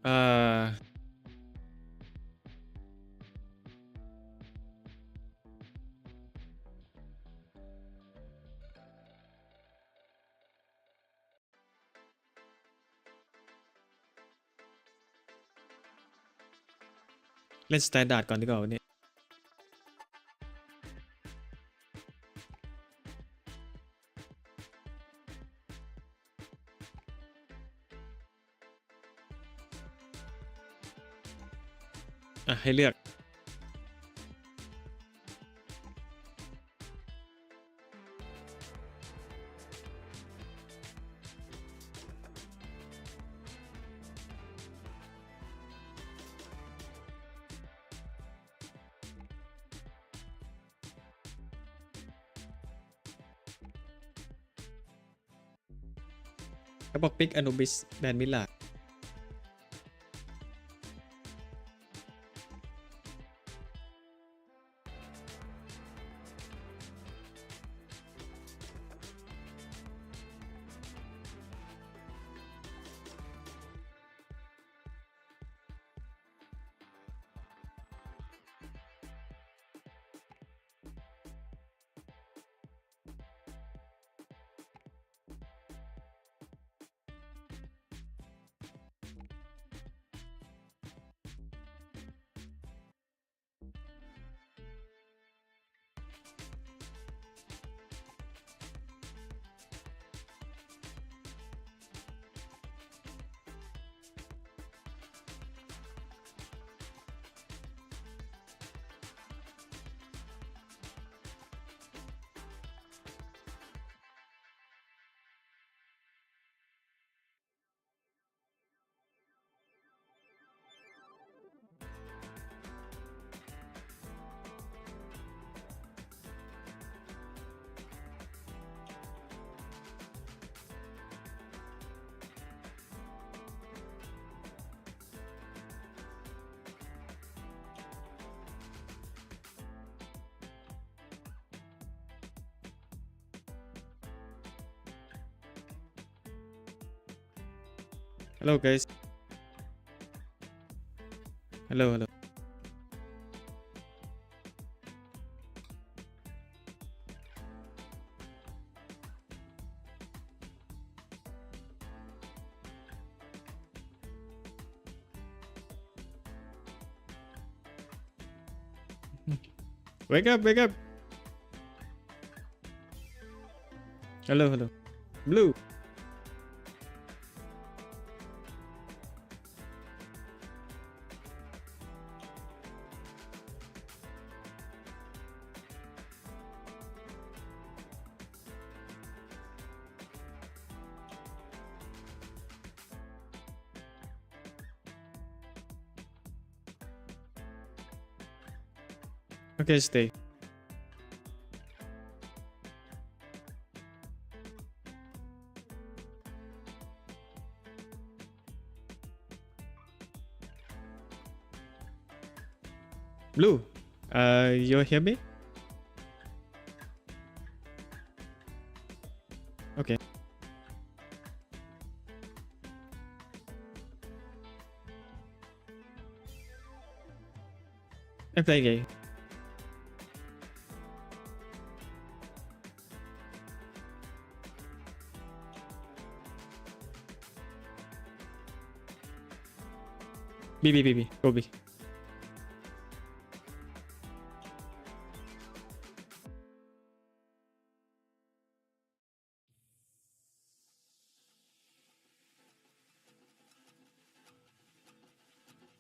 อ่าเล่นสแตนดาร์ดก่อนดีกว่าวันนี้ให้เลือกเขาบอกปิกอนุบิสแบนมิลลาHello guys. Hello. Wake up. Hello. Blue. Okay, stay. Blue, you hear me? Okay. I'm playing gay. B. Go B.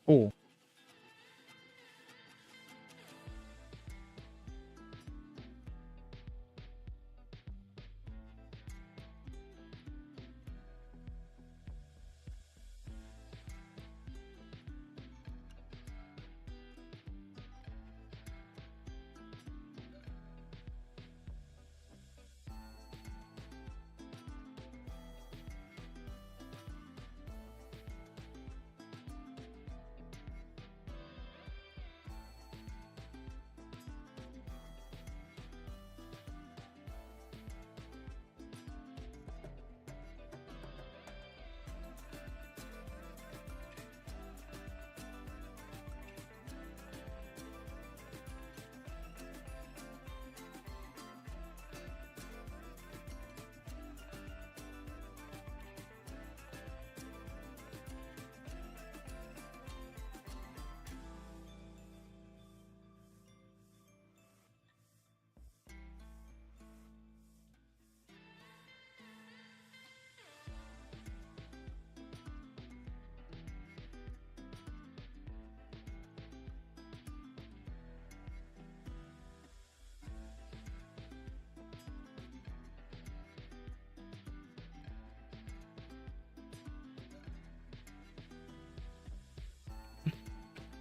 Oh.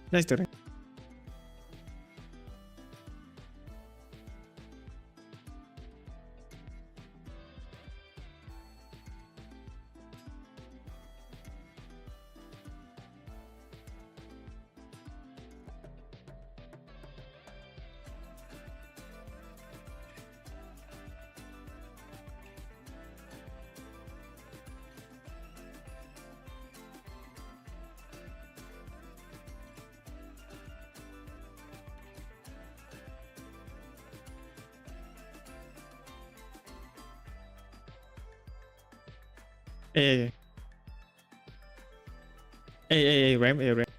Nice to know. A ramp A ramp.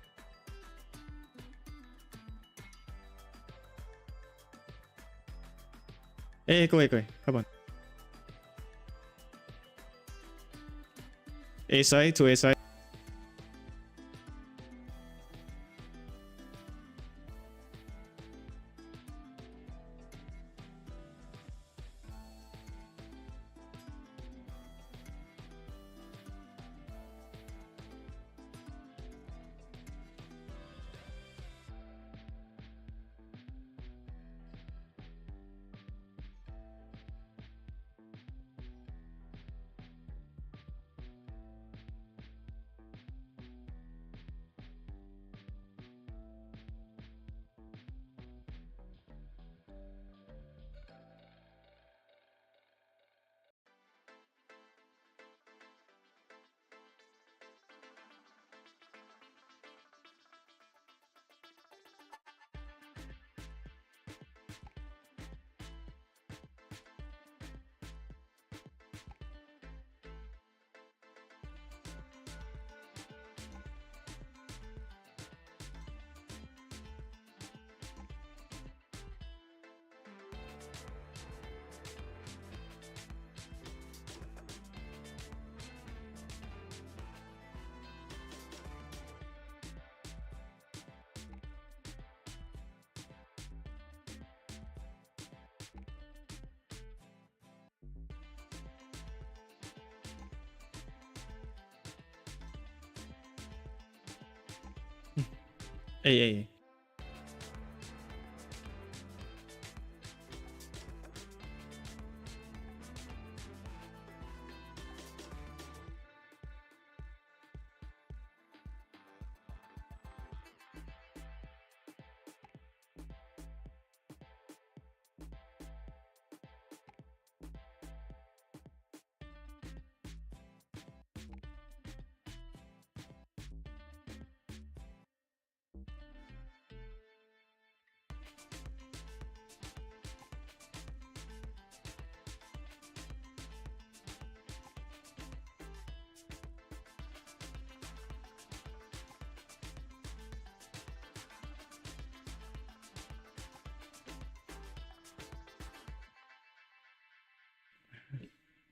Go A. Come on. A side to A side. A.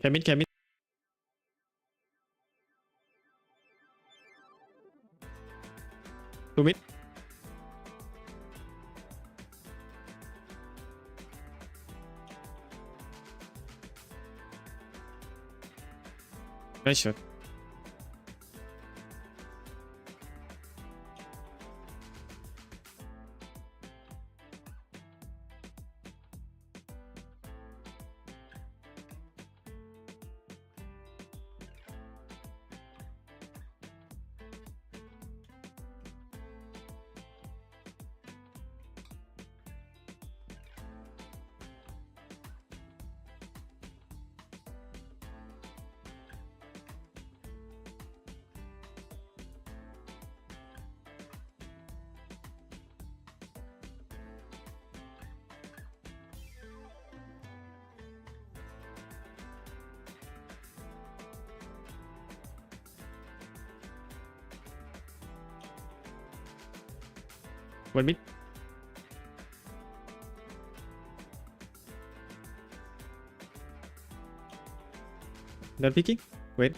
Camid. 2 mid. Nice shot. One mid. Done picking. Wait.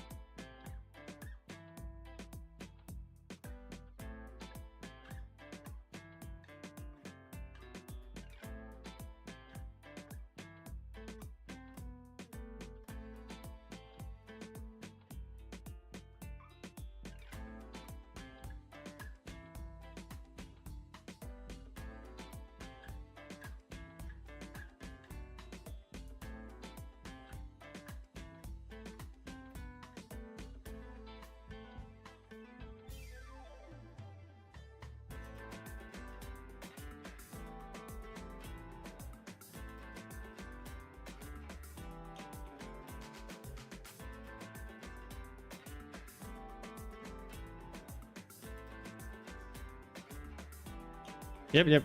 Yep.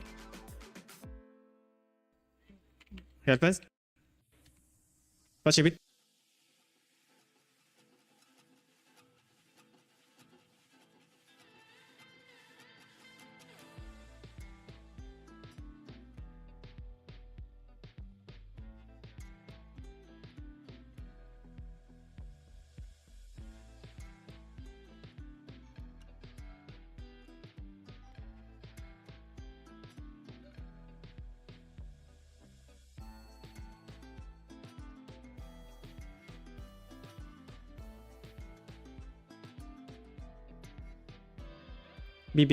Head first. Watch it. B.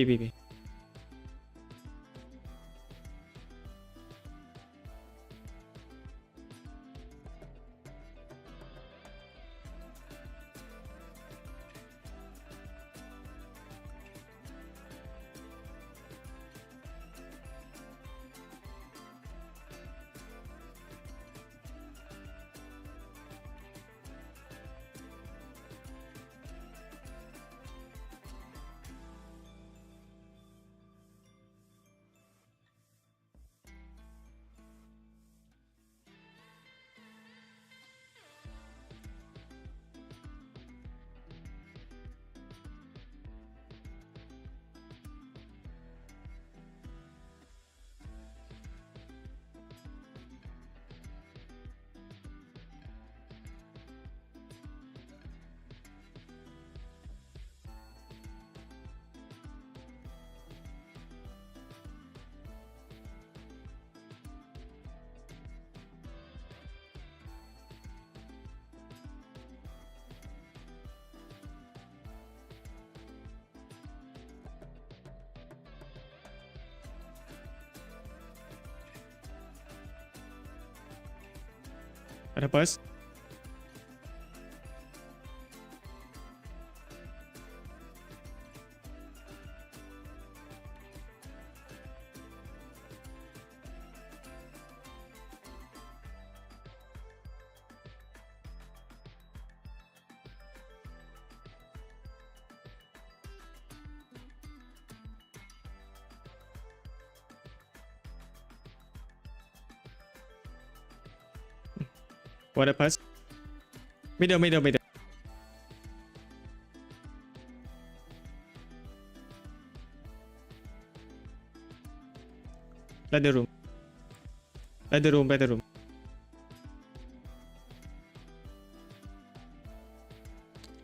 Ada pass. What a pass. Middle. Let the room. Let the room.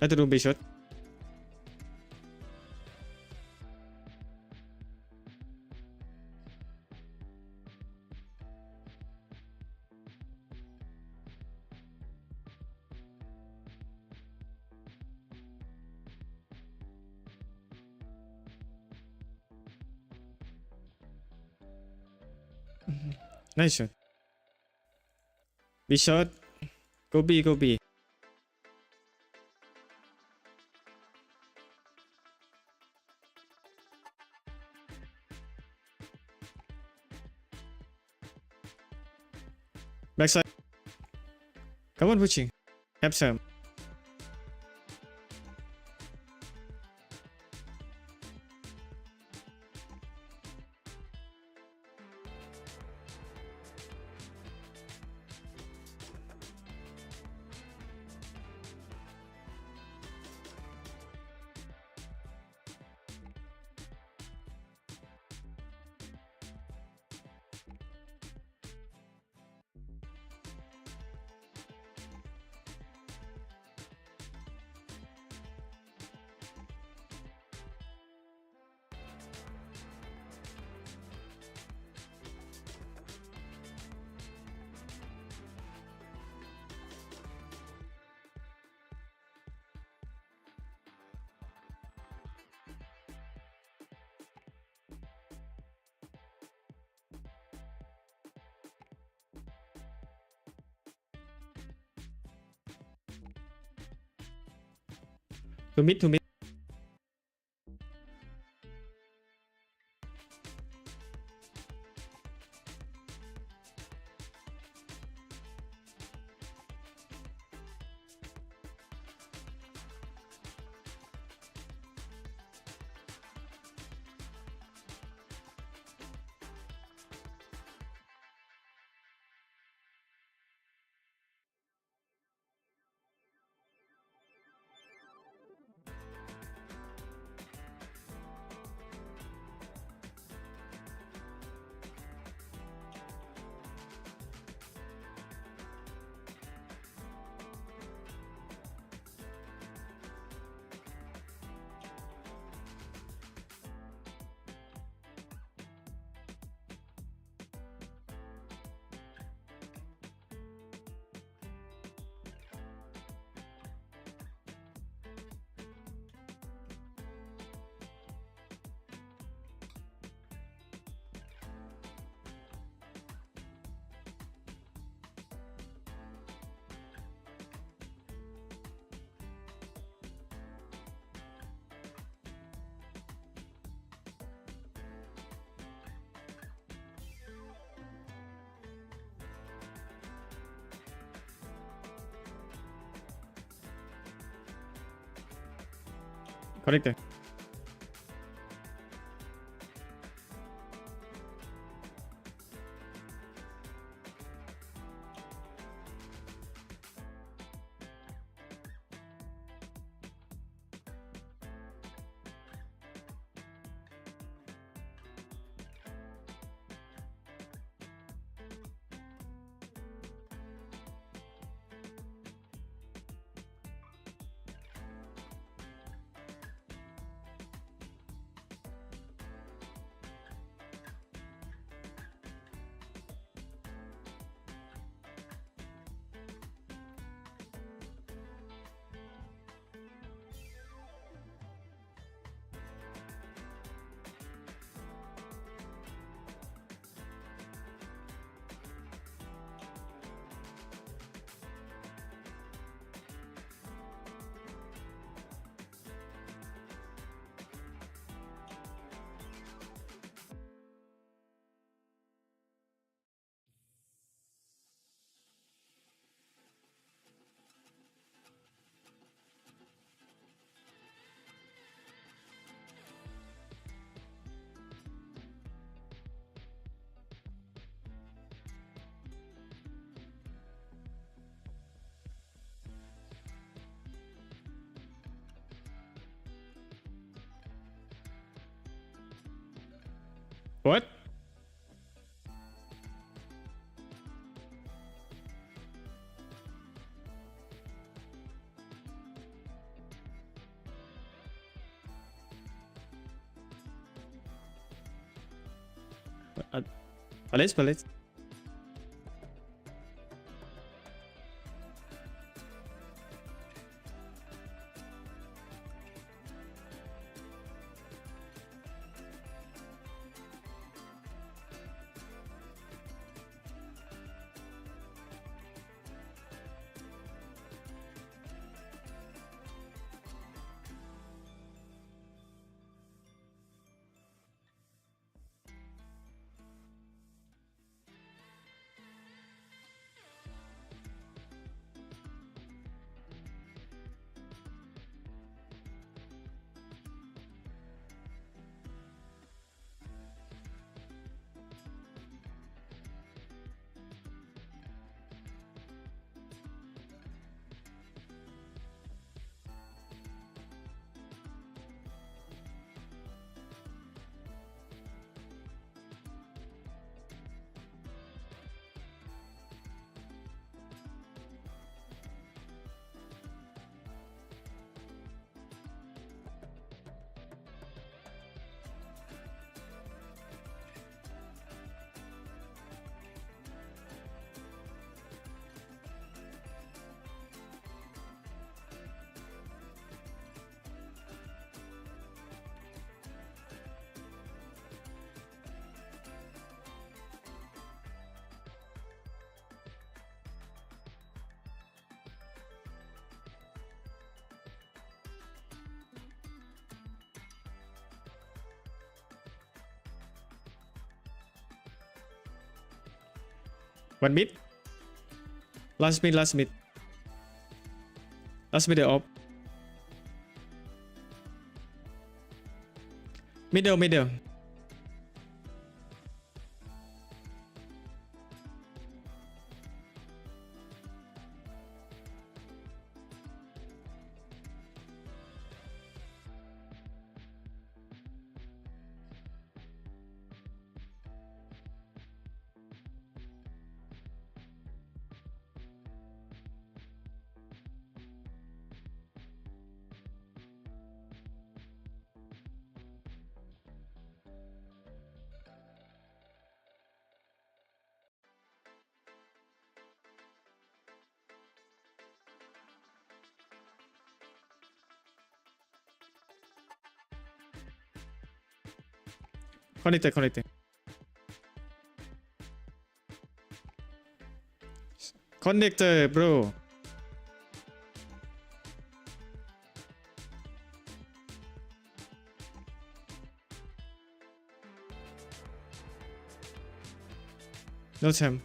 Let the room be shot. Nice shot. Be shot. Go B. Backside. Come on, pushing. Have some. To mid. Connected. What? Palace. One mid. Last mid. Last mid off. Middle. Connected. Connector, bro. No time.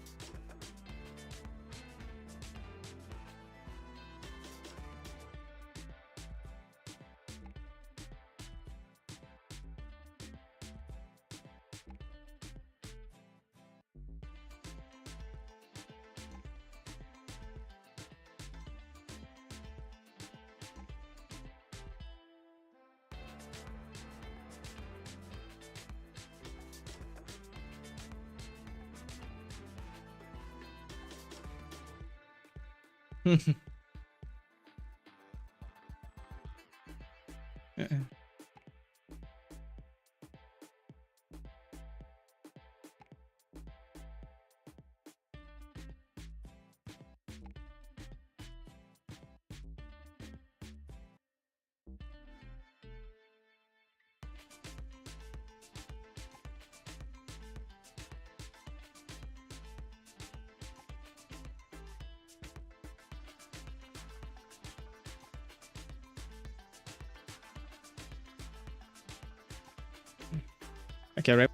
Okay, rep.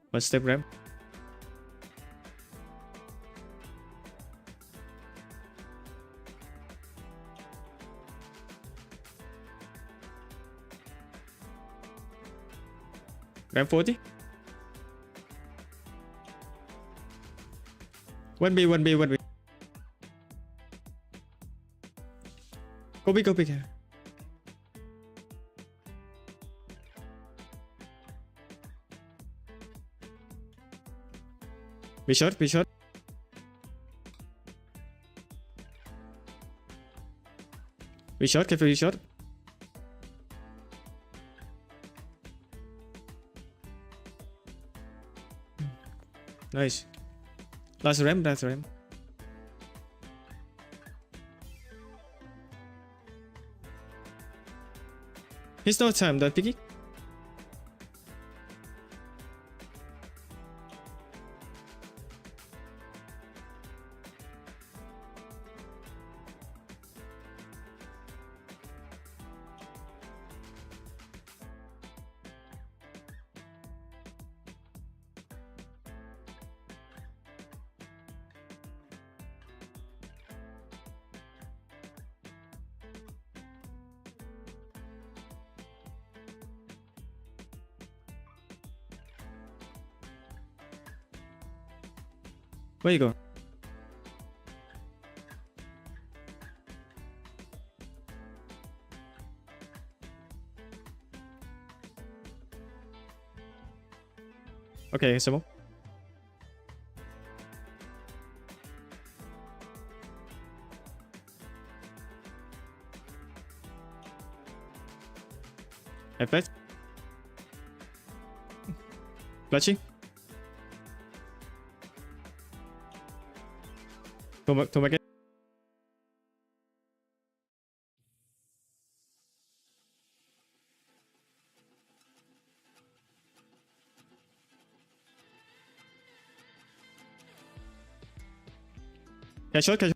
One step rep. Rep 40. 1B, 1B, 1B. Go big, go big. Be short, be short. Be short, careful, be short. Nice. Last ramp, last ramp. He's no time, don't pick it. Where you go? Okay, some more. I flash. Flashing. To make it. Catch shot, catch.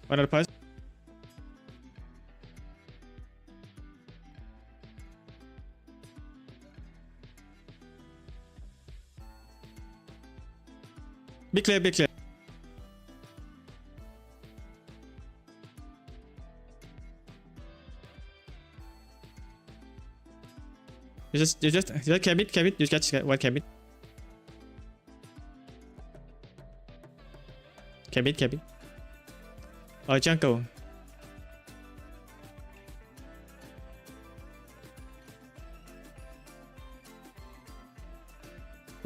One other pass. Be clear, be clear. You just cabin, you catch one cabin. Cabin. Jungle.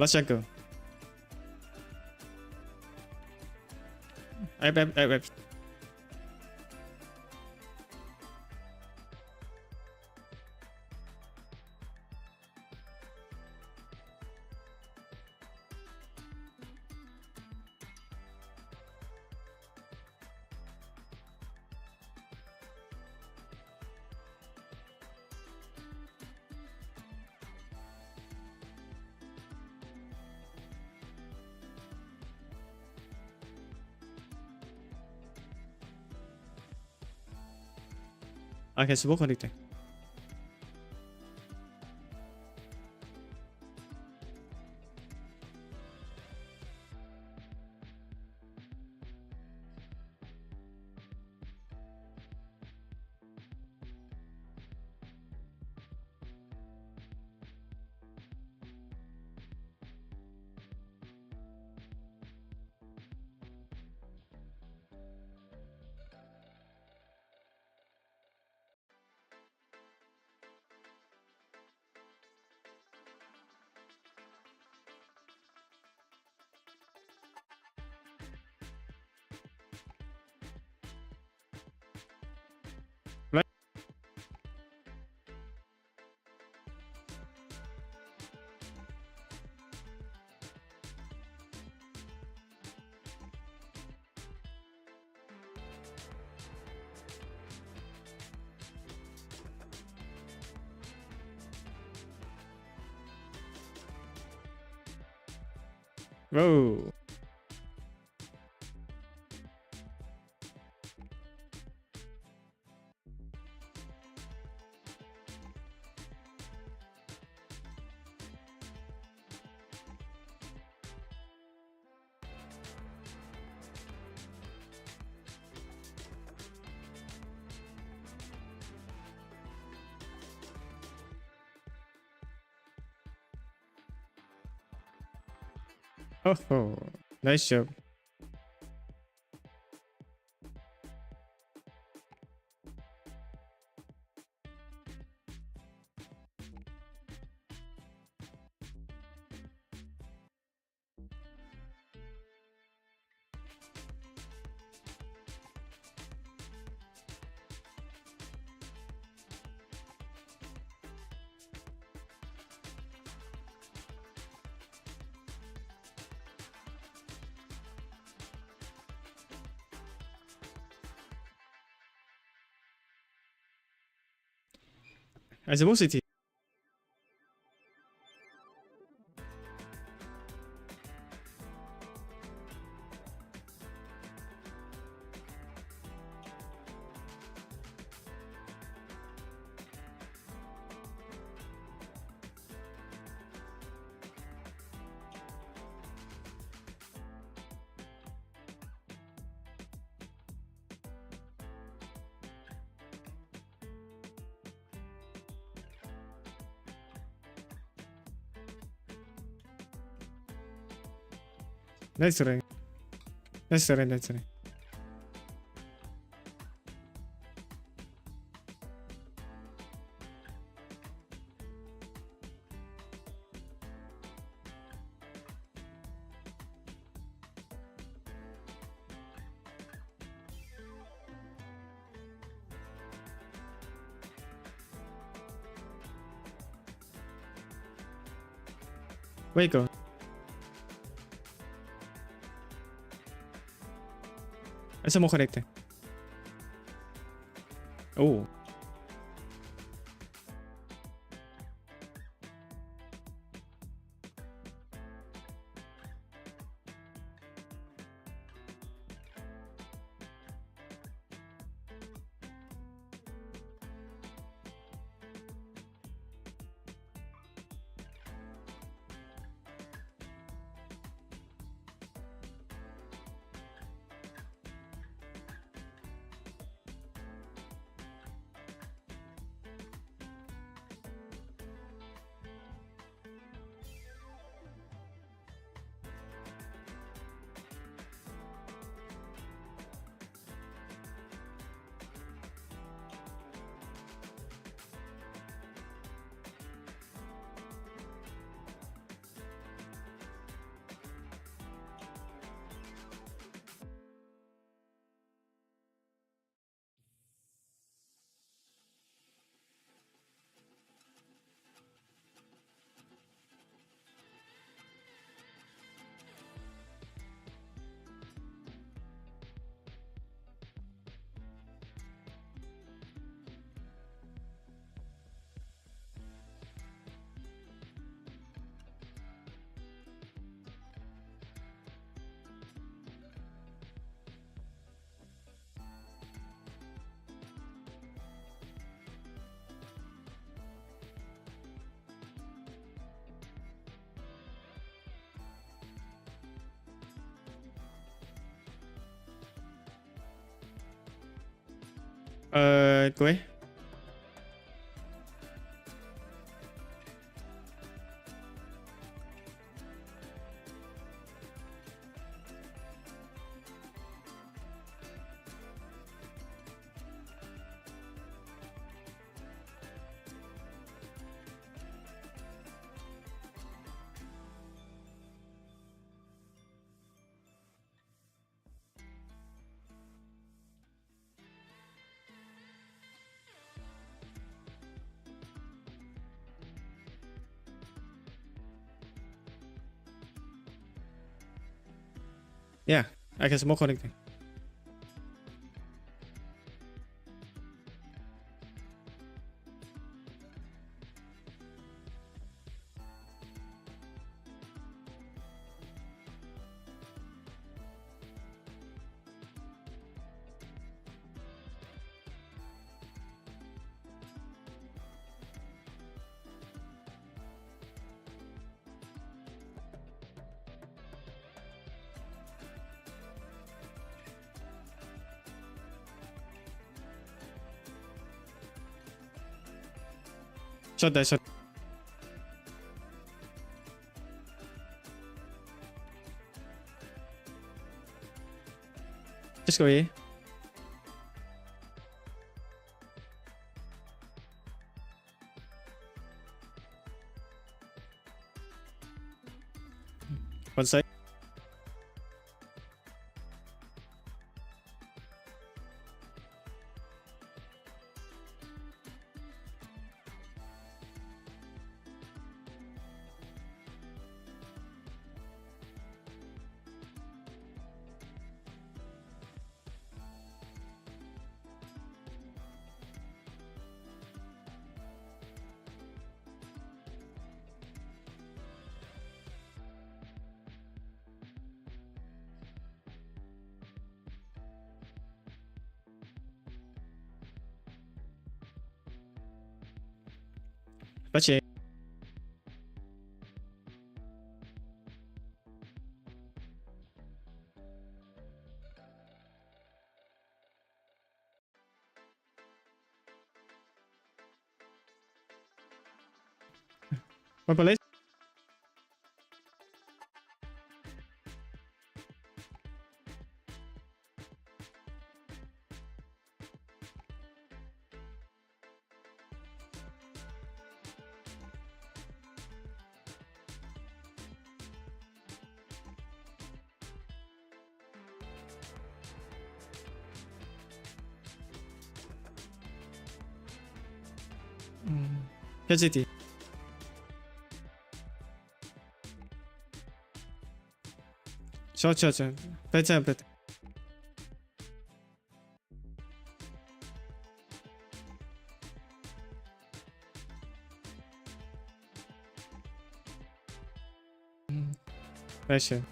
Russia go. F. Okay, so we'll connect it. Right. Whoa. Oh, nice job. As a velocity. Nice try. Nice try, nice try. Where you go? Esa mo connecte. Oh. 各位Yeah, I can smoke connecting. Shot that shot. Just go A. One side. Watch A. One police. Hesitate. Shot. Better. Pressure.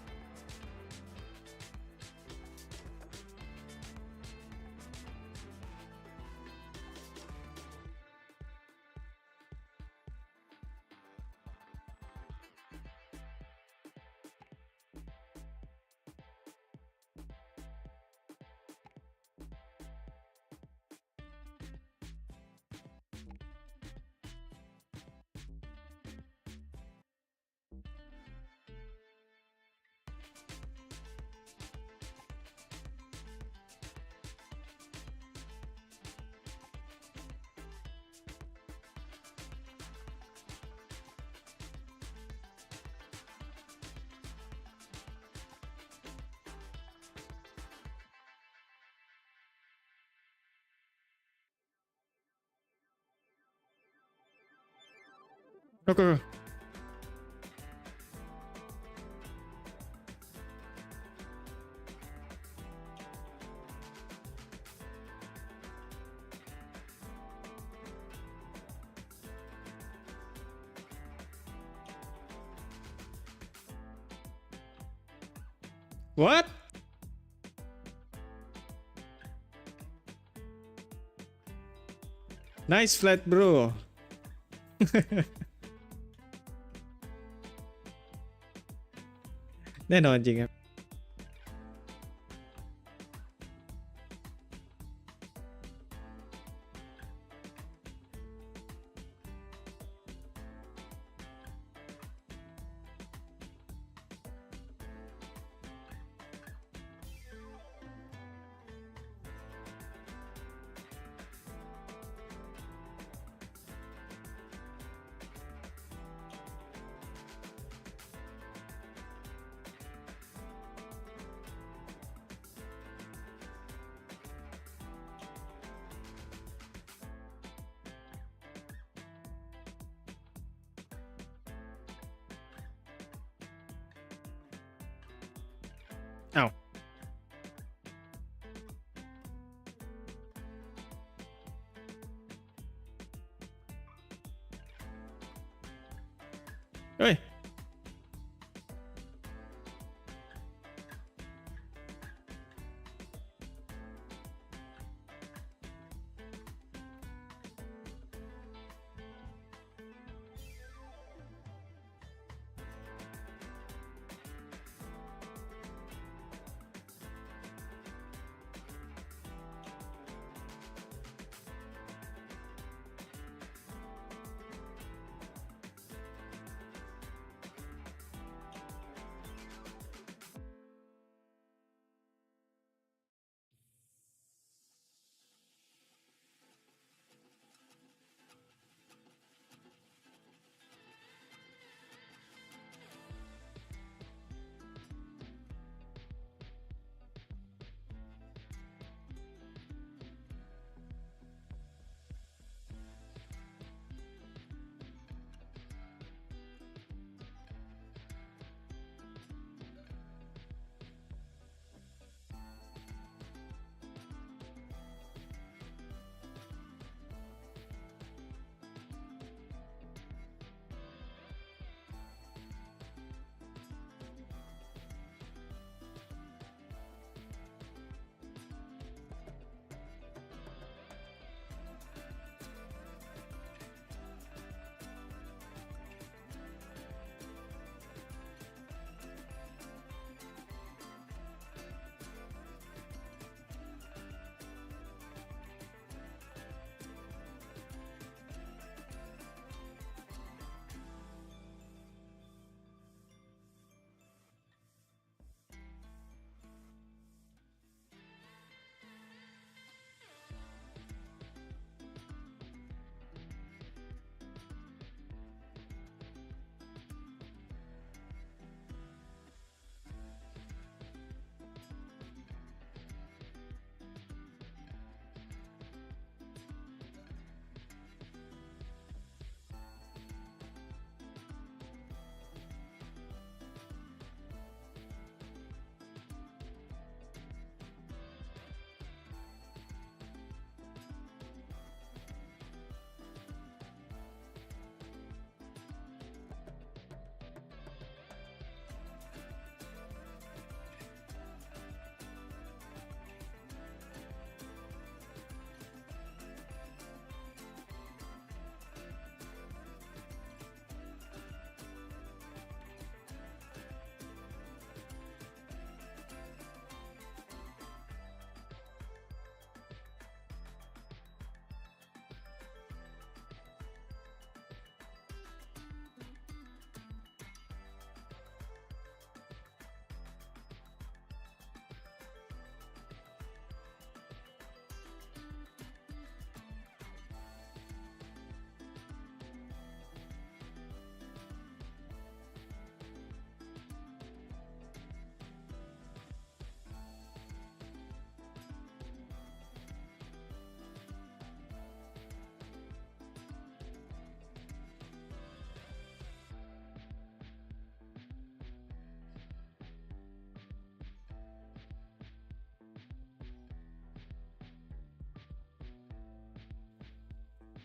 Go. What? Nice flat, bro. แน่นอนจริงครับ อ้าวเฮ้ย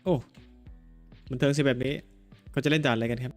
โอ้มันเทิงสิแบบนี้เขาจะเล่นด่านอะไรกันครับ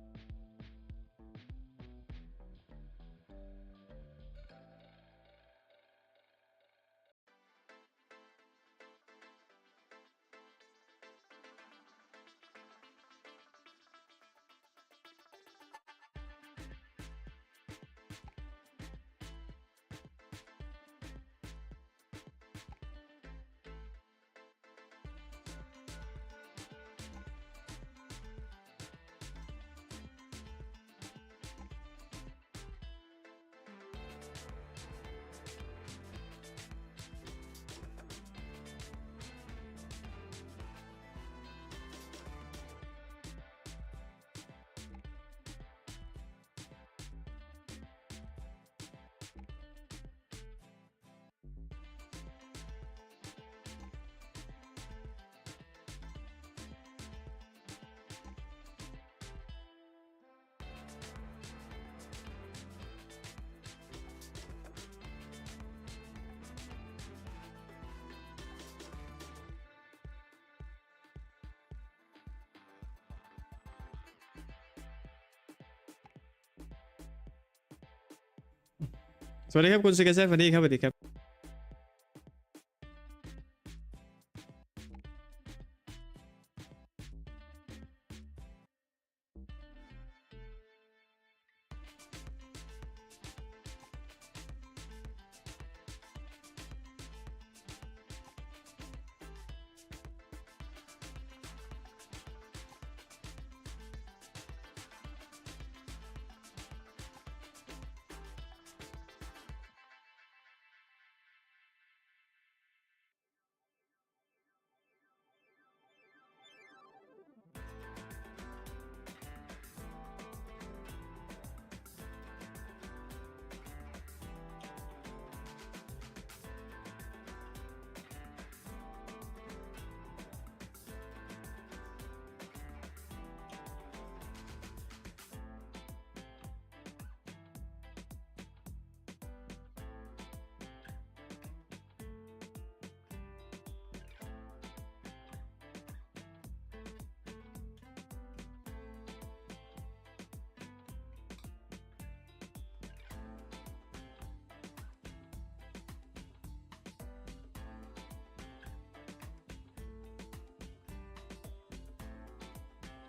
สวัสดีครับคุณซิกาเซ่สวัสดีครับสวัสดีครับ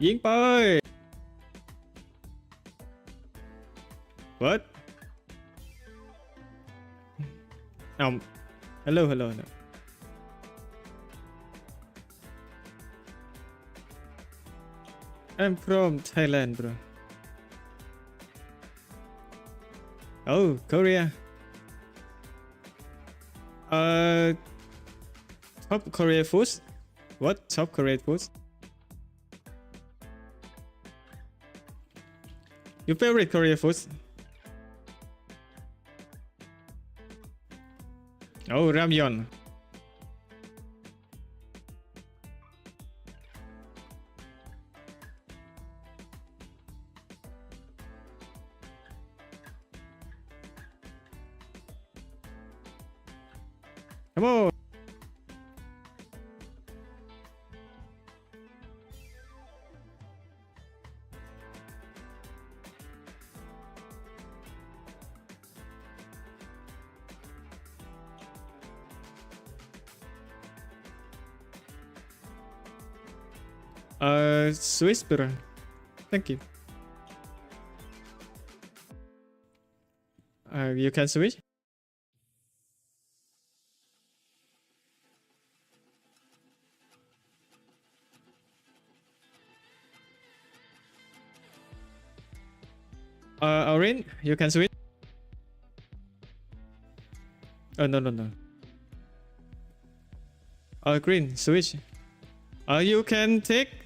ยิงไปเปิดเอา hello hello no. I'm from Thailand bro oh Korea top Korean foods what top Korean foods your favorite Korean foods oh ramyeon come on Swiss bro thank you you can switch orange you can switch oh no green switch you can take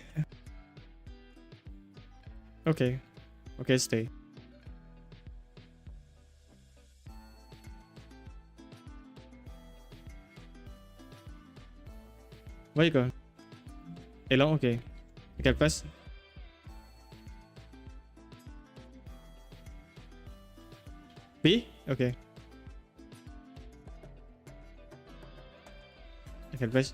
okay stay where you go along okay you can press B okay I can press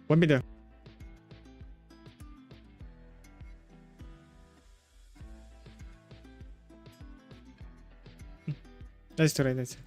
one minute let's try this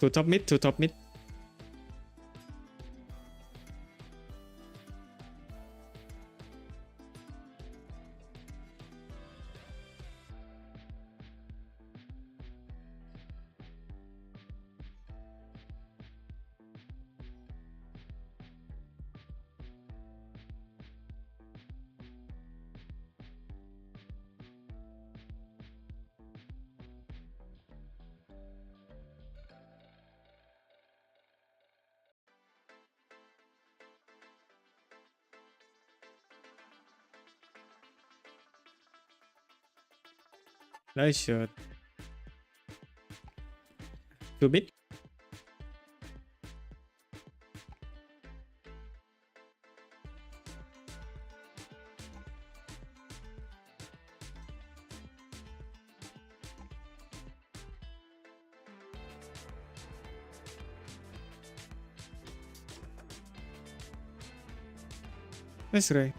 to top mid, to top mid. Nice shot. To mid. Nice try.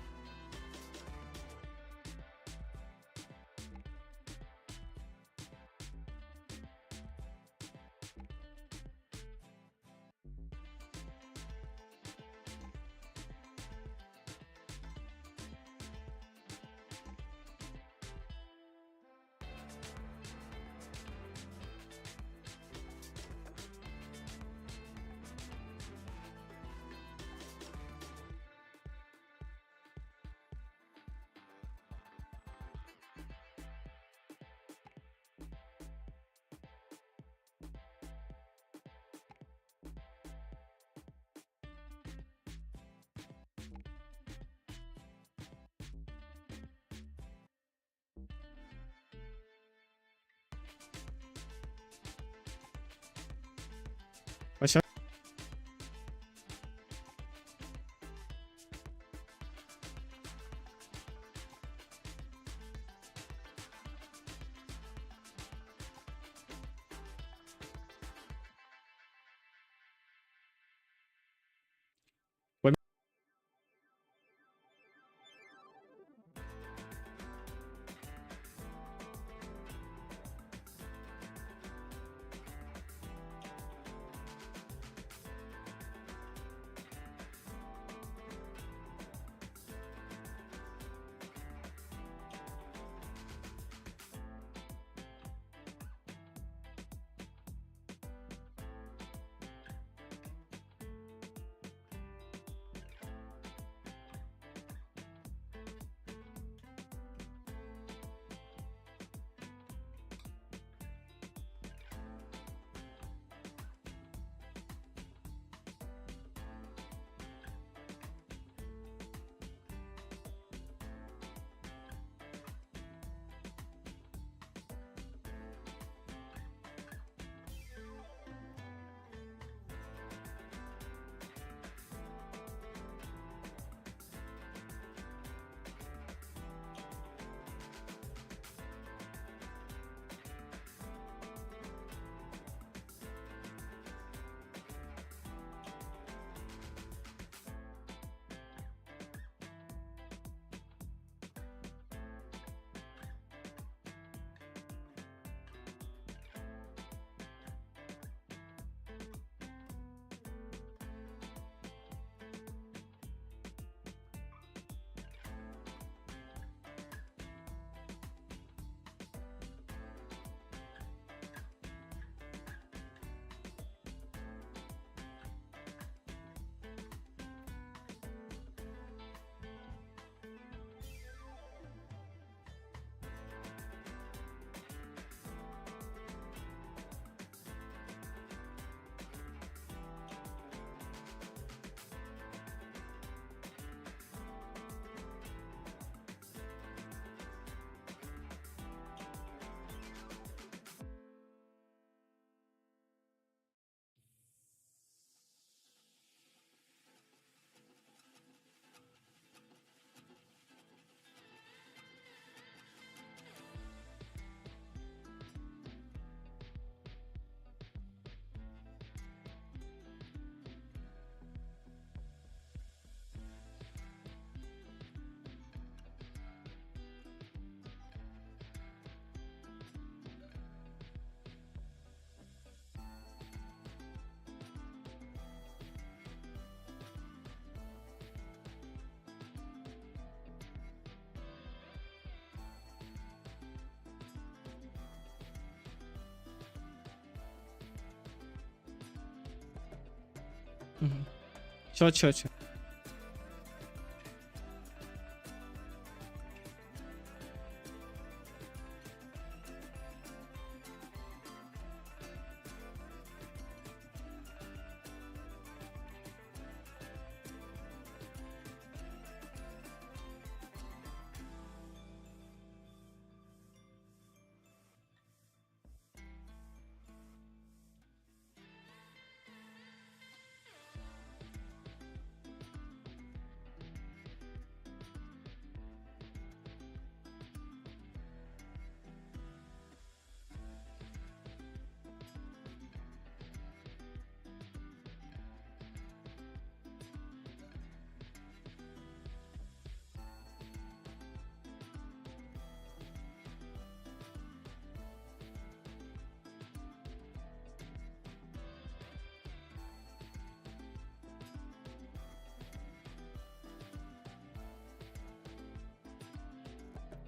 Sure.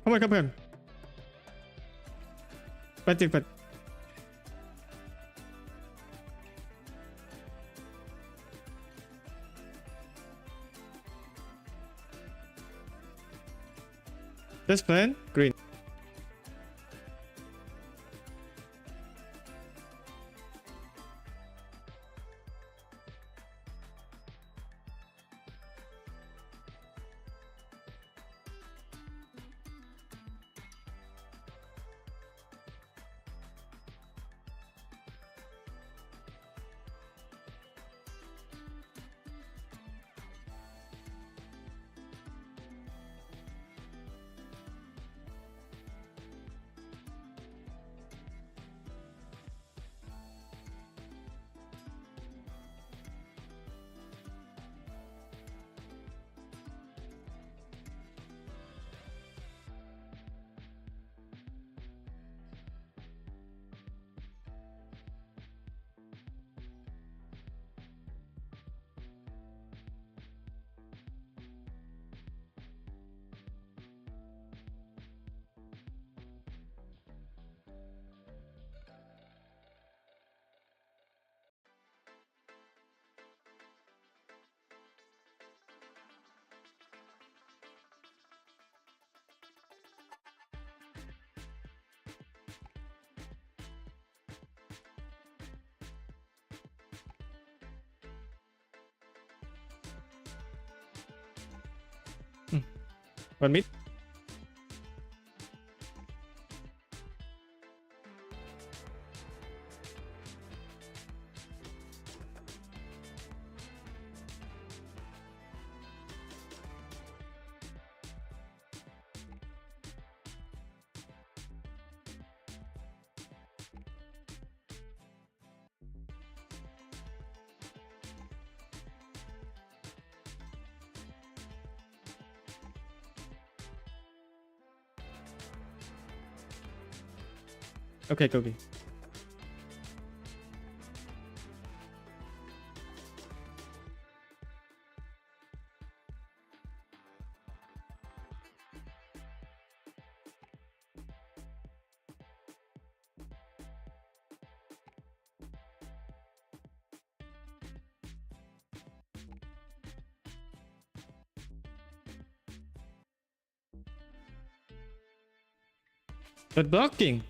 Come on. But this plan green. One mid. Okay, Kobe. But blocking.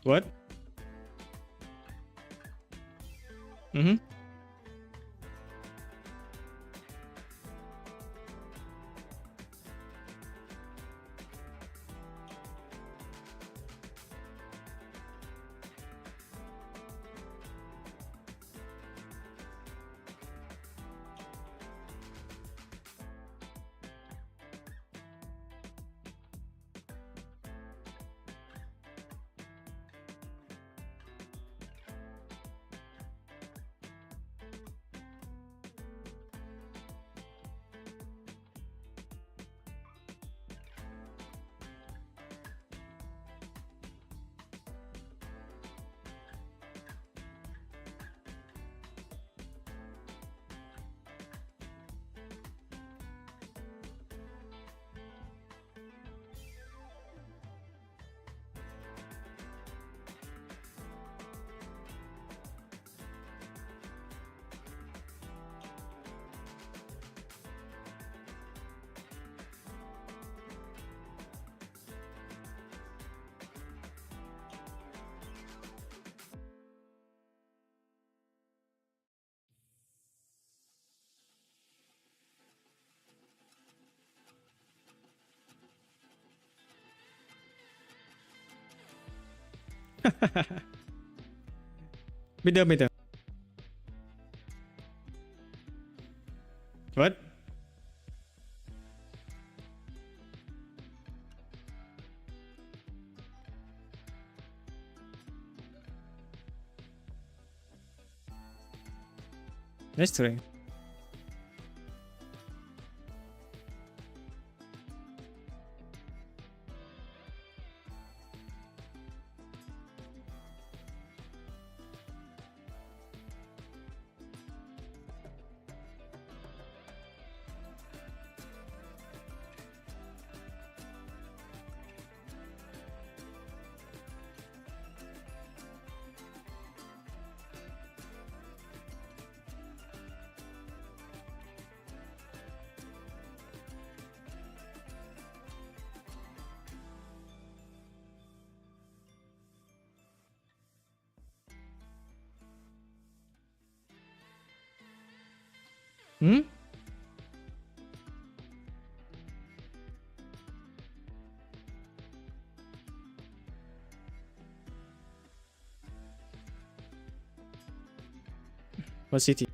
What? Mm-hmm. Middle. What? Nice try. Hmm? What city?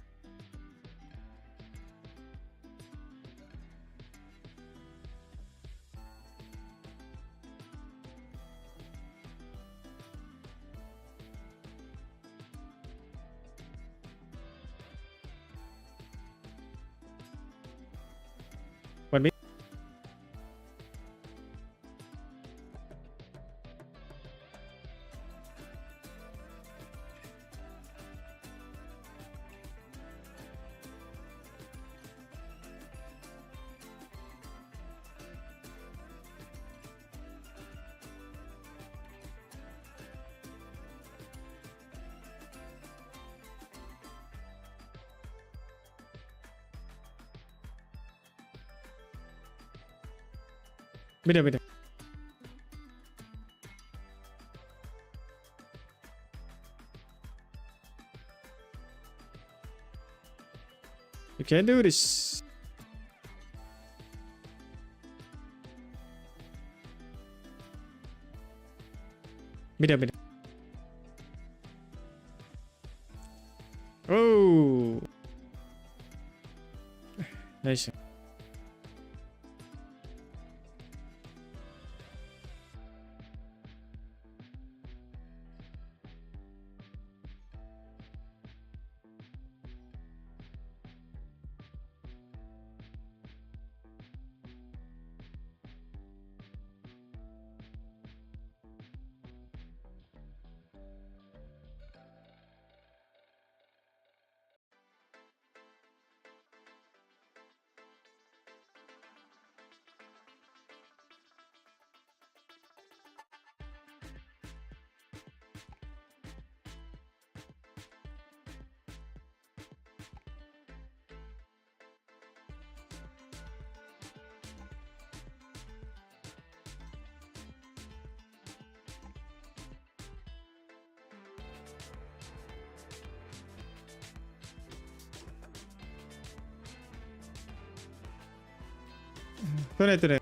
What me? Middle. You can do this. Middle. Oh. Nice. ตัวไหนตัวไหน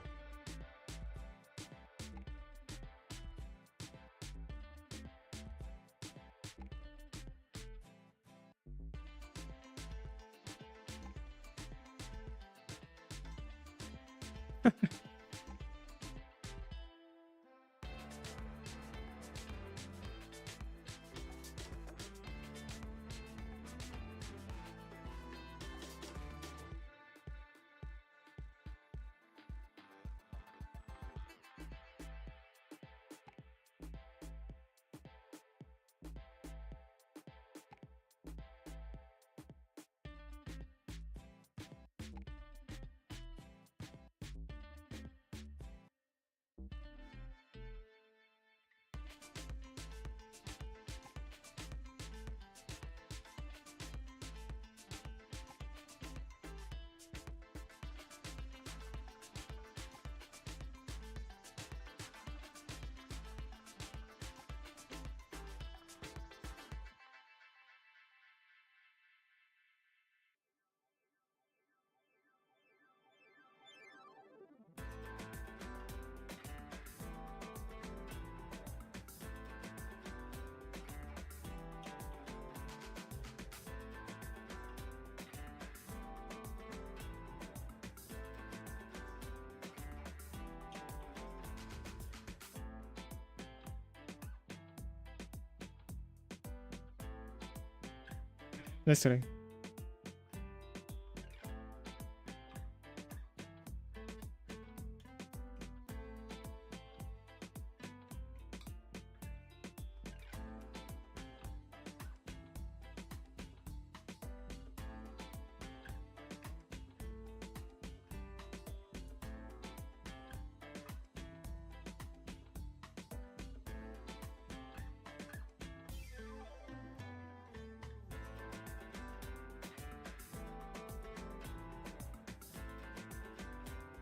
นั่นตัวไหน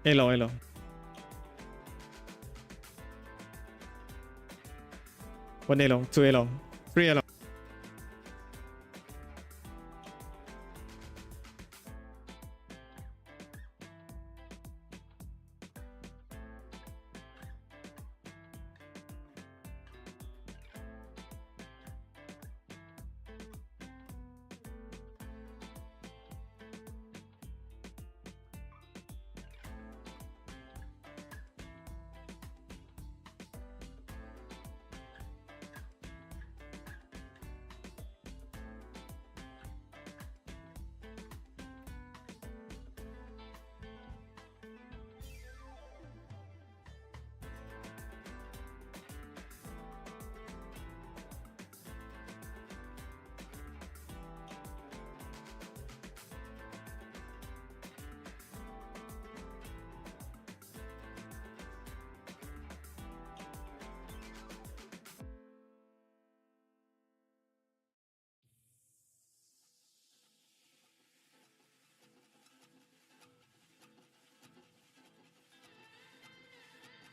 เอลองวันเอลองทูเอลองทรีเอลอง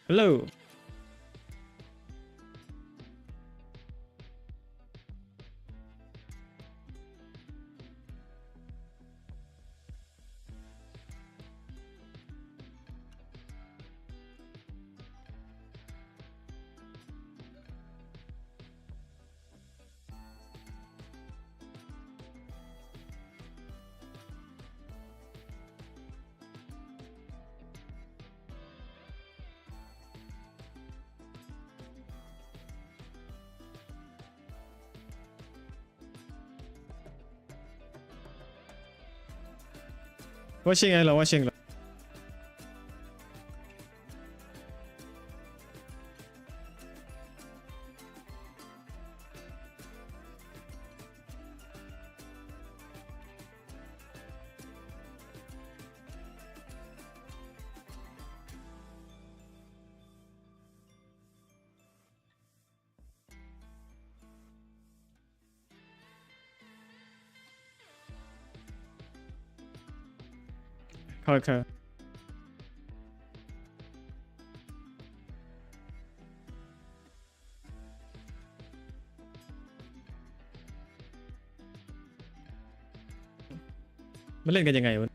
ฮัลโหลว่าชิงไงเหรอว่าชิงเหรอเขามันเล่นกันยังไงวะ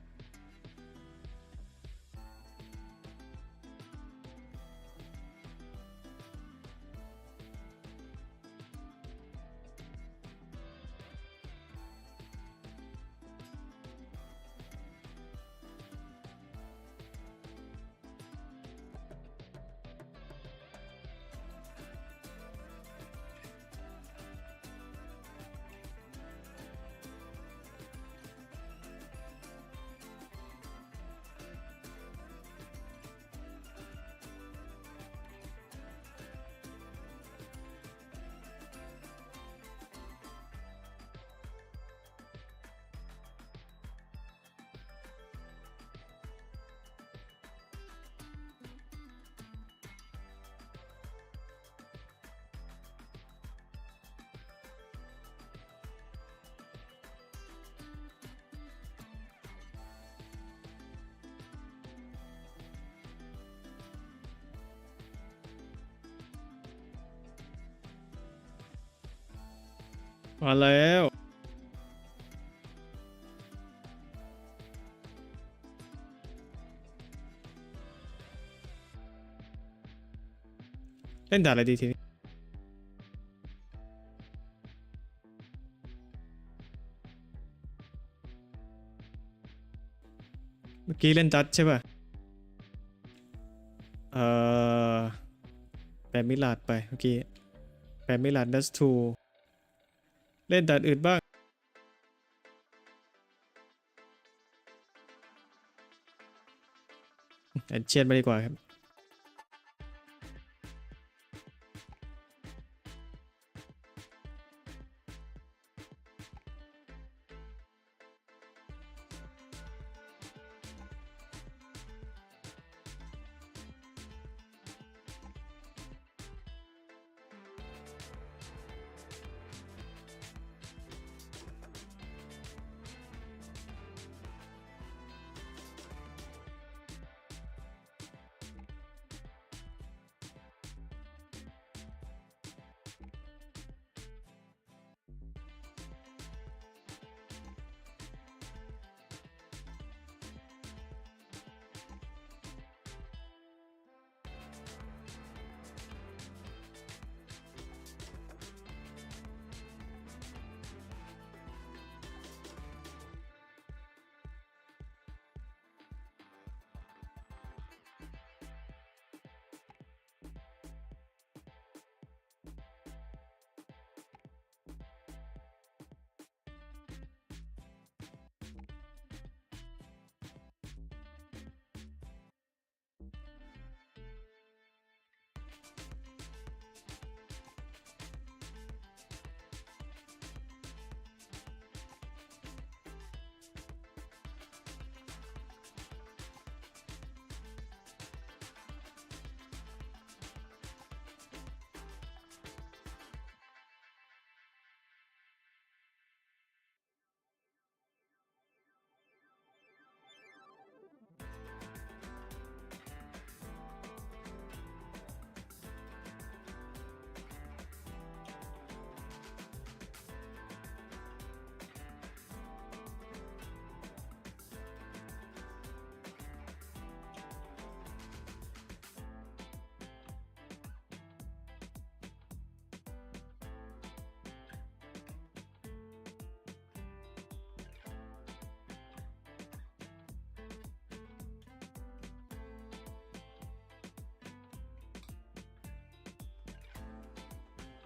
มาแล้วเล่นด่าอะไรดีทีนี้เมื่อกี้เล่นดัดใช่ป่ะเอ่อแปมมิลาดไปเมื่อกี้แปมมิลาดดัสทูเล่นด่านอื่นบ้างแอนเชียนไปดีกว่าครับ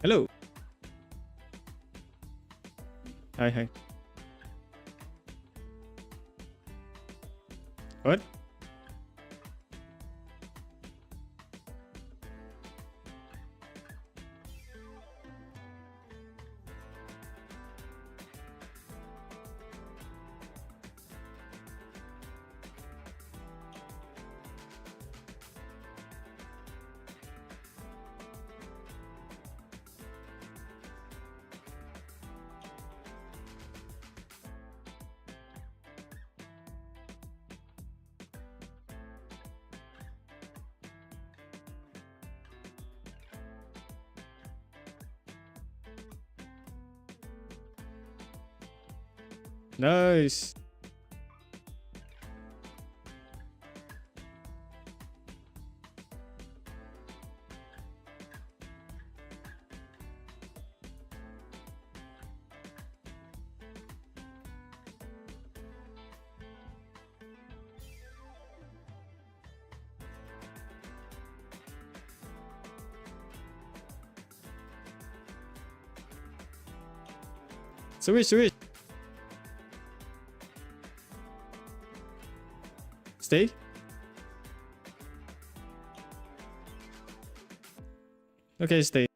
Hello. Hi. What? Nice. Switch. Stay. Okay, stay.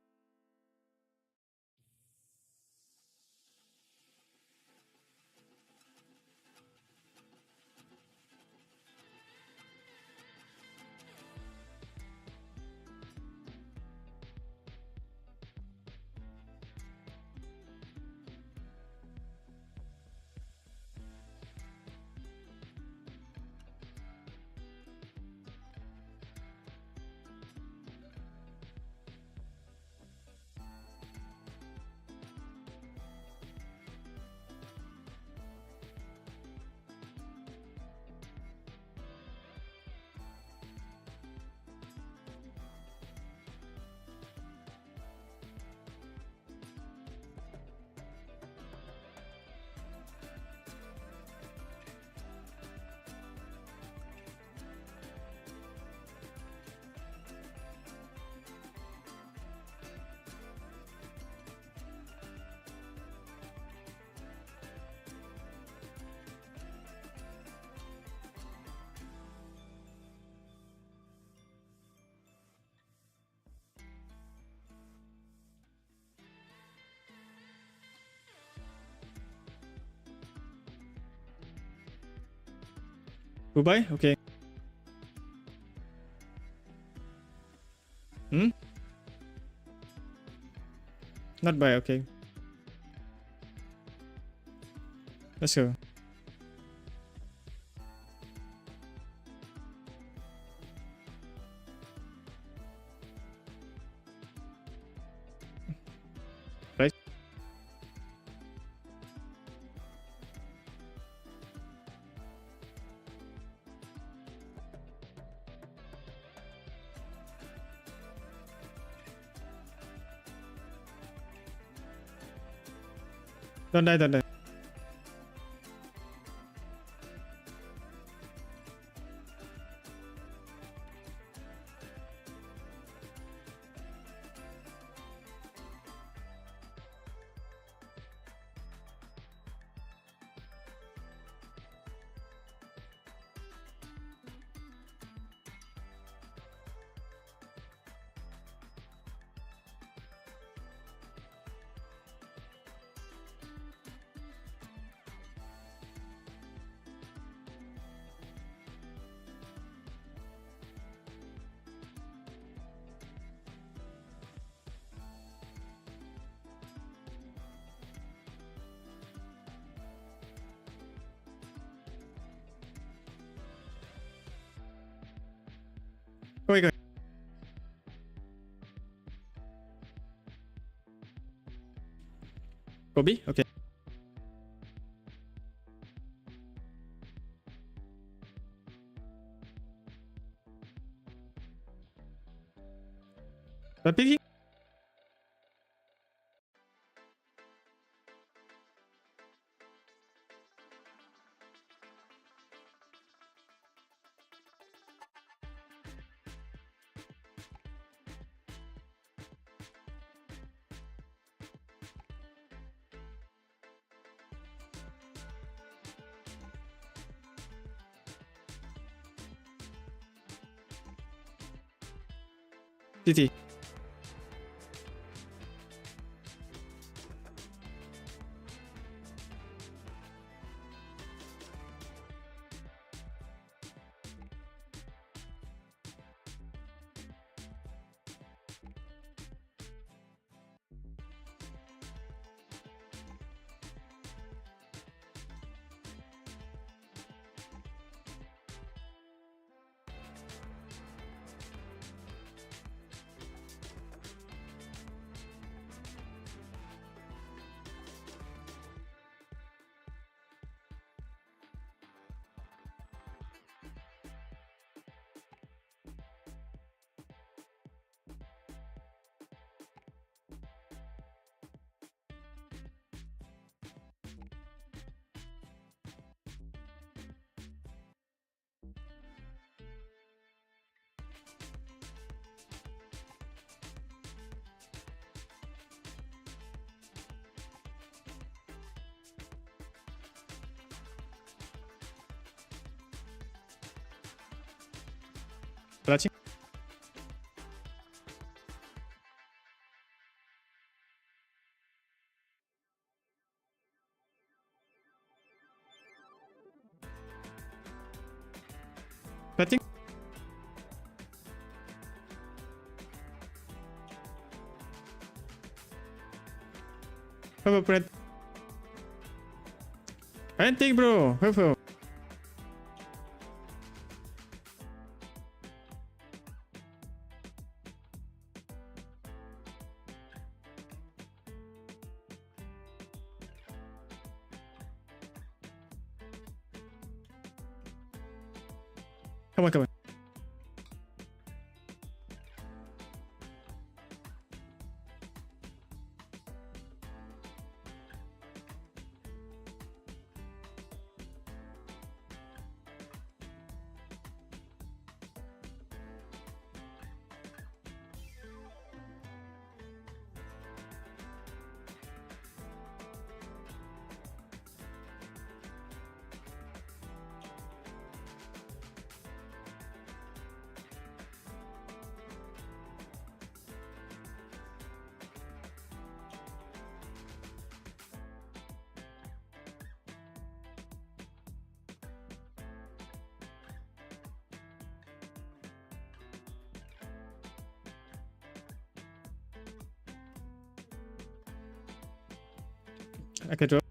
Who buy? Okay. Not buy. Okay. Let's go. Right. Don't die, don't die. Go away, go away. Go B? Okay. Not picking? CT. Flashing. Flashing. Purple. Anting bro. Purple. Come on, come on. I can drop.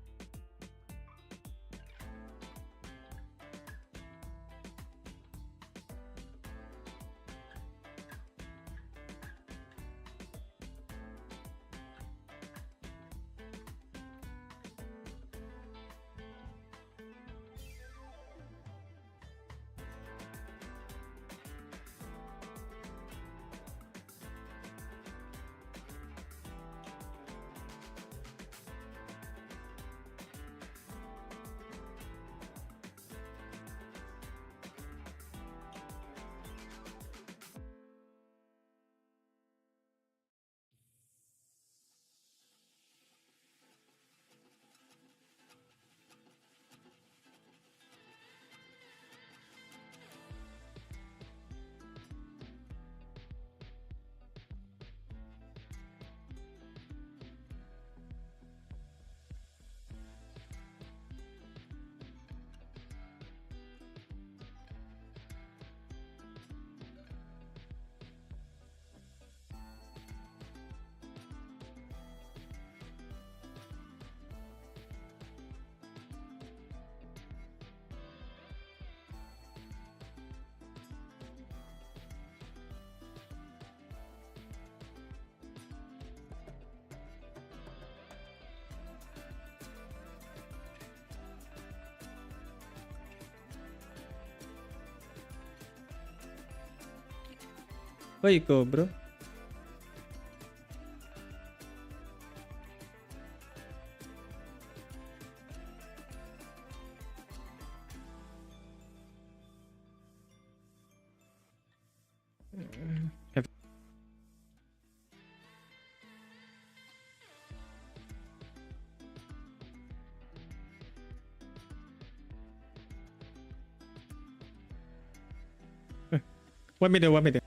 Where you go, bro? One minute, 1 minute.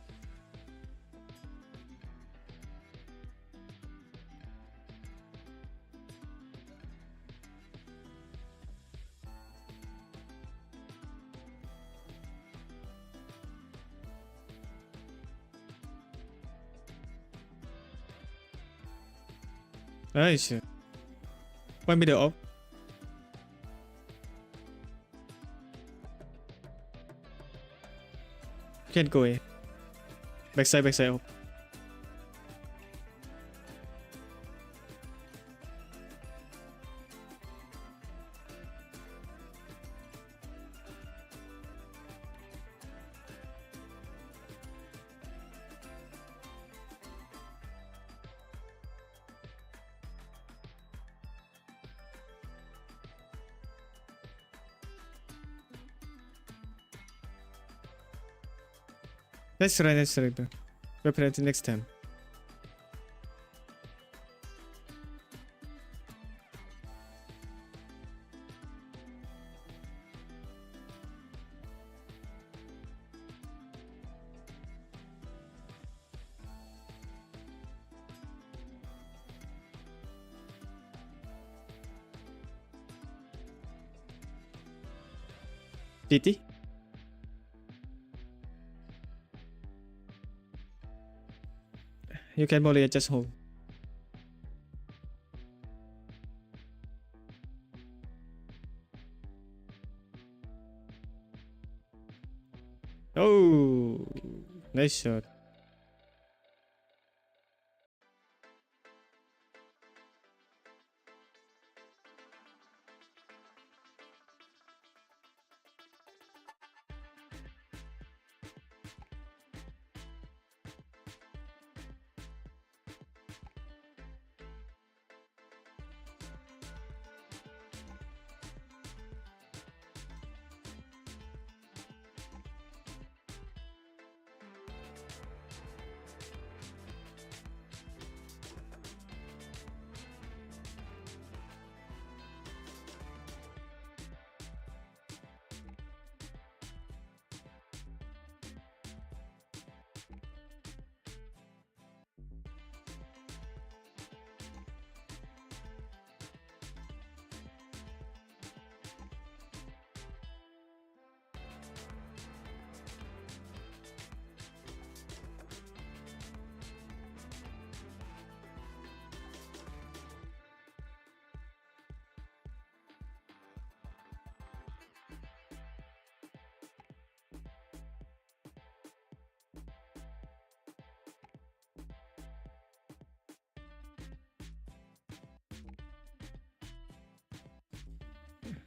Nice. 1 minute off. Can't go in. Backside off. That's right, bro. We're planning next time. DT? You can only just hold. Oh, nice shot.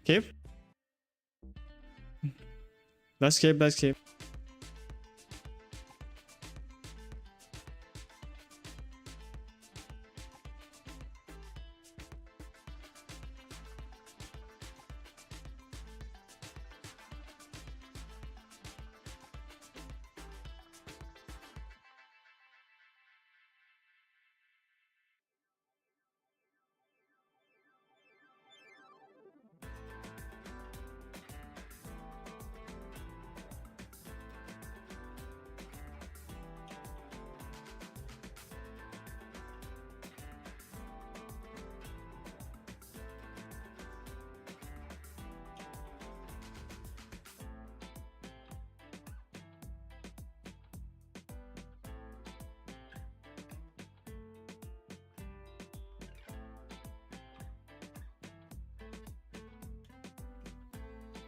Keep. Let's keep. Let's keep.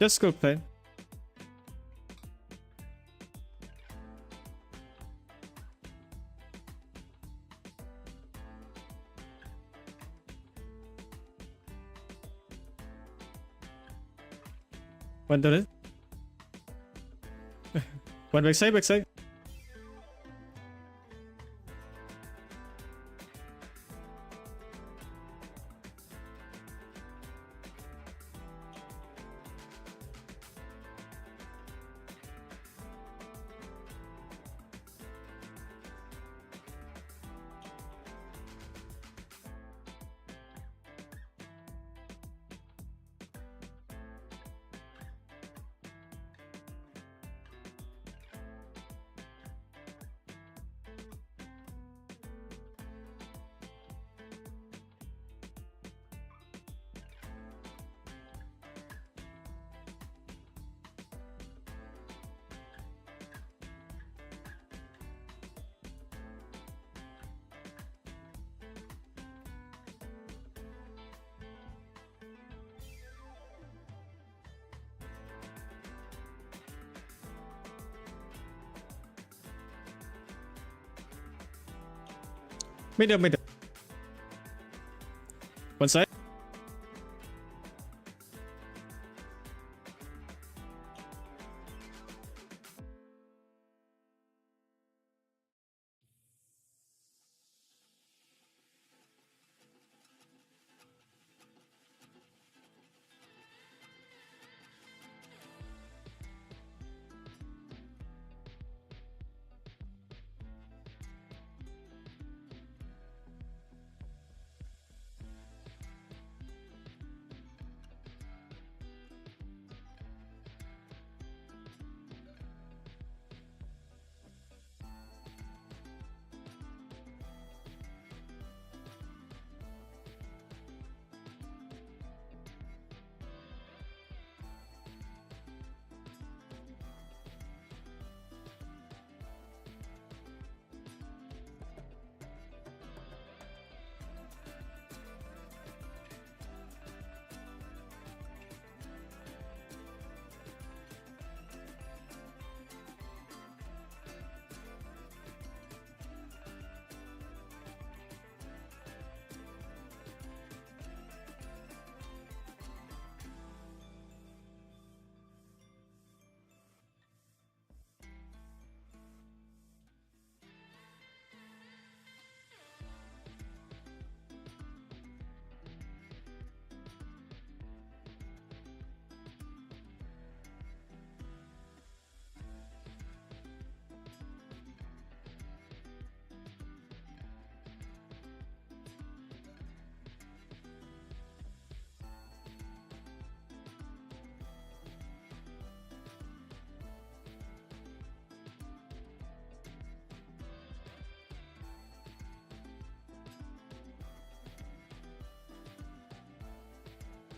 Just go play. One turret. One backside, backside. Middle, middle. One side.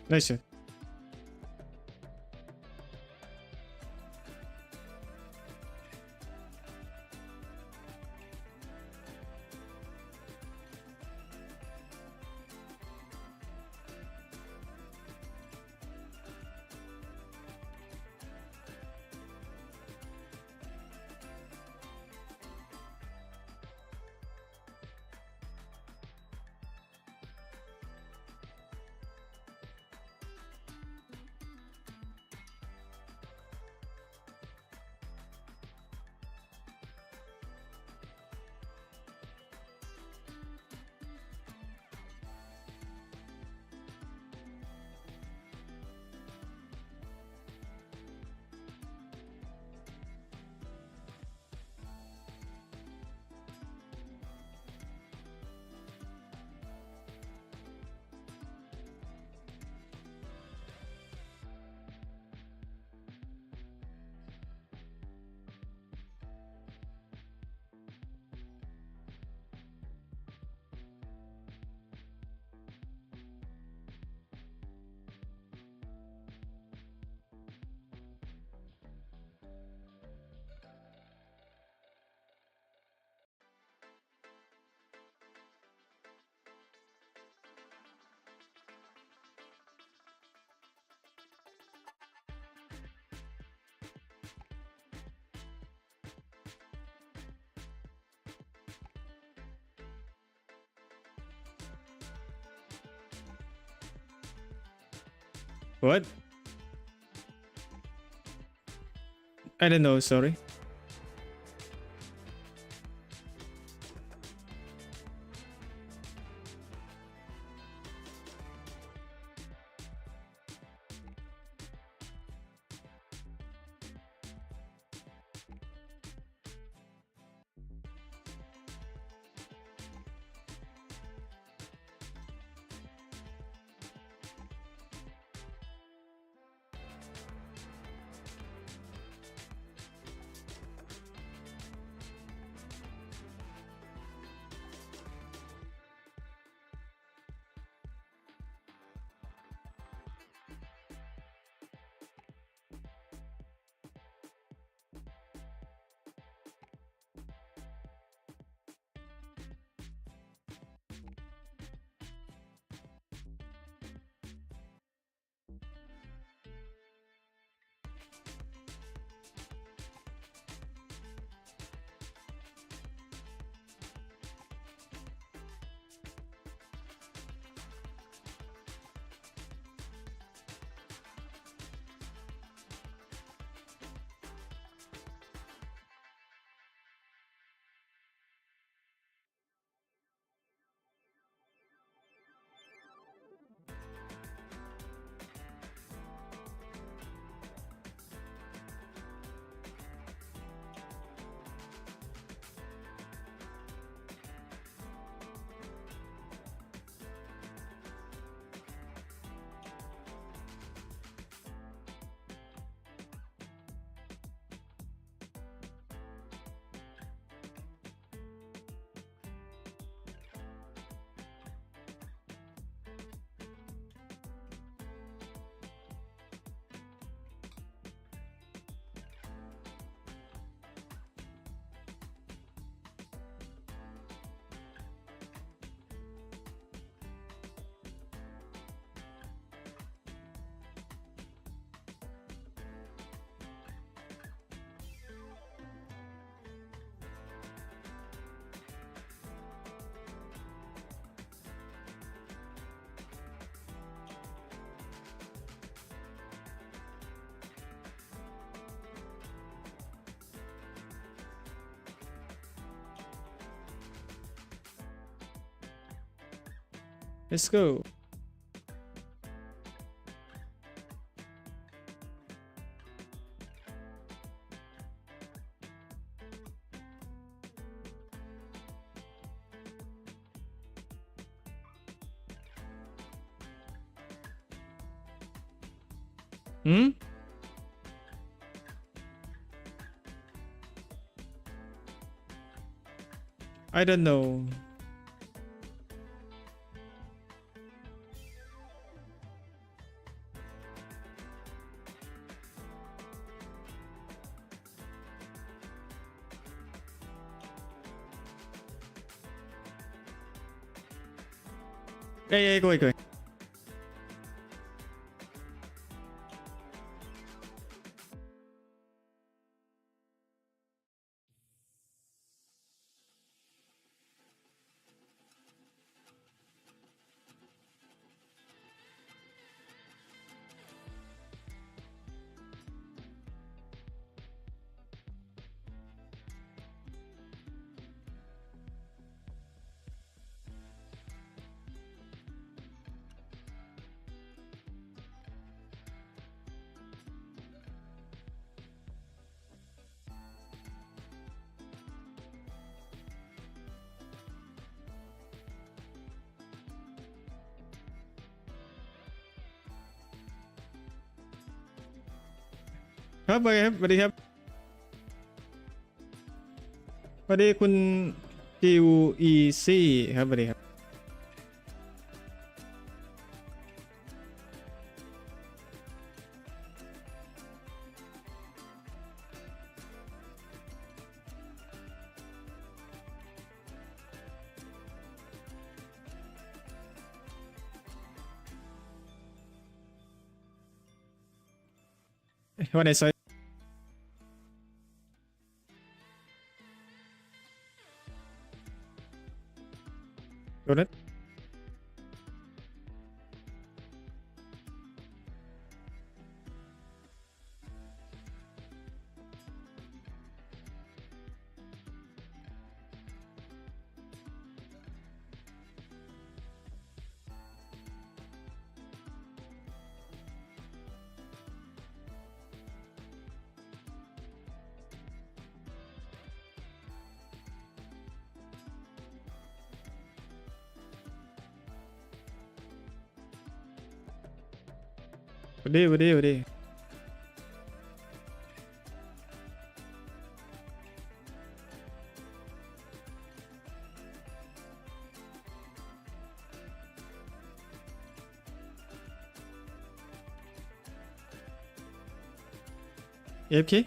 Nice. What? I don't know, sorry. Let's go. Hmm? I don't know. Yeah, go.ครับไปครับสวัสดีครับสวัสดีคุณจิวอีซี่ครับสวัสดีครับวันไหนไซโดนัท วันดีAFK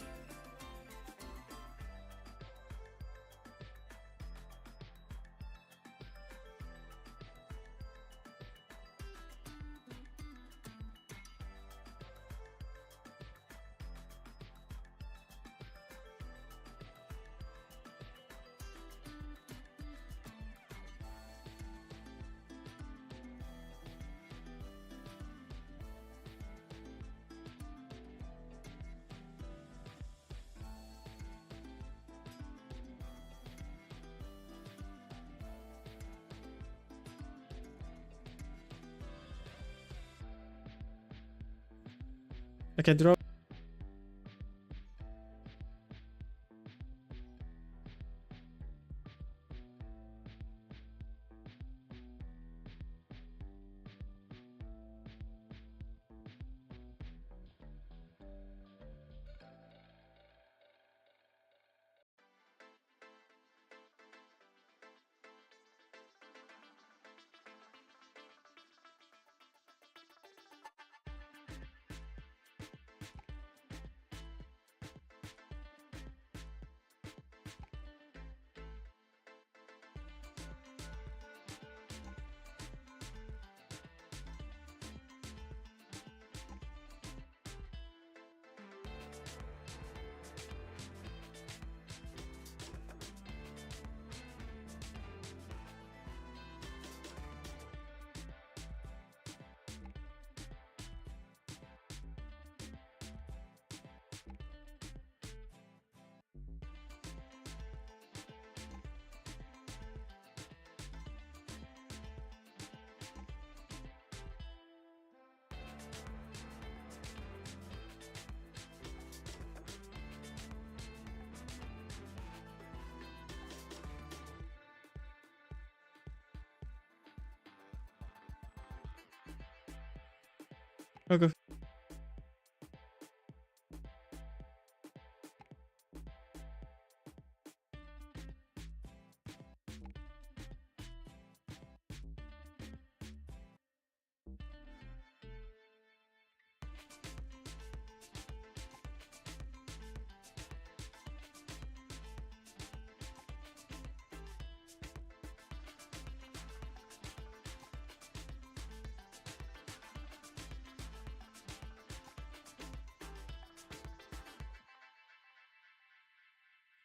I can drop Okay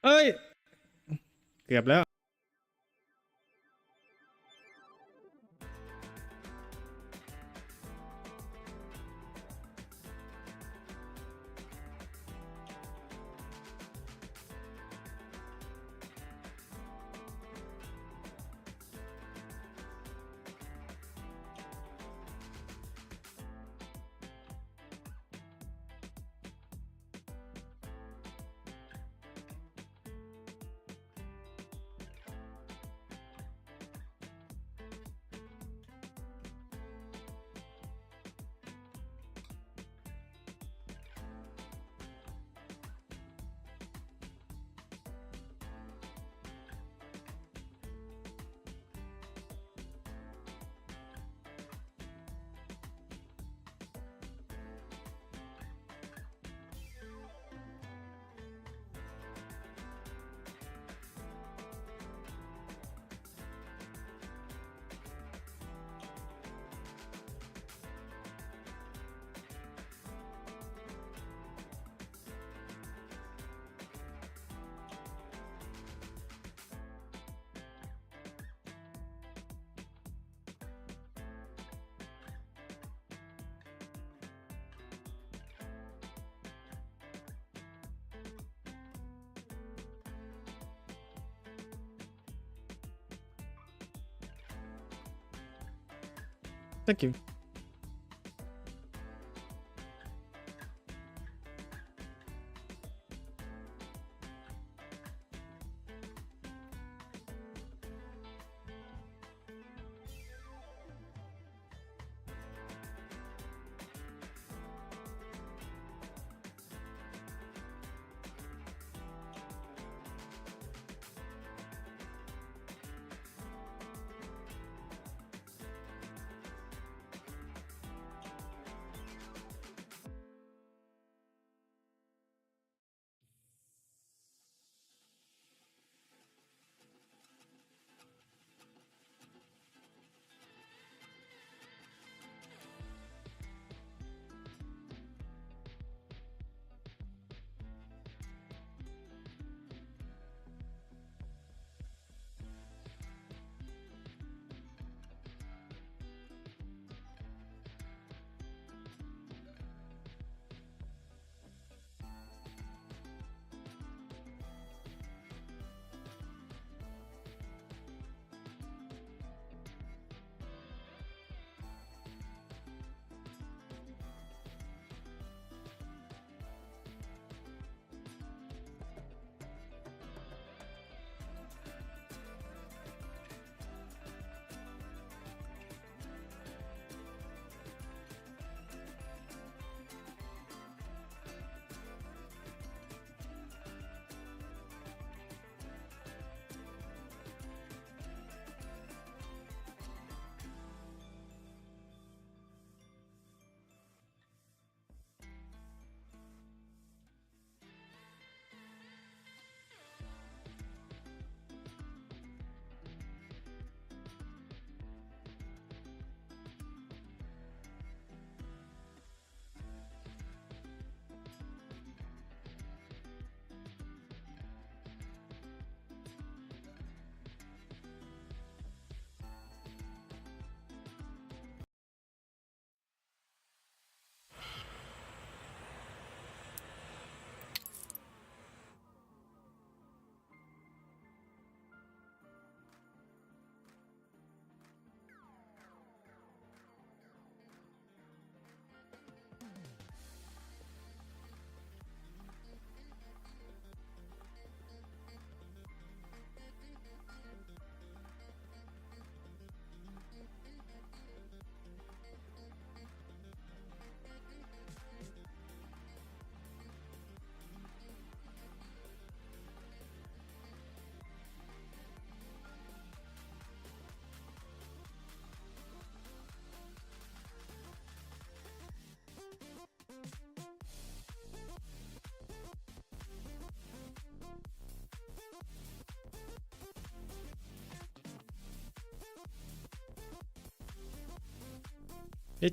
เอ้ยเกือบแล้วthank you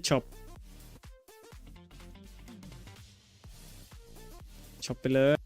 ช็อปไปเลย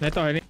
ไหนต่อยนี่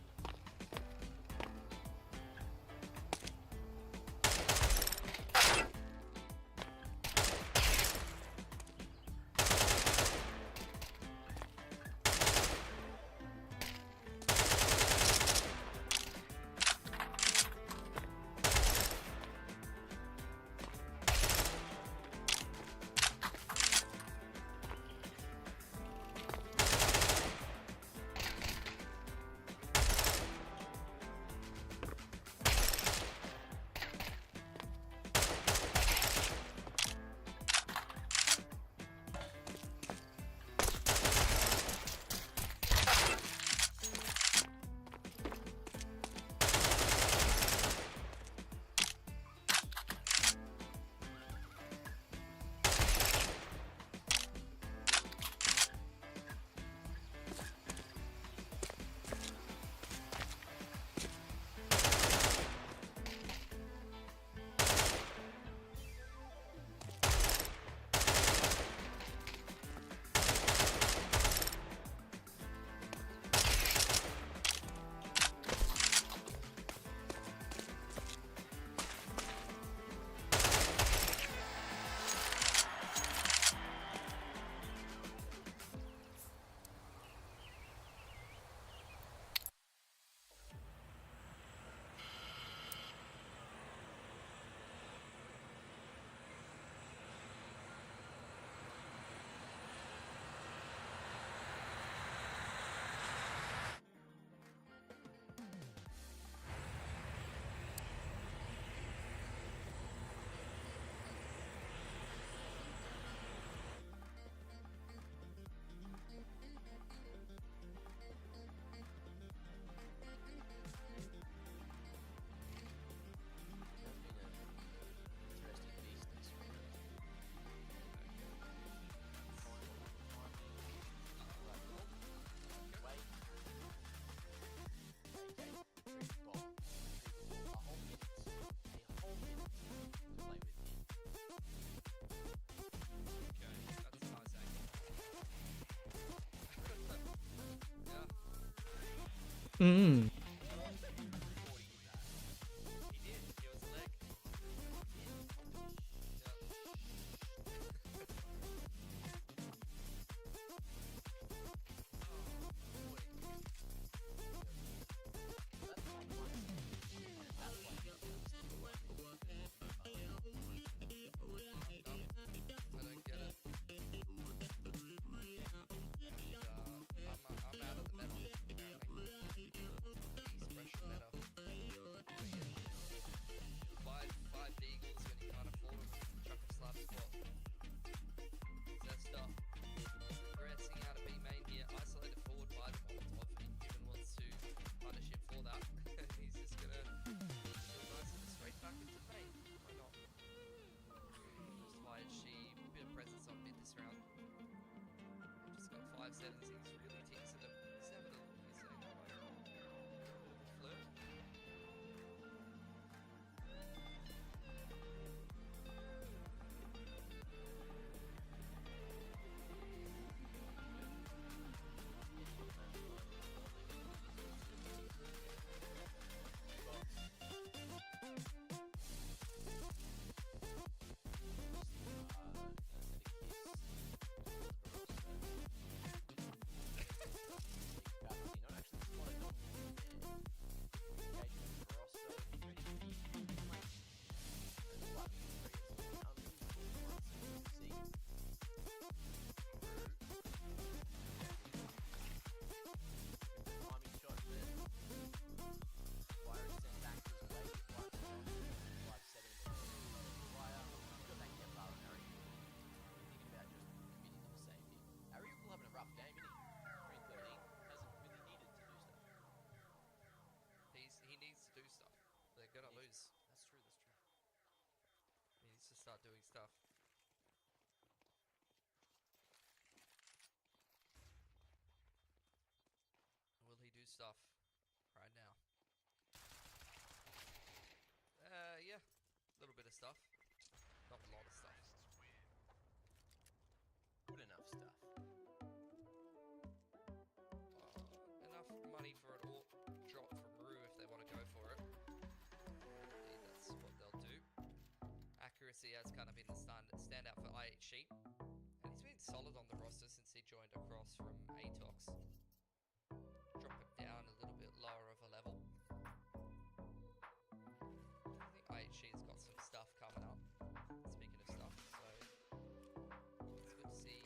stuff right now. Yeah, a little bit of stuff. Not a lot of stuff. Good enough stuff. Enough money for it all. obviously has kind of been the standout for IHC, and he's been solid on the roster since he joined across from Atox. Drop him down a little bit lower of a level. I think IHC's got some stuff coming up. Speaking of stuff, so it's good to see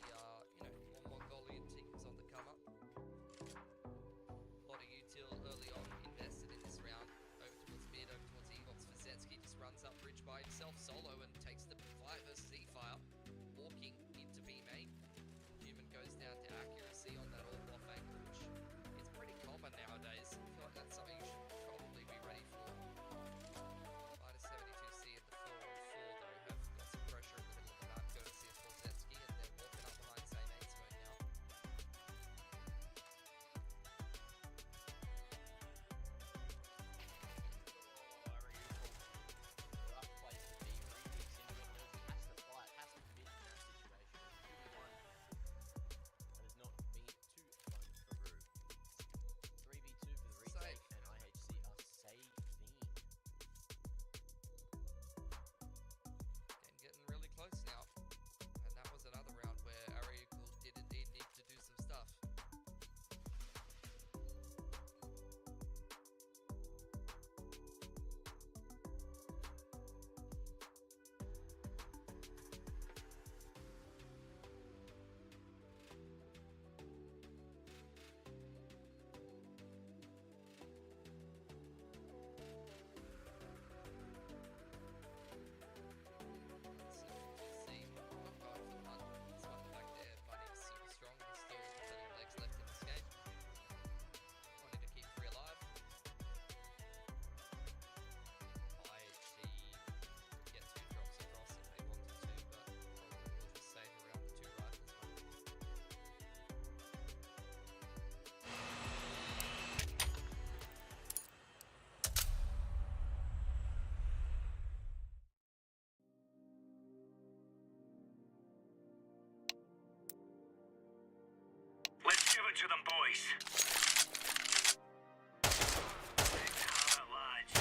more Mongolian teams on the come up. A lot of util early on invested in this round. Over towards mid, over towards Evox. FACEIT just runs up bridge by himself solo and takes the fight versus E-Fire. Walking into B main. Human goes down to accuracy on that all-off angle, which is pretty common nowadays. I feel like that's something you should probably be ready for. Minus 72C in the 4-on-4 though have got some pressure in the middle of the map, courtesy of FACEIT, and they're walking up behind same main smoke now. Rough place to be. Remix into it. Knows he has to fight, has to fit in that situation. 2v1 that has not been too fun for Rue. 3v2 for the retake, and IHC are saving. Game getting really close now. And that was another round where Ariukul did indeed need to do some stuff. See, not going for the hunt. Despite the fact their money's super strong, there's still plenty of legs left in this game. Wanted to keep free alive. IHC could get 2 drops across if they wanted to, but probably will just save around the 2 rifles. Let's give it to them, boys. Big hammer, lads.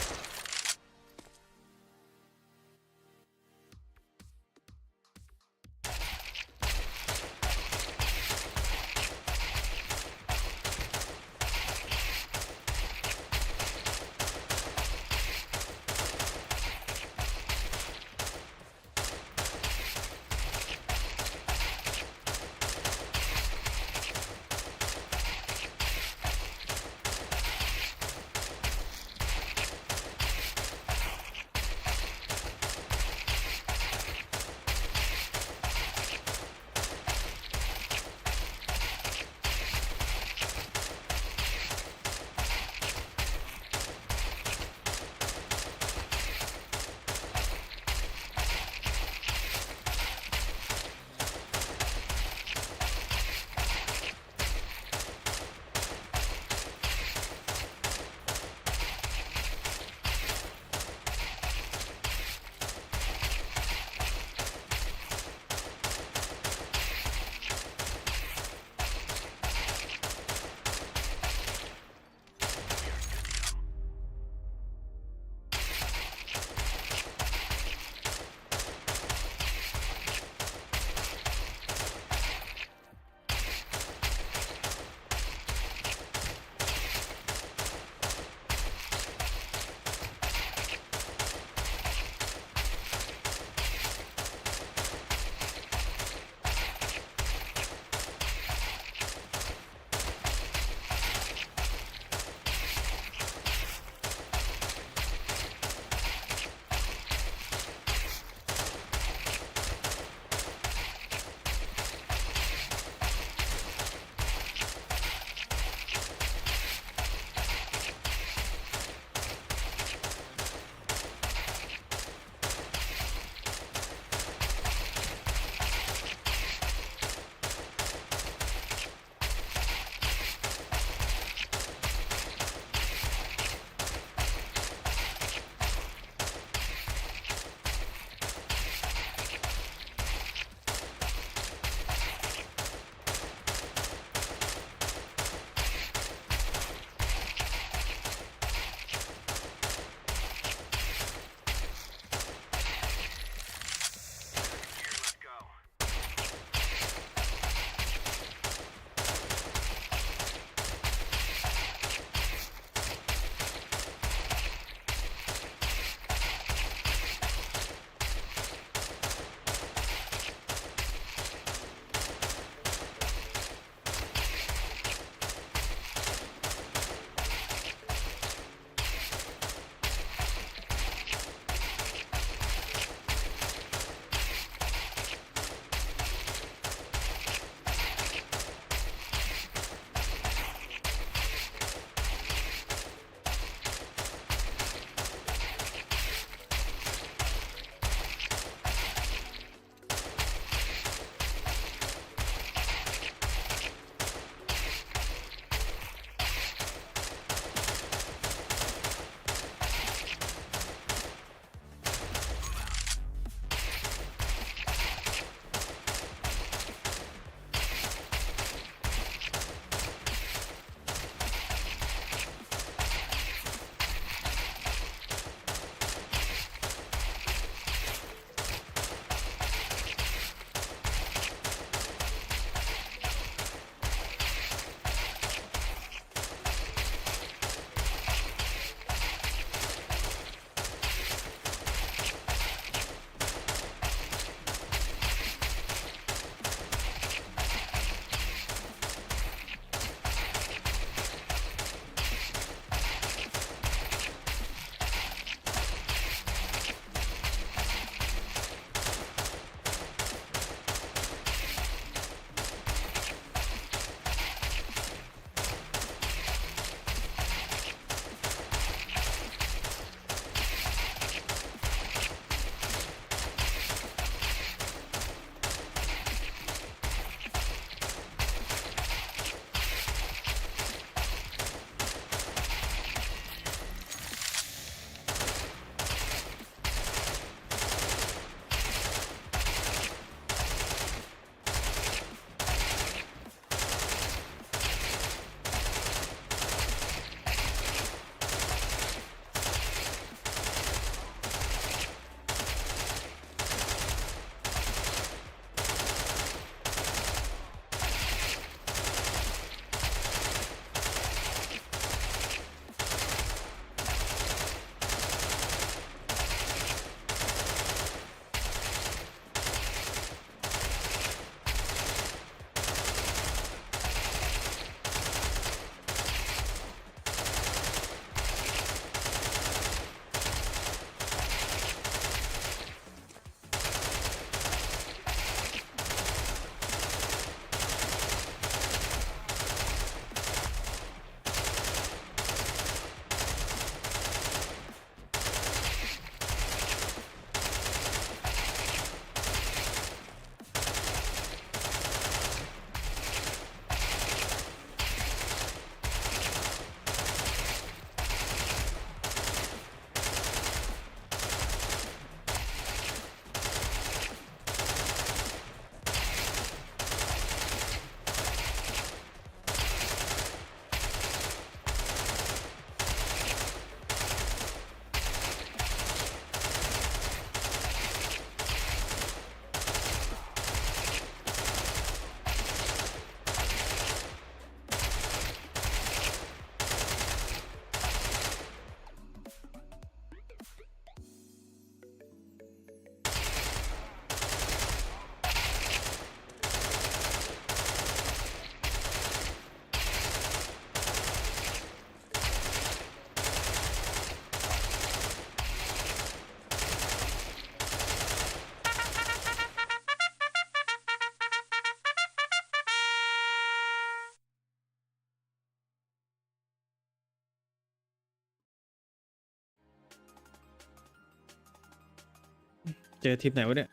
เจอทีมไหนวะเนี่ย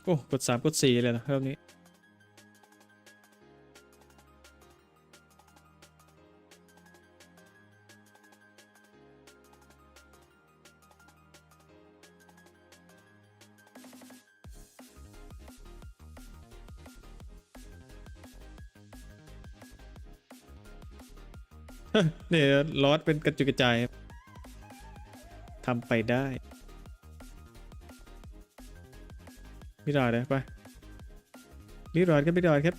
โอ้กด3กด4เลยนะรอบนี้ เนี่ยลอสเป็นกระจุยกระจายครับทำไปได้ไม่รอดเลยไปไม่รอดครับไม่รอดครับ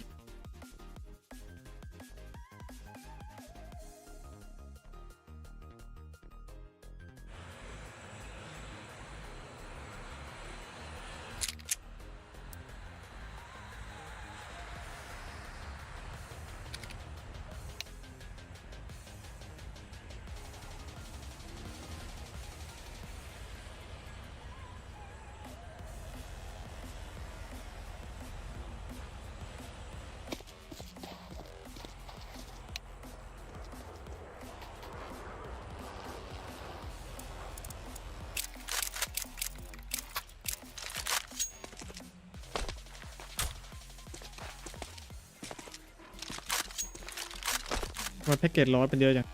มันแพ็กเกจร้อนเป็นเยอะจัง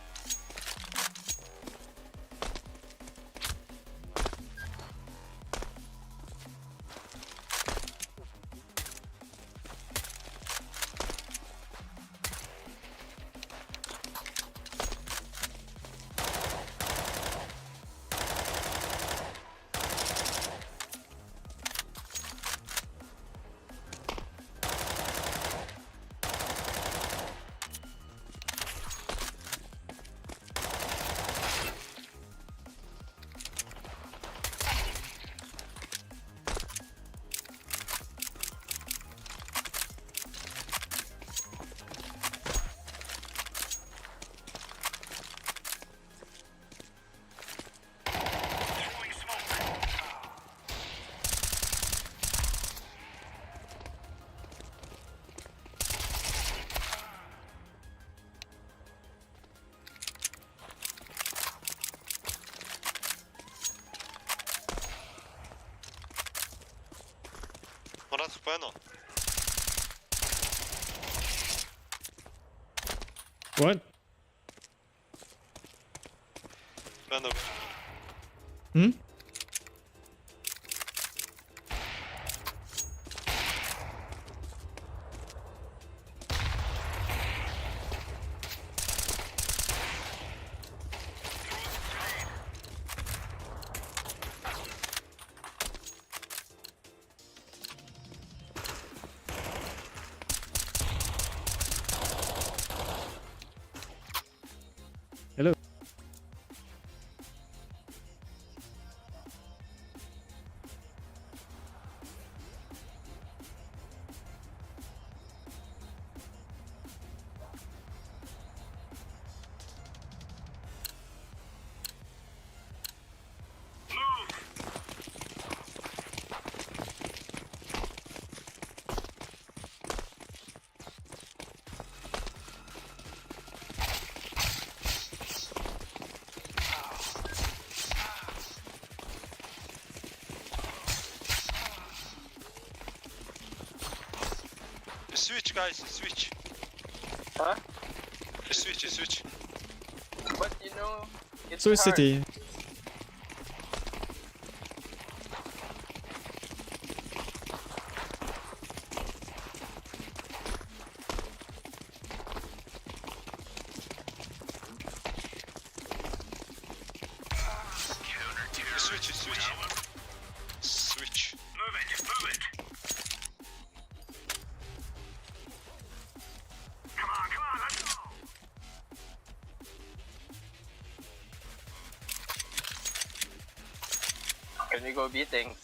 Murat bueno. What Ben de. หืม Hello. Switch guys, switch. Huh? Switch. But you know, it's Switch hard. City. Switch. Move it. Come on, let's go. Can we go B things?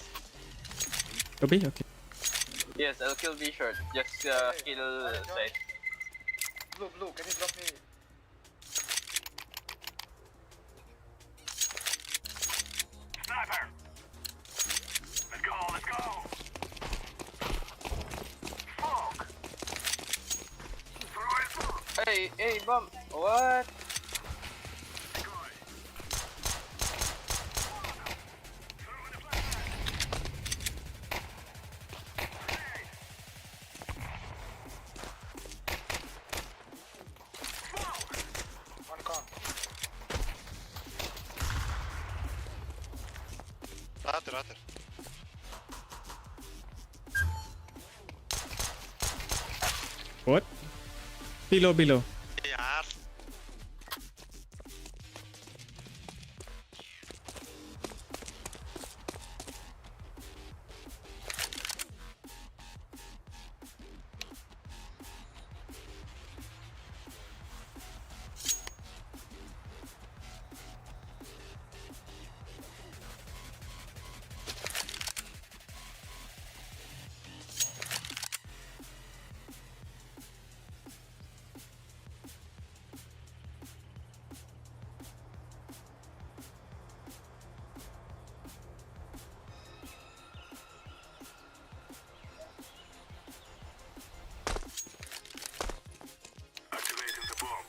Copy? Okay. Yes, I'll kill B short. Just kill side. Blue, can you drop me? Sniper. Let's go. Fog. Throw it through. Hey, bomb. What? Under. What? Below. यार Activating the bomb.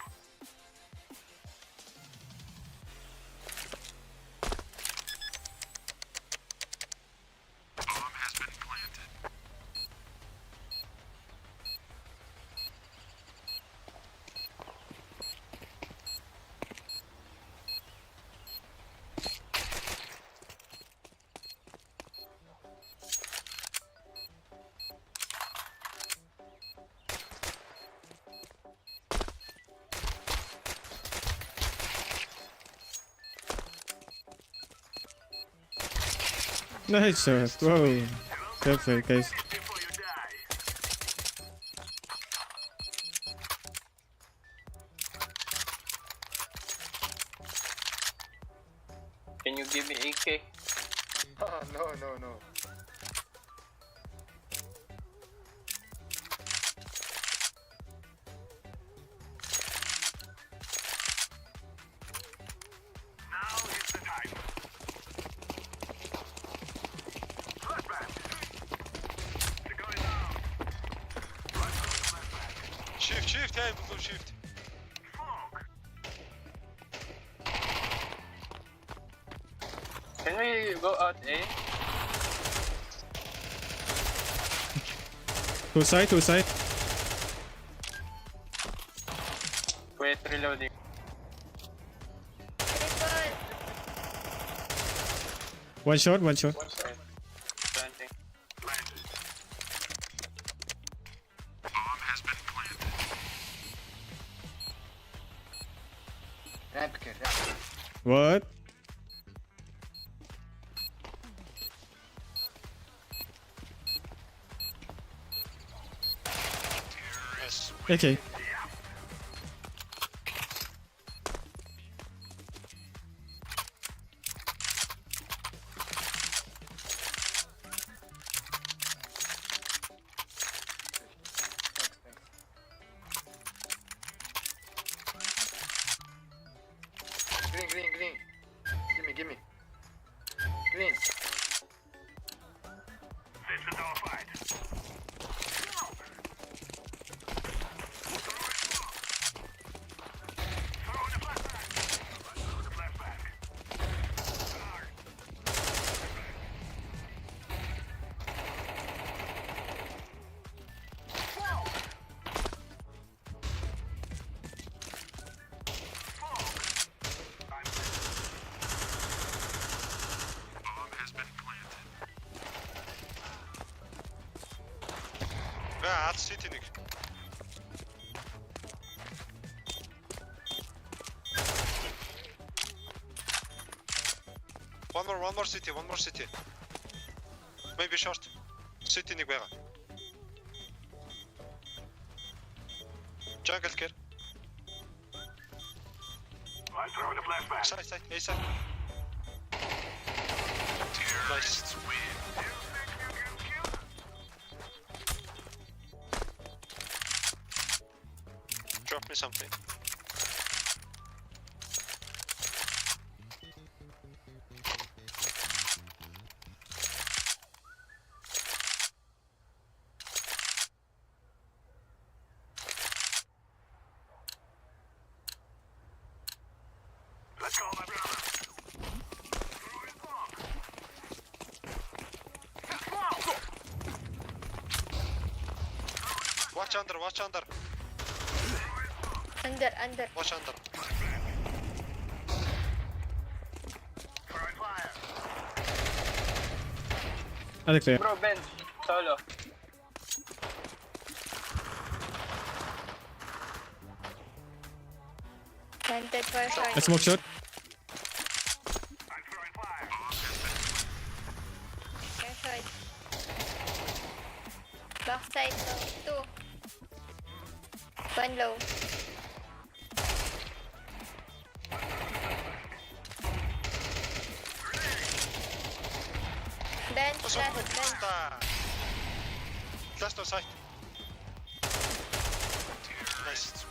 Bomb has been planted. Nice shot. Whoa. Perfect, guys. Before you die. Can you give me AK? No. Now is the time. Flashback. They're going down. Right through the flashback. Shift, hey, blue shift. Smoke. Can we go out A? Two side. Wait, reloading. One shot. One side. Planting. Planted. Bomb has been planted. Ramp kid. What? Nice. Okay. Green. Gimme. Green. This is our fight. Throw in the flashback. Throw the flashback. Bomb has been planted. Ve at city'nik. One more city. Maybe short. City'nik vega. Jungle care. I'm throwing the flashback. Side, A side. Nice. Drop me something. Let's go, my brother. Throwing bomb. Watch under. Under. Watch under. Throwing fire. Other clear. Bro, bench. Solo. Planted for short. I smoke short. I'm throwing fire. For short. Backside low. 2. 1 low. Bench, What's last up? bench. Last on site. Nice.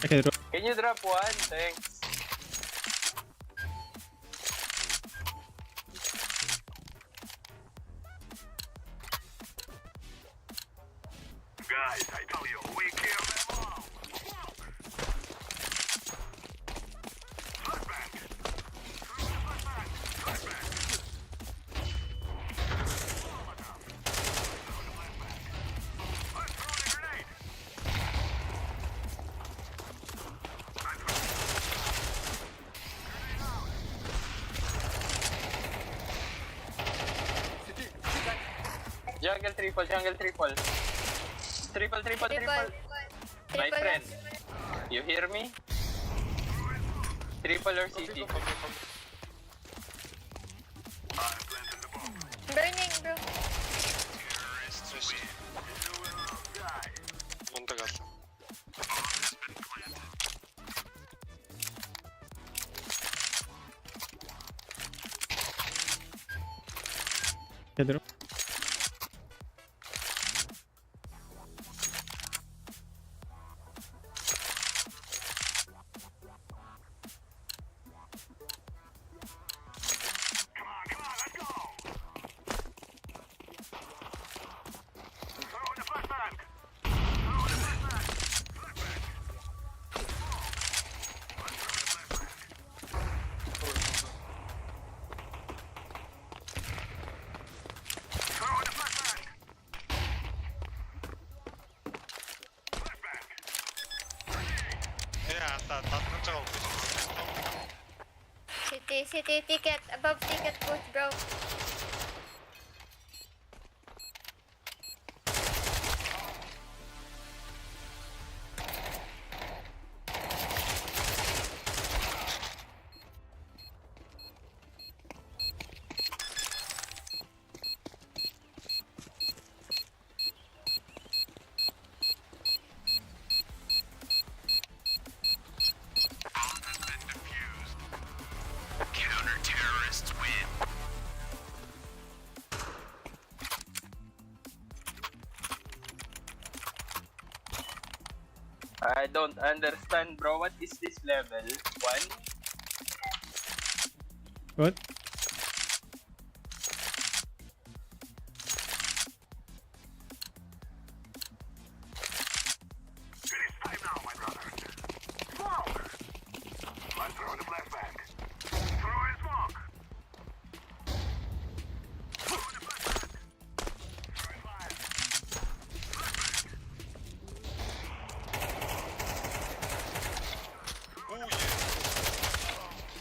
Okay, drop. Can you drop one? Thanks. Guys, I tell you, we kill them all. Flashbang. Flashbang. Flashbang. I'm throwing a grenade. Jungle triple, jungle triple. Triple. Triple. My friend. You hear me? Triple or CT? Burning, bro. Monta kaldı. Okay, drop. Come on, let's go. Throw in a flashbang. Throw in a flashbang. Flashbang. I'm throwing a flashbang. Throw in a flashbang. Flashbang. Ja, dat er ook. City, ticket. Above ticket push, bro. Counter-terrorists win. I don't understand, bro. What is this level? 1? What? It is time now, my brother. Smoke! I'm throwing a flashbang. Throw in smoke. Throwing a flashbang. Throwing fire.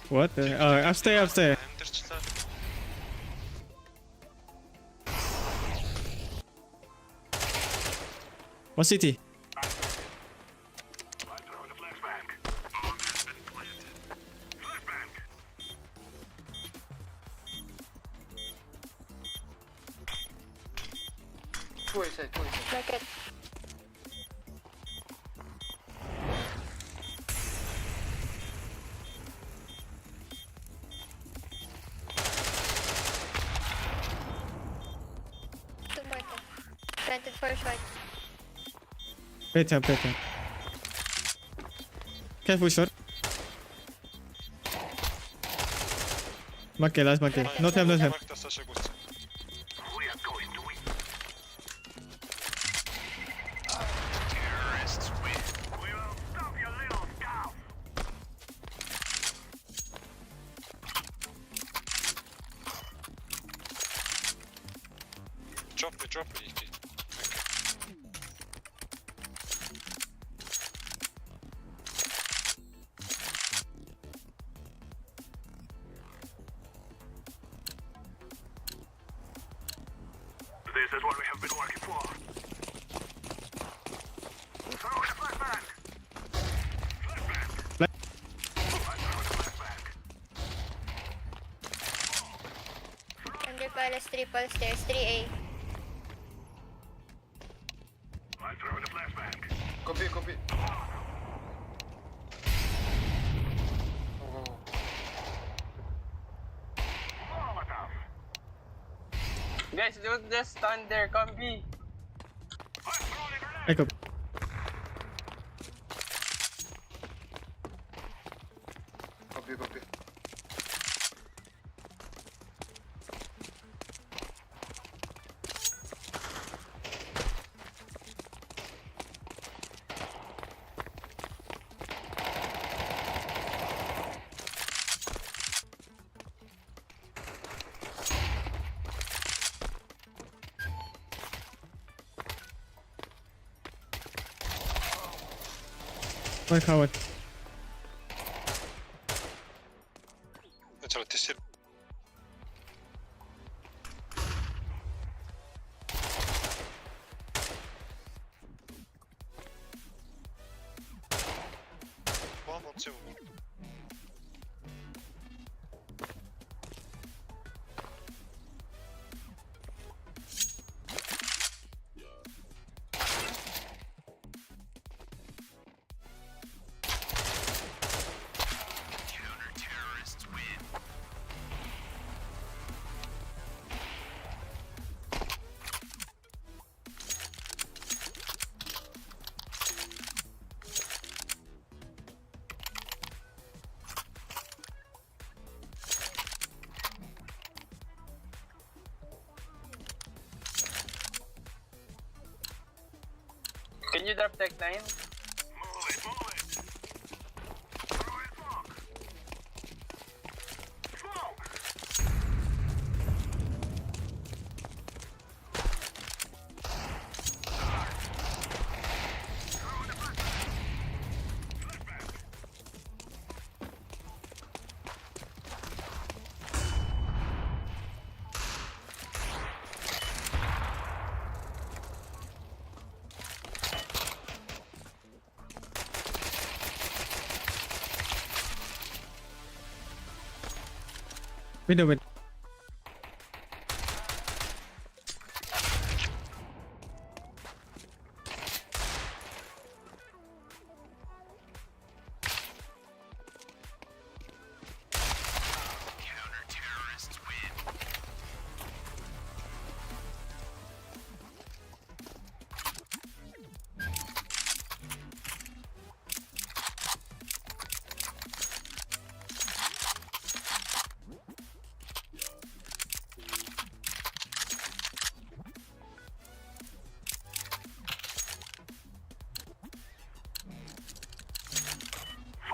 What? Upstairs. Enderçiler. One city. I'm throwing a flashbang. Bomb has been planted. Flashbang. Two inside. Market. Two market. Planted for short. Wait time. Careful shot. Market, last market. No time. Markta Sasha Gusta. We are going to win. Terrorists win. We will stop your little scout. Drop me. Palace, triple stairs, 3A. I'm throwing a flashbang. Copy, copy. Oh. Molotov. Guys, don't just stand there. Come B. I'm throwing a grenade. Ay, ko. Copy, copy. One coward. 괜찮아 디시 뭐 한번 찍어보 Can you drop tech 9? Move it, move it. Throwing smoke. Smoke. Throwing a flashbang. Flashbang. Window, window.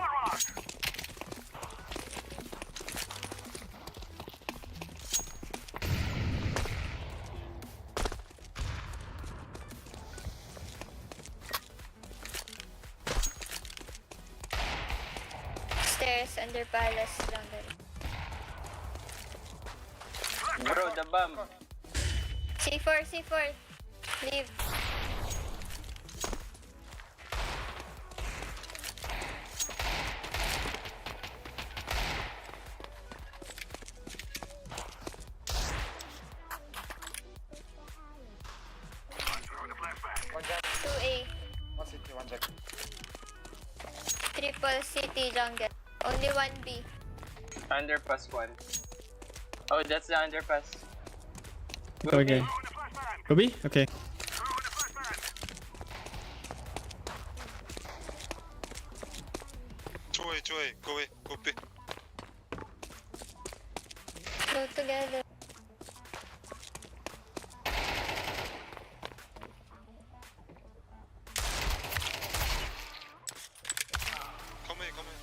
Forward. Stairs, under Palace, jungle. Bro, the bomb. C4, C4. Leave. I'm throwing a flashbang. One jack, 2A. one city, one jack. Triple city, jungle. Only 1B. Underpass 1. Oh, that's the underpass. Go again. Throwing a flashbang. Go B? Okay. Throwing a flashbang. 조이 고위 고삐 Go together. come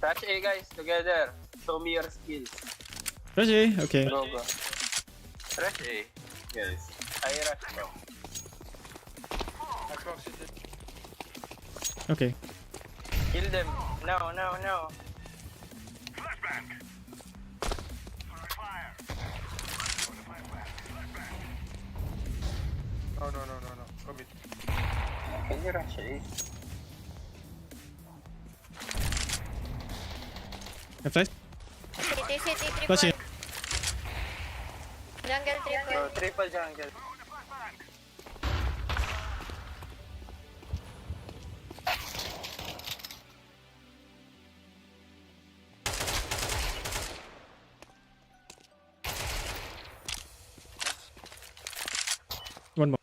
Touch A guys, together. Show me your skills. Rush A. Okay. Go, go. Rush A, guys. I rush bro. I close city. Okay. Kill them. No, no, no. Flashbang. Fire. Flashbang. No, no, no, no, no. Commit. Can you rush A? I flash. City, Flash triple. A. Jungle, triple. So, triple jungle. One more.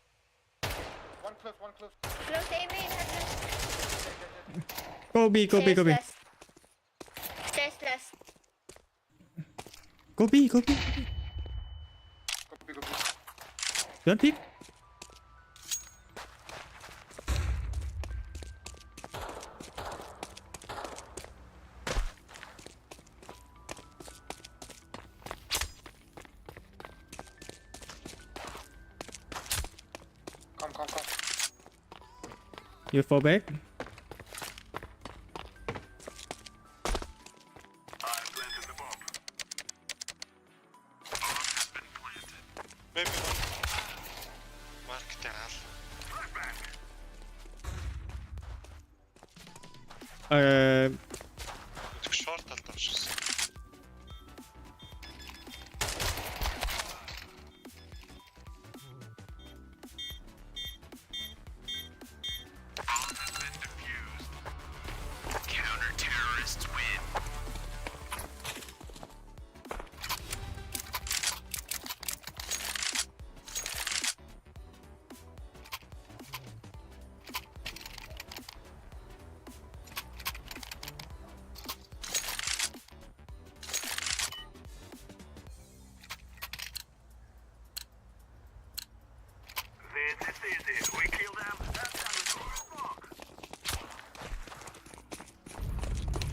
One close, one close. Close A main. Go B. Go B. Go B. Stairs last. Go B. Go B. Copy, copy. Don't peek. Come, come, come. You fall back. I planted the bomb. Maybe one. Mark daar. Flashbang. Moet ik short al touches? This is easy. We kill them. That's how we go. Smoke.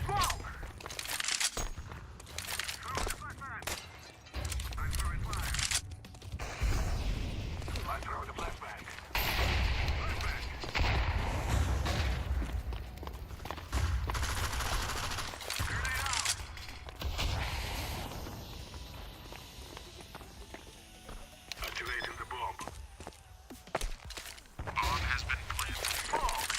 Smoke. Throw the flashbang. I'm throwing fire. I throw the flashbang. Flashbang. Grenade out. Activating the bomb. Bomb has been planted. Smoke.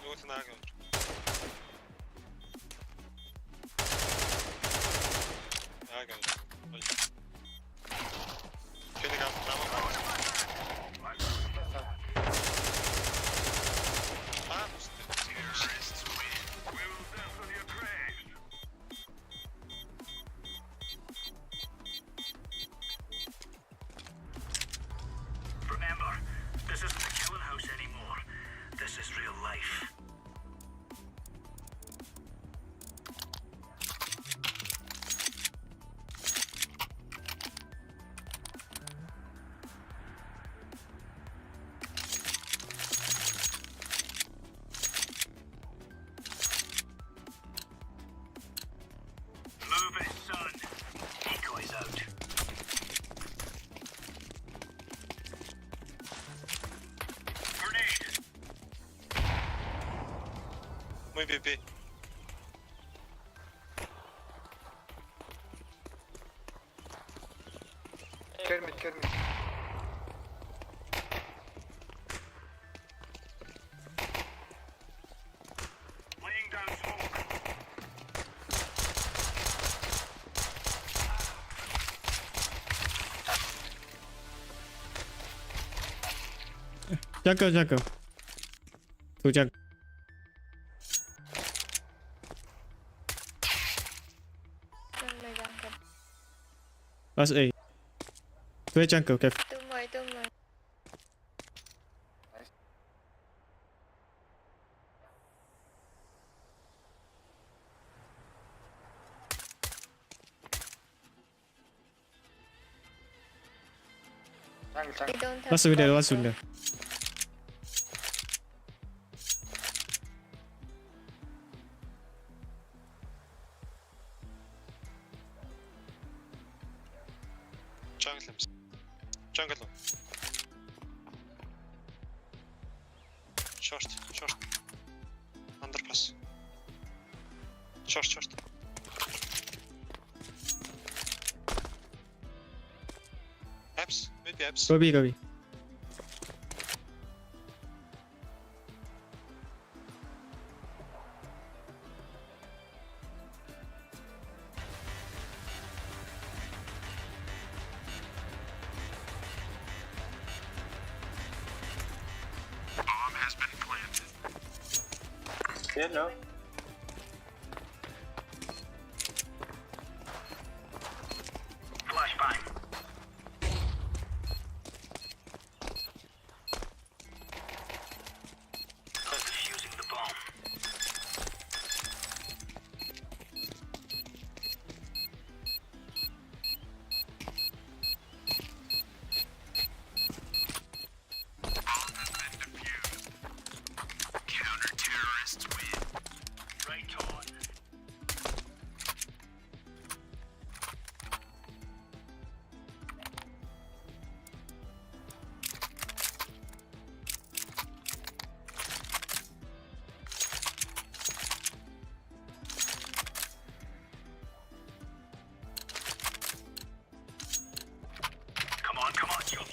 Nooit nagaan. Nagaan. Hoi. Kun je gaan namen maken? Ah, moest het. We will dance on your grave. Remember, this isn't the killing house anymore. This is real life. Move it, son. Decoys out. Grenade. Mooi BP. Kermit, Kermit. Laying down smoke. Jungle. Jungle. Two jungle. One more jungle. Last A. Two jungle. Okay. Two more Jungle. They don't have Last window, bomb, last so- window. Jungle misin? Jungle o. Short. Under plus. Short. Abs. Maybe abs. Go B, go B. Bomb has been planted. Hello. Flashbang. Defusing the bomb. Bomb has been defused. Counter-terrorists win. Right on. Come on, jump.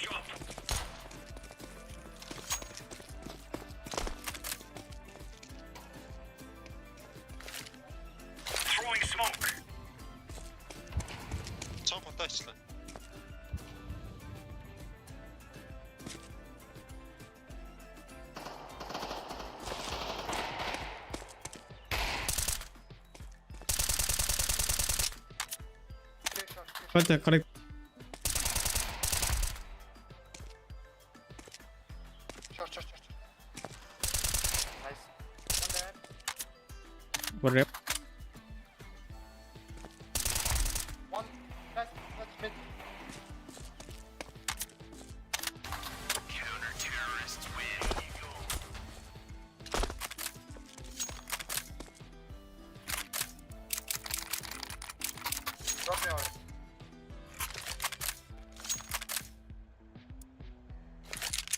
Throwing smoke. Smoke touch lan. Connect, connect. Short. Nice. One dead. One rep. One. That's mid. Counter-terrorists win. Drop me on.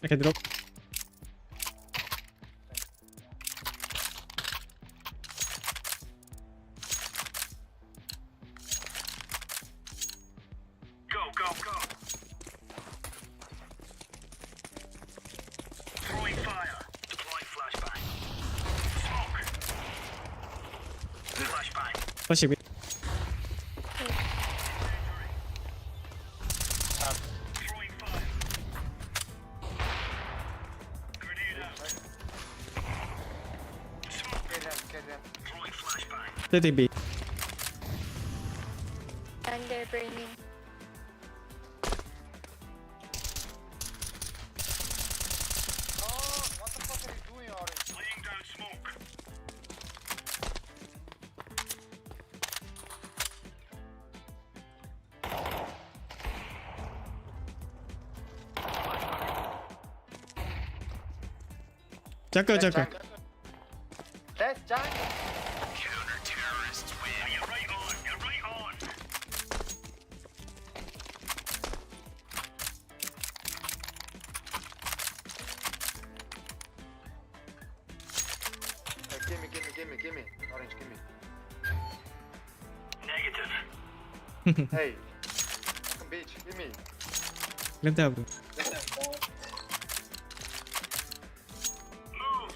I can drop. Go. Throwing fire. Deploying flashbang. Smoke. Flashbang. Flashing mid. Throwing fire. Grenade out. Smoke. Kill them. Throwing flashbang. Letting B. And they're burning. Oh, what the fuck are you doing, Orange? Laying down smoke. Jungle. That's jungle. Counter-terrorists win. You're right on. Give me. Orange, give me. Negative. Hey. Fucking bitch, give me. Let that bro. Move.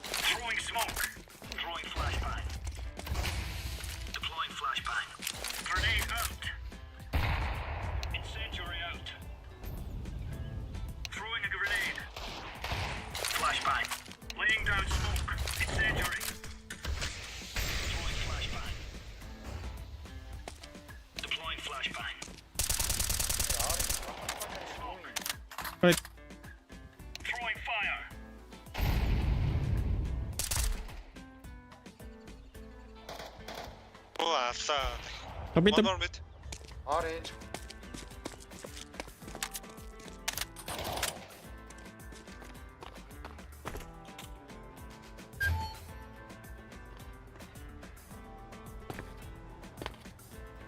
Throwing smoke. Throwing flashbang. Deploying flashbang. Grenade out. Incendiary out. Throwing a grenade. Flashbang. Laying down smoke. Incendiary. Throwing flashbang. Deploying flashbang. Hey, Orange, what the fuck are you doing? Right. Throwing fire. Oh, after. Commit One them. more mid. Orange.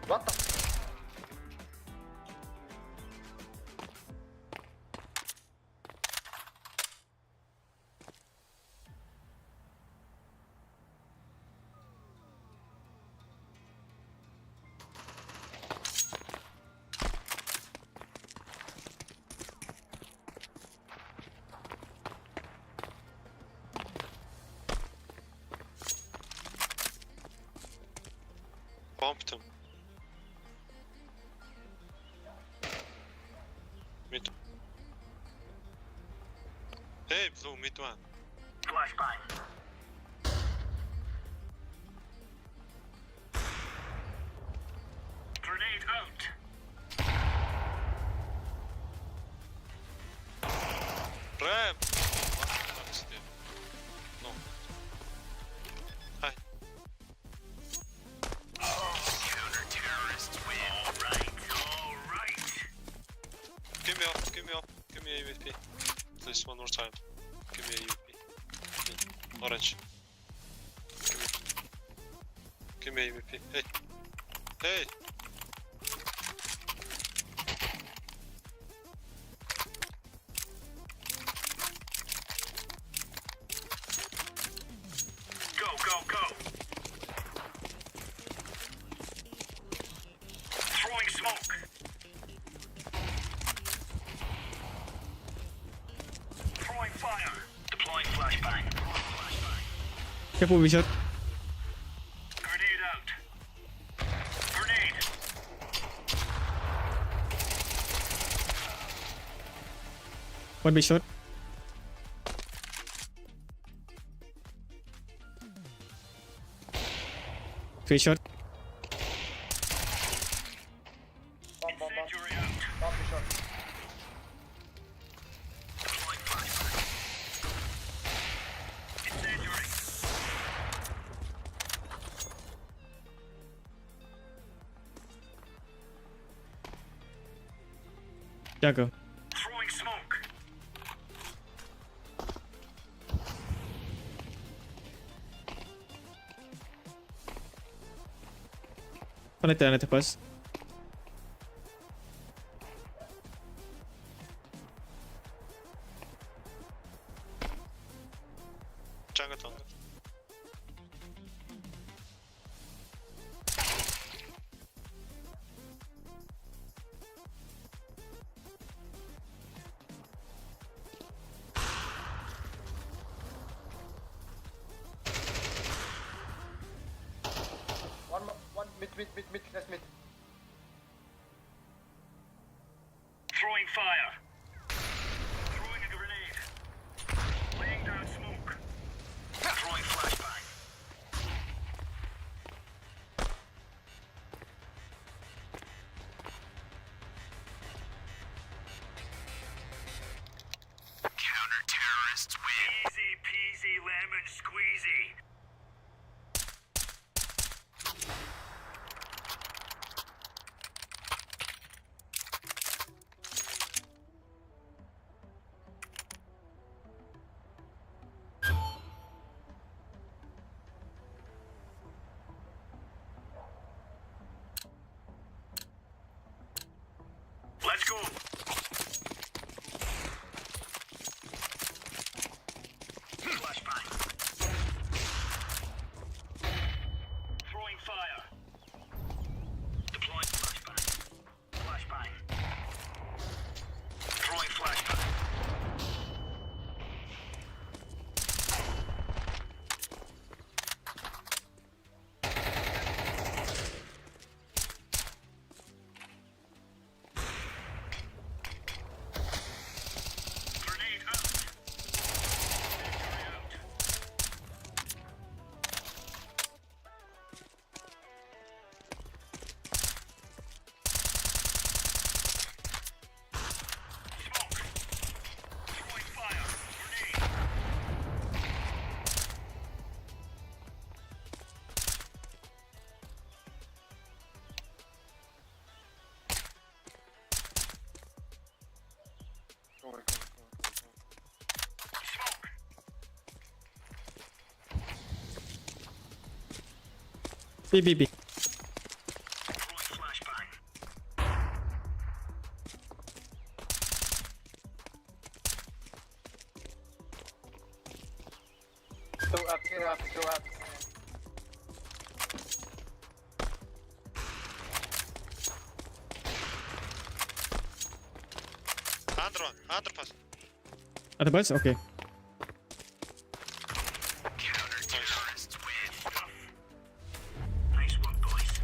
What the? Bumped him. Mid. Hey, blue, mid one. Flashbang. Grenade out. Ram! What is this? No. Hi. Counter-terrorists win. All right. Give me up, give me up. Give me AVP. Please, one more time. Give me AVP. Orange. Give me AVP. Hey. Hey! Go, go, go. Throwing smoke. Throwing fire. Deploying flashbang. Careful, we shot. Grenade out. Grenade. One be shot. Three shot. Incendiary out. Bomb the shot. Deploying flashbang. Incendiary. Juggle. Throwing smoke. Another pass. Jungle jungle. One mid, let's mid. Throwing fire. Throwing a grenade. Laying down smoke. Throwing flashbang. Counter-terrorists win. Easy peasy lemon squeezy. Let's go. Flashbang. Throwing fire. Deploying flashbang. Flashbang. Throwing flashbang. Go away. B B B. Throwing flashbang. Two up. Under pass. Other bus? Okay. Counter-terrorists win. Nice one, boys.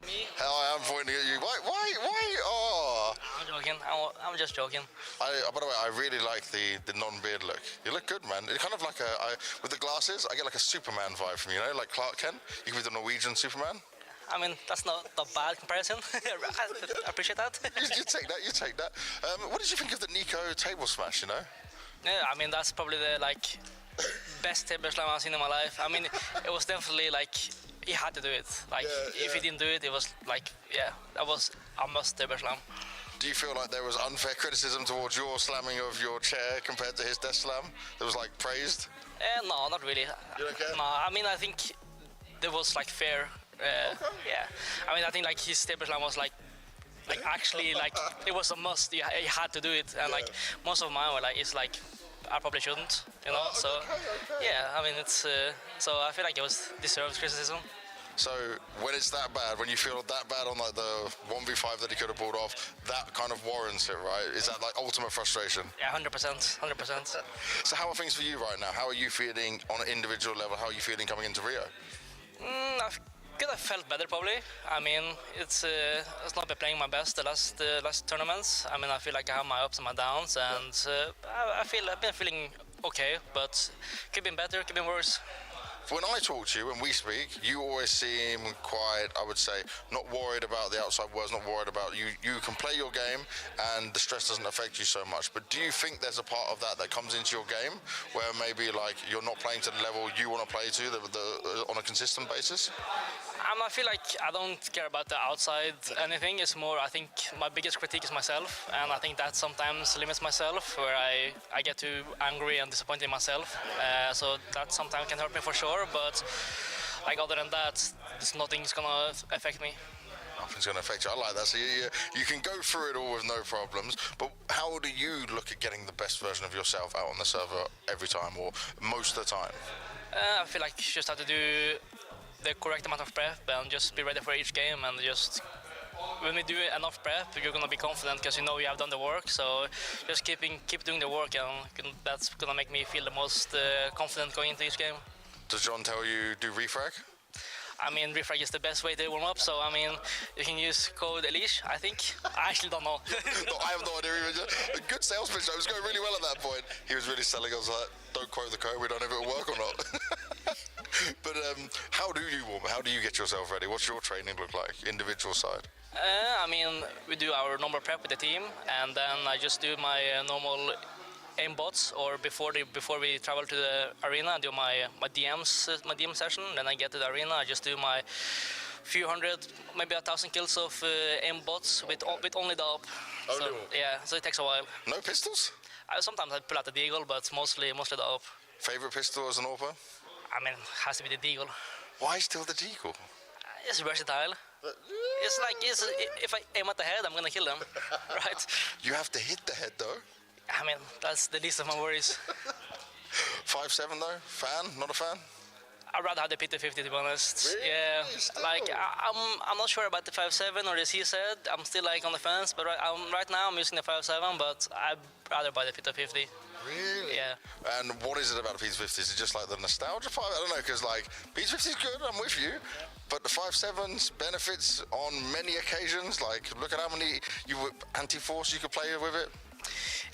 Me? Hell, I am pointing at you. Why? Oh. I'm joking. I'm just joking. By the way, I really like the non-beard look. You look good, man. It's kind of like with the glasses, I get like a Superman vibe from you, know, like Clark Kent. You could be the Norwegian Superman. I mean, that's not a bad comparison. I appreciate that. You take that. You take that. What did you think of the Nico table smash? You know. Yeah, I mean, that's probably the best table slam I've seen in my life. I mean, it was definitely he had to do it. If he didn't do it, it was that was a must table slam. Do you feel like there was unfair criticism towards your slamming of your chair compared to his death slam? That was praised? No, not really. You don't care? No, I mean, I think there was fair. Yeah, I mean, I think his table slam was actually it was a must. You had to do it, and most of mine were it's I probably shouldn't, you know. So yeah, I mean it's so I feel it was deserved criticism. So when it's that bad, when you feel that bad on the 1v5 that he could have pulled off, that kind of warrants it, right? Is that ultimate frustration? Yeah, 100%. So how are things for you right now? How are you feeling on an individual level? How are you feeling coming into Rio? I could have felt better probably. I mean, it's not been playing my best the last tournaments. I mean, I feel I have my ups and my downs, and I've been feeling okay, but could have been better, could have been worse. When I talk to you, when we speak, you always seem quite, I would say, not worried about the outside words, not worried about you. You can play your game and the stress doesn't affect you so much. But do you think there's a part of that comes into your game where maybe you're not playing to the level you want to play to on a consistent basis? I feel I don't care about the outside anything. It's more, I think my biggest critique is myself, and I think that sometimes limits myself, where I get too angry and disappointed in myself. So that sometimes can hurt me for sure. But other than that, nothing's gonna affect me. Nothing's gonna affect you. I like that. So you can go through it all with no problems. But how do you look at getting the best version of yourself out on the server every time, or most of the time? I feel you just have to do the correct amount of prep and just be ready for each game, and just when we do enough prep, you're gonna be confident because you know you have done the work. So just keep doing the work, and that's gonna make me feel the most confident going into each game. Does John tell you do refrag? I mean, refrag is the best way to warm up. So I mean, you can use code Elish, I think. I actually don't know. No, I have no idea. A good sales pitch. I was going really well at that point. He was really selling. I was like, don't quote the code. We don't know if it'll work or not. But how do you warm? How do you get yourself ready? What's your training look like, individual side? I mean, we do our normal prep with the team, and then I just do my normal aim bots, or before we travel to the arena, I do my DM session. Then I get to the arena, I just do my few hundred, maybe 1,000 kills of aim bots with only the up. Oh, so, no. yeah, so it takes a while. No pistols? Sometimes I pull out the deagle, but mostly the up. Favorite pistol as an AWPer? I mean, it has to be the deagle. Why still the deagle? It's versatile. It's if I aim at the head, I'm gonna kill them, right? You have to hit the head though. I mean, that's the least of my worries. 5.7 though? Fan? Not a fan? I'd rather have the PT50 to be honest. Really? Yeah, Still? I'm not sure about the 5.7 or the C-set. I'm still on the fence, but right now I'm using the 5.7, but I'd rather buy the PT50. Really? Yeah. And what is it about the P50? Is it just the nostalgia part? I don't know, because P50 is good, I'm with you, but the 5.7's benefits on many occasions, look at how many anti-force you could play with it.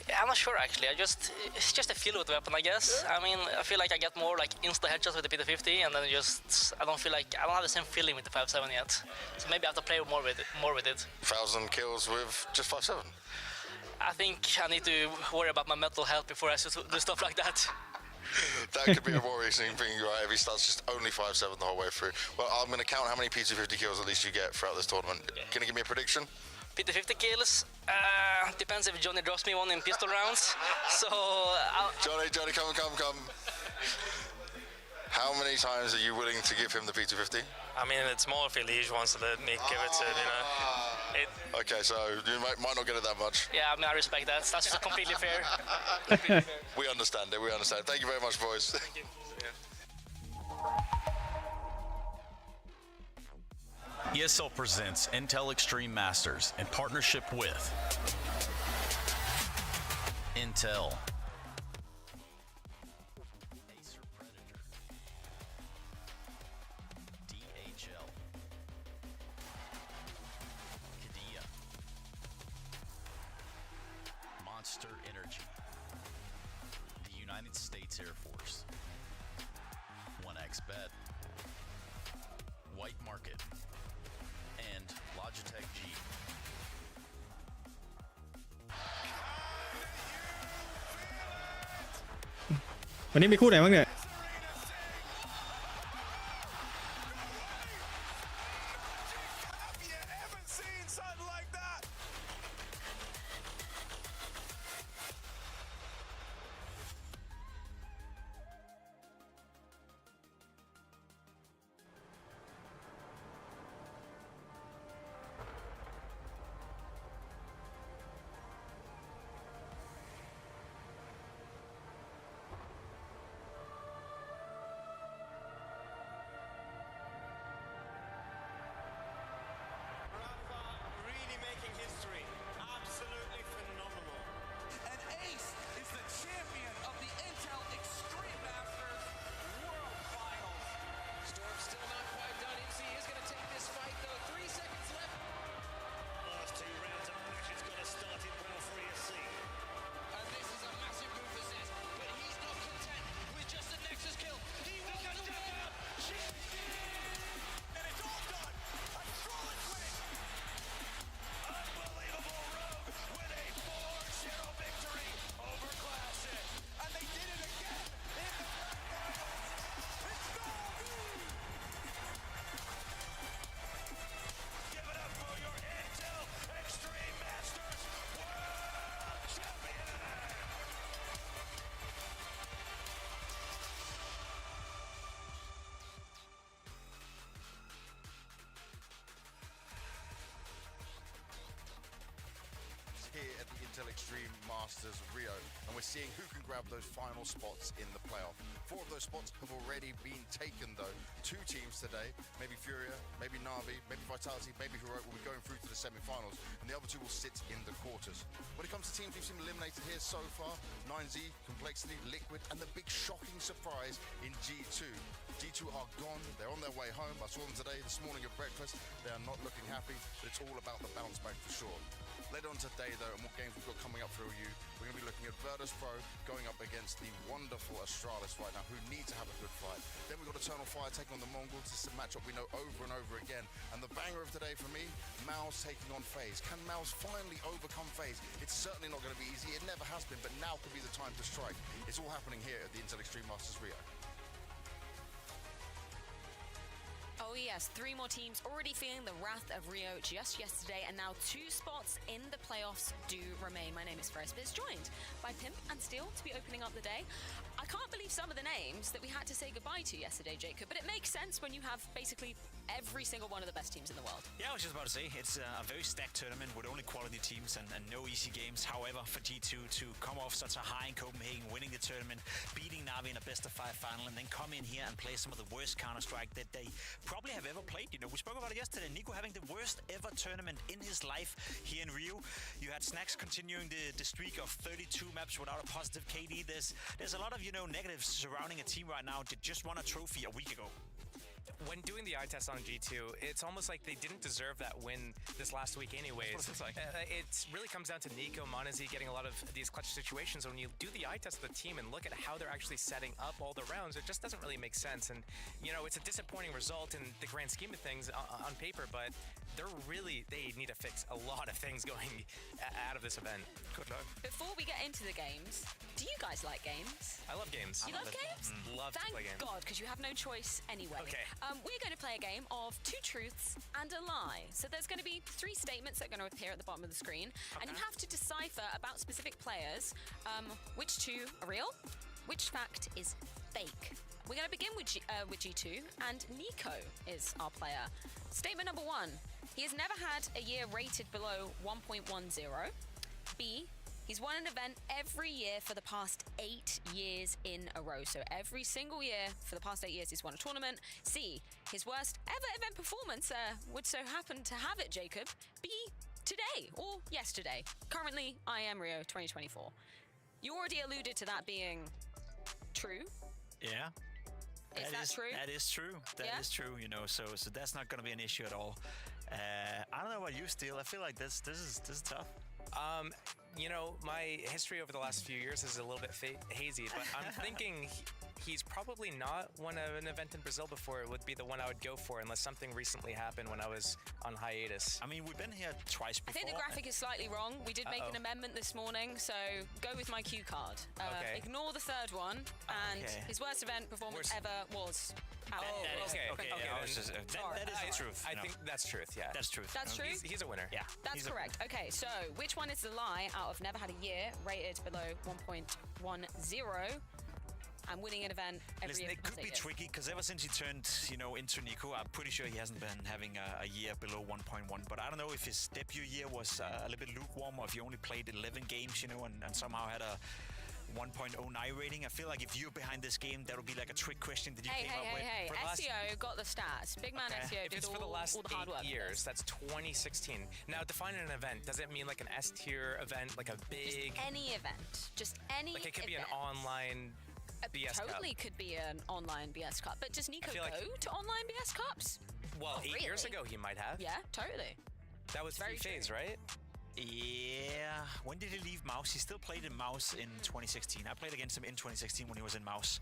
Yeah, I'm not sure actually. It's just a feel with the weapon, I guess. I mean, I feel I get more insta headshots with the PT50, and then I don't have the same feeling with the 5.7 yet. So maybe I have to play more with it. 1,000 kills with just 5.7. I think I need to worry about my mental health before I do stuff like that. That could be a worrisome thing, right? If he starts just only 5.7 the whole way through. Well, I'm going to count how many PT50 kills at least you get throughout this tournament. Yeah. Can you give me a prediction? PT50 kills, depends if Johnny drops me one in pistol rounds. So Johnny, come. How many times are you willing to give him the PT50? I mean, it's more if Elise wants to let me give it to, Okay, so you might not get it that much. yeah, I mean, I respect that. That's completely fair. We understand it. Thank you very much, boys. Thank you. ESL presents Intel Extreme Masters in partnership with Intel, Acer Predator, DHL, States Air Force, 1xBet, White Market, and Logitech G. วันนี้มีคู่ไหนบ้างเนี่ย Really making history. Absolutely phenomenal. And Ace is the champion of the Intel Extreme Masters World Finals. Storm's still not quite done. MC is going to take this fight, though. 3 seconds left. Last 2 rounds of action's got to start it well for ESC. And this is a massive move for Zez, but he's not content with just a Nexus kill. He wants to down. And it's all done. A flawless win. Unbelievable Rogue with a 4-0 victory over Classic. And they did it again in the grand finals. It's gold. Give it up for your Intel Extreme Masters World Champion. Here at the Intel Extreme Masters Rio, and we're seeing who can grab those final spots in the playoff. 4 of those spots have already been taken though. 2 teams today, maybe Furia, maybe Na'Vi, maybe Vitality, maybe Heroic will be going through to the semi-finals, and the other 2 will sit in the quarters. When it comes to teams we've seen eliminated here so far, 9Z, Complexity, Liquid, and the big shocking surprise in G2. G2 are gone, they're on their way home. I saw them today, this morning at breakfast. They are not looking happy, but it's all about the bounce back for sure. Later on today though, and what games we've got coming up for you, we're going to be looking at Virtus Pro going up against the wonderful Astralis right now, who need to have a good fight. Then we've got Eternal Fire taking on the Mongols. This is a matchup we know over and over again. And the banger of today for me, Maus taking on FaZe. Can Maus finally overcome FaZe? It's certainly not going to be easy, it never has been, but now could be the time to strike. It's all happening here at the Intel Extreme Masters Rio. Oh yes, 3 more teams already feeling the wrath of Rio just yesterday, and now 2 spots in the playoffs do remain. My name is FaceIT, joined by Pimp and Steel to be opening up the day. I can't believe some of the names that we had to say goodbye to yesterday, Jacob, but it makes sense when you have basically every single one of the best teams in the world. Yeah, I was just about to say, it's a very stacked tournament with only quality teams and no easy games. However, for G2 to come off such a high in Copenhagen, winning the tournament, beating Na'Vi in a best-of-5 final, and then come in here and play some of the worst Counter-Strike that they probably have ever played. You know, we spoke about it yesterday. Nico having the worst ever tournament in his life here in Rio. You had Snacks continuing the streak of 32 maps without a positive KD. There's a lot of, negatives surrounding a team right now that just won a trophy a week ago. When doing the eye test on G2, it's almost like they didn't deserve that win this last week anyways. It really comes down to Nico, Monazi getting a lot of these clutch situations. When you do the eye test of the team and look at how they're actually setting up all the rounds, it just doesn't really make sense. And, it's a disappointing result in the grand scheme of things on paper, but they need to fix a lot of things going out of this event. Good luck. Before we get into the games, do you guys like games? I love games. You love games? Love to play games. Thank God, because you have no choice anyway. Okay. We're going to play a game of 2 truths and a lie. So there's going to be 3 statements that are going to appear at the bottom of the screen, and you have to decipher about specific players which 2 are real, which fact is fake. We're going to begin with G2, and Nico is our player. Statement number 1, he has never had a year rated below 1.10. B, he's won an event every year for the past 8 years in a row. So every single year for the past 8 years, he's won a tournament. C, his worst ever event performance would so happen to have it, Jacob, be today or yesterday. Currently, I am Rio 2024. You already alluded to that being true. Yeah. Is that true? That is true. That is true, so that's not going to be an issue at all. I don't know about you, Steel. I feel like this is tough. You know, my history over the last few years is a little bit hazy, but I'm thinking he's probably not won an event in Brazil before. It would be the one I would go for unless something recently happened when I was on hiatus. I mean, we've been here twice I before. think the graphic is slightly wrong. We did make an amendment this morning, so go with my cue card. Okay. Ignore the third one, and Okay. his worst event performance ever was out. Okay. Yeah, that is the truth. I think that's truth, yeah. That's truth. That's true? He's a winner. Yeah. That's correct. Okay, so which one is the lie out of never had a year rated below 1.10 and winning an event every Listen, year? it could be tricky because ever since he turned, into Nico, I'm pretty sure he hasn't been having a year below 1.1. But I don't know if his debut year was a little bit lukewarm or if he only played 11 games, and somehow had a 1.09 rating. I feel like if you're behind this game, that would be like a trick question that you came up with. Hey, For the last- SEO got the stats. Big man SEO If did it's for the last all the hard work. 8 years, that's 2016. Now, define an event. Does it mean like an S tier event, like a big... Any event. Just any Like it could be an event. online BS Totally Cup. could be an online BS Cup. But does Nico feel go like- to online BS Cups? Well, Not 8 years really. ago he might have. Yeah, totally. That was Very free phase, right? Yeah. When did he leave Mouse? He still played in Mouse in 2016. I played against him in 2016 when he was in Mouse.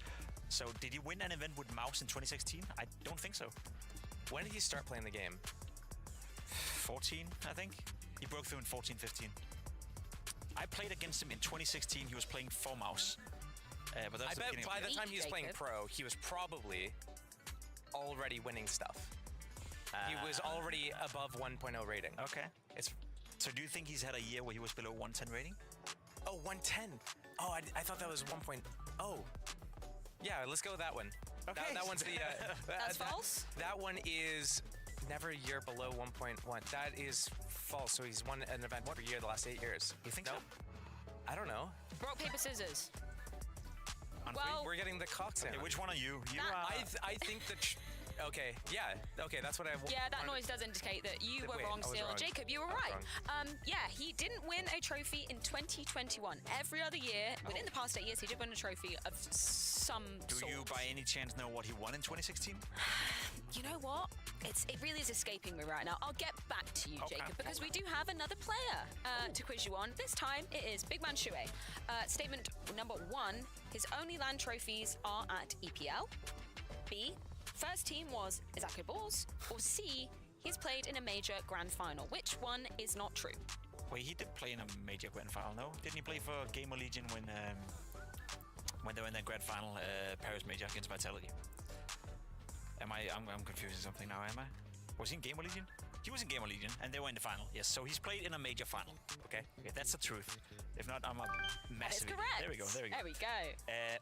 So did he win an event with Mouse in 2016? I don't think so. When did you start playing the game? 14, I think. He broke through in 14, 15. I played against him in 2016. He was playing for Mouse. But that's I the bet beginning by of the time he was playing Jacob. pro, he was probably already winning stuff. He was already above 1.0 rating. Okay. It's So do you think he's had a year where he was below 110 rating? Oh, 110. Oh, I thought that was 1.0. Yeah, let's go with that one. Okay. That one's the... That's false? That one is never a year below 1.1. That is false. So he's won an event per year the last 8 years. You think Nope. I don't know. Rock, paper, scissors. On Well, We're getting the cocks in. three? Which one are you? You That- are... I think that... Okay, yeah. Okay, that's what I... yeah, that noise does indicate that you were Wait, wrong I was still. wrong. Jacob, you were I was right. Yeah, he didn't win a trophy in 2021. Every other year, within the past 8 years, he did win a trophy of some Do sort. you by any chance know what he won in 2016? You know what? It really is escaping me right now. I'll get back to you, Okay. Jacob, because we do have another player to quiz you on. This time it is Big Man Shuei. Statement number 1, his only LAN trophies are at EPL. B, first team was Izako Balls. Or C, he's played in a major grand final. Which one is not true? Wait, he did play in a major grand final, no? Didn't he play for Gamer Legion when they were in the grand final, Paris Major against Vitality? I'm confusing something now, am I? Was he in Gamer Legion? He was in Gamer Legion, and they were in the final. Yes, so he's played in a major final. Okay, that's the truth. If not, I'm a That is massive idiot. correct. There we go. There we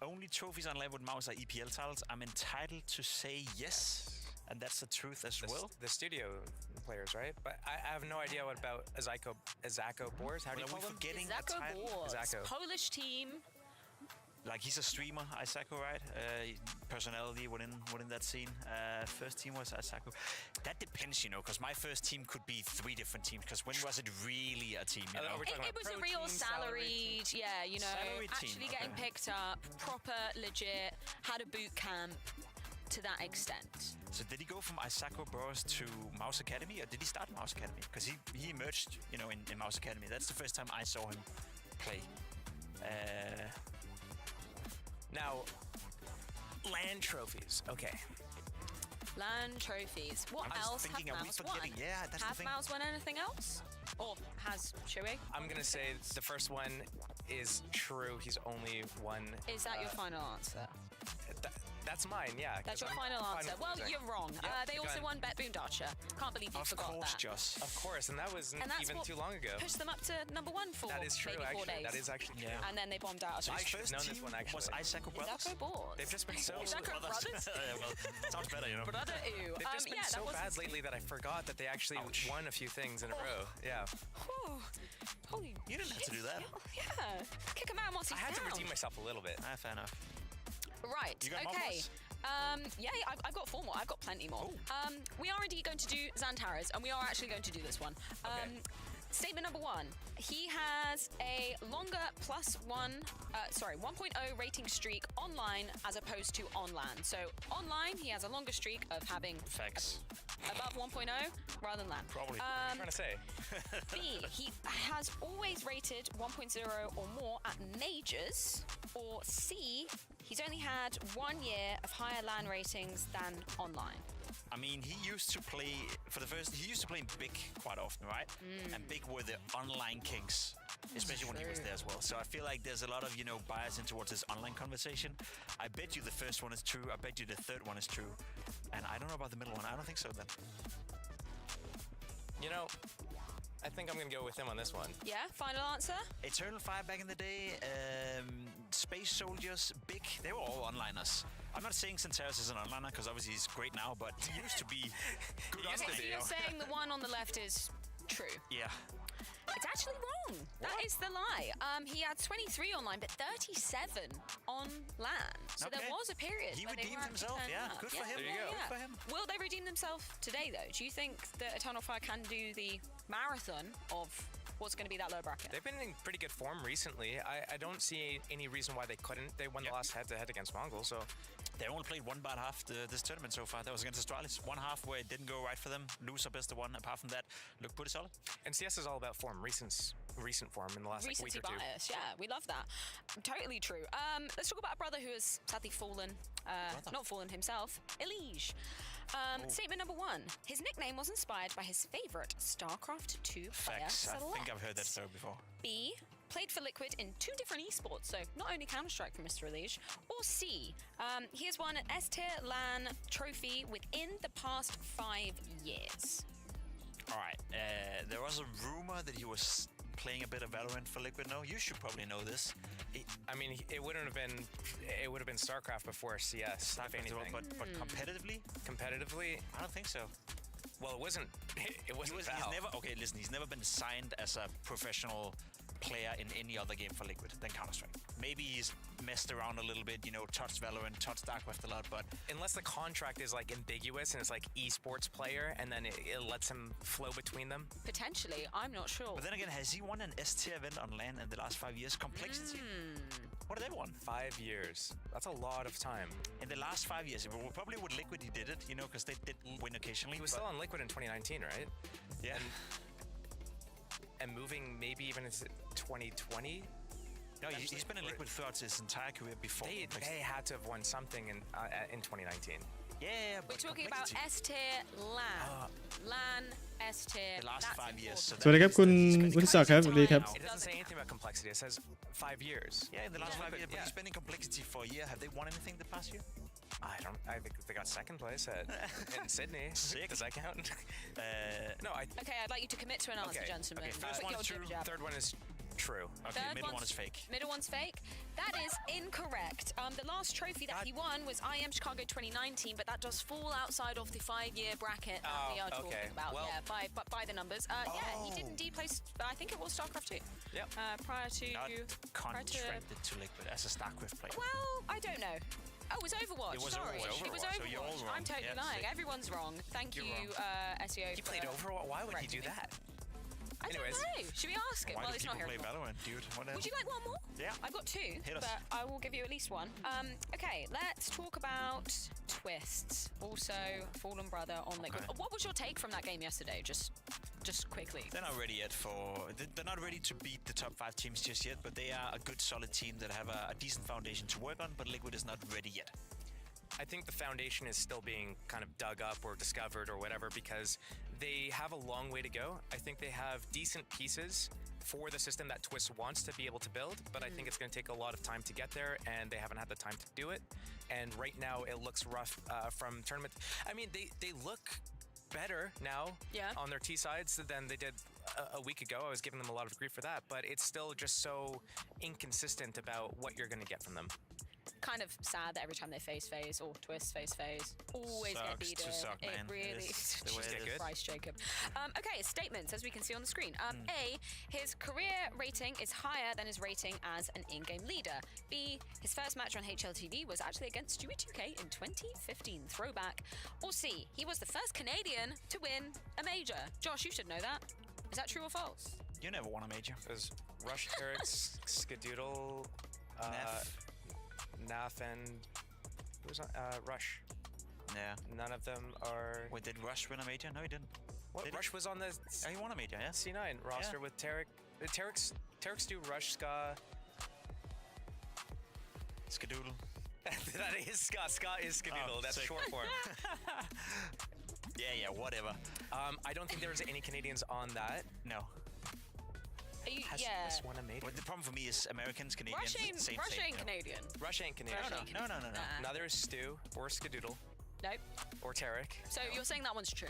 go. Only trophies on level with Mouse are EPL titles. I'm entitled to say yes, and that's the truth as well. The studio players, right? But I have no idea what about Izako Boars. How do you Are call we them? forgetting a Izako title? Balls. Izako. Polish team. Like he's a streamer, Isako, right? Personality within that scene. First team was Isako. That depends, because my first team could be 3 different teams. Because when was it really a team? You know? We're talking It about was a pro real team, salary salaried, yeah, Salaried team, actually getting okay. picked up, proper, legit, had a boot camp to that extent. So did he go from Isako Bros to Mouse Academy, or did he start Mouse Academy? Because he emerged, in Mouse Academy. That's the first time I saw him play. Now, land trophies. Okay. LAN trophies. What I'm just else thinking, have are we Mouse forgetting? won? Yeah, that's the Have thing. Mouse won anything else? Or has Shuei? I'm going to say the first one is true. He's only won... Is that your final answer? That's mine, yeah. That's 'cause your I'm final answer. Well, losing. you're wrong. Yep, They keep also going. won Bet Boondarcher. Can't believe you Of forgot course, that. Joss. Of course, and that wasn't And that's even what too long ago. pushed them up to number 1 for That is true, maybe 4 actually. days. That is actually true. Yeah. And then they bombed out. I His should have first known this team one, actually. was Isako Brothers. Izako Balls. They've just been so... Izako Brothers? Well, sounds better, Brother Ooh. They've just been yeah, so that bad wasn't... lately that I forgot that they actually Ouch. won a few things in a row. Yeah. Whew. Holy You didn't have to do that. Yeah. Kick him out once I he's had to down. redeem myself a little bit. Fair enough. Right. You got more for okay. us? Yeah, I've got 4 more. I've got plenty more. We are indeed going to do Xantaras, and we are actually going to do this one. Okay. Statement number 1. He has a longer +1, 1.0 rating streak online as opposed to on LAN. So online, he has a longer streak of having Facts. above 1.0 rather than LAN. Probably. What are you trying to say? B, he has always rated 1.0 or more at majors. Or C, he's only had 1 year of higher LAN ratings than online. I mean, he used to play in Big quite often, right? And Big were the online kings, especially when he was there as well. So I feel like there's a lot of, bias in towards this online conversation. I bet you the first one is true. I bet you the third one is true. And I don't know about the middle one. I don't think so then. You know, I think I'm going to go with him on this one. Yeah, final answer? Eternal Fire back in the day, Space Soldiers, Big, they were all onliners. I'm not saying Centeris is an onliner because obviously he's great now, but he used to be good Okay, so you're saying the one on the left is true? Yeah. It's actually wrong. That is the lie. He had 23 online, but 37 on LAN. So there was a period. He where they redeemed were himself, actually yeah. turning up. Good for him. There you go. Good for him. Will they redeem themselves today, though? Do you think that Eternal Fire can do the marathon of what's going to be that low bracket? They've been in pretty good form recently. I don't see any reason why they couldn't. They won the last head-to-head against Mongol, so... They only played one bad half this tournament so far. That was against Astralis. One half where it didn't go right for them. Loser best of one. Apart from that, looked pretty solid. And CS is all about form, recent form in the last week or two. Bias, yeah, we love that. Totally true. Let's talk about a brother who has sadly fallen, not fallen himself, Elige. Statement number 1. His nickname was inspired by his favorite StarCraft 2 player, Facts. Select. I think I've heard that story before. B, played for Liquid in 2 different esports, so not only Counter-Strike for Mr. Elige. Or C, he has won an S-tier LAN trophy within the past 5 years. All right. There was a rumor that he was playing a bit of Valorant for Liquid. No, you should probably know this. I mean, it would have been StarCraft before CS, if anything. But competitively? Competitively, I don't think so. well, it wasn't. It wasn't. He's never been signed as a professional player in any other game for Liquid than Counter-Strike. Maybe he's messed around a little bit, touched Valorant, touched StarCraft a lot, but... Unless the contract is, ambiguous and it's, esports player, and then it lets him flow between them. Potentially, I'm not sure. But then again, has he won an S-tier event on LAN in the last 5 years? Complexity? What did they won? 5 years. That's a lot of time. In the last 5 years, well, probably with Liquid he did it, because they did win occasionally. He was still on Liquid in 2019, right? Yeah. And moving maybe even into 2020. No, he's been in Liquid throughout his entire career before. They had to have won something in 2019. Yeah, We're talking about S-tier LAN. LAN, S-tier. The last 5 years. สวัสดีครับคุณวุฒิศักดิ์ครับสวัสดีครับ It doesn't say anything about complexity. It says 5 years. Yeah, in the last 5 years, but he's been in complexity for a year. Have they won anything the past year? I think they got second place in Sydney. Sick. Does that count? No, Okay, I'd like you to commit to an answer, gentlemen. Okay, first one is true. Third one is true. Okay, Third middle one is fake. Middle one's fake. That is incorrect. The last trophy that he won was IM Chicago 2019, but that does fall outside of the 5-year bracket that we are talking about. Well, by the numbers. Yeah, he did indeed play. I think it was StarCraft 2. Yep. Prior to. Not contracted to Liquid as a StarCraft player. Well, I don't know. Oh, it was Overwatch. It was Sorry. Overwatch. It was So Overwatch. you're all wrong. I'm totally lying. Everyone's wrong. Thank you, SEO. He played Overwatch. Why would he do that? I don't know. Should we ask him? Why Well, do it's not people here. play Valorant, dude? Whatever. Would you like one more? Yeah. I've got 2, Hit us. but I will give you at least one. Okay, let's talk about Twists. Also, Fallen Brother on Liquid. Okay. What was your take from that game yesterday? Just quickly. They're not ready yet they're not ready to beat the top 5 teams just yet, but they are a good solid team that have a decent foundation to work on, but Liquid is not ready yet. I think the foundation is still being kind of dug up or discovered or whatever because they have a long way to go. I think they have decent pieces for the system that Twist wants to be able to build, but I think it's going to take a lot of time to get there, and they haven't had the time to do it. And right now, it looks rough from tournament. I mean, they look better now on their T sides than they did a week ago. I was giving them a lot of grief for that, but it's still just so inconsistent about what you're going to get from them. Kind of sad that every time they face FaZe or Twist face FaZe, always get beaten. It really Christ, Jacob. Okay, statements as we can see on the screen. A, his career rating is higher than his rating as an in-game leader. B, his first match on HLTV was actually against Stewie 2K in 2015. Throwback. Or C, he was the first Canadian to win a major. Josh, you should know that. Is that true or false? You never won a major. It was Rush, Terex, Skadoodle, Naf, and who was on? Rush. Yeah. None of them are. Wait, did Rush win a major? No, he didn't. What? Did Rush was on the he won a major, yeah? C9 roster with Terex, Stu, Rush, Ska. Skadoodle. That is Ska. Ska is Skadoodle. Oh, That's sick. short form. Yeah, whatever. I don't think there's any Canadians on that. No. Are you, Has yeah. Swiss won a major? Well, the problem for me is Americans, Canadians, same Rush thing. ain't Canadian. Rush ain't Canadian. Rush ain't No. Nah. Neither is Stu or Skadoodle Nope. or Tarek. So you're saying that one's true?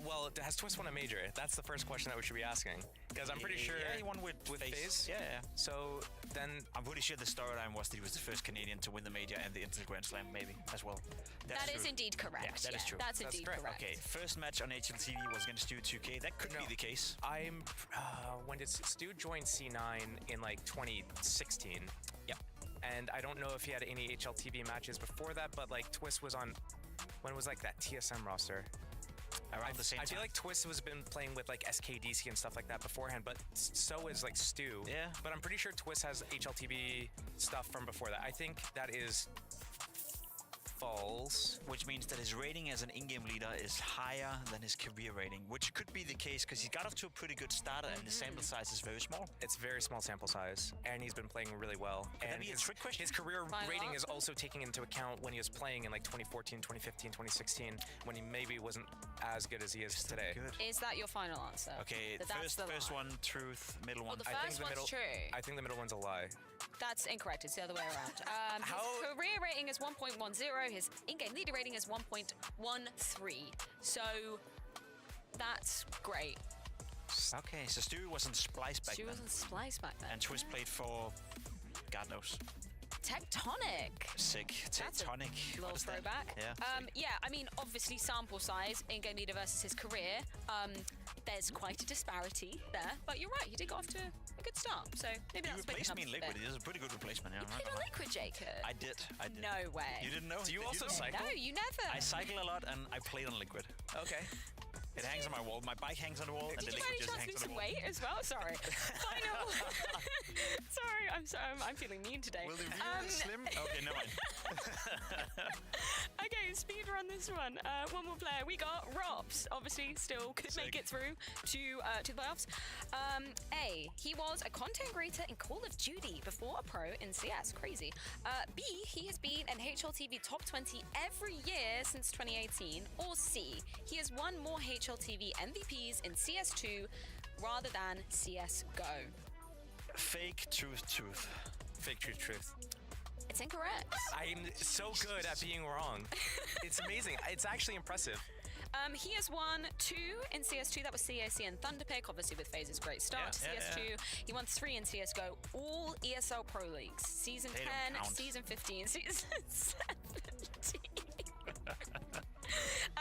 Well, has Twist won a major? That's the first question that we should be asking. Because I'm pretty sure. Yeah, he won with FaZe. Yeah. So then. I'm pretty sure the storyline was that he was the first Canadian to win the major and the Inter Grand Slam, maybe, as well. That is true. indeed correct. Yeah, that is true. That's indeed correct. correct. Okay, first match on HLTV was against Stu 2K. That could be the case. I'm. When did Stu join C9 in like 2016? Yep. And I don't know if he had any HLTV matches before that, but like Twist was on. When was like that TSM roster? Around the same time. I feel like Twist has been playing with like SKDC and stuff like that beforehand, but so is like Stu. Yeah. But I'm pretty sure Twist has HLTV stuff from before that. I think that is false. Which means that his rating as an in-game leader is higher than his career rating, which could be the case because he got off to a pretty good start and the sample size is very small. It's very small sample size, and he's been playing really well. Could that and be a trick question? His career Final rating answer? is also taking into account when he was playing in like 2014, 2015, 2016, when he maybe wasn't as good as he is today. Good. Is that your final answer? Okay, That that's the first line? one, truth, middle one. Well, the I think first the one's middle- true. I think the middle one's a lie. That's incorrect. It's the other way around. His career rating is 1.10. His in-game leader rating is 1.13. So that's great. Okay, so Stu was in Splice back She then. was on Splice back then. And Twist played for, God knows. Tectonic. Sick. That's a Tectonic. little What is that? throwback. Yeah. Yeah, I mean, obviously sample size, in-game leader versus his career. There's quite a disparity there, but you're right. He did get off to a good start, so maybe He that's making replaced up me in for Liquid. it. It is a pretty good replacement. Yeah, You played on Liquid, Jacob? I did. No way. You didn't know? Do you Did also know? cycle? No, you never. I cycle a lot and I played on Liquid. Okay. It hangs on my wall. My bike hangs on the wall and Did the you by Liquid any just chance hangs lose on some the wall. weight as well? Sorry. Final. Sorry, I'm feeling mean today. Will the view slim? Okay, no mind. Okay, speed run this one. One more player. We got Rops. Obviously, still could make it through to the playoffs. A. He was a content creator in Call of Duty before a pro in CS. Crazy. B. He has been an HLTV top 20 every year since 2018. Or C. He has won more HLTV MVPs in CS2 rather than CS:GO. Fake truth. Fake truth. It's incorrect. I'm so good at being wrong. It's amazing. It's actually impressive. He has won 2 in CS2. That was CAC and Thunderpick, obviously with FaZe's great start to CS2. He won 3 in CSGO, all ESL Pro Leagues. Season They don't 10, count. Season 15, Season 17.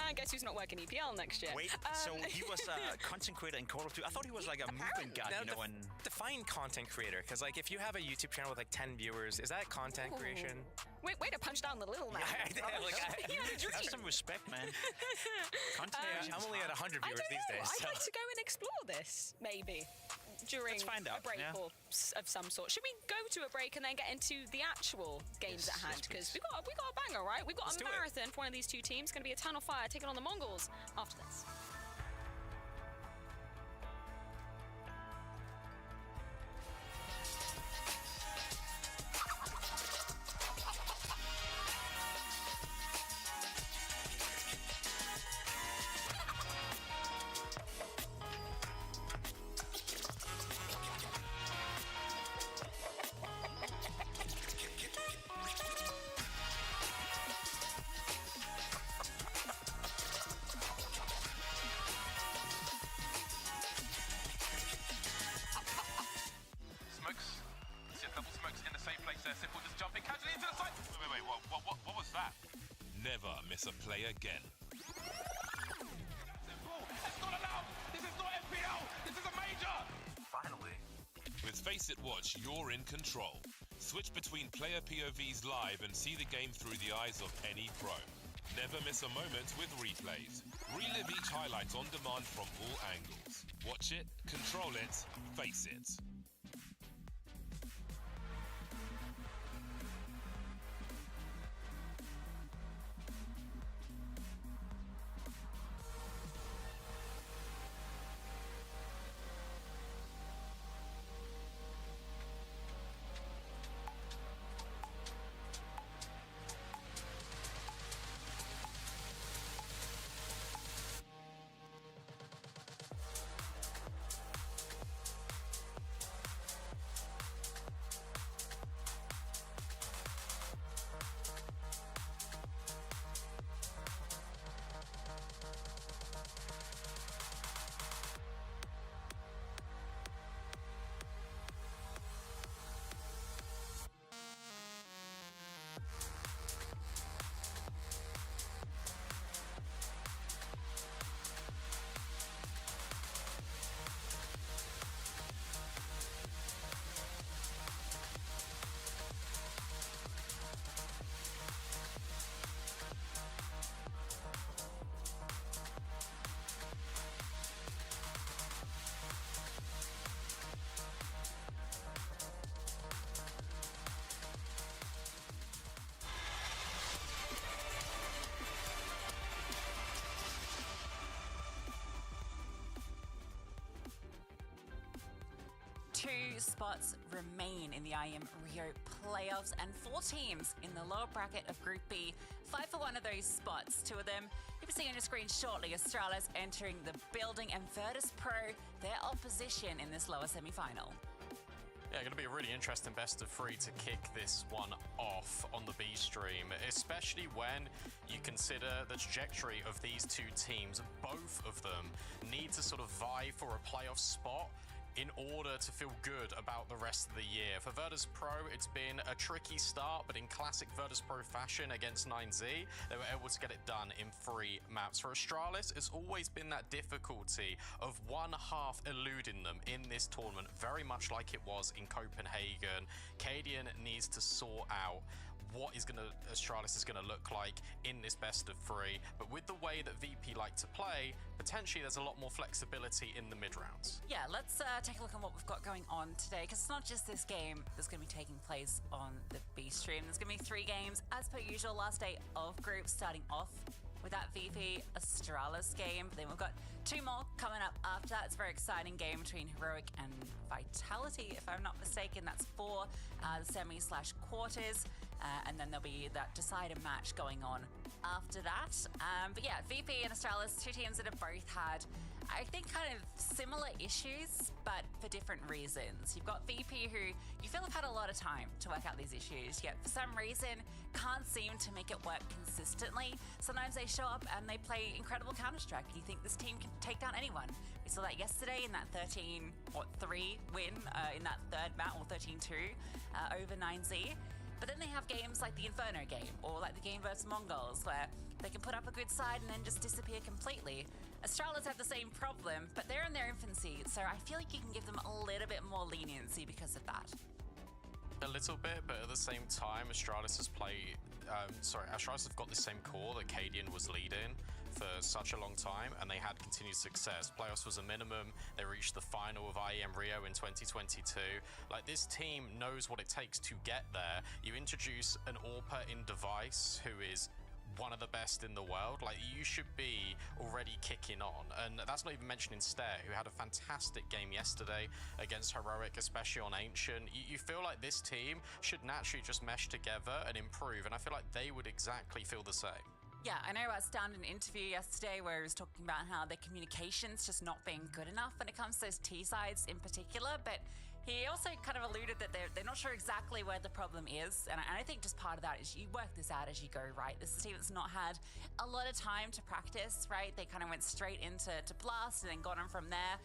And guess who's not working EPL next year? Wait, so he was a content creator in Call of Duty? I thought he was like a movement guy, Now, you know, and... define content creator, because like if you have a YouTube channel with like 10 viewers, is that content creation? Way to punch down the little man. He had a dream. Have some respect, man. Content creation I'm is only at hard. 100 I viewers don't these know. days. I'd so- like to go and explore this, maybe, during Let's find out, a break yeah. or of some sort. Should we go to a break and then get into the actual games Yes, at hand? yes, Because please. we got a banger, right? We got Let's a do it. marathon for one of these two teams. Going to be a Tunnel Fire taking on the Mongols after this. Smokes. See a couple smokes in the same place there. Simple just jumping casually into the side. Wait, what was that? Never miss a play again. Simple. It's not allowed. This is not FPL. This is a major. Finally. With FACEIT Watch, you're in control. Switch between player POVs live and see the game through the eyes of any pro. Never miss a moment with replays. Relive each highlight on demand from all angles. Watch it, control it, face it. Two spots remain in the IEM Rio playoffs and 4 teams in the lower bracket of Group B. Fight for one of those spots. 2 of them you'll be seeing on your screen shortly. Astralis entering the building and Virtus Pro, their opposition in this lower semi-final. Yeah, going to be a really interesting best of 3 to kick this one off on the B stream, especially when you consider the trajectory of these 2 teams. Both of them need to sort of vie for a playoff spot in order to feel good about the rest of the year. For Virtus Pro, it's been a tricky start, but in classic Virtus Pro fashion against 9Z, they were able to get it done in 3 maps. For Astralis, it's always been that difficulty of one half eluding them in this tournament, very much like it was in Copenhagen. Cadian needs to sort out what Astralis is going to look like in this best of 3, but with the way that VP like to play, potentially there's a lot more flexibility in the mid rounds. Yeah, let's take a look at what we've got going on today, because it's not just this game that's going to be taking place on the B stream. There's going to be 3 games as per usual. Last day of groups starting off with that VP Astralis game. But then we've got 2 more coming up after that. It's a very exciting game between Heroic and Vitality, if I'm not mistaken. That's for the semi/quarters. And then there'll be that decider match going on after that. But yeah, VP and Astralis, 2 teams that have both had, I think, kind of similar issues, but for different reasons. You've got VP, who you feel have had a lot of time to work out these issues, yet for some reason can't seem to make it work consistently. Sometimes they show up and they play incredible Counter-Strike. You think this team can take down anyone. We saw that yesterday in that 13-3 win in that 3rd map, or 13-2 over 9Z. But then they have games like the Inferno game, or like the game versus Mongols, where they can put up a good side and then just disappear completely. Astralis have the same problem, but they're in their infancy, so I feel like you can give them a little bit more leniency because of that. A little bit, but at the same time, Astralis has Astralis have got the same core that Cadian was leading for such a long time, and they had continued success. Playoffs was a minimum. They reached the final of IEM Rio in 2022. Like, this team knows what it takes to get there. You introduce an AWPer in Device, who is one of the best in the world. Like, you should be already kicking on, and that's not even mentioning Stair, who had a fantastic game yesterday against Heroic, especially on Ancient. You feel like this team should naturally just mesh together and improve, and I feel like they would exactly feel the same. Yeah, I know I done an interview yesterday where he was talking about how their communication's just not being good enough when it comes to those T-sides in particular, but he also kind of alluded that they're not sure exactly where the problem is, and I think just part of that is you work this out as you go, right? This is a team that's not had a lot of time to practice, right? They kind of went straight into Blast and then got on from there.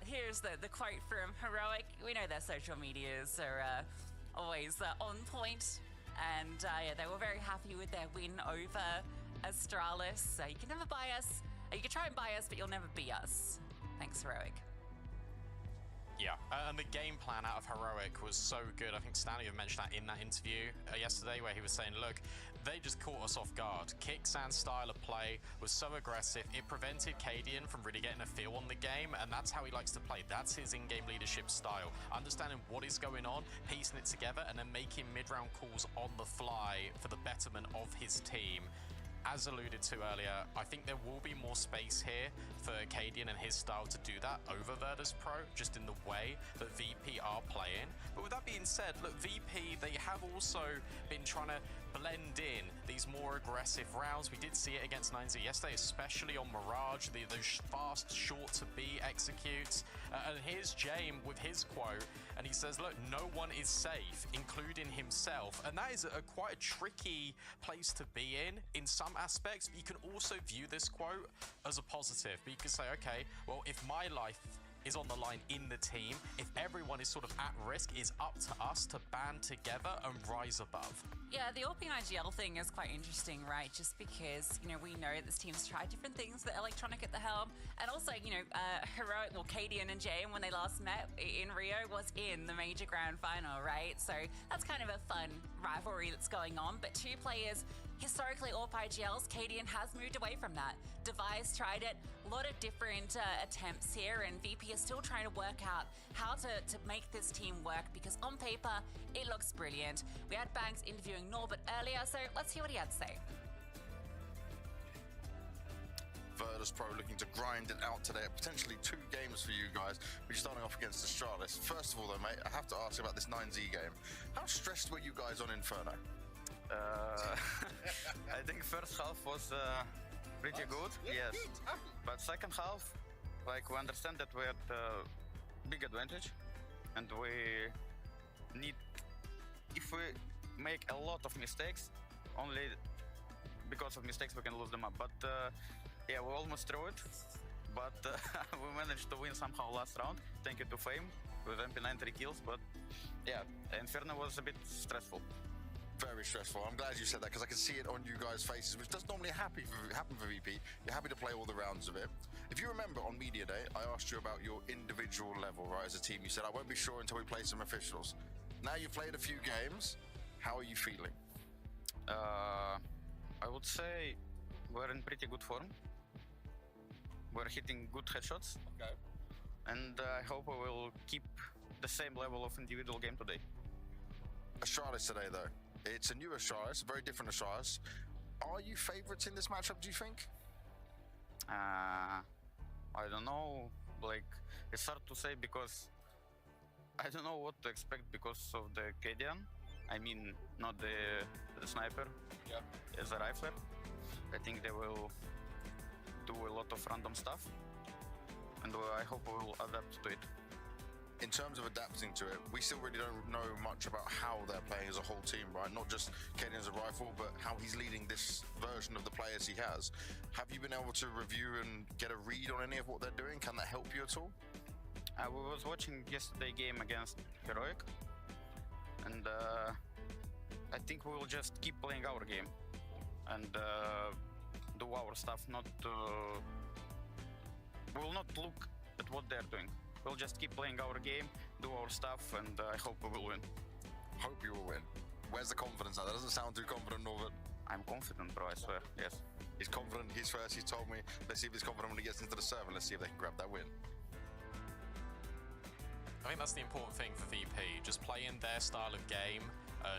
Here's the quote from Heroic. We know their social medias are always on point, and yeah, they were very happy with their win over Astralis. You can never buy us. You can try and buy us, but you'll never be us. Thanks, Heroic. Yeah, and the game plan out of Heroic was so good. I think Stanley even mentioned that in that interview yesterday where he was saying, look, they just caught us off guard. Kixan's style of play was so aggressive, it prevented Cadian from really getting a feel on the game, and that's how he likes to play. That's his in-game leadership style. Understanding what is going on, piecing it together, and then making mid-round calls on the fly for the betterment of his team. As alluded to earlier, I think there will be more space here for Cadian and his style to do that over Virtus Pro, just in the way that VP are playing. But with that being said, look, VP, they have also been trying to blend in these more aggressive rounds. We did see it against 9Z yesterday, especially on Mirage, those fast, short-to-be executes. And here's James with his quote, and he says, look, no one is safe, including himself. And that is quite a tricky place to be in some aspects, but you can also view this quote as a positive. But you can say, okay, well, if my life is on the line in the team, if everyone is sort of at risk, it's up to us to band together and rise above. Yeah, the AWPing IGL thing is quite interesting, right? Just because, you know, we know this team's tried different things, the Electronic at the helm, and also, you know, Heroic, well, Cadian and Jay, when they last met in Rio, was in the major grand final, right? So that's kind of a fun rivalry that's going on, but two players, historically AWP IGLs, Cadian has moved away from that. Device tried it, a lot of different attempts here, and VP is still trying to work out how to make this team work, because on paper, it looks brilliant. We had Banks interviewing Norbert earlier, so let's hear what he had to say. Virtus Pro looking to grind it out today. Potentially 2 games for you guys. We're starting off against Astralis. First of all, though, mate, I have to ask about this 9Z game. How stressed were you guys on Inferno? I think first half was pretty good, yes. But second half, like, we understand that we had a big advantage, and we need, if we make a lot of mistakes, only because of mistakes we can lose the map. But yeah, we almost threw it, but we managed to win somehow last round. Thank you to Fame with MP9 3 kills. But yeah, Inferno was a bit stressful. Very stressful. I'm glad you said that, because I can see it on you guys' faces, which doesn't normally happen for VP. You're happy to play all the rounds of it. If you remember on Media Day, I asked you about your individual level, right, as a team. You said, I won't be sure until we play some officials. Now you've played a few games. How are you feeling? I would say we're in pretty good form. We're hitting good headshots. Okay. And I hope we will keep the same level of individual game today. Astralis today, though. It's a new Astralis, a very different Astralis. Are you favourites in this matchup, do you think? I don't know. Like, it's hard to say, because I don't know what to expect because of the Cadian. I mean, not the sniper. Yeah. As a rifler. I think they will do a lot of random stuff, and I hope we will adapt to it. In terms of adapting to it, we still really don't know much about how they're playing as a whole team, right? Not just Cadian as a rifle, but how he's leading this version of the players he has. Have you been able to review and get a read on any of what they're doing? Can that help you at all? I was watching yesterday's game against Heroic, and I think we will just keep playing our game and do our stuff. We will not look at what they're doing. We'll just keep playing our game, do our stuff, and I hope we will win. Hope you will win. Where's the confidence now? That doesn't sound too confident, Norbert. I'm confident, bro, I swear, yes. He's confident, he's first, he's told me. Let's see if he's confident when he gets into the server. Let's see if they can grab that win. I think that's the important thing for VP, just playing their style of game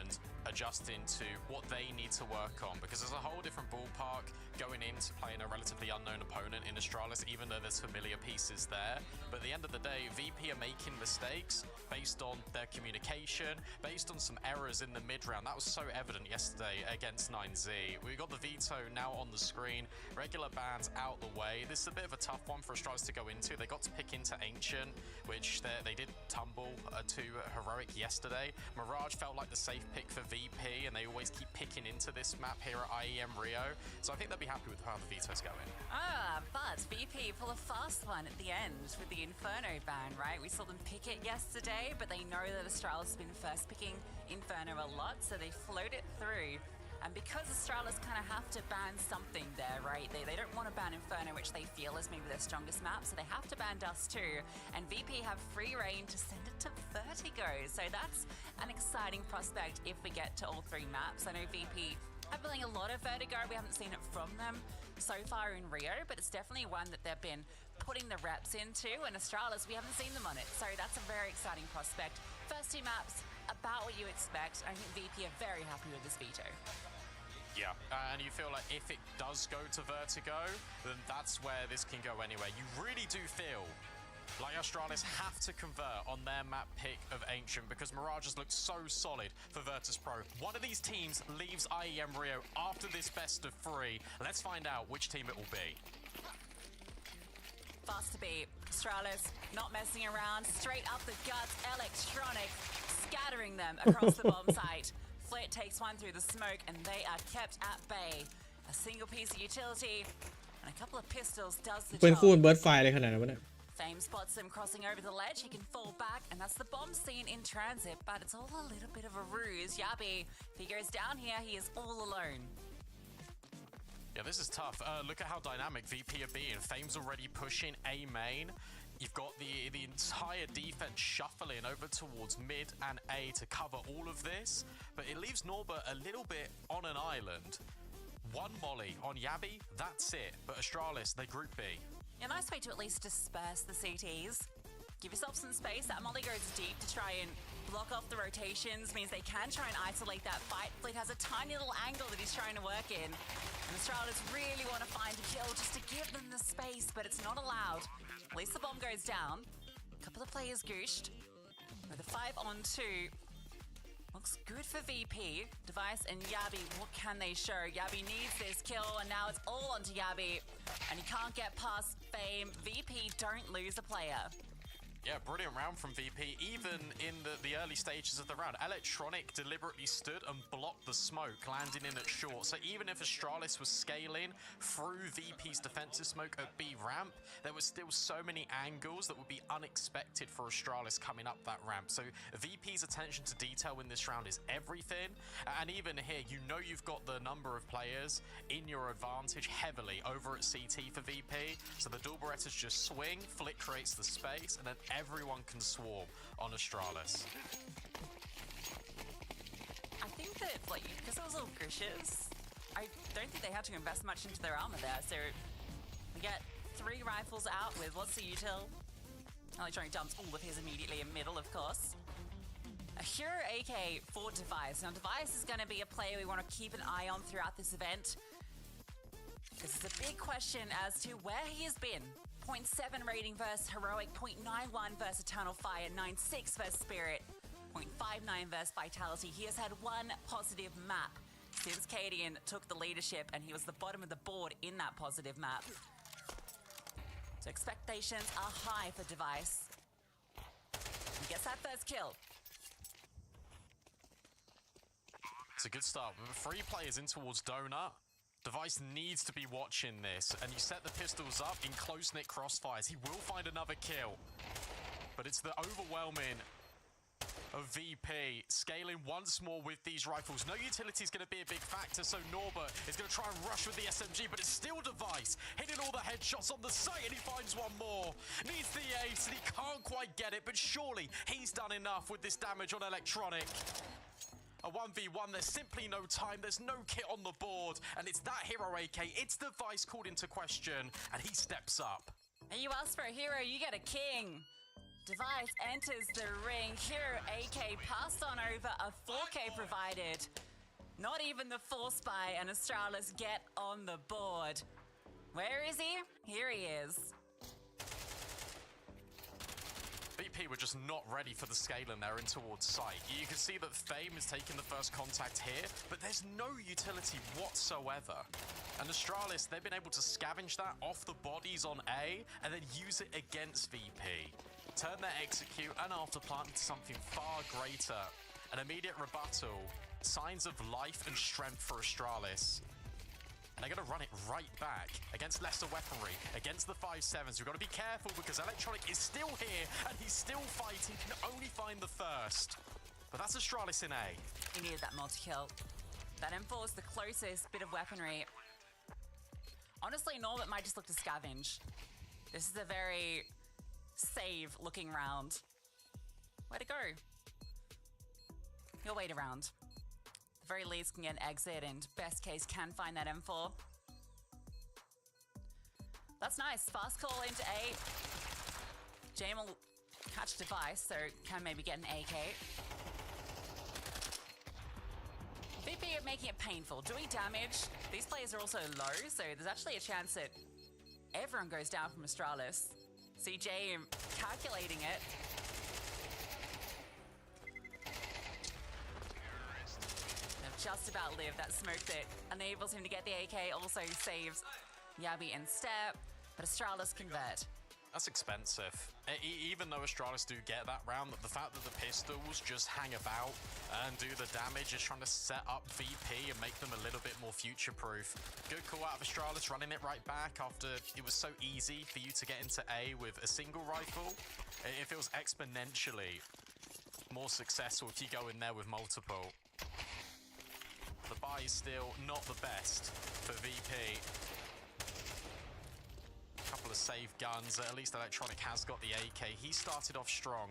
and adjusting to what they need to work on, because there's a whole different ballpark going into playing a relatively unknown opponent in Astralis, even though there's familiar pieces there. But at the end of the day, VP are making mistakes based on their communication, based on some errors in the mid-round. That was so evident yesterday against 9Z. We got the veto now on the screen, regular bans out the way. This is a bit of a tough one for Astralis to go into. They got to pick into Ancient, which they did tumble to Heroic yesterday. Mirage felt like the safe pick for VP, and they always keep picking into this map here at IEM Rio. So I think they'll be happy with how the veto's going. But VP pull a fast one at the end with the Inferno ban, right? We saw them pick it yesterday, but they know that Astralis has been first picking Inferno a lot, so they float it through. And because Astralis kind of have to ban something there, right? They don't want to ban Inferno, which they feel is maybe their strongest map, so they have to ban Dust too. And VP have free reign to send it to Vertigo. So that's an exciting prospect if we get to all 3 maps. I know VP are playing a lot of Vertigo. We haven't seen it from them so far in Rio, but it's definitely one that they've been putting the reps into. And Astralis, we haven't seen them on it. So that's a very exciting prospect. First 2 maps, about what you expect. I think VP are very happy with this veto. Yeah, and you feel like if it does go to Vertigo, then that's where this can go anywhere. You really do feel like Astralis have to convert on their map pick of Ancient because Mirage has looked so solid for Virtus Pro. One of these teams leaves IEM Rio after this best of 3. Let's find out which team it will be. Fast to beat. Astralis not messing around. Straight up the guts. Electronic scattering them across the bomb site. Flit takes one through the smoke and they are kept at bay. A single piece of utility and a couple of pistols does the ปืน job. คู่มันเบิร์ดไฟเลยขนาดนั้นวะเนี่ย Fame spots him crossing over the ledge. He can fall back, and that's the bomb scene in transit, but it's all a little bit of a ruse. Yabi, if he goes down here, he is all alone. Yeah, this is tough. Look at how dynamic VP are being. Fame's already pushing A main. You've got the entire defense shuffling over towards mid and A to cover all of this, but it leaves Norbert a little bit on an island. One molly on Yabi, that's it. But Astralis, they group B. A nice way to at least disperse the CTs. Give yourself some space. That molly goes deep to try and block off the rotations, means they can try and isolate that fight. Fleet has a tiny little angle that he's trying to work in. And Astralis really want to find a kill just to give them the space, but it's not allowed. At least the bomb goes down. A couple of players gooshed. With a 5-on-2. Looks good for VP. Device and Yabi, what can they show? Yabi needs this kill, and now it's all onto Yabi. And he can't get past Fame. VP don't lose a player. Yeah, brilliant round from VP, even in the early stages of the round. Electronic deliberately stood and blocked the smoke, landing in at short. So even if Astralis was scaling through VP's defensive smoke at B ramp, there was still so many angles that would be unexpected for Astralis coming up that ramp. So VP's attention to detail in this round is everything. And even here, you know you've got the number of players in your advantage heavily over at CT for VP. So the dual Berettas just swing, Flick creates the space, and then everyone can swarm on Astralis. I think that, like, because it was all Grish's, I don't think they had to invest much into their armor there. So we get 3 rifles out with what's the util? Electronic dumps all of his immediately in middle, of course. A Hero AK for Device. Now, Device is going to be a player we want to keep an eye on throughout this event. This is a big question as to where he has been. 0.7 rating versus Heroic, 0.91 versus Eternal Fire, 9.6 versus Spirit, 0.59 versus Vitality. He has had 1 positive map since Cadian took the leadership, and he was the bottom of the board in that positive map. So expectations are high for Device. He gets that first kill. It's a good start. 3 players in towards Donut. Device needs to be watching this, and you set the pistols up in close-knit crossfires. He will find another kill, but it's the overwhelming of VP, scaling once more with these rifles. No utility is going to be a big factor, so Norbert is going to try and rush with the SMG, but it's still Device, hitting all the headshots on the site, and he finds one more. Needs the ace, and he can't quite get it, but surely he's done enough with this damage on Electronic. A 1v1, there's simply no time, there's no kit on the board, and it's that Hero AK, it's Device called into question, and he steps up. And you ask for a hero, you get a king. Device enters the ring. Hero AK passed on over, a 4K provided. Not even the Force Spy and Astralis get on the board. Where is he? Here he is. VP were just not ready for the scaling there in towards site. You can see that Fame is taking the first contact here, but there's no utility whatsoever. And Astralis, they've been able to scavenge that off the bodies on A and then use it against VP. Turn their execute and after plant into something far greater. An immediate rebuttal. Signs of life and strength for Astralis. And they're going to run it right back against lesser weaponry, against the 5.7s. We've got to be careful because Electronic is still here and he's still fighting, can only find the first. But that's Astralis in A. He needed that multi-kill. That M4 is the closest bit of weaponry. Honestly, Norbert might just look to scavenge. This is a very save-looking round. Way to go. You'll wait around. At the very least, can get an exit, and best case, can find that M4. That's nice. Fast call into A. Jame will catch a device, so can maybe get an AK. VP are making it painful, doing damage. These players are also low, so there's actually a chance that everyone goes down from Astralis. See Jame calculating it. They've just about lived. That smoke that enables him to get the AK also saves Yabi and Step, but Astralis convert. That's expensive. Even though Astralis do get that round, the fact that the pistols just hang about and do the damage is trying to set up VP and make them a little bit more future-proof. Good call out of Astralis, running it right back after it was so easy for you to get into A with a single rifle. It feels exponentially more successful if you go in there with multiple. The buy is still not the best for VP. Couple of save guns, at least Electronic has got the AK. He started off strong.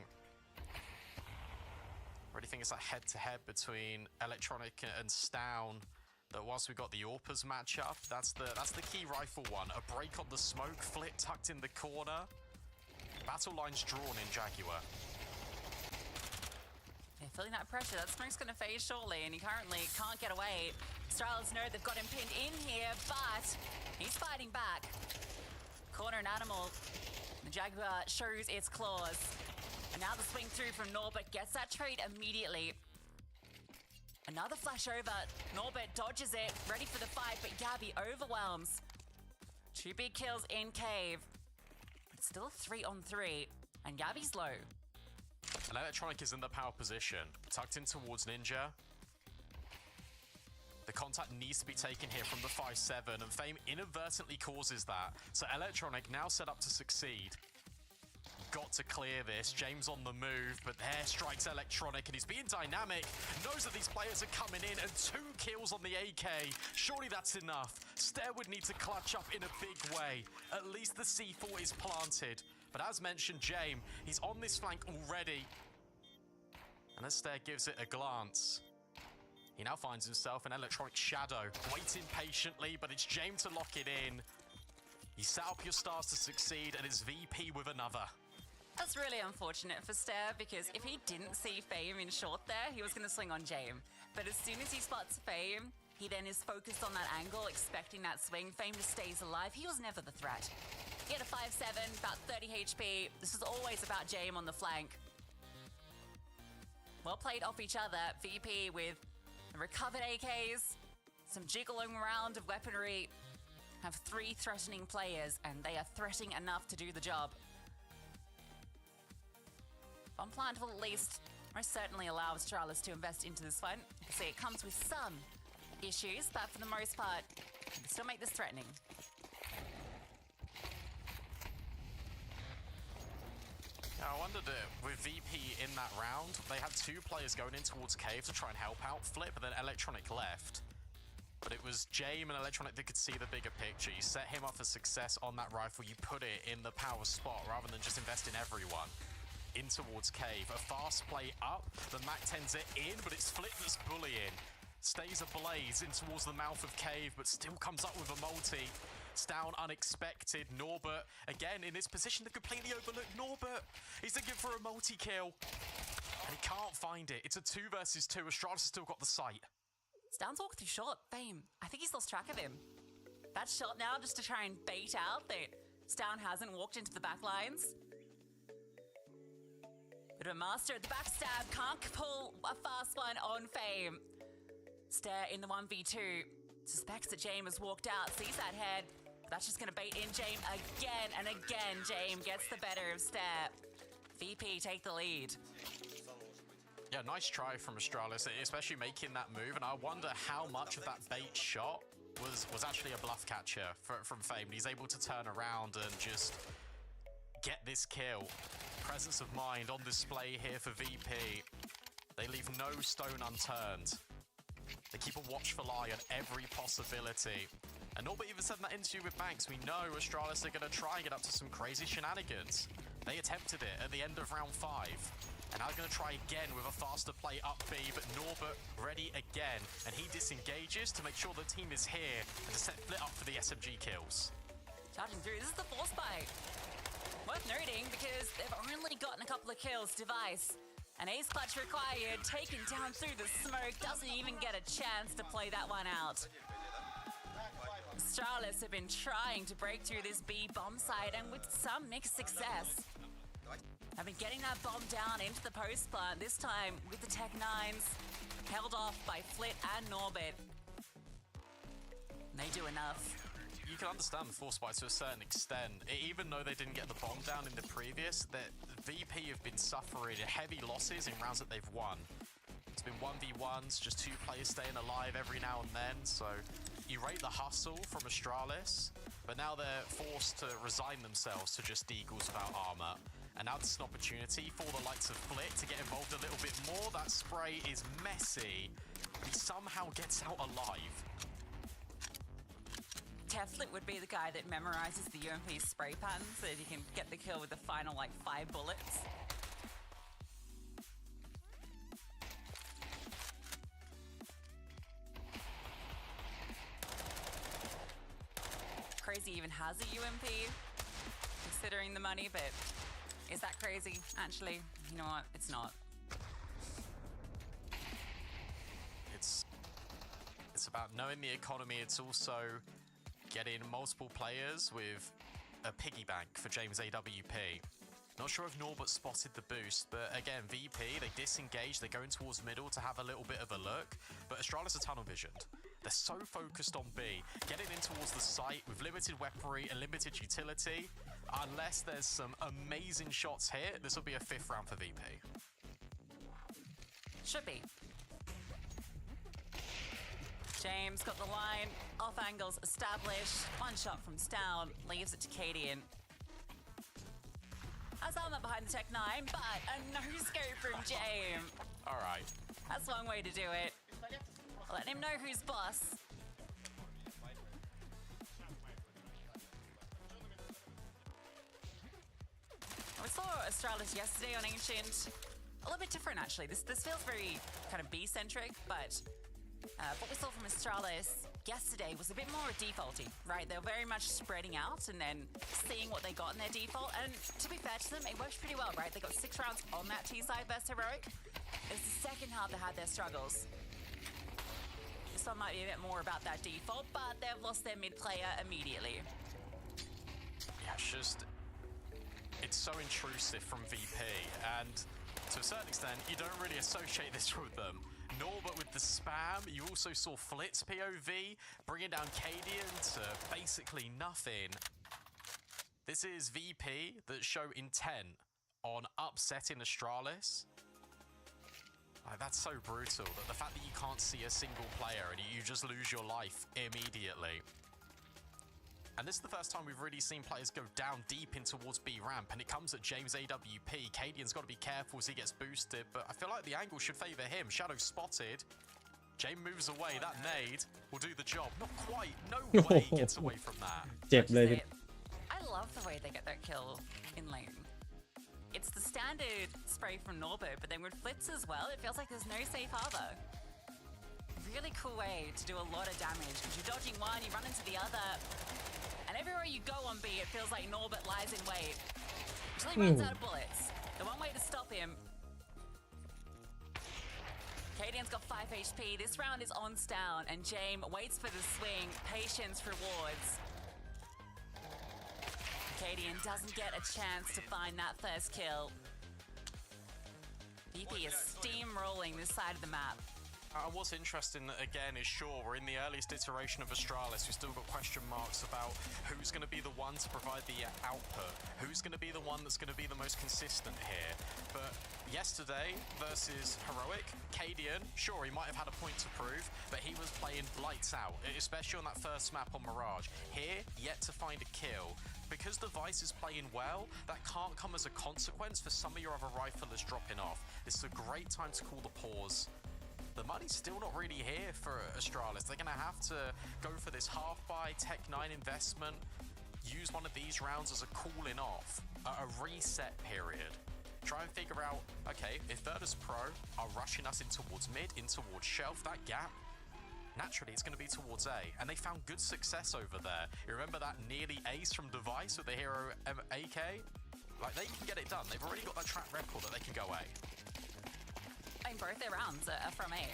Really think it's a head-to-head between Electronic and Stown. That whilst we got the Orpas matchup, that's the key rifle one. A break on the smoke, Flit tucked in the corner. Battle lines drawn in Jaguar. Yeah, feeling that pressure. That smoke's going to fade shortly, and he currently can't get away. Astralis know they've got him pinned in here, but he's fighting back. Corner an animal. The Jaguar shows its claws. And now the swing through from Norbert gets that trade immediately. Another flash over. Norbert dodges it, ready for the fight, but Gabby overwhelms. 2 big kills in Cave. It's still a 3-on-3, and Gabby's low. And Electronic is in the power position, tucked in towards Ninja. The contact needs to be taken here from the 5-7, and Fame inadvertently causes that. So Electronic now set up to succeed. Got to clear this. James on the move, but there strikes Electronic, and he's being dynamic. Knows that these players are coming in, and 2 kills on the AK. Surely that's enough. Stair would need to clutch up in a big way. At least the C4 is planted. But as mentioned, James, he's on this flank already. And as Stair gives it a glance, he now finds himself in Electronic shadow, waiting patiently, but it's James to lock it in. You set up your stars to succeed, and it's VP with another. That's really unfortunate for Stair, because if he didn't see Fame in short there, he was going to swing on Jame. But as soon as he spots Fame, he then is focused on that angle, expecting that swing. Fame just stays alive. He was never the threat. He had a 5-7, about 30 HP. This is always about Jame on the flank. Well played off each other. VP with recovered AKs, some jiggling around of weaponry, have 3 threatening players, and they are threatening enough to do the job. Bomb plant will at least most certainly allow Astralis to invest into this one. You can see it comes with some issues, but for the most part, you can still make this threatening. I wondered with VP in that round, they had 2 players going in towards Cave to try and help out Flip, but then Electronic left. But it was Jame and Electronic that could see the bigger picture. You set him up for success on that rifle, you put it in the power spot rather than just invest in everyone. In towards Cave, a fast play up, the Mac-10's it in, but it's Flip that's bullying. Stays ablaze in towards the mouth of Cave, but still comes up with a multi. It's down unexpected. Norbert, again, in this position, they've completely overlooked Norbert. He's looking for a multi-kill, and he can't find it. It's a 2 versus 2. Astralis has still got the sight. Stown's walked through short. Fame. I think he's lost track of him. That shot now just to try and bait out that Stown hasn't walked into the back lines. Bit of a master at the backstab. Can't pull a fast one on Fame. Stare in the 1v2. Suspects that Jame has walked out. Sees that head. That's just going to bait in Jame again and again. Jame gets the better of Stare. VP take the lead. Yeah, nice try from Astralis, especially making that move. And I wonder how much of that bait shot was actually a bluff catcher from Fame. He's able to turn around and just get this kill. Presence of mind on display here for VP. They leave no stone unturned. They keep a watchful eye on every possibility. And Norbert even said in that interview with Banks, we know Astralis are going to try and get up to some crazy shenanigans. They attempted it at the end of round 5. And now they're going to try again with a faster play up B, but Norbert ready again. And he disengages to make sure the team is here and to set Flit up for the SMG kills. Charging through, this is the force bite. Worth noting because they've only gotten a couple of kills. Device, an ace clutch required, taken down through the smoke, doesn't even get a chance to play that one out. Astralis have been trying to break through this B bomb site and with some mixed success. I've been getting that bomb down into the post plant, this time with the Tech 9s, held off by Flit and Norbert. They do enough. You can understand the force bite to a certain extent. Even though they didn't get the bomb down in the previous, the VP have been suffering heavy losses in rounds that they've won. It's been 1v1s, just 2 players staying alive every now and then, so you rate the hustle from Astralis, but now they're forced to resign themselves to just Deagles without armor. And now there's an opportunity for the likes of Flit to get involved a little bit more. That spray is messy. He somehow gets out alive. Flit would be the guy that memorizes the UMP spray pattern so that he can get the kill with the final, like, 5 bullets. Crazy even has a UMP, considering the money, but is that crazy? Actually, you know what? It's not. It's about knowing the economy. It's also getting multiple players with a piggy bank for James AWP. Not sure if Norbert spotted the boost, but again, VP, they disengage, they're going towards middle to have a little bit of a look, but Astralis are tunnel visioned. They're so focused on B, getting in towards the site with limited weaponry and limited utility. Unless there's some amazing shots here, this will be a 5th round for VP. Should be. James got the line, off angles established, 1 shot from Stout, leaves it to Cadian. Has armor behind the Tech 9, but a no-scope from James. Alright. That's one way to do it. Let him know who's boss. We saw Astralis yesterday on Ancient. A little bit different, actually. This feels very kind of B-centric, but what we saw from Astralis yesterday was a bit more defaulty, right? They were very much spreading out and then seeing what they got in their default. And to be fair to them, it worked pretty well, right? They got 6 rounds on that T-side versus Heroic. It's the second half that had their struggles. This one might be a bit more about that default, but they've lost their mid player immediately. Yeah, it's so intrusive from VP, and to a certain extent, you don't really associate this with them. Norbert with the spam, you also saw Flit's POV, bringing down Cadian to basically nothing. This is VP that show intent on upsetting Astralis. Like, that's so brutal, that the fact that you can't see a single player and you just lose your life immediately. And this is the first time we've really seen players go down deep in towards B ramp, and it comes at James AWP. Cadian's got to be careful as he gets boosted, but I feel like the angle should favour him. Shadow spotted. James moves away. That nade will do the job. Not quite. No way he gets away from that. I love the way they get that kill in lane. It's the standard spray from Norbert, but then with Flits as well, it feels like there's no safe harbor. Really cool way to do a lot of damage, because you're dodging one, you run into the other, and everywhere you go on B, it feels like Norbert lies in wait until he runs out of bullets. The one way to stop him. Cadian's got 5 HP. This round is on Stout, and James waits for the swing. Patience rewards. Cadian doesn't get a chance to find that first kill. VP is steamrolling this side of the map. What's interesting, again, is sure, we're in the earliest iteration of Astralis. We've still got question marks about who's going to be the one to provide the output, who's going to be the one that's going to be the most consistent here. But yesterday versus Heroic, Cadian, sure, he might have had a point to prove, but he was playing lights out, especially on that first map on Mirage. Here, yet to find a kill. Because Device is playing well, that can't come as a consequence for some of your other riflers dropping off. This is a great time to call the pause. the money's still not really here for Astralis. They're going to have to go for this half-buy Tech-9 investment, use one of these rounds as a cooling off, a reset period. Try and figure out, okay, if Virtus Pro are rushing us in towards mid, in towards shelf, that gap, naturally it's going to be towards A. And they found good success over there. You remember that nearly ace from Device with the hero AK? Like, they can get it done. They've already got that track record that they can go A. And both their rounds are from A.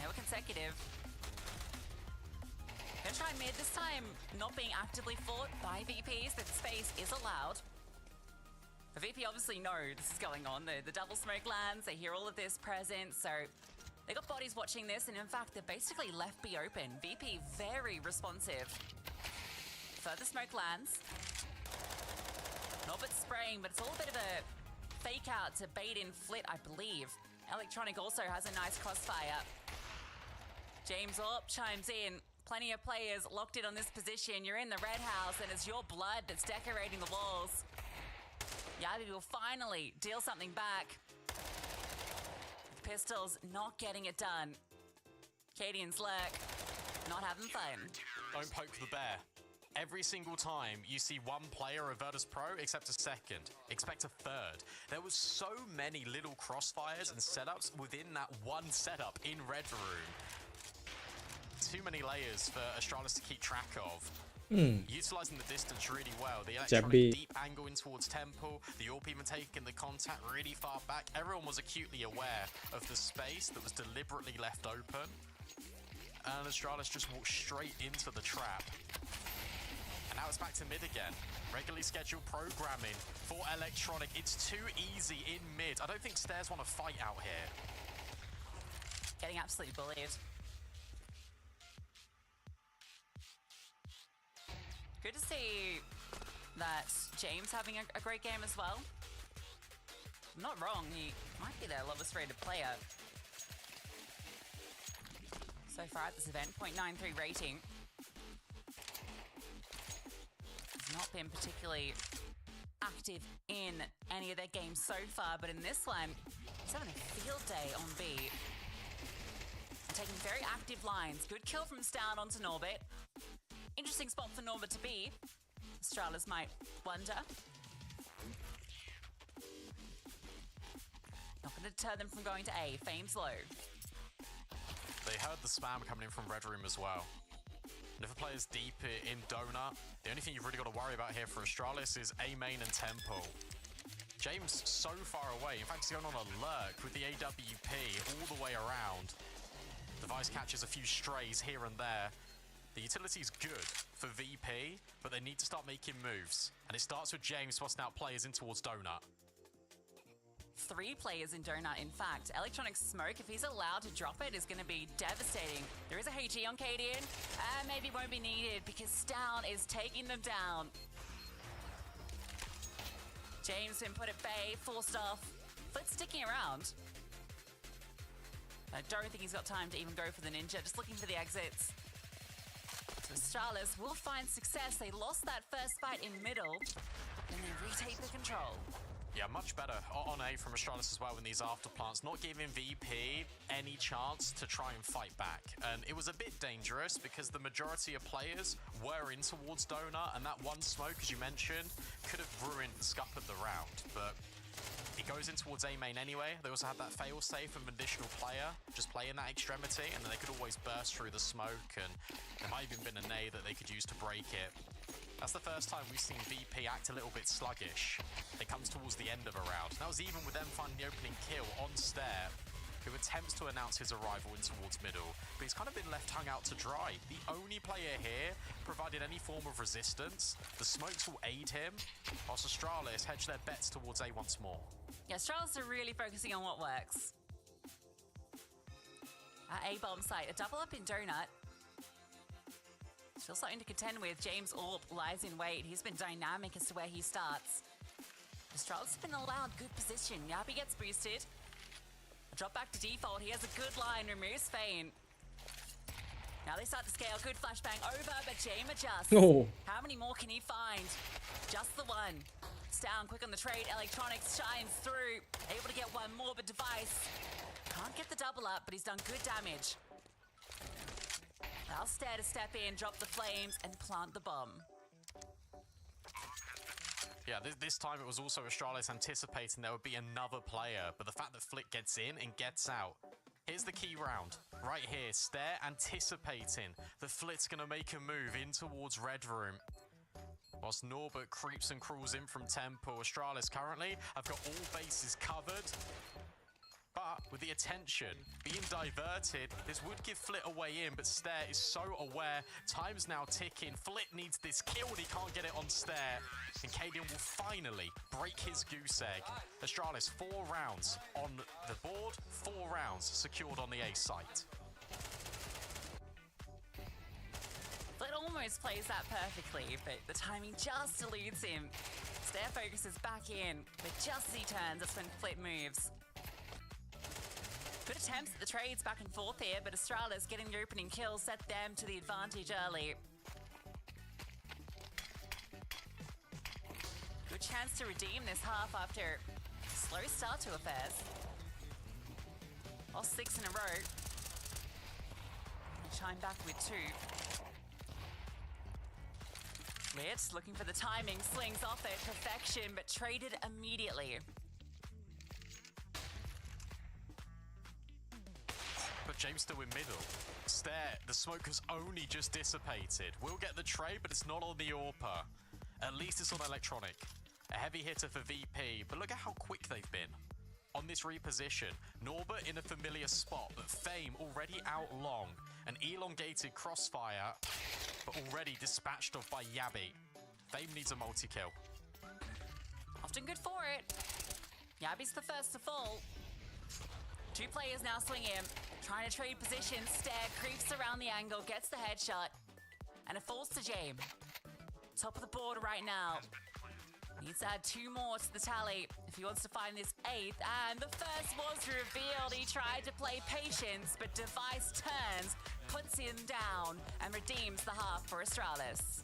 They were consecutive. Gonna try mid this time, not being actively fought by VP, so the space is allowed. The VP obviously know this is going on. The double smoke lands, they hear all of this present, so they got bodies watching this, and in fact, they're basically left B open. VP very responsive. Further smoke lands. Norbert spraying, but it's all a bit of a fake out to bait in Flit, I believe. Electronic also has a nice crossfire. James Orp chimes in. Plenty of players locked in on this position. You're in the red house, and it's your blood that's decorating the walls. Yabi will finally deal something back. Pistols not getting it done. Katie and Slurk not having fun. Don't poke the bear. Every single time you see one player of Virtus Pro, except a second, expect a third. There was so many little crossfires and setups within that one setup in Red Room. Too many layers for Astralis to keep track of. Utilising the distance really well. The electronic deep angle in towards Temple, the AWP even taking the contact really far back. Everyone was acutely aware of the space that was deliberately left open. And Astralis just walked straight into the trap. And now it's back to mid again. Regularly scheduled programming for Electronic. It's too easy in mid. I don't think Stairs want to fight out here. Getting absolutely bullied. Good to see that James having a great game as well. I'm not wrong, he might be their lowest rated player so far at this event, 0.93 rating. He's not been particularly active in any of their games so far, but in this one, he's having a field day on B. Taking very active lines. Good kill from Stown onto Norbit. Interesting spot for Norbit to be. Astralis might wonder. Not going to deter them from going to A. Fame's low. They heard the spam coming in from Red Room as well. And if a player's deep in Donut, the only thing you've really got to worry about here for Astralis is A main and Temple. James so far away. In fact, he's going on a lurk with the AWP all the way around. Device catches a few strays here and there. The utility's good for VP, but they need to start making moves. And it starts with James spotting out players in towards Donut. 3 players in Donut, in fact. Electronic Smoke, if he's allowed to drop it, is going to be devastating. There is a HE on Cadian, and maybe won't be needed because Stown is taking them down. James been put at bay, forced off. Flit's sticking around. I don't think he's got time to even go for the ninja, just looking for the exits. So Astralis will find success. They lost that first fight in middle, and they retake the control. Yeah, much better on A from Astralis as well in these afterplants, not giving VP any chance to try and fight back. And it was a bit dangerous because the majority of players were in towards Donut, and that one smoke, as you mentioned, could have ruined and scuppered the round. But it goes in towards A main anyway. They also had that fail-safe of an additional player just playing that extremity, and then they could always burst through the smoke, and there might have even been a nade that they could use to break it. That's the first time we've seen VP act a little bit sluggish. It comes towards the end of a round. That was even with them finding the opening kill on Stair, who attempts to announce his arrival in towards middle, but he's kind of been left hung out to dry. The only player here provided any form of resistance. The smokes will aid him, whilst Astralis hedge their bets towards A once more. Yeah, Astralis are really focusing on what works. At A bomb site, a double up in Donut. Still something to contend with. James Orp lies in wait. He's been dynamic as to where he starts. Astralis have been allowed good position. Yabi gets boosted. A drop back to default. He has a good line. Removes Feign. Now they start to scale. Good flashbang over, but James adjusts. Oh. How many more can he find? Just the one. Down quick on the trade. Electronics shines through. Able to get one more, but Device can't get the double up, but he's done good damage. I'll stare to step in, drop the flames, and plant the bomb. Yeah, this time it was also Astralis anticipating there would be another player, but the fact that Flick gets in and gets out. Here's the key round. Right here, Stare anticipating that Flick's going to make a move in towards Red Room. Whilst Norbert creeps and crawls in from Temple, Astralis currently have got all bases covered. But with the attention being diverted, this would give Flit a way in, but Stare is so aware. Time's now ticking. Flit needs this kill, and he can't get it on Stare. And Cadian will finally break his goose egg. Astralis, 4 rounds on the board, 4 rounds secured on the A site. Flit almost plays that perfectly, but the timing just eludes him. Stare focuses back in, but just as he turns, that's when Flit moves. Good attempts at the trades back and forth here, but Astralis getting the opening kill set them to the advantage early. Good chance to redeem this half after a slow start to affairs. Lost 6 in a row. Chime back with 2. Lit looking for the timing, slings off it, perfection, but traded immediately. But James still in middle. Stare, the smoke has only just dissipated. We'll get the trade, but it's not on the AWPer. At least it's on Electronic. A heavy hitter for VP, but look at how quick they've been. On this reposition, Norbert in a familiar spot, but Fame already out long. An elongated crossfire, but already dispatched off by Yabby. Fame needs a multi-kill. Often good for it. Yabby's the first to fall. 2 players now swing in, trying to trade positions. Stare creeps around the angle, gets the headshot, and it falls to Jame. Top of the board right now. Needs to add 2 more to the tally if he wants to find this 8th. And the first was revealed. He tried to play patience, but Device turns, puts him down, and redeems the half for Astralis.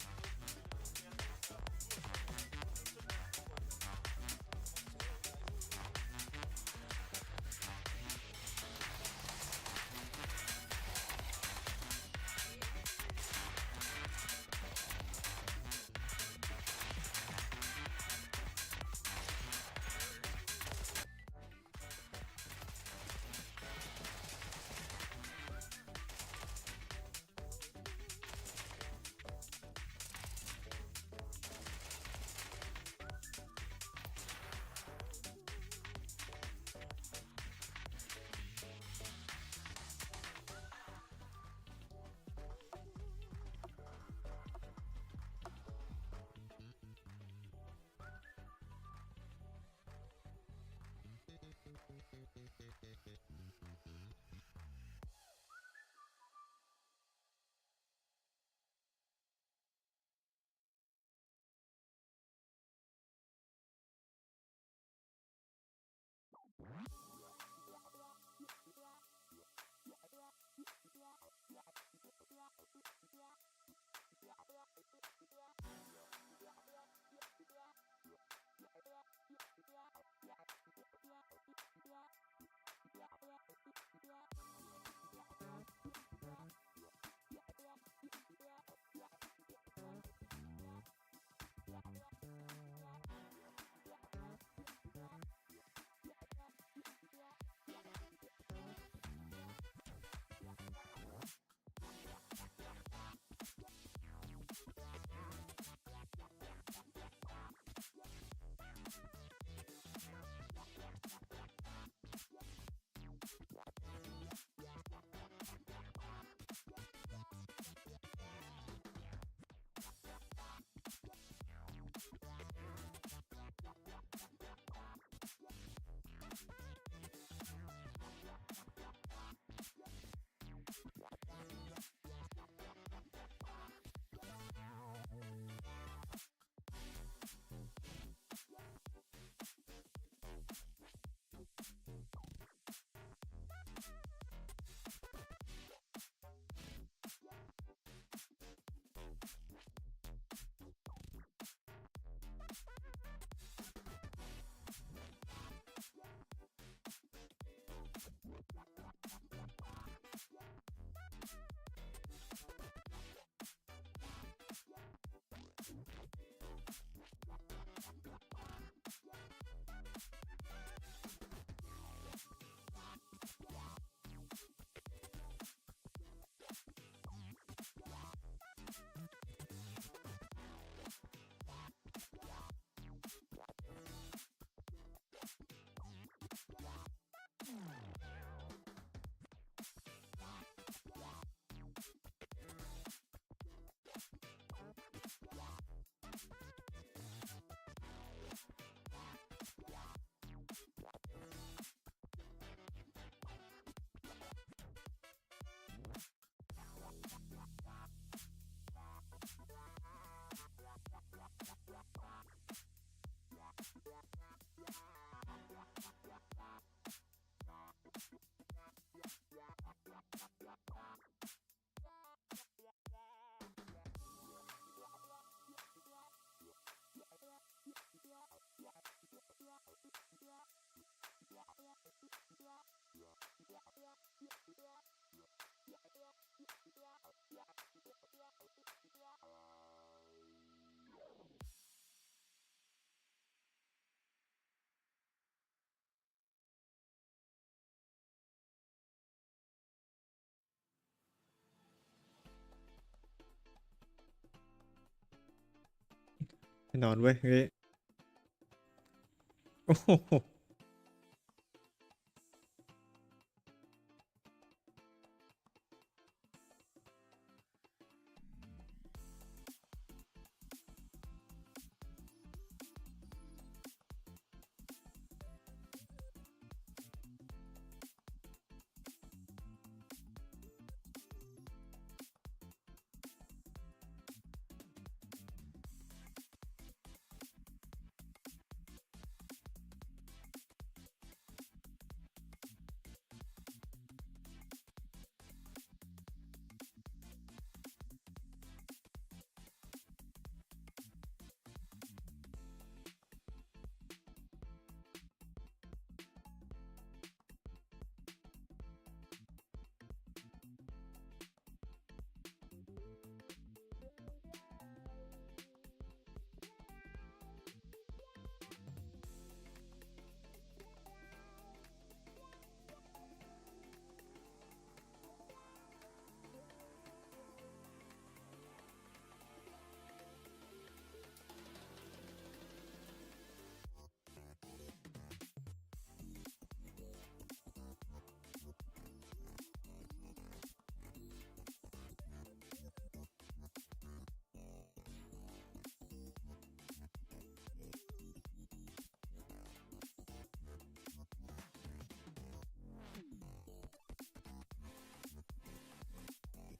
แน่นอนเว้ยเฮ้ยโอ้โห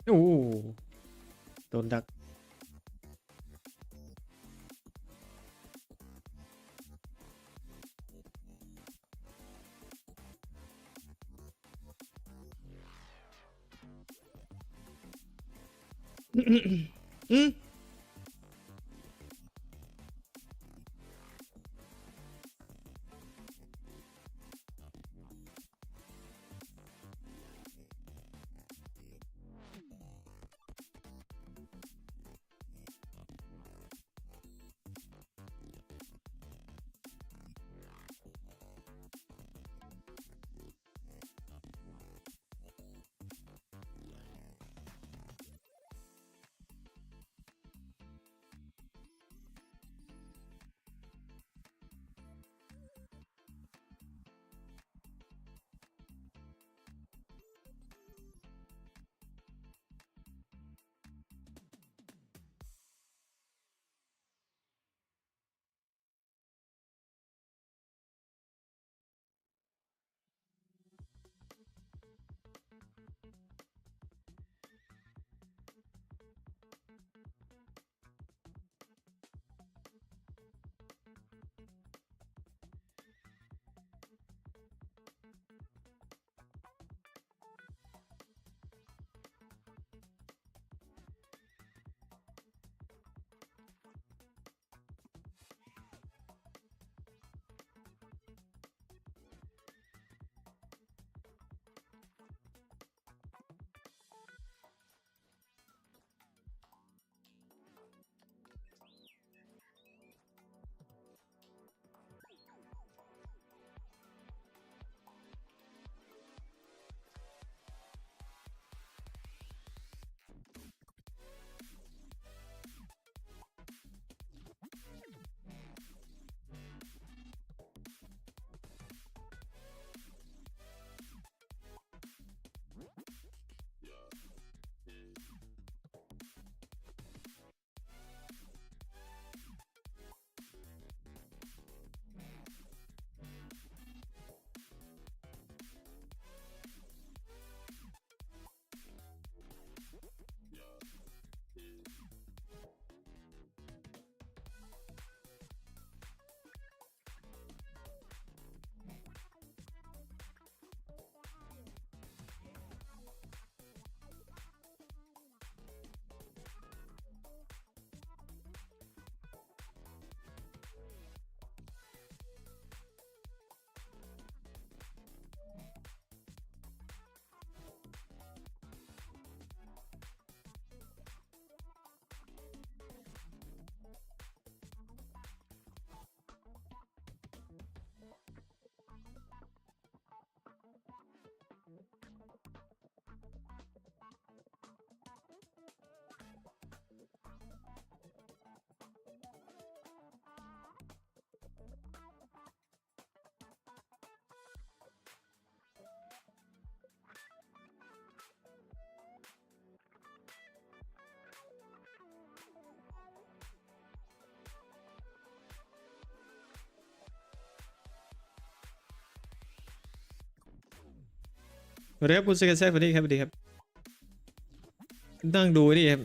โอ้โหโดนดักอืม สวัสดีครับคุณเซกันแซกสวัสดีครับสวัสดีครับนั่งดูนี่ครับ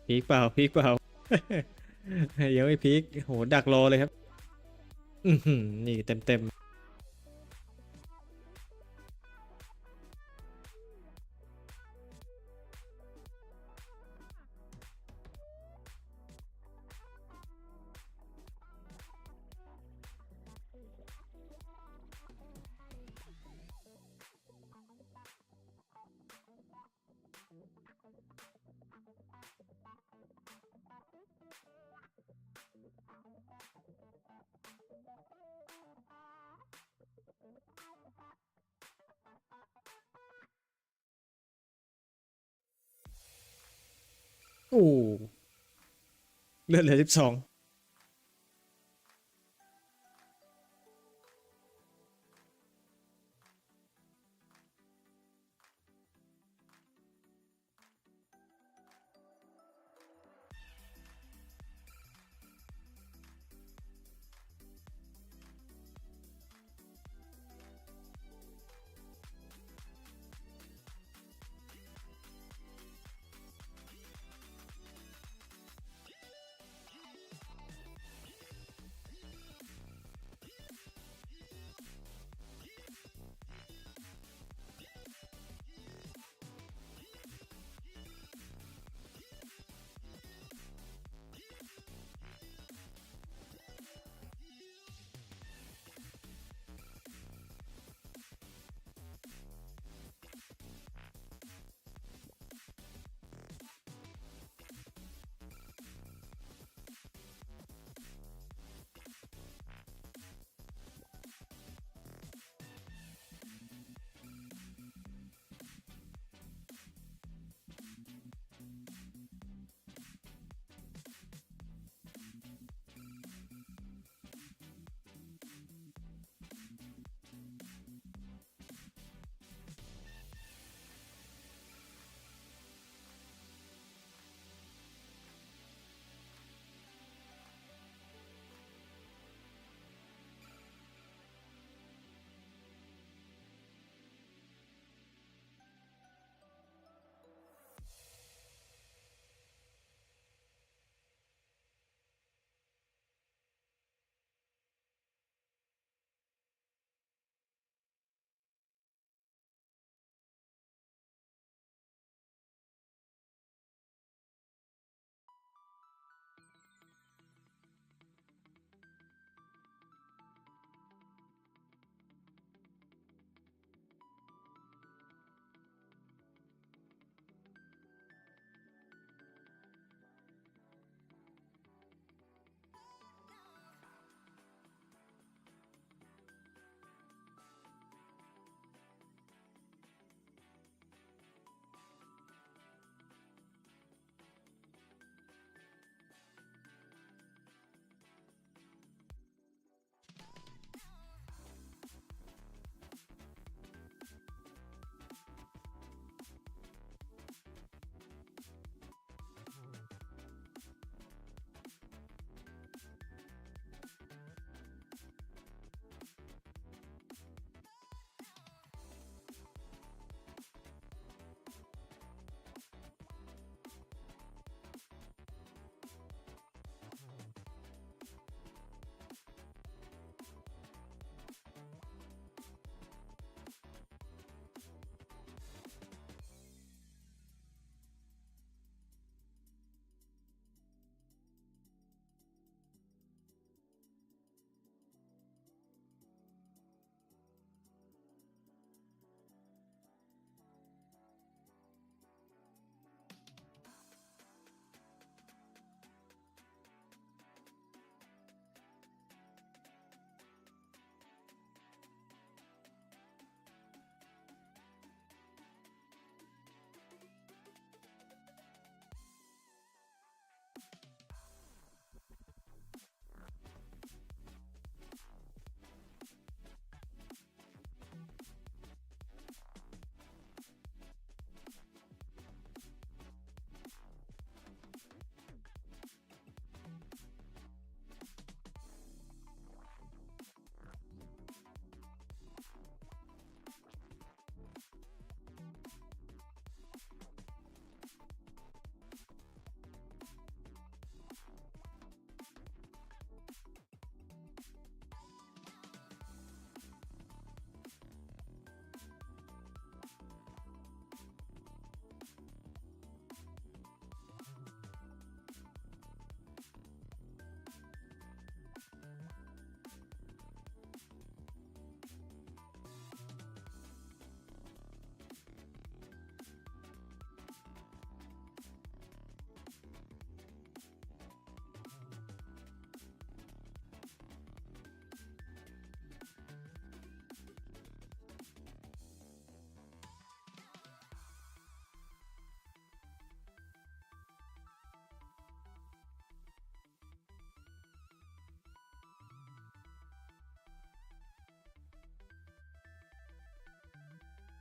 พีกเปล่าพีกเปล่า ยังไม่พีกโหดักรอเลยครับนี่เต็มเต็มโอ้เลือดเหลือ12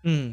อืม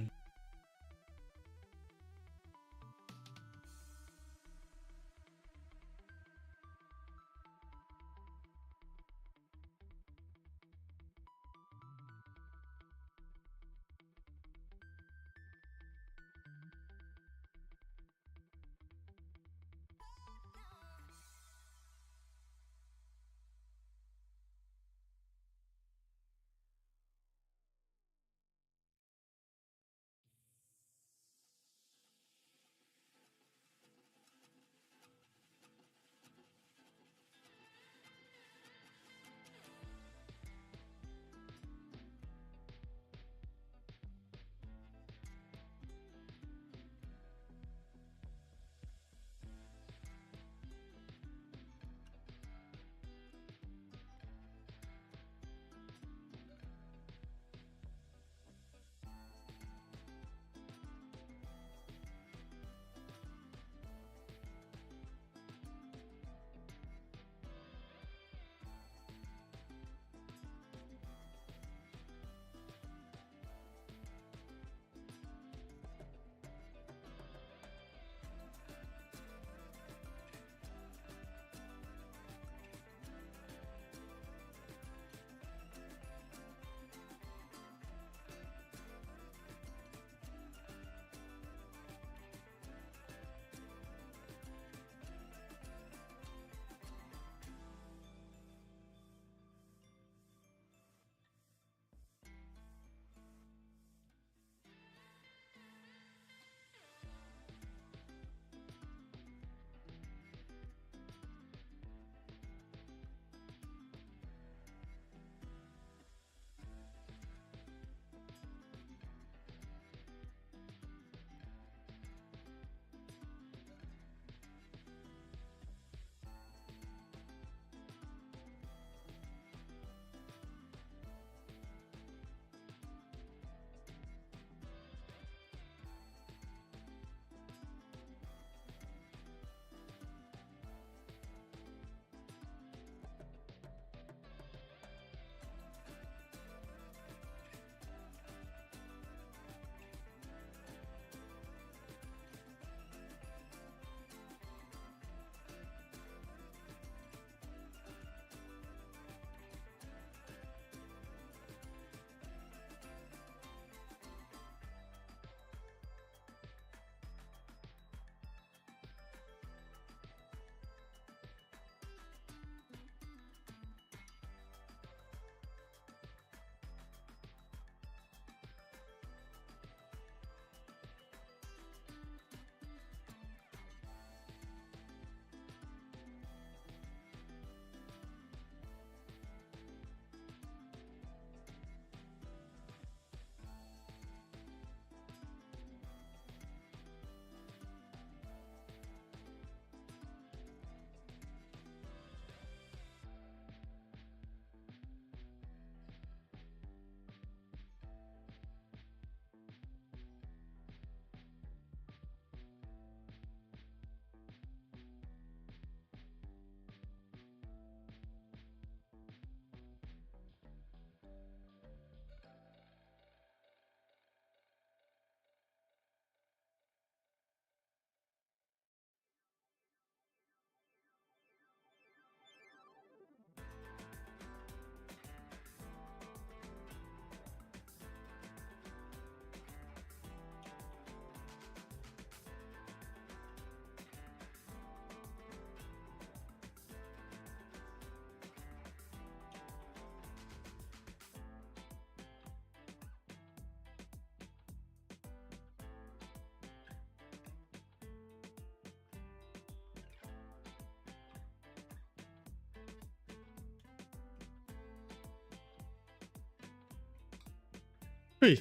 เฮ้ย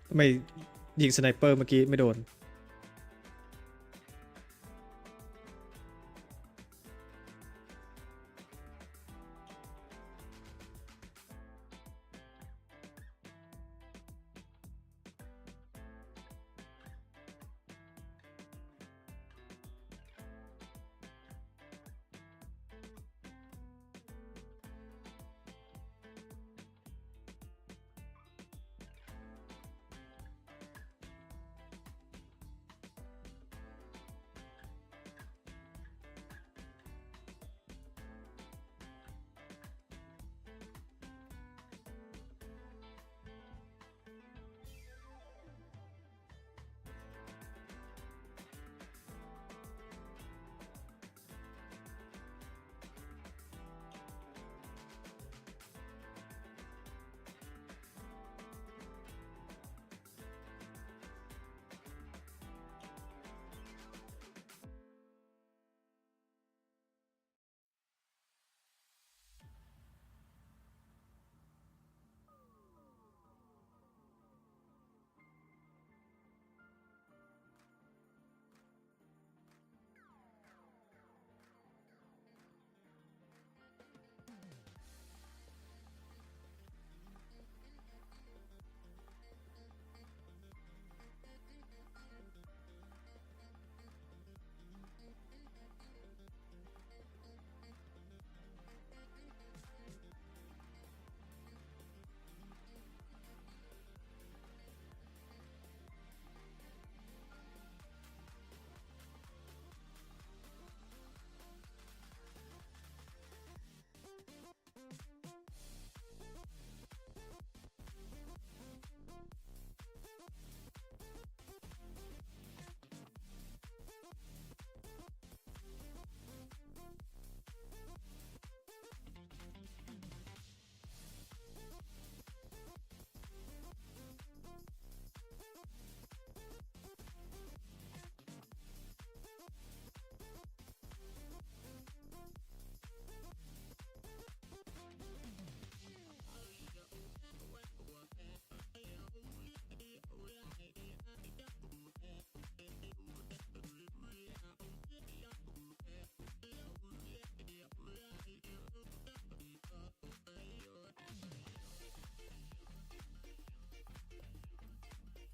ทำไมยิงสไนเปอร์เมื่อกี้ไม่โดน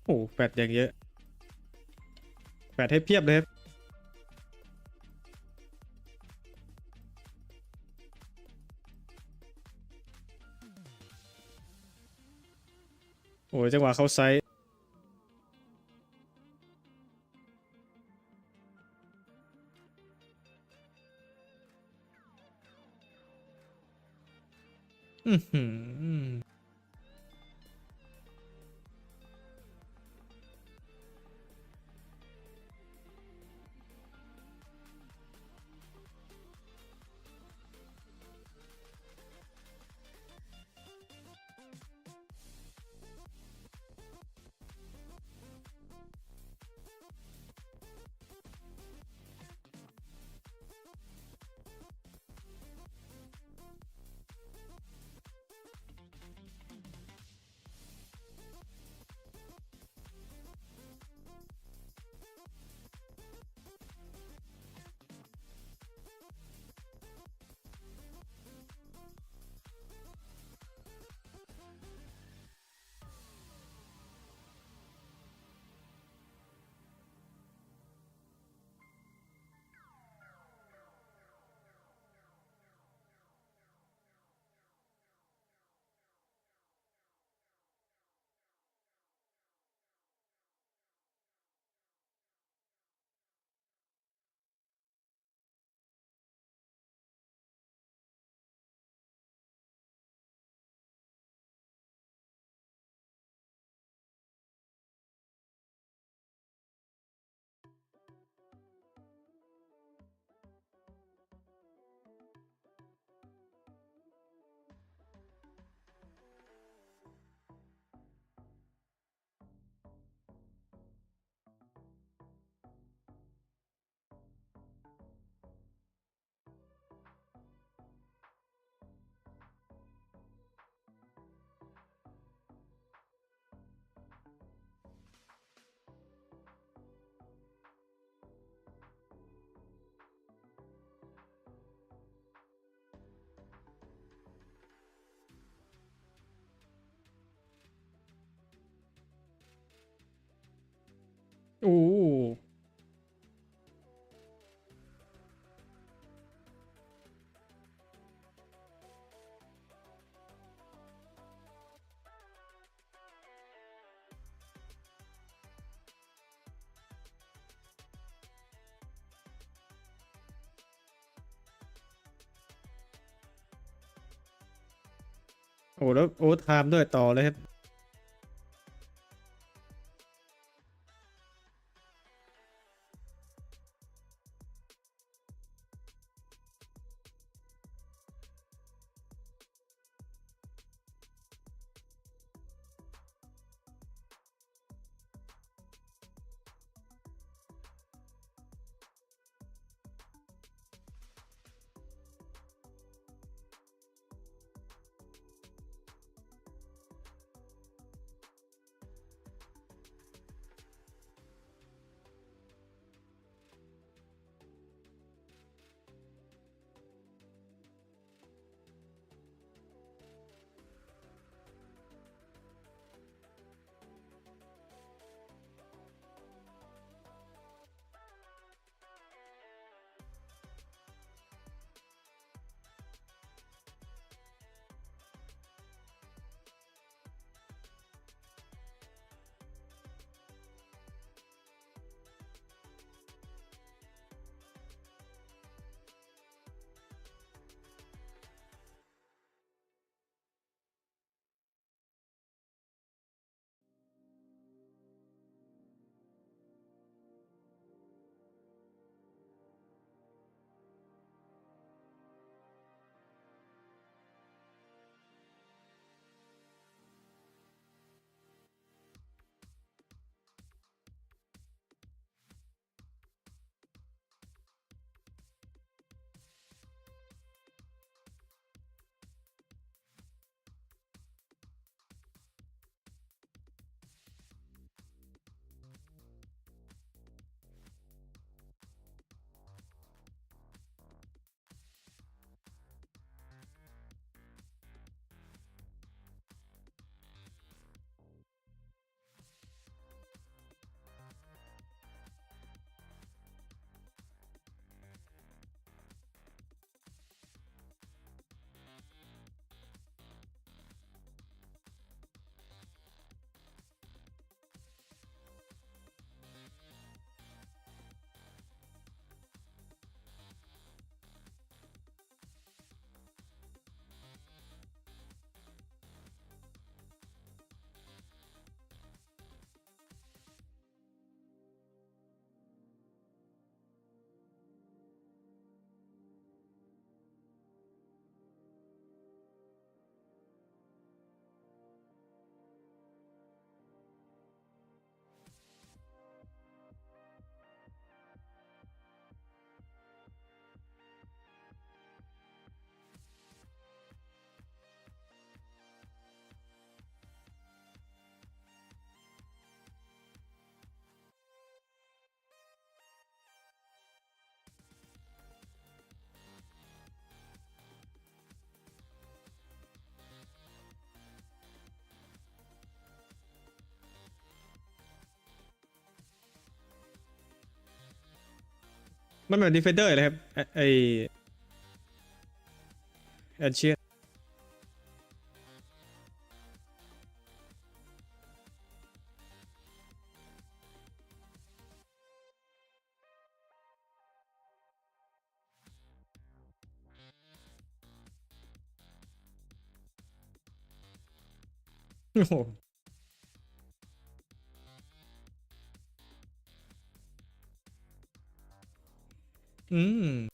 โอ้แฟดอย่างเยอะแฟดให้เพียบเลยครับโอ้ยจังหวะเข้าไซส์อื้อหือโอ้โอ้แล้วโอ้ไทม์ด้วยต่อเลยครับ มันเหมือนดีเฟนเดอร์เลยครับไอแอนเชีย โอ้โหอืม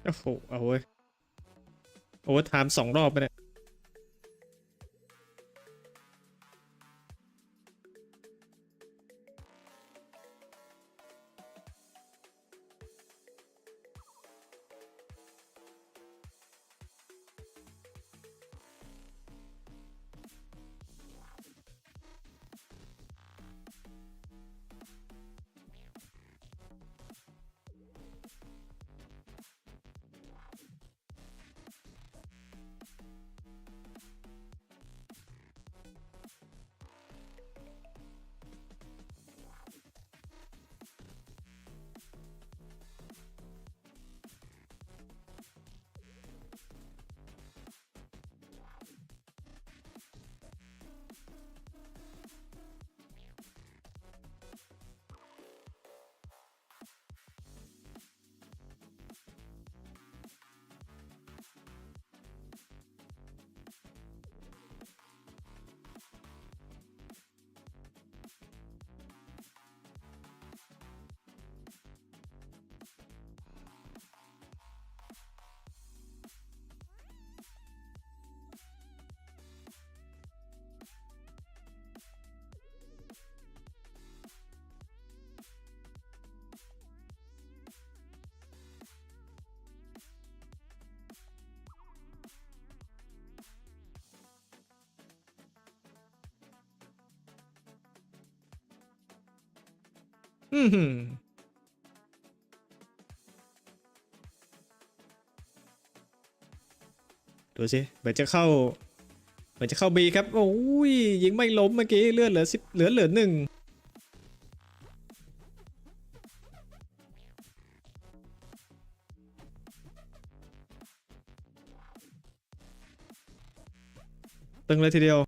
โอ้โหเอาเว้ยโอเวอร์ไทม์2 รอบไปเนี่ยอืมดูสิเหมือนจะเข้าบีครับโอ้ยยิงไม่ล้มเมื่อกี้เลือดเหลือ10เหลือ1ตึงเลยทีเดียว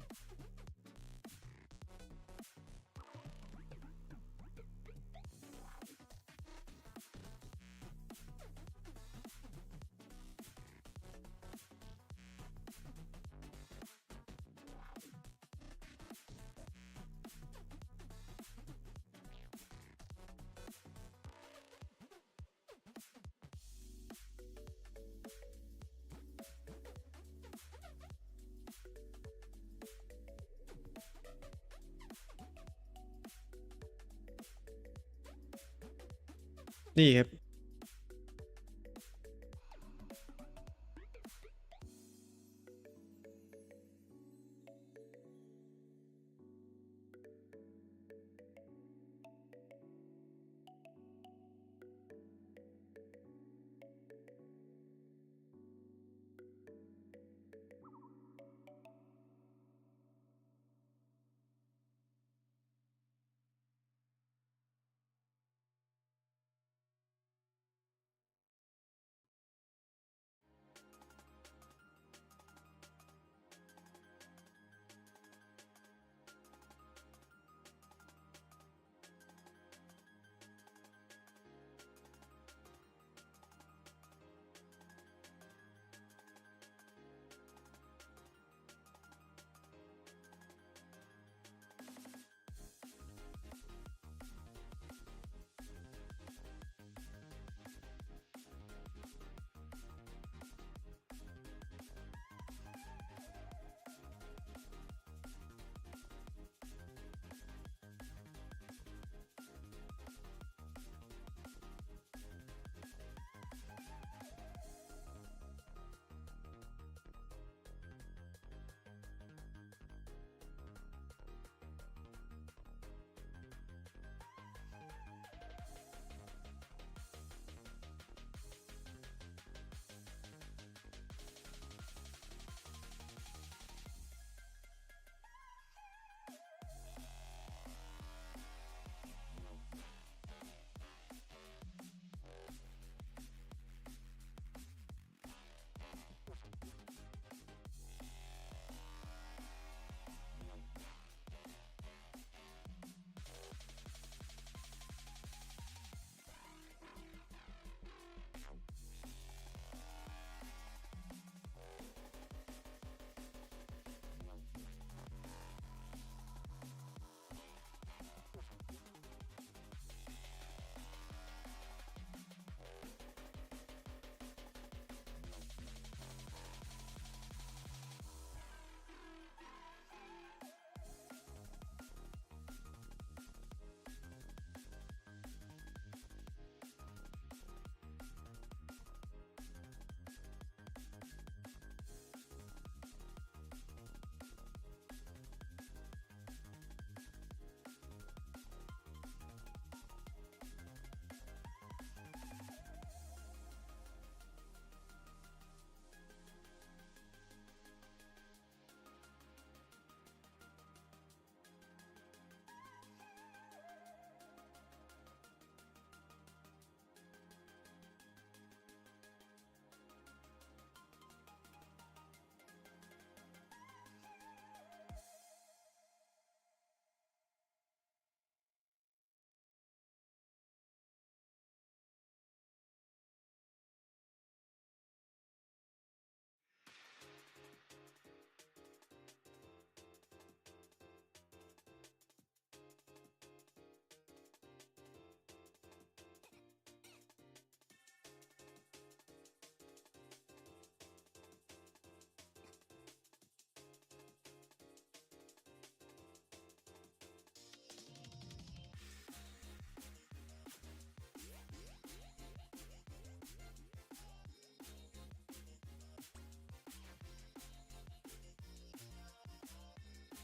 นี่ครับ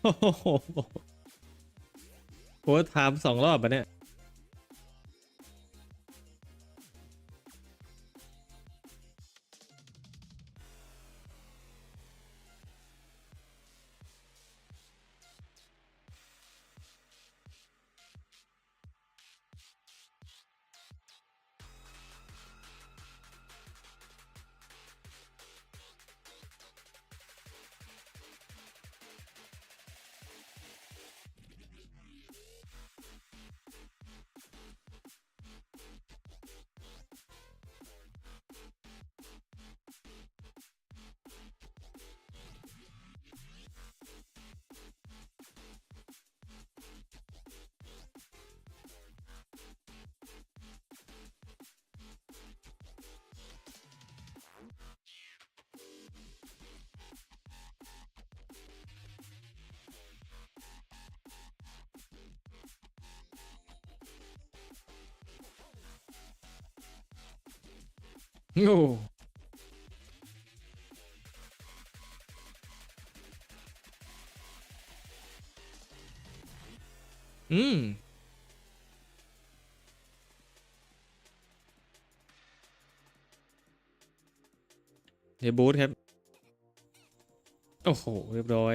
โอ้โหโอ้ถาม2 รอบอ่ะเนี่ย โอ้อืมเดี๋ยวบูทครับ โอ้โห เรียบร้อย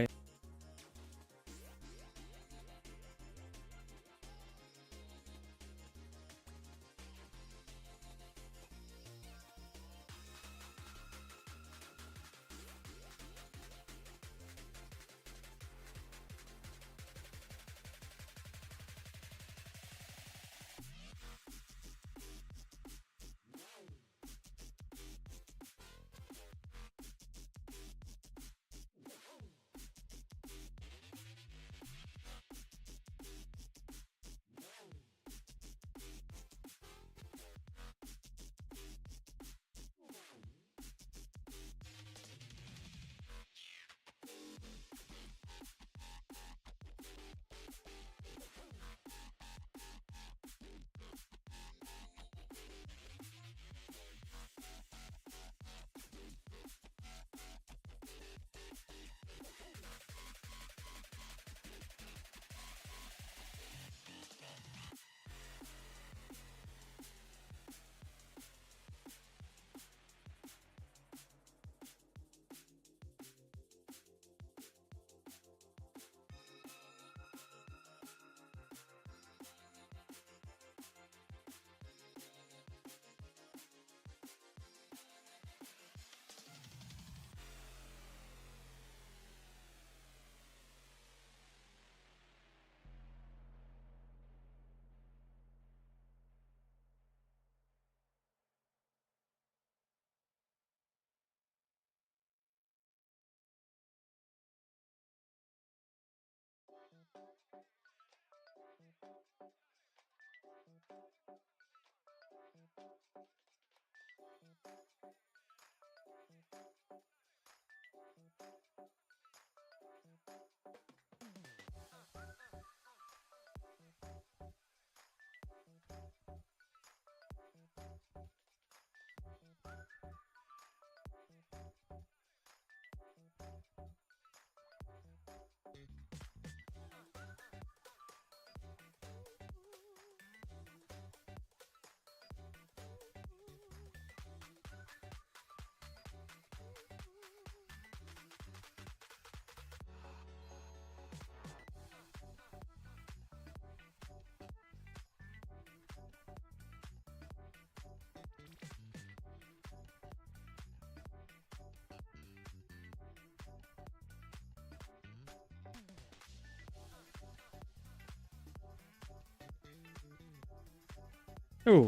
โอ้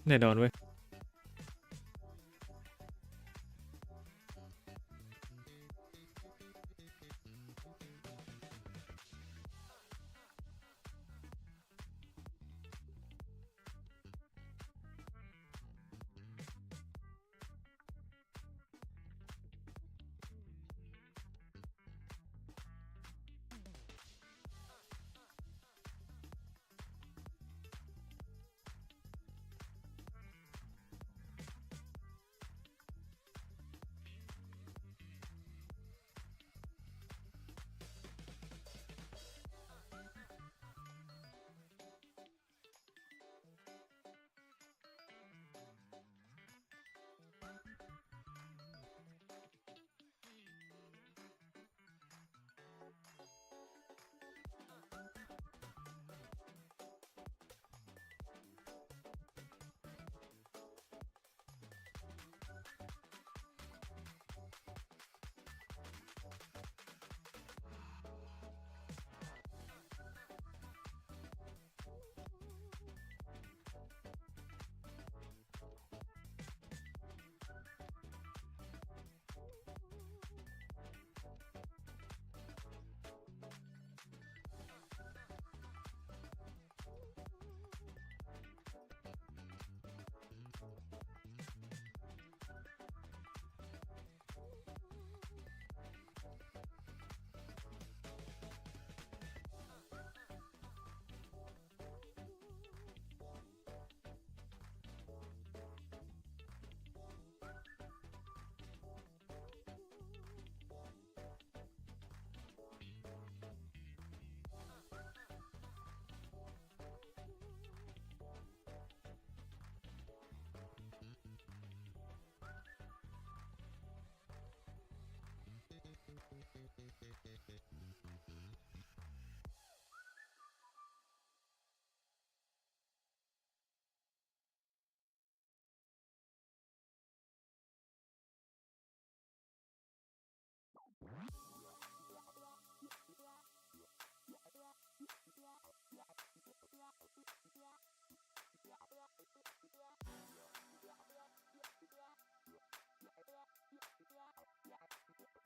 แน่นอนเว้ย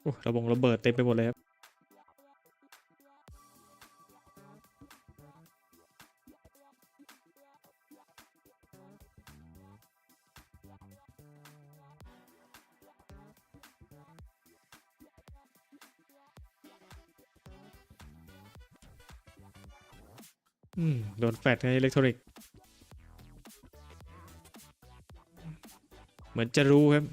โอ้ระเบิดเต็มไปหมดเลยครับโดนแฟดในอิเล็กทรอนิกส์เหมือนจะรู้ครับ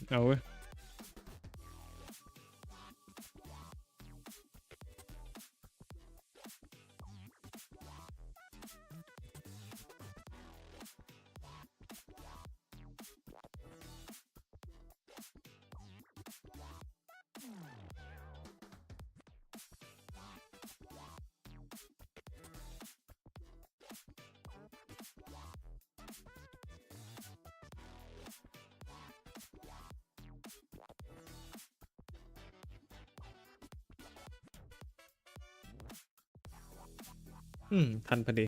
เอาเว้ยทันพอดี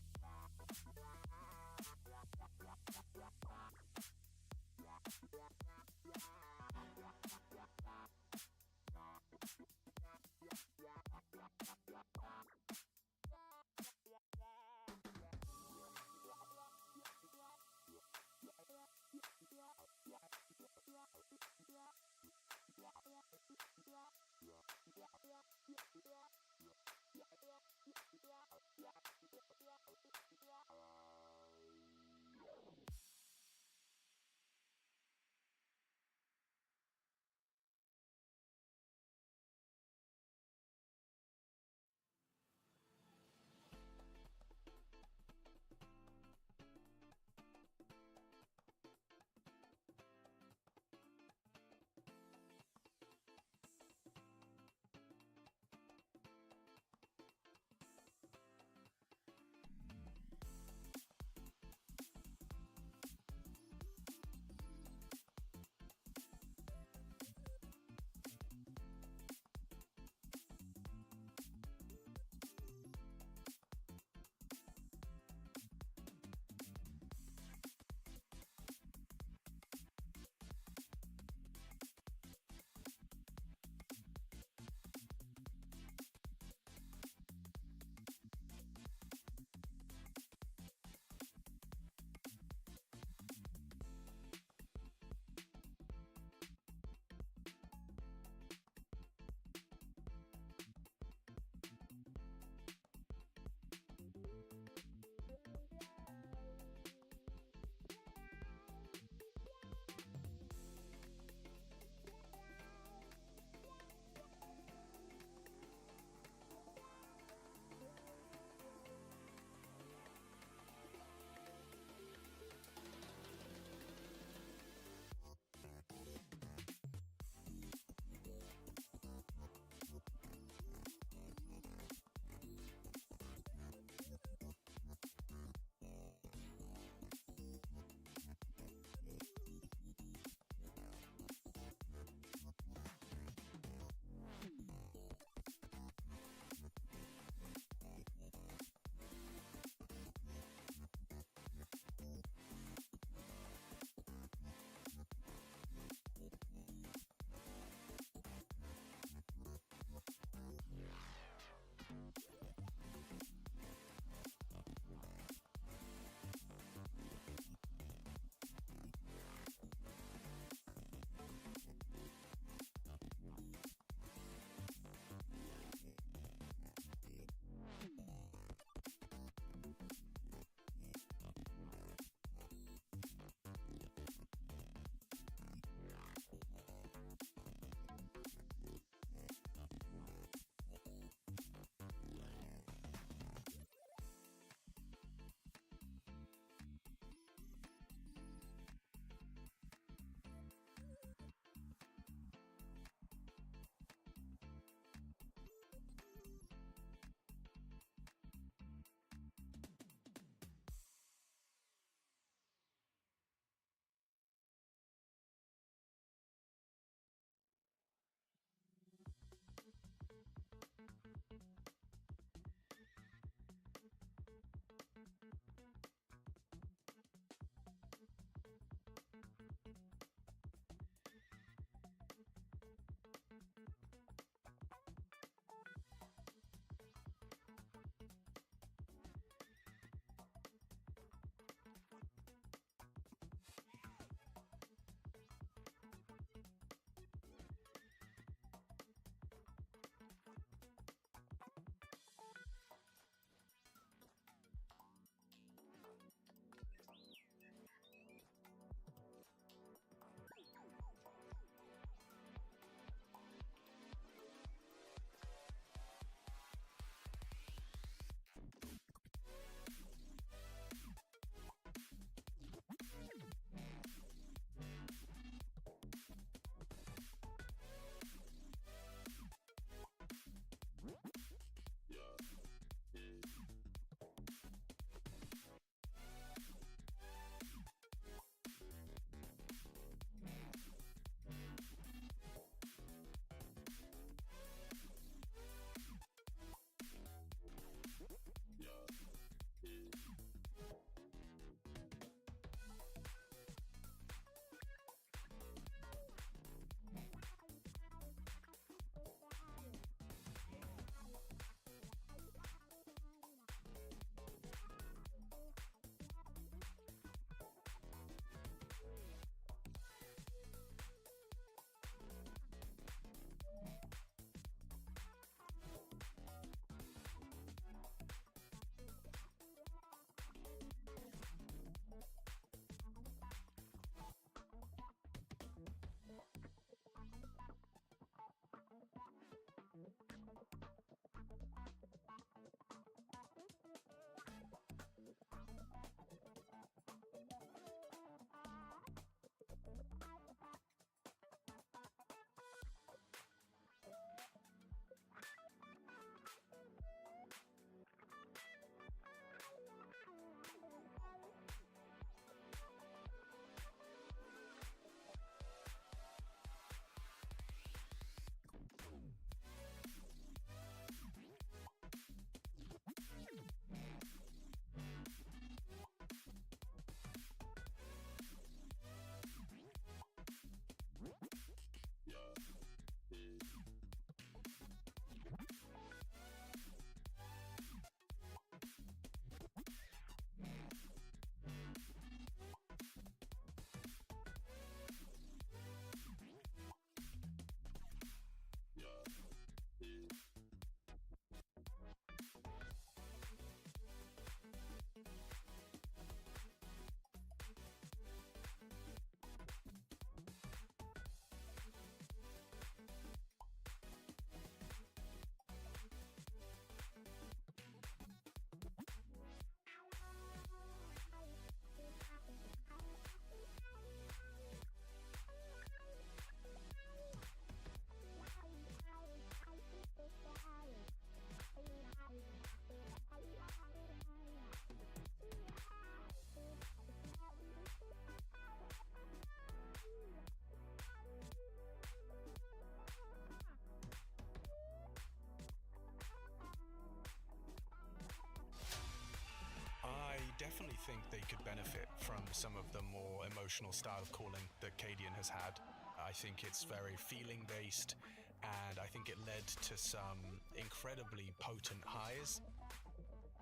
could benefit from some of the more emotional style of calling that Cadian has had. I think it's very feeling based, and I think it led to some incredibly potent highs.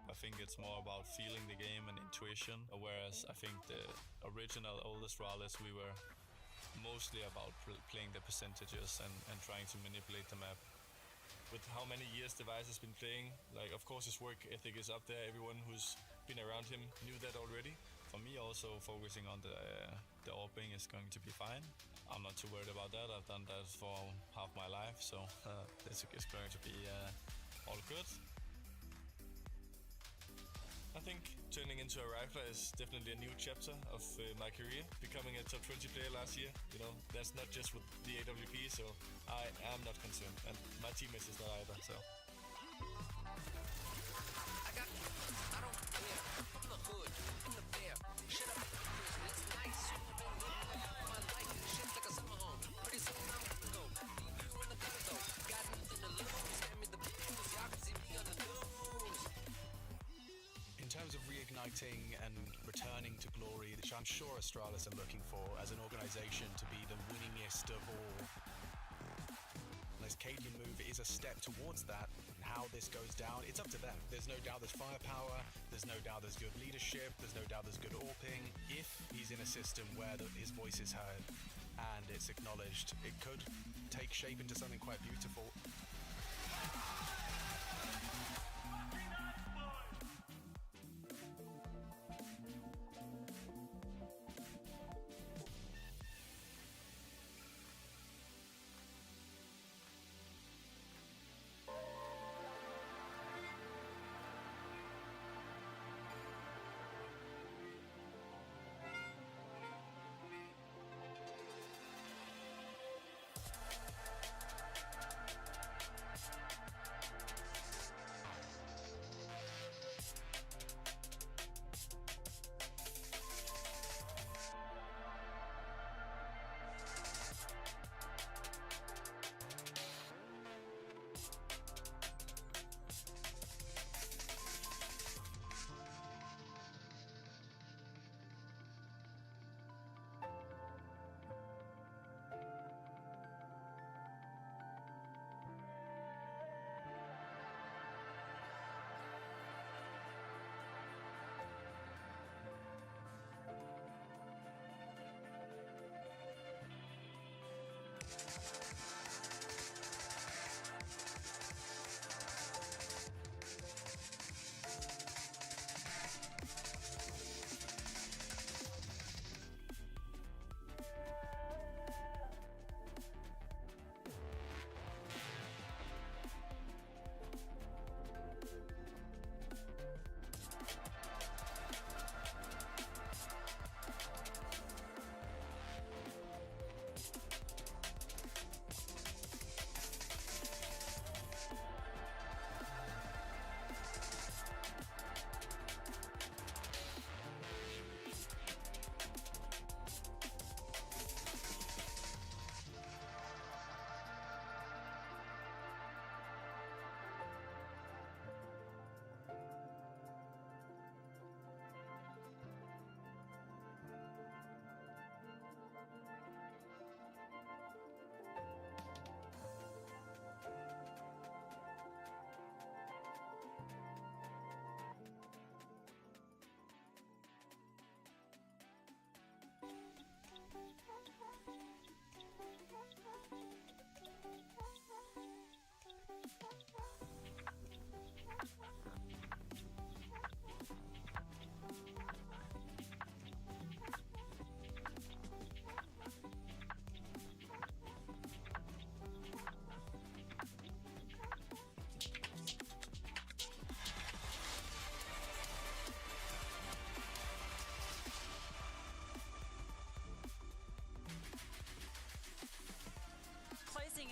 I think it's more about feeling the game and intuition, whereas I think the original oldest Rallis, we were mostly about playing the percentages and trying to manipulate the map. With how many years Device has been playing, like, of course his work ethic is up there. Everyone who's been around him knew that already. For me, also focusing on the orbing is going to be fine. I'm not too worried about that. I've done that for half my life, so it's going to be all good. I think turning into a rifler is definitely a new chapter of my career. Becoming a top 20 player last year, you know, that's not just with the AWP, so I am not concerned, and my teammates is not either, so. I don't care. I'm the hood. I'm the bear. Shut up. It's nice. I've been living my life. Shit's like a summer home. Pretty soon I'm gonna go. You in the gutter though. Got nothing to lose. Hand me the blues. Y'all can see me on the news. In terms of reigniting and returning to glory, which I'm sure Astralis are looking for as an organization to be the winningest of all. This Cadian move is a step towards that, and how this goes down, it's up to them. There's no doubt there's firepower, there's no doubt there's good leadership, there's no doubt there's good AWPing. If he's in a system where his voice is heard and it's acknowledged, it could take shape into something quite beautiful.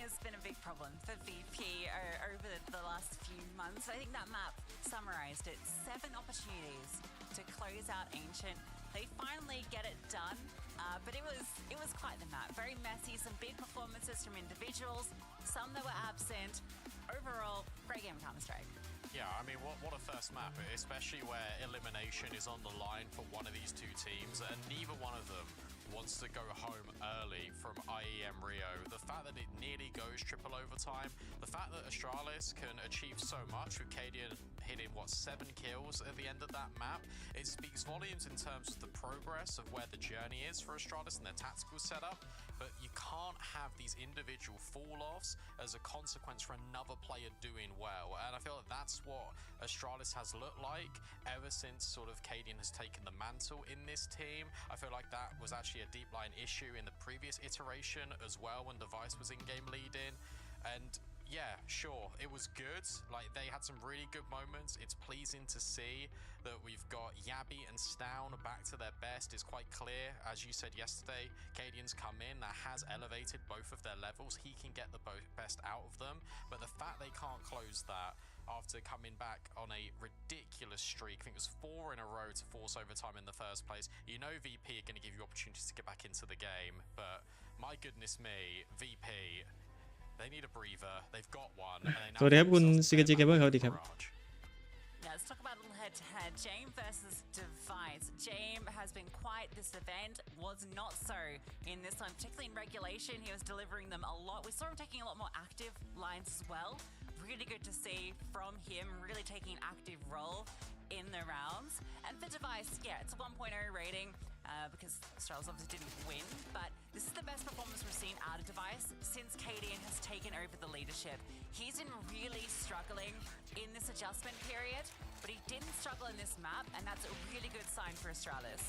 Has been a big problem for VP over the last few months. I think that map summarized it. 7 opportunities to close out Ancient. They finally get it done, but it was quite the map. Very messy, some big performances from individuals, some that were absent. Overall, great game of Counter-Strike. Yeah, I mean, what a first map, especially where elimination is on the line for one of these two teams, and neither one of them wants to go home early from IEM Rio. The fact that it nearly goes triple overtime, the fact that Astralis can achieve so much with Cadian hitting, 7 kills at the end of that map, it speaks volumes in terms of the progress of where the journey is for Astralis and their tactical setup, but you can't have these individual fall-offs as a consequence for another player doing well, and I feel like that's what Astralis has looked like ever since sort of Cadian has taken the mantle in this team. I feel like that was actually a deep line issue in the previous iteration as well when Device was in-game leading, and yeah, sure, it was good. Like, they had some really good moments. It's pleasing to see that we've got Yabby and Stown back to their best. It's quite clear, as you said yesterday, Cadian's come in, that has elevated both of their levels. He can get the best out of them, but the fact they can't close that after coming back on a ridiculous streak, I think it was 4 in a row to force overtime in the first place. You know VP are going to give you opportunities to get back into the game, but my goodness me, VP, they need a breather. They've got one. And they สวัสดีครับคุณ CKG Gamer ครับสวัสดีครับ Yeah, let's talk about a little head-to-head. Jame versus Device. Jame has been quiet this event, was not so in this one, particularly in regulation. He was delivering them a lot. We saw him taking a lot more active lines as well. Really good to see from him, really taking an active role in the rounds. And for Device, yeah, it's a 1.0 rating. Because Astralis obviously didn't win, but this is the best performance we've seen out of Device since Cadian has taken over the leadership. He's been really struggling in this adjustment period, but he didn't struggle in this map, and that's a really good sign for Astralis.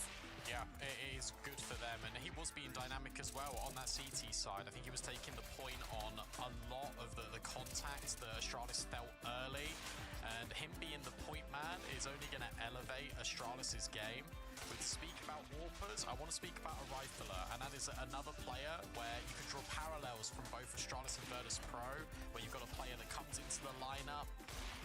Yeah, it is good for them, and he was being dynamic as well on that CT side. I think he was taking the point on a lot of the contacts that Astralis felt early, and him being the point man is only going to elevate Astralis' game. But to speak about Warpers, I want to speak about a Rifler, and that is another player where you can draw parallels from both Astralis and Virtus Pro, where you've got a player that comes into the lineup,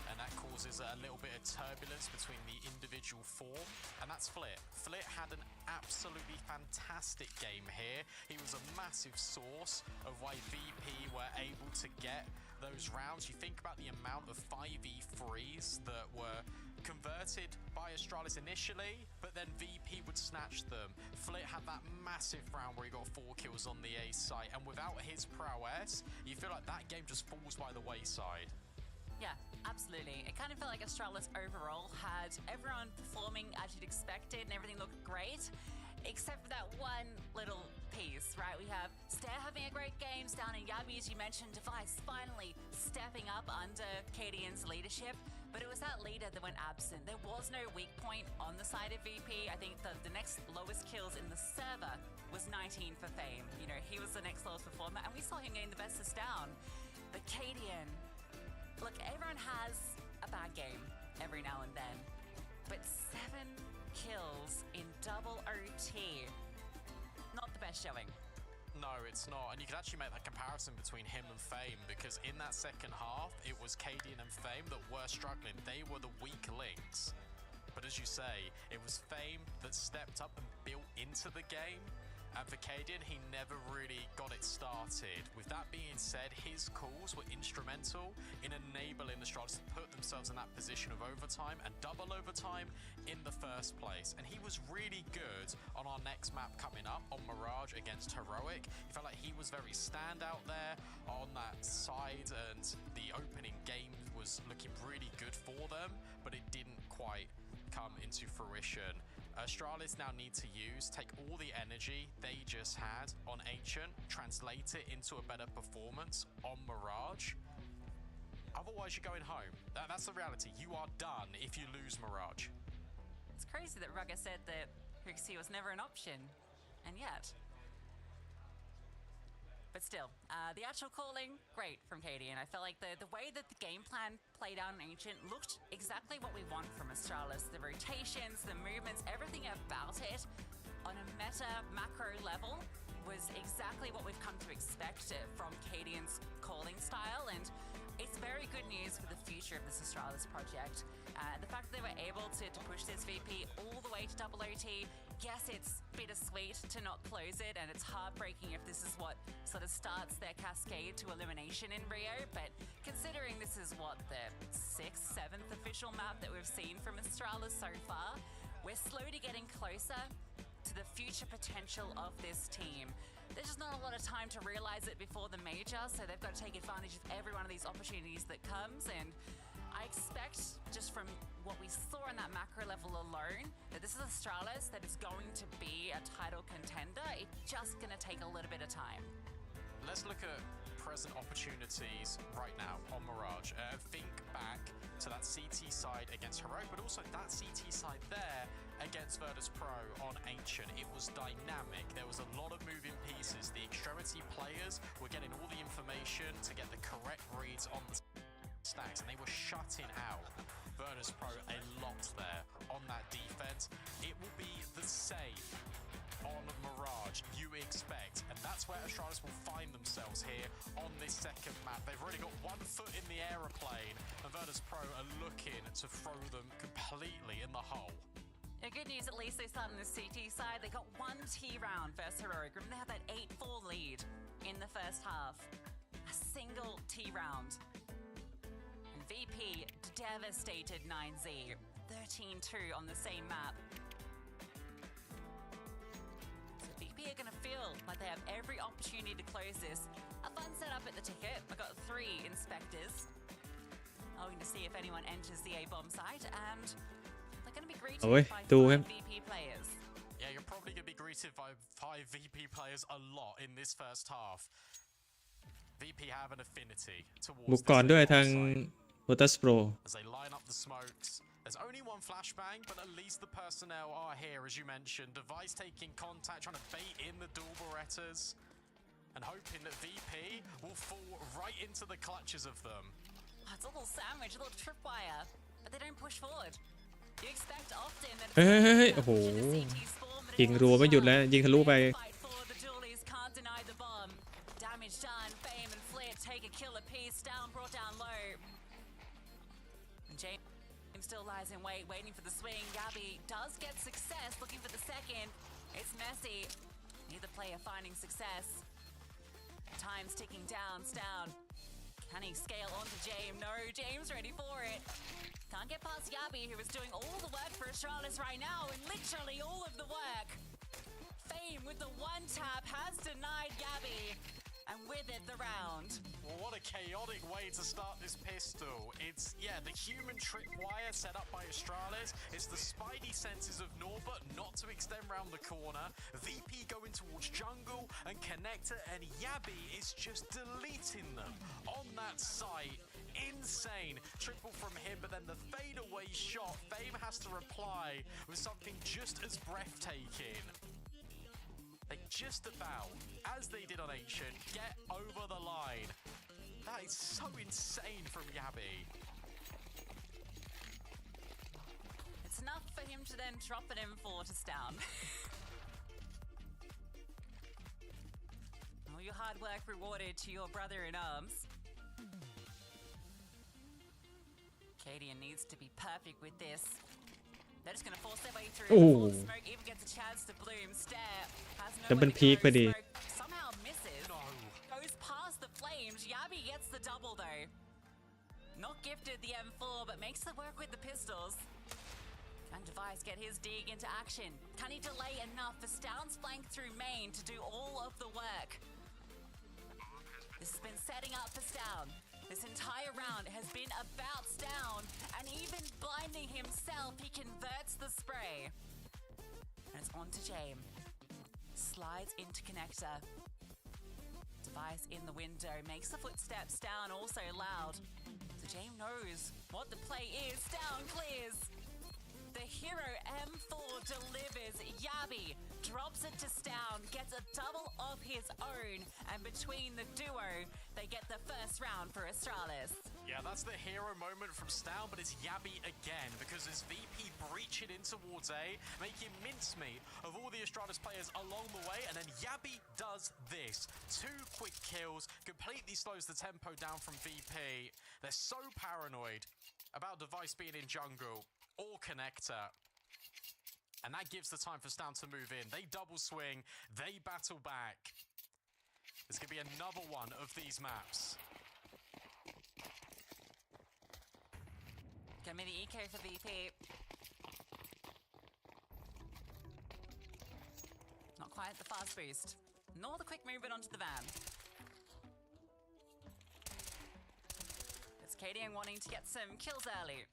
and that causes a little bit of turbulence between the individual form, and that's Flit. Flit had an absolutely fantastic game here. He was a massive source of why VP were able to get those rounds. You think about the amount of 5v3s that were converted by Astralis initially, but then VP would snatch them. Flit had that massive round where he got 4 kills on the A site, and without his prowess, you feel like that game just falls by the wayside. Yeah, absolutely. It kind of felt like Astralis overall had everyone performing as you'd expected and everything looked great, except for that one little piece, right? We have Stair having a great game, Stown and Yabby, as you mentioned, Device finally stepping up under Cadian's leadership, but it was that leader that went absent. There was no weak point on the side of VP. I think the next lowest kills in the server was 19 for Fame. You know, he was the next lowest performer, and we saw him getting the best of Stown. But Cadian, look, everyone has a bad game every now and then, but 7 kills in double OT, not the best showing. No, it's not. And you can actually make that comparison between him and Fame, because in that second half, it was Cadian and Fame that were struggling. They were the weak links. But as you say, it was Fame that stepped up and built into the game. And for Cadian, he never really got it started. With that being said, his calls were instrumental in enabling the Astralis to put themselves in that position of overtime and double overtime in the first place. And he was really good on our next map coming up on Mirage against Heroic. He felt like he was very standout there on that side, and the opening game was looking really good for them, but it didn't quite come into fruition. Astralis now need to take all the energy they just had on Ancient, translate it into a better performance on Mirage. Otherwise, you're going home. That's the reality. You are done if you lose Mirage. It's crazy that Rugger said that Rixie was never an option, and yet. But still, the actual calling, great from Cadian. I felt like the way that the game plan played out in Ancient looked exactly what we want from Astralis. The rotations, the movements, everything about it on a meta, macro level was exactly what we've come to expect from Cadian's calling style, and it's very good news for the future of this Astralis project. The fact that they were able to push this VP all the way to double OT, yes, it's bittersweet to not close it, and it's heartbreaking if this is what sort of starts their cascade to elimination in Rio, but considering this is what, the 6th, 7th official map that we've seen from Astralis so far, we're slowly getting closer to the future potential of this team. There's just not a lot of time to realize it before the major, so they've got to take advantage of every one of these opportunities that comes, and I expect, just from what we saw on that macro level alone, that this is Astralis that is going to be a title contender. It's just going to take a little bit of time. Let's look at present opportunities right now on Mirage. Think back to that CT side against Heroic, but also that CT side there against Virtus Pro on Ancient. It was dynamic. There was a lot of moving pieces. The Extremity players were getting all the information to get the correct reads on the stacks, and they were shutting out Virtus Pro a lot there on that defense. It will be the same on Mirage, you expect, and that's where Astralis will find themselves here on this second map. They've already got 1 foot in the aeroplane, and Virtus Pro are looking to throw them completely in the hole. The good news, at least they start on the CT side. They got 1 T round versus Heroic. Remember, they had that 8-4 lead in the first half. A single T round. And VP devastated 9Z. 13-2 on the same map. So VP are going to feel like they have every opportunity to close this. A fun setup at the ticket. I got 3 inspectors. Hoping to see if anyone enters the A-bomb site, and they're going to be greeted by 5 VP players. Yeah, you're probably going to be greeted by 5 VP players a lot in this first half. VP have an affinity บุก towards ก่อนด้วยทาง Virtus Pro as they line up the smokes. There's only 1 flashbang, but at least the personnel are here, as you mentioned. Device taking contact, trying to bait in the dual Berettas, and hoping that VP will fall right into the clutches of them. It's a little sandwich, a little tripwire, but they don't push forward. You expect often that เฮ้ยโอ้โหยิงรัวไม่หยุดแล้วยิงทะลุไป the dualies can't deny the bomb. Damage done, Fame and Flit take a kill apiece, down, brought down low. And James still lies in wait, waiting for the swing. Gabby does get success, looking for the second. It's messy. Neither player finding success. Time's ticking down, Stown. Can he scale onto James? No, James ready for it. Can't get past Gabby, who is doing all the work for Astralis right now, and literally all of the work. Fame with the 1-tap has denied Gabby, and with it the round. Well, what a chaotic way to start this pistol. It's, yeah, the human tripwire set up by Astralis. It's the spidey senses of Norbert not to extend round the corner. VP going towards jungle and connector, and Yabi is just deleting them on that site. Insane. Triple from him, but then the fadeaway shot. Fame has to reply with something just as breathtaking. They just about, as they did on Ancient, get over the line. That is so insane from Yabi. It's enough for him to then drop an M4 to Stown. All your hard work rewarded to your brother in arms. Cadian needs to be perfect with this. They're just going to force their way through. Ooh. Smoke even gets a chance to bloom. Stare has no Double way to peek go. พอดี Smoke somehow misses. Goes past the flames. Yabi gets the double though. Not gifted the M4, but makes the work with the pistols. Can Device get his dig into action? Can he delay enough for Stown's flank through main to do all of the work? This has been setting up for Stown. This entire round has been about Stown, and even blinding himself, he converts the spray. And it's on to James. Slides into connector. Device in the window, makes the footsteps down, also loud. So James knows what the play is. Stown clears. The hero M4 delivers. Yabi drops it to Stown, gets a double of his own, and between the duo, they get the first round for Astralis. Yeah, that's the hero moment from Stown, but it's Yabi again, because as VP breach marching in towards A, making mincemeat of all the Astralis players along the way, and then Yabby does this. 2 quick kills, completely slows the tempo down from VP. They're so paranoid about Device being in jungle or connector. And that gives the time for Stam to move in. They double swing, they battle back. There's going to be another one of these maps. Gonna be the eco for VP. Not quite the fast boost, nor the quick movement onto the van. It's KDN wanting to get some kills early.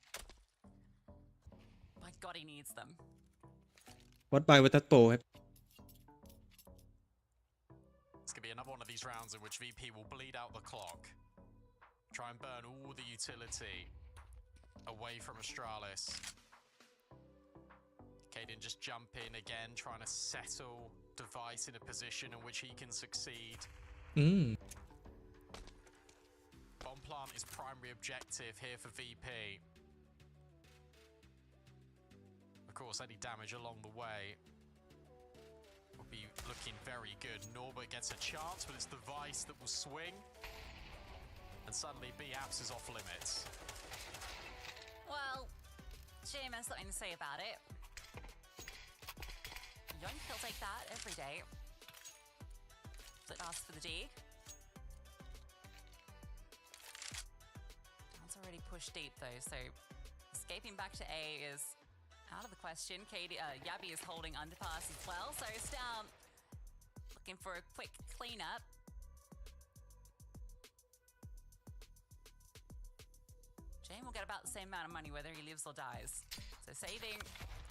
My God, he needs them. วัดไปวัดตัดโปครับ It's going to be another one of these rounds in which VP will bleed out the clock. Try and burn all the utility away from Astralis. Kaden just jump in again, trying to settle Device in a position in which he can succeed. Bomb plant is primary objective here for VP. Of course, any damage along the way will be looking very good. Norbert gets a chance, but it's Device that will swing. And suddenly B-Apps is off limits. Well, GM has something to say about it. Yoink, he'll take that every day. Split asks for the D. That's already pushed deep though, so escaping back to A is out of the question. Yabby is holding underpass as well, so Stam looking for a quick cleanup. Jane will get about the same amount of money whether he lives or dies. So saving,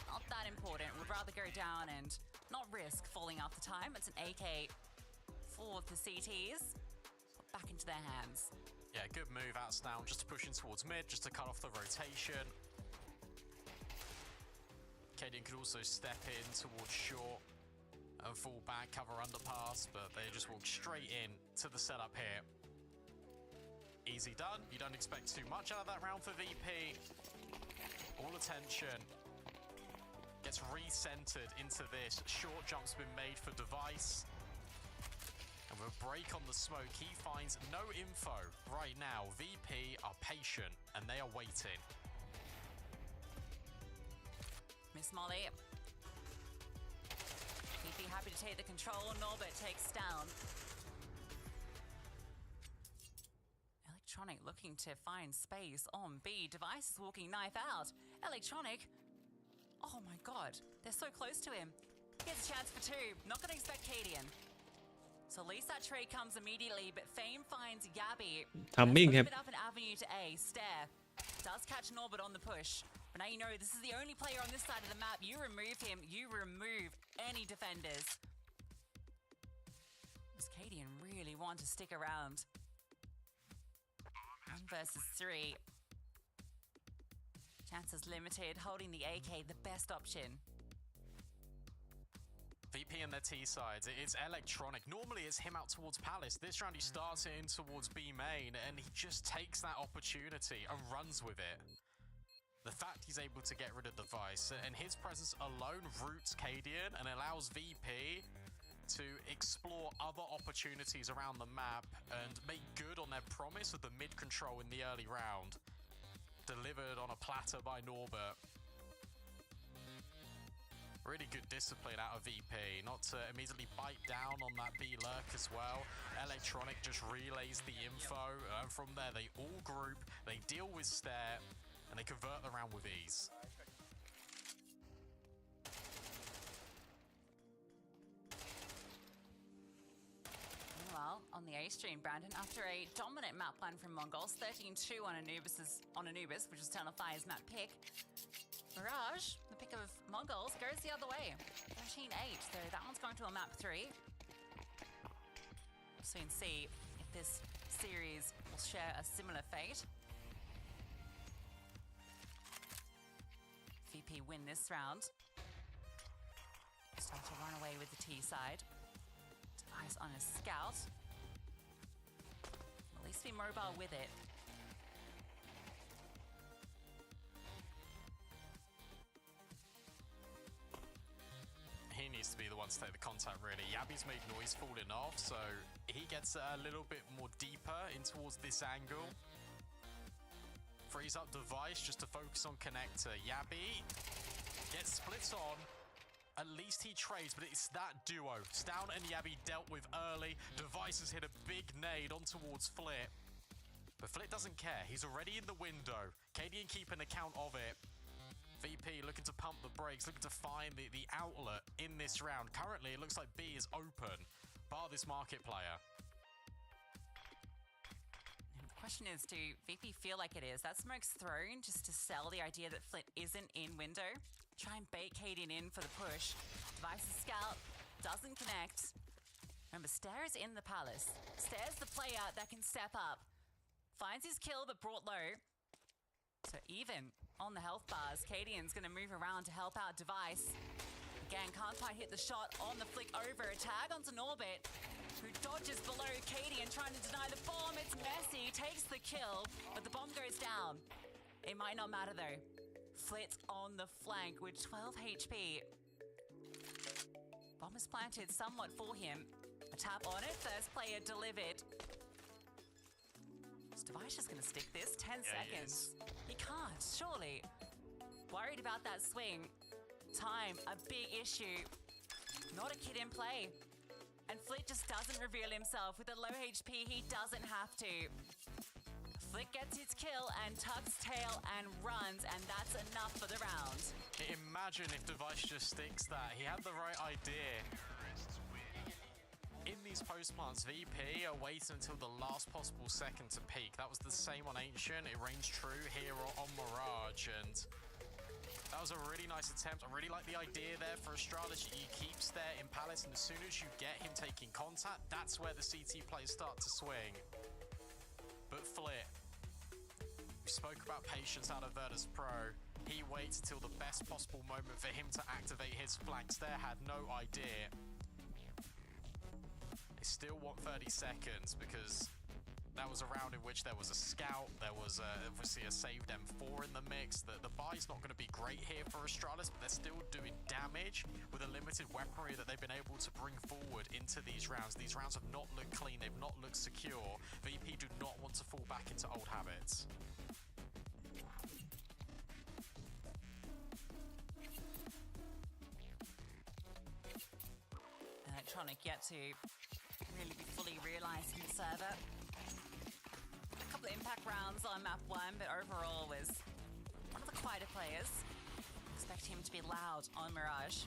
not that important. Would rather go down and not risk falling off the time. It's an AK for the CTs. Back into their hands. Yeah, good move out Stam, just to push in towards mid, just to cut off the rotation. Kaden could also step in towards short and fall back, cover underpass, but they just walk straight in to the setup here. Easy done. You don't expect too much out of that round for VP. All attention gets re-centered into this. Short jump's been made for Device. And with a break on the smoke, he finds no info right now. VP are patient and they are waiting. Miss Molly. VP happy to take the control. Norbert takes down. Electronic looking to find space on B. Device is walking knife out. Electronic. Oh my God, they're so close to him. Here's a chance for 2. Not going to expect Kadian. So at least that trade comes immediately, but Fame finds Yabby. ทัมมิ่งครับ Open up an avenue to A. Stare. Does catch Norbert on the push. But now you know this is the only player on this side of the map. You remove him, you remove any defenders. Does Kadian really want to stick around? 1 versus 3. Chances limited, holding the AK the best option. VP and their T sides, it's Electronic. Normally it's him out towards Palace. This round he starts in towards B main and he just takes that opportunity and runs with it. The fact he's able to get rid of Device and his presence alone roots Kadian and allows VP to explore other opportunities around the map and make good on their promise of the mid control in the early round. Delivered on a platter by Norbert. Really good discipline out of VP, not to immediately bite down on that B lurk as well. Electronic just relays the info, and from there they all group, they deal with Stare, and they convert the round with ease. Meanwhile, on the A stream, Brandon, after a dominant map plan from Mongols, 13-2 on Anubis, which was Telefy's map pick, Mirage, the pick of Mongols, goes the other way. 13-8, so that one's going to a map 3. We'll soon see if this series will share a similar fate. VP win this round. Start to run away with the T side. Device on a scout. At least be mobile with it. needs to be the one to take the contact, really. Yabby's made noise falling off, so he gets a little bit more deeper in towards this angle. Frees up Device just to focus on connector. Yabby gets splits on. At least he trades, but it's that duo. Stown and Yabby dealt with early. Device has hit a big nade on towards Flit. But Flit doesn't care. He's already in the window. Cadian keeping account of it. VP looking to pump the brakes, looking to find the outlet in this round. Currently, it looks like B is open, bar this market player. The question is, do VP feel like it is? That smoke's thrown just to sell the idea that Flit isn't in window. Try and bait Cadian in for the push. Device's scout doesn't connect. Remember, Stare is in the palace. Stare's the player that can step up. Finds his kill, but brought low. So even on the health bars, Cadian's going to move around to help out Device. Again, can't quite hit the shot on the flick over. A tag onto Norbit, who dodges below Cadian, trying to deny the bomb. It's messy, takes the kill, but the bomb goes down. It might not matter though. Flit on the flank with 12 HP. Bomb is planted somewhat for him. A tap on it, first player delivered. Is Device just going to stick this? 10 seconds. He can't, surely. Worried about that swing. Time, a big issue. Not a kid in play. And Flit just doesn't reveal himself. With a low HP, he doesn't have to. Flick gets his kill and tucks tail and runs, and that's enough for the round. Imagine if Device just sticks that. He had the right idea. In these post plants, VP are waiting until the last possible second to peak. That was the same on Ancient. It reigns true here on Mirage, and that was a really nice attempt. I really like the idea there for Astralis. You keep Stare in Palace, and as soon as you get him taking contact, that's where the CT plays start to swing. But Flit, we spoke about patience out of Virtus Pro. He waits until the best possible moment for him to activate his flank. Stare had no idea. They still want 30 seconds because that was a round in which there was a scout, there was obviously a saved M4 in the mix. The buy's not going to be great here for Astralis, but they're still doing damage with a limited weaponry that they've been able to bring forward into these rounds. These rounds have not looked clean, they've not looked secure. VP do not want to fall back into old habits. Electronic yet to really be fully realised in the server. A couple of impact rounds on map 1, but overall was one of the quieter players. Expect him to be loud on Mirage.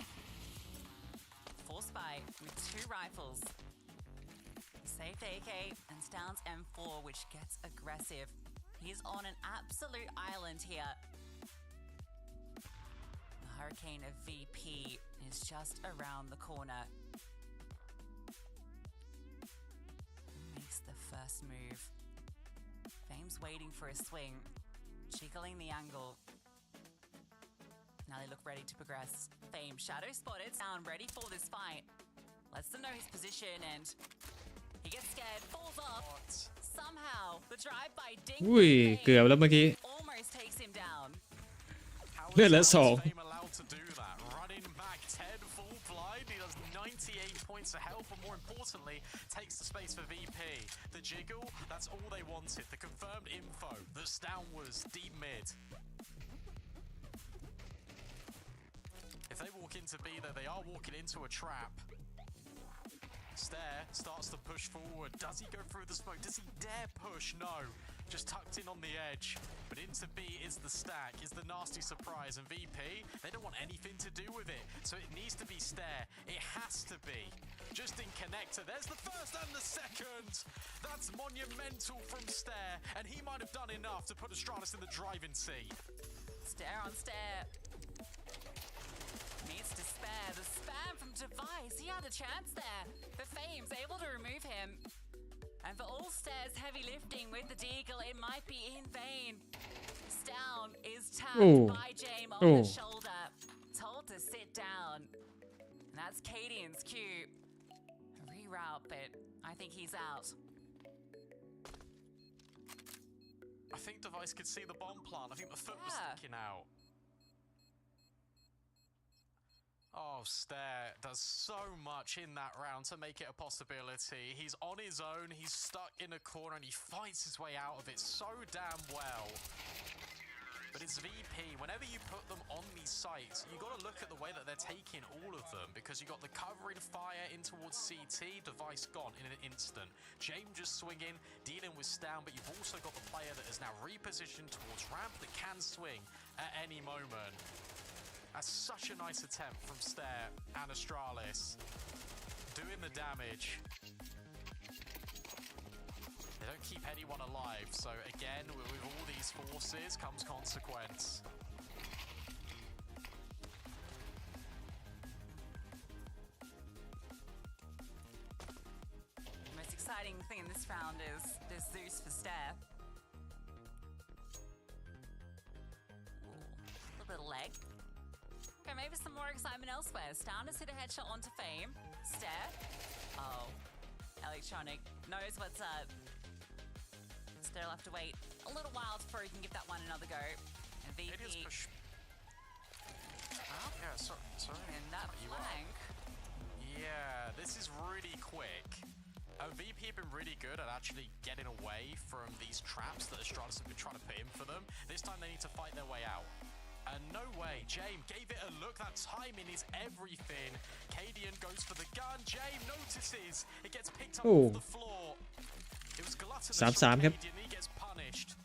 Force Spy with 2 rifles. Saved AK and Stown's M4, which gets aggressive. He's on an absolute island here. The hurricane of VP is just around the corner. Makes the first move. Fame's waiting for a swing, jiggling the angle. Now they look ready to progress. Fame shadow spotted, Sound ready for this fight. Lets them know his position and he gets scared, falls off. Somehow, the drive-by ding อุ้ยเกือบแล้วเมื่อกี้ almost takes him down. เลือดเหลือ 2 Fame allowed to do that. Running back 10 full blind. He does 98 points of health, but more importantly, takes the space for VP. The jiggle, that's all they wanted. The confirmed info that Stown was deep mid. If they walk into B though, they are walking into a trap. Stare starts to push forward. Does he go through the smoke? Does he dare push? No. Just tucked in on the edge. But into B is the stack, is the nasty surprise. And VP, they don't want anything to do with it. So it needs to be Stare. It has to be. Just in connector. There's the first and the second. That's monumental from Stare. And he might have done enough to put Astralis in the driving seat. Stare on Stare. Needs to spare. The spam from Device. He had a chance there. But Fame's able to remove him. And for all Stare's heavy lifting with the Deagle, it might be in vain. Stown is tapped by Jame on the shoulder. Told to sit down. And that's Cadian's cue. A reroute, but I think he's out. I think Device could see the bomb plant. I think the foot was sticking out. Oh, Stair does so much in that round to make it a possibility. He's on his own, he's stuck in a corner, and he fights his way out of it so damn well. But it's VP. Whenever you put them on these sites, you got to look at the way that they're taking all of them, because you got the covering fire in towards CT, device gone in an instant. James just swinging, dealing with Stown, but you've also got the player that is now repositioned towards ramp that can swing at any moment. That's such a nice attempt from Stair and Astralis, doing the damage. They don't keep anyone alive, so again, with all these forces comes consequence. The most exciting thing in this round is there's Zeus for Stair. A little bit of leg. Okay, maybe some more excitement elsewhere. Stown has hit a headshot onto Fame. Stair. Oh, Electronic knows what's up. Stair will have to wait a little while before he can give that one another go. And VP. Oh, yeah, sorry. And that flank. Yeah, this is really quick. VP have been really good at actually getting away from these traps that Astralis have been trying to put in for them. This time they need to fight their way out. And no way, James gave it a look. That timing is everything. Cadian goes for the gun. James notices. It gets picked up off the floor. It was gluttonous from 3-3 ครับ Cadian. He gets punished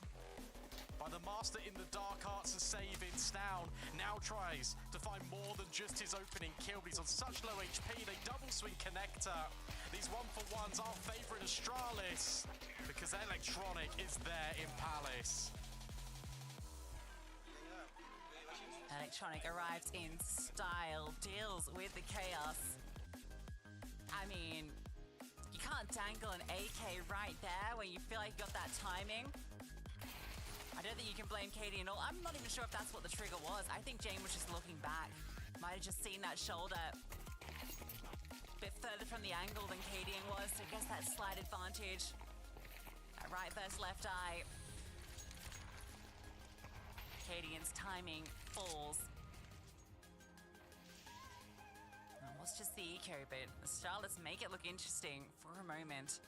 by the master in the dark arts of saving. Stown now tries to find more than just his opening kill, but he's on such low HP. They double swing connector. These 1-for-1s are favouring Astralis because Electronic is there in Palace. Electronic arrives in style, deals with the chaos. I mean, you can't dangle an AK right there when you feel like you got that timing. I don't think you can blame Katie and all. I'm not even sure if that's what the trigger was. I think Jane was just looking back. Might have just seen that shoulder a bit further from the angle than Katie was, so I guess that slight advantage. That right versus left eye. Cadian's timing falls. Now, what's just the eco, but the Starlets make it look interesting for a moment.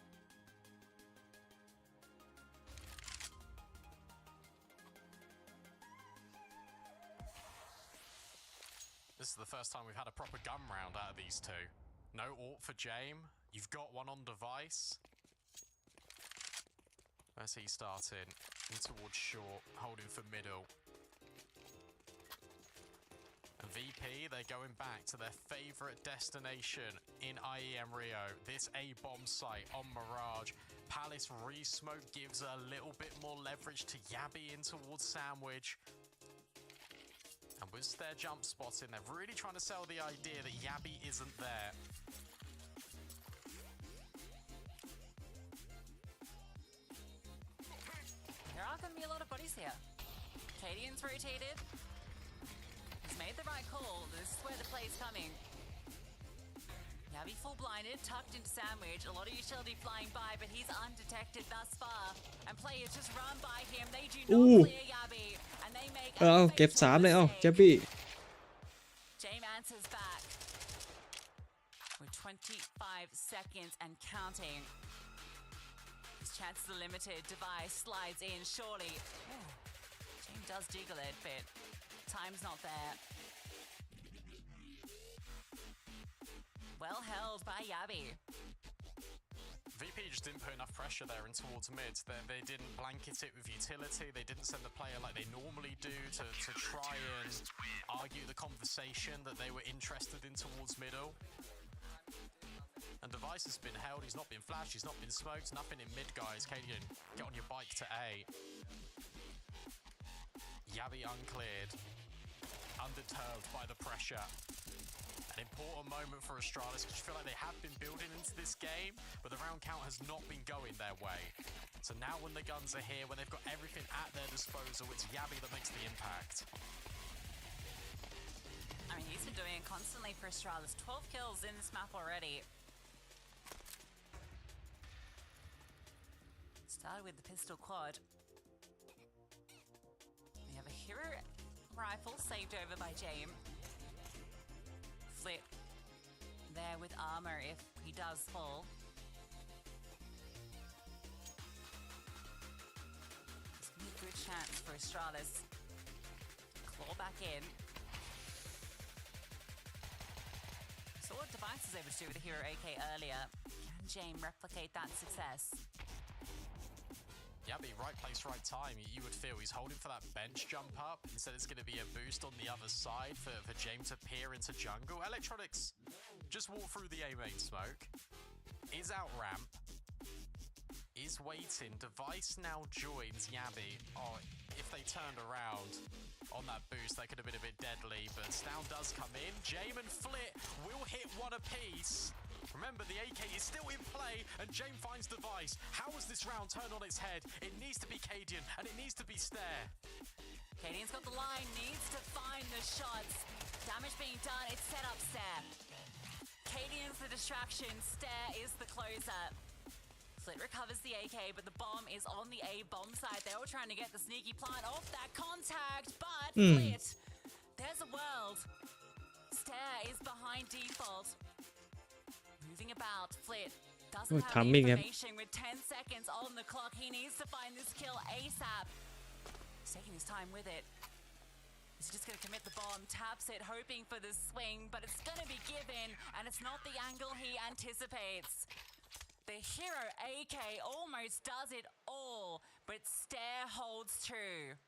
This is the first time we've had a proper gun round out of these two. No AWP for James. You've got one on device. Where's he starting? In towards short, holding for middle. And VP, they're going back to their favourite destination in IEM Rio. This A-bomb site on Mirage. Palace re-smoke gives a little bit more leverage to Yabby in towards Sandwich. And with their jump spotting, they're really trying to sell the idea that Yabby isn't there. There are going to be a lot of bodies here. Cadian's rotated. He's made the right call. This is where the play's coming. Yabby full blinded, tucked into Sandwich. A lot of utility flying by, but he's undetected thus far. And players just run by him. They do not clear Yabby. And they make a เก็บ 3 เลย mistake. เจบบี้ James answers back with 25 seconds and counting. His chances are limited. Device slides in, surely. Ooh. James does jiggle it, but time's not there. Well held by Yabby. VP just didn't put enough pressure there in towards mid. They didn't blanket it with utility. They didn't send the player like they normally do to try and argue the conversation that they were interested in towards middle. And Device has been held. He's not been flashed. He's not been smoked. Nothing in mid, guys. Cadian, get on your bike to A. Yabby uncleared. Undeterred by the pressure. An important moment for Astralis because you feel like they have been building into this game, but the round count has not been going their way. So now when the guns are here, when they've got everything at their disposal, it's Yabby that makes the impact. I mean, he's been doing it constantly for Astralis. 12 kills in this map already. Started with the pistol quad. We have a hero rifle saved over by James. Flip there with armor if he does fall. It's gonna be a good chance for Astralis. Claw back in. Saw what Device is able to do with the Hero AK earlier. Can Jame replicate that success? Yeah, but right place, right time. You would feel he's holding for that bench jump up. Instead, it's going to be a boost on the other side for Jame to peer into jungle. Electronics just walk through the A main smoke. Is out ramp. Is waiting. Device now joins Yabby. Oh, if they turned around on that boost, that could have been a bit deadly. But Stown does come in. Jame and Flit will hit one apiece. Remember, the AK is still in play, and Jame finds Device. How has this round turned on its head? It needs to be Cadian, and it needs to be Stare. Cadian's got the line, needs to find the shots. Damage being done, it's set up Stare. Cadian's the distraction, Stare is the closer. Flit recovers the AK, but the bomb is on the A bomb side. They were trying to get the sneaky plant off that contact, but Flit, there's a world. Stare is behind default. Moving about, Flit doesn't have timing, the information with 10 seconds on the clock. He needs to find this kill ASAP. He's taking his time with it. He's just going to commit the bomb, taps it, hoping for the swing, but it's going to be given, and it's not the angle he anticipates. The Hero AK almost does it all, but Stare holds true.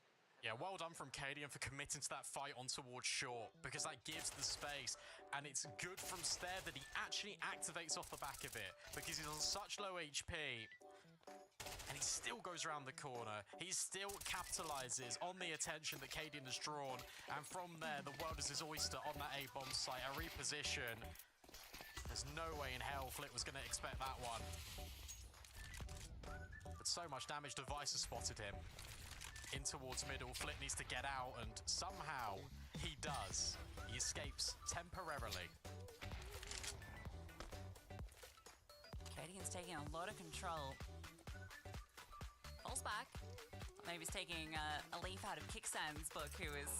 Yeah, well done from Cadian for committing to that fight on towards short, because that gives the space, and it's good from Stare that he actually activates off the back of it, because he's on such low HP, and he still goes around the corner. He still capitalizes on the attention that Cadian has drawn, and from there, the world is his oyster on that A-bomb site. A reposition. There's no way in hell Flit was going to expect that one. But so much damage, Device has spotted him. In towards middle, Flit needs to get out, and somehow he does. He escapes temporarily. Cadian's taking a lot of control. Falls back. Maybe he's taking a leaf out of Kicksan's book, who is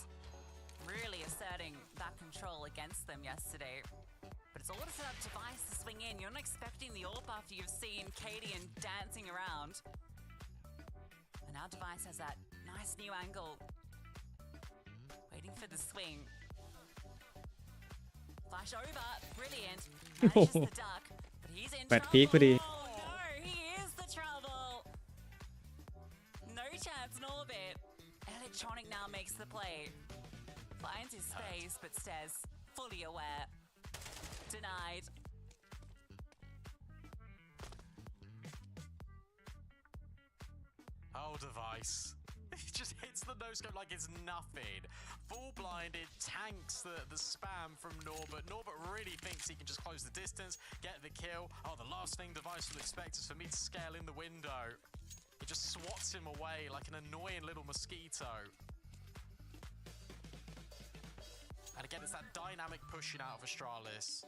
really asserting that control against them yesterday. But it's all to set up Device to swing in. You're not expecting the AWP after you've seen Cadian dancing around. And now Device has that nice new angle. Waiting for the swing. Flash over. Brilliant. Manages the duck. But he's in trouble. Oh no, he is the trouble. No chance, Norbit. Electronic now makes the play. Finds his space, but Stares fully aware. Denied. Oh, Device. He just hits the no-scope like it's nothing. Full blinded, tanks the spam from Norbert. Norbert really thinks he can just close the distance, get the kill. Oh, the last thing Device would expect is for me to scale in the window. He just swats him away like an annoying little mosquito. And again, it's that dynamic pushing out of Astralis.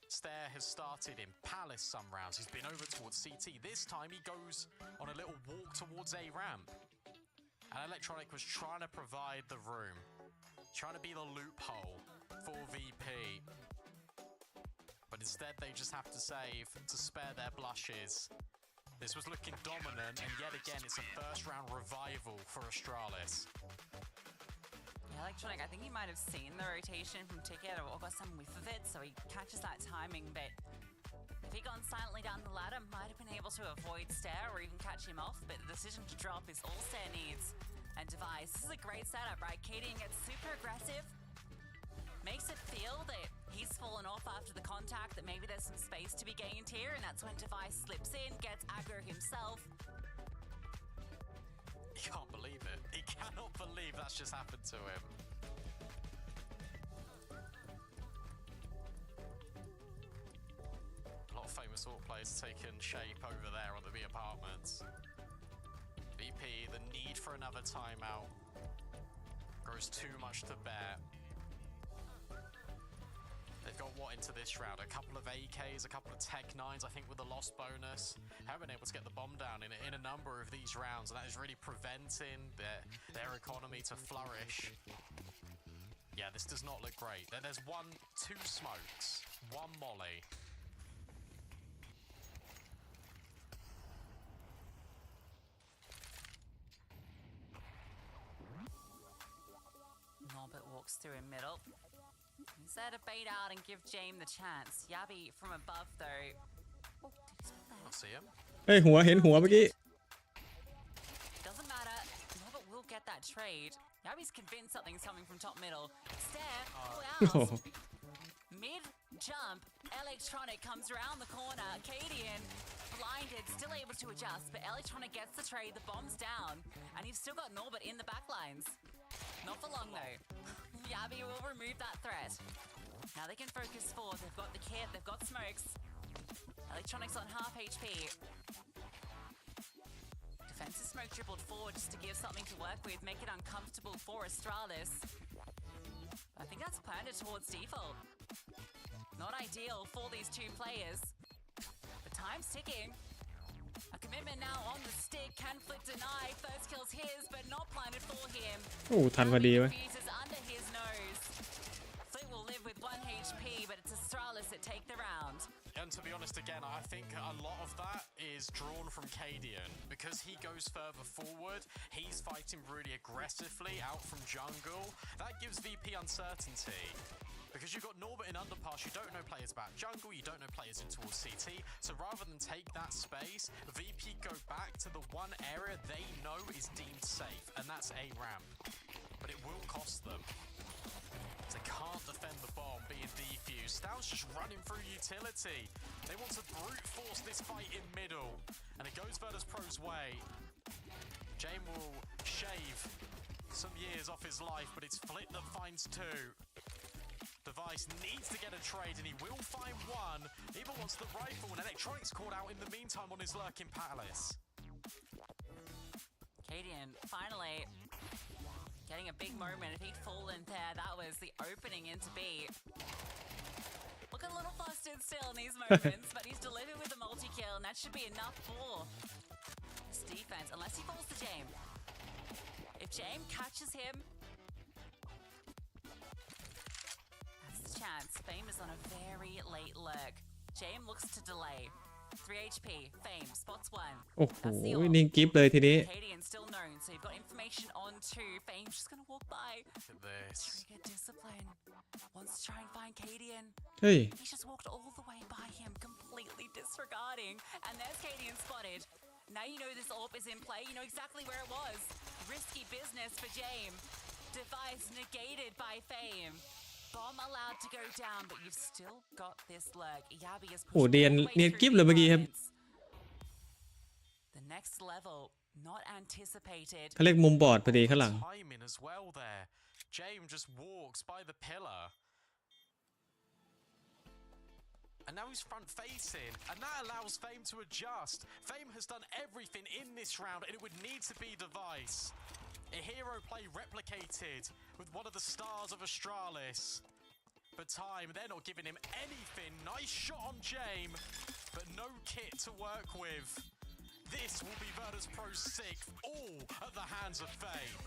Stare has started in Palace some rounds. He's been over towards CT. This time he goes on a little walk towards A ramp. And Electronic was trying to provide the room, trying to be the loophole for VP. But instead they just have to save to spare their blushes. This was looking dominant, and yet again it's a first round revival for Astralis. Electronic, I think he might have seen the rotation from Ticket or got some whiff of it, so he catches that timing, but if he'd gone silently down the ladder, might have been able to avoid Stare or even catch him off, but the decision to drop is all Stare needs. And Device, this is a great setup, right? Cadian gets super aggressive, makes it feel that he's fallen off after the contact, that maybe there's some space to be gained here, and that's when Device slips in, gets aggro himself. He can't believe it. He cannot believe that's just happened to him. A lot of famous AWP players taking shape over there on the B apartments. VP, the need for another timeout grows too much to bear. They've got what into this round? A couple of AKs, a couple of Tech 9s, I think with the lost bonus. Haven't been able to get the bomb down in a number of these rounds, and that is really preventing their economy to flourish. Yeah, this does not look great. There's 2 smokes, 1 molly. walks through in middle. He's there to bait out and give James the chance. Yabi from above though. Oh, did he spot that? I'll see him. เฮ้ยหัวเห็นหัวเมื่อกี้ Doesn't matter. Norbert will get that trade. Yabi's convinced something's coming from top middle. Stare. Pull out. Mid jump. Electronic comes around the corner. Cadian blinded, still able to adjust, but Electronic gets the trade. The bomb's down, and you've still got Norbert in the back lines. Not for long though. Yabi will remove that threat. Now they can focus forward. They've got the kit. They've got smokes. Electronics on half HP. Defensive smoke dribbled forward just to give something to work with, make it uncomfortable for Astralis. I think that's planned towards default. Not ideal for these two players. But time's ticking. A commitment now on the stick. Can Flit deny? First kill's his, but not planted for him. โอ้ทันพอดีเว้ย Is under his nose. Flit will live with 1 HP, but it's Astralis that take the round. And to be honest, again, I think a lot of that is drawn from Cadian. Because he goes further forward, he's fighting really aggressively out from jungle. That gives VP uncertainty. Because you've got Norbert in underpass, you don't know players about jungle, you don't know players in towards CT. So rather than take that space, VP go back to the one area they know is deemed safe, and that's A ramp. But it will cost them. They can't defend the bomb being defused. Stout's just running through utility. They want to brute force this fight in middle. And it goes Virtus.pro's way. Jame will shave some years off his life, but it's Flit that finds 2. Device needs to get a trade, and he will find one. He even wants the rifle, and Electronics caught out in the meantime on his lurking palace. Cadian finally getting a big moment. If he'd fallen there, that was the opening into B. Looking a little flustered still in these moments, but he's delivered with a multi-kill, and that should be enough for this defense, unless he falls to Jame. If Jame catches him, that's the chance. Fame is on a very late lurk. Jame looks to delay. 3 HP. Fame spots 1. โอ้โหนิ่งกิ๊บเลยทีนี้ Cadian still known, so you've got information on 2. Fame's just gonna walk by. Look at this. Trigger discipline. Wants to try and find Cadian. เฮ้ย He's just walked all the way by him, completely disregarding. And there's Cadian spotted. Now you know this AWP is in play. You know exactly where it was. Risky business for Jame. Device negated by Fame. Bomb allowed to go down, but you've still got this lurk. Yabi is โอ้ pushing เดียน all the way เนียน through กิ๊บ the เลยเมื่อกี้ครับ environments. The next level, not anticipated. เขาเรียกมุมบอดพอดีข้างหลัง Timing as well there. Jame just walks by the pillar. And now he's front facing, and that allows Fame to adjust. Fame has done everything in this round, and it would need to be Device. A hero play replicated with one of the stars of Astralis. But time, they're not giving him anything. Nice shot on Jame, but no kit to work with. This will be Virtus.pro's 6th, all at the hands of Fame.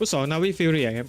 คู่2 Navi Fury ครับ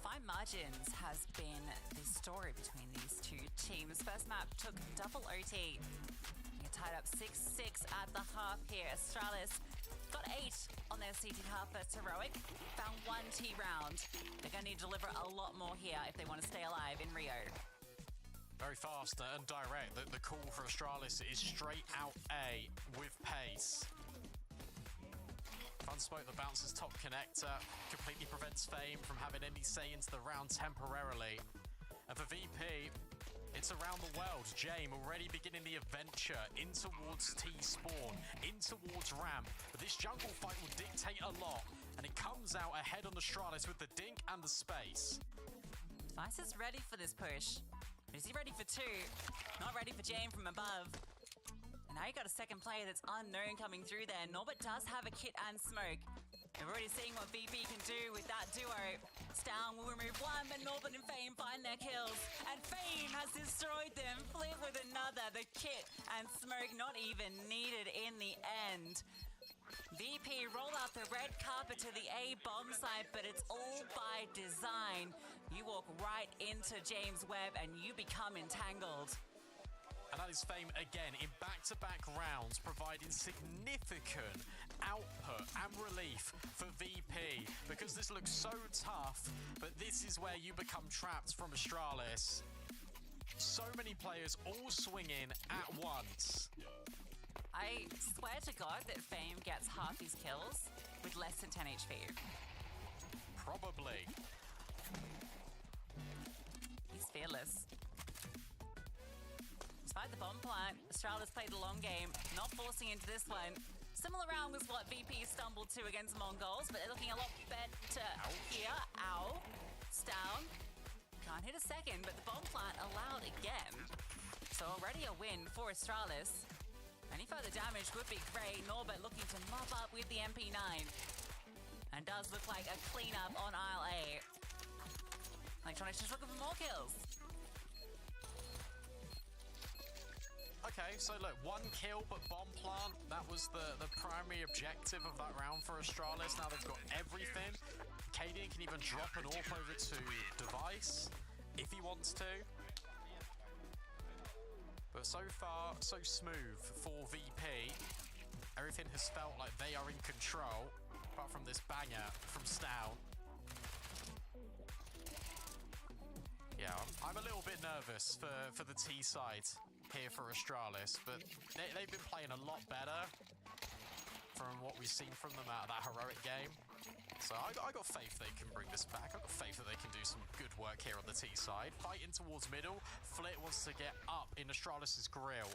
Fine margins has been the story between these two teams. First map took double OT. You're tied up 6-6 at the half here. Astralis got 8 on their CT half versus Heroic. Found 1 T round. They're going to need to deliver a lot more here if they want to stay alive in Rio. Very fast and direct. The call for Astralis is straight out A with pace. Fun smoke that bounces top connector, completely prevents Fame from having any say into the round temporarily. And for VP, it's around the world. Jame already beginning the adventure in towards T-spawn, in towards ramp. But this jungle fight will dictate a lot, and it comes out ahead on Astralis with the dink and the space. Vice is ready for this push. But is he ready for 2? Not ready for Jame from above. And now you got a second player that's unknown coming through there. Norbert does have a kit and smoke. We're already seeing what VP can do with that duo. Stown will remove 1, but Norbert and Fame find their kills. And Fame has destroyed them. Flip with another. The kit and smoke not even needed in the end. VP roll out the red carpet to the A bomb site, but it's all by design. You walk right into James Webb and you become entangled. And that is Fame again in back-to-back rounds, providing significant output and relief for VP, because this looks so tough, but this is where you become trapped from Astralis. So many players all swinging at once. I swear to God that Fame gets half his kills with less than 10 HP. Probably. He's fearless. Despite the bomb plant, Astralis played the long game, not forcing into this one. Similar round was what VP stumbled to against Mongols, but they're looking a lot better here. Ow. Stown. Can't hit a second, but the bomb plant allowed again. So already a win for Astralis. Any further damage would be great. Norbert looking to mop up with the MP9. And does look like a cleanup on aisle A. Electronics just looking for more kills. Okay, so look, 1 kill, but bomb plant, that was the primary objective of that round for Astralis. Now they've got everything. Cadian can even drop an AWP over to Device, if he wants to. But so far, so smooth for VP. Everything has felt like they are in control, apart from this banger from Stown. Yeah, I'm a little bit nervous for the T side here for Astralis, but they've been playing a lot better from what we've seen from them out of that heroic game. So I got faith they can bring this back. I got faith that they can do some good work here on the T side. Fighting towards middle. Flit wants to get up in Astralis' grill.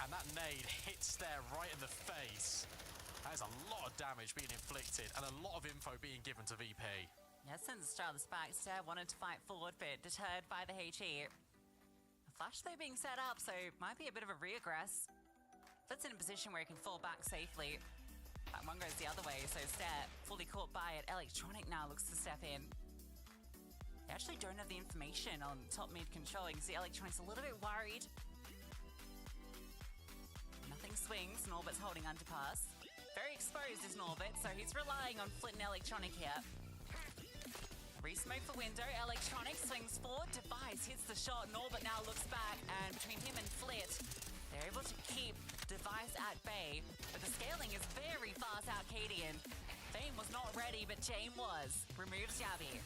And that nade hits there right in the face. That is a lot of damage being inflicted and a lot of info being given to VP. Yeah, since Astralis back, Stair wanted to fight forward, but deterred by the HE. Flash though being set up, so might be a bit of a regress. Flit's in a position where he can fall back safely. But one goes the other way, so Stair fully caught by it. Electronic now looks to step in. They actually don't have the information on top mid control. You can see Electronic's a little bit worried. Nothing swings, Norbert's holding underpass. Very exposed is Norbert, so he's relying on Flit and Electronic here. Re-smoke for window, Electronic swings forward, Device hits the shot, Norbert now looks back, and between him and Flit, they're able to keep Device at bay, but the scaling is very fast out Cadian. Fame was not ready, but Jame was. Removes Yabby.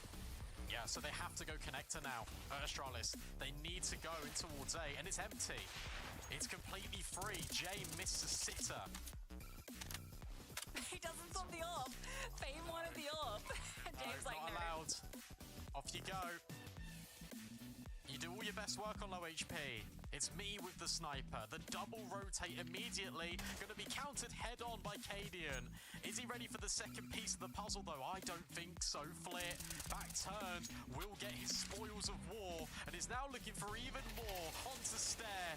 Yeah, so they have to go connector now, Astralis. They need to go in towards A, and it's empty. It's completely free. Jame missed a sitter. work on low HP. It's me with the sniper. The double rotate immediately. Going to be countered head on by Cadian. Is he ready for the second piece of the puzzle, though? I don't think so. Flit, back turned, will get his spoils of war, and is now looking for even more. Onto Stair.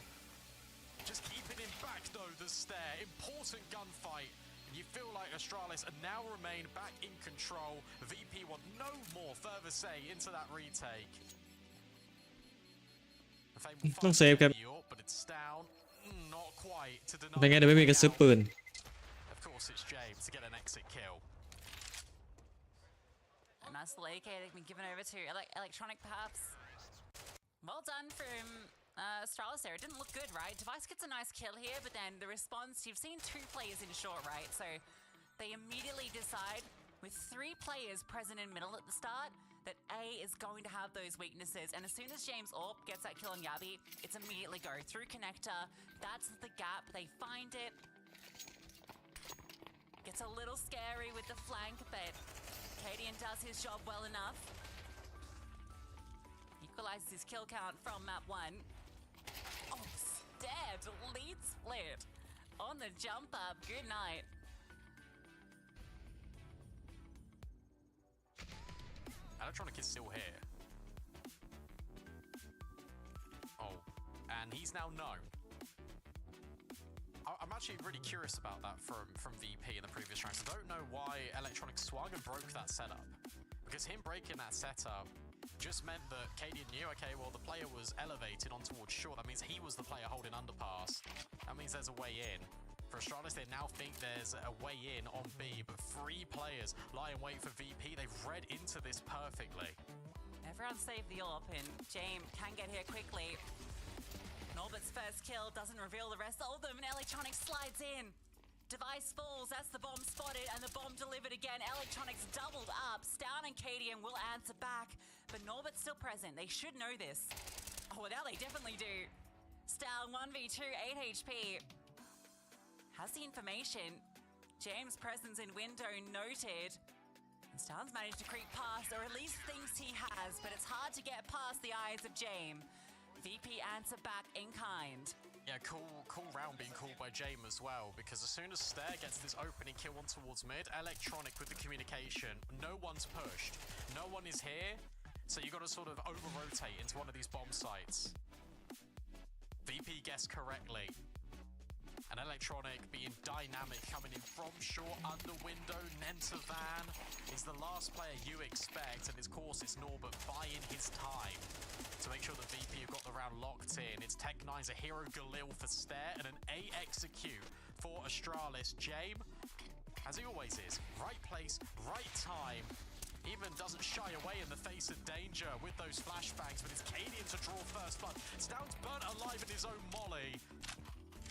Just keeping him back, though, the Stair. Important gunfight. You feel like Astralis now remain back in control. VP want no more further say into that retake. ต้องเซฟครับ But it's down. Not quite to deny. เป็นไงเดี๋ยวไม่มีกระซื้อปืน Of course, it's James to get an exit kill. A nice little AK been given over to Electronic, perhaps. Well done from Astralis there. It didn't look good, right? Device gets a nice kill here, but then the response, you've seen 2 players in short, right? So they immediately decide, with 3 players present in middle at the start, that A is going to have those weaknesses. And as soon as James Orp gets that kill on Yabi, it's immediately go through connector. That's the gap. They find it. Gets a little scary with the flank, but Cadian does his job well enough. Equalizes his kill count from map 1. Oh, stabbed. Lead split. On the jump up. Good night. Electronic is still here. Oh, and he's now known. I'm actually really curious about that from VP in the previous rounds. I don't know why Electronic swung and broke that setup. Because him breaking that setup just meant that Cadian knew, okay, well, the player was elevated on towards short. That means he was the player holding underpass. That means there's a way in. For Astralis, they now think there's a way in on B, but 3 players lie in wait for VP. They've read into this perfectly. Everyone saved the AWP, and James can get here quickly. Norbert's first kill doesn't reveal the rest of them, and Electronic slides in. Device falls, that's the bomb spotted, and the bomb delivered again. Electronics doubled up. Stown and Cadian will answer back, but Norbert's still present. They should know this. Oh, well, now they definitely do. Stown 1v2, 8 HP. Has the information. James' presence in window noted. And Stown's managed to creep past, or at least thinks he has, but it's hard to get past the eyes of James. VP answer back in kind. Yeah, cool round being called by James as well, because as soon as Stair gets this opening kill on towards mid, Electronic with the communication, no one's pushed, no one is here, so you got to sort of over-rotate into one of these bomb sites. VP guessed correctly. And Electronic being dynamic, coming in from short, under window. Nentavan is the last player you expect, and of course it's Norbert buying his time to make sure that VP have got the round locked in. It's Tech9's a hero Galil for Stair, and an A execute for Astralis. James, as he always is, right place, right time. Even doesn't shy away in the face of danger with those flashbangs, but it's Cadian to draw first blood. Stown's burnt alive in his own molly.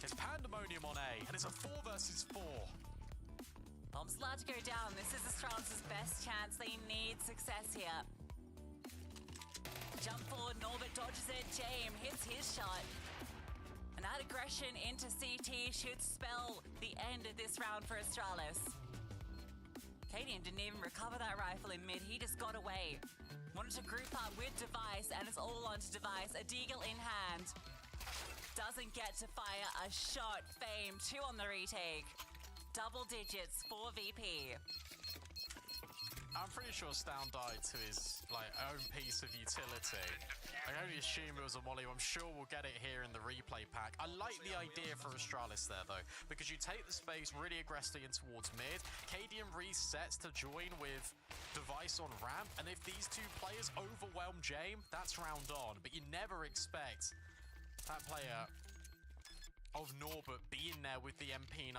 It's pandemonium on A, and it's a 4 versus 4. Bomb's allowed to go down. This is Astralis' best chance. They need success here. Jump forward, Norbert dodges it. James hits his shot. And that aggression into CT should spell the end of this round for Astralis. Cadian didn't even recover that rifle in mid. He just got away. Wanted to group up with Device, and it's all onto Device. A deagle in hand. Doesn't get to fire a shot. Fame 2 on the retake. Double digits for VP. I'm pretty sure Stown died to his own piece of utility. I can only assume it was a molly. I'm sure we'll get it here in the replay pack. I like the idea for Astralis there though, because you take the space really aggressively in towards mid. Cadian resets to join with Device on ramp, and if these 2 players overwhelm James, that's round on. But you never expect that player of Norbert being there with the MP9.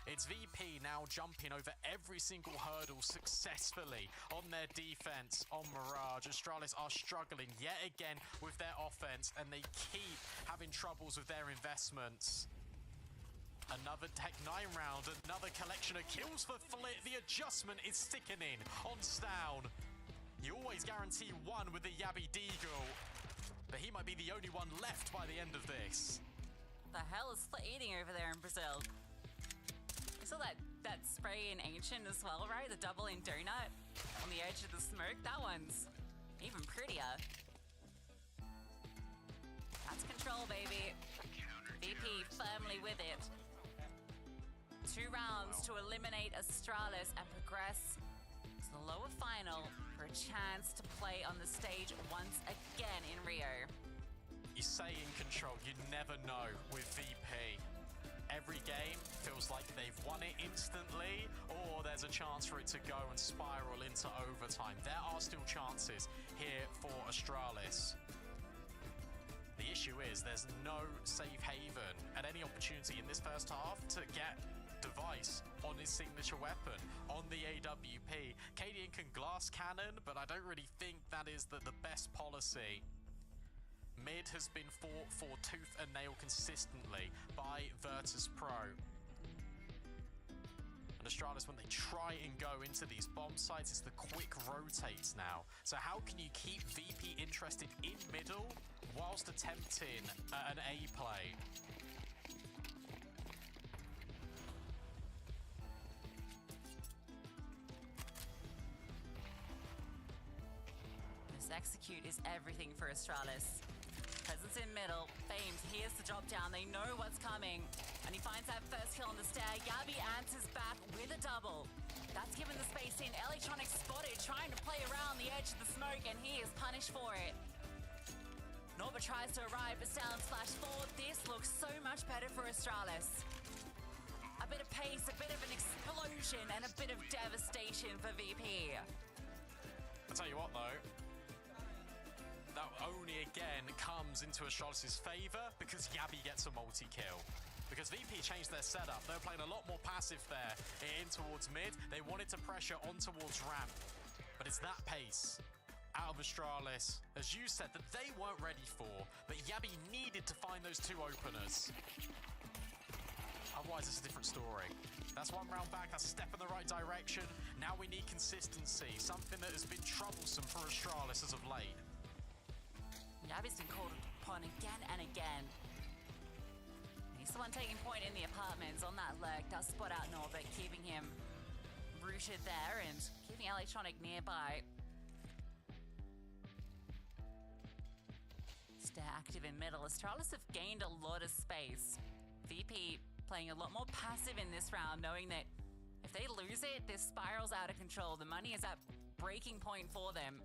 It's VP now jumping over every single hurdle successfully on their defense on Mirage. Astralis are struggling yet again with their offense, and they keep having troubles with their investments. Another Tech9 round, another collection of kills for Flit. The adjustment is sickening on Stown. You always guarantee 1 with the Yabi Deagle, but he might be the only one left by the end of this. The hell is Flit eating over there in Brazil? You saw that spray in Ancient as well, right? The double in donut on the edge of the smoke. That one's even prettier. That's control, baby. VP firmly with it. 2 rounds to eliminate Astralis and progress to the lower final for a chance to play on the stage once again in Rio. You say in control, you never know with VP. Every game feels like they've won it instantly, or there's a chance for it to go and spiral into overtime. There are still chances here for Astralis. The issue is there's no safe haven at any opportunity in this first half to get Device on his signature weapon, on the AWP. Cadian can glass cannon, but I don't really think that is the best policy. Mid has been fought for tooth and nail consistently by Virtus Pro. And Astralis, when they try and go into these bomb sites, it's the quick rotates now. So how can you keep VP interested in middle whilst attempting an A play? This execute is everything for Astralis. Presence in middle, Famed hears the drop down, they know what's coming, and he finds that first kill on the stair. Gabby answers back with a double. That's given the space in. Electronic spotted, trying to play around the edge of the smoke, and he is punished for it. Norbert tries to arrive, but Stalin flash forward. This looks so much better for Astralis. A bit of pace, a bit of an explosion, and a bit of devastation for VP. I'll tell you what though, that only again comes into Astralis' favour because Gabby gets a multi-kill. Because VP changed their setup. They were playing a lot more passive there in towards mid. They wanted to pressure on towards ramp. But it's that pace out of Astralis, as you said, that they weren't ready for. But Gabby needed to find those 2 openers. Otherwise, it's a different story. That's 1 round back. That's a step in the right direction. Now we need consistency. Something that has been troublesome for Astralis as of late. Gabby's been called upon again and again. He's the one taking point in the apartments on that lurk. Does spot out Norbert, keeping him rooted there and keeping Electronic nearby. Stair active in middle. Astralis have gained a lot of space. VP playing a lot more passive in this round, knowing that if they lose it, this spirals out of control. The money is at breaking point for them.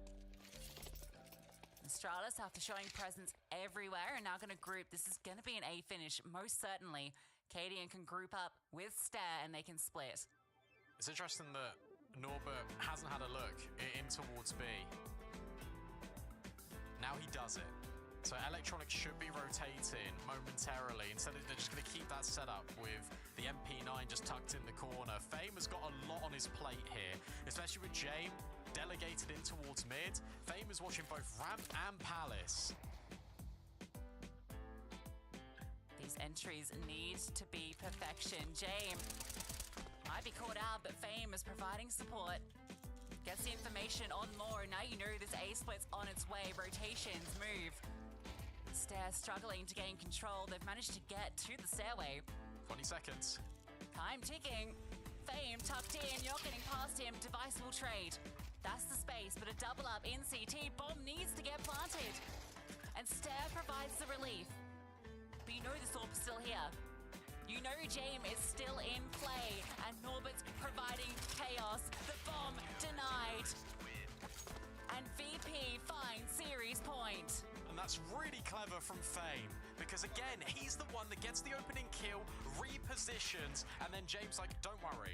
Astralis, after showing presence everywhere, are now going to group. This is going to be an A finish, most certainly. Cadian can group up with Stair and they can split. It's interesting that Norbert hasn't had a look in towards B. Now he does it. So Electronic should be rotating momentarily. Instead of they're just going to keep that setup with the MP9 just tucked in the corner. Fame has got a lot on his plate here, especially with James delegated in towards mid. Fame is watching both ramp and Palace. These entries need to be perfection. James might be caught out, but Fame is providing support. Gets the information on more. Now you know this A split's on its way. Rotations move. Stair struggling to gain control. They've managed to get to the stairway. 20 seconds. Time ticking. Fame tucked in. You're getting past him. Device will trade. That's the space, but a double up in CT. Bomb needs to get planted. And Stair provides the relief. But you know this orb is still here. You know James is still in play. And Norbert's providing chaos. The bomb denied. And VP finds series point. And that's really clever from Fame, because again, he's the one that gets the opening kill, repositions, and then James like, don't worry.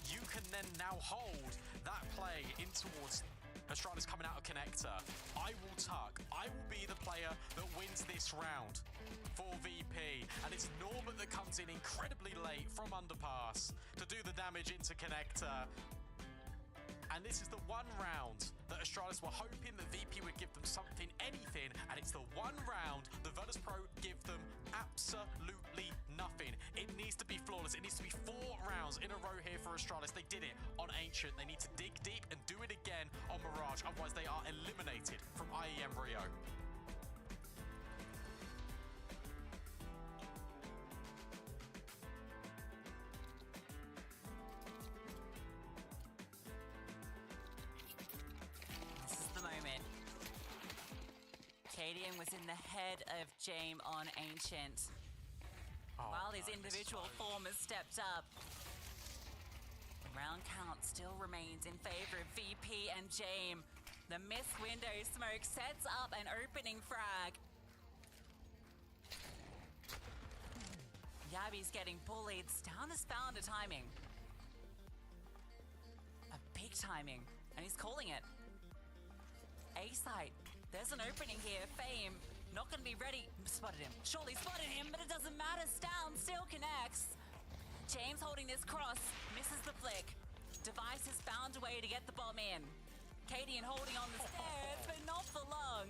You can then now hold that play in towards Astralis coming out of connector. I will tuck. I will be the player that wins this round for VP. And it's Norbert that comes in incredibly late from underpass to do the damage into connector. And this is the 1 round that Astralis were hoping that VP would give them something, anything, and it's the 1 round that Virtus Pro give them absolutely nothing. It needs to be flawless. It needs to be 4 rounds in a row here for Astralis. They did it on Ancient. They need to dig deep and do it again on Mirage. Otherwise, they are eliminated from IEM Rio. Cadian was in the head of Jame on Ancient. While his individual form has stepped up, the round count still remains in favor of VP and Jame. The missed window smoke sets up an opening frag. Yabi's getting bullied. Stown has found a timing. A big timing. And he's calling it. FACEIT. There's an opening here. Fame. Not going to be ready. Spotted him. Surely spotted him, but it doesn't matter. Stown still connects. James holding this cross. Misses the flick. Device has found a way to get the bomb in. Cadian holding on the stairs, but not for long.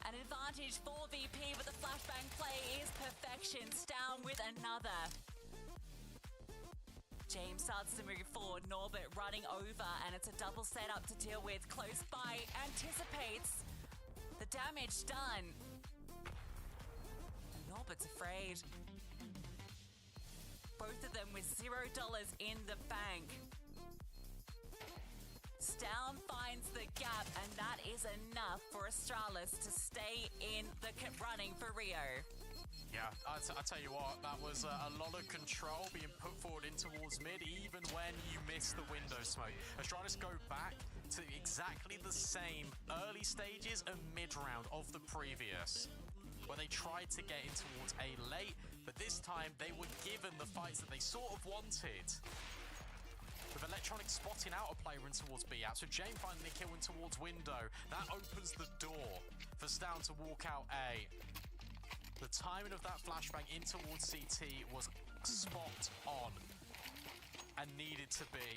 An advantage for VP, but the flashbang play is perfection. Stown with another. James starts to move forward. Norbert running over, and it's a double setup to deal with. Close by, anticipates the damage done. Norbert's afraid. Both of them with $0 in the bank. Stown finds the gap, and that is enough for Astralis to stay in the running for Rio. Yeah, I tell you what, that was a lot of control being put forward in towards mid, even when you miss the window smoke. Astralis go back to exactly the same early stages and mid-round of the previous, where they tried to get in towards A late, but this time they were given the fights that they sort of wanted. With Electronic spotting out a player in towards B out, so Jane finding the kill in towards window. That opens the door for Stown to walk out A. The timing of that flashbang in towards CT was spot on and needed to be.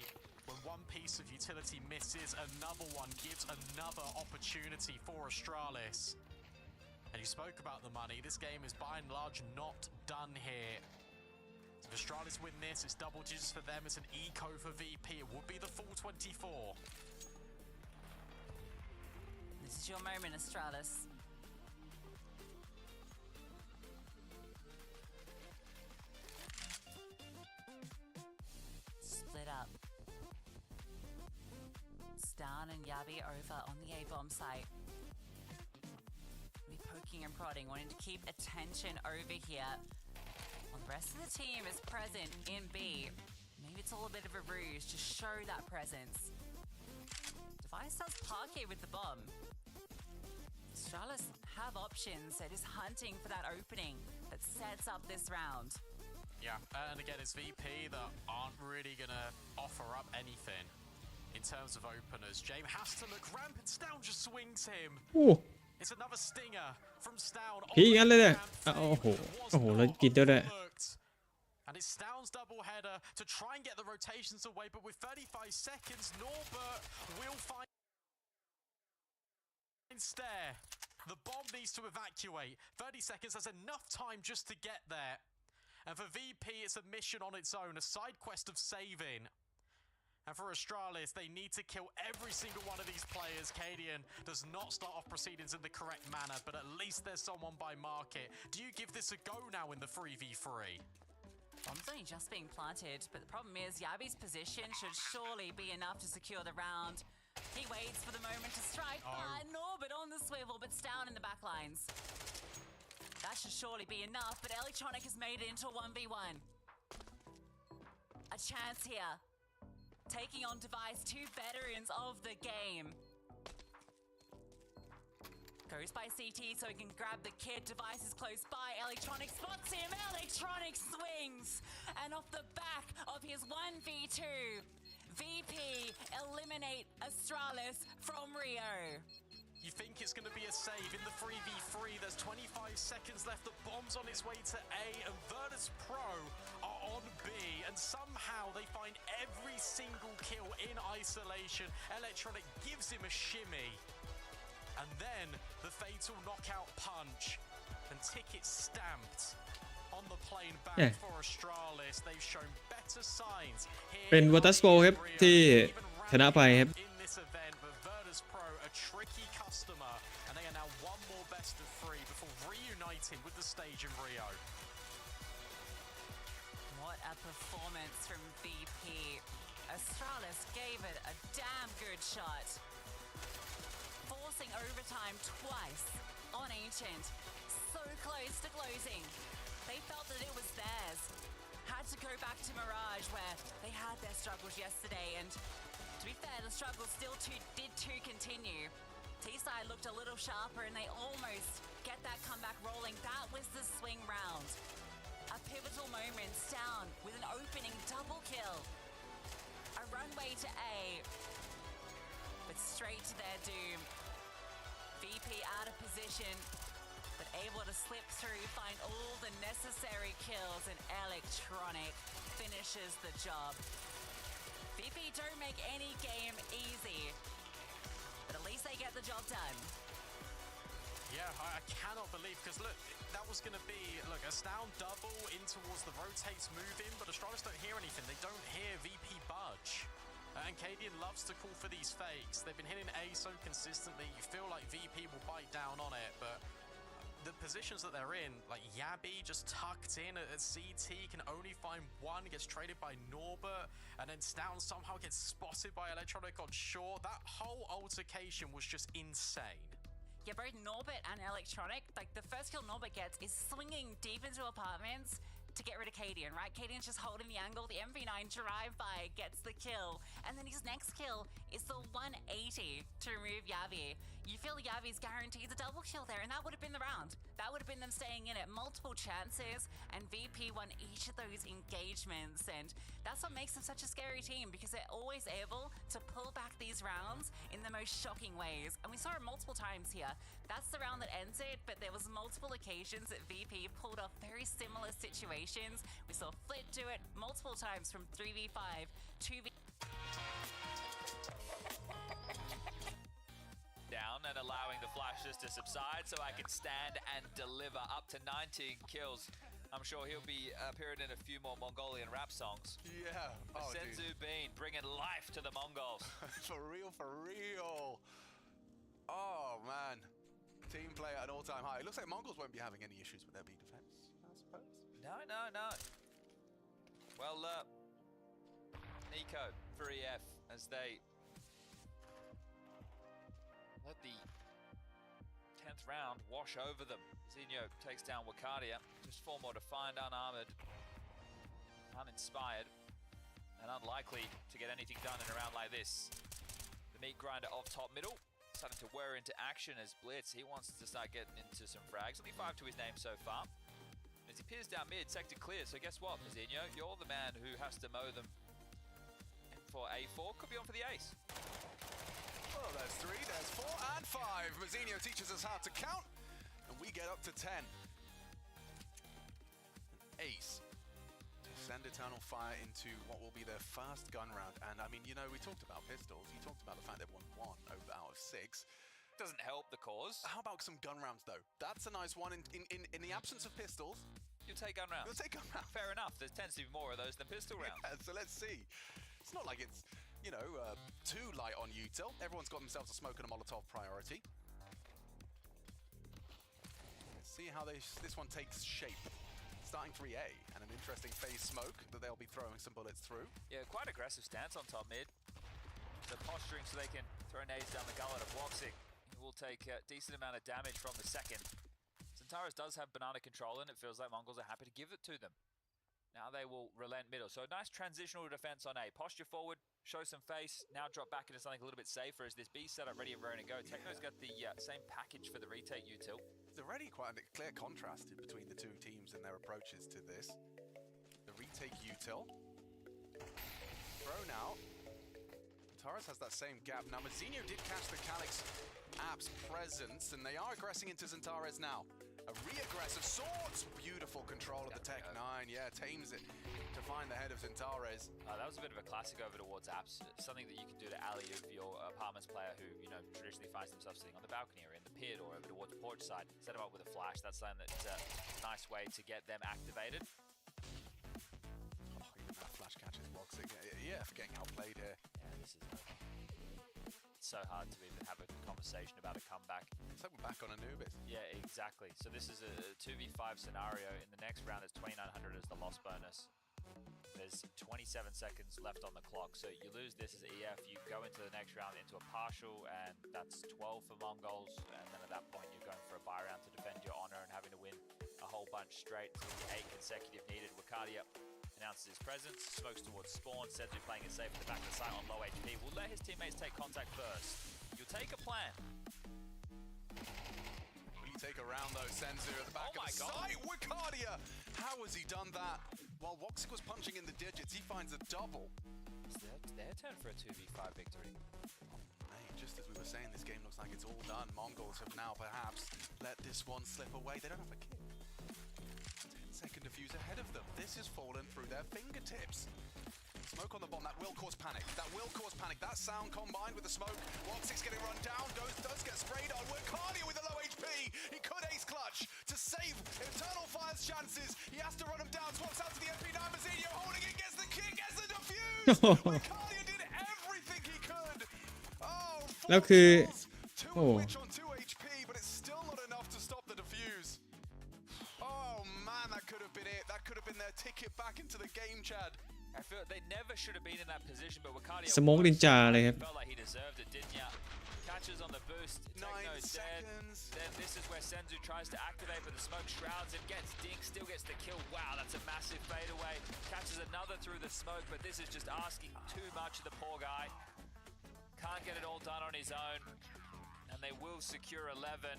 When one piece of utility misses, another one gives another opportunity for Astralis. And you spoke about the money. This game is by and large not done here. If Astralis win this, it's double digits for them. It's an eco for VP. It would be the full 24. This is your moment, Astralis. Split up. Stown and Yabi over on the A-bomb site. Be poking and prodding, wanting to keep attention over here. While the rest of the team is present in B. Maybe it's all a bit of a ruse to show that presence. Device does park here with the bomb. Astralis have options. They're just hunting for that opening that sets up this round. Yeah, and again, it's VP that aren't really going to offer up anything in terms of openers. James has to look rampant. Stown just swings him. It's another stinger from Stown. พี่งั้นเลยเนี่ยโอ้โหแล้วกินด้วย And it's Stown's double header to try and get the rotations away, but with 35 seconds, Norbert will find Stair. The bomb needs to evacuate. 30 seconds, that's enough time just to get there. And for VP, it's a mission on its own, a side quest of saving. And for Astralis, they need to kill every single one of these players. Cadian does not start off proceedings in the correct manner, but at least there's someone by market. Do you give this a go now in the 3v3? Bomb's only just being planted, but the problem is Yabi's position should surely be enough to secure the round. He waits for the moment to strike, but Norbert on the swivel, but Stown in the back lines. That should surely be enough, but Electronic has made it into a 1v1. A chance here. Taking on Device, two veterans of the game. Goes by CT so he can grab the kid. Device is close by. Electronic spots him. Electronic swings. And off the back of his 1v2, VP eliminate Astralis from Rio. You think it's going to be a save in the 3v3. There's 25 seconds left. The bomb's on its way to A, and Virtus Pro are on B, and somehow they find every single kill in isolation. Electronic gives him a shimmy, and then the fatal knockout punch, and tickets stamped on the plane back for Astralis. They've shown better signs here. เป็น Virtus Pro ครับที่ชนะไปครับ in this event, but Virtus Pro, a tricky customer, and they are now one more best of 3 before reuniting with the stage in Rio. What a performance from VP. Astralis gave it a damn good shot. Forcing overtime twice on Ancient. So close to closing. They felt that it was theirs. Had to go back to Mirage where they had their struggles yesterday, and to be fair, the struggles still did continue. T-Side looked a little sharper and they almost get that comeback rolling. That was the swing round. A pivotal moment, Down with an opening double kill. A runway to A, but straight to their doom. VP out of position, but able to slip through, find all the necessary kills, and Electronic finishes the job. VP don't make any game easy, but at least they get the job done. Yeah, I cannot believe, because look, that was going to be, look, a Astound double in towards the rotates move in, but Astralis don't hear anything. They don't hear VP budge. And Cadian loves to call for these fakes. They've been hitting A so consistently, you feel like VP will bite down on it, but the positions that they're in, like Yabby just tucked in at CT, can only find one, gets traded by Norbert, and then Stown somehow gets spotted by Electronic on short. That whole altercation was just insane. Yeah, both Norbert and Electronic, like the first kill Norbert gets is swinging deep into apartments to get rid of Cadian, right? Cadian's just holding the angle. The MV9 drive-by gets the kill. And then his next kill is the 180 to remove Yavi. You feel Yavi's guaranteed a double kill there, and that would have been the round. That would have been them staying in it. Multiple chances, and VP won each of those engagements. And that's what makes them such a scary team, because they're always able to pull back these rounds in the most shocking ways. And we saw it multiple times here. That's the round that ends it, but there was multiple occasions that VP pulled off very similar situations. We saw Flit do it multiple times from 3v5, 2v... Down and allowing the flashes to subside so I can stand and deliver up to 19 kills. I'm sure he'll be appearing in a few more Mongolian rap songs. Yeah. Oh, Senzu Bean bringing life to the Mongols. For real, for real. Oh, man. Team play at an all-time high. It looks like Mongols won't be having any issues with their B defense, I suppose. No. Well, Nico for EF as they let the 10th round wash over them. Zinho takes down Wakadia. Just 4 more to find, unarmored, uninspired, and unlikely to get anything done in a round like this. The meat grinder of top middle starting to wear into action as Blitz. He wants to start getting into some frags. Only 5 to his name so far. As he peers down mid, sector clear. So guess what, Mazinho? You're the man who has to mow them for A4. Could be on for the ace. Well, there's 3, there's 4, and 5. Mazinho teaches us how to count, and we get up to 10. Ace to send Eternal Fire into what will be their first gun round. And I mean, you know, we talked about pistols. You talked about the fact they've won 1 out of 6. Doesn't help the cause. How about some gun rounds, though? That's a nice one. In the absence of pistols, you'll take gun rounds. You'll take gun rounds. Fair enough. There tends to be more of those than pistol rounds. Yeah, so let's see. It's not like it's, you know, too light on util. Everyone's got themselves a smoke and a Molotov priority. Let's see how this one takes shape. Starting 3A, and an interesting phase smoke that they'll be throwing some bullets through. Yeah, quite aggressive stance on top mid. They're posturing so they can throw nades down the gullet of Woxic. He will take a decent amount of damage from the second. Centaurus does have banana control, and it feels like Mongols are happy to give it to them. Now they will relent middle. So a nice transitional defense on A. Posture forward, show some face, now drop back into something a little bit safer as this B setup ready and raring to go. Techno's got the same package for the retake util. There's already quite a clear contrast between the two teams and their approaches to this. The retake util. Thrown out. Taurus has that same gap. Now Mazinho did catch the Calyx app's presence, and they are aggressing into Zentares now. A re-aggressive swords. Beautiful control of the Tech 9. Yeah, tames it to find the head of Zentares. That was a bit of a classic over towards apps. Something that you can do to alley of your apartments player who, you know, traditionally finds themselves sitting on the balcony or in the pit or over towards porch side. Set them up with a flash. That's something that's a nice way to get them activated. Oh, even that flash catches Woxic. Yeah, for getting outplayed here. Yeah, this is so hard to even have a conversation about a comeback. It's like we're back on Anubis. Yeah, exactly. So this is a 2v5 scenario. In the next round, it's 2,900 as the loss bonus. There's 27 seconds left on the clock, so you lose this as EF, you go into the next round into a partial, and that's 12 for Mongols, and then at that point you're going for a buy round to defend your honor and having to win a whole bunch straight until the 8 consecutive needed. Wakadia announces his presence, smokes towards spawn, Senzu playing it safe at the back of the site on low HP. Will let his teammates take contact first. You'll take a plan. Will you take a round though, Senzu at the back of the site? Wakadia! How has he done that? While Woxic was punching in the digits, he finds a double. It's their turn for a 2v5 victory. Hey, just as we were saying, this game looks like it's all done. Mongols have now perhaps let this one slip away. They don't have a kill. 10-second defuse ahead of them. This has fallen through their fingertips. Smoke on the bomb, that will cause panic. That will cause panic. That sound combined with the smoke. Woxic's getting run down. Does get sprayed on. Wakadia with a low HP. He could ace clutch to save Eternal Fire's chances. He has to run him down. Swaps out to the MP9. Mazinho holding it, gets the kick, gets the defuse. Wakadia did everything he could. Oh, แล้วคือ two โอ้ of which on 2 HP, but it's still not enough to stop the defuse. Oh man, that could have been it. That could have been their ticket back into the game, Chad. I feel they never should have been in that position, but Wakadia สโมกนินจาเลยครับ felt like he deserved it, didn't ya? Catches on the boost, Techno dead. Then this is where Senzu tries to activate, but the smoke shrouds him, gets dink, still gets the kill. Wow, that's a massive fadeaway. Catches another through the smoke, but this is just asking too much of the poor guy. Can't get it all done on his own, and they will secure 11.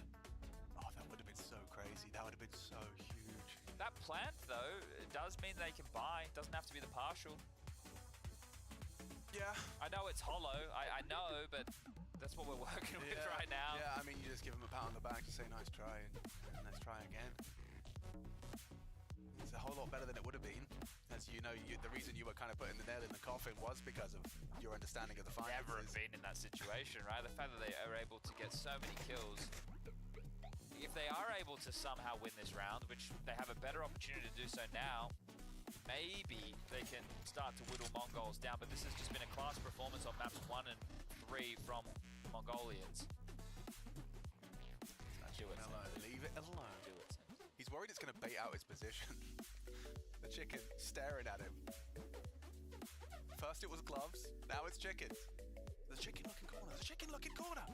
Oh, that would have been so crazy. That would have been so huge. That plant, though, does mean they can buy. Doesn't have to be the partial. Yeah. I know it's hollow. I know, but that's what we're working with right now. Yeah, I mean, you just give him a pat on the back to say nice try, and let's try again. It's a whole lot better than it would have been. As you know, the reason you were kind of putting the nail in the coffin was because of your understanding of the finances. Never have been in that situation, right? The fact that they are able to get so many kills. If they are able to somehow win this round, which they have a better opportunity to do so now, maybe they can start to whittle Mongols down, but this has just been a class performance on maps 1 and 3 from the Mongolians. Do it, Leave it alone. Do it. He's worried it's going to bait out his position. The chicken staring at him. First it was gloves, now it's chickens. The chicken looking corner, the chicken looking corner.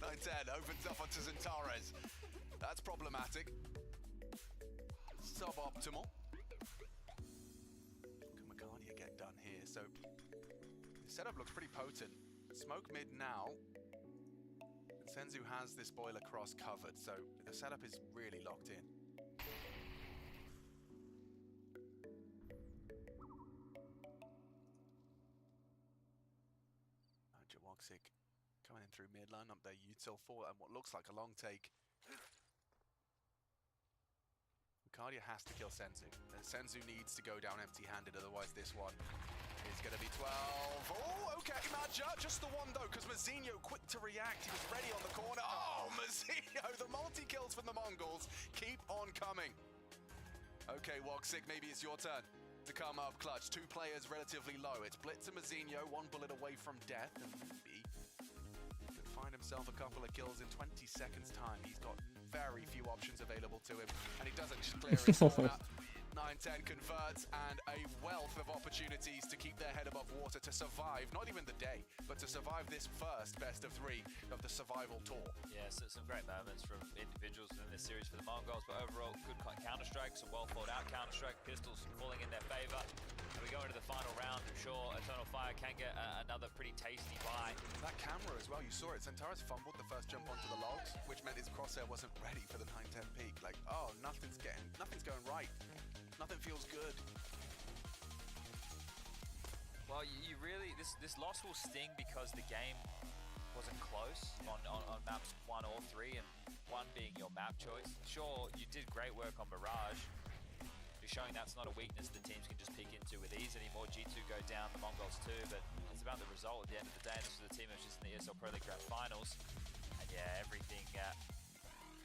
9-10 opens up onto Zentares. That's problematic. Suboptimal. Can Wakadia get done here? So the setup looks pretty potent. Smoke mid now. And Senzu has this boiler cross covered, so the setup is really locked in. Woxic coming in through mid, line up there, util for and what looks like a long take. Wakadia has to kill Senzu. Senzu needs to go down empty-handed, otherwise this one is going to be 12. Oh, okay, Madja, just the one though, because Mazinho quick to react. He was ready on the corner. Oh, Mazinho, the multi-kills from the Mongols keep on coming. Okay, Woxic, maybe it's your turn to come up clutch. 2 players relatively low. It's Blitz and Mazinho, 1 bullet away from death, and maybe could find himself a couple of kills in 20 seconds time. He's got very few options available to him, and he doesn't just clear his corner. 9-10 converts, and a wealth of opportunities to keep their head above water, to survive, not even the day, but to survive this first best of 3 of the survival tour. Yeah, so some great moments from individuals within this series for the Mongols, but overall, good counter-strike, some well-thought-out counter-strike, pistols falling in their favor. And we go into the final round, I'm sure Eternal Fire can get another pretty tasty buy. That camera as well, you saw it. Zentares fumbled the first jump onto the logs, which meant his crosshair wasn't ready for the 9-10 peak. Like, oh, nothing's going right. Nothing feels good. Well, you really, this loss will sting because the game wasn't close on maps 1 or 3, and 1 being your map choice. Sure, you did great work on Mirage. You're showing that's not a weakness the teams can just peek into with ease anymore. G2 go down, the Mongols too, but it's about the result at the end of the day. This is the team that's just in the ESL Pro League Grand Finals. And yeah, everything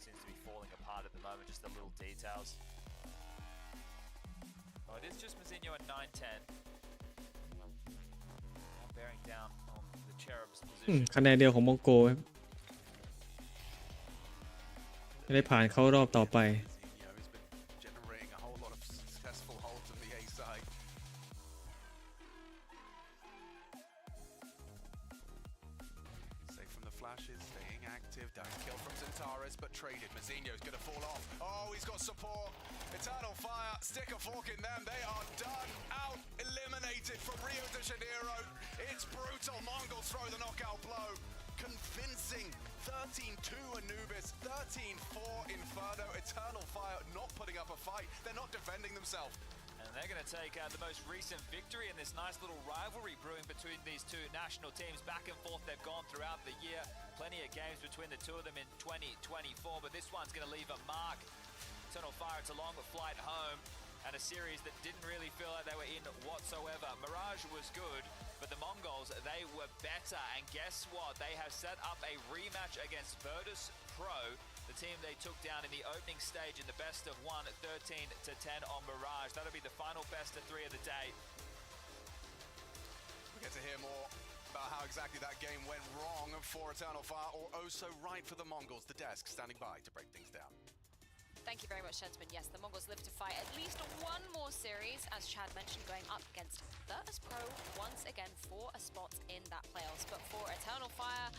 seems to be falling apart at the moment, just the little details. Oh, it is just Mazinho at 9-10. Bearing down on the Cherub's position. คะแนนเดียวของมองโกครับไม่ได้ผ่านเข้ารอบต่อไป Generating a whole lot of successful holds and aggressive. Don't kill from Zentaris, but traded. Mazinho's gonna fall off. Oh, he's got support. Eternal Fire, stick a fork in them. They are done. Out, eliminated from Rio de Janeiro. It's brutal. Mongols throw the knockout blow. Convincing. 13-2 Anubis, 13-4 Inferno. Eternal Fire not putting up a fight. They're not defending themselves. And they're going to take the most recent victory in this nice little rivalry brewing between these two national teams. Back and forth they've gone throughout the year. Plenty of games between the two of them in 2024, but this one's going to leave a mark. Eternal Fire, it's a long flight home and a series that didn't really feel like they were in whatsoever. Mirage was good, but the Mongols, they were better. And guess what? They have set up a rematch against Virtus Pro, the team they took down in the opening stage in the best of 1, 13-10 on Mirage. That'll be the final best of 3 of the day. We get to hear more about how exactly that game went wrong for Eternal Fire, or oh so right for the Mongols. The desk standing by to break things down. Thank you very much, gentlemen. Yes, the Mongols live to fight at least one more series, as Chad mentioned, going up against Virtus Pro once again for a spot in that playoffs. But for Eternal Fire,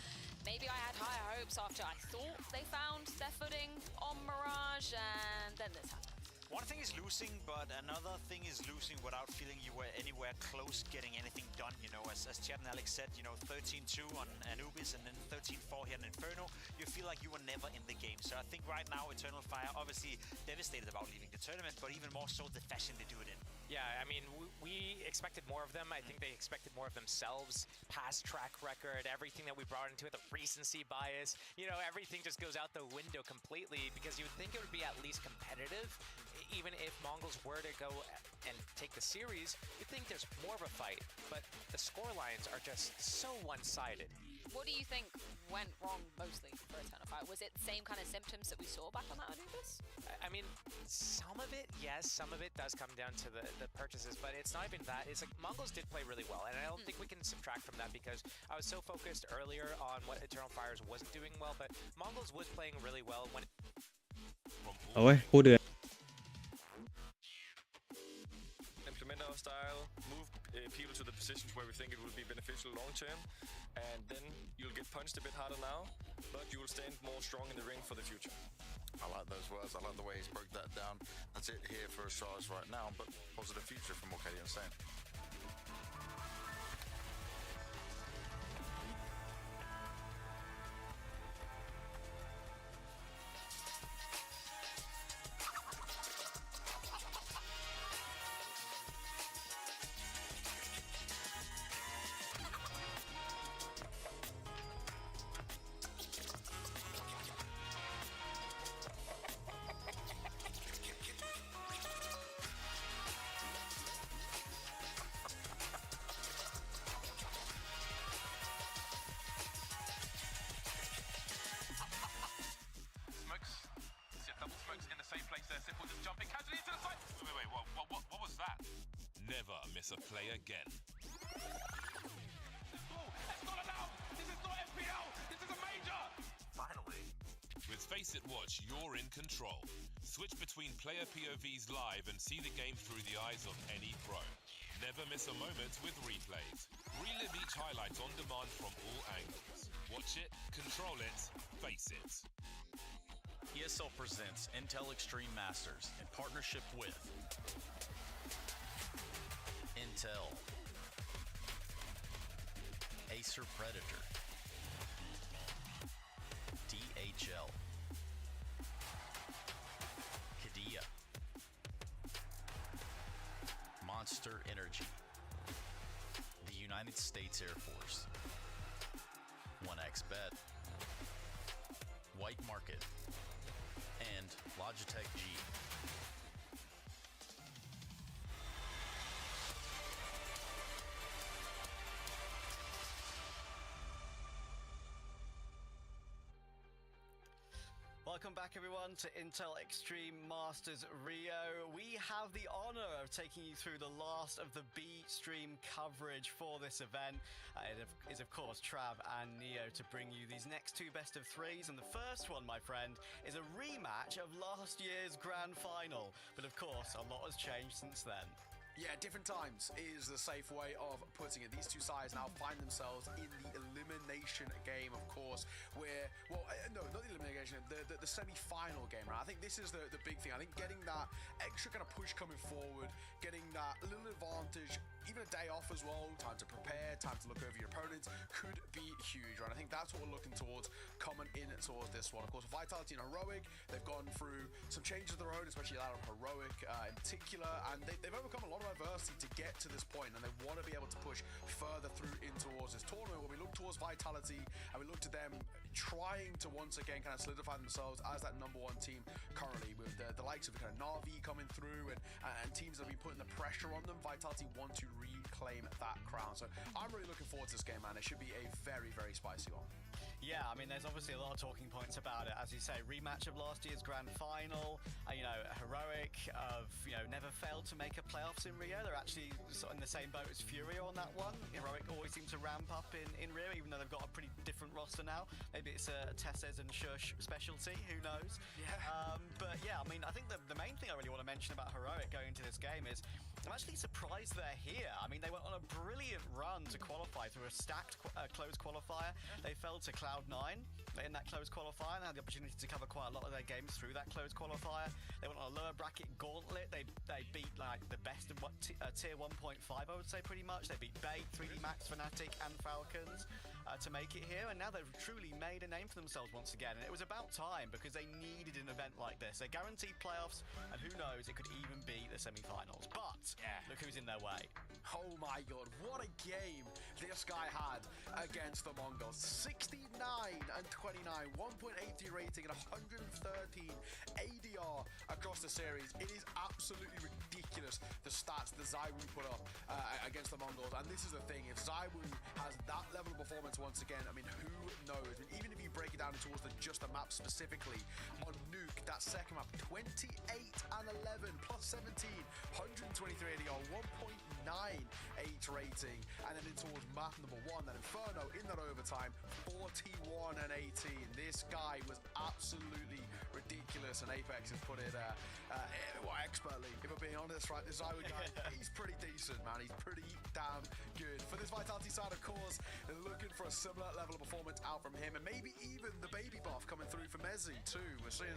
maybe I had higher hopes after I thought they found their footing on Mirage, and then this happened. One thing is losing, but another thing is losing without feeling you were anywhere close getting anything done. You know, as Chad and Alex said, you know, 13-2 on Anubis and then 13-4 here in Inferno. You feel like you were never in the game. So I think right now Eternal Fire obviously devastated about leaving the tournament, but even more so the fashion they do it in. Yeah, I mean, we expected more of them. I think they expected more of themselves. Past track record, everything that we brought into it, the recency bias, you know, everything just goes out the window completely, because you would think it would be at least competitive. Even if Mongols were to go and take the series, you'd think there's more of a fight, but the score lines are just so one-sided. What do you think went wrong mostly for Eternal Fire? Was it the same kind of symptoms that we saw back on that Anubis? I mean, some of it, yes, some of it does come down to the purchases, but it's not even that. It's like Mongols did play really well, and I don't think we can subtract from that, because I was so focused earlier on what Eternal Fires wasn't doing well, but Mongols was playing really well when... เอาไว้คู่เดือด Implement our style, move people to the positions where we think it will be beneficial long term, and then you'll get punched a bit harder now, but you will stand more strong in the ring for the future. I like those words. I like the way he's broke that down. That's it here for Astralis right now, but positive future from what Kadian's saying. Never miss a play again. That's not allowed! This is not FPL! This is a major! Finally. With FACEIT Watch, you're in control. Switch between player POVs live and see the game through the eyes of any pro. Never miss a moment with replays. Relive each highlight on demand from all angles. Watch it, control it, FACEIT. ESL presents Intel Extreme Masters in partnership with Intel, Acer Predator, DHL, Kadia, Monster Energy, the United States Air Force, 1xBet, White Market, and Logitech G. Welcome back everyone to Intel Extreme Masters Rio. We have the honor of taking you through the last of the B stream coverage for this event. It is of course Trav and Neo to bring you these next two best of threes, and the first one, my friend, is a rematch of last year's grand final. But of course, a lot has changed since then. Yeah, different times is the safe way of putting it. These two sides now find themselves in the elimination game, of course, where, well, no, not the elimination, the semi-final game, right? I think this is the big thing. I think getting that extra kind of push coming forward, getting that little advantage, even a day off as well, time to prepare, time to look over your opponents, could be huge, right? I think that's what we're looking towards coming in towards this one. Of course, Vitality and Heroic, they've gone through some changes of their own, especially that of Heroic in particular, and they've overcome a lot of adversity to get to this point, and they want to be able to push further through in towards this tournament. When we look towards Vitality and we look to them trying to once again kind of solidify themselves as that number one team currently, with the likes of kind of Na'Vi coming through and teams that have been putting the pressure on them, Vitality want to reclaim that crown. So I'm really looking forward to this game, man. It should be a very, very spicy one. Yeah, I mean, there's obviously a lot of talking points about it. As you say, rematch of last year's grand final. Heroic never failed to make a playoffs in Rio. They're actually sort of in the same boat as Fury on that one. Heroic always seem to ramp up in Rio, even though they've got a pretty different roster now. Maybe it's a Tesses and Shush specialty, who knows? Yeah. But yeah, I mean, I think the main thing I really want to mention about Heroic going into this game is I'm actually surprised they're here. I mean, they went on a brilliant run to qualify through a stacked closed qualifier. They fell to Cloud9 in that closed qualifier and had the opportunity to cover quite a lot of their games through that closed qualifier. They went on a lower bracket gauntlet. They beat like the best of tier 1.5, I would say, pretty much. They beat Bait, 3D Max, Fnatic, and Falcons to make it here, and now they've truly made a name for themselves once again, and it was about time because they needed an event like this. They guaranteed playoffs, and who knows, it could even be the semi-finals. But look who's in their way. Oh my god, what a game this guy had against the Mongols. 69 and 29, 1.83 rating and 113 ADR across the series. It is absolutely ridiculous, the stats that ZywOo put up against the Mongols. And this is the thing, if ZywOo has that level of performance once again, I mean, who knows? I mean, even if you break it down towards just the map specifically, on Nuke, that second map, 28 and 11, plus 17, 123 ADR, 1.98 rating, and then in towards map number 1, that Inferno in that overtime, 41 and 18. This guy was absolutely ridiculous, and Apex has put it expertly, if I'm being honest, right? This ZywOo guy, he's pretty decent, man. He's pretty damn good. For this Vitality side, of course, they're looking for a similar level of performance out from him, and maybe even the baby buff coming through for Mezzi too. We're seeing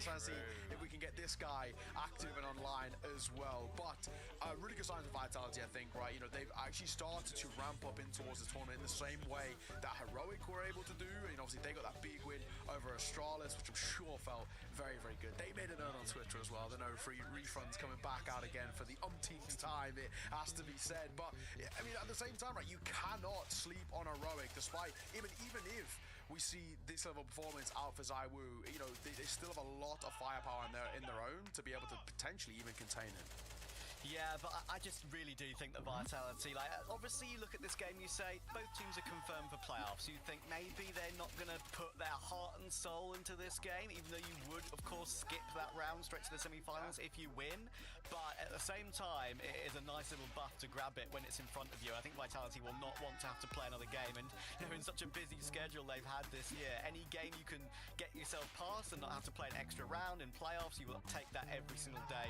if we can get this guy active and online as well. But really good signs of Vitality, I think, right? They've actually started to ramp up in towards the tournament in the same way that Heroic were able to do. Obviously they got that big win over Astralis, which I'm sure felt very, very good. They made it known on Twitter as well. There are no free refunds coming back out again for the umpteenth time, it has to be said. But I mean, at the same time, right, you cannot sleep on Heroic, despite even if we see this level of performance out for ZywOo. They still have a lot of firepower in their own to be able to potentially even contain it. Yeah, but I just really do think that Vitality, obviously you look at this game, you say both teams are confirmed for playoffs. You think maybe they're not going to put their heart and soul into this game, even though you would, of course, skip that round straight to the semi-finals if you win. But at the same time, it is a nice little buff to grab it when it's in front of you. I think Vitality will not want to have to play another game, and in such a busy schedule they've had this year, any game you can get yourself past and not have to play an extra round in playoffs, you will take that every single day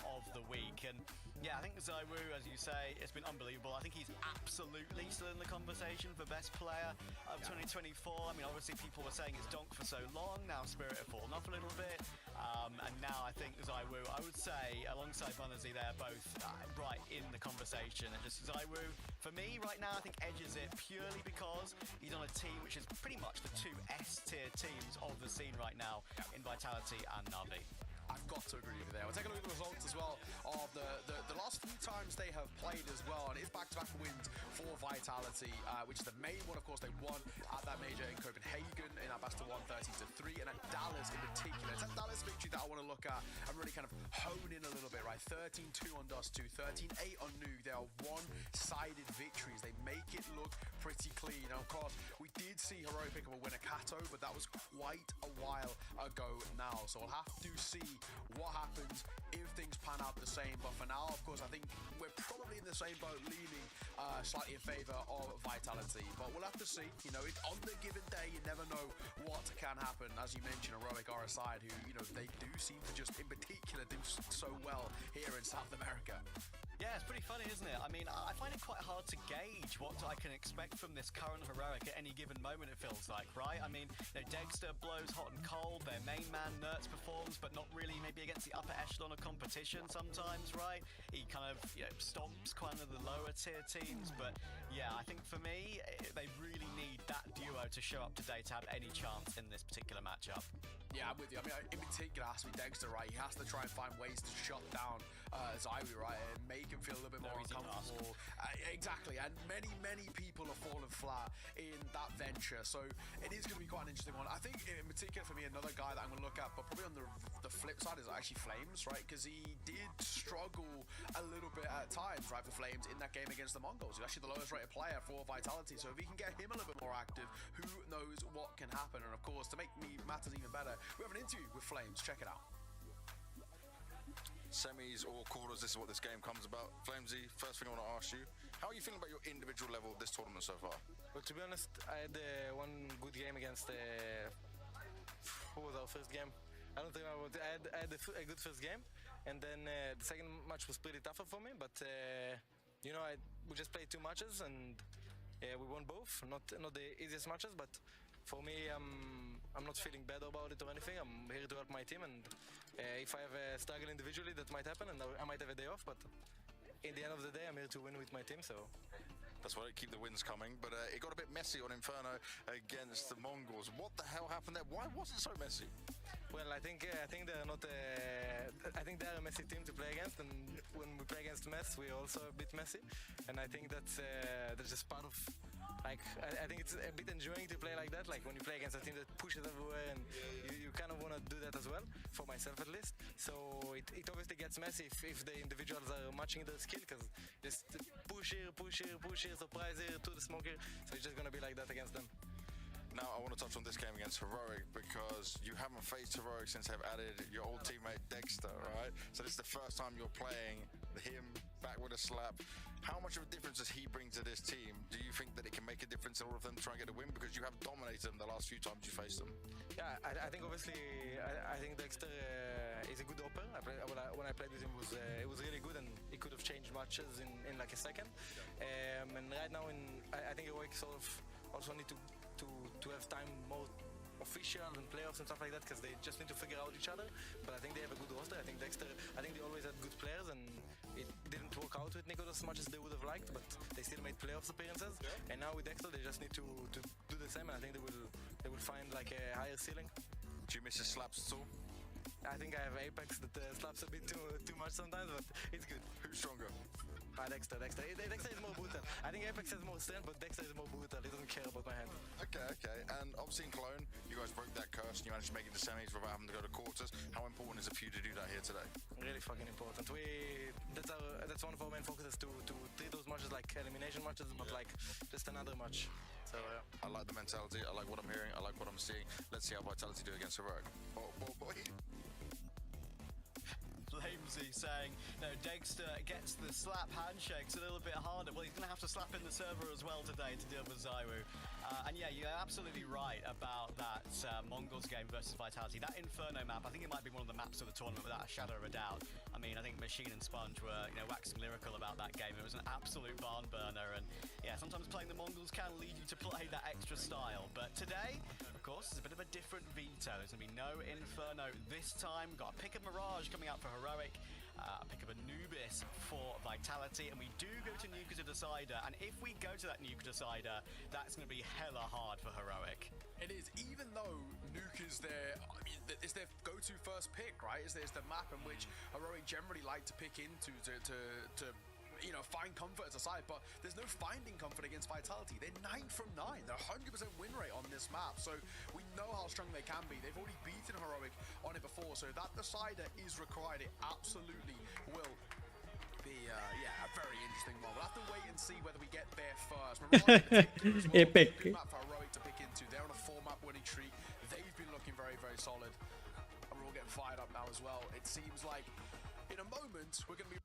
of the week. And yeah, I think ZywOo, as you say, it's been unbelievable. I think he's absolutely still in the conversation for best player of 2024. I mean, obviously people were saying it's Donk for so long, now Spirit have fallen off a little bit, and now I think ZywOo, I would say, alongside Vanazzi, they're both right in the conversation. And just ZywOo, for me right now, I think edges it purely because he's on a team which is pretty much the two S-tier teams of the scene right now in Vitality and Na'Vi. I've got to agree with you there. We'll take a look at the results as well of the last few times they have played as well, and it's back-to-back wins for Vitality, which is the main one. Of course, they won at that major in Copenhagen in that best of 1, 13-3, and at Dallas in particular. It's that Dallas victory that I want to look at and really kind of hone in a little bit, right? 13-2 on Dust 2, 13-8 on Nuke. They are one-sided victories. They make it look pretty clean. And of course, we did see Heroic pick up a win at Kato, but that was quite a while ago now. So we'll have to see what happens if things pan out the same. But for now, of course, I think we're probably in the same boat, leaning slightly in favor of Vitality. But we'll have to see. On the given day, you never know what can happen. As you mentioned, Heroic are a side who, they do seem to just, in particular, do so well here in South America. Yeah, it's pretty funny, isn't it? I mean, I find it quite hard to gauge what I can expect from this current heroic at any given moment, it feels like, right? I mean, you know, Dexter blows hot and cold, their main man, Nertz, performs, but not really maybe against the upper echelon of competition sometimes, right? He kind of, you know, stomps kind of the lower tier teams, but yeah, I think for me, they really need that duo to show up today to have any chance in this particular matchup. Yeah, I'm with you. I mean, in particular, it has to be Dexter, right? He has to try and find ways to shut down Zywoo, right? And make him feel a little bit more uncomfortable. Exactly. And many people have fallen flat in that venture. So it is going to be quite an interesting one. I think in particular for me, another guy that I'm going to look at, but probably on the flip side is actually Flames, right? Because he did struggle a little bit at times, right, for Flames in that game against the Mongols. He's actually the lowest rated player for Vitality. So if he can get him a little bit more active, who knows what can happen. And of course, to make matters even better, we have an interview with Flames. Check it out. Semis or quarters, this is what this game comes about. Flamesy, first thing I want to ask you, how are you feeling about your individual level of this tournament so far? Well, to be honest, I had one good game against who was our first game? I don't remember. I had a good first game, and then the second match was pretty tougher for me, but you know, we just played 2 matches and we won both. Not the easiest matches, but for me, I'm not feeling bad about it or anything. I'm here to help my team, and if I have a struggle individually, that might happen, and I might have a day off, but in the end of the day, I'm here to win with my team, so... That's why they keep the wins coming, but it got a bit messy on Inferno against the Mongols. What the hell happened there? Why was it so messy? Well, I think they're not. I think they're a messy team to play against, and when we play against mess, we're also a bit messy. And I think that's just part of. Like, I think it's a bit enjoying to play like that. Like when you play against a team that pushes everywhere, and you kind of want to do that as well, for myself at least. So it obviously gets messy if the individuals are matching their skill, because just push here, surprise here, to the smoker. So it's just gonna be like that against them. Now I want to touch on this game against Heroic, because you haven't faced Heroic since they've added your old teammate Dexter, right? So this is the first time you're playing him back with a slap. How much of a difference does he bring to this team? Do you think that it can make a difference in all of them to try and get a win? Because you have dominated them the last few times you faced them. Yeah, I think obviously, I think Dexter is a good opper. When I played with him, it was really good, and he could have changed matches in like a second. And right now, I think Heroic sort of also need to have time more official and playoffs and stuff like that, because they just need to figure out each other. But I think they have a good roster. I think Dexter, they always had good players, and it didn't work out with Nicholas as much as they would have liked, but they still made playoffs appearances. And now with Dexter, they just need to do the same, and I think they will find like a higher ceiling. Do you miss his slaps at all? I think I have Apex that slaps a bit too much sometimes, but it's good. Who's stronger? Dexter. Dexter is more brutal. I think Apex has more strength, but Dexter is more brutal. He doesn't care about my hand. Okay. And obviously in Cologne, you guys broke that curse and you managed to make it to semis without having to go to quarters. How important is it for you to do that here today? Really fucking important. That's one of our main focuses, to treat those matches like elimination matches, not like just another match. So I like the mentality. I like what I'm hearing. I like what I'm seeing. Let's see how Vitality do against Heroic. Boy. Flamesy saying, no, Dexter gets the slap handshakes a little bit harder. Well, he's going to have to slap in the server as well today to deal with Zywoo. And yeah, you're absolutely right about that Mongols game versus Vitality. That Inferno map, I think it might be one of the maps of the tournament without a shadow of a doubt. I mean, I think Machine and Sponge were, waxing lyrical about that game. It was an absolute barn burner, and yeah, sometimes playing the Mongols can lead you to play that extra style. But today, of course, is a bit of a different veto. There's going to be no Inferno this time. We've got a pick of Mirage coming out for Heroic, a pick of Anubis for Vitality, and we do go to Nuka to Decider, and if we go to that Nuka Decider, that's going to be hella hard for Heroic. It is, even though Nuke is it's their go-to first pick, right? It's the map in which Heroic generally like to pick into to find comfort as a side, but there's no finding comfort against Vitality. They're 9 from 9. They're 100% win rate on this map, so we know how strong they can be. They've already beaten Heroic on it before, so that Decider is required. It absolutely will be a very interesting one. We'll have to wait and see whether we get there first. Epic. Good map for Heroic to pick into. They're on a 4-map winning streak. They've been looking very, very solid, and we're all getting fired up now as well. It seems like in a moment we're going to be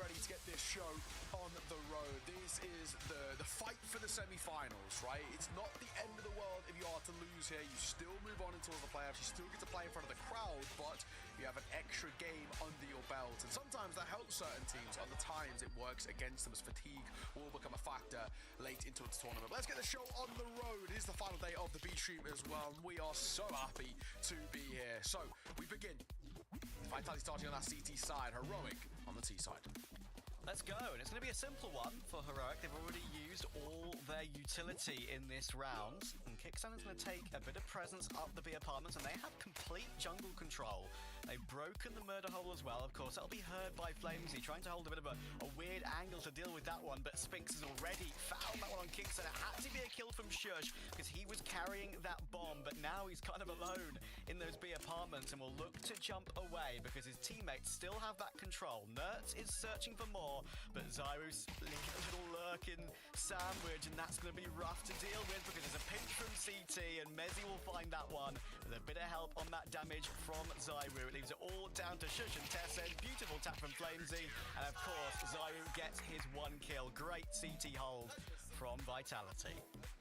ready to get this show on the road. This is the fight for the semi-finals, right? It's not the end of the world if you are to lose here. You still move on into the playoffs. You still get to play in front of the crowd, but you have an extra game under your belt. And sometimes that helps certain teams. Other times it works against them as fatigue will become a factor late into the tournament. But let's get the show on the road. It is the final day of the B stream as well, and we are so happy to be here. So we begin. Vitality starting on that CT side, Heroic on the T side. Let's go, and it's going to be a simple one for Heroic. They've already used all their utility in this round, and Kickstone is going to take a bit of presence up the B apartments, and they have complete jungle control. They've broken the murder hole as well, of course. That'll be heard by Flamesy, trying to hold a bit of a weird angle to deal with that one, but Spinks has already found that one on Kickstone. It had to be a kill from Shush, because he was carrying that bomb, but now he's kind of alone in those B apartments, and will look to jump away, because his teammates still have that control. Nertz is searching for more, but Zyru's leaving a little lurk in sandwich, and that's going to be rough to deal with, because there's a pinch from CT, and Mezzy will find that one with a bit of help on that damage from Zyru. It leaves it all down to Shush and Tessen. Beautiful tap from Flamesy, and of course Zyru gets his one kill. Great CT hold from Vitality.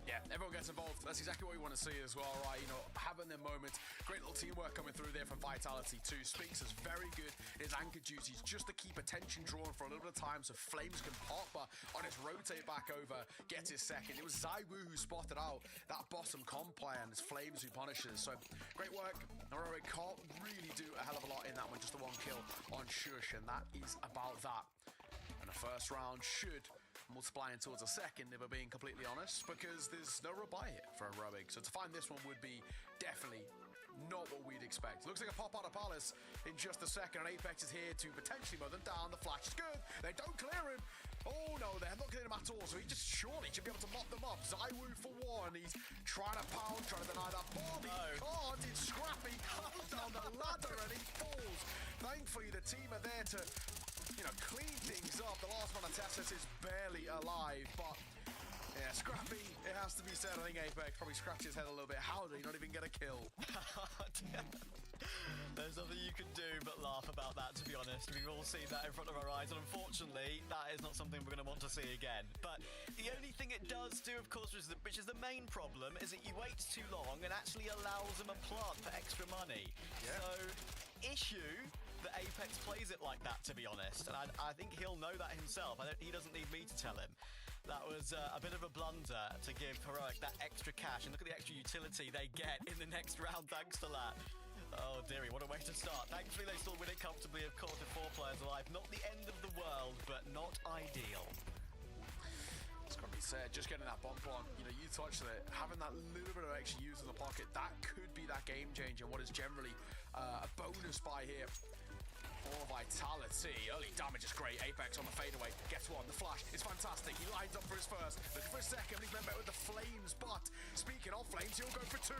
Yeah, everyone gets involved. That's exactly what we want to see as well, right? You know, having their moments. Great little teamwork coming through there from Vitality too. Spinks is very good in his anchor duties just to keep attention drawn for a little bit of time so Flames can pop, but on his rotate back over, gets his second. It was Zywu who spotted out that bottom comp player, and it's Flames who punishes. So great work. Heroic can't really do a hell of a lot in that one, just the one kill on Shush, and that is about that. And the first round should multiplying towards a second, if we're being completely honest, because there's no rebuy here for Heroic. So to find this one would be definitely not what we'd expect. Looks like a pop out of Palace in just a second, and Apex is here to potentially mow them down. The flash is good. They don't clear him. Oh no, they're not clearing him at all, so he just surely should be able to mop them up. Zywu for one. He's trying to pound, trying to deny that bomb. He can't. It's Scrappy comes down the ladder and he falls. Thankfully, the team are there to, you know, clean things up. The last one of Tessus is barely alive, but yeah, Scrappy, it has to be said. I think Apex probably scratched his head a little bit. How did he not even get a kill? There's nothing you can do but laugh about that, to be honest. We've all seen that in front of our eyes, and unfortunately, that is not something we're going to want to see again. But the only thing it does do, of course, which is the main problem, is that he waits too long and actually allows him a plant for extra money. Yeah. So, issue that Apex plays it like that, to be honest. And I think he'll know that himself. He doesn't need me to tell him. That was a bit of a blunder to give Heroic that extra cash. And look at the extra utility they get in the next round thanks to that. Oh dearie, what a way to start. Thankfully they still win it comfortably, of course, with 4 players alive. Not the end of the world, but not ideal. It's got to be said, just getting that bump on, you know, you touched it, having that little bit of extra use in the pocket, that could be that game changer, what is generally a bonus buy here. For Vitality, early damage is great. Apex on the fadeaway, gets one. The flash is fantastic. He lines up for his first, looking for his second. He's been better with the flames, but speaking of flames, he'll go for 2.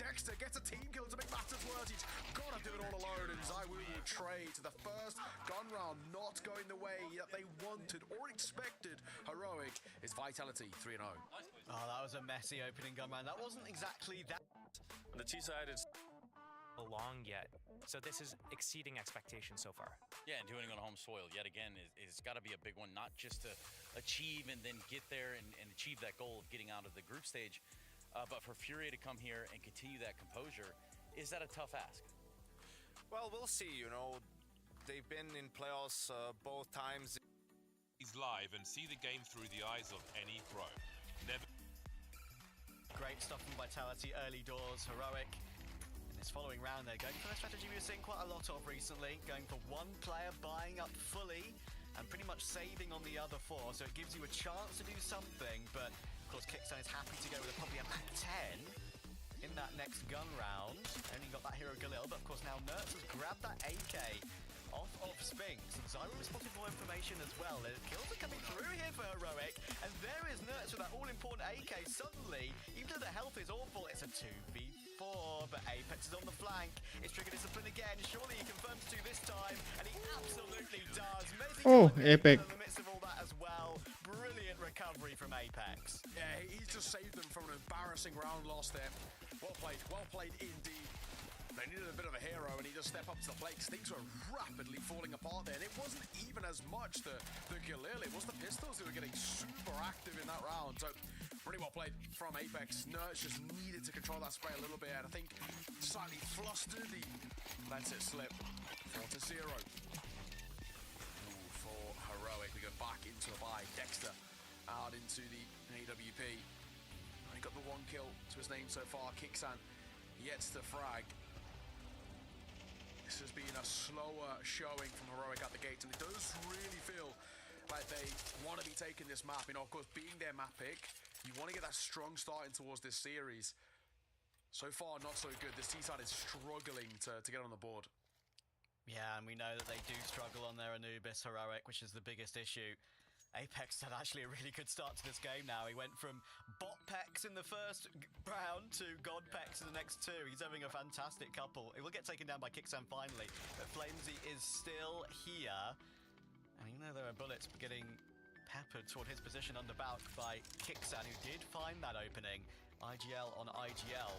Dexter gets a team kill to make matters worse. He's gotta do it all alone, and Zywu will trade to the first gun round, not going the way that they wanted or expected. Heroic is Vitality 3-0. Oh, that was a messy opening gun round. That wasn't exactly that. On the T side, it's along yet, so this is exceeding expectations so far. Yeah, and doing it on home soil yet again is got to be a big one, not just to achieve and then get there and achieve that goal of getting out of the group stage, but for Furia to come here and continue that composure. Is that a tough ask? Well, we'll see. You know, they've been in playoffs both times. He's live and see the game through the eyes of any pro. Never. Great stuff from Vitality early doors. Heroic this following round, they're going for a strategy we've seen quite a lot of recently, going for one player buying up fully and pretty much saving on the other 4, so it gives you a chance to do something, but of course Kickstone is happy to go with probably a map 10 in that next gun round. Only got that hero Galil, but of course now Nertz has grabbed that AK off of Spinks, and Zyru has spotted more information as well. The kills are coming through here for Heroic, and there is Nertz with that all-important AK. Suddenly, even though the health is awful, it's a 2v4, but Apex is on the flank. It's Trigger Discipline again. Surely he confirms 2 this time, and he absolutely does. Apex. In the midst of all that as well. Brilliant recovery from Apex. Yeah, he's just saved them from an embarrassing round loss there. Well played indeed. They needed a bit of a hero, and he just stepped up to the plate because things were rapidly falling apart there. And it wasn't even as much the Galil, it was the Pistols who were getting super active in that round. So pretty well played from Apex. Nerds just needed to control that spray a little bit, and I think slightly flustered, he lets it slip. 4-0. For Heroic, we go back into a buy. Dexter out into the AWP. He got the 1 kill to his name so far. Kixan gets the frag. This has been a slower showing from Heroic at the gate, and it does really feel like they want to be taking this map. You know, of course, being their map pick, you want to get that strong starting towards this series. So far, not so good. This T-side is struggling to get on the board. Yeah, and we know that they do struggle on their Anubis Heroic, which is the biggest issue. Apex had actually a really good start to this game now. He went from bot Pex in the first round to God Pex in the next 2. He's having a fantastic couple. He will get taken down by Kixan finally, but Flamesy is still here. And even though there are bullets getting peppered toward his position under Balk by Kixan, who did find that opening. IGL on IGL.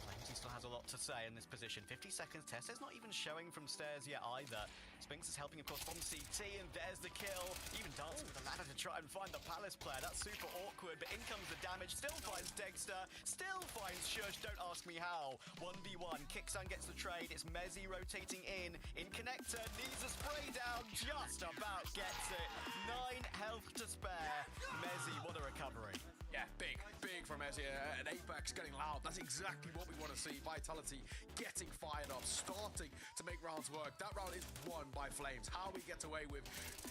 Flamesy still has a lot to say in this position. 50 seconds. Tessa's not even showing from stairs yet either. Spinks is helping, of course, from CT, and there's the kill. Even dancing with the ladder to try and find the Palace player. That's super awkward, but in comes the damage. Still finds Dexter. Still finds Shush. Don't ask me how. 1v1. Kixan gets the trade. It's Mezzy rotating in. In connector. Needs a spray down. Just about gets it. 9 health to spare. Mezzy, what a recovery. Yeah, big from Mezzy. And Apex getting loud. That's exactly what we want to see. Vitality getting fired up, starting to make rounds work. That round is won by Flames. How he gets away with,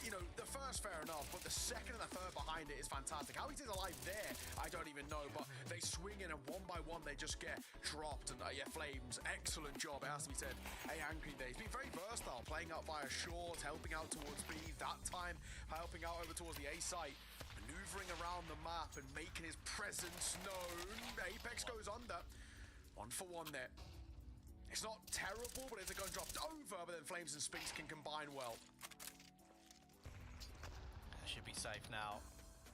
you know, the first fair enough, but the second and the third behind it is fantastic. How he stays alive there, I don't even know, but they swing in and 1 by 1 they just get dropped. And yeah, Flames, excellent job, it has to be said. Hey, Angry Day, he's been very versatile, playing out via short, helping out towards B, that time helping out over towards the A site. Maneuvering around the map and making his presence known. Apex goes under. 1 for 1 there. It's not terrible, but it's a gun dropped over, but then Flames and Spinks can combine well. Should be safe now.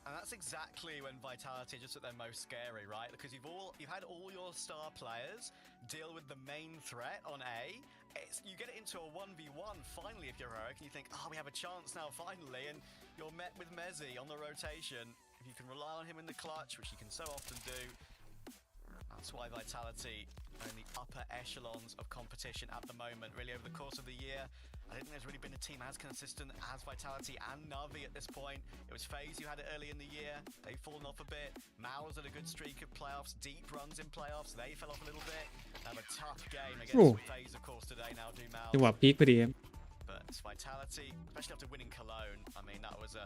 And that's exactly when Vitality are just at their most scary, right? Because you've had all your star players deal with the main threat on A. You get it into a 1v1 finally if you're Heroic, and you think, oh, we have a chance now finally, and you're met with Mezzy on the rotation. If you can rely on him in the clutch, which you can so often do, that's why Vitality are in the upper echelons of competition at the moment. Really, over the course of the year, I don't think there's really been a team as consistent as Vitality and Na'Vi at this point. It was FaZe who had it early in the year. They've fallen off a bit. Mau's had a good streak of playoffs, deep runs in playoffs. They fell off a little bit. They have a tough game against FaZe, of course, today now, do Mau. จังหวะพีคพอดีครับ But it's Vitality, especially after winning Cologne. I mean, I was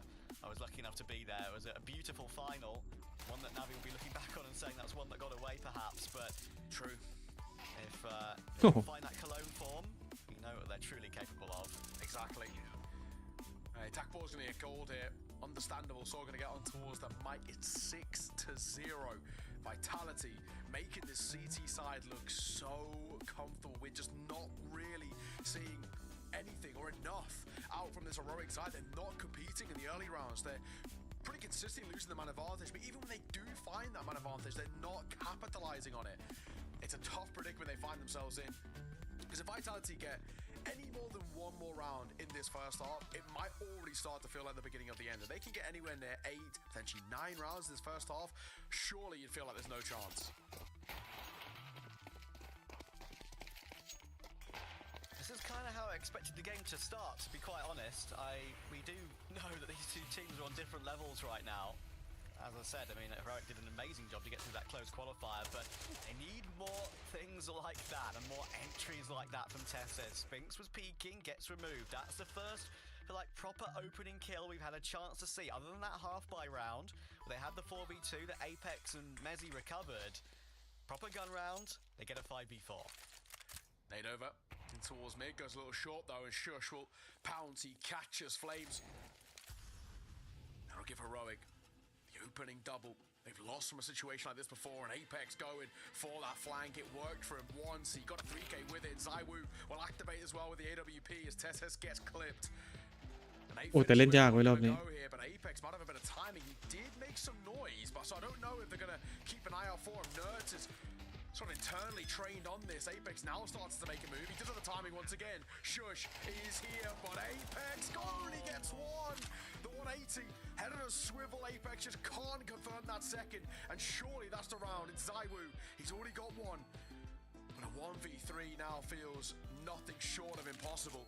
lucky enough to be there. It was a beautiful final. One that Na'Vi will be looking back on and saying that's one that got away, perhaps. But true. If they can find that Cologne form, you know what they're truly capable of. Exactly. Takpor's going to get gold here. Understandable. So going to get on towards the mic. It's 6-0. Vitality making this CT side look so comfortable. We're just not really seeing anything or enough out from this Heroic side. They're not competing in the early rounds. They're pretty consistently losing the man advantage, but even when they do find that man advantage, they're not capitalizing on it. It's a tough predicament they find themselves in, because if Vitality get any more than 1 more round in this first half, it might already start to feel like the beginning of the end. If they can get anywhere near 8, potentially 9 rounds in this first half, surely you'd feel like there's no chance. This is kind of how I expected the game to start, to be quite honest. We do know that these two teams are on different levels right now. As I said, I mean, Heroic did an amazing job to get through that close qualifier, but they need more things like that and more entries like that from Tessus. Spinks was peeking, gets removed. That's the first, like, proper opening kill we've had a chance to see. Other than that half-buy round, where they had the 4v2 that Apex and Mezzy recovered. Proper gun round, they get a 5v4. Nade over, and towards mid, goes a little short though, and Shush will pounce, he catches Flames. That'll give Heroic the opening double. They've lost from a situation like this before, and Apex going for that flank. It worked for him once, he got a 3k with it. ZywOo will activate as well with the AWP as Tessus gets clipped. โอ้แต่เล่นยากไว้รอบนี้ Here, but Apex might have a bit of timing. He did make some noise, but so I don't know if they're going to keep an eye out for him. Nerds is sort of internally trained on this. Apex now starts to make a move. He does have the timing once again. Shush is here, but Apex only gets one. The 180 head on a swivel. Apex just can't confirm that second, and surely that's the round. It's ZywOo. He's already got one, but a 1v3 now feels nothing short of impossible.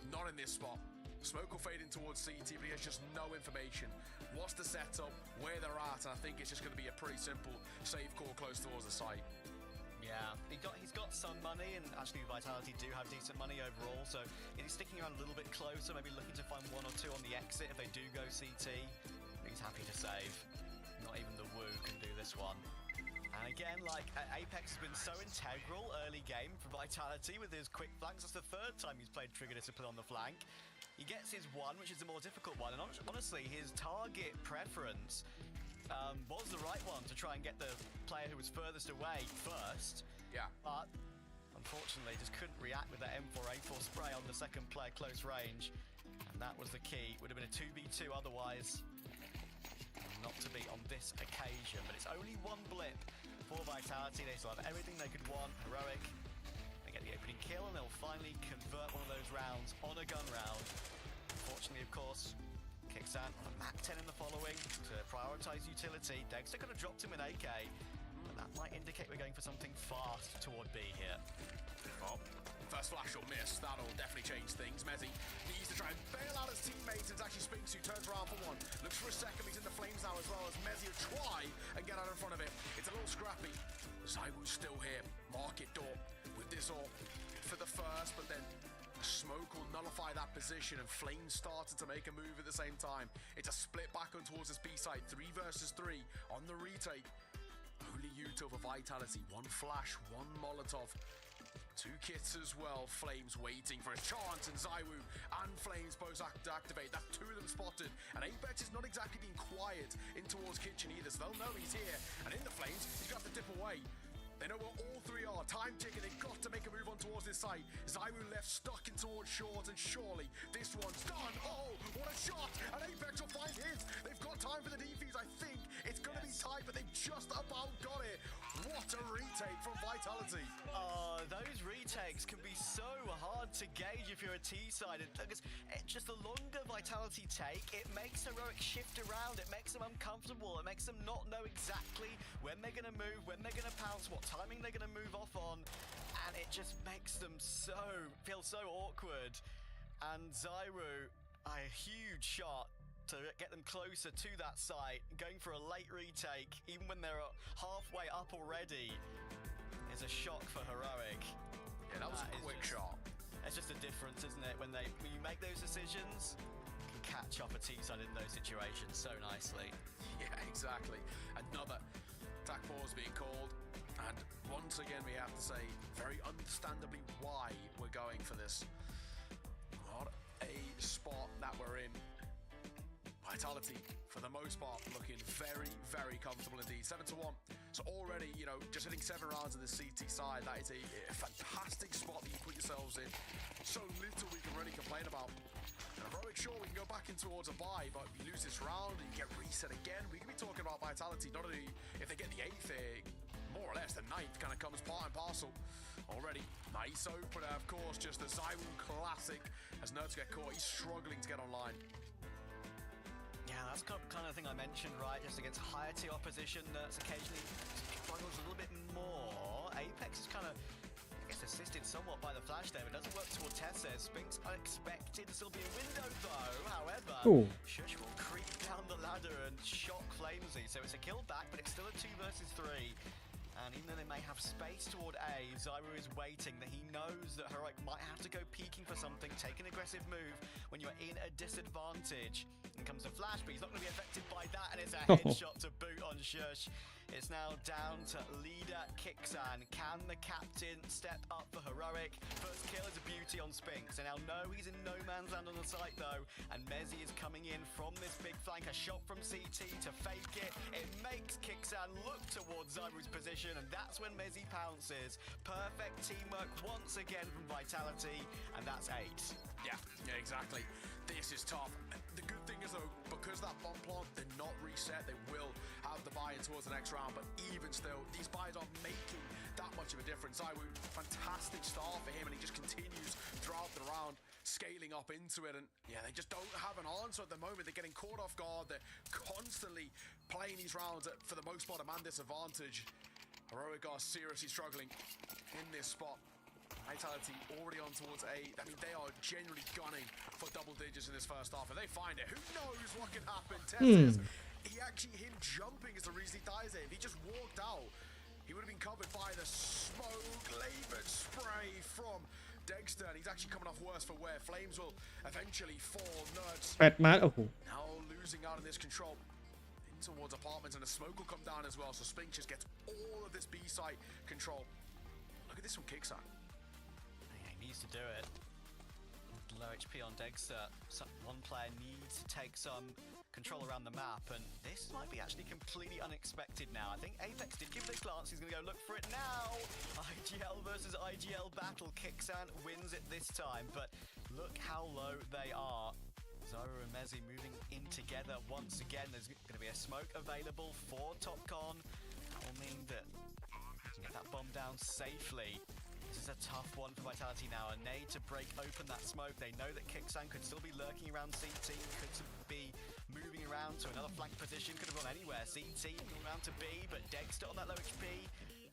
Not in this spot. Smoke will fade in towards CT, but he has just no information. What's the setup, where they're at, and I think it's just going to be a pretty simple safe call close towards the site. Yeah, he's got some money, and actually Vitality do have decent money overall, so he's sticking around a little bit closer, maybe looking to find 1 or 2 on the exit if they do go CT. He's happy to save. Not even the Woo can do this one. And again, like, Apex has been so integral early game for Vitality with his quick flanks. That's the 3rd time he's played Trigger Discipline on the flank. He gets his one, which is the more difficult one, and honestly, his target preference was the right one to try and get the player who was furthest away first. Yeah. But unfortunately, just couldn't react with that M4A4 spray on the second player close range, and that was the key. Would have been a 2v2 otherwise. Not to be on this occasion, but it's only one blip for Vitality. They still have everything they could want. Heroic. They get the opening kill, and they'll finally convert one of those rounds on a gun round. Unfortunately, of course, XxWolverinexX on a Mac 10 in the following to prioritise utility. Dexter could have dropped him in AK, but that might indicate we're going for something fast toward B here. Oh, first flash will miss. That'll definitely change things. Mezzi needs to try and bail out his teammates. It's actually Spinks who turns around for one. Looks for a second. He's in the flames now as well as Mezzi will try and get out in front of it. It's a little scrappy. ZywOo's still here. Market door with this all for the first, but then Smoke will nullify that position, and Flames started to make a move at the same time. It's a split back on towards this B side. 3 versus 3 on the retake. Only Yuto for Vitality. 1 flash, 1 Molotov. 2 kits as well. Flames waiting for a chance, and ZywOo and Flames both activate. That's 2 of them spotted, and Apex is not exactly being quiet in towards Kitchen either, so they'll know he's here. And in the Flames, he's got to dip away. They know where all 3 are. Time ticking. They've got to make a move on towards this site. ZywOo left stuck in towards short, and surely this one's done. Oh, what a shot! And Apex will find his. They've got time for the defense. I think it's going to be tight, but they've just about got it. What a retake from Vitality. Those retakes can be so hard to gauge if you're a T-side. Because just the longer Vitality take, it makes Heroic shift around. It makes them uncomfortable. It makes them not know exactly when they're going to move, when they're going to pounce, what timing they're going to move off on. And it just makes them feel so awkward. And ZywOo, a huge shot to get them closer to that site, going for a late retake, even when they're halfway up already, is a shock for Heroic. Yeah, that was a quick shot. It's just a difference, isn't it? When you make those decisions, you can catch up a T-side in those situations so nicely. Yeah, exactly. Another attack pause being called, and once again we have to say, very understandably, why we're going for this. What a spot that we're in. Vitality, for the most part, looking very, very comfortable indeed. 7-1. So already, just hitting 7 rounds on the CT side, that is a fantastic spot that you put yourselves in. So little we can really complain about. And Heroic, sure, we can go back in towards a bye, but you lose this round and you get reset again. We can be talking about Vitality, not only if they get the 8th here, more or less the 9th kind of comes part and parcel. Already, nice opener, of course, just the ZywOo classic. As Nerds get caught, he's struggling to get online. Yeah, that's kind of thing I mentioned, right? Just against higher tier opposition, Nerds occasionally struggles a little bit more. Apex is kind of, I guess, assisted somewhat by the flash there, but doesn't work toward Tessa. Spinks unexpected to still be a window though. However, Shush will creep down the ladder and shock Flamesy. So it's a kill back, but it's still a 2 versus 3. And even though they may have space toward A, ZywOo is waiting, that he knows that Heroic might have to go peeking for something, take an aggressive move when you're in a disadvantage. In comes the flash, but he's not going to be affected by that, and it's a headshot to boot on Shush. It's now down to leader XxWolverinexX. Can the captain step up for Heroic? First kill is a beauty on Spinks, and now no, he's in no man's land on the site though, and Mezzi is coming in from this big flank. A shot from CT to fake it. It makes XxWolverinexX look towards ZywOo's position, and that's when Mezzi pounces. Perfect teamwork once again from Vitality, and that's 8. Yeah, exactly. This is tough. The good thing is though, because that bomb plant, they're not reset. They will have the buy-in towards the next round, but even still, these buys are making that much of a difference. Fantastic start for him, and he just continues throughout the round, scaling up into it. And yeah, they just don't have an answer at the moment. They're getting caught off guard. They're constantly playing these rounds at, for the most part, a man disadvantage. Heroic are seriously struggling in this spot. Vitality already on towards 8. I mean, they are genuinely gunning for double digits in this first half. If they find it, who knows what can happen? Tez, him jumping is the reason he dies there. If he just walked out, he would have been covered by the smoke-labored spray from Dexter. And he's actually coming off worse for wear. Flames will eventually fall. Nerds 8 มาโอ้โห now losing out on this control in towards apartments, and the smoke will come down as well. So Spink just gets all of this B site control. Look at this from Kicksan. He needs to do it. Low HP on Dexter. One player needs to take some control around the map, and this might be actually completely unexpected now. I think Apex did give it a glance. He's going to go look for it now. IGL versus IGL battle. Kicksan wins it this time, but look how low they are. Zara and Mezzi moving in together once again. There's going to be a smoke available for TopCon. That will mean that we can get that bomb down safely. This is a tough one for Vitality now. A nade to break open that smoke. They know that Kicksan could still be lurking around CT, could be moving around to another flank position, could have gone anywhere. CT moving around to B, but Dexter on that low HP.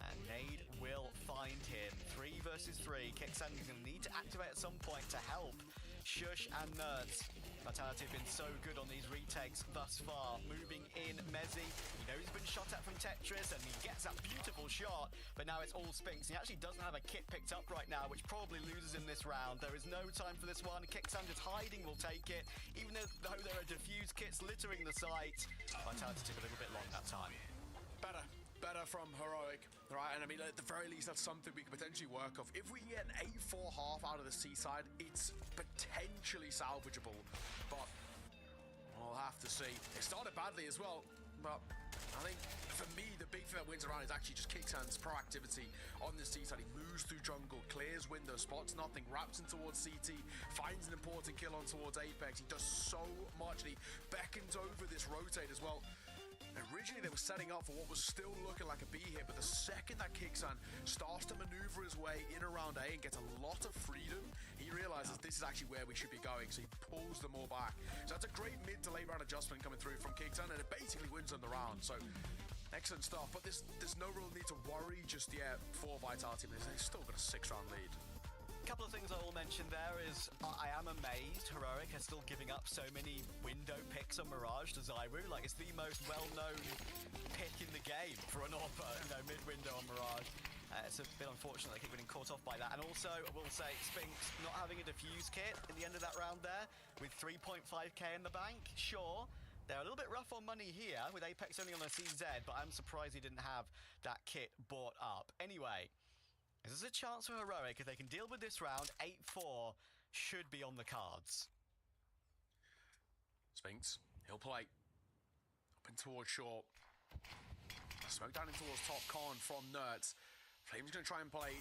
And nade will find him. 3 versus 3. Kicksan is going to need to activate at some point to help Shush and Nerds. Vitality have been so good on these retakes thus far. Moving in, Mezzi. You know he's been shot at from Tetris, and he gets that beautiful shot, but now it's all Spinks. He actually doesn't have a kit picked up right now, which probably loses him this round. There is no time for this one. Kicksan just hiding will take it, even though there are diffuse kits littering the site. Vitality took a little bit long that time. Better from Heroic, right? And I mean, at the very least, that's something we could potentially work off. If we can get an 8-4 half out of the seaside, it's potentially salvageable, but we'll have to see. It started badly as well, but I think for me, the big thing that wins around is actually just Kicksan's proactivity on this seaside. He moves through jungle, clears window, spots nothing, wraps in towards CT, finds an important kill on towards Apex. He does so much, and he beckons over this rotate as well. Originally, they were setting up for what was still looking like a B hit, but the second that Kicksan starts to maneuver his way in around A and gets a lot of freedom, he realizes this is actually where we should be going, so he pulls them all back. So that's a great mid to late round adjustment coming through from Kicksan, and it basically wins them the round. So excellent stuff, but there's no real need to worry just yet for Vitality, because they've still got a 6-round lead. Couple of things I will mention there is I am amazed Heroic are still giving up so many window picks on Mirage to ZywOo. Like, it's the most well-known pick in the game for an AWPer, you know, mid-window on Mirage. It's a bit unfortunate they keep getting caught off by that. And also, I will say, Spinks not having a defuse kit in the end of that round there with 3.5k in the bank. Sure, they're a little bit rough on money here with Apex only on a CZ, but I'm surprised he didn't have that kit bought up. Anyway, this is a chance for Heroic. If they can deal with this round, 8-4 should be on the cards. Spinks, he'll play. Up and towards short. Smoke down in towards TopCon from Nerds. Flame's going to try and play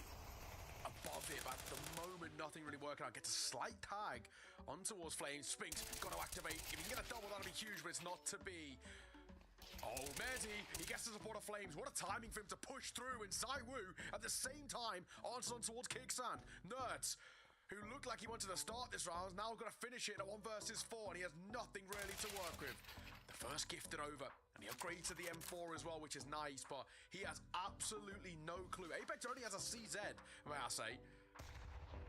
above it, but at the moment, nothing really working out. Gets a slight tag on towards Flames. Spinks got to activate. If he can get a double, that'll be huge, but it's not to be. Oh, Mezzi, he gets the support of Flames. What a timing for him to push through, and ZywOo at the same time answers on towards Kicksan. Nerds, who looked like he wanted to start this round, is now going to finish it at 1 versus 4, and he has nothing really to work with. The first gifted over, and he upgrades to the M4 as well, which is nice, but he has absolutely no clue. Apex only has a CZ, may I say.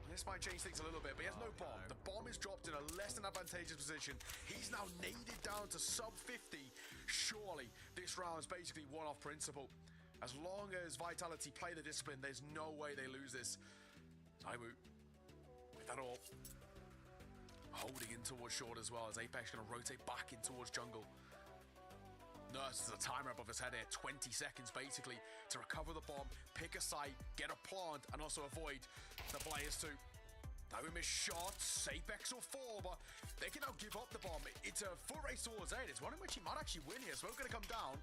This might change things a little bit, but he has no bomb. The bomb is dropped in a less than advantageous position. He's now naded down to sub 50. Surely, this round is basically one off principle. As long as Vitality play the discipline, there's no way they lose this. ZywOo, with that all, holding in towards short as well, as Apex going to rotate back in towards jungle. Nurse is a timer above his head here, 20 seconds basically to recover the bomb, pick a site, get a plant, and also avoid the players too. No missed shots, Apex will fall, but they can now give up the bomb. It's a full race towards A. It's one in which he might actually win here. Smoke going to come down.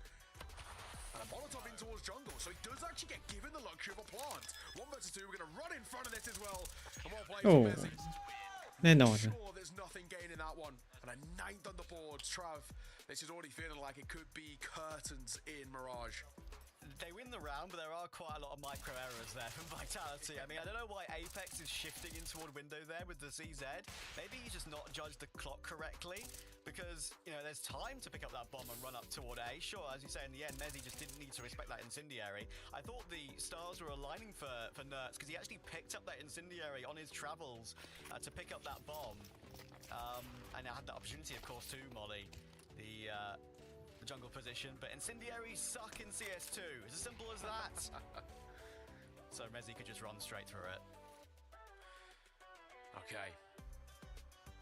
And a Molotov in towards jungle, so he does actually get given the luxury of a plant. 1 versus 2, we're going to run in front of this as well. And well played from Mezzi. แน่นอน Sure, there's nothing gained in that one. And a 9th on the board. Trav, this is already feeling like it could be curtains in Mirage. they win the round, but there are quite a lot of micro errors there from Vitality. I mean, I don't know why Apex is shifting in toward window there with the CZ. Maybe he's just not judged the clock correctly, because, you know, there's time to pick up that bomb and run up toward A. Sure, as you say, in the end, Mezzy just didn't need to respect that incendiary. I thought the stars were aligning for Nerds, because he actually picked up that incendiary on his travels to pick up that bomb. And I had the opportunity, of course, to molly the jungle position, but incendiaries suck in CS2. It's as simple as that. So Mezzy could just run straight through it. Okay.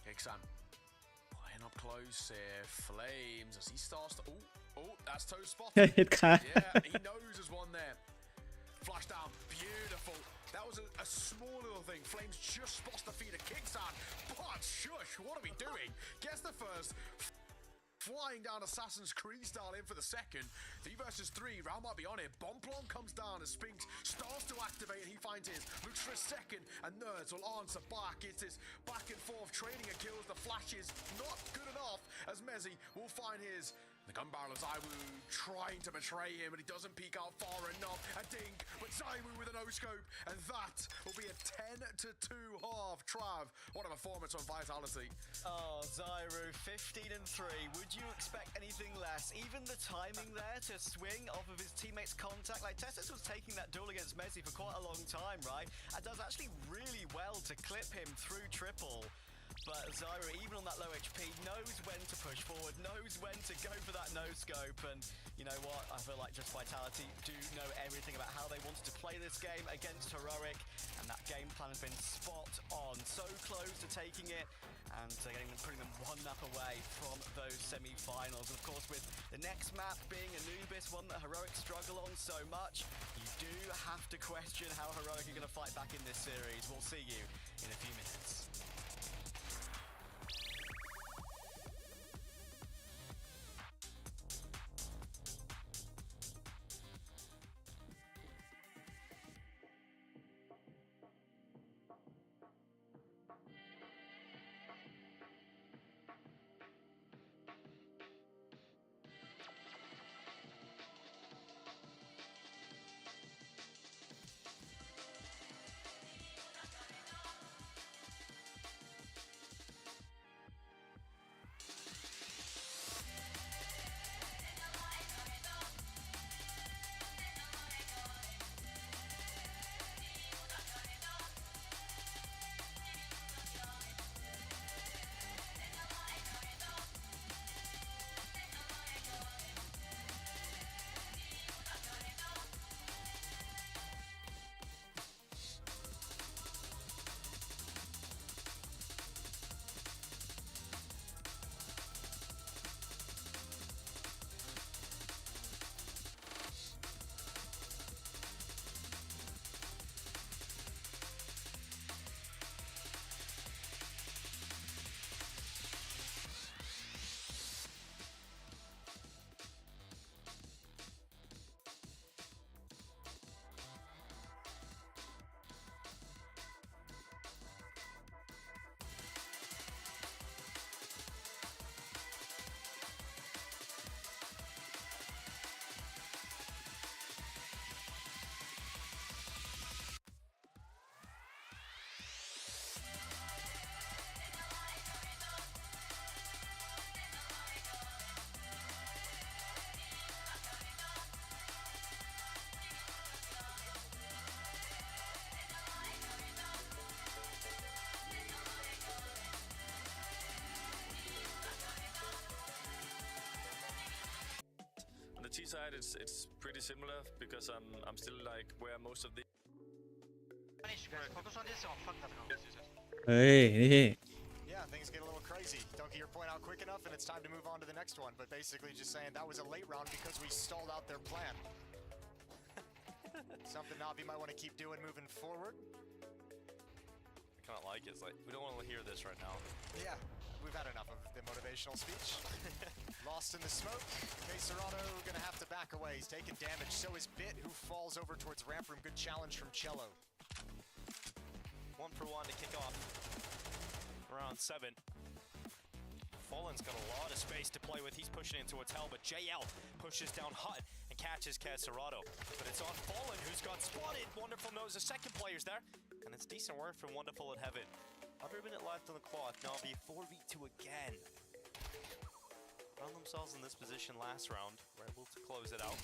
Xan playing up close here. Flames as he starts to... Oh, that's toe spot. Hit card. Yeah, he knows there's one there. Flash down. Beautiful. That was a small little thing. Flames just spots the feed of Xan. But shush, what are we doing? Gets the first. Flying down Assassin's Creed style in for the second. 3 versus 3. Round might be on it. Bomplon comes down as Spinks starts to activate and he finds his. Looks for a second and Nerds will answer back. It's this back and forth trading of kills. The flash is not good enough as Mezzy will find his. The gun barrel of Zaiwu trying to betray him, but he doesn't peek out far enough. A dink, but Zaiwu with a no-scope, and that will be a 10-2 half. Trav, what a performance on Vitality. Oh, Zaiwu, 15-3. Would you expect anything less? Even the timing there to swing off of his teammate's contact. Like, Tessus was taking that duel against Mezzy for quite a long time, right? And does actually really well to clip him through triple. But Zyra, even on that low HP, knows when to push forward, knows when to go for that no-scope, and you know what? I feel like just Vitality do know everything about how they wanted to play this game against Heroic, and that game plan has been spot on. So close to taking it, and putting them one map away from those semi-finals. Of course, with the next map being Anubis, one that Heroic struggle on so much, you do have to question how Heroic are going to fight back in this series. We'll see you in a few minutes. T side, it's pretty similar because I'm still like where most of the. เฮ้ยนี่ Yeah, things get a little crazy. Don't get your point out quick enough, and it's time to move on to the next one. But basically, just saying that was a late round because we stalled out their plan. Something Navi might want to keep doing moving forward. I kind of like it. It's like we don't want to hear this right now. Yeah, we've had enough of the motivational speech. Lost in the smoke. Serrano gonna have to back away. He's taking damage. So is Bit, who falls over towards ramp room. Good challenge from Cello. 1 for 1 to kick off round 7. Fallen's got a lot of space to play with. He's pushing in towards Hell, but JL pushes down Hut and catches Katsurato. But it's on Fallen, who's got spotted. Wonderful knows the second player's there. And it's decent work from Wonderful at Heaven. Under a minute left on the clock. Na'Vi 4v2 again. Found themselves in this position last round. Were able to close it out.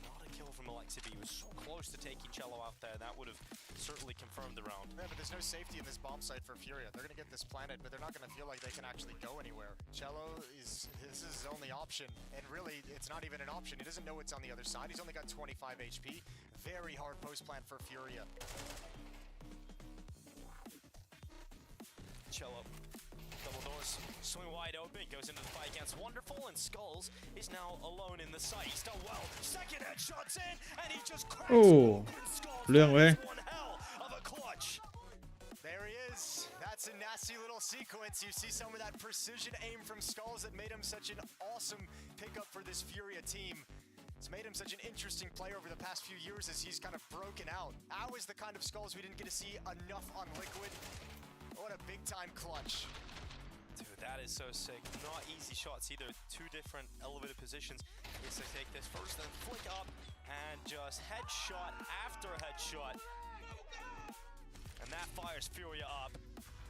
Not a kill from Alexibi. He was so close to taking Cello out there. That would have certainly confirmed the round. Yeah, but there's no safety in this bomb site for Furia. They're going to get this planted, but they're not going to feel like they can actually go anywhere. Cello this is his only option, and really, it's not even an option. He doesn't know what's on the other side. He's only got 25 HP. Very hard post plant for Furia. Cello. Double doors swing wide open, goes into the fight against Wonderful, and Skulls is now alone in the site. He's done well. Second headshot's in, and he just cracks open Skulls. เรื่องเว้ย One hell of a clutch. There he is. That's a nasty little sequence. You see some of that precision aim from Skulls that made him such an awesome pickup for this Furia team. It's made him such an interesting player over the past few years as he's kind of broken out. That was the kind of Skulls we didn't get to see enough on Liquid. What a big-time clutch. Dude, that is so sick. Not easy shots either. Two different elevated positions. Is to take this first, then flick up, and just headshot after headshot. And that fires Furia up.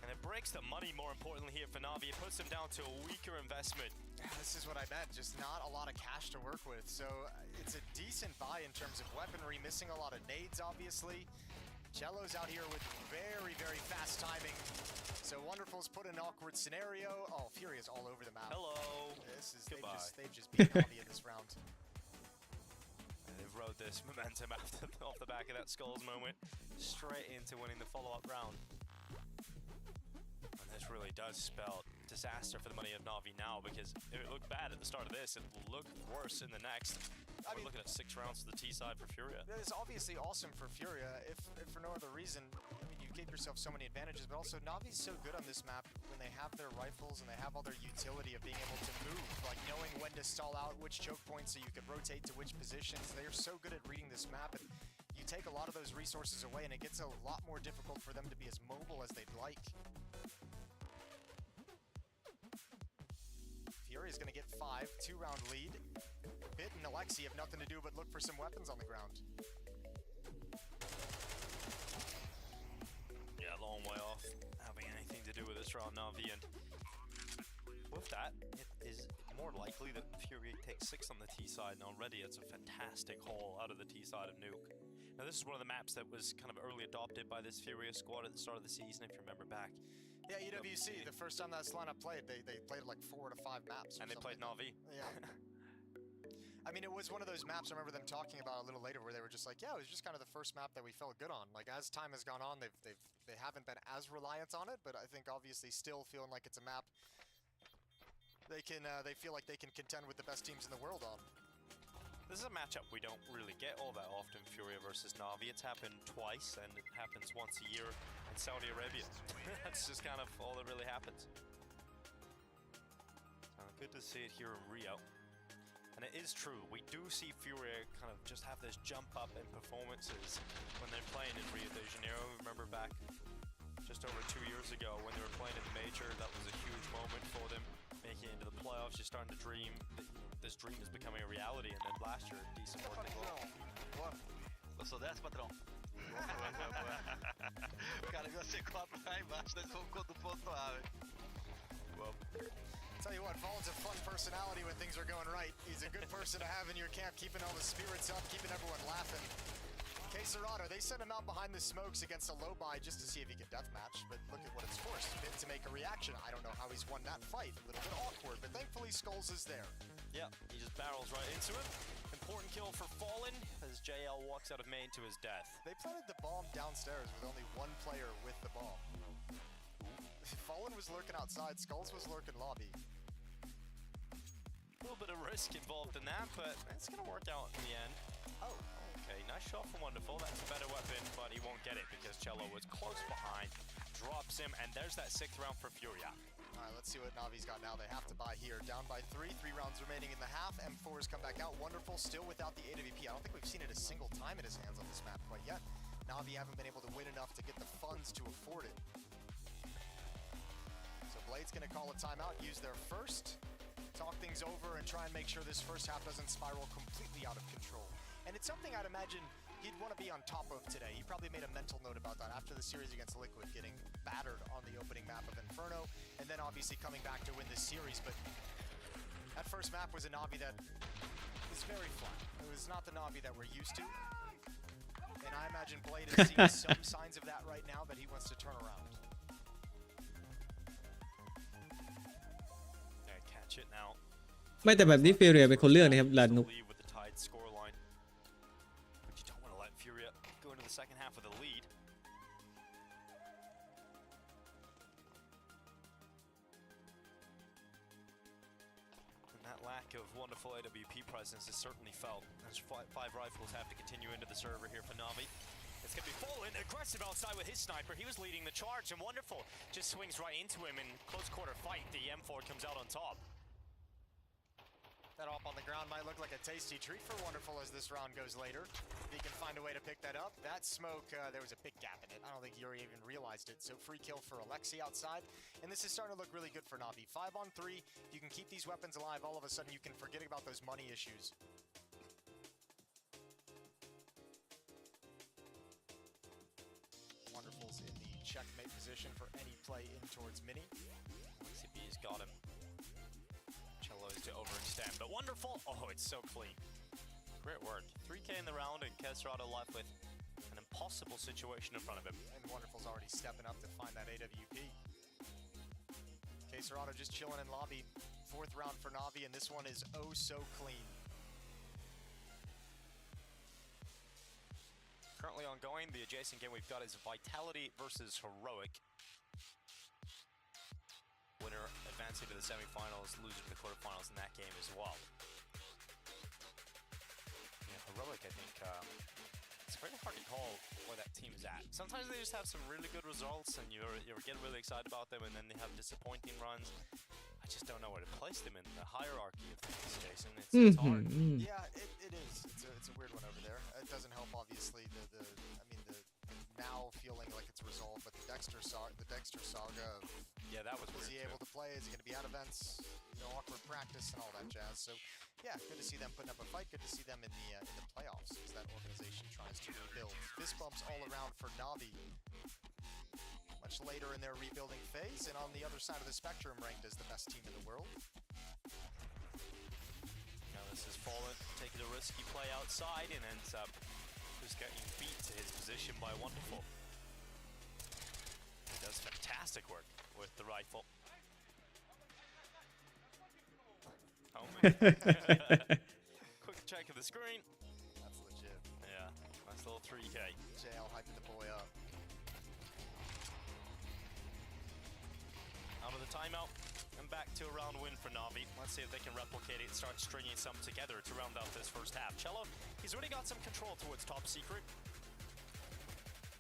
And it breaks the money, more importantly, here for Na'Vi. It puts them down to a weaker investment. This is what I meant, just not a lot of cash to work with. So it's a decent buy in terms of weaponry, missing a lot of nades, obviously. Cello's out here with very, very fast timing. So Wonderful's put in an awkward scenario. Oh, Furia's all over the map. Hello. Goodbye. They've just beat Na'Vi in this round. And they've rode this momentum off the back of that Skulls moment straight into winning the follow-up round. And this really does spell disaster for the money of Na'Vi now, because if it looked bad at the start of this, it will look worse in the next. We're looking at 6 rounds to the T side for Furia. That is obviously awesome for Furia, if for no other reason. I mean, you gave yourself so many advantages, but also Na'Vi's so good on this map when they have their rifles and they have all their utility of being able to move, like knowing when to stall out, which choke points so you can rotate to which positions. They are so good at reading this map, and you take a lot of those resources away and it gets a lot more difficult for them to be as mobile as they'd like. Furia's gonna get 5, 2-round lead. Bit and Alexi have nothing to do but look for some weapons on the ground. Yeah, long way off having anything to do with this round, Na'Vi, and with that, it is more likely that Fury takes 6 on the T side, and already it's a fantastic haul out of the T side of Nuke. Now this is one of the maps that was kind of early adopted by this Furia squad at the start of the season, if you remember back. Yeah, EWC, the first time that lineup played, they played like 4 to 5 maps. And they played Na'Vi. Yeah. I mean, it was one of those maps I remember them talking about a little later where they were just like, yeah, it was just kind of the first map that we felt good on. Like, as time has gone on, they haven't been as reliant on it, but I think obviously still feeling like it's a map they feel like they can contend with the best teams in the world on. This is a matchup we don't really get all that often, Furia versus Na'Vi. It's happened twice, and it happens once a year in Saudi Arabia. That's just kind of all that really happens. Good to see it here in Rio. And it is true, we do see Furia kind of just have this jump up in performances when they're playing in Rio de Janeiro. Remember back just over 2 years ago when they were playing in the Major, that was a huge moment for them. Making it into the playoffs, you're starting to dream that this dream is becoming a reality, and then last year, decent work as well. Eu sou dessa, patrão? O cara viu a C4 lá embaixo, daí colocou do ponto A, velho. Tell you what, Fallen's a fun personality when things are going right. He's a good person to have in your camp, keeping all the spirits up, keeping everyone laughing. XxWolverinexX, they sent him out behind the smokes against a low buy just to see if he could deathmatch, but look at what it's forced him to make a reaction. I don't know how he's won that fight. A little bit awkward, but thankfully Skulls is there. Yep, he just barrels right into him. Important kill for Fallen as JL walks out of main to his death. They planted the bomb downstairs with only one player with the bomb. Fallen was lurking outside, Skulls was lurking lobby. A little bit of risk involved in that, but it's gonna work out in the end. Oh, okay, nice shot from Wonderful. That's a better weapon, but he won't get it because Cello was close behind. Drops him, and there's that 6th round for Furia. All right, let's see what Na'Vi's got now. They have to buy here. Down by 3 rounds remaining in the half. M4's come back out. Wonderful still without the AWP. I don't think we've seen it a single time in his hands on this map quite yet. Na'Vi haven't been able to win enough to get the funds to afford it. So Blade's going to call a timeout, use their first, talk things over, and try and make sure this first half doesn't spiral completely out of control. And it's something I'd imagine he'd want to be on top of today. He probably made a mental note about that after the series against Liquid, getting battered on the opening map of Inferno, and then obviously coming back to win this series. But that first map was a Na'Vi that was very flat. It was not the Na'Vi that we're used to. And I imagine Blade is seeing some signs of that right now that he wants to turn around. Catch it now. ไม่แต่แบบนี้ฟิเรียเป็นคนเลือกนะครับลานุก Lead with the tied scoreline. But you don't want to let Furia go into the second half with a lead. And that lack of wonderful AWP presence is certainly felt. As five rifles have to continue into the server here for Na'Vi. It's going to be Fallen, aggressive outside with his sniper. He was leading the charge, and Wonderful just swings right into him in close quarter fight. The M4 comes out on top. That op on the ground might look like a tasty treat for Wonderful as this round goes later. If he can find a way to pick that up. That smoke, there was a big gap in it. I don't think Yuri even realized it. So free kill for Alexi outside. And this is starting to look really good for Na'Vi. 5 on 3. If you can keep these weapons alive, all of a sudden you can forget about those money issues. Wonderful's in the checkmate position for any play in towards Mini. CB's got him. Cello's to overextend, but Wonderful. Oh, it's so clean. Great work. 3K in the round, and XxWolverinexX left with an impossible situation in front of him. And Wonderful's already stepping up to find that AWP. XxWolverinexX just chilling in lobby. 4th round for Na'Vi, and this one is oh so clean. Currently ongoing, the adjacent game we've got is Vitality versus Heroic. Winner advancing to the semifinals, loser to the quarterfinals in that game as well. Yeah, Heroic, I think, it's very hard to call where that team's at. Sometimes they just have some really good results, and you're getting really excited about them, and then they have disappointing runs. I just don't know where to place them in the hierarchy of things, Jason. It's hard. Yeah, it is. It's a weird one over there. It doesn't help, obviously, the now feeling like it's resolved, but the Dexter saga of, yeah, that was he able to play? Is he going to be at events? Awkward practice and all that jazz. So, yeah, good to see them putting up a fight. Good to see them in the playoffs as that organization tries to rebuild. Fist bumps all around for Na'Vi. Much later in their rebuilding phase, and on the other side of the spectrum, ranked as the best team in the world. Now this is Fallen taking a risky play outside and ends up just getting beat to his position by Wonderful. He does fantastic work with the rifle. Oh man. Quick check of the screen. That's legit. Yeah, nice little 3K. JL hyping the boy up. Out of the timeout, and back to a round win for Na'Vi. Let's see if they can replicate it and start stringing some together to round out this first half. Cello, he's already got some control towards top secret.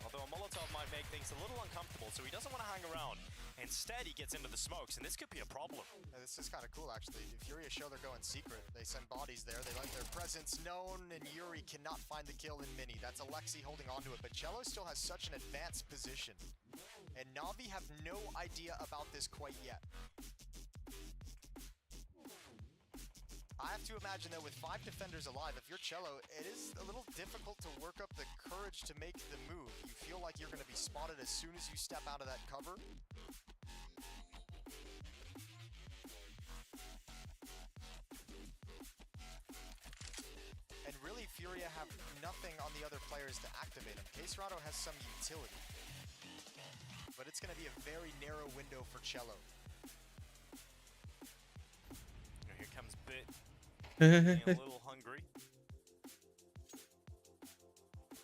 Although a Molotov might make things a little uncomfortable, so he doesn't want to hang around. Instead, he gets into the smokes, and this could be a problem. This is kind of cool, actually. If Furia show they're going secret, they send bodies there. They let their presence known, and Yuri cannot find the kill in Mini. That's Alexi holding onto it, but Cello still has such an advanced position. And Na'Vi have no idea about this quite yet. I have to imagine that with 5 defenders alive, if you're Cello, it is a little difficult to work up the courage to make the move. You feel like you're going to be spotted as soon as you step out of that cover. And really, Furia have nothing on the other players to activate them. XxWolverinexX has some utility. But it's going to be a very narrow window for Cello. Here comes Bit, getting a little hungry.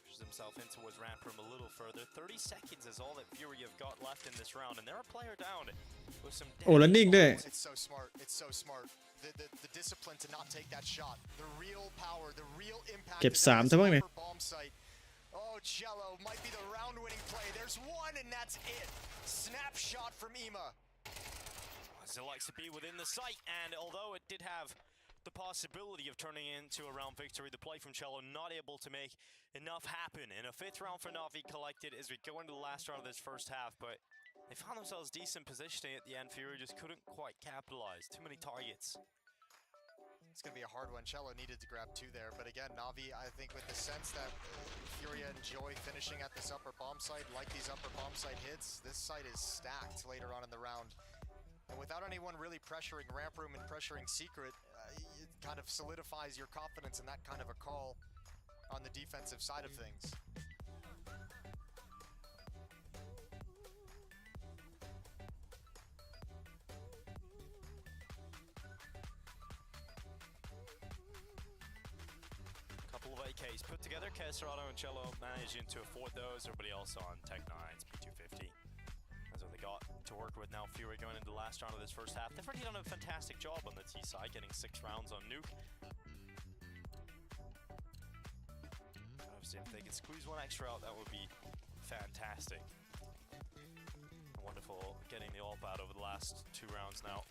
Pushes himself in towards ramp room a little further. 30 seconds is all that Fury have got left in this round, and they're a player down with some. It's so smart. It's so smart. The discipline to not take that shot. The real power, the real impact. เก็บ3ซะบ้างเนี่ย Bomb site. Oh, Cello might be the round-winning play. There's one, and that's it. Snapshot from Ema. As it likes to be within the site, and although it did have the possibility of turning into a round victory, the play from Cello not able to make enough happen. And a 5th round for Na'Vi collected as we go into the last round of this first half, but They found themselves decent positioning at the end. Fury just couldn't quite capitalize. Too many targets. It's going to be a hard one. Cello needed to grab 2 there. But again, Na'Vi, I think with the sense that Furia enjoy finishing at this upper bomb site, like these upper bomb site hits, this site is stacked later on in the round. And without anyone really pressuring Ramp Room and pressuring Secret, it kind of solidifies your confidence in that kind of a call on the defensive side of things. AKs put together. Kesserado and Cello managing to afford those. Everybody else on Tech 9's P250. That's what they got to work with now. Fury going into the last round of this first half. They've already done a fantastic job on the T side, getting 6 rounds on Nuke. Obviously, if they could squeeze 1 extra out, that would be fantastic. Wonderful getting the AWP out over the last 2 rounds now.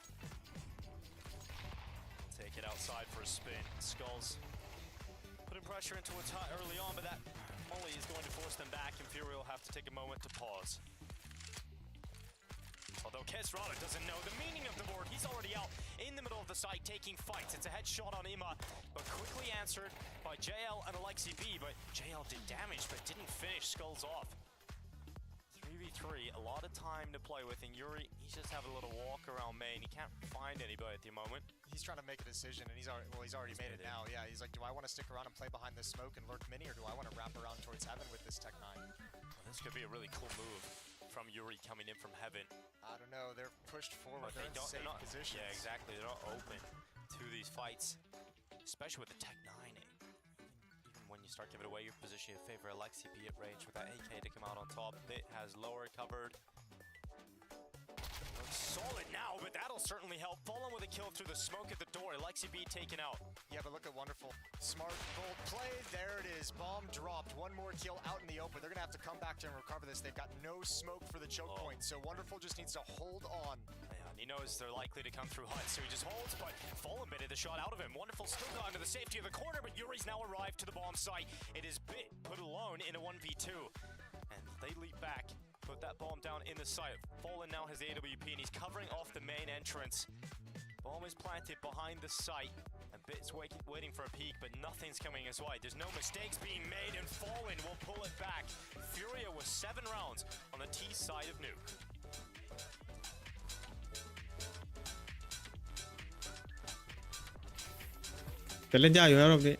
Take it outside for a spin. Skulls putting pressure into a tie early on, but that molly is going to force them back, and Fury will have to take a moment to pause. Although Kesrada doesn't know the meaning of the board, he's already out in the middle of the site taking fights. It's a headshot on Ima, but quickly answered by JL and Alexi B, but JL did damage, but didn't finish Skulls off. 3v3, a lot of time to play with, and Yuri, he's just having a little walk around main. He can't find anybody at the moment. He's trying to make a decision, and he's already made it now. Yeah, he's like, do I want to stick around and play behind this smoke and lurk mini, or do I want to wrap around towards heaven with this Tech 9? Well, this could be a really cool move from Yuri coming in from heaven. I don't know, they're pushed forward, they're in safe positions. Yeah, exactly, they're not open to these fights, especially with the Tech 9. Even when you start giving away your position, you favor Alexi B at range with that AK to come out on top. Bit has lower covered. Solid now, but that'll certainly help. Fallen with a kill through the smoke at the door. Alexi B taken out. Yeah, but look at Wonderful. Smart, bold play. There it is. Bomb dropped. 1 more kill out in the open. They're going to have to come back to and recover this. They've got no smoke for the choke point, so Wonderful just needs to hold on. Yeah, and he knows they're likely to come through hut, so he just holds, but Fallen bitted the shot out of him. Wonderful still gone to the safety of the corner, but Yuri's now arrived to the bomb site. It is Bit put alone in a 1v2, and they leap back. Put that bomb down in the site. Fallen now has the AWP, and he's covering off the main entrance. Bomb is planted behind the site, and Bit's waiting for a peek, but nothing's coming his way. There's no mistakes being made, and Fallen will pull it back. Furia with 7 rounds on the T side of Nuke. Phải lên daoอยู่แล้วรอบนี้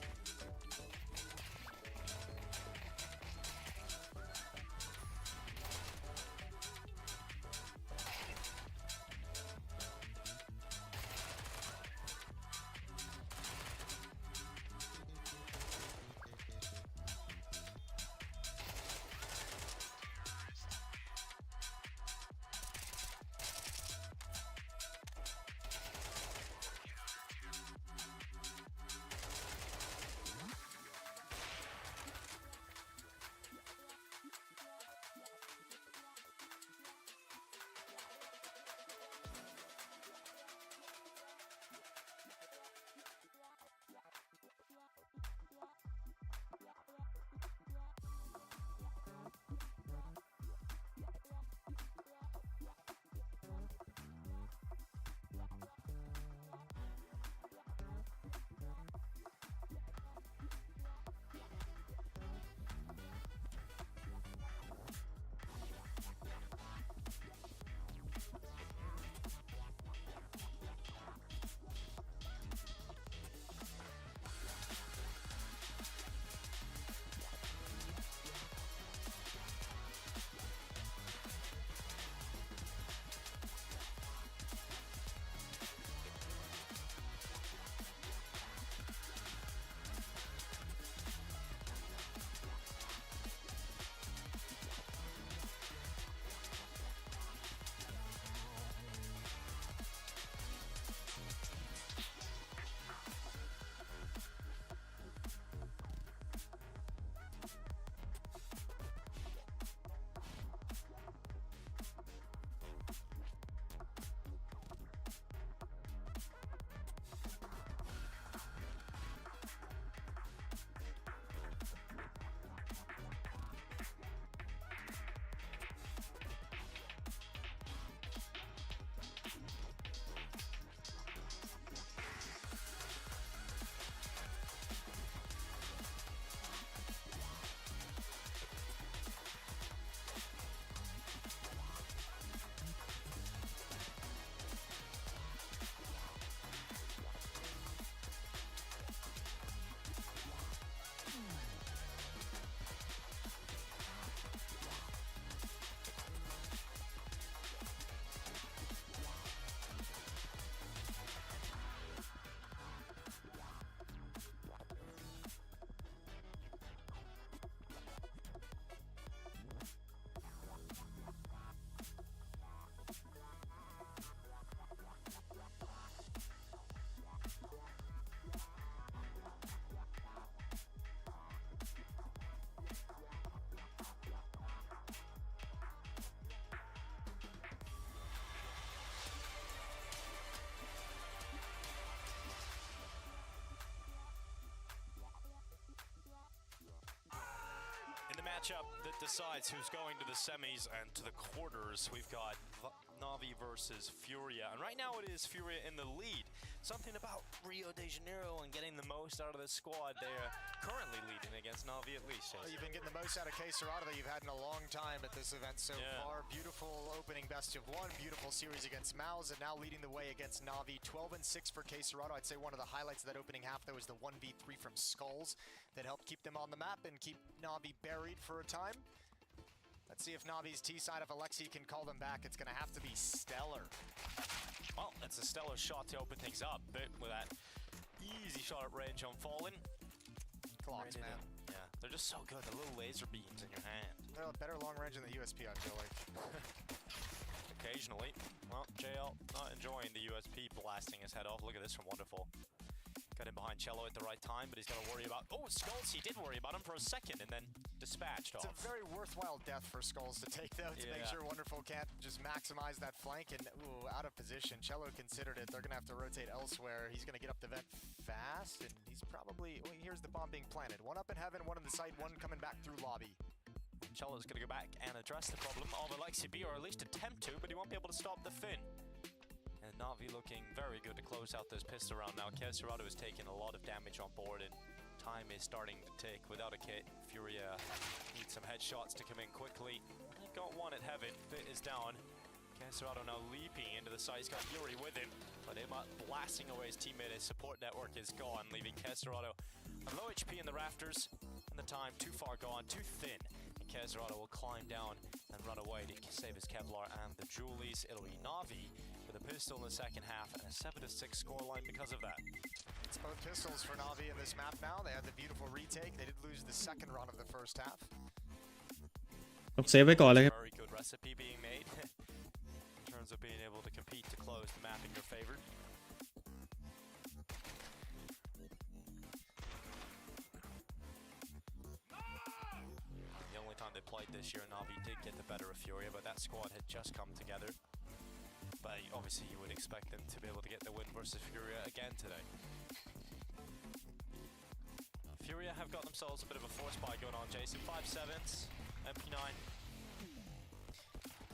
matchup that decides who's going to the semis and to the quarters. We've got Na'Vi versus Furia, and right now it is Furia in the lead. Something about Rio de Janeiro and getting the most out of this squad. They're currently leading against Na'Vi at least. Well, you've been getting the most out of XxWolverinexX that you've had in a long time at this event so far. Beautiful opening best of one, beautiful series against Mouse, and now leading the way against Na'Vi. 12-6 for XxWolverinexX. I'd say one of the highlights of that opening half, though, was the 1v3 from Skulls that helped keep them on the map and keep Na'Vi buried for a time. Let's see if Na'Vi's T-side, if Alexi can call them back. It's going to have to be stellar. Well, that's a stellar shot to open things up. Bit with that easy shot at range on Fallen. Clocks, man. Yeah, they're just so good. The little laser beams in your hand. They're better long range than the USP, I feel like. Occasionally. Well, JL not enjoying the USP blasting his head off. Look at this from Wonderful. Got in behind Cello at the right time, but he's got to worry about... Oh, Skulls, he did worry about him for a second and then dispatched off. It's a very worthwhile death for Skulls to take, though, to make sure Wonderful can't just maximize that flank. And, ooh, out of position. Cello considered it. They're going to have to rotate elsewhere. He's going to get up the vent fast, and he's probably... Oh, here's the bomb being planted. One up in heaven, one in the site, one coming back through lobby. Cello's going to go back and address the problem of Alexi B, or at least attempt to, but he won't be able to stop the Finn. And Na'Vi looking very good to close out this pistol round now. XxWolverinexX is taking a lot of damage on board, and time is starting to tick. Without a kit, Furia needs some headshots to come in quickly. They've got one at heaven. Bit is down. XxWolverinexX now leaping into the site. He's got Yuri with him, but Emma blasting away his teammate. His support network is gone, leaving XxWolverinexX on low HP in the rafters. And the time too far gone, too thin. And XxWolverinexX will climb down and run away to save his Kevlar and the Julies. It'll be Na'Vi with a pistol in the second half and a 7-6 scoreline because of that. It's both pistols for Na'Vi in this map now. They had the beautiful retake. They did lose the second run of the first half. ต้องเซฟไว้ก่อนเลยครับ Very good recipe being made in terms of being able to compete to close the map in your favor. The only time they played this year, Na'Vi did get the better of Furia, but that squad had just come together. But obviously you would expect them to be able to get the win versus Furia again today. Furia have got themselves a bit of a force buy going on, Jason. 5-7s, MP9.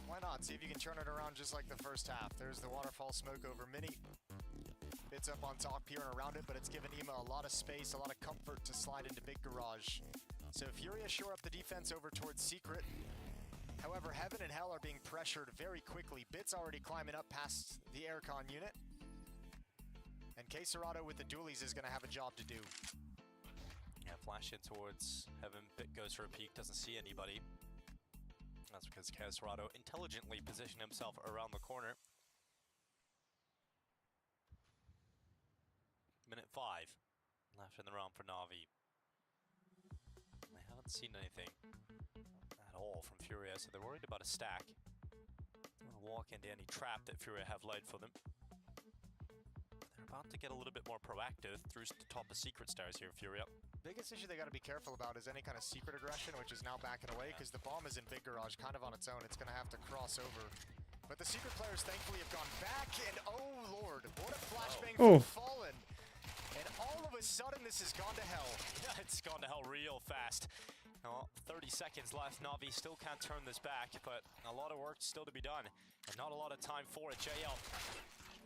Why not? See if you can turn it around just like the first half. There's the waterfall smoke over Mini. Bits up on top here and around it, but it's given Ema a lot of space, a lot of comfort to slide into Big Garage. So Furia shore up the defense over towards Secret. However, Heaven and Hell are being pressured very quickly. Bit's already climbing up past the aircon unit. And XxWolverinexX with the dualies is going to have a job to do. Yeah, flash in towards Heaven. Bit goes for a peek, doesn't see anybody. That's because XxWolverinexX intelligently positioned himself around the corner. Minute 5 left in the round for Na'Vi. They haven't seen anything at all from Furia, so they're worried about a stack. They want to walk into any trap that Furia have laid for them. They're about to get a little bit more proactive through the top of Secret Stars here, Furia. Biggest issue they got to be careful about is any kind of secret aggression, which is now backing away because the bomb is in Big Garage, kind of on its own. It's going to have to cross over. But the secret players thankfully have gone back, and oh lord, what a flashbang from Fallen. And all of a sudden, this has gone to hell. Yeah, it's gone to hell real fast. Now, 30 seconds left. Na'Vi still can't turn this back, but a lot of work still to be done. And not a lot of time for it. JL.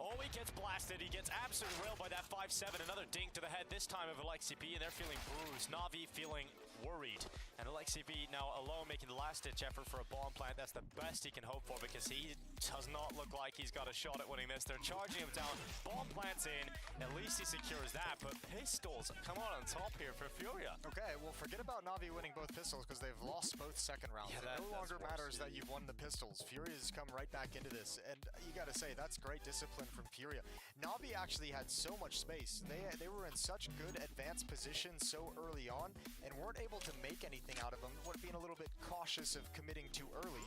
Oh, he gets blasted. He gets absolutely railed by that 5-7. Another dink to the head, this time of Alexi B, and they're feeling bruised. Na'Vi feeling worried. And Alexi B now alone making the last-ditch effort for a bomb plant. That's the best he can hope for because he does not look like he's got a shot at winning this. They're charging him down. Bomb plants in. At least he secures that. But pistols come on top here for Furia. Okay, well, forget about Na'Vi winning both pistols because they've lost both second rounds. Yeah, it no longer matters that you've won the pistols. Furia's come right back into this. And you got to say, that's great discipline from Furia. Na'Vi actually had so much space. They were in such good advanced positions so early on and weren't able to make anything out of them, being a little bit cautious of committing too early.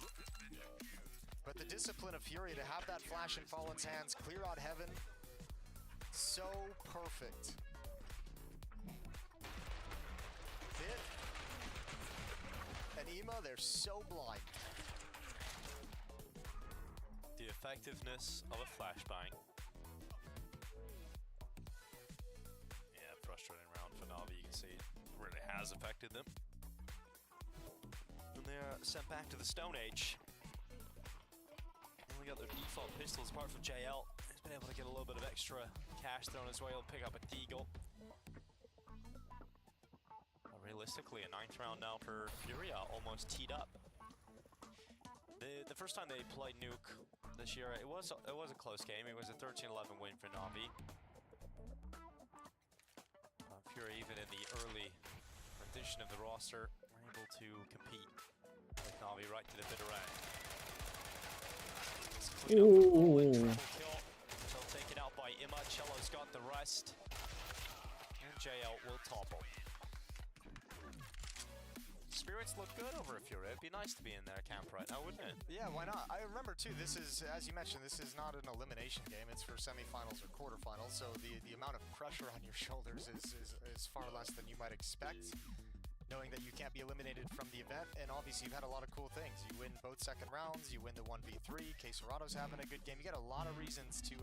But the discipline of Furia to have that flash in Fallen's hands, clear out Heaven, so perfect. Bit and Ema, they're so blind. The effectiveness of a flashbang. Yeah, frustrating round for Na'Vi. You can see it really has affected them. sent back to the Stone Age. Only got their default pistols apart from JL. He's been able to get a little bit of extra cash thrown his way. He'll pick up a Deagle. But realistically, a 9th round now for Furia, almost teed up. The first time they played Nuke this year, it was a close game. It was a 13-11 win for Na'Vi. Furia, even in the early rendition of the roster, were able to compete with Na'Vi right to the bitter end. Ooh. Triple kill. So taken out by Imma. Cello's got the rest. And JL will topple. Spirits look good over at Furia. It'd be nice to be in their camp right now, wouldn't it? Yeah, why not? I remember too, this is, as you mentioned, this is not an elimination game. It's for semifinals or quarterfinals, so the amount of pressure on your shoulders is far less than you might expect, knowing that you can't be eliminated from the event. And obviously you've had a lot of cool things. You win both second rounds, you win the 1v3, XxWolverinexX's having a good game. You got a lot of reasons to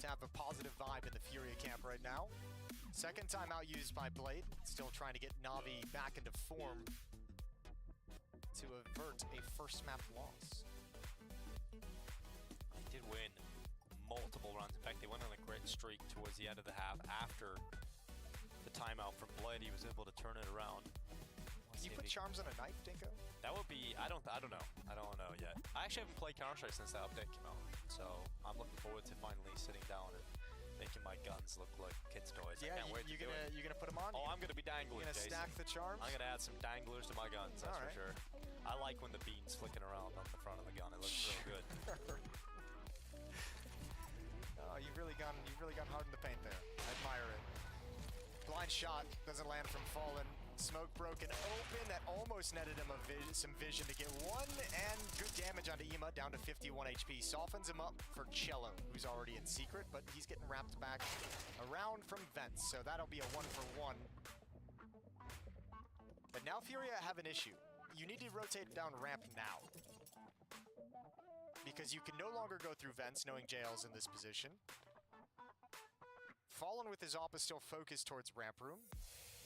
have a positive vibe in the Furia camp right now. Second time out used by Blade, still trying to get Na'Vi back into form to avert a first map loss. They did win multiple rounds. In fact, they went on a great streak towards the end of the half. After the timeout from Blade, he was able to turn it around. Can you put charms on a knife, Dinko? That would be, I don't know. I don't know yet. I actually haven't played Counter-Strike since that update came out. So I'm looking forward to finally sitting down and making my guns look like kids' toys. Yeah, I can't wait to do it. you gonna put them on? Oh, I'm gonna be dangling, You gonna Jason. stack the charms? I'm gonna add some danglers to my guns, that's for sure. I like when the beam's flicking around on the front of the gun. It looks real good. Oh, you've really gone hard in the paint there. I admire it. Blind shot doesn't land from Fallen. Smoke broken open. That almost netted him some vision to get one, and good damage onto Imma, down to 51 HP. Softens him up for Cello, who's already in secret, but he's getting wrapped back around from vents, so that'll be a 1-for-1. But now Furia have an issue. You need to rotate down ramp now, because you can no longer go through vents knowing JL's in this position. Fallen with his AWP is still focused towards ramp room.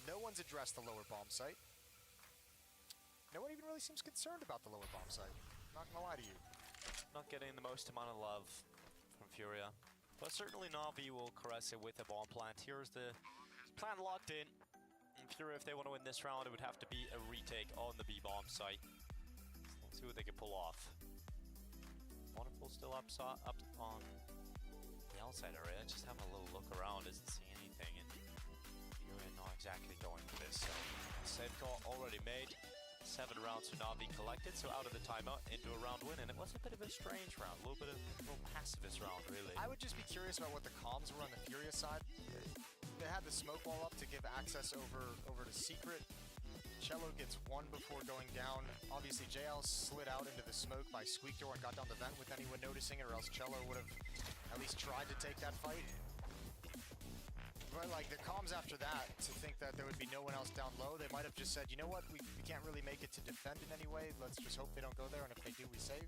No one's addressed the lower bomb site. No one even really seems concerned about the lower bomb site. Not gonna lie to you. Not getting the most amount of love from Furia. But certainly Na'Vi will caress it with a bomb plant. Here's the plan locked in. And Furia, if they want to win this round, it would have to be a retake on the B-bomb site. So let's see what they can pull off. Wonderful still up on the outside area. Just having a little look around, isn't seeing anything. And Furia not exactly going for this. So save call already made. 7 rounds for Na'Vi collected, so out of the timeout into a round win, and it was a bit of a strange round, a little pacifist round, really. I would just be curious about what the comms were on the Furia side. They had the smoke wall up to give access over to Secret. Cello gets one before going down. Obviously, JL slid out into the smoke by Squeak Door and got down the vent with anyone noticing it, or else Cello would have at least tried to take that fight. But like the comms after that, to think that there would be no one else down low, they might have just said, you know what, we can't really make it to defend in any way. Let's just hope they don't go there, and if they do, we save.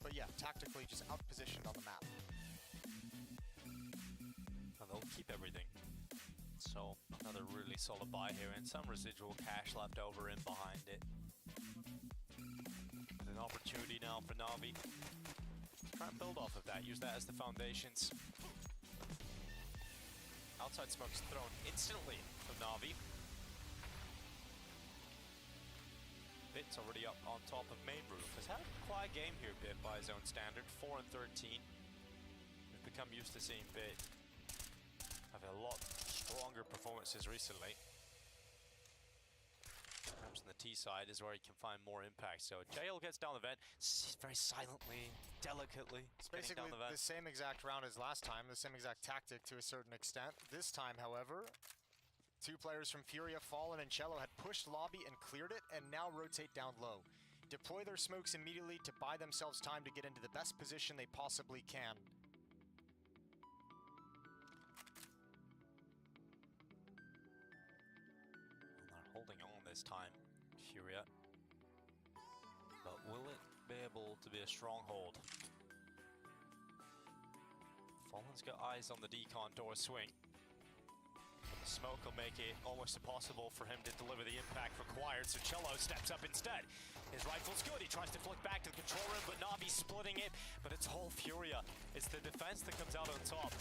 But yeah, tactically just out-positioned on the map. Well, they'll keep everything. So another really solid buy here, and some residual cash left over in behind it. And an opportunity now for Na'Vi. Try and build off of that, use that as the foundations. Outside smoke's thrown instantly from Na'Vi. Bit's already up on top of main roof. Has had a quiet game here, Bit, by his own standard. 4 and 13. We've become used to seeing Bit have a lot stronger performances recently. Perhaps on the T side is where he can find more impact. So JL gets down the vent, very silently, delicately. It's basically the same exact round as last time, the same exact tactic to a certain extent. This time, however, 2 players from Furia, Fallen and Cello, had pushed lobby and cleared it, and now rotate down low. Deploy their smokes immediately to buy themselves time to get into the best position they possibly can. Holding on this time, Furia. But will it be able to be a stronghold? Fallen's got eyes on the decon door swing. Smoke will make it almost impossible for him to deliver the impact required, so Cello steps up instead. His rifle's good, he tries to flick back to the control room, but Navi splitting it, but it's all Furia. It's the defense that comes out on top.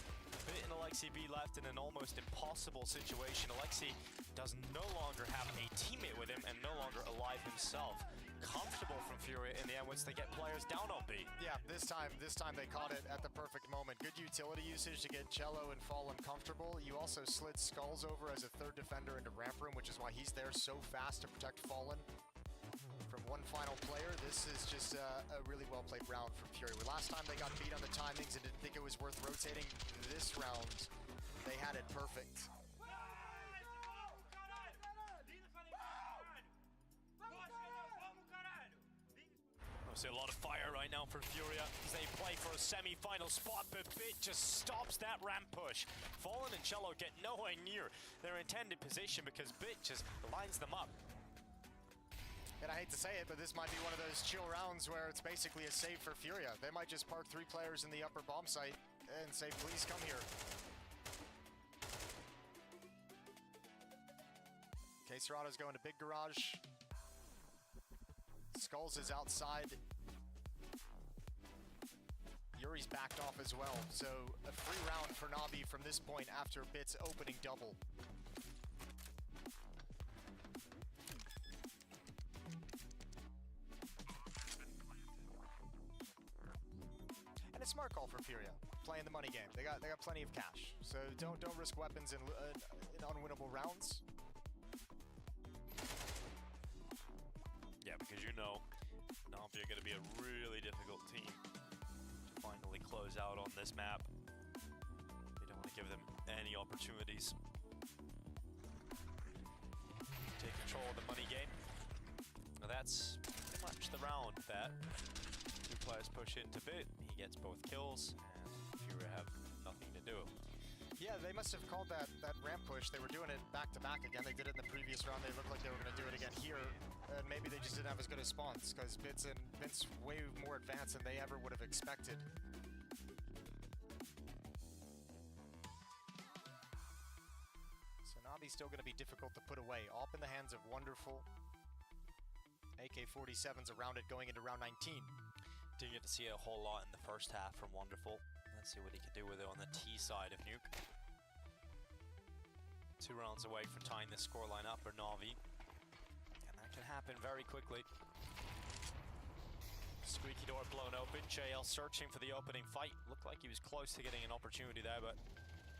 Bit and Alexi B left in an almost impossible situation. Alexi does no longer have a teammate with him and no longer alive himself. Comfortable from Furia in the end once they get players down on B. Yeah, this time they caught it at the perfect moment. Good utility usage to get Cello and Fallen comfortable. You also slid Skulls over as a third defender into ramp room, which is why he's there so fast to protect Fallen from one final player. This is just a really well played round from Fury. Last time they got beat on the timings and didn't think it was worth rotating. This round, they had it perfect. See a lot of fire right now for Furia as they play for a semi-final spot, but Bit just stops that ramp push. Fallen and Cello get nowhere near their intended position because Bit just lines them up. And I hate to say it, but this might be one of those chill rounds where it's basically a save for Furia. They might just park 3 players in the upper bomb site and say, please come here. Okay, Serato's going to big garage. Skulls is outside. Yuri's backed off as well, so a free round for Navi from this point after Bit's opening double. And a smart call for Furia, playing the money game. They got plenty of cash, so don't risk weapons in unwinnable rounds. Yeah, because you know, Navi are going to be a really difficult team to finally close out on this map. They don't want to give them any opportunities. Take control of the money game. Now that's pretty much the round that 2 players push into Bit. He gets both kills, and Fury have nothing to do. Yeah, they must have called that ramp push. They were doing it back-to-back again. They did it in the previous round. They looked like they were going to do it again here. And maybe they just didn't have as good a spawns, because Bit's way more advanced than they ever would have expected. So Navi's still going to be difficult to put away. Off in the hands of Wonderful. AK-47's around it going into round 19. Didn't get to see a whole lot in the first half from Wonderful. Let's see what he can do with it on the T side of Nuke. 2 rounds away from tying this scoreline up for Navi. And that can happen very quickly. Squeaky door blown open. JL searching for the opening fight. Looked like he was close to getting an opportunity there, but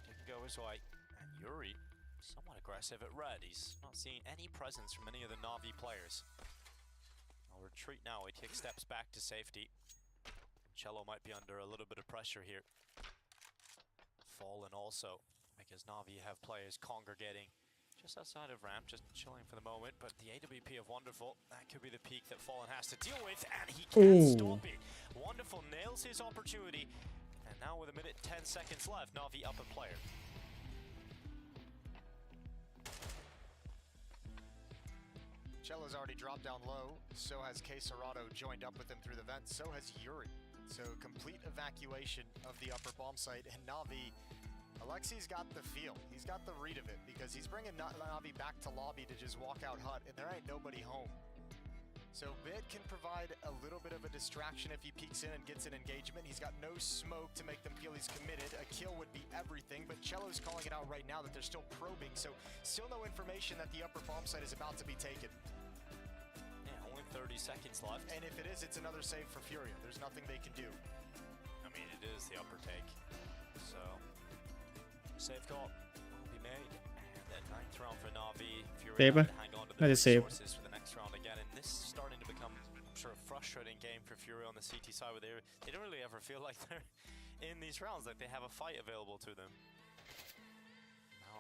didn't go his way. And Yuri, somewhat aggressive at red. He's not seeing any presence from any of the Navi players. I'll retreat now. He takes steps back to safety. Cello might be under a little bit of pressure here. Fallen also, because Navi have players congregating just outside of ramp, just chilling for the moment, but the AWP of Wonderful, that could be the peak that Fallen has to deal with, and he can't stop it. Wonderful nails his opportunity, and now with 1 minute 10 seconds left, Navi up a player. Cello's already dropped down low, so has Serato joined up with him through the vent, so has Yuri. So complete evacuation of the upper bomb site, and Navi, Alexi's got the feel. He's got the read of it, because he's bringing Navi back to lobby to just walk out hut, and there ain't nobody home. So Bit can provide a little bit of a distraction if he peeks in and gets an engagement. He's got no smoke to make them feel he's committed. A kill would be everything, but Cello's calling it out right now that they're still probing, so still no information that the upper bomb site is about to be taken. 30 seconds left. And if it is, it's another save for Furia. There's nothing they can do. I mean, it is the upper take. So, save call will be made. And that 9th round for Navi. Furia hang on to the resources for the next round again. And this is starting to become sort of frustrating game for Furia on the CT side, where they don't really ever feel like they're in these rounds, like they have a fight available to them.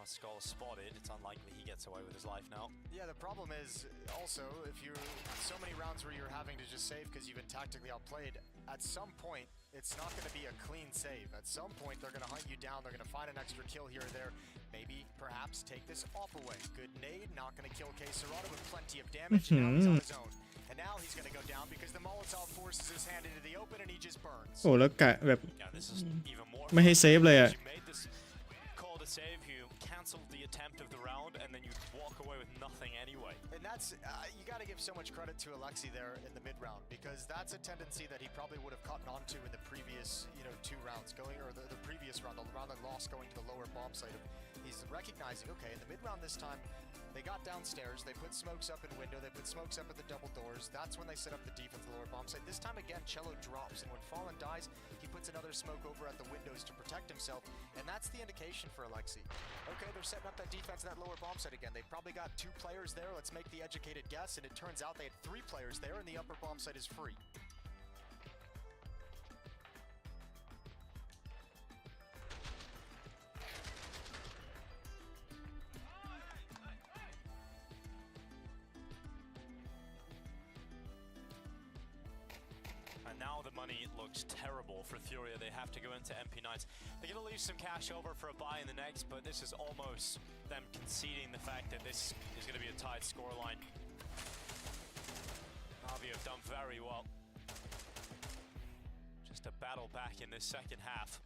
Skull spotted, it's unlikely he gets away with his life now. Yeah, the problem is also, if you're so many rounds where you're having to just save because you've been tactically outplayed, at some point, it's not going to be a clean save. At some point, they're going to hunt you down, they're going to find an extra kill here or there, maybe, perhaps, take this off away. Good nade, not going to kill Serato with plenty of damage, and now he's on his own. And now he's going to go down because the Molotov forces his hand into the open and he just burns. โอ้แล้วกะแบบ Yeah, this is even more ไม่ให้เซฟเลยอ่ะ You made this call to save, you canceled the the attempt of the round, and then you walk away with nothing anyway. And that's, you got to give so much credit to Alexi there in the mid-round, because that's a tendency that he probably would have caught on to in the previous, 2 rounds going, or the previous round, the round that lost going to the lower bomb site. He's recognizing, okay, in the mid-round this time, they got downstairs, they put smokes up in window, they put smokes up at the double doors. That's when they set up the defense, the lower bomb site. This time again, Cello drops, and when Fallen dies, he puts another smoke over at the windows to protect himself, and that's the indication for Alexi. Okay, they're setting up that defense, that lower bomb site again. They probably got 2 players there, let's make the educated guess, and it turns out they had 3 players there, and the upper bomb site is free. Now the money looks terrible for Furia. They have to go into MP9s. They're going to leave some cash over for a buy in the next, but this is almost them conceding the fact that this is going to be a tight scoreline. Navi have done very well. Just a battle back in this second half.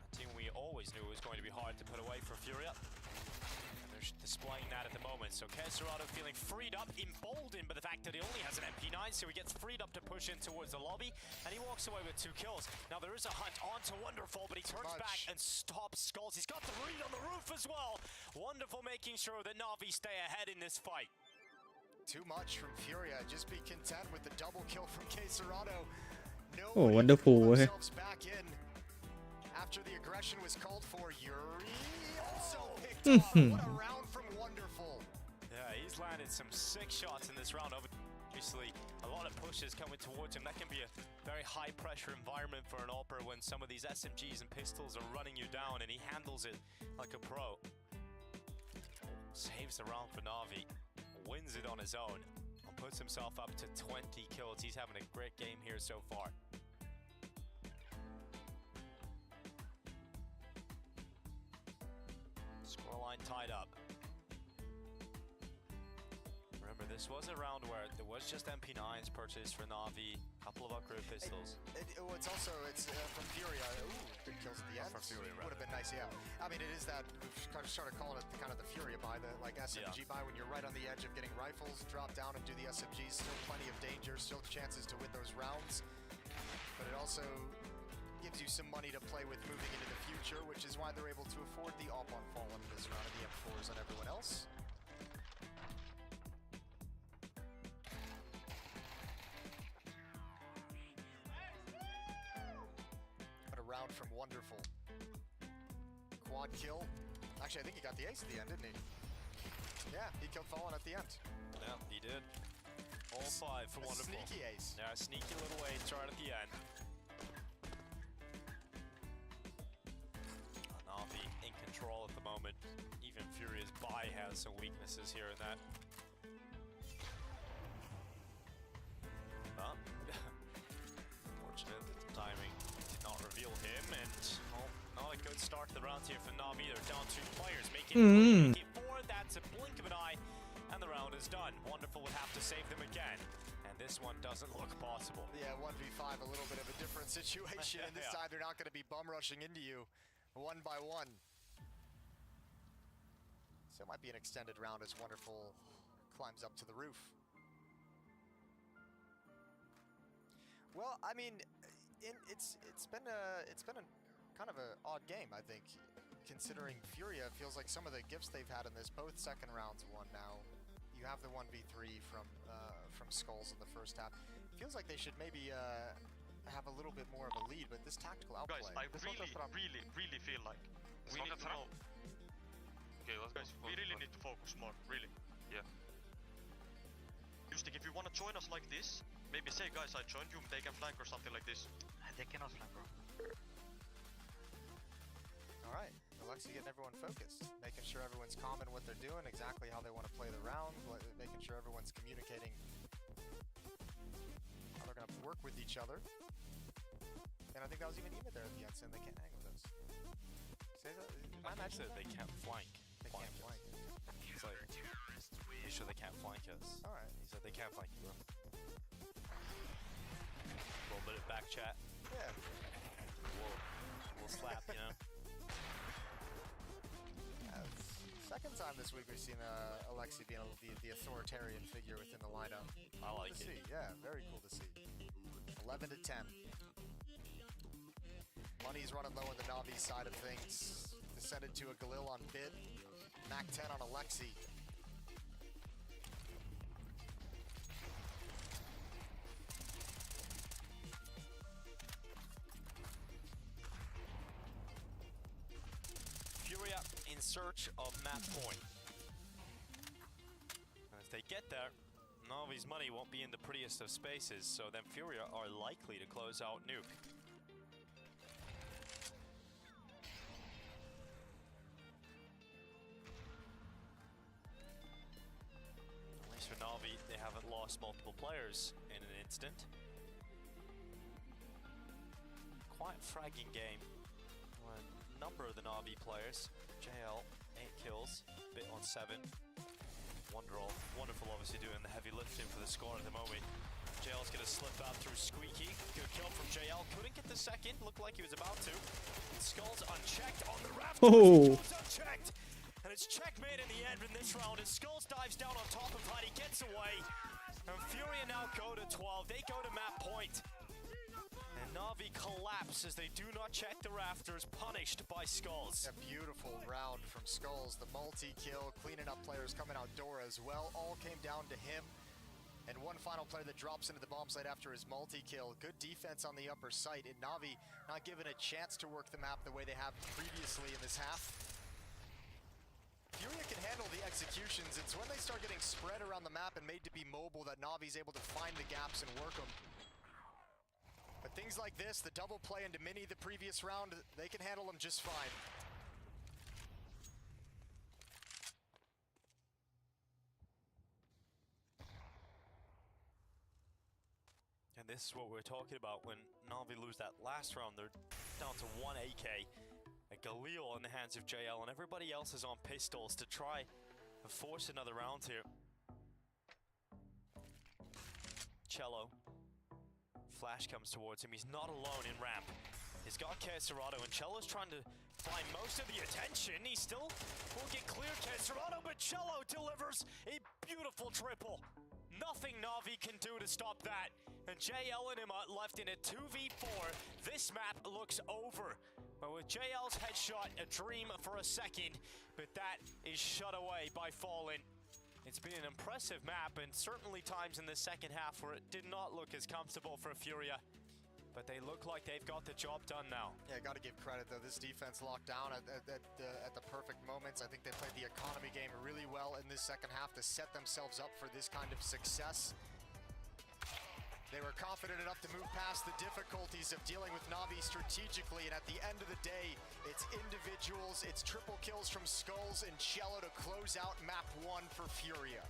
A team we always knew was going to be hard to put away for Furia. They're displaying that at the moment. So XxWolverinexX feeling freed up, emboldened by the fact that he only has an MP9, so he gets freed up to push in towards the lobby, and he walks away with 2 kills. Now there is a hunt onto Wonderful, but he turns back and stops Skulls. He's got the read on the roof as well. Wonderful making sure that Navi stay ahead in this fight. Too much from Furia. Just be content with the double kill from XxWolverinexX. No Wonderful themselves back in after the aggression was called for. Yuri also picked up. What a round from Wonderful. Yeah, he's landed some sick shots in this round. Obviously, a lot of pushes coming towards him. That can be a very high pressure environment for an AWPer when some of these SMGs and pistols are running you down, and he handles it like a pro. Saves the round for Navi, wins it on his own, and puts himself up to 20 kills. He's having a great game here so far. Scoreline tied up. Remember, this was a round where there was just MP9s purchased for Navi, a couple of upgrade pistols. It's from Furia. Ooh, good kills at the end. From Furia, would have been nice, yeah. I mean, it is that, we've kind of started calling it kind of the Furia buy, the like SMG buy, when you're right on the edge of getting rifles, drop down and do the SMGs. Still plenty of danger, still chances to win those rounds. But it also gives you some money to play with moving into the future, which is why they're able to afford the AWP on Fallen in this round of the M4s on everyone else. What a round from Wonderful. Quad kill. Actually, I think he got the ace at the end, didn't he? Yeah, he killed Fallen at the end. Yeah, he did. All 5 for Wonderful. Sneaky ace. Yeah, sneaky little ace right at the end. Navi in control at the moment. Even Furia's buy has some weaknesses here and that. But unfortunate that the timing did not reveal him, and well, not a good start to the round here for Navi. They're down 2 players, making it 4. That's a blink of an eye, and the round is done. Wonderful would have to save them again, and this one doesn't look possible. Yeah, 1v5, a little bit of a different situation, and this time they're not going to be bum rushing into you 1 by 1. So it might be an extended round as Wonderful climbs up to the roof. Well, I mean, it's been a kind of an odd game, I think, considering Furia feels like some of the gifts they've had in this, both second rounds won now. You have the 1v3 from Skulls in the first half. Feels like they should maybe have a little bit more of a lead, but this tactical outplay. Guys, I really feel like we need to know. Okay, guys, we really need to focus more, really. Yeah. Justik, if you want to join us like this, maybe say, guys, I joined you, they can flank or something like this. They cannot flank, bro. Alright, Alexi getting everyone focused, making sure everyone's calm in what they're doing, exactly how they want to play the round, making sure everyone's communicating how they're going to work with each other. And I think that was even there at the end, saying they can't hang with us. I imagine that they can't flank. They can't flank. It's like, you sure they can't flank us? Alright. He said they can't flank you, bro. A little bit of back chat. Yeah. We'll slap, you know? Second time this week we've seen Alexi being the authoritarian figure within the lineup. I like cool to it. see. Yeah, very cool to see. 11 to 10. Money's running low on the Na'Vi side of things. Descended to a Galil on bid. Mac 10 on Alexi. Furia in search of map point. And if they get there, Na'Vi's money won't be in the prettiest of spaces, so then Furia are likely to close out Nuke. At least for Na'Vi, they haven't lost multiple players in an instant. Quite fragging game. A number of the Na'Vi players. JL, 8 kills, bit on 7. Wonderful obviously doing the heavy lifting for the score at the moment. JL's gonna slip out through Squeaky. Good kill from JL. Couldn't get the second. Looked like he was about to. Skull's unchecked on the raft. Oh. Unchecked. And it's checkmate in the end in this round. And Skulls dives down on top of Huddy, gets away. And Furia now go to 12. They go to map point. And Na'Vi collapse as they do not check the rafters, punished by Skulls. A beautiful round from Skulls. The multi-kill, cleaning up players coming out door as well. All came down to him. And one final player that drops into the bomb site after his multi-kill. Good defense on the upper site. And Na'Vi not given a chance to work the map the way they have previously in this half. Furia can handle the executions. It's when they start getting spread around the map and made to be mobile that Na'Vi's able to find the gaps and work them. But things like this, the double play into Mini the previous round, they can handle them just fine. And this is what we're talking about when Na'Vi lose that last round. They're down to 1 AK. A Galil in the hands of JL, and everybody else is on pistols to try and force another round here. Cello. Flash comes towards him. He's not alone in ramp. He's got Kesserado, and Cello's trying to find most of the attention. He still will get clear Kesserado, but Cello delivers a beautiful triple. Nothing Na'Vi can do to stop that. And JL and him are left in a 2v4. This map looks over. But with JL's headshot, a dream for a second, but that is shut away by Fallen. It's been an impressive map, and certainly times in the second half where it did not look as comfortable for Furia. But they look like they've got the job done now. Yeah, got to give credit though. This defense locked down at the perfect moments. I think they played the economy game really well in this second half to set themselves up for this kind of success. They were confident enough to move past the difficulties of dealing with Na'Vi strategically, and at the end of the day, it's individuals, it's triple kills from Skulls and Cello to close out map 1 for Furia.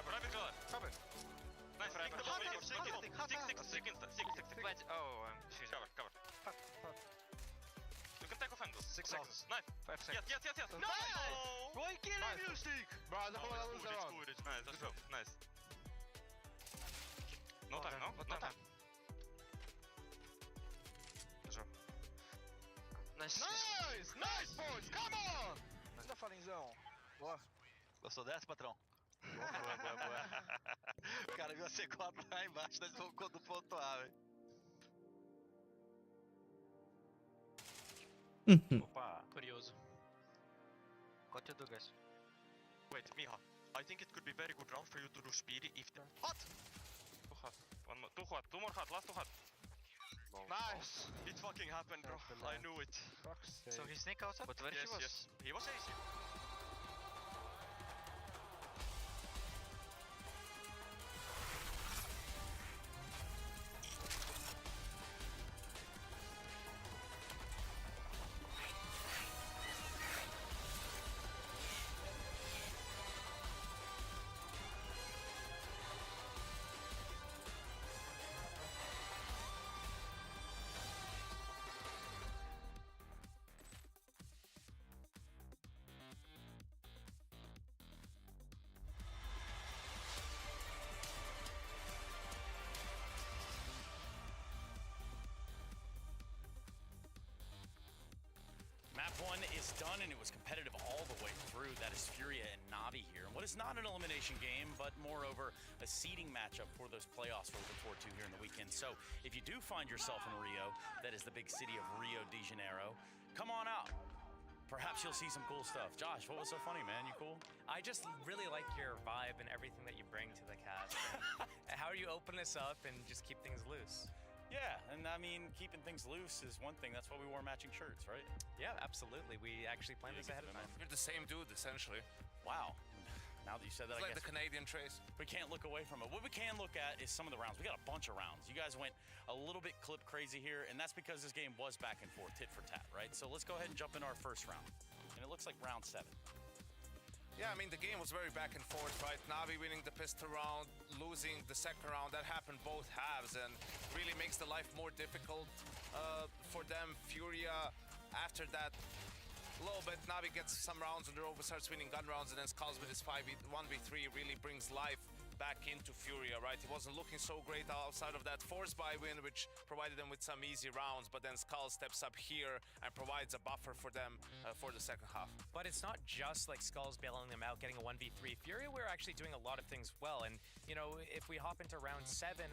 Private color. Cover. Nice. Stick. Oh, shit. Cover. You can take offenders. 6 seconds. Nice. 5 seconds. Yes. No! No! Why kill him, you stick? Bro, I don't want to lose the round. Nice, let's go. Nice. No time, no? No time. Let's go. Nice, boys! Come on! Tá falenzão. Boa. Gostou dessa, patrão? Boa. O cara viu a C4 lá embaixo, nós vamos do ponto A, velho. Opa. Curioso. What you do, guys? Wait, Miha. I think it could be very good round for you to do speedy if the... Hot! Too hot. Two more hot. Last 2 hot. Nice! It fucking happened, bro. I knew it. So he sneak outside? But where he was? Yes. He was easy. one is done, and it was competitive all the way through. That is Furia and Navi here. And what is not an elimination game, but moreover, a seeding matchup for those playoffs we're looking forward to here in the weekend. So if you do find yourself in Rio, that is the big city of Rio de Janeiro, come on out. Perhaps you'll see some cool stuff. Josh, what was so funny, man? You cool? I just really like your vibe and everything that you bring to the cast. How you open this up and just keep things loose. Yeah, and I mean, keeping things loose is one thing. That's why we wore matching shirts, right? Yeah, absolutely. We actually planned this ahead of time. You're the same dude, essentially. Wow. Now that you said that, It's I like guess the Canadian trace. we can't look away from it. What we can look at is some of the rounds. We got a bunch of rounds. You guys went a little bit clip crazy here, and that's because this game was back and forth, tit for tat, right? So let's go ahead and jump into our first round. And it looks like round 7. Yeah, I mean, the game was very back and forth, right? Navi winning the pistol round, losing the second round. That happened both halves and really makes the life more difficult for them. Furia, after that, a little bit, Navi gets some rounds on the road, starts winning gun rounds, and then Skulls with his 1v3 really brings life back into Furia, right? He wasn't looking so great outside of that force buy win, which provided them with some easy rounds, but then Skull steps up here and provides a buffer for them for the second half. But it's not just like Skulls bailing them out, getting a 1v3. Furia, we're actually doing a lot of things well, and you know, if we hop into round 11,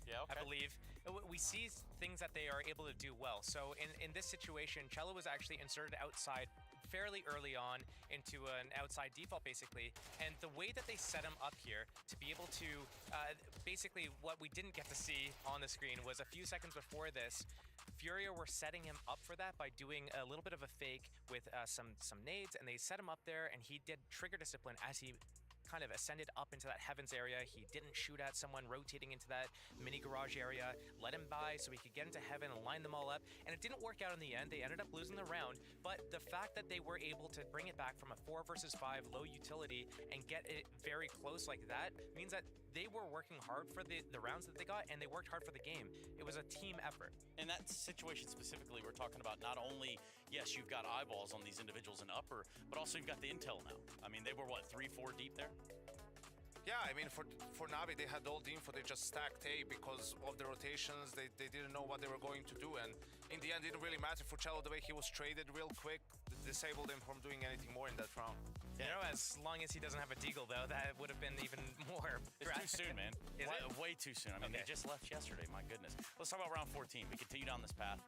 yeah, okay. I believe, we see things that they are able to do well. So in this situation, Cello was actually inserted outside fairly early on into an outside default, basically. And the way that they set him up here to be able to, basically what we didn't get to see on the screen was a few seconds before this, Furia were setting him up for that by doing a little bit of a fake with some nades, and they set him up there, and he did trigger discipline as he kind of ascended up into that heavens area. He didn't shoot at someone rotating into that mini garage area, let him by so he could get into heaven and line them all up, and it didn't work out in the end. They ended up losing the round, but the fact that they were able to bring it back from a 4 versus 5 low utility and get it very close like that means that they were working hard for the rounds that they got, and they worked hard for the game. It was a team effort. In that situation specifically, we're talking about not only, yes, you've got eyeballs on these individuals in upper, but also you've got the intel now. I mean, they were, what, 3-4 deep there? Yeah, I mean, for Navi, they had all the info. They just stacked A because of the rotations. They didn't know what they were going to do. And in the end, it didn't really matter for Cello the way he was traded real quick. Disabled him from doing anything more in that round. You know, as long as he doesn't have a deagle, though, that would have been even more. It's too soon, man. Is it? Way too soon. I mean, they just left yesterday. My goodness. Let's talk about round 14. We continue down this path,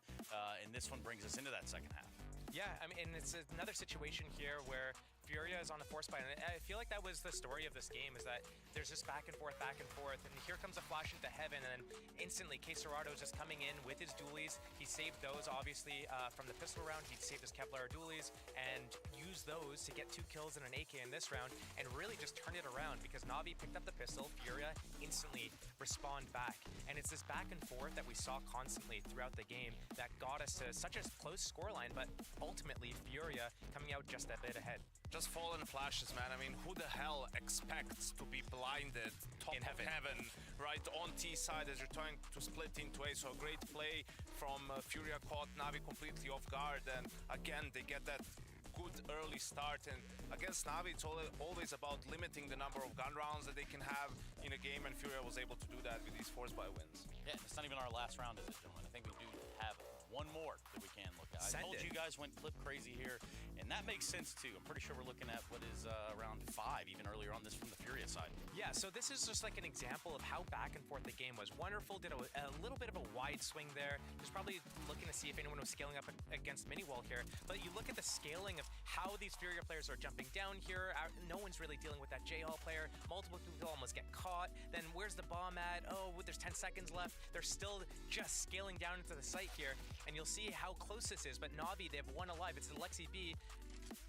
and this one brings us into that second half. Yeah, I mean, and it's another situation here where Furia is on the force buy, and I feel like that was the story of this game, is that there's just back and forth, and here comes a flash into heaven, and then instantly XxWolverinexX is just coming in with his dualies. He saved those, obviously, from the pistol round. He saved his Kevlar dualies and used those to get 2 kills and an AK in this round, and really just turned it around, because Navi picked up the pistol, Furia instantly respawned back, and it's this back and forth that we saw constantly throughout the game that got us to such a close scoreline, but ultimately Furia coming out just a bit ahead. Just fallen flashes, man. I mean, who the hell expects to be blinded top of heaven, right, on T side as you're trying to split into A? So a great play from Furia, caught Navi completely off guard, and again, they get that good early start. And against Navi, it's always about limiting the number of gun rounds that they can have in a game, and Furia was able to do that with these force buy wins. Yeah, it's not even our last round, is it, gentlemen? I think we do have one more that we can look at. I told you guys went clip crazy here, and that makes sense too. I'm pretty sure we're looking at what is around 5, even earlier on this from the Furia side. Yeah, so this is just like an example of how back and forth the game was. Wonderful did a little bit of a wide swing there. He was probably looking to see if anyone was scaling up against Miniwall here, but you look at the scaling of how these Furia players are jumping down here. No one's really dealing with that J-Hall player. Multiple people almost get caught. Then where's the bomb at? Oh, there's 10 seconds left. They're still just scaling down into the site here, and you'll see how close this is. But Navi, they have one alive. It's the Lexi B.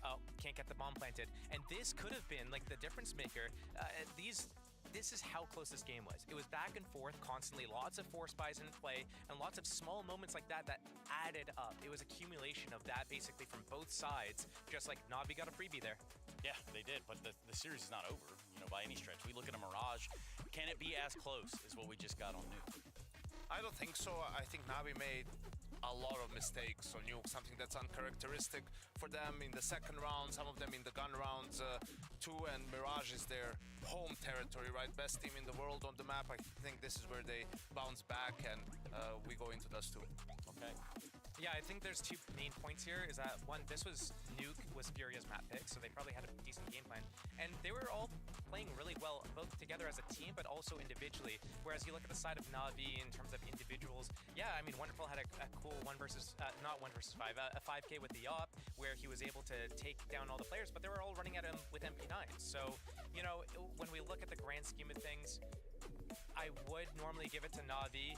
Oh, can't get the bomb planted. And this could have been like the difference maker. This is how close this game was. It was back and forth constantly, lots of force buys in play, and lots of small moments like that added up. It was accumulation of that basically from both sides, just like Navi got a freebie there. Yeah, they did, but the series is not over, by any stretch. We look at a Mirage. Can it be as close as what we just got on Nuke? I don't think so. I think Navi made a lot of mistakes on Nuke, something that's uncharacteristic for them in the second round, some of them in the gun rounds too, and Mirage is their home territory, right? Best team in the world on the map. I think this is where they bounce back, and we go into Dust 2. Okay. Yeah, I think there's two main points here. Is that one, this was Nuke was Furia's map pick, so they probably had a decent game plan, and they were all playing really well, both together as a team, but also individually. Whereas you look at the side of Na'Vi in terms of individuals, yeah, I mean, Wonderful had a cool not 1 versus 5, a 5K with the op, where he was able to take down all the players, but they were all running at him with MP9. So, you know, when we look at the grand scheme of things, I would normally give it to Na'Vi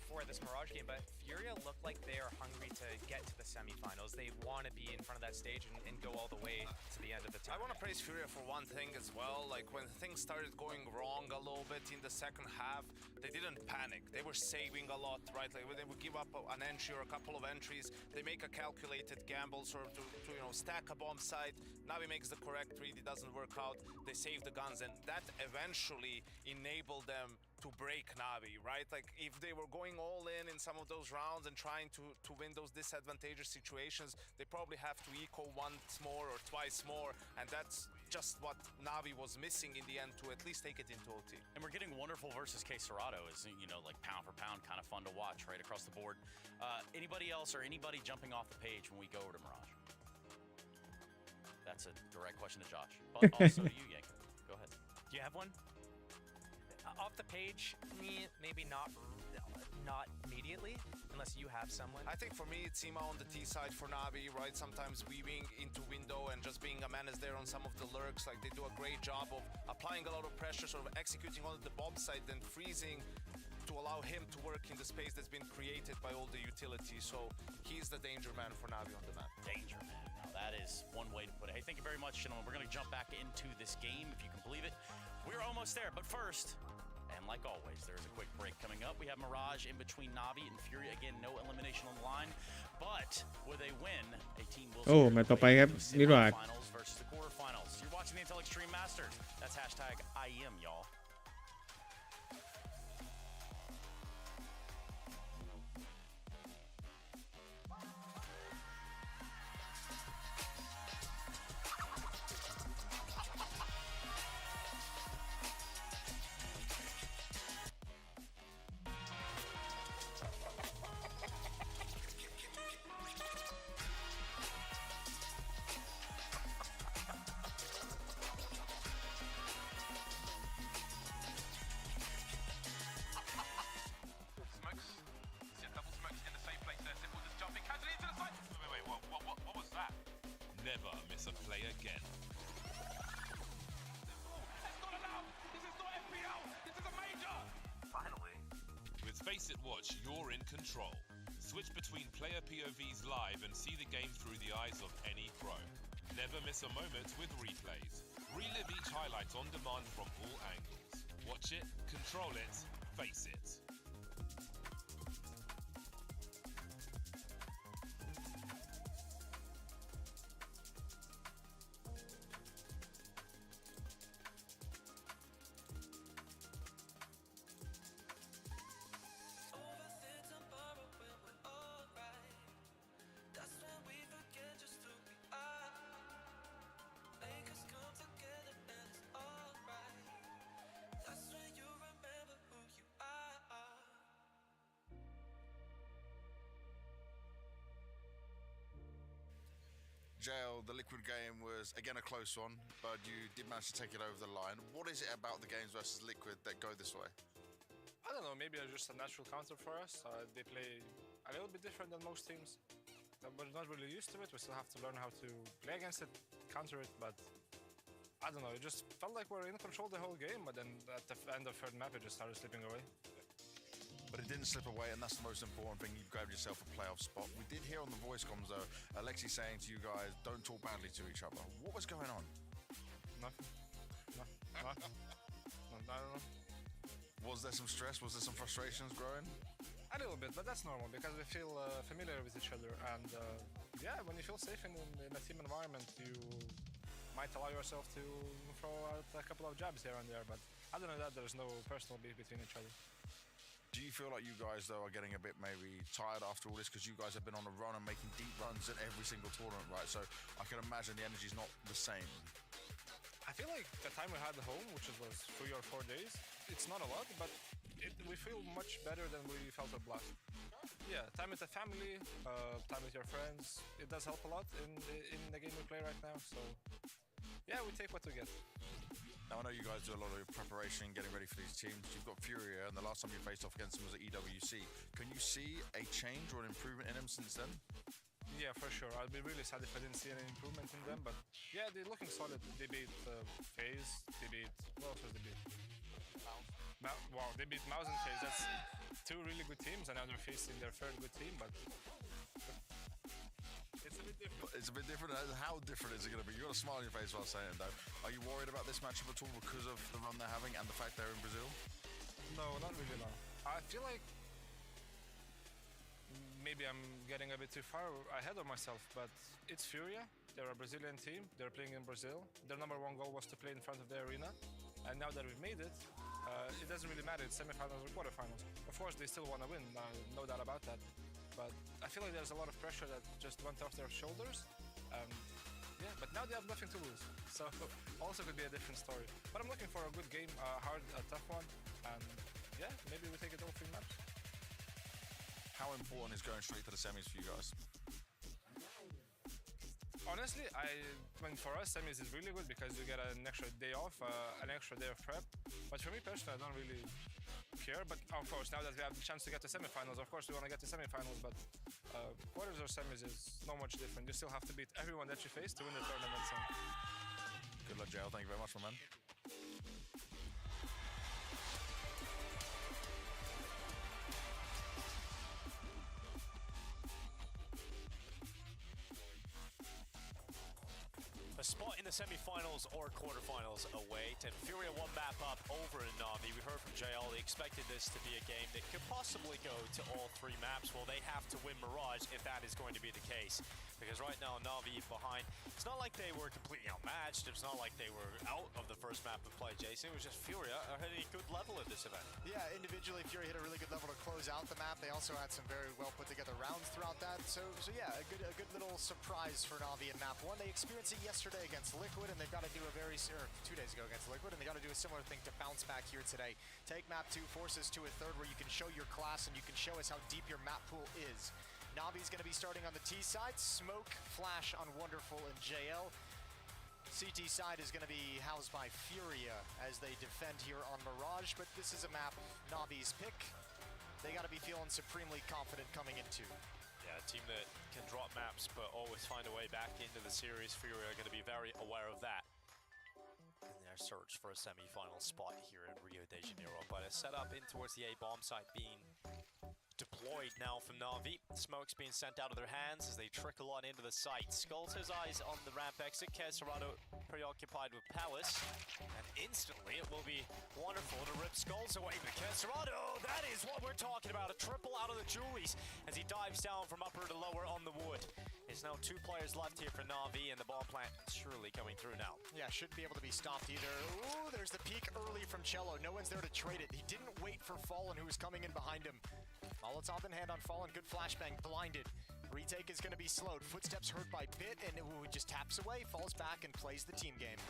for this Mirage game, but Furia look like they are hungry to get to the semifinals. They want to be in front of that stage and go all the way to the end of the I want tournament. to praise Furia for one thing as well. Like when things started going wrong a little bit in the second half, they didn't panic. They were saving a lot, right? Like when they would give up an entry or a couple of entries, they make a calculated gamble sort of to you know, stack a bomb site. Navi makes the correct read, it doesn't work out. They save the guns, and that eventually enabled them to break Navi, right? Like if they were going all in some of those rounds and trying to win those disadvantageous situations, they probably have to eco once more or twice more, and that's just what Navi was missing in the end to at least take it into OT. And we're getting Wonderful versus XxWolverinexX is, you know, like pound for pound, kind of fun to watch right across the board. Anybody else or anybody jumping off the page when we go over to Mirage? That's a direct question to Josh, but also you, Yank. Go ahead. Do you have one? Off the page, maybe not immediately, unless you have someone. I think for me, it's Sima on the T side for Navi, right? Sometimes weaving into window and just being a menace there on some of the lurks. Like they do a great job of applying a lot of pressure, sort of executing on the bomb site, then freezing to allow him to work in the space that's been created by all the utilities. So he's the danger man for Navi on the map. Danger man. Now that is one way to put it. Hey, thank you very much, gentlemen. We're going to jump back into this game, if you can believe it. We're almost there, but first, and like always, there's a quick break coming up. We have Mirage in between Navi and Furia. Again, no elimination on the line, but with a win, a team will แมตช์ต่อไปครับมิราจ finals versus the quarterfinals. You're watching the Intel Extreme Masters. That's hashtag IEM, y'all. Smokes. See a couple smokes in the same place there. Simple just jumping casually into the side. Wait, what was that? Never miss a play again. That's not allowed. This is not FPL. This is a major. Finally. With FACEIT Watch, you're in control. Switch between player POVs live and see the game through the eyes of any pro. Never miss a moment with replays. Relive each highlight on demand from all angles. Watch it, control it, face it. JL, the Liquid game was again a close one, but you did manage to take it over the line. What is it about the games versus Liquid that go this way? I don't know, maybe it's just a natural counter for us. They play a little bit different than most teams. We're not really used to it. We still have to learn how to play against it, counter it, but I don't know, it just felt like we were in control the whole game, but then at the end of third map it just started slipping away. But it didn't slip away, and that's the most important thing. You grabbed yourself a playoff spot. We did hear on the voice comms though, Alexi saying to you guys, don't talk badly to each other. What was going on? Nothing. I don't know. Was there some stress? Was there some frustrations growing? A little bit, but that's normal because we feel familiar with each other, and yeah, when you feel safe in a team environment, you might allow yourself to throw out a couple of jabs here and there, but other than that, there's no personal beef between each other. Do you feel like you guys, though, are getting a bit maybe tired after all this? Because you guys have been on a run and making deep runs in every single tournament, right? So I can imagine the energy's not the same. I feel like the time we had at home, which was 3 or 4 days, it's not a lot, but we feel much better than we felt at Blast. Yeah, time with the family, time with your friends, it does help a lot in the game we play right now, so yeah, we take what we get. Now, I know you guys do a lot of preparation, getting ready for these teams. You've got Furia, and the last time you faced off against them was at EWC. Can you see a change or an improvement in them since then? Yeah, for sure. I'd be really sad if I didn't see any improvement in them, but yeah, they're looking solid. They beat FaZe, they beat... What else was they beat? Wow, they beat Mouse and FaZe. That's two really good teams, and now they're facing their third good team, but... It's a bit different. It's a bit different. How different is it going to be? You got a smile on your face while saying it, though. Are you worried about this matchup at all because of the run they're having and the fact they're in Brazil? No, not really, no. I feel like maybe I'm getting a bit too far ahead of myself, but it's Furia. They're a Brazilian team. They're playing in Brazil. Their #1 goal was to play in front of the arena, and now that we've made it, it doesn't really matter. It's semifinals or quarterfinals. Of course, they still want to win. No doubt about that. But I feel like there's a lot of pressure that just went off their shoulders. Yeah, but now they have nothing to lose. So also could be a different story. But I'm looking for a good game, a tough one. And yeah, maybe we take it all 3 maps. How important is going straight to the semis for you guys? Honestly, I mean, for us, semis is really good because you get an extra day off, an extra day of prep. But for me personally, I don't really care. But of course, now that we have the chance to get to semifinals, of course we want to get to semifinals. But quarters or semis is not much different. You still have to beat everyone that you face to win the tournament. So. Good luck, JL. Thank you very much, my man. A spot in the semi-finals or quarterfinals await, and Furia one map up over in Na'Vi. We heard from JL, they expected this to be a game that could possibly go to all 3 maps. Well, they have to win Mirage if that is going to be the case. Because right now, Na'Vi behind. It's not like they were completely outmatched. It's not like they were out of the first map of play, Jason. It was just Furia are hitting a good level at this event. Yeah, individually, Furia hit a really good level to close out the map. They also had some very well put together rounds throughout that. So yeah, a good little surprise for Na'Vi in map 1. They experienced it yesterday against Liquid, and they've got to do a 2 days ago against Liquid, and they got to do a similar thing to bounce back here today. Take map 2, force us to a third where you can show your class and you can show us how deep your map pool is. Na'Vi's going to be starting on the T side. Smoke, Flash on Wonderful and JL. CT side is going to be housed by Furia as they defend here on Mirage, but this is a map Na'Vi's pick. They got to be feeling supremely confident coming into. Yeah, a team that can drop maps but always find a way back into the series. Furia are going to be very aware of that in their search for a semi-final spot here in Rio de Janeiro. But a setup in towards the A bomb site being deployed now from Na'Vi. Smoke's being sent out of their hands as they trickle on into the site. Skulls his eyes on the ramp exit. XxWolverinexX preoccupied with Palace. And instantly it will be wonderful to rip Skulls away. But XxWolverinexX, that is what we're talking about. A triple out of the Julies as he dives down from upper to lower on the wood. There's now 2 players left here for Na'Vi, and the bomb plant surely coming through now. Yeah, shouldn't be able to be stopped either. Ooh, there's the peek early from Cello. No one's there to trade it. He didn't wait for Fallen, who was coming in behind him. Molotov in hand on Fallen. Good flashbang. Blinded. Retake is going to be slowed. Footsteps heard by Bit, and it just taps away, falls back, and plays the team game.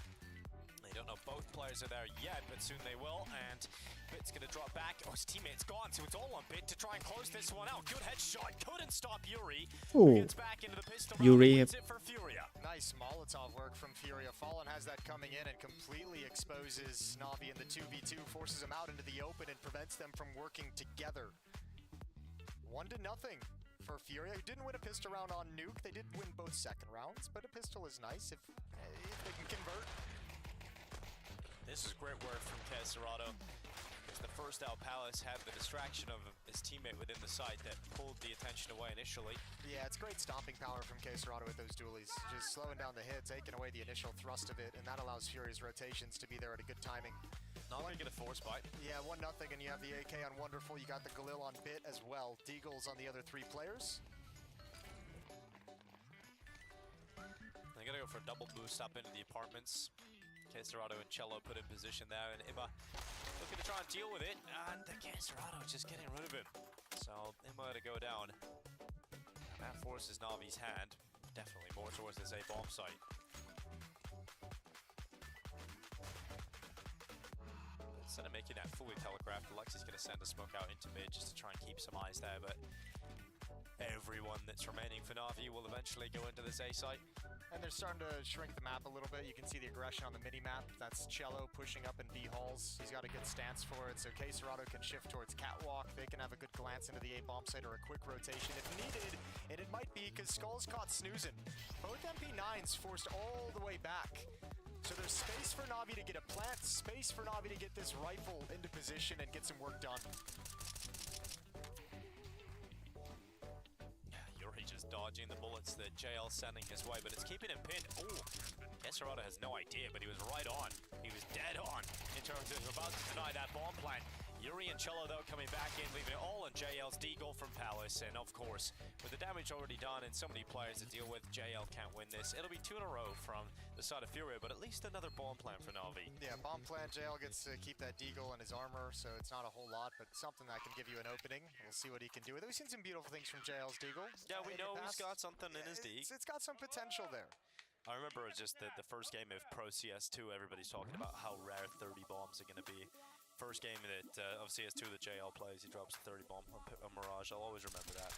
They don't know both players are there yet, but soon they will, and Bit's gonna drop back. Oh, his teammate's gone, so it's all on Bit to try and close this one out. Good headshot, couldn't stop Yuri. Ooh. Gets back into the pistol. Yuri. Wins it for Furia. Nice Molotov work from Furia. Fallen has that coming in and completely exposes Na'Vi in the 2v2, forces them out into the open and prevents them from working together. 1-0 for Furia, who didn't win a pistol round on Nuke. They did win both second rounds, but a pistol is nice if they can convert. This is great work from XxWolverinexX. As the first out, Palace had the distraction of his teammate within the site that pulled the attention away initially. Yeah, it's great stopping power from XxWolverinexX with those dualies. Just slowing down the hit, taking away the initial thrust of it, and that allows Fury's rotations to be there at a good timing. Not gonna get a force bite. Yeah, 1-0, and you have the AK on Wonderful. You got the Galil on Bit as well. Deagle's on the other 3 players. They're gonna go for a double boost up into the apartments. XxWolverinexX and Cello put in position there, and Imma looking to try and deal with it, and the XxWolverinexX just getting rid of him. So Imma to go down. That forces Na'Vi's hand definitely more towards this A bomb site. But instead of making that fully telegraphed, Alexi's going to send a smoke out into mid just to try and keep some eyes there, but everyone that's remaining for Na'Vi will eventually go into this A site. And they're starting to shrink the map a little bit. You can see the aggression on the mini-map. That's Cello pushing up in B halls. He's got a good stance for it, so KxWolverinexX can shift towards Catwalk. They can have a good glance into the A bomb site or a quick rotation if needed, and it might be because Skull's caught snoozing. Both MP9s forced all the way back. So there's space for Na'Vi to get a plant, space for Na'Vi to get this rifle into position and get some work done. Yuri just dodging the bullets that JL's sending his way, but it's keeping him pinned. Oh, XxWolverinexX has no idea, but he was right on. He was dead on in terms of about to deny that bomb plant. Yuri and Cello, though, coming back in, leaving it all on JL's deagle from Palace. And, of course, with the damage already done and so many players to deal with, JL can't win this. It'll be 2 in a row from the side of Furia, but at least another bomb plant for Na'Vi. Yeah, bomb plant, JL gets to keep that deagle in his armor, so it's not a whole lot, but something that can give you an opening. We'll see what he can do with it. We've seen some beautiful things from JL's deagle. Yeah, we know he's got something in his deagle. It's got some potential there. I remember just the first game of Pro CS2, everybody's talking about how rare 30 bombs are going to be. First game that of CS2 that JL plays, he drops a 30 bomb on Mirage. I'll always remember that.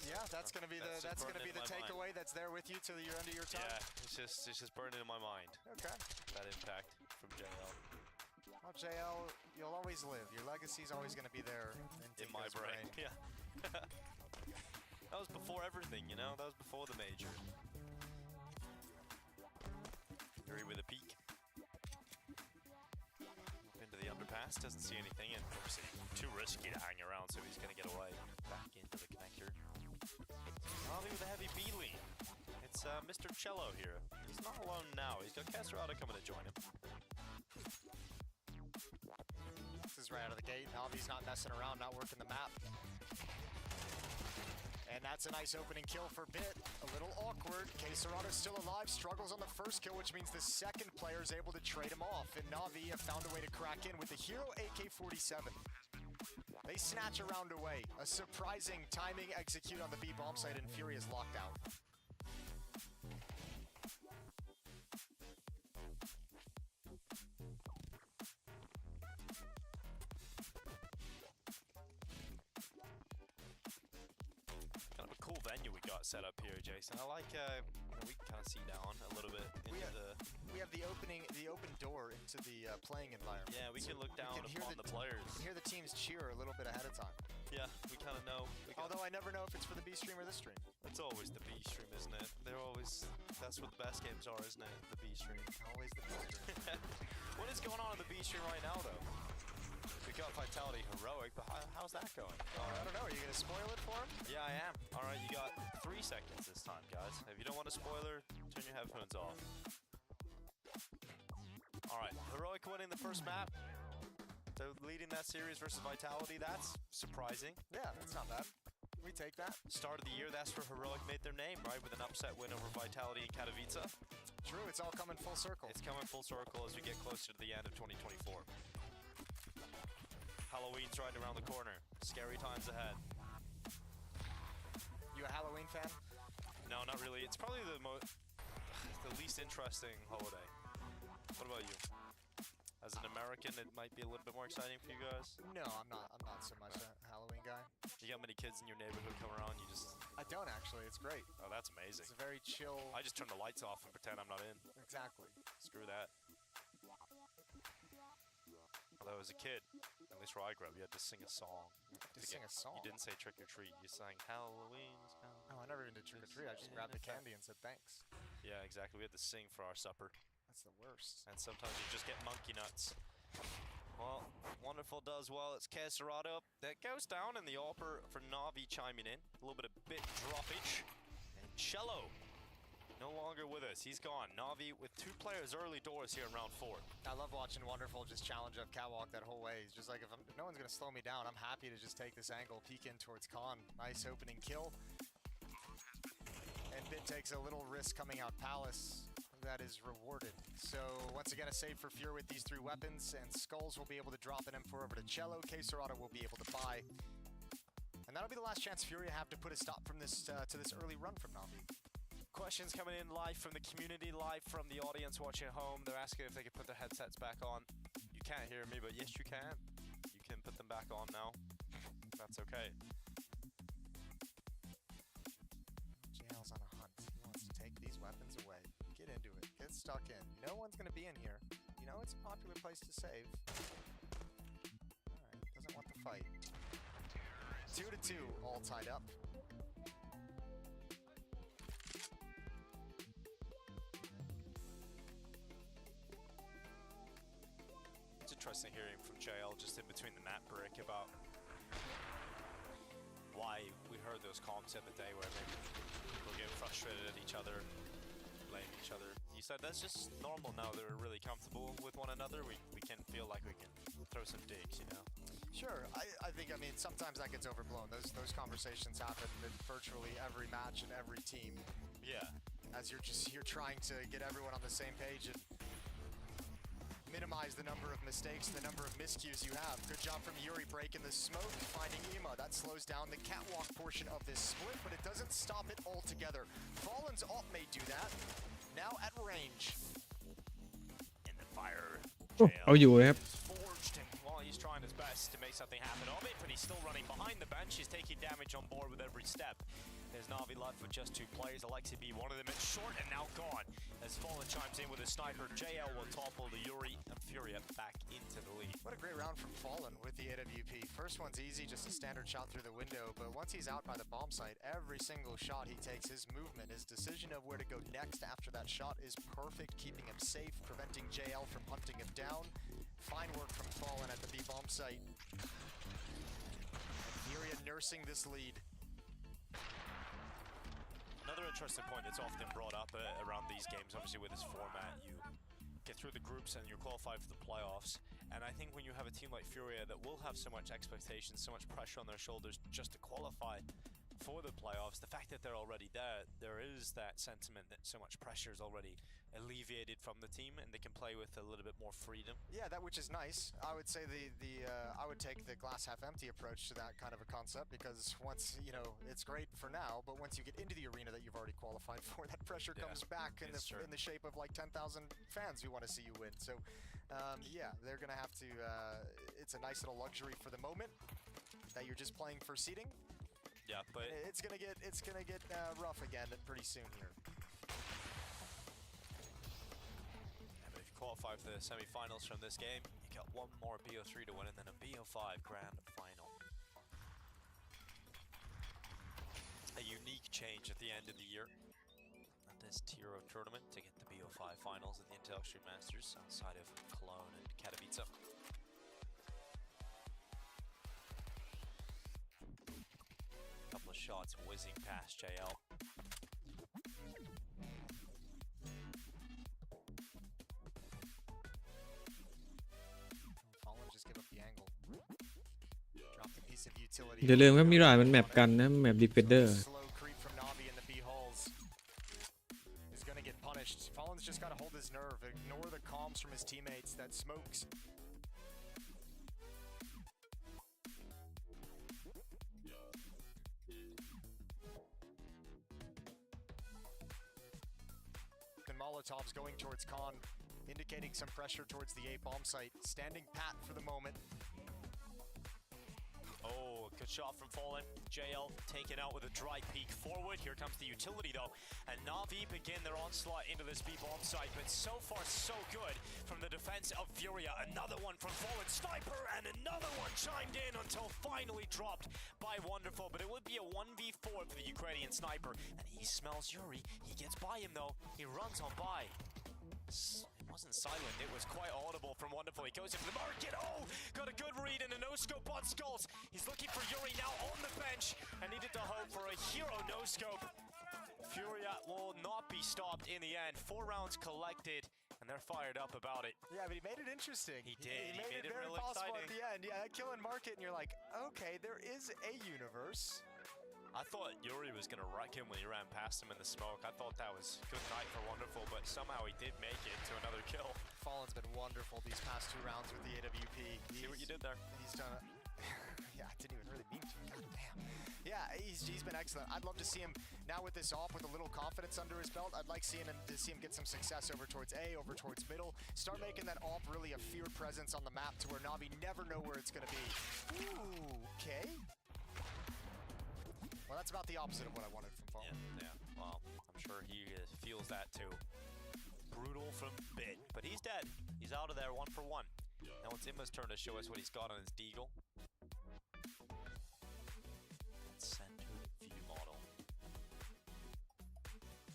Yeah, that's gonna be the takeaway that's there with you till the end of your time. Yeah, it's just burning in my mind. Okay. That impact from JL. Well, JL, you'll always live. Your legacy's always gonna be there In my brain. Yeah. That was before everything, you know. That was before the major. Yuri with a peek. Into the underpass, doesn't see anything, and obviously too risky to hang around, so he's going to get away. Back into the connector. Na'Vi with a heavy B lead. It's Mr. Cello here. He's not alone now. He's got XxWolverinexX coming to join him. This is right out of the gate. Na'Vi's not messing around, not working the map. And that's a nice opening kill for Bit. A little awkward. XxWolverinexX still alive, struggles on the first kill, which means the second player is able to trade him off. And Na'Vi have found a way to crack in with the Hero AK-47. They snatch a round away. A surprising timing execute on the B bomb site, and Fury is locked out. Cool venue we got set up here, Jason. I like, we can kind of see down a little bit into We have the open door into the playing environment. Yeah, we can look down upon the players. You can hear the teams cheer a little bit ahead of time. Yeah, we kind of know. Although I never know if it's for the B stream or this stream. It's always the B stream, isn't it? They're always, that's what the best games are, isn't it? The B stream. Always the B stream. What is going on in the B stream right now, though? We got Vitality Heroic, but how's that going? I don't know. Are you going to spoil it for him? Yeah, I am. All right, you got 3 seconds this time, guys. If you don't want a spoiler, turn your headphones off. All right, Heroic winning the first map. So leading that series versus Vitality, that's surprising. Yeah, that's not bad. We take that. Start of the year, that's where Heroic made their name, right? With an upset win over Vitality in Katowice. True, it's all coming full circle. It's coming full circle as we get closer to the end of 2024. Halloween's right around the corner. Scary times ahead. You a Halloween fan? No, not really. It's probably the least interesting holiday. What about you? As an American, it might be a little bit more exciting for you guys. No, I'm not so much a Halloween guy. You got many kids in your neighborhood come around, you just... I don't actually, it's great. Oh, that's amazing. It's a very chill... I just turn the lights off and pretend I'm not in. Exactly. Screw that. Although as a kid, at least where I grew up, you had to sing a song. Sing a song? You didn't say trick or treat, you sang Halloween's coming. Oh, I never even did trick or treat, I just grabbed the candy and said thanks. Yeah, exactly, we had to sing for our supper. That's the worst. And sometimes you just get monkey nuts. Well, Wonderful does well. It's XxWolverinexX that goes down in the upper for Na'Vi chiming in. A little bit of bit droppage. And Cello no longer with us. He's gone. Na'Vi with 2 players early doors here in round 4. I love watching Wonderful just challenge up Catwalk that whole way. He's just like, if no one's going to slow me down, I'm happy to just take this angle, peek in towards Khan. Nice opening kill. And Bit takes a little risk coming out Palace. That is rewarded. So once again, a save for Fury with these 3 weapons, and Skulls will be able to drop an M4 over to Cello. XxWolverinexX will be able to buy. And that'll be the last chance Fury have to put a stop from this to this early run from Na'Vi. Questions coming in live from the community, live from the audience watching at home. They're asking if they could put their headsets back on. You can't hear me, but yes, you can. You can put them back on now. That's okay. JL's on a hunt. He wants to take these weapons away. Get into it. Get stuck in. No one's going to be in here. You know, it's a popular place to save. Alright, doesn't want the fight. 2-2, all tied up. It's interesting hearing from JL just in between the map break about why we heard those comments the other day where maybe people getting frustrated at each other, blame each other. He said that's just normal now. They're really comfortable with one another. We can feel like we can throw some digs, you know. Sure, I think, I mean, sometimes that gets overblown. Those conversations happen in virtually every match and every team. Yeah. As you're trying to get everyone on the same page and minimize the number of mistakes, the number of miscues you have. Good job from Yuri breaking the smoke, finding Ema. That slows down the catwalk portion of this split, but it doesn't stop it altogether. Fallen's ult may do that. Now at range. In the fire. เอาอยู่ครับ Forged and well, he's trying his best to make something happen of it, but he's still running behind the bench. He's taking damage on board with every step. There's Na'Vi left with just 2 players. Alexi B, one of them is short and now gone. As Fallen chimes in with a sniper, JL will topple the Yuri and Furia back into the lead. What a great round from Fallen with the AWP. First one's easy, just a standard shot through the window, but once he's out by the bomb site, every single shot he takes, his movement, his decision of where to go next after that shot is perfect, keeping him safe, preventing JL from hunting him down. Fine work from Fallen at the B bomb site. And Furia nursing this lead. Another interesting point that's often brought up around these games, obviously with this format, you get through the groups and you're qualified for the playoffs. And I think when you have a team like Furia that will have so much expectation, so much pressure on their shoulders just to qualify for the playoffs, the fact that they're already there is that sentiment that so much pressure is already alleviated from the team and they can play with a little bit more freedom. Yeah, that which is nice. I would say I would take the glass half empty approach to that kind of a concept, because once, you know, it's great for now, but once you get into the arena that you've already qualified for, that pressure comes back in the shape of like 10,000 fans who want to see you win. So yeah, they're gonna have to it's a nice little luxury for the moment that you're just playing for seeding. Yeah, but it's gonna get rough again pretty soon here. Qualify for the semi-finals from this game. You got one more BO3 to win and then a BO5 grand final. A unique change at the end of the year at this tier of tournament to get the BO5 finals in the Intel Extreme Masters outside of Cologne and Katowice. Couple of shots whizzing past JL.อย่าลืมครับมิรามันแมปกันนะแมปดิเฟนเดอร์ Slow creep from Na'Vi in the B halls is gonna get punished. Fallen's just gotta hold his nerve, ignore the comms from his teammates. That smokes. And Molotov's going towards Khan, indicating some pressure towards the A bomb site. Standing pat for the moment. Oh, good shot from Fallen. JL taken out with a dry peek forward. Here comes the utility though. And Na'Vi begin their onslaught into this B bomb site, but so far so good from the defense of Furia. Another one from Fallen Sniper and another one chimed in until finally dropped by Wonderful. But it would be a 1v4 for the Ukrainian Sniper. And he smells Yuri. He gets by him though. He runs on by. It wasn't silent, it was quite audible from Wonderful. He goes into the market. Oh, got a good read and a no-scope on Skulls. He's looking for Yuri now on the bench and needed to hope for a hero no-scope. Furia will not be stopped in the end. 4 rounds collected and they're fired up about it. Yeah, but he made it interesting. He did. He made it very real possible exciting. at the end. Yeah, kill and market, and you're like, okay, there is a universe. I thought Yuri was going to wreck him when he ran past him in the smoke. I thought that was good night for Wonderful, but somehow he did make it to another kill. Fallen's been wonderful these past 2 rounds with the AWP. See what you did there? He's done it. Yeah, I didn't even really mean to. God damn. Yeah, he's been excellent. I'd love to see him now with this off with a little confidence under his belt. I'd like to see him get some success over towards A, over towards middle. Start making that off really a feared presence on the map to where Na'Vi never know where it's going to be. Ooh, okay. Well, that's about the opposite of what I wanted from Fallen. Yeah, well, I'm sure he feels that too. Brutal from Bit, but he's dead. He's out of there 1 for 1. Now it's Imma's turn to show us what he's got on his deagle. Centered view model.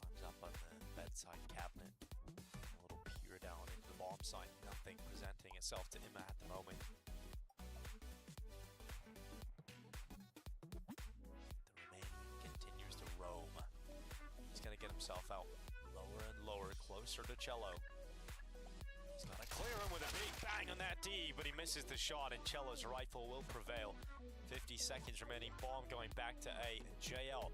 Climbs up on the bedside cabinet. A little peer down into the bomb site. Nothing presenting itself to Imma at the moment. The remaining continues to roam. He's gonna get himself out lower and lower, closer to Cello. He's gotta clear him with a big bang on that D, but he misses the shot and Cello's rifle will prevail. 50 seconds remaining, bomb going back to A. JL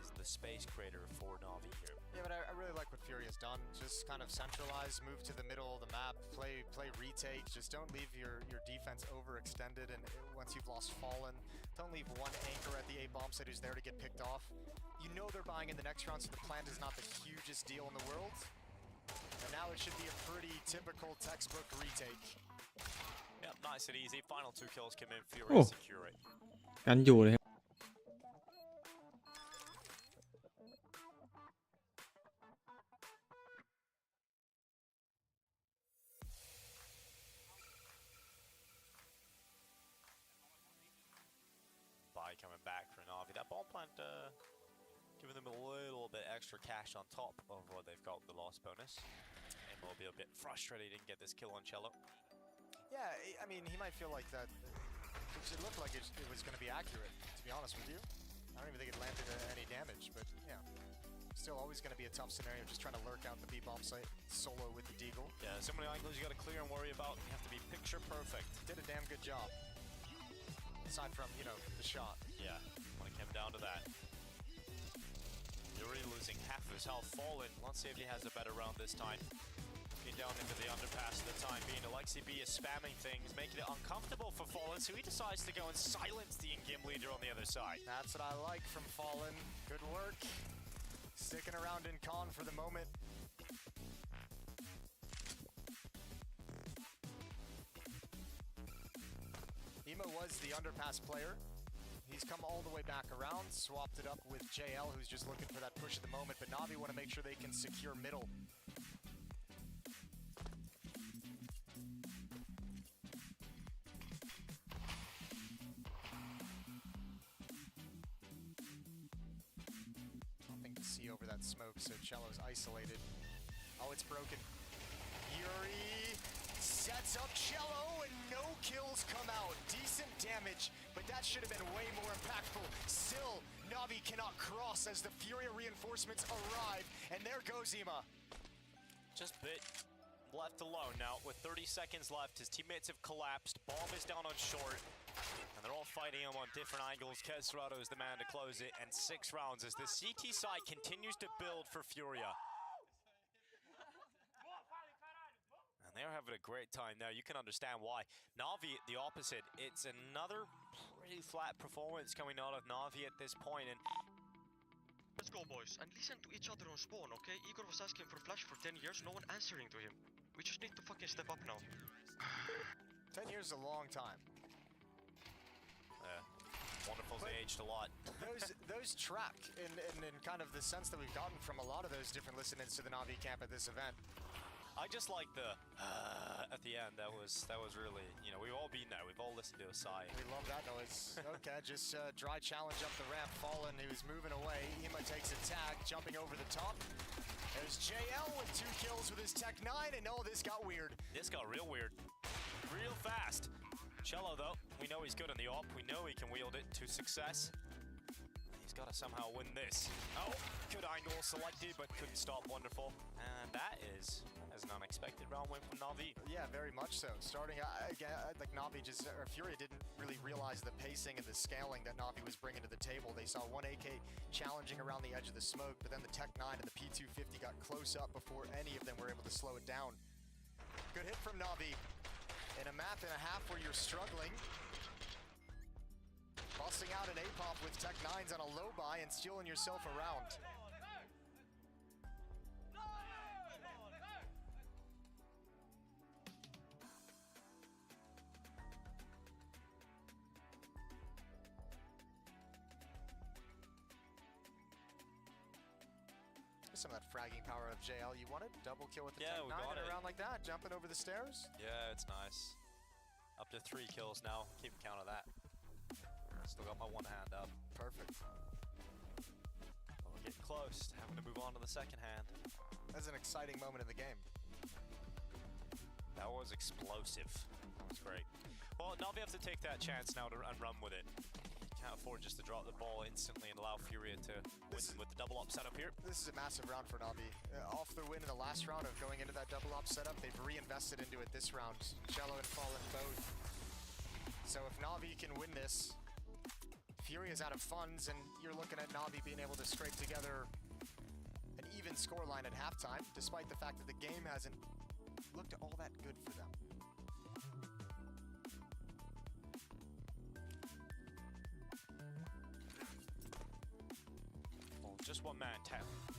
is the space creator for Na'Vi here. Yeah, but I really like what Fury has done. Just kind of centralize, move to the middle of the map, play retake. Just don't leave your defense overextended, and once you've lost Fallen, don't leave one anchor at the A bomb site who's there to get picked off. You know they're buying in the next round, so the plant is not the hugest deal in the world. And now it should be a pretty typical textbook retake. Yep, nice and easy. Final 2 kills come in. Fury secure it. กันอยู่เลยครับ Buy coming back for Na'Vi. That bomb plant giving them a little bit extra cash on top of what they've got with the loss bonus. And will be a bit frustrated he didn't get this kill on Cello. Yeah, I mean, he might feel like that. It looked like it was going to be accurate, to be honest with you. I don't even think it landed any damage, but yeah. Still always going to be a tough scenario, just trying to lurk out the B bomb site solo with the deagle. Yeah, so many angles you got to clear and worry about. You have to be picture perfect. Did a damn good job. Aside from, you know, the shot. Yeah, when it came down to that. Fury losing half of his health. Fallen. Let's see if he has a better round this time. Down into the underpass for the time being. Alexi B is spamming things, making it uncomfortable for Fallen, so he decides to go and silence the in-game leader on the other side. That's what I like from Fallen. Good work. Sticking around in con for the moment. Ema was the underpass player. He's come all the way back around, swapped it up with JL, who's just looking for that push at the moment, but Na'Vi want to make sure they can secure middle. See over that smoke, so Cello's isolated. Oh, it's broken. Yuri sets up Cello, and no kills come out. Decent damage, but that should have been way more impactful. Still, Na'Vi cannot cross as the Furia reinforcements arrive, and there goes Ema. Just Bit left alone now with 30 seconds left. His teammates have collapsed. Bomb is down on short. And they're all fighting him on different angles. XxWolverinexX is the man to close it, and 6 rounds as the CT side continues to build for Furia. And they're having a great time now. You can understand why. Na'Vi, the opposite. It's another pretty flat performance coming out of Na'Vi at this point. And let's go, boys, and listen to each other on spawn, okay? Igor was asking for flash for 10 years, no one answering to him. We just need to fucking step up now. 10 years is a long time. Wonderful's aged a lot. those track in kind of the sense that we've gotten from a lot of those different listen-ins to the Na'Vi camp at this event. I just like the at the end. That was really, you know, we've all been there. We've all listened to a sigh. We love that noise. Okay, just dry challenge up the ramp. Fallen, who's moving away. Ema takes a tag, jumping over the top. There's JL with 2 kills with his Tech 9, and oh, this got weird. This got real weird. Real fast. Cello, though, we know he's good on the op. We know he can wield it to success. He's got to somehow win this. Oh, good angle selected, but couldn't stop Wonderful. And that is an unexpected round win from Na'Vi. Yeah, very much so. Starting again, like Na'Vi or Furia didn't really realize the pacing and the scaling that Na'Vi was bringing to the table. They saw one AK challenging around the edge of the smoke, but then the Tech 9 and the P250 got close up before any of them were able to slow it down. Good hit from Na'Vi. In a map and a half where you're struggling, missing out an A-pop with Tech 9s on a low buy and stealing yourself a round. Some of that fragging power of JL. You wanted double kill with the Tech 9 in a round like that, jumping over the stairs. Yeah, it's nice. Up to 3 kills now. Keep count of that. Still got my one hand up. Perfect. Well, we're getting close to having to move on to the second hand. That's an exciting moment in the game. That was explosive. That was great. Well, Na'Vi have to take that chance now and run with it. Can't afford just to drop the ball instantly and allow Furia to win with the double up setup here. This is a massive round for Na'Vi. Off their win in the last round of going into that double up setup, they've reinvested into it this round. Cello and Fallen both. So if Na'Vi can win this, Furia's out of funds, and you're looking at Na'Vi being able to scrape together an even scoreline at halftime, despite the fact that the game hasn't looked all that good for them. Just one man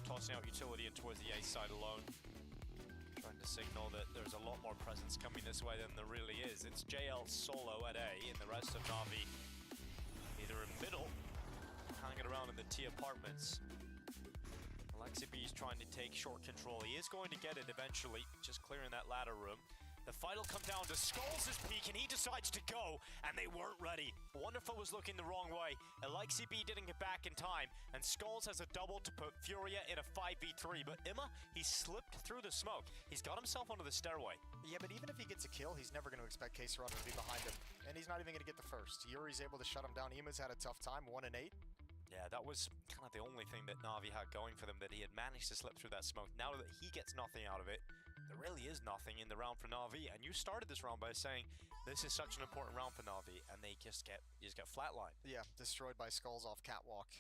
tossing out utility in towards the A side alone. Trying to signal that there's a lot more presence coming this way than there really is. It's JL solo at A, and the rest of Na'Vi either in middle, hanging around in the T apartments. XxB is trying to take short control. He is going to get it eventually, just clearing that ladder room. The fight will come down to Skulls' peak, and he decides to go, and they weren't ready. Wonderful was looking the wrong way. XxB didn't get back in time, and Skulls has a double to put Furia in a 5v3, but Imma, he slipped through the smoke. He's got himself onto the stairway. Yeah, but even if he gets a kill, he's never going to expect XxWolverinexX to be behind him, and he's not even going to get the first. Yuri's able to shut him down. Imma's had a tough time, 1 and 8. Yeah, that was kind of the only thing that Na'Vi had going for them, that he had managed to slip through that smoke. Now that he gets nothing out of it, there really is nothing in the round for Na'Vi, and you started this round by saying this is such an important round for Na'Vi, and they just get flatlined. Yeah, destroyed by Skulls off Catwalk.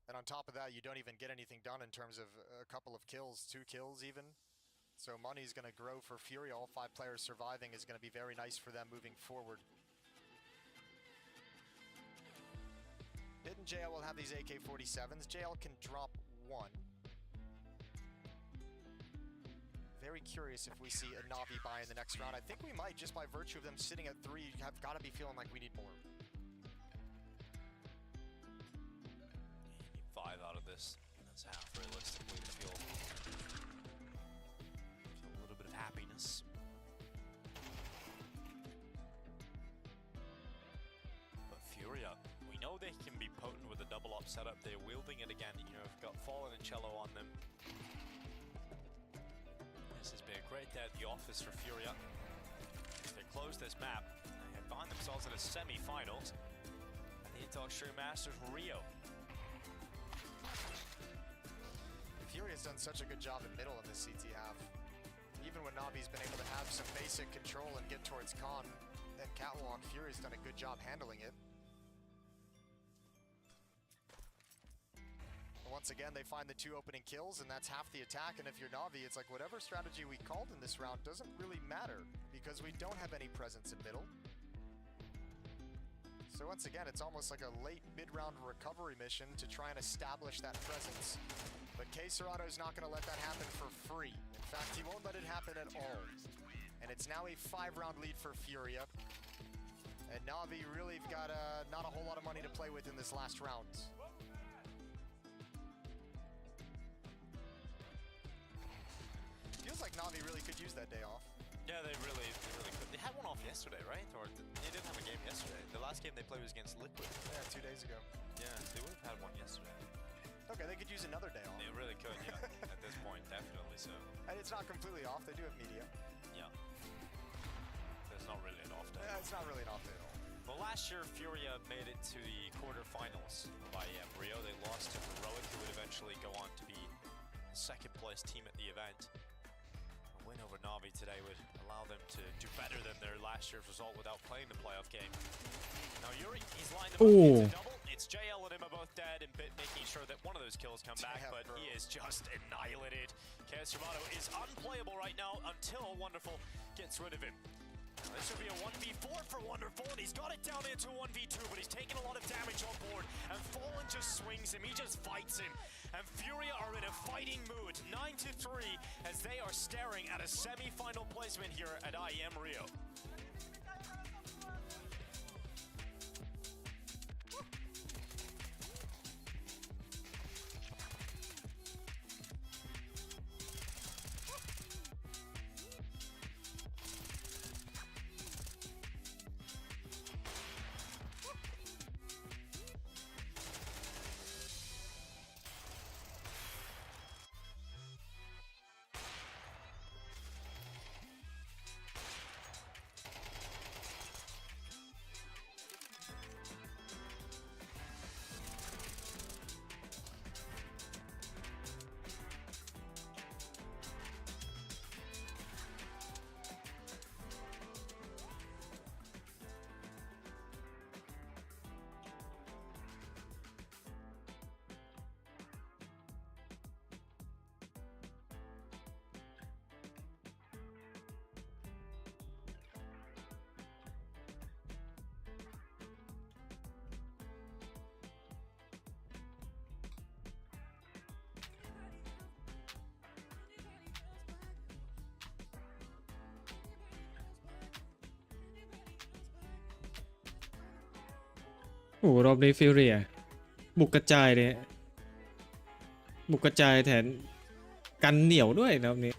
And on top of that, you don't even get anything done in terms of a couple of kills, 2 kills even. So money's going to grow for Furia. All 5 players surviving is going to be very nice for them moving forward. Hidden JL will have these AK-47s. JL can drop 1. Very curious if we see a Na'Vi buy in the next round. I think we might, just by virtue of them sitting at 3, have got to be feeling like we need more. You need 5 out of this. That's half realistically to feel a little bit of happiness. But Furia, we know they can be potent with a double up setup. They're wielding it again. You know, got Fallen and Cello on them. This has been a great day at the office for Furia. They close this map and find themselves in the semi-finals at the Intel Extreme Masters Rio. Furia's done such a good job in middle in this CT half. Even when Na'Vi's been able to have some basic control and get towards Con and Catwalk, Furia's done a good job handling it. Once again, they find the 2 opening kills, and that's half the attack. And if you're Na'Vi, it's like whatever strategy we called in this round doesn't really matter because we don't have any presence in middle. So once again, it's almost like a late mid-round recovery mission to try and establish that presence. But XxWolverinexX not going to let that happen for free. In fact, he won't let it happen at all. And it's now a 5-round lead for Furia. And Na'Vi really got not a whole lot of money to play with in this last round. Feels like Na'Vi really could use that day off. Yeah, they really could. They had one off yesterday, right? Or they didn't have a game yesterday. The last game they played was against Liquid. Yeah, 2 days ago. Yeah, they would have had one yesterday. Okay, they could use another day off. They really could, yeah. At this point, definitely so. And it's not completely off. They do have media. Yeah. There's not really an off day. Yeah, it's not really an off day at all. Well, last year, Furia made it to the quarterfinals by Rio. They lost to Heroic, who would eventually go on to be the 2nd place team at the event. A win over Na'Vi today would allow them to do better than their last year's result without playing the playoff game. Now Yuri, he's lined them up into double. It's JL and him are both dead, and Bit making sure that one of those kills come back, but he is just annihilated. XxWolverinexX is unplayable right now until Wonderful gets rid of him. This would be a 1v4 for Wonderful, and he's got it down into 1v2, but he's taking a lot of damage on board, and Fallen just swings him, he just fights him, and Furia are in a fighting mood, 9-3, as they are staring at a semi-final placement here at IEM Rio.โอ้โหรอบนี้ฟิวเรียบุกกระจายเลยบุกกระจายแถมกันเหนียวด้วยรอบนี้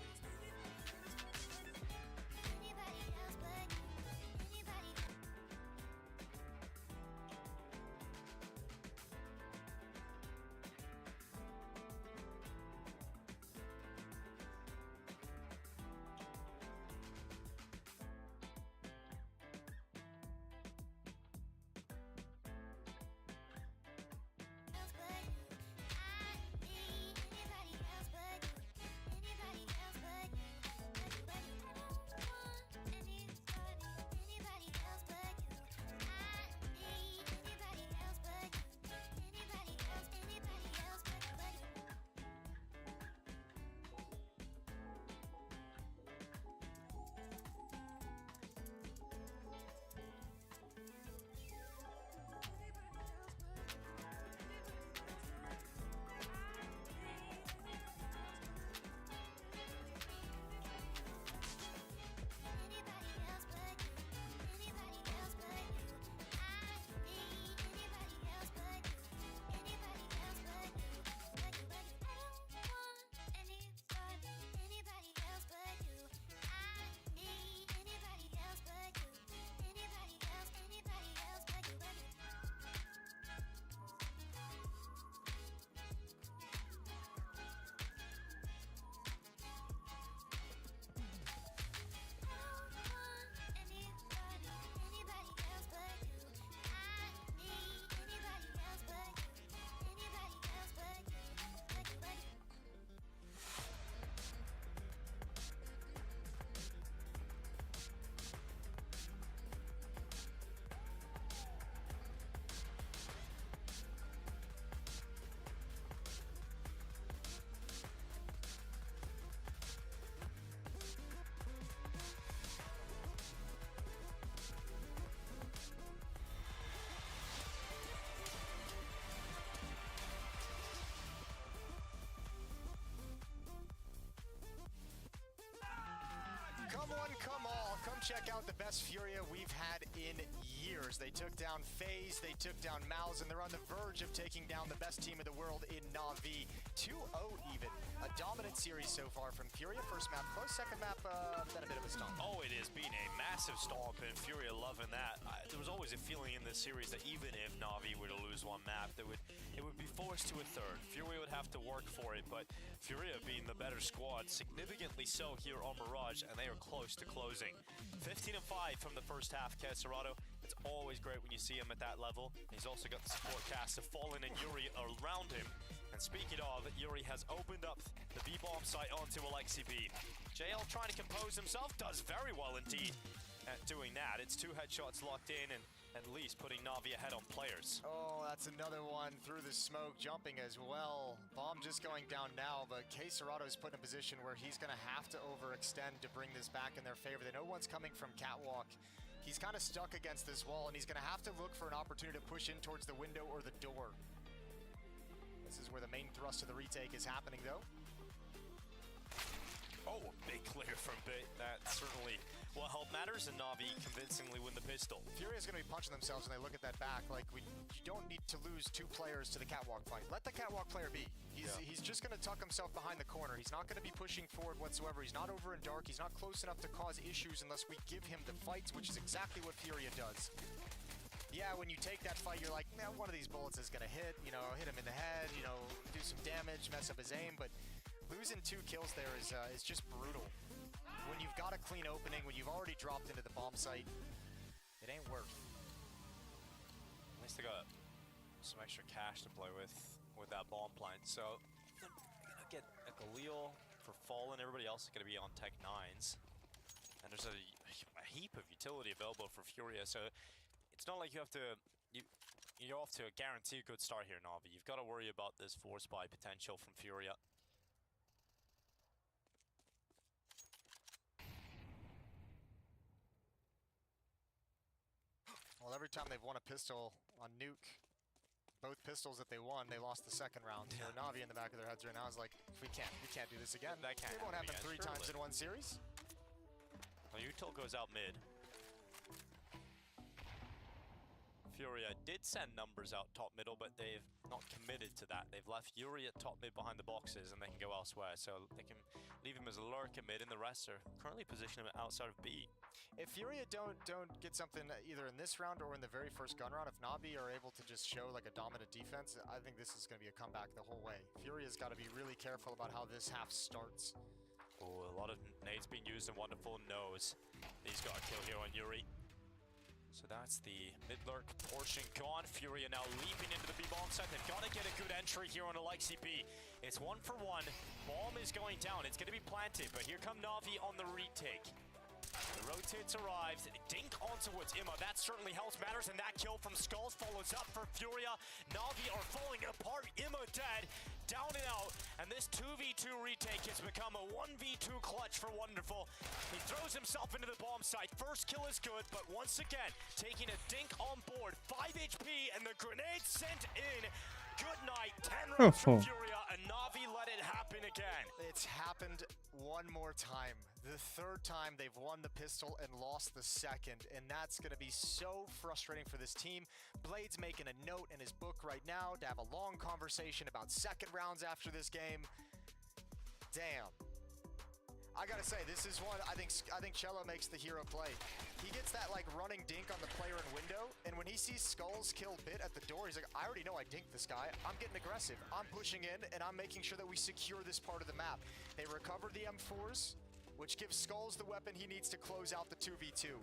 Come one, come all, come check out the best Furia we've had in years. They took down FaZe, they took down Mouse, and they're on the verge of taking down the best team in the world in Na'Vi. 2-0 even. A dominant series so far from Furia. First map close, second map been a bit of a stomp. Oh, it has been a massive stomp, and Furia loving that. There was always a feeling in this series that even if Na'Vi were to lose one map, it would be forced to a third. Furia would have to work for it, but Furia being the better squad, significantly so here on Mirage, and they are close to closing. 15-5 from the first half, XxWolverinexX. It's always great when you see him at that level. He's also got the support cast of Fallen and Yuri around him. And speaking of, Yuri has opened up the B-bomb site onto XxB. JL trying to compose himself, does very well indeed at doing that. It's 2 headshots locked in, and at least putting Na'Vi ahead on players. Oh, that's another one through the smoke, jumping as well. Bomb just going down now, but XxWolverinexX is put in a position where he's going to have to overextend to bring this back in their favor. They know one's coming from Catwalk. He's kind of stuck against this wall, and he's going to have to look for an opportunity to push in towards the window or the door. This is where the main thrust of the retake is happening, though. Oh, a big clear from Bit. That certainly will help matters, and Na'Vi convincingly win the pistol. Fury is going to be punching themselves when they look at that back. Like, you don't need to lose 2 players to the Catwalk fight. Let the Catwalk player be. He's just going to tuck himself behind the corner. He's not going to be pushing forward whatsoever. He's not over in dark. He's not close enough to cause issues unless we give him the fights, which is exactly what Furia does. Yeah, when you take that fight, you're like, man, one of these bullets is going to hit, you know, hit him in the head, you know, do some damage, mess up his aim, but losing 2 kills there is just brutal. When you've got a clean opening, when you've already dropped into the bomb site, it ain't worth. At least they got some extra cash to play with that bomb plant. So they're gonna get a Galil for Fallen. Everybody else is gonna be on Tech 9s. And there's a heap of utility available for Furia. So it's not like you have to you're off to a guaranteed good start here, Na'Vi. You've got to worry about this force buy potential from Furia. Well, every time they've won a pistol on Nuke, both pistols that they won, they lost the second round. So Na'Vi in the back of their heads right now is like, we can't do this again. That can't It won't happen happen 3 times in one series. Well, Util goes out mid. Furia did send numbers out top middle, but they've not committed to that. They've left Yuri at top mid behind the boxes, and they can go elsewhere. So they can leave him as a lurk at mid, and the rest are currently positioning him outside of B. If Furia don't get something either in this round or in the very first gun round, if Na'Vi are able to just show like a dominant defense, I think this is going to be a comeback the whole way. Furia's got to be really careful about how this half starts. Oh, a lot of nades being used, and Wonderful knows he's got a kill here on Yuri. So that's the mid-lurk portion gone. Furia now leaping into the B-bomb site. They've got to get a good entry here on Alexi B. It's 1 for 1. Bomb is going down. It's going to be planted, but here come Na'Vi on the retake. The rotates arrives. Dink onto what's Imma. That certainly helps matters, and that kill from Skulls follows up for Furia. Na'Vi are falling apart. Imma dead. Down and out. And this 2v2 retake has become a 1v2 clutch for Wonderful. He throws himself into the bomb site. First kill is good, but once again, taking a dink on board. 5 HP, and the grenade sent in. Good night. 10 rounds for Furia, and Na'Vi let it happen again. It's happened one more time. The 3rd time they've won the pistol and lost the 2nd, and that's going to be so frustrating for this team. Blade's making a note in his book right now to have a long conversation about second rounds after this game. Damn. I gotta say, this is one, I think Cello makes the hero play. He gets that like running dink on the player in window, and when he sees Skulls kill Bit at the door, he's like, I already know I dinked this guy. I'm getting aggressive. I'm pushing in, and I'm making sure that we secure this part of the map. They recover the M4s, which gives Skulls the weapon he needs to close out the 2v2.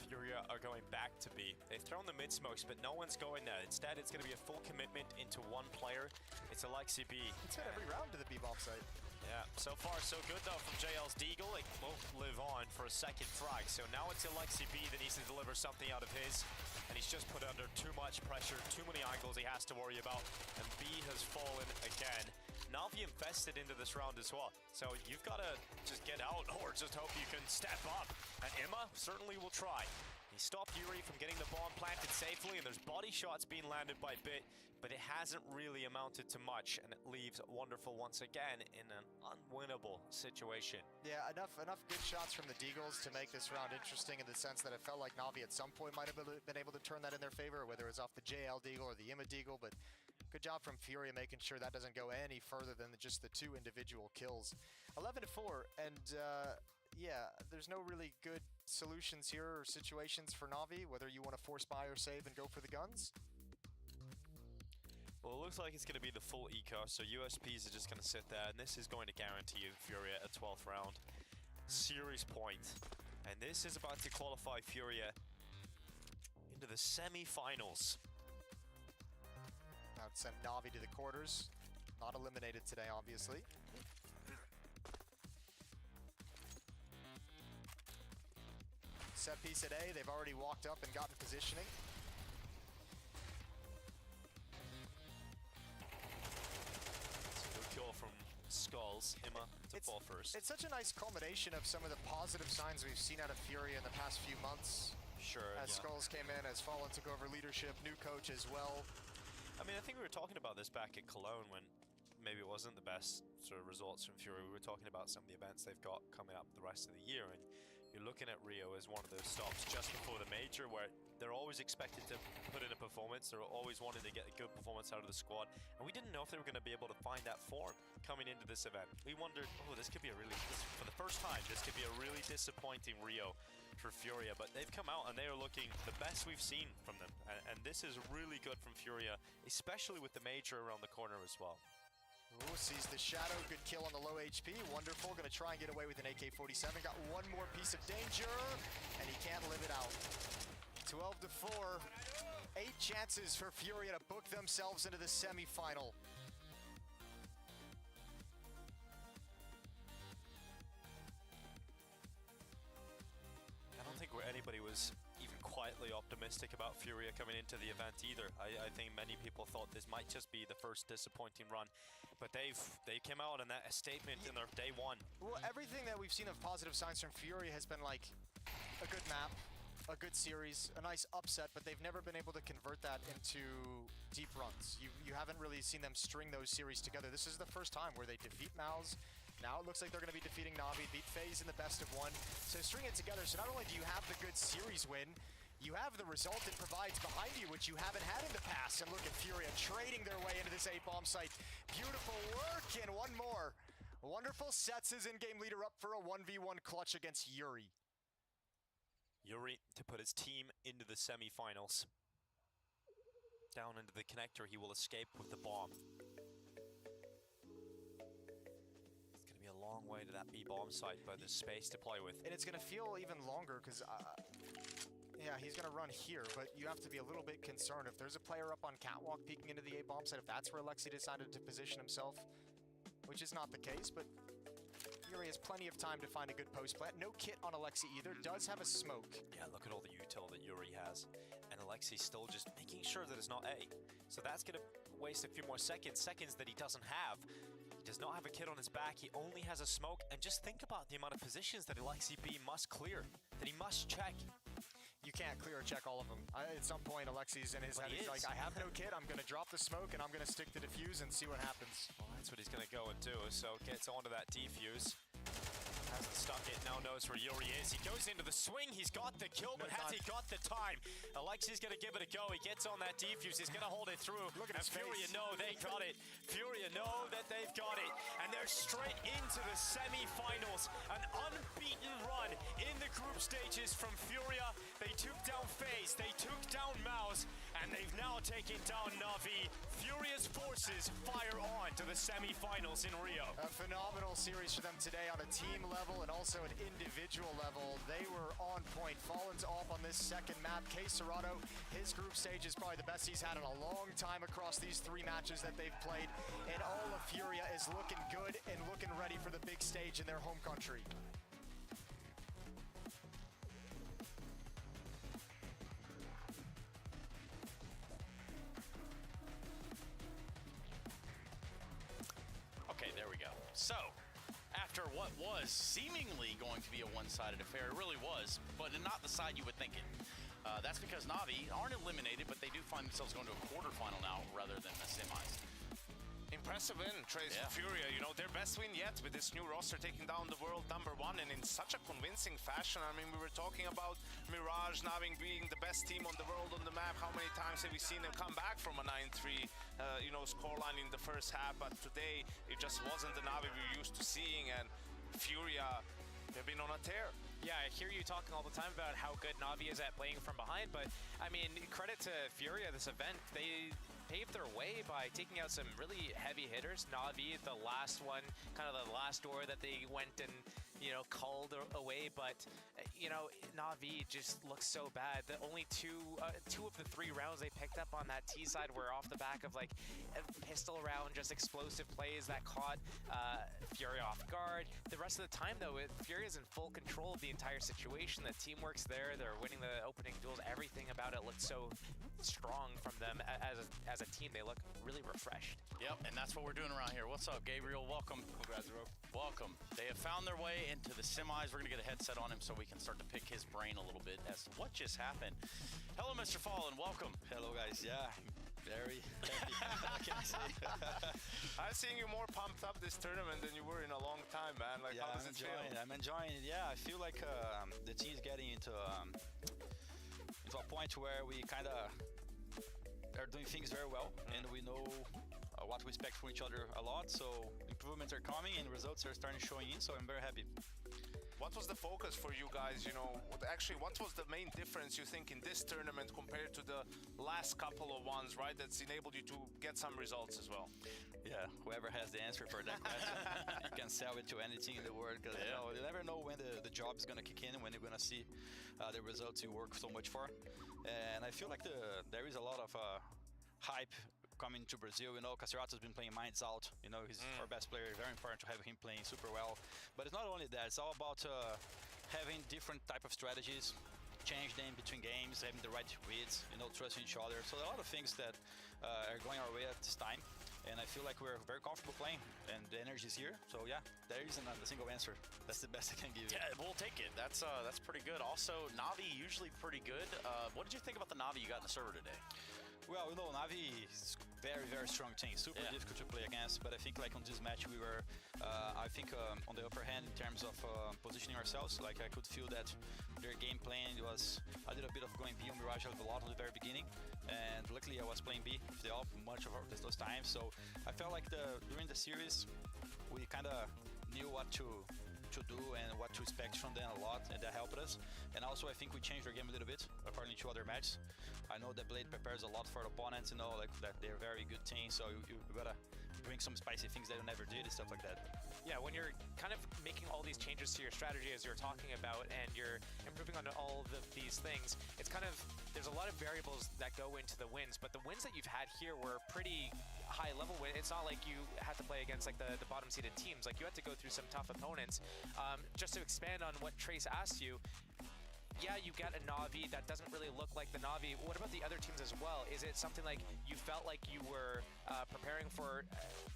Furia are going back to B. They've thrown the mid smokes, but no one's going there. Instead, it's going to be a full commitment into one player. It's Alexi B. It's hit every round to the B-bomb site. Yeah, so far so good though from JL's Deagle. It won't live on for a second frag. So now it's Alexi B that needs to deliver something out of his. And he's just put under too much pressure, too many angles he has to worry about. And B has fallen again. Na'Vi infested into this round as well. So you've got to just get out or just hope you can step up. And Imma certainly will try. He stopped Yuri from getting the bomb planted safely, and there's body shots being landed by Bit, but it hasn't really amounted to much, and it leaves Wonderful once again in an unwinnable situation. Yeah, enough good shots from the Deagles to make this round interesting in the sense that it felt like Na'Vi at some point might have been able to turn that in their favor, whether it was off the JL Deagle or the Imma Deagle, but good job from Furia making sure that doesn't go any further than just the 2 individual kills. 11-4, and yeah, there's no really good solutions here or situations for Na'Vi, whether you want to force buy or save and go for the guns. Well, it looks like it's going to be the full eco, so USPs are just going to sit there, and this is going to guarantee you Furia a 12th round series point. And this is about to qualify Furia into the semi-finals. Now send Na'Vi to the quarters. Not eliminated today, obviously. Set piece at A, they've already walked up and gotten positioning. Skulls, Ima to fall first. It's such a nice culmination of some of the positive signs we've seen out of Furia in the past few months. Sure, As Skulls came in, as Fallen took over leadership, new coach as well. I mean, I think we were talking about this back at Cologne when maybe it wasn't the best sort of results from Fury. We were talking about some of the events they've got coming up the rest of the year, and you're looking at Rio as one of those stops just before the major where they're always expected to put in a performance. They're always wanting to get a good performance out of the squad, and we didn't know if they were going to be able to find that form coming into this event. We wondered, oh, this could be a really, for the first time, this could be a really disappointing Rio for Furia, but they've come out and they are looking the best we've seen from them, and this is really good from Furia, especially with the major around the corner as well. Ooh, sees the shadow, good kill on the low HP, wonderful, gonna try and get away with an AK-47, got one more piece of danger, and he can't live it out. 12 to 4, 8 chances for Furia to book themselves into the semi-final. I don't think anybody was even quietly optimistic about Furia coming into the event either. I think many people thought this might just be the first disappointing run, but they came out in that statement in their day one. Well, everything that we've seen of positive signs from Furia has been like a good map, a good series, a nice upset, but they've never been able to convert that into deep runs. You haven't really seen them string those series together. This is the first time where they defeat Mouse. Now it looks like they're going to be defeating Na'Vi, beat FaZe in the best of one. So string it together, so not only do you have the good series win, you have the result it provides behind you, which you haven't had in the past. And look at Furia trading their way into this A-bomb site. Beautiful work, and one more. Wonderful sets his in-game leader up for a 1v1 clutch against Yuri. Yuri to put his team into the semi-finals. Down into the connector, he will escape with the bomb. It's going to be a long way to that B-bomb site, but there's space to play with. And it's going to feel even longer because, yeah, he's going to run here, but you have to be a little bit concerned. If there's a player up on Catwalk peeking into the A-bomb site, if that's where Alexi decided to position himself, which is not the case, but Yuri has plenty of time to find a good post plant. No kit on Alexi either, does have a smoke. Yeah, look at all the util that Yuri has. And Alexi's still just making sure that it's not A. So that's going to waste a few more seconds that he doesn't have. He does not have a kit on his back, he only has a smoke. And just think about the amount of positions that Alexi B must clear, that he must check. You can't clear or check all of them. At some point, Alexi's in his head, he's like, I have no kit, I'm going to drop the smoke, and I'm going to stick to defuse and see what happens. Well, that's what he's going to go and do, so gets onto that defuse. Hasn't stuck it, now knows where Yuri is. He goes into the swing, he's got the kill, but has he got the time? Alexi's going to give it a go, he gets on that defuse, he's going to hold it through. Look at his Furia face. know they got it. Furia know that they've got it, and they're straight into the semi-finals. An unbeaten run in the group stages from Furia. They took down FaZe, they took down Mouse, and they've now taken down Na'Vi. Furia's forces fire on to the semi-finals in Rio. A phenomenal series for them today on a team level and also an individual level. They were on point. Fallen's off on this second map. XxWolverinexX, his group stage is probably the best he's had in a long time across these 3 matches that they've played. And all of Furia is looking good and looking ready for the big stage in their home country. Okay, there we go. So, after what was seemingly going to be a one-sided affair, it really was, but not the side you would think it. That's because Na'Vi aren't eliminated, but they do find themselves going to a quarterfinal now rather than a semis. Impressive win, Trace Furia. You know, their best win yet with this new roster taking down the world #1 and in such a convincing fashion. I mean, we were talking about Mirage Na'Vi being the best team on the world on the map. How many times have we seen them come back from a 9-3 scoreline in the first half? But today, it just wasn't the Na'Vi we're used to seeing, and Furia, they've been on a tear. Yeah, I hear you talking all the time about how good Na'Vi is at playing from behind, but I mean, credit to Furia, this event, they paved their way by taking out some really heavy hitters. Na'Vi, the last one, kind of the last door that they went and, called away, but, Na'Vi just looks so bad. The only two of the 3 rounds they picked up on that T side were off the back of, like, a pistol round, just explosive plays that caught Furia off guard. The rest of the time, though, Furia's in full control of the entire situation. The teamwork's there. They're winning the opening duels. Everything about about it looked so strong from them as a team. They look really refreshed. Yep, and that's what we're doing around here. What's up, Gabriel? Welcome. Congrats, bro. Welcome. They have found their way into the semis. We're going to get a headset on him so we can start to pick his brain a little bit as to what just happened. Hello, Mr. Fallen. Welcome. Hello, guys. Yeah, very happy. What can I say? I'm seeing you more pumped up this tournament than you were in a long time, man. Like, yeah, how does it feel? I'm enjoying it. Yeah, I feel like the team is getting into a point where we kind of are doing things very well, and we know what we expect from each other a lot. So improvements are coming, and results are starting showing in. So I'm very happy. What was the focus for you guys? You know, actually, what was the main difference you think in this tournament compared to the last couple of ones, right? That's enabled you to get some results as well. Yeah, whoever has the answer for that question, you can sell it to anything in the world, because you never know when the job is going to kick in and when you're going to see the results you work so much for. And I feel like there is a lot of hype coming to Brazil. You know, Cacerato's been playing minds out. You know, he's our best player. Very important to have him playing super well. But it's not only that. It's all about having different type of strategies, change them between games, having the right reads, you know, trusting each other. So a lot of things that are going our way at this time. And I feel like we're very comfortable playing, and the energy is here. So yeah, there isn't a single answer. That's the best I can give you. Yeah, we'll take it. That's pretty good. Also, Navi usually pretty good. What did you think about the Navi you got in the server today? Well, you know, Navi is very, very strong team. Super difficult to play against. But I think like on this match we were, I think on the upper hand in terms of positioning ourselves. Like I could feel that their game plan was a little bit of going B on Mirage a lot at the very beginning. And luckily I was playing B with the AWP much of those times. So I felt like during the series we kind of knew what to do and what to expect from them a lot, and that helped us. And also I think we changed our game a little bit according to other matches. I know that Blade prepares a lot for the opponents, you know, like that they're a very good team, so you gotta bring some spicy things that you never did and stuff like that. Yeah, when you're kind of making all these changes to your strategy as you're talking about, and you're improving on all of these things, it's kind of, there's a lot of variables that go into the wins, but the wins that you've had here were pretty high level. It's not like you had to play against like the bottom seeded teams. Like you had to go through some tough opponents. Just to expand on what Trace asked you, yeah, you get a Na'Vi that doesn't really look like the Na'Vi. What about the other teams as well? Is it something like you felt like you were preparing for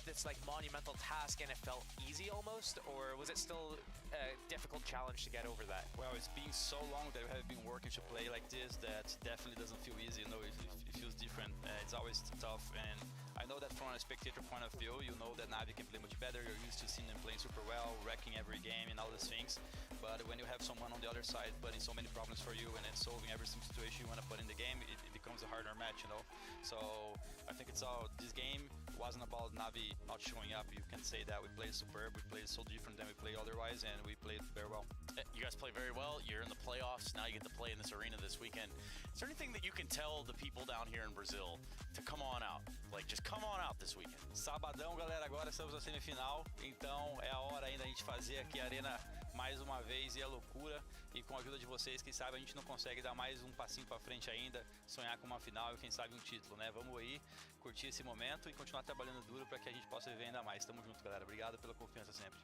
this like monumental task and it felt easy almost, or was it still a difficult challenge to get over that? Well, it's been so long that we have been working to play like this that definitely doesn't feel easy. You know, it feels different. It's always tough, and I know that from a spectator point of view, you know that Na'Vi can play much better. You're used to seeing them playing super well, wrecking every game and all these things. But when you have someone on the other side putting so many problems for you and then solving every single situation you want to put in the game, it becomes a harder match, you know. So I think this game wasn't about Na'Vi not showing up. You can say that we played superb, we played so different than we played otherwise, and we played very well. You guys play very well. You're in the playoffs. Now you get to play in this arena this weekend. Is there anything that you can tell the people down here in Brazil to come on out? Like, just come on out this weekend. Sabadão, galera, agora estamos na semifinal, então é a hora ainda a gente fazer aqui a arena mais uma vez, e é loucura. E com a ajuda de vocês, quem sabe a gente não consegue dar mais um passinho para frente ainda, sonhar com uma final e quem sabe um título, né? Vamos aí, curtir esse momento e continuar trabalhando duro para que a gente possa viver ainda mais. Tamo junto, galera. Obrigado pela confiança sempre.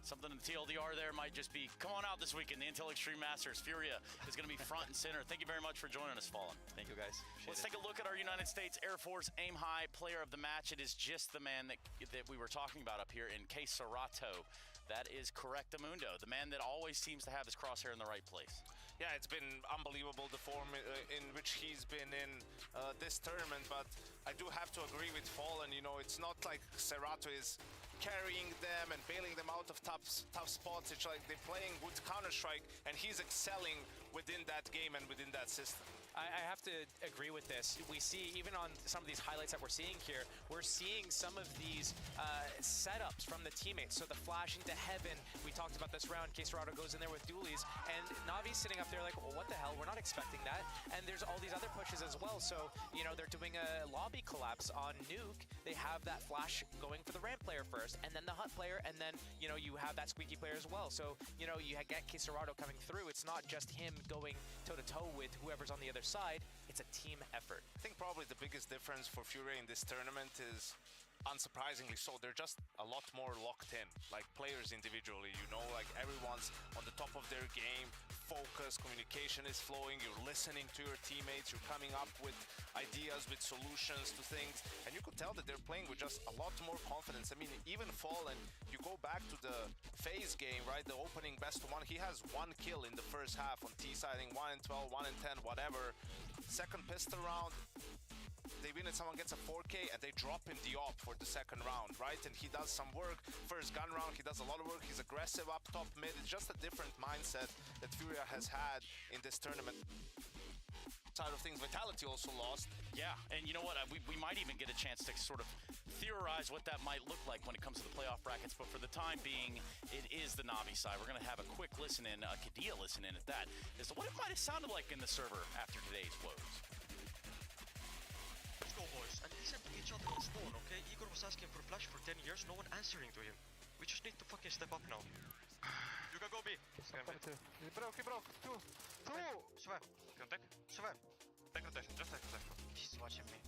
Something in the TLDR there might just be, come on out this weekend, the Intel Extreme Masters. Furia is going to be front and center. Thank you very much for joining us, Fallen. Thank you, guys. Let's take a look at our United States Air Force Aim High player of the match. It is just the man that we were talking about up here in XxWolverinexX. That is Correctamundo, the man that always seems to have his crosshair in the right place. Yeah, it's been unbelievable the form in which he's been in this tournament, but I do have to agree with Fallen. You know, it's not like Cerato is carrying them and bailing them out of tough spots. It's like they're playing with Counter-Strike, and he's excelling within that game and within that system. I have to agree with this. We see, even on some of these highlights that we're seeing here, we're seeing some of these setups from the teammates. So the flash into heaven, we talked about this round, XxWolverinexX goes in there with dualies, and Navi's sitting up there like, well, what the hell? We're not expecting that. And there's all these other pushes as well. So, you know, they're doing a lobby collapse on Nuke. They have that flash going for the ramp player first, and then the hut player, and then, you know, you have that squeaky player as well. So, you know, you get XxWolverinexX coming through. It's not just him going toe-to-toe with whoever's on the other side. It's a team effort. I think probably the biggest difference for Fury in this tournament is unsurprisingly so, they're just a lot more locked in, like players individually, you know, like everyone's on the top of their game, focus, communication is flowing, you're listening to your teammates, you're coming up with ideas, with solutions to things, and you could tell that they're playing with just a lot more confidence. I mean, even Fallen, you go back to the FaZe game, right, the opening best of one, he has 1 kill in the first half on T siding, 1 in 12, 1 in 10, whatever. Second pistol round, they win it, someone gets a 4K and they drop him the op for the second round, right? And he does some work. First gun round, he does a lot of work. He's aggressive up top mid. It's just a different mindset that Furia has had in this tournament. Side of things, Vitality also lost. Yeah, and you know what? We might even get a chance to sort of theorize what that might look like when it comes to the playoff brackets, but for the time being, it is the Na'Vi side. We're going to have a quick listen in, Kadia listen in at that, as to what it might have sounded like in the server after today's woes. Let's go, boys. And listen to each other in spawn, okay? Igor was asking for flash for 10 years, no one answering to him. We just need to fucking step up now. You can go B. He broke. Two. Survive. Can take? Survive. Take rotation, just take rotation. He's watching me.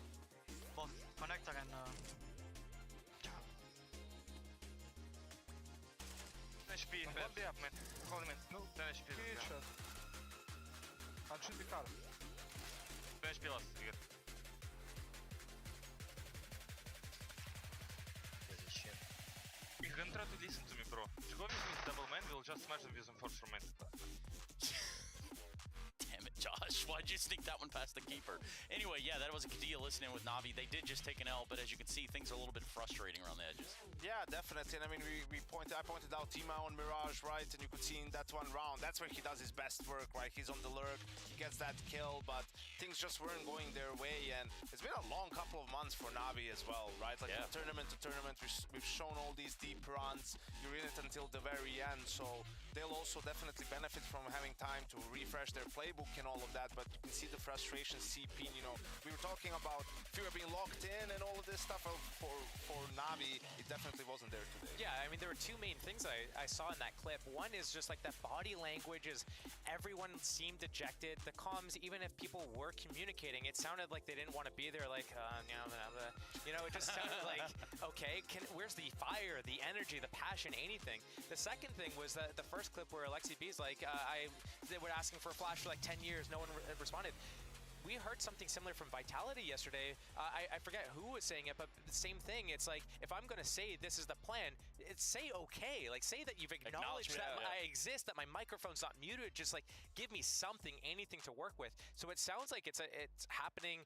Both connector and HP, one B up, man. Hold him in. No. 10 HP. Shot. And should be car. 10 HP last, Igor. You're gonna try to listen to me, bro. If you go with me double man, we'll just smash them with some force from man. Damn it, Josh. Why'd you sneak that one past the keeper? Anyway, yeah, that was a Kadia listening with Na'Vi. They did just take an L, but as you can see, things are a little bit frustrating around the edges. Yeah, definitely. And I mean, I pointed out Tima on Mirage, right? And you could see in that one round, that's where he does his best work, right? He's on the lurk, he gets that kill, but things just weren't going their way. And it's been a long couple of months for Na'Vi as well, right? Like from tournament to tournament, we've shown all these deep runs. You're in it until the very end. So they'll also definitely benefit from having time to refresh their playbook and all of that. But you can see the frustration seeping. You know, we were talking about Furia being locked in and all of this stuff. For Na'Vi, it definitely wasn't there today. Yeah, I mean, there were two main things I saw in that clip. One is just like that body language is everyone seemed dejected. The comms, even if people were communicating, it sounded like they didn't want to be there. Like, you know, it just sounded like, okay, where's the fire, the energy, the passion, anything? The second thing was the first clip where Alexi B's like, they were asking for a flash for like 10 years, no one responded. We heard something similar from Vitality yesterday. I forget who was saying it, but the same thing. It's like, if I'm going to say this is the plan, say okay. Like, say that you've acknowledged that I exist, that my microphone's not muted. Just like, give me something, anything to work with. So it sounds like it's happening.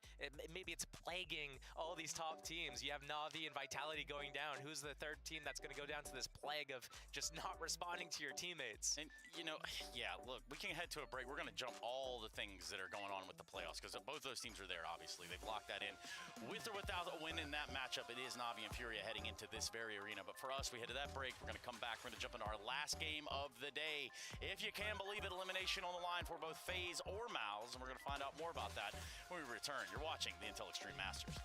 Maybe it's plaguing all these top teams. You have Na'Vi and Vitality going down. Who's the third team that's going to go down to this plague of just not responding to your teammates? And, you know, yeah, look, we can head to a break. We're going to jump all the things that are going on with the playoffs, because both those teams are there, obviously. They've locked that in. With or without a win in that matchup, it is Na'Vi and Furia heading into this very arena. But for us, we head to that break. We're going to come back. We're going to jump into our last game of the day. If you can believe it, elimination on the line for both FaZe or Mals. And we're going to find out more about that when we return. You're watching the Intel Extreme Masters.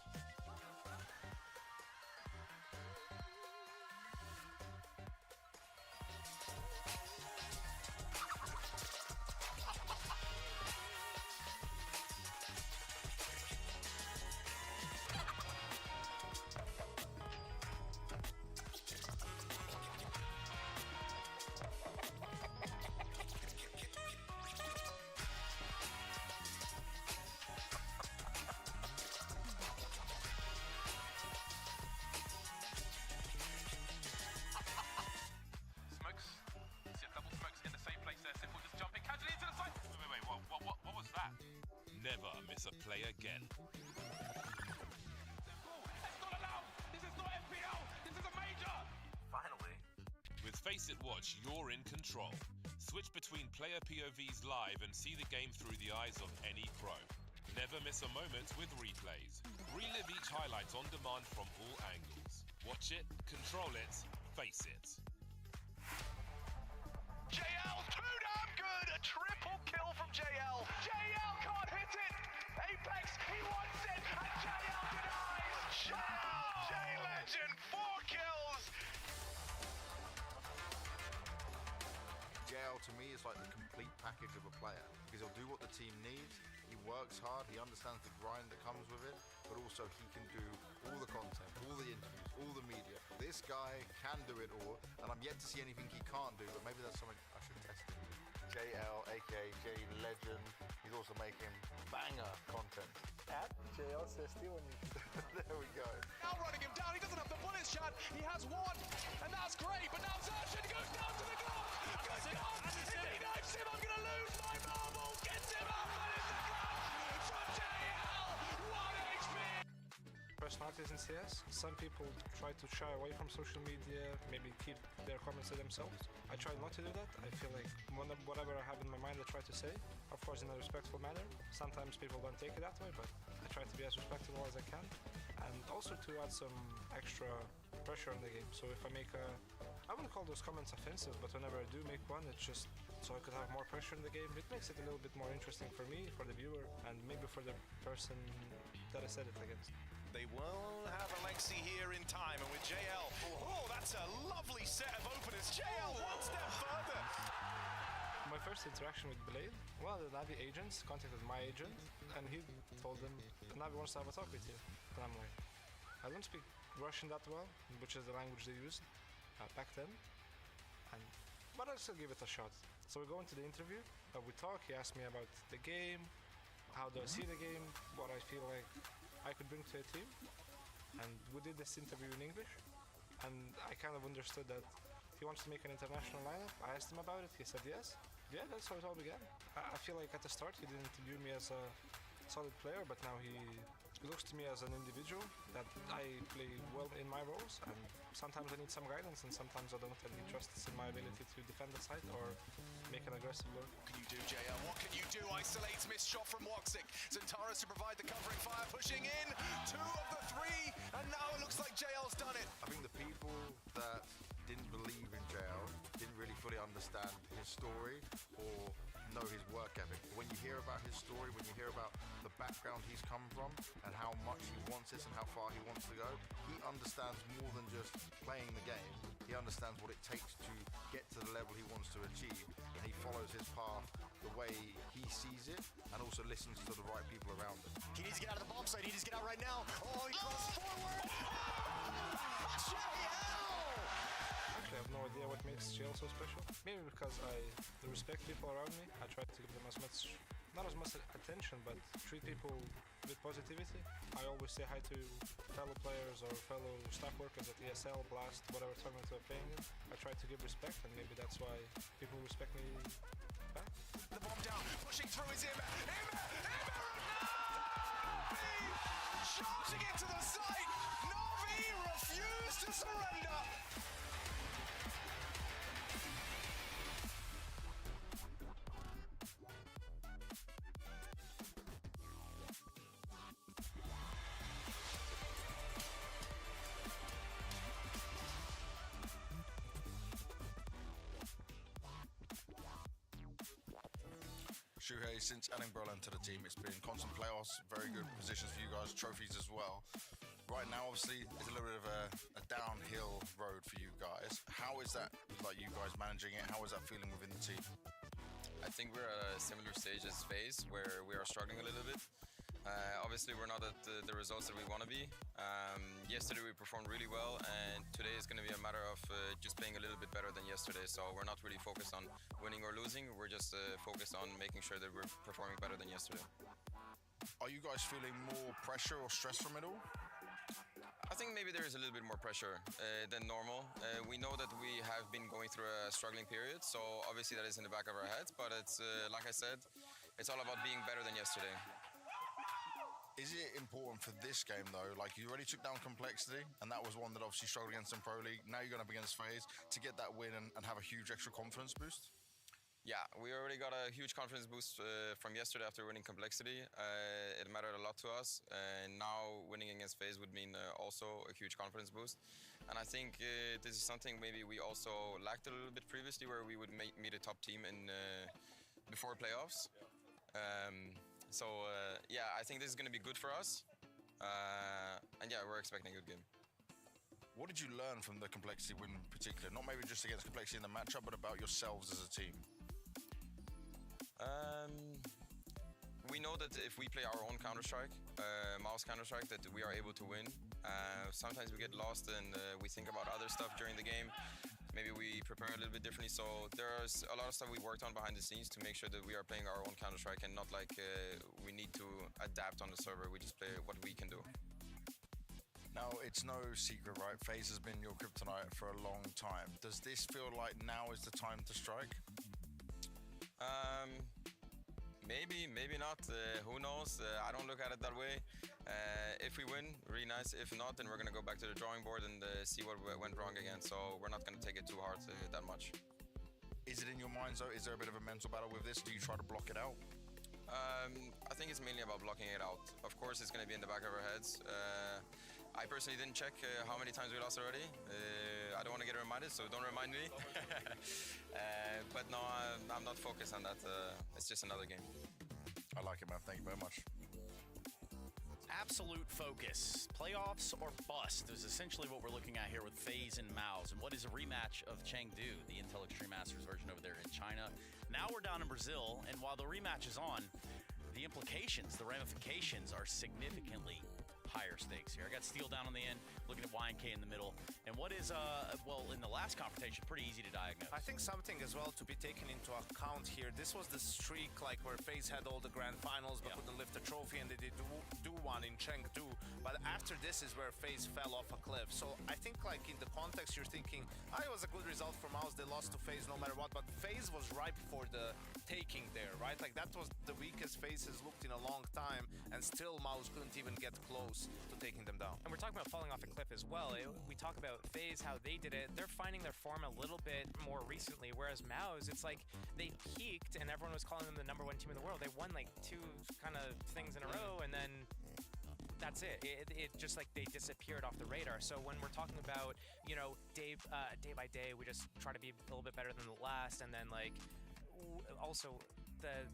Never miss a play again. That's not allowed! This is not FPL! This is a major! Finally. With FACEIT Watch, you're in control. Switch between player POVs live and see the game through the eyes of any pro. Never miss a moment with replays. Relive each highlight on demand from all angles. Watch it, control it, face it. JL, too damn good! A triple kill from JL! JL can't hit it! Apex, he wants it! And JL denies! JL! J-Legend, 4 kills! JL to me is like the complete package of a player, because he'll do what the team needs, He works hard, he understands the grind that comes with it, but also he can do all the content, all the interviews, all the media. This guy can do it all, and I'm yet to see anything he can't do, but maybe that's something I should test him with. JL, aka J Legend, he's also making banger content. At JL says Steven. There we go. Now running him down, he doesn't have the bullets, Chad. He has one, and that's great, but now Zershin goes down to the Glock. Good God, if he knifes him, I'm gonna lose my marbles. Gets him up, and it's a clutch from JL. 1 HP. Personalities in CS. Some people try to shy away from social media, maybe keep their comments to themselves. I try not to do that. I feel like whatever I have in my mind I try to say, of course in a respectful manner. Sometimes people don't take it that way, but I try to be as respectful as I can. And also to add some extra pressure in the game. So if I make I wouldn't call those comments offensive, but whenever I do make one, it's just so I could have more pressure in the game. It makes it a little bit more interesting for me, for the viewer, and maybe for the person that I said it against. They will have Alexi here in time, and with JL, oh, that's a lovely set of openers. JL one step further. My first interaction with Blade, one of the Navi agents contacted my agent, and he told them, Navi wants to have a talk with you. And I'm like, I don't speak Russian that well, which is the language they used back then, but I'll still give it a shot. So we go into the interview, we talk, he asked me about the game, how do I see the game, what I feel like I could bring to a team, and we did this interview in English, and I kind of understood that he wants to make an international lineup. I asked him about it, he said yes. Yeah, that's how it all began. I feel like at the start he didn't view me as a solid player, but now he looks to me as an individual that I play well in my roles, and sometimes I need some guidance and sometimes I don't, and he trusts in my ability to defend the site or make an aggressive look. What can you do, JL? What can you do? Isolates, missed shot from Woxic. Zentaris to provide the covering fire, pushing in. 2 of the 3, and now it looks like JL's done it. I think the people that didn't believe in JL didn't really fully understand his story or know his work ethic. When you hear about his story, when you hear about the background he's come from and how much he wants this and how far he wants to go, he understands more than just playing the game. He understands what it takes to get to the level he wants to achieve, and he follows his path the way he sees it and also listens to the right people around him. He needs to get out of the bomb site. He needs to get out right now. Oh, he crosses forward. JL! I have no idea what makes JL so special. Maybe because I respect people around me. I try to give them not as much attention, but treat people with positivity. I always say hi to fellow players or fellow staff workers at ESL, Blast, whatever tournament we're playing in. I try to give respect, and maybe that's why people respect me back. The bomb down, pushing through is Immer, charging into the site. Na'Vi refused to surrender. Shuhei, since adding Berlin to the team, it's been constant playoffs, very good positions for you guys, trophies as well. Right now, obviously, it's a little bit of a downhill road for you guys. How is that, like, you guys managing it? How is that feeling within the team? I think we're at a similar stage as FaZe, where we are struggling a little bit. Obviously, we're not at the results that we want to be. Yesterday we performed really well, and today is going to be a matter of just playing a little bit better than yesterday. So we're not really focused on winning or losing. We're just focused on making sure that we're performing better than yesterday. Are you guys feeling more pressure or stress from it all? I think maybe there is a little bit more pressure than normal. We know that we have been going through a struggling period, so obviously that is in the back of our heads. But it's like I said, it's all about being better than yesterday. Is it important for this game though? Like, you already took down Complexity, and that was one that obviously struggled against in Pro League. Now you're going up against FaZe to get that win and have a huge extra confidence boost? Yeah, we already got a huge confidence boost from yesterday after winning Complexity. It mattered a lot to us, and now winning against FaZe would mean also a huge confidence boost. And I think this is something maybe we also lacked a little bit previously, where we would meet a top team in before playoffs. Yeah, I think this is going to be good for us. And yeah, we're expecting a good game. What did you learn from the Complexity win in particular? Not maybe just against Complexity in the matchup, but about yourselves as a team. we know that if we play our own Counter-Strike, mouse Counter-Strike, that we are able to win. Sometimes we get lost and we think about other stuff during the game. Maybe we prepare a little bit differently. So there's a lot of stuff we worked on behind the scenes to make sure that we are playing our own Counter-Strike and not like we need to adapt on the server. We just play what we can do. Now, it's no secret, right? FaZe has been your kryptonite for a long time. Does this feel like now is the time to strike? Maybe, maybe not. Who knows? I don't look at it that way. If we win, really nice. If not, then we're going to go back to the drawing board and see what went wrong again. So we're not going to take it too hard that much. Is it in your minds, though? Is there a bit of a mental battle with this? Do you try to block it out? I think it's mainly about blocking it out. Of course, it's going to be in the back of our heads. I personally didn't check how many times we lost already. I don't want to get reminded, so don't remind me. But no, I'm not focused on that. It's just another game. I like it, man. Thank you very much. Absolute focus. Playoffs or bust is essentially what we're looking at here with FaZe and MOUZ. And what is a rematch of Chengdu, the Intel Extreme Masters version over there in China. Now we're down in Brazil, and while the rematch is on, the implications, the ramifications are significantly higher stakes here. I got Steel down on the end, looking at YNK in the middle. And what is, well, in the last confrontation, pretty easy to diagnose. I think something as well to be taken into account here. This was the streak like where FaZe had all the grand finals but couldn't lift the trophy, and they did do one in Chengdu. But after this is where FaZe fell off a cliff. So I think like in the context you're thinking, it was a good result for MOUZ. They lost to FaZe no matter what, but FaZe was ripe for the taking there, right? Like that was the weakest FaZe has looked in a long time, and still MOUZ couldn't even get close to taking them down. And we're talking about falling off a cliff as well. We talk about FaZe, how they did it. They're finding their form a little bit more recently, whereas MOUZ, it's like they peaked and everyone was calling them the #1 team in the world. They won like 2 kind of things in a row, and then that's it. It just like they disappeared off the radar. So when we're talking about, you know, day by day, we just try to be a little bit better than the last, and then like also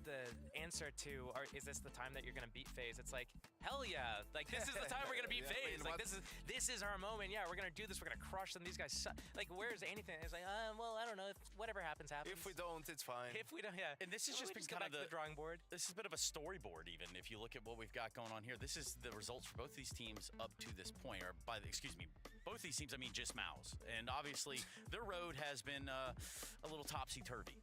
the answer to is this the time that you're gonna beat FaZe? It's like, hell yeah, like this is the time we're gonna beat FaZe. Like this is our moment. Yeah, we're gonna do this. We're gonna crush them. These guys suck. Like, where's anything? It's like, well, I don't know. If whatever happens, happens. If we don't, it's fine. If we don't, yeah. And this is just been kind of the drawing board. This is a bit of a storyboard, even if you look at what we've got going on here. This is the results for both these teams up to this point, or both these teams. I mean, just MOUZ, and obviously their road has been a little topsy-turvy.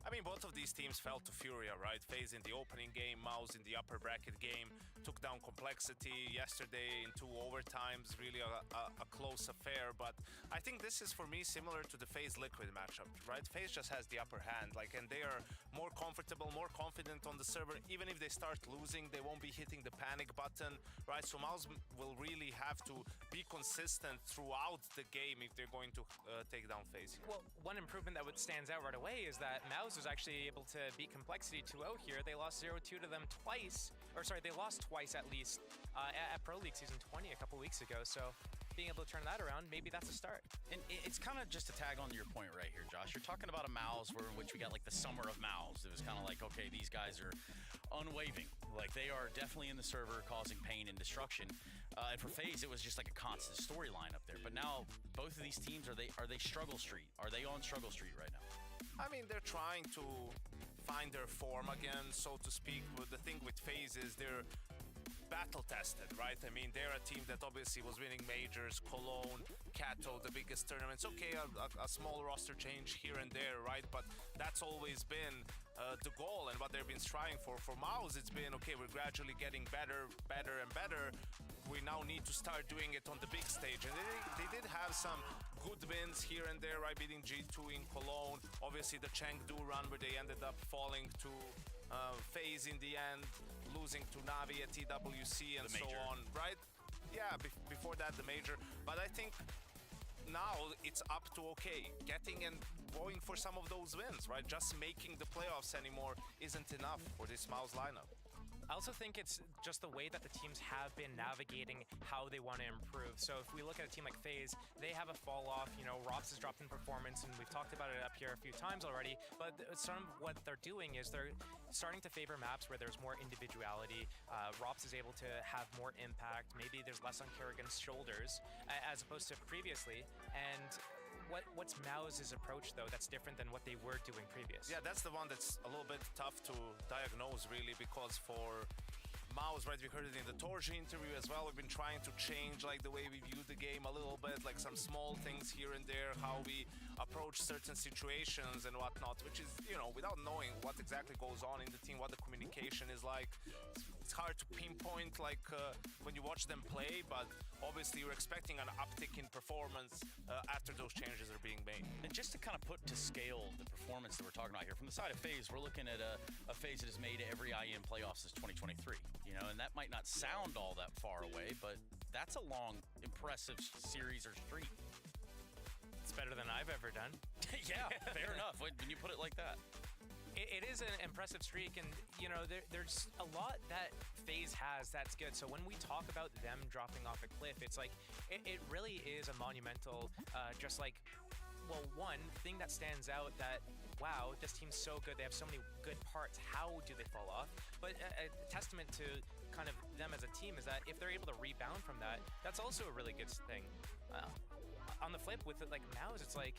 I mean, both of these teams fell to Furia, right? FaZe in the opening game, MOUZ in the upper bracket game, took down Complexity yesterday in 2 overtimes, really a close affair. But I think this is, for me, similar to the FaZe Liquid matchup, right? FaZe just has the upper hand, like, and they are more comfortable, more confident on the server. Even if they start losing, they won't be hitting the panic button, right? So MOUZ will really have to be consistent throughout the game if they're going to take down FaZe. Well, one improvement that stands out right away is that MOUZ was actually able to beat Complexity 2-0 here. They lost 0-2 to them twice, or sorry, they lost twice at least at Pro League Season 20 a couple weeks ago. So being able to turn that around, maybe that's a start. And it's kind of just to tag on to your point right here, Josh. You're talking about a MOUZ in which we got like the summer of MOUZ. It was kind of like, okay, these guys are unwavering. Like they are definitely in the server causing pain and destruction. And for FaZe, it was just like a constant storyline up there. But now both of these teams, are they struggle street? Are they on struggle street right now? I mean, they're trying to find their form again, so to speak. But the thing with FaZe is they're battle tested, right? I mean, they're a team that obviously was winning majors, Cologne, Kato, the biggest tournaments. Okay, a small roster change here and there, right? But that's always been the goal and what they've been striving for. For MOUZ, it's been, okay, we're gradually getting better and better. We now need to start doing it on the big stage. And they did have some good wins here and there, right? Beating G2 in Cologne. Obviously, the Chengdu run where they ended up falling to FaZe in the end, losing to Navi at TWC and so on, right? Yeah, before that, the major. But I think now it's up to, okay, getting and going for some of those wins, right? Just making the playoffs anymore isn't enough for this MOUZ lineup. I also think it's just the way that the teams have been navigating how they want to improve. So if we look at a team like FaZe, they have a fall off. You know, Rops has dropped in performance, and we've talked about it up here a few times already. But some of what they're doing is they're starting to favor maps where there's more individuality. Rops is able to have more impact. Maybe there's less on Kerrigan's shoulders as opposed to previously. And what's Mao's approach though that's different than what they were doing previous? Yeah, that's the one that's a little bit tough to diagnose really, because for Mao's, right, we heard it in the Torch interview as well, we've been trying to change like the way we view the game a little bit, like some small things here and there, how we approach certain situations and whatnot, which is, you know, without knowing what exactly goes on in the team, what the communication is like, it's hard to pinpoint like when you watch them play, but obviously you're expecting an uptick in performance after those changes are being made. And just to kind of put to scale the performance that we're talking about here, from the side of FaZe, we're looking at a FaZe that has made every IEM playoffs since 2023. You know, and that might not sound all that far away, but that's a long, impressive series or streak. It's better than I've ever done. Yeah, fair enough. When you put it like that. It is an impressive streak, and you know there's a lot that FaZe has that's good. So when we talk about them dropping off a cliff, it's like it really is a monumental, just like, well, one thing that stands out that, wow, this team's so good, they have so many good parts, how do they fall off? But a testament to kind of them as a team is that if they're able to rebound from that, that's also a really good thing. On the flip with it, like Mao's, it's like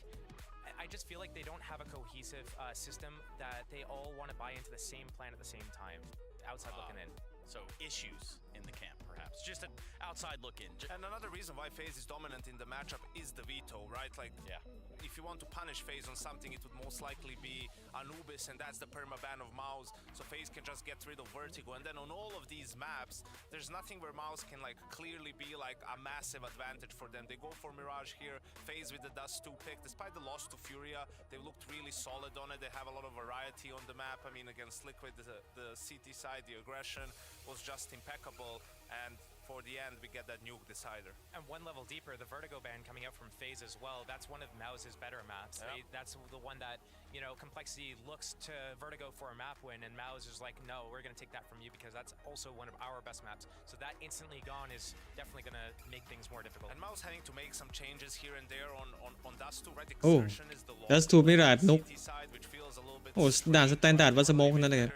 I just feel like they don't have a cohesive system that they all want to buy into the same plan at the same time, outside looking in. So issues in the camp, perhaps. Just an outside look in. And another reason why FaZe is dominant in the matchup is the veto, right? Like, yeah, if you want to punish FaZe on something, it would most likely be Anubis, and that's the permaban of Mao's, so FaZe can just get rid of Vertigo. And then on all of these maps, there's nothing where Mao's can like clearly be like a massive advantage for them. They go for Mirage here, FaZe with the Dust 2 pick. Despite the loss to Furia, they looked really solid on it. They have a lot of variety on the map. I mean, against Liquid, the CT side, the aggression was just impeccable, and for the end we get that nuke decider. And one level deeper, the Vertigo ban coming out from FaZe as well, that's one of Mao's better maps. Yeah. That's the one that, you know, Complexity looks to Vertigo for a map win, and Mao's is like, no, we're going to take that from you because that's also one of our best maps. So that instantly gone is definitely going to make things more difficult. And Mao's having to make some changes here and there on Dust 2, right? Oh, Exertion is the Dust 2 ไม่ราดนุก CT side, which feels a little bit โอ้ด่านสแตนดาร์ดว่าสโมกนั่นเลย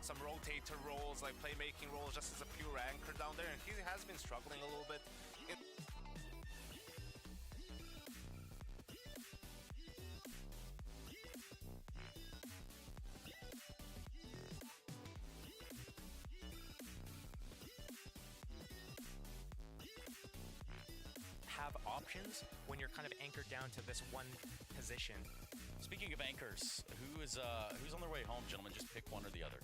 some rotator roles, like playmaking roles, just as a pure anchor down there, and he has been struggling a little bit. Have options when you're kind of anchored down to this one position. Speaking of anchors, who's on their way home, gentlemen? Just pick one or the other.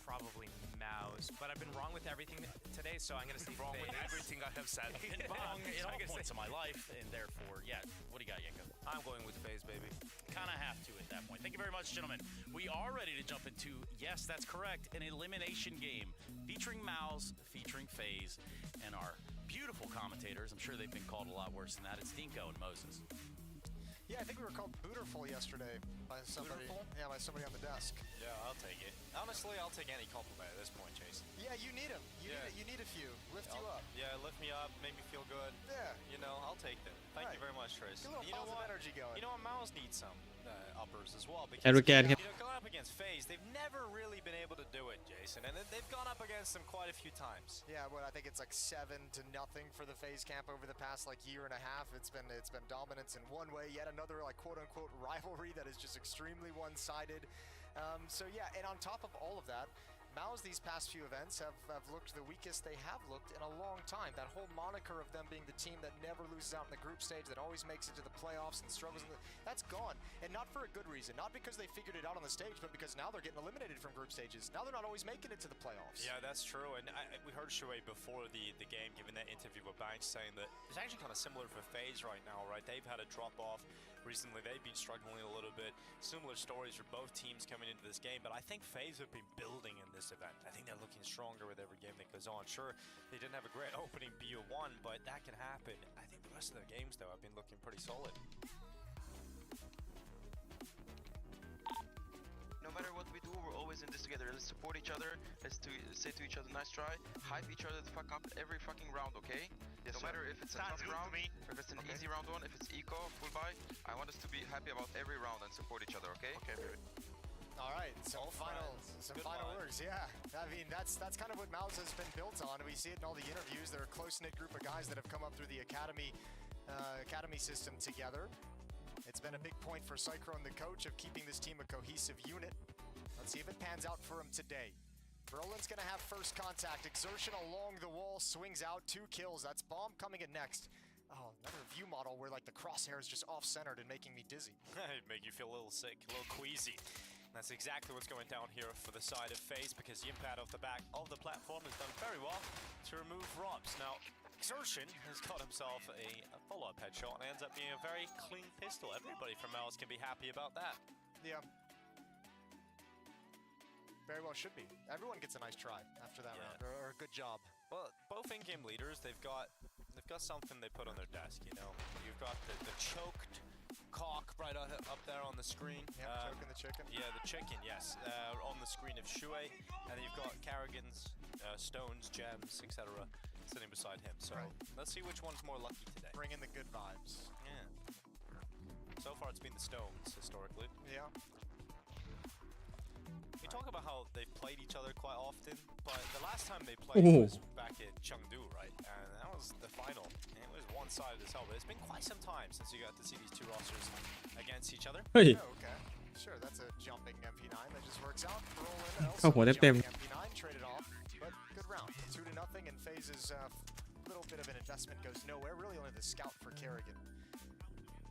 Probably Mao's, but I've been wrong with everything today, so I'm gonna say Wrong FaZe. with everything I have said. I've been wrong in all points of my life, and therefore, yeah. What do you got, Yanko? I'm going with FaZe, baby. Kind of have to at that point. Thank you very much, gentlemen. We are ready to jump into, yes, that's correct, an elimination game featuring Mao's, featuring FaZe, and our beautiful commentators. I'm sure they've been called a lot worse than that. It's Dinko and Moses. Yeah, I think we were called Booterful yesterday by somebody. Booterful? Yeah, by somebody on the desk. Yeah, I'll take it. Honestly, I'll take any compliment at this point, Jason. Yeah, you need them. You need a few. Lift you up. Yeah, lift me up, make me feel good. Yeah. You know, I'll take them. Thank you very much, Trace. Get a little You know positive what? energy going. You know what? Mao's need some uppers as well. Because, Arrogant. you know, going up against FaZe, they've never really been able to do it, Jason. And they've gone up against them quite a few times. Yeah, well, I think it's like 7-0 for the FaZe camp over the past like year and a half. It's been dominance in one way, yet another like quote unquote rivalry that is just extremely one-sided. So yeah, and on top of all of that, Mao's these past few events have looked the weakest they have looked in a long time. That whole moniker of them being the team that never loses out in the group stage, that always makes it to the playoffs and struggles, that's gone. And not for a good reason. Not because they figured it out on the stage, but because now they're getting eliminated from group stages. Now they're not always making it to the playoffs. Yeah, that's true. And we heard Shuei before the game giving that interview with Banks saying that it's actually kind of similar for FaZe right now, right? They've had a drop off. Recently, they've been struggling a little bit. Similar stories for both teams coming into this game, but I think FaZe have been building in this event. I think they're looking stronger with every game that goes on. Sure, they didn't have a great opening BO1, but that can happen. I think the rest of their games, though, have been looking pretty solid. No matter what we do, we're always in this together. Let's support each other. Let's say to each other, nice try. Hype each other the fuck up every fucking round, okay? Yes, no matter if it's a tough round, or if it's an easy round one, if it's eco, full buy, I want us to be happy about every round and support each other, okay? Okay, baby. All right, some final words. Yeah, I mean that's kind of what Mao's has been built on. We see it in all the interviews. They're a close-knit group of guys that have come up through the academy. academy system together. It's been a big point for Cyclone, the coach, of keeping this team a cohesive unit. Let's see if it pans out for him today. Brolin's gonna have first contact. Exertion along the wall, swings out, 2 kills. That's Bomb coming in next. Oh, another view model where like the crosshair is just off-centered and making me dizzy. It'd make you feel a little sick, a little queasy. That's exactly what's going down here for the side of FaZe, because the impact off the back of the platform has done very well to remove Robs. Now, Exertion has got himself a follow-up headshot and ends up being a very clean pistol. Everybody from Mouse can be happy about that. Yeah. Very well should be. Everyone gets a nice try after that round, or a good job. Well, both in-game leaders, they've got something they put on their desk, you know? You've got the choked cock right up there on the screen. Yeah, choking the chicken. Yeah, the chicken, yes. On the screen of Shui, and then you've got Carrigan's stones, gems, etc. sitting beside him. So let's see which one's more lucky today. Bring in the good vibes. Yeah. So far it's been the stones, historically. Yeah. We talk about how they've played each other quite often, but the last time they played was back in Chengdu, right? And that was the final. And it was one-sided as hell, but it's been quite some time since you got to see these two rosters against each other. Hey. Oh, okay. Sure, that's a jumping MP9 that just works out. Brolin เข้าหัวเต็ม MP9 traded off, but good round. 2-0, and FaZe's little bit of an investment goes nowhere. Really only the scout for Carrigan.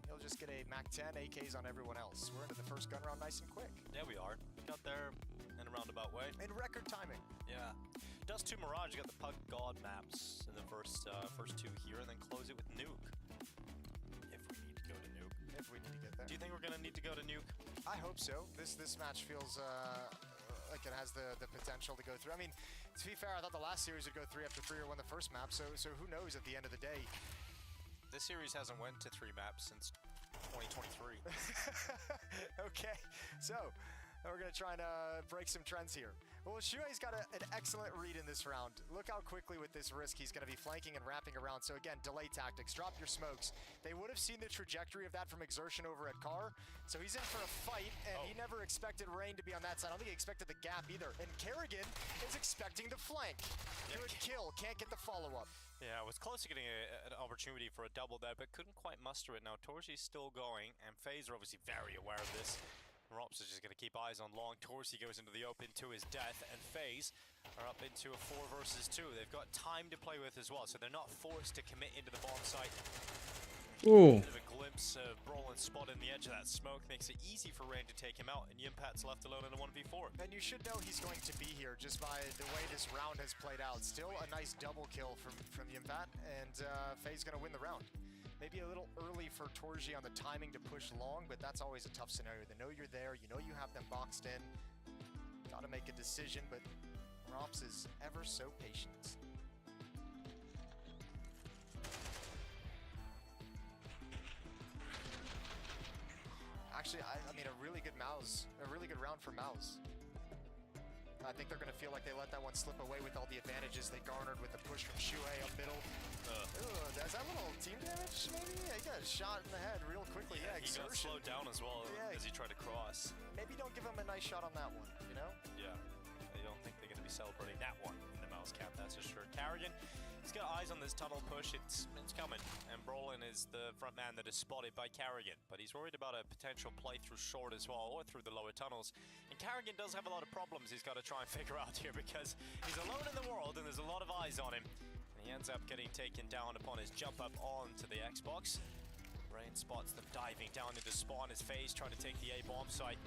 He'll just get a MAC-10, AKs on everyone else. We're into the first gun round nice and quick. Yeah, we are. We got there in a roundabout way. In record timing. Yeah. Dust 2 Mirage got the Pug God maps in the first 2 here, and then close it with Nuke. If we need to go to Nuke. If we need to get there. Do you think we're gonna need to go to Nuke? I hope so. This match feels like it has the potential to go through. I mean, to be fair, I thought the last series would go 3 after 3 or win the first map, so who knows at the end of the day. This series hasn't went to 3 maps since 2023. Okay, so we're going to try and break some trends here. Well, Shuei's got an excellent read in this round. Look how quickly with this risk he's going to be flanking and wrapping around. So again, delay tactics, drop your smokes. They would have seen the trajectory of that from Exertion over at Car. So he's in for a fight, and he never expected Rain to be on that side. I don't think he expected the gap either. And Carrigan is expecting the flank. Good kill, can't get the follow-up. Yeah, I was close to getting an opportunity for a double there, but couldn't quite muster it. Now, Torsi's still going, and FaZe are obviously very aware of this. Rops is just going to keep eyes on long. Torsi goes into the open to his death, and FaZe are up into a 4 versus 2. They've got time to play with as well, so they're not forced to commit into the bomb site. Ooh. A bit of a glimpse of Brolin's spot in the edge of that smoke makes it easy for Rain to take him out, and Yimpat's left alone in a 1v4. And you should know he's going to be here just by the way this round has played out. Still a nice double kill from Yimpat, and FaZe's going to win the round. Maybe a little early for Torji on the timing to push long, but that's always a tough scenario. They know you're there, you know you have them boxed in. Got to make a decision, but Rops is ever so patient. Actually, I mean, a really good round for Mouse. I think they're going to feel like they let that one slip away with all the advantages they garnered with the push from Shuei up middle. Ooh, is that little team damage, maybe? Yeah, he got shot in the head real quickly. Yeah, he got slowed down as well as he tried to cross. Maybe don't give him a nice shot on that one, you know? Yeah, I don't think they're going to be celebrating that one in the Mouse camp, that's for sure. Carrigan, he's got eyes on this tunnel push. It's coming, and Brolin is the front man that is spotted by Carrigan, but he's worried about a potential playthrough short as well, or through the lower tunnels. And Carrigan does have a lot of problems he's got to try and figure out here, because he's alone in the world and there's a lot of eyes on him. And he ends up getting taken down upon his jump up onto the Xbox. Rain spots them diving down into spawn as FaZe trying to take the A bomb site.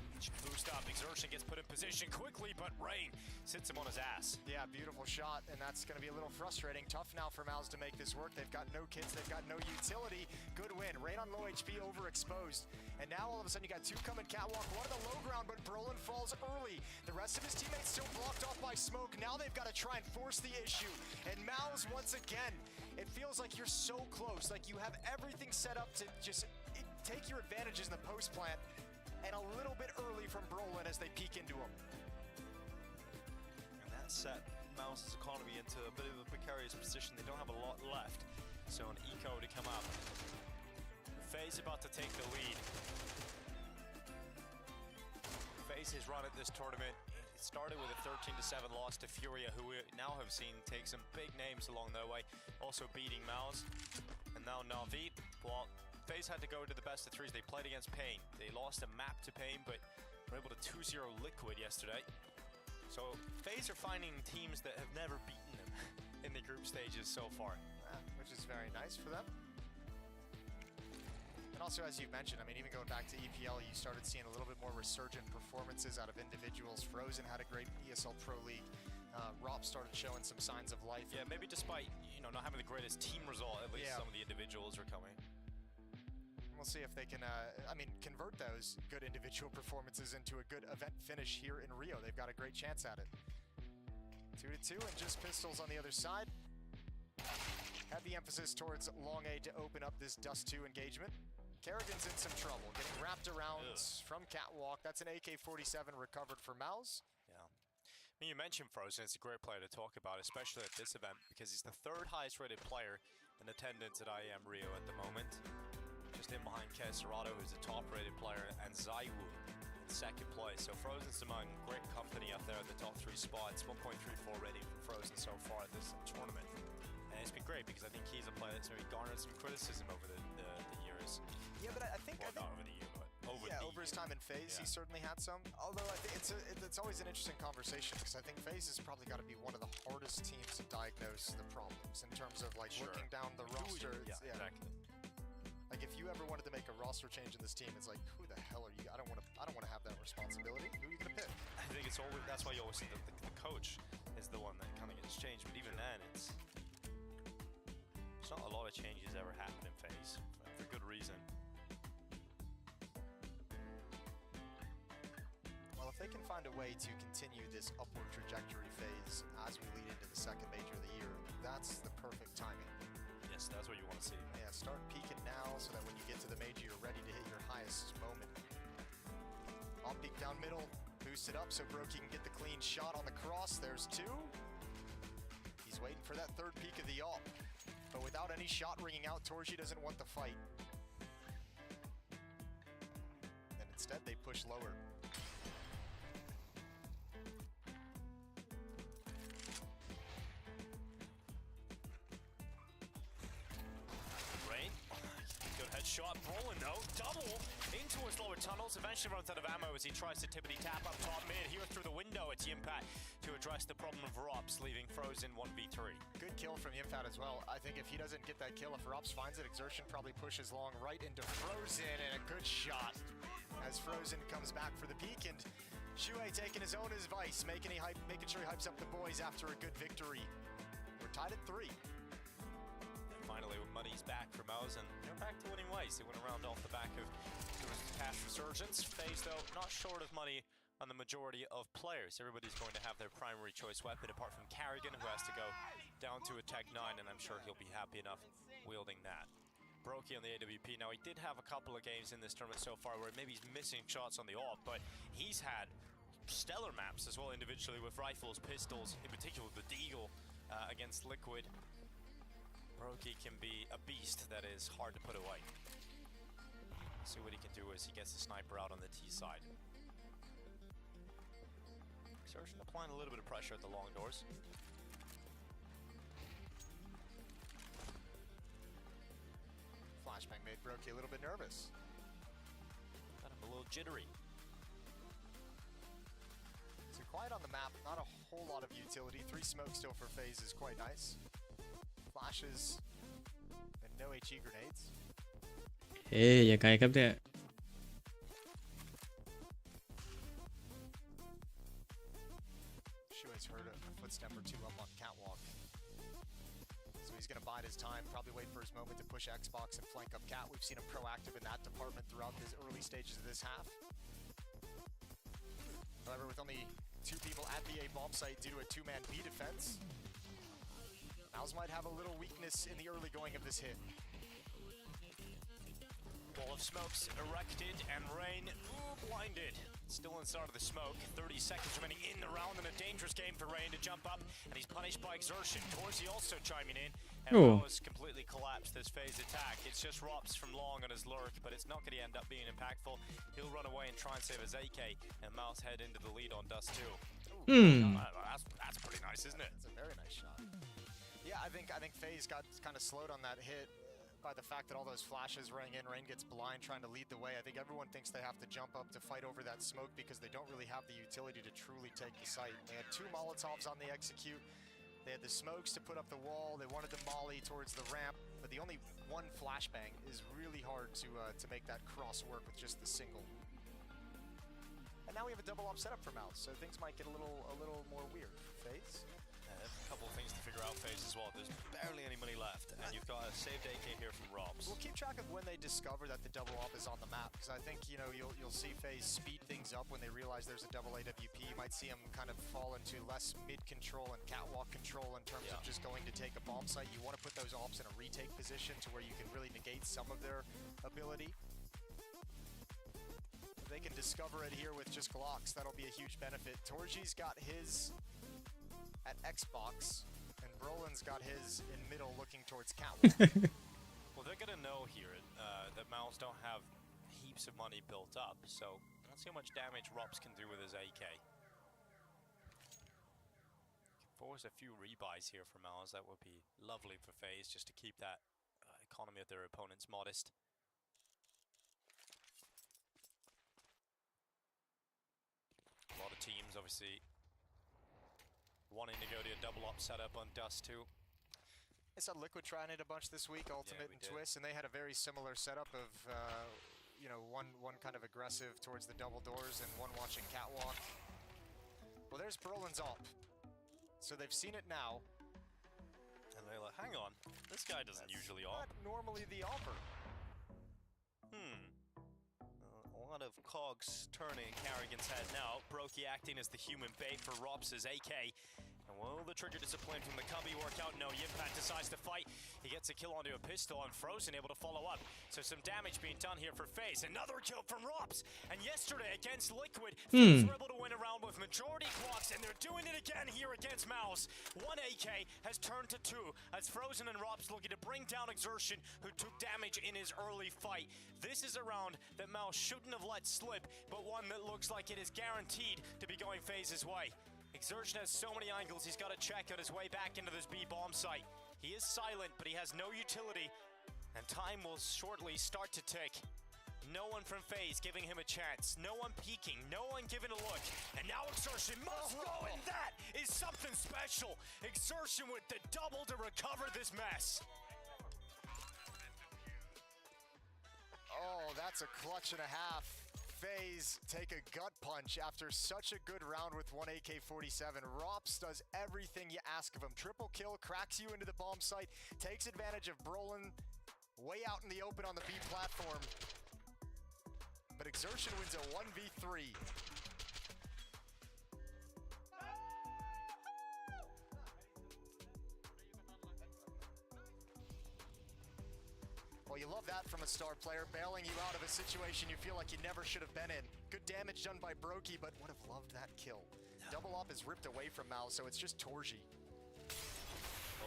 Boost up, Exertion gets put in position quickly, but Rain sits him on his ass. Yeah, beautiful shot, and that's going to be a little frustrating. Tough now for Mouse to make this work. They've got no kits, they've got no utility. Good win. Rain on low HP, overexposed. And now all of a sudden you got 2 coming catwalk, one on the low ground, but Brolin falls early. The rest of his teammates still blocked off by smoke. Now they've got to try and force the issue. And Mouse, once again, it feels like you're so close, like you have everything set up to just take your advantages in the post plant, and a little bit early from Brolin as they peek into him. And that set Mouse's economy into a bit of a precarious position. They don't have a lot left, so an eco to come up. FaZe about to take the lead. FaZe has run at this tournament. It started with a 13-7 loss to Furia, who we now have seen take some big names along their way, also beating Mouse. And now Navi Well, FaZe had to go to the best of threes. They played against Pain. They lost a map to Pain, but were able to 2-0 Liquid yesterday. So FaZe are finding teams that have never beaten them in the group stages so far. Which is very nice for them. And also, as you've mentioned, I mean, even going back to EPL, you started seeing a little bit more resurgent performances out of individuals. Frozen had a great ESL Pro League. Rob started showing some signs of life. Yeah, maybe despite, you know, not having the greatest team result, at least some of the individuals are coming. We'll see if they can, I mean, convert those good individual performances into a good event finish here in Rio. They've got a great chance at it. 2-2 and just pistols on the other side. Heavy emphasis towards Long A to open up this Dust 2 engagement. Kerrigan's in some trouble, getting wrapped around from Catwalk. That's an AK-47 recovered for Mouse. Yeah. I mean, you mentioned Frozen. It's a great player to talk about, especially at this event, because he's the third highest rated player in attendance at IEM Rio at the moment. Just in behind Keserato, who's a top rated player, and Zaiwu in second place. So Frozen's among great company up there at the top 3 spots. 1.34 rating for Frozen so far at this tournament. And it's been great because I think he's a player that's maybe garnered some criticism over the years. Yeah, but I think... Well, not over the year, but over his time in FaZe, he certainly had some. Although I think it's always an interesting conversation because I think FaZe has probably got to be one of the hardest teams to diagnose the problems in terms of like looking down the roster. Yeah, exactly. Like if you ever wanted to make a roster change in this team, it's like, who the hell are you? I don't want to have that responsibility. Who are you gonna pick? I think it's always, that's why you always see the coach is the one that kind of gets changed. But even then, it's not a lot of changes ever happen in FaZe for good reason. Well, if they can find a way to continue this upward trajectory phase as we lead into the second major of the year, that's the perfect timing. Yes, that's what you want to see. Yeah, start peaking now so that when you get to the major, you're ready to hit your highest moment. Off peak down middle, boost it up so Brokey can get the clean shot on the cross. There's 2. He's waiting for that third peak of the AWP. But without any shot ringing out, Torji doesn't want the fight. And instead, they push lower. Rain, good headshot. Brolin though, double into his lower tunnels. Eventually runs out of ammo as he tries to tippity tap up top mid. Here through the window, it's Yimpat to address the problem of Rops, leaving Frozen 1v3. Good kill from Yimpat as well. I think if he doesn't get that kill, if Rops finds it, Exertion probably pushes long right into Frozen, and a good shot as Frozen comes back for the peak, and Shuei taking his own advice, making sure he hypes up the boys after a good victory. We're tied at 3. And finally, when money's back for Mouse, and they're back to winning ways. They went around off the back of cash resurgence. FaZe, though, not short of money on the majority of players. Everybody's going to have their primary choice weapon, apart from Carrigan, who has to go down to a Tech 9, and I'm sure he'll be happy enough wielding that. Brokey on the AWP. Now, he did have a couple of games in this tournament so far where maybe he's missing shots on the AWP, but he's had stellar maps as well individually with rifles, pistols, in particular the Deagle against Liquid. Brokey can be a beast that is hard to put away. See what he can do as he gets the sniper out on the T side. Exertion applying a little bit of pressure at the long doors. Flashbang made Brokey a little bit nervous. Got him a little jittery. So quiet on the map, not a whole lot of utility. 3 smokes still for FaZe is quite nice. Flashes and no HE grenades. อย่าไกลครับเนี่ย Shuei's heard a footstep or 2 up on Catwalk. So he's going to bide his time, probably wait for his moment to push Xbox and flank up Cat. We've seen him proactive in that department throughout the early stages of this half. However, with only 2 people at the A bomb site due to a 2-man B defense, Mouse might have a little weakness in the early going of this hit. Wall of smokes erected, and Rain blinded. Still inside of the smoke. 30 seconds remaining in the round, and a dangerous game for Rain to jump up, and he's punished by Exertion. Torsi also chiming in, and Rose completely collapsed this phase attack. It's just Rops from long on his lurk, but it's not going to end up being impactful. He'll run away and try and save his AK, and Mouse head into the lead on Dust 2. That's pretty nice, isn't it? That's a very nice shot. Yeah, I think FaZe got kind of slowed on that hit. by the fact that all those flashes rang in. Rain gets blind trying to lead the way. I think everyone thinks they have to jump up to fight over that smoke because they don't really have the utility to truly take the site. They had 2 Molotovs on the execute. They had the smokes to put up the wall. They wanted the molly towards the ramp, but the only one flashbang is really hard to make that cross work with just the single. And now we have a double up setup for Mouse, so things might get a little more weird for FaZe. A couple of things to figure out FaZe as well. There's barely any money left, and you've got a saved AK here from Robs. We'll keep track of when they discover that the double op is on the map, because I think, you know, you'll see FaZe speed things up when they realize there's a double AWP. You might see them kind of fall into less mid-control and catwalk control in terms of just going to take a bomb site. You want to put those ops in a retake position to where you can really negate some of their ability. If they can discover it here with just Glocks, that'll be a huge benefit. Torji's got his at Xbox, and Brolin's got his in middle looking towards Catwalk. Well, they're going to know here that Mouse don't have heaps of money built up, so let's see how much damage Robs can do with his AK. Force a few rebuys here for Mouse. That would be lovely for FaZe, just to keep that economy of their opponents modest. A lot of teams, obviously, wanting to go to a double up setup on Dust 2. I saw Liquid trying it a bunch this week, Ultimate and Twist, and they had a very similar setup of, you know, one kind of aggressive towards the double doors and one watching Catwalk. Well, there's Brolin's op. So they've seen it now. And they're like, hang on, this guy doesn't usually op. Not normally the opper. A lot of cogs turning in Carrigan's head now. Brokey acting as the human bait for Robs' AK. And will the trigger discipline from the Cubby work out? No, Yimpat decides to fight. He gets a kill onto a pistol, and Frozen able to follow up. So some damage being done here for FaZe. Another kill from Robs. And yesterday against Liquid, FaZe were able to win a round with majority clocks, and they're doing it again here against Mouse. 1 AK has turned to 2 as Frozen and Robs looking to bring down Exertion, who took damage in his early fight. This is a round that Mouse shouldn't have let slip, but one that looks like it is guaranteed to be going FaZe's way. Exertion has so many angles, he's got to check out his way back into this B bomb site. He is silent, but he has no utility, and time will shortly start to tick. No one from FaZe giving him a chance, no one peeking, no one giving a look, and now Exertion must go, and that is something special. Exertion with the double to recover this mess. Oh, that's a clutch and a half. FaZe take a gut punch after such a good round with 1 AK-47. Rops does everything you ask of him. Triple kill, cracks you into the bomb site, takes advantage of Brolin way out in the open on the B platform. But Exertion wins a 1v3. Well, you love that from a star player, bailing you out of a situation you feel like you never should have been in. Good damage done by Brokey, but would have loved that kill. Double op is ripped away from Mal, so it's just Torji.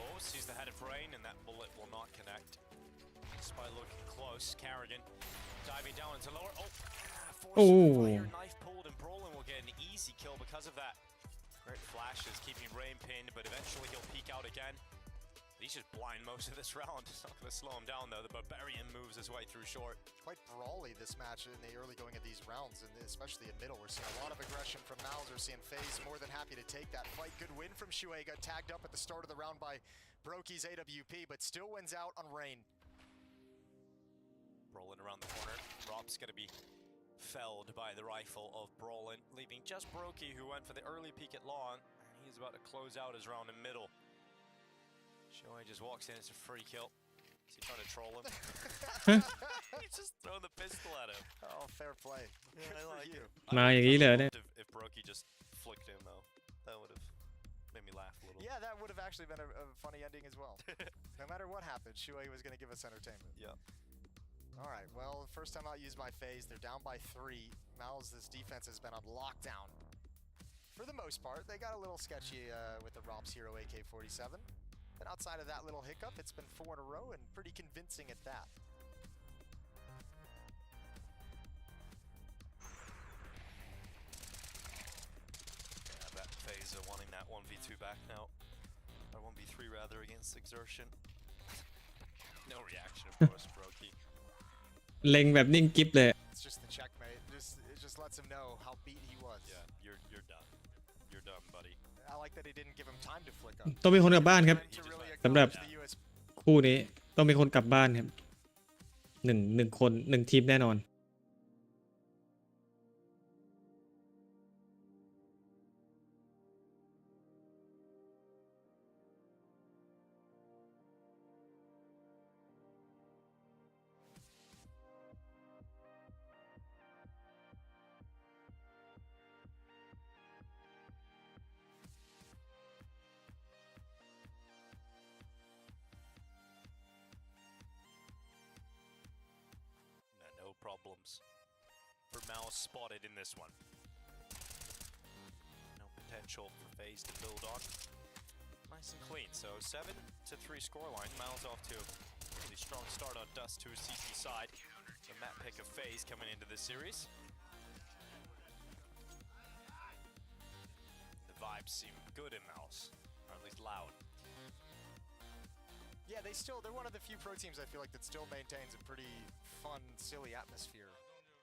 Oh, sees the head of Rain, and that bullet will not connect. Despite looking close, Carrigan diving down into lower. Fire, knife pulled, and Brolin will get an easy kill because of that. Great flashes keeping Rain pinned, but eventually he'll peek out again. He's just blind most of this round. It's not going to slow him down, though. The Barbarian moves his way through short. Quite brawly, this match in the early going of these rounds, and especially in middle. We're seeing a lot of aggression from Malz. We're seeing FaZe more than happy to take that fight. Good win from Shuei. Got tagged up at the start of the round by Brokey's AWP, but still wins out on Rain. Brolin around the corner. Rob's going to be felled by the rifle of Brolin, leaving just Brokey, who went for the early peek at long. And he's about to close out his round in middle. Shoei just walks in, it's a free kill. Is he trying to troll him? He's just throwing the pistol at him. Oh, fair play. Yeah, I like you. If Brokey just flicked him, though, that would have made me laugh a little. Yeah, that would have actually been a funny ending as well. No matter what happened, Shuei was going to give us entertainment. Yeah. All right, well, first time out used by FaZe. They're down by 3. Mal's defense has been on lockdown. For the most part, they got a little sketchy with the Robs Hero AK-47. But outside of that little hiccup, it's been 4 in a row and pretty convincing at that. Yeah, that FaZe are wanting that 1v2 back now. Or 1v3 rather against Exertion. No reaction, of course, Brokey. เล็งแบบนิ่งกิ๊บเลย It's just the checkmate. It just lets him know how beat he was. Yeah, you're done. You're done, buddy. I like that he didn't give him time to flick up. ต้องมีคนกลับบ้านครับสำหรับคู่นี้ต้องมีคนกลับบ้านครับหนึ่งคนหนึ่งทีมแน่นอน No problems for Mouse spotted in this one. No potential for FaZe to build on. Nice and clean. So 7-3 scoreline. Mouse off to a really strong start on Dust to his CT side. The map pick of FaZe coming into this series. The vibes seem good in Mouse, or at least loud. Yeah, they're one of the few pro teams I feel like that still maintains a pretty fun, silly atmosphere.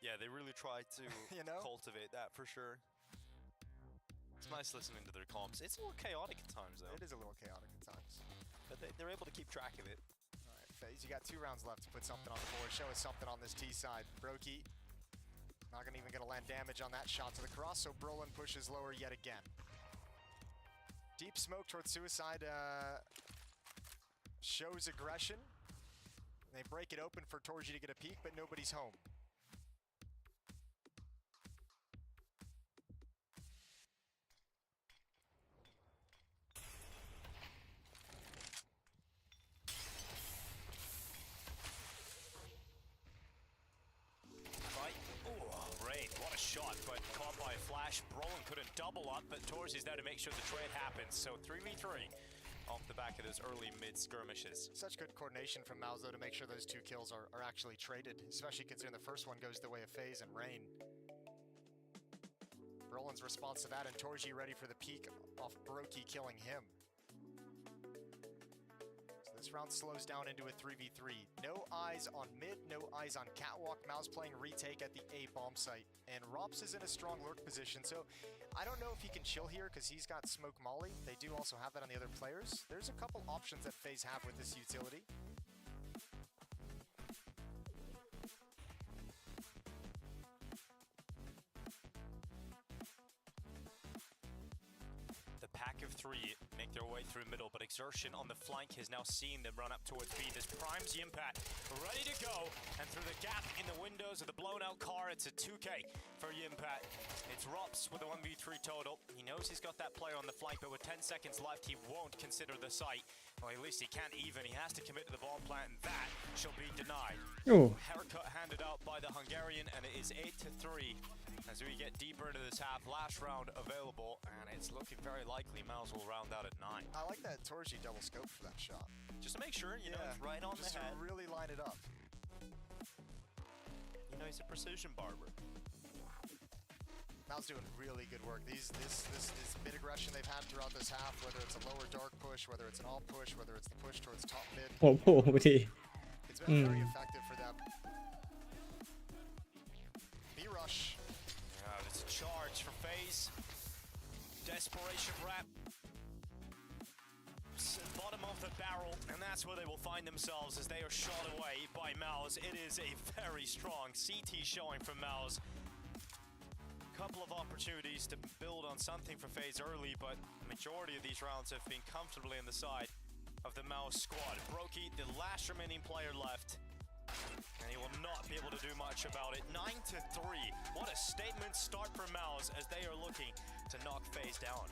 Yeah, they really try to You know? cultivate that for sure. It's nice listening to their comms. It's a little chaotic at times, though. It is a little chaotic at times. But they're able to keep track of it. All right, FaZe, you got 2 rounds left to put something on the board. Show us something on this T side. Brokey, not even going to land damage on that shot to the cross, so Brolin pushes lower yet again. Deep smoke towards Suicide shows aggression. They break it open for Torji to get a peek, but nobody's home. Right. Oh, Rain, what a shot, but caught by a flash. Brolin couldn't double up, but Torzi's there to make sure the trade happens. So 3v3 off the back of those early mid skirmishes. Such good coordination from Malzo to make sure those 2 kills are actually traded, especially considering the first one goes the way of FaZe and Rain. Brolin's response to that, and Torji ready for the peak off Brokey killing him. So this round slows down into a 3v3. No eyes on mid, no eyes on Catwalk. Mouse playing retake at the A bomb site. And Rops is in a strong lurk position, so I don't know if he can chill here because he's got Smoke Molly. They do also have that on the other players. There's a couple options that FaZe have with this utility. The pack of 3 make their way through middle, but Exertion on the flank has now seen them run up towards B. This primes Yimpat, ready to go, and through the gap in the windows of the blown out car, it's a 2K for Yimpat. It's Rops with a 1v3 total. He knows he's got that player on the flank, but with 10 seconds left, he won't consider the site. Well, at least he can't even. He has to commit to the bomb plant, and that shall be denied. Oh. Haircut handed out by the Hungarian, and it is 8-3 as we get deeper into this half. Last round available, and it's looking very likely Miles will round out at 9. I like that Torji double scope for that shot. Just to make sure, you know, it's right on the just head. to really line it up. You know, he's a precision barber. Mal's doing really good work. This mid aggression they've had throughout this half, whether it's a lower dark push, whether it's an alt push, whether it's the push towards top mid. โอ้โหดี It's been very effective for them. B-rush. It's a charge for FaZe. Desperation wrap. Bottom of the barrel, and that's where they will find themselves as they are shot away by Mouse. It is a very strong CT showing from Mouse. Couple of opportunities to build on something for FaZe early, but the majority of these rounds have been comfortably on the side of the Mouse squad. Brokey, the last remaining player left, and he will not be able to do much about it. 9-3. What a statement start for Mouse as they are looking to knock FaZe down.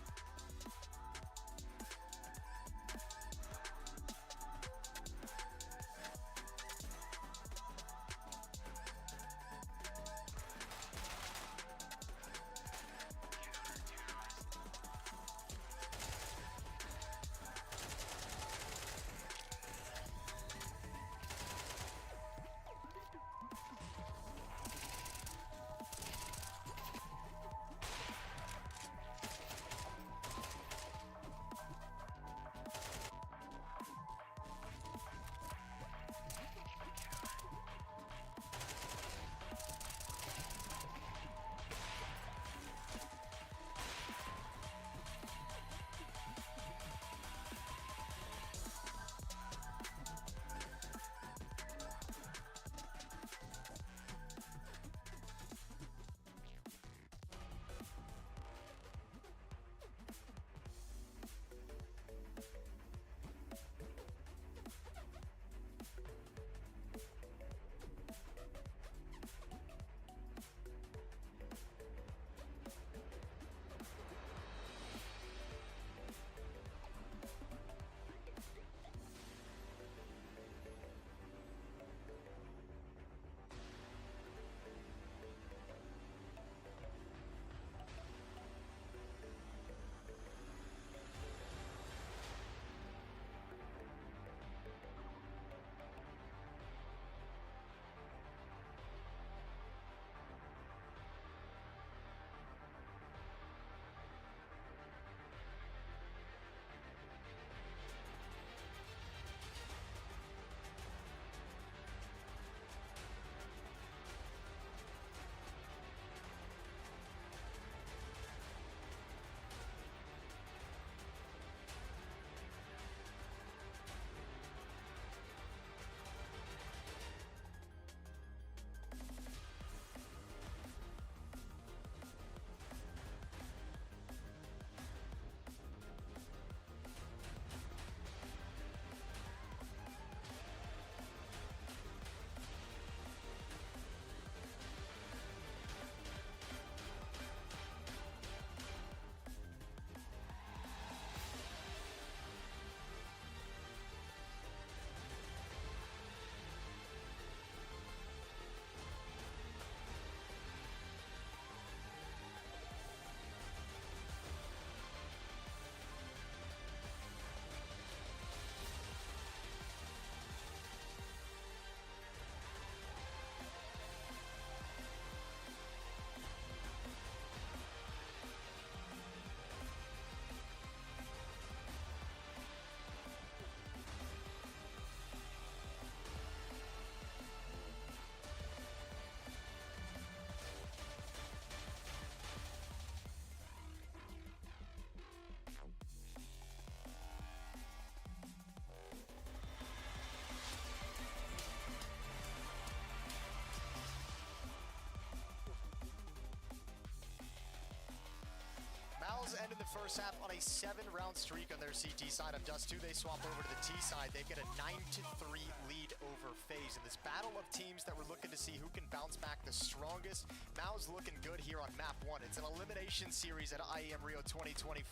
first half on a 7-round streak on their CT side of Dust 2. They swap over to the T side. They've got a 9-3 lead over FaZe. In this battle of teams that we're looking to see who can bounce back the strongest, Mao's looking good here on map 1. It's an elimination series at IEM Rio 2024.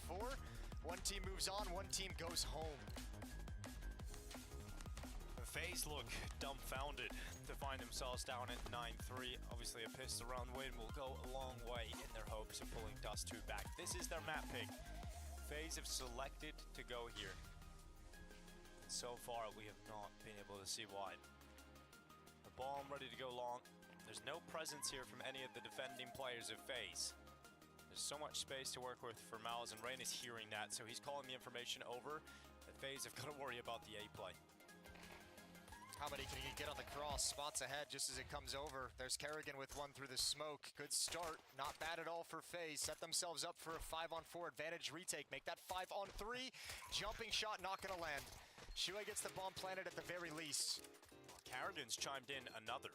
One team moves on, one team goes home. FaZe look dumbfounded to find themselves down at 9-3. Obviously a pistol round win will go a long way in their hopes of pulling Dust 2 back. This is their map pick. FaZe have selected to go here. And so far we have not been able to see why. The bomb ready to go long. There's no presence here from any of the defending players of FaZe. There's so much space to work with for Miles, and Rain is hearing that, so he's calling the information over that FaZe have got to worry about the A play. How many can he get on the cross? Spots ahead just as it comes over. There's Kerrigan with one through the smoke. Good start. Not bad at all for FaZe. Set themselves up for a 5-on-4 advantage retake. Make that 5-on-3. Jumping shot not going to land. Shuhei gets the bomb planted at the very least. Kerrigan's chimed in another.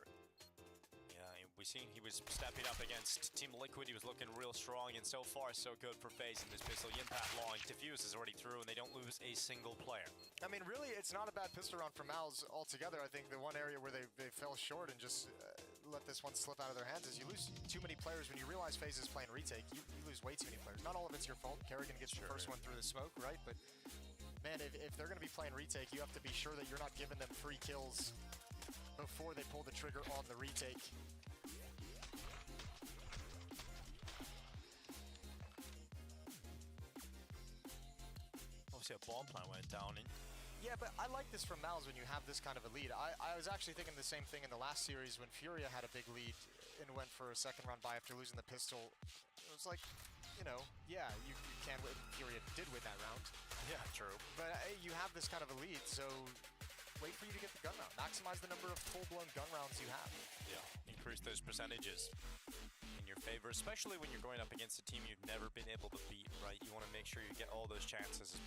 Yeah, we seen he was stepping up against Team Liquid. He was looking real strong, and so far so good for FaZe in this pistol. Impact long. Diffuse is already through, and they don't lose a single player. I mean, really, it's not a bad pistol round for Mals altogether. I think the one area where they fell short and just let this one slip out of their hands is you lose too many players. When you realize FaZe is playing retake, you lose way too many players. Not all of it's your fault. Kerrigan gets the first one through the smoke, right? But, man, if they're going to be playing retake, you have to be sure that you're not giving them free kills before they pull the trigger on the retake. Obviously a bomb plant went down. Yeah, but I like this from Mals when you have this kind of a lead. I was actually thinking the same thing in the last series when Furia had a big lead and went for a second round buy after losing the pistol. It was like, you know, yeah, you can win. Furia did win that round. Yeah, true. But you have this kind of a lead, so wait for you to get the gun round. Maximize the number of full-blown gun rounds you have. Yeah, increase those percentages in your favor, especially when you're going up against a team you've never been able to beat, right? You want to make sure you get all those chances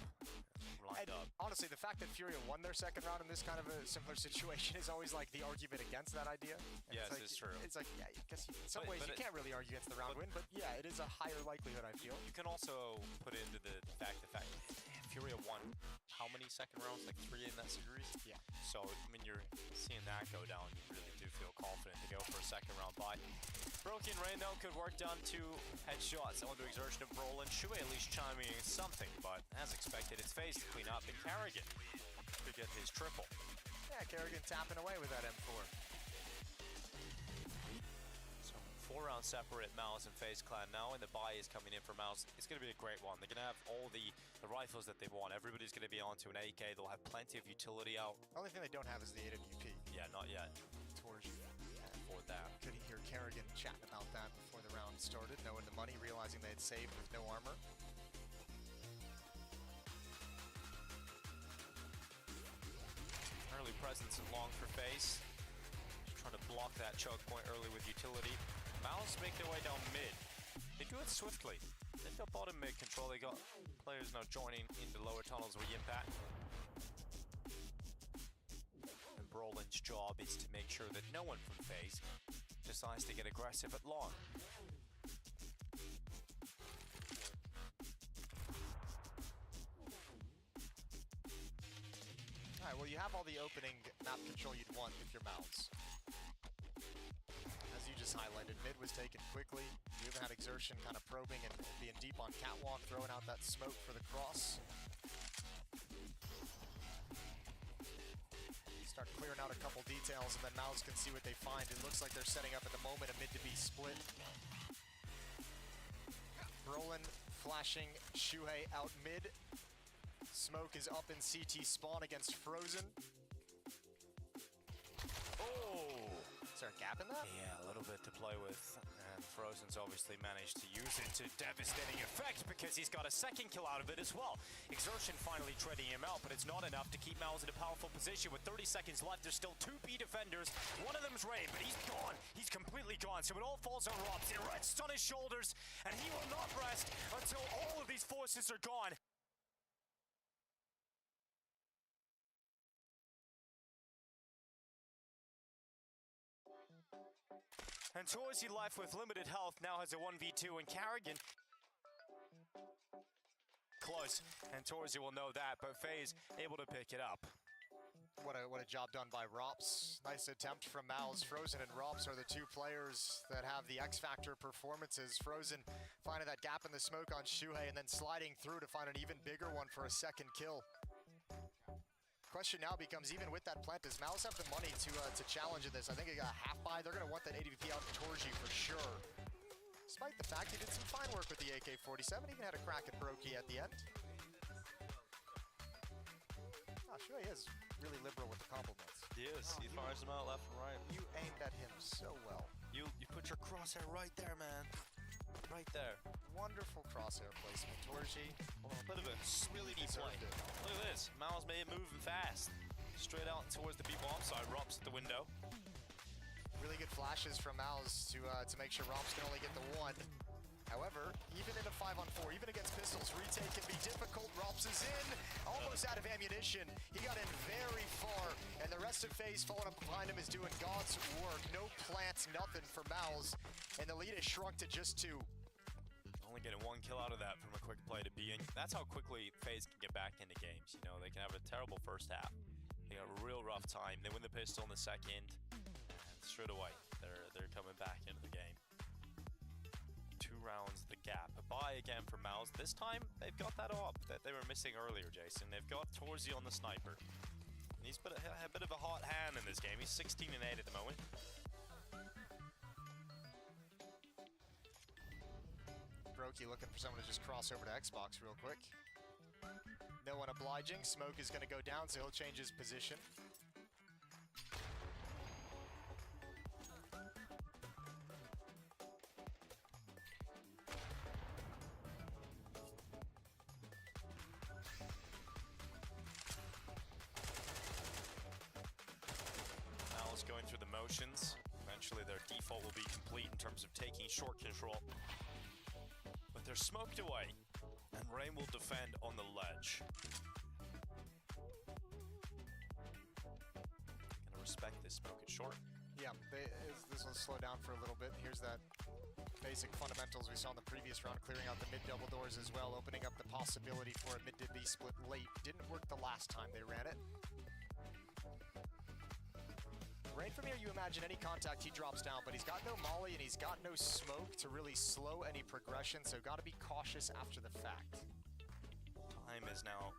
lined up. Honestly, the fact that Furia won their second round in this kind of a similar situation is always like the argument against that idea. And yes, it's like, it's true. It's like, yeah, I guess in some ways you can't really argue against the round win, but yeah, it is a higher likelihood, I feel. You can also put into the fact Furia won how many second rounds? Like 3 in that series? Yeah. So when you're seeing that go down, you really do feel confident to go for a second round buy. Broken Rain though could work down 2 headshots under exertion of Brolin. Shuhei at least chiming in something, but as expected, it's FaZe to clean up, and Kerrigan to get his triple. Yeah, Kerrigan tapping away with that M4. So 4 rounds separate Mouse and FaZe clan now, and the buy is coming in for Mouse. It's going to be a great one. They're going to have all the rifles that they want. Everybody's going to be onto an AK. They'll have plenty of utility out. The only thing they don't have is the AWP. Yeah, not yet. Torsion. For that. Could hear Kerrigan chatting about that before the round started, knowing the money, realizing they had saved with no armor. Early presence and long for FaZe. Just trying to block that choke point early with utility. Mouse make their way down mid. They do it swiftly. They've got bottom mid control. They got players now joining into lower tunnels with impact. And Brolin's job is to make sure that no one from FaZe decides to get aggressive at long. Alright, well you have all the opening map control you'd want if you're Mouse. As you just highlighted, mid was taken quickly. You even had Exertion kind of probing and being deep on catwalk, throwing out that smoke for the cross. Start clearing out a couple details, and then Mouse can see what they find. It looks like they're setting up at the moment a mid to be split. Brolin flashing Shuhei out mid. Smoke is up in CT spawn against Frozen. Oh! Is there a gap in that? Yeah, a little bit to play with. And Frozen's obviously managed to use it to devastating effect because he's got a second kill out of it as well. Exertion finally treading him out, but it's not enough to keep Miles in a powerful position. With 30 seconds left, there's still 2 B defenders. One of them's Ray, but he's gone. He's completely gone, so it all falls on Robs. It rests on his shoulders, and he will not rest until all of these forces are gone. And Torsey left with limited health now has a 1v2, and Kerrigan close, and Torzy will know that, but FaZe able to pick it up. What a job done by Rops. Nice attempt from Mouse. Frozen and Rops are the two players that have the X-Factor performances. Frozen finding that gap in the smoke on Shuhei and then sliding through to find an even bigger one for a second kill. Question now becomes, even with that plant, does Mouse have the money to challenge in this? I think he got a half buy. They're going to want that ADVP out of Torji for sure. Despite the fact he did some fine work with the AK-47, even had a crack at Brokey at the end. Oh, Shuhei is really liberal with the compliments. He is. He fires them out left and right. You aimed at him so well. You put your crosshair right there, man. Right there. Wonderful crosshair placement. Torji. Oh, a bit of a really deep play. Look at this. Miles made it moving fast. Straight out towards the B-bomb side. Rops at the window. Really good flashes from Mouse to make sure Rops can only get the one. However, even in a 5-on-4, even against pistols, retake can be difficult. Rops is in, almost out of ammunition. He got in very far, and the rest of FaZe following up behind him is doing God's work. No plants, nothing for Mouse, and the lead is shrunk to just 2. Only getting 1 kill out of that from a quick play to be in. That's how quickly FaZe can get back into games. You know, they can have a terrible first half. They got a real rough time. They win the pistol in the second, and straight away, they're coming back into the game. 2 rounds the gap. A buy again for Mouse. This time, they've got that op that they were missing earlier, Jason. They've got Torzy on the sniper. And he's a bit of a hot hand in this game. He's 16 and 8 at the moment. Brokey looking for someone to just cross over to Xbox real quick. No one obliging. Smoke is going to go down, so he'll change his position. Going through the motions. Eventually their default will be complete in terms of taking short control. But they're smoked away, and Rain will defend on the ledge. Gonna respect this smoke at short. Yeah, this will slow down for a little bit. Here's that basic fundamentals we saw in the previous round, clearing out the mid-double doors as well, opening up the possibility for a mid-to-B split late. Didn't work the last time they ran it. Rain from here, you imagine any contact he drops down, but he's got no molly and he's got no smoke to really slow any progression, so got to be cautious after the fact. Time is now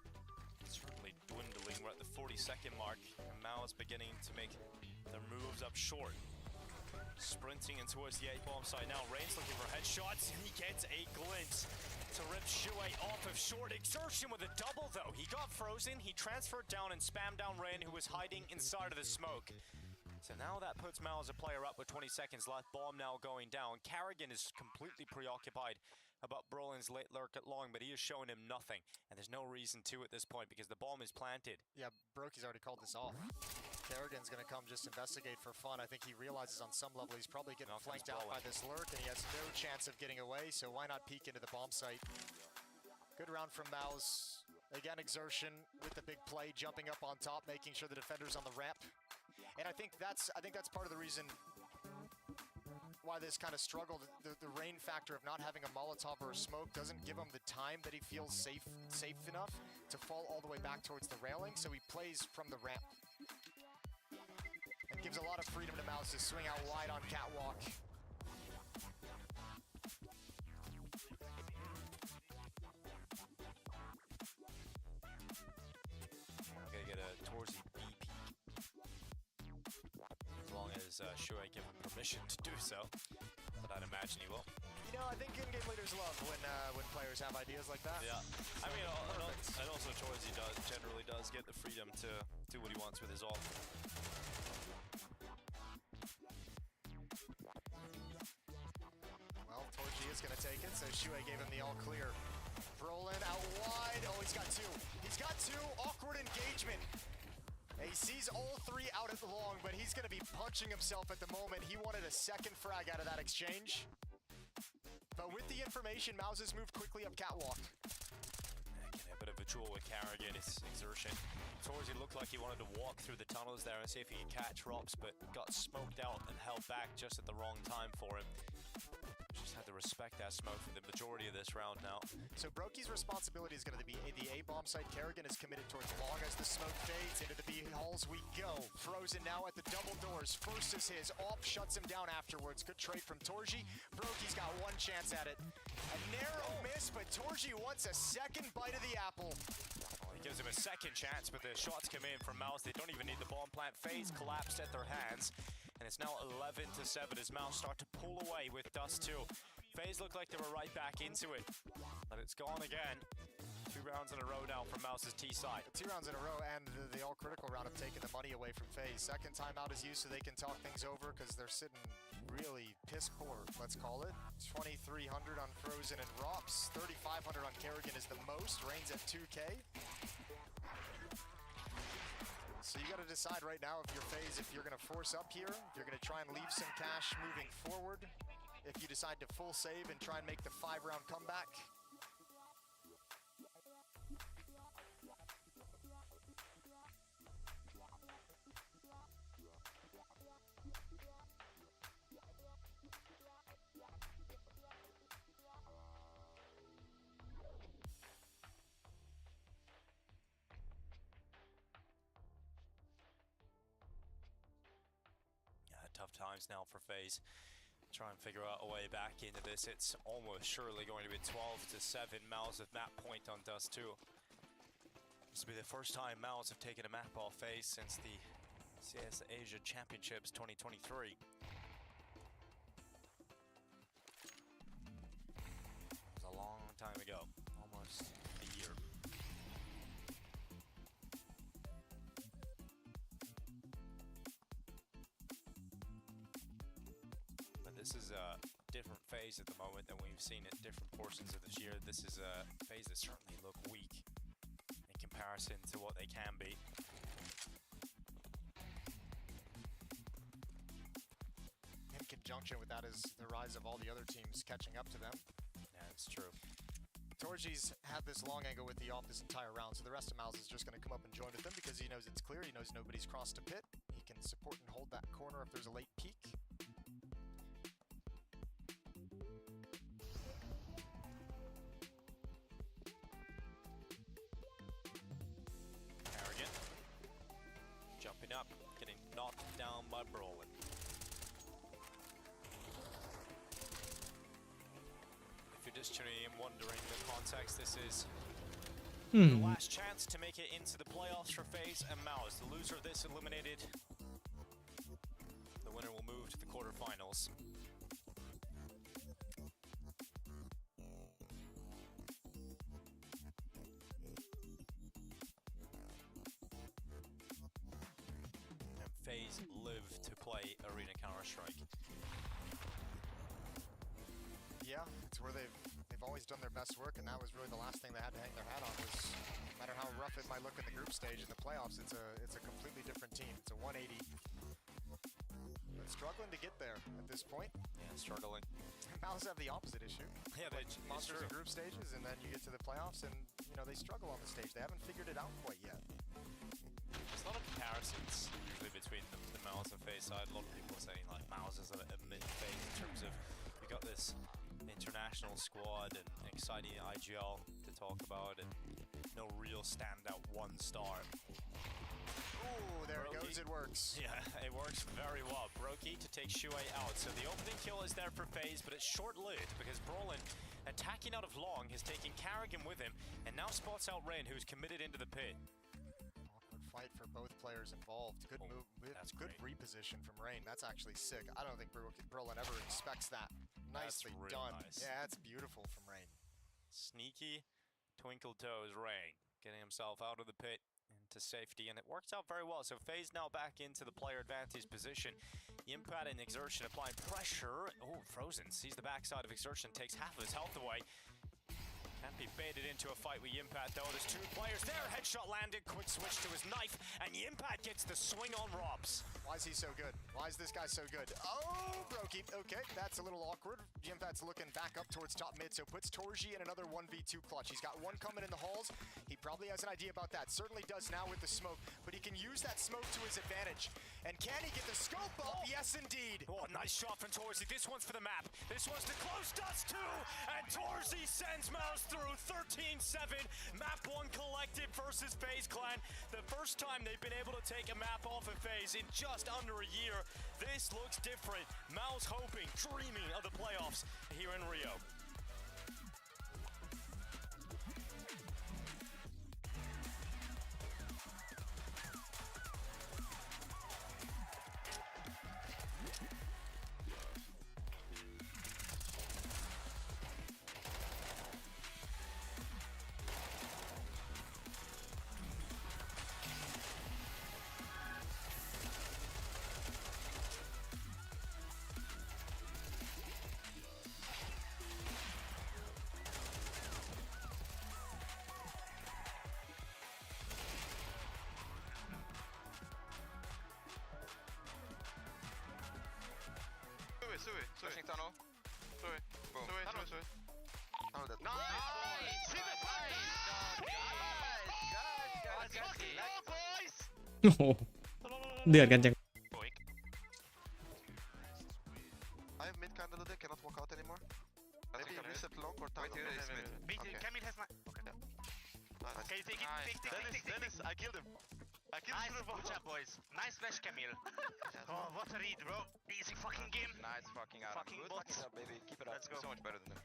certainly dwindling. We're at the 40-second mark, and Mao is beginning to make their moves up short. Sprinting in towards the A-bomb side now. Rain's looking for headshots, and he gets a glimpse to rip Shuhei off of short. Exertion with a double, though. He got frozen, he transferred down and spammed down Rain, who was hiding inside of the smoke. So now that puts Mal as a player up with 20 seconds left. Bomb now going down. Carrigan is completely preoccupied about Brolin's late lurk at long, but he is showing him nothing. And there's no reason to at this point because the bomb is planted. Yeah, Brokey's already called this off. Carrigan's going to come just investigate for fun. I think he realizes on some level he's probably getting flanked out by this lurk, and he has no chance of getting away, so why not peek into the bomb site? Good round from Mouse. Again, exertion with the big play, jumping up on top, making sure the defender's on the ramp. And I think that's part of the reason why this kind of struggle. The rain factor of not having a Molotov or a smoke doesn't give him the time that he feels safe enough to fall all the way back towards the railing, so he plays from the ramp. And gives a lot of freedom to Mouse to swing out wide on catwalk. I'm gonna get a Torzy B peek. As long as Shuhei give him permission to do so. But I'd imagine he will. You know, I think in-game leaders love when players have ideas like that. Yeah. I mean, and also Torzy generally does get the freedom to do what he wants with his ult. Well, Torji is going to take it, so Shuhei gave him the all clear. Brolin out wide. Oh, he's got 2. He's got 2. Awkward engagement. He sees all 3 out at the long, but he's going to be punching himself at the moment. He wanted a second frag out of that exchange. But with the information, Mouse has moved quickly up catwalk. Getting a bit of a individual with Carrigan. It's exertion. Torzi looked like he wanted to walk through the tunnels there and see if he could catch Rops, but got smoked out and held back just at the wrong time for him. Just had to respect that smoke for the majority of this round now. So Broki's responsibility is going to be the A-bomb site. Kerrigan is committed towards long as the smoke fades. Into the B halls we go. Frozen now at the double doors. First is his. Off shuts him down afterwards. Good trade from Torji. Broki's got one chance at it. A narrow miss, but Torji wants a second bite of the apple. Well, he gives him a second chance, but the shots come in from Mouse. They don't even need the bomb plant. FaZe collapsed at their hands. And it's now 11-7 as Mouse start to pull away with Dust 2. FaZe looked like they were right back into it, but it's gone again. 2 rounds in a row now from Mouse's T side. 2 rounds in a row, and the all-critical round have taken the money away from FaZe. Second timeout is used so they can talk things over because they're sitting really piss poor, let's call it. 2,300 on Frozen and Rops. 3,500 on Kerrigan is the most. Reigns at 2K. So you got to decide right now if you're FaZe, if you're going to force up here, if you're going to try and leave some cash moving forward, if you decide to full save and try and make the 5-round comeback. Tough times now for FaZe. Try and figure out a way back into this. It's almost surely going to be 12-7. Mouse with map point on Dust 2. This will be the first time Mouse have taken a map off FaZe since the CS Asia Championships 2023. It was a long time ago, almost a year. This is a different FaZe at the moment than we've seen at different portions of this year. This is a FaZe that certainly look weak in comparison to what they can be. In conjunction with that is the rise of all the other teams catching up to them. Yeah, it's true. Torji's had this long angle with the off this entire round, so the rest of Miles is just going to come up and join with them because he knows it's clear. He knows nobody's crossed a pit. He can support and hold that corner if there's a late peek. Jumping up, getting knocked down by Brolin. If you're just tuning in wondering the context, this is the last chance to make it into the playoffs for FaZe and Mouse. The loser of this eliminated. The winner will move to the quarterfinals. FaZe live to play Arena Counter-Strike. Yeah, it's where they've always done their best work, and that was really the last thing they had to hang their hat on. Was no matter how rough it might look in the group stage, in the playoffs, it's a completely different team. It's a 180. But struggling to get there at this point. Yeah, struggling. Mouse have the opposite issue. Yeah, monsters in group stages, and then you get to the playoffs, and they struggle on the stage. They haven't figured it out quite yet. There's a lot of comparisons usually between the Mouse and FaZe side. A lot of people saying like Mouse is a mid-FaZe in terms of we got this international squad and exciting IGL to talk about and no real standout one star. Ooh, there it goes, it works. Yeah, it works very well. Brokey to take Shuei out. So the opening kill is there for FaZe, but it's short-lived because Brolin, attacking out of long, has taken Carrigan with him and now spots out Rain, who's committed into the pit. Fight for both players involved. Good move. That's good reposition from Rain. That's actually sick. I don't think Brolin ever expects that. Nicely done. Nice. Yeah, that's beautiful from Rain. Sneaky twinkle toes Rain, getting himself out of the pit into safety, and it works out very well. So FaZe now back into the player advantage position. Impact and Exertion applying pressure. Oh, Frozen sees the backside of Exertion, takes half of his health away. Can't be baited into a fight with Yimpat though. There's two players there. Headshot landed. Quick switch to his knife, and Yimpat gets the swing on Robs. Why is he so good? Why is this guy so good? Oh, Brokey. Okay, that's a little awkward. Yimpat's looking back up towards top mid, so puts Torji in another 1v2 clutch. He's got one coming in the halls. He probably has an idea about that. Certainly does now with the smoke, but he can use that smoke to his advantage. And can he get the scope up? Yes, indeed. Oh, nice shot from Torzi. This one's for the map. This one's to close dust too. And Torzi sends Mouse through 13-7. Map 1 collective versus FaZe Clan. The first time they've been able to take a map off of FaZe in just under a year. This looks different. Mouse hoping, dreaming of the playoffs here in Rio. Sui. Flashing tunnel. Sui. Boom. Sui. Oh, that. Nice!โอ้โหเดือดกันจัง I have mid kind of loaded, cannot walk out anymore. Maybe reset long or tunnel. Wait, Camille has my... Okay. Nice. Can you take it? Dennis, I killed him. Nice, good job, boys. Nice flash, Camille. Oh, what a read, bro. Easy fucking game. Nice fucking out. Fucking Good bots. fucking up, baby. Keep it up. Let's go. So much better than them.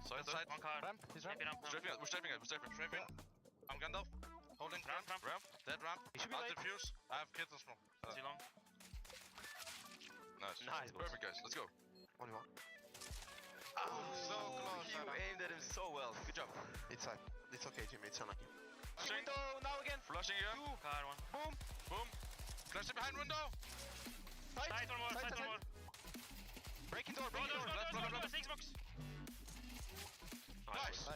Side. One car. Ramp. He's ramp. Strafing We're strafing. I'm Gandalf. Holding ramp. Dead ramp. Out defuse. I have kit and smoke. See long. Nice. Perfect, guys. Let's go. Only one. Oh, so close. You aimed at him so well. Good job. It's side. It's okay, Jimmy. It's unlucky. Window now again. Flushing here. Car one. Boom. Flashing behind window. Side one more. Breaking door. Go. Six box. Nice.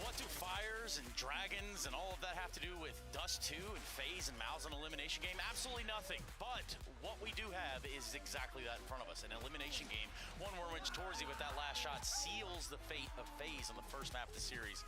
What do fires and dragons and all of that have to do with Dust 2 and FaZe and Mouse and elimination game? Absolutely nothing. But what we do have is exactly that in front of us, an elimination game. One where which Torzi with that last shot seals the fate of FaZe on the first map of the series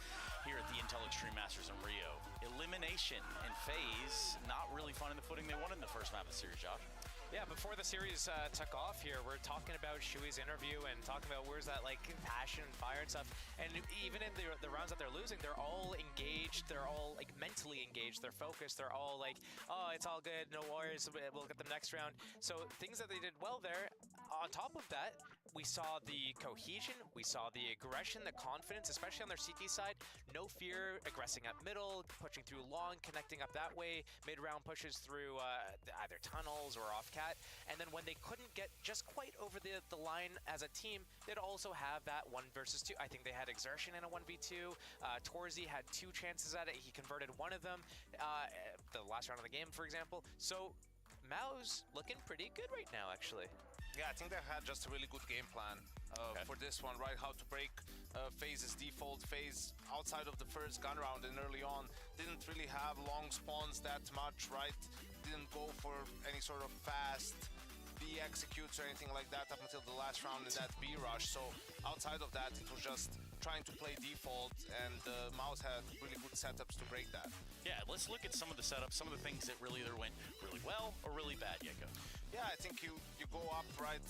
here at the Intel Extreme Masters in Rio. Elimination and FaZe not really finding the footing they wanted in the first map of the series, Josh. Yeah, before the series took off here, we're talking about Shui's interview and talking about where's that like passion and fire and stuff. And even in the rounds that they're losing, they're all engaged. They're all like mentally engaged. They're focused. They're all like, oh, it's all good. No worries. We'll get them next round. So things that they did well there. On top of that, we saw the cohesion. We saw the aggression, the confidence, especially on their CT side. No fear, aggressing up middle, pushing through long, connecting up that way. Mid-round pushes through either tunnels or off cat. And then when they couldn't get just quite over the line as a team, they'd also have that 1 versus 2. I think they had exertion in a 1v2. Torzi had 2 chances at it. He converted one of them the last round of the game, for example. So Mao's looking pretty good right now, actually. Yeah, I think they had just a really good game plan for this one, right? How to break FaZe's default phase outside of the first gun round and early on. Didn't really have long spawns that much, right? Didn't go for any sort of fast B executes or anything like that up until the last round in that B rush. So outside of that, it was just trying to play default, and Mouse had really good setups to break that. Yeah, let's look at some of the setups, some of the things that really either went really well or really bad, Yeko. Yeah, I think you go up, right,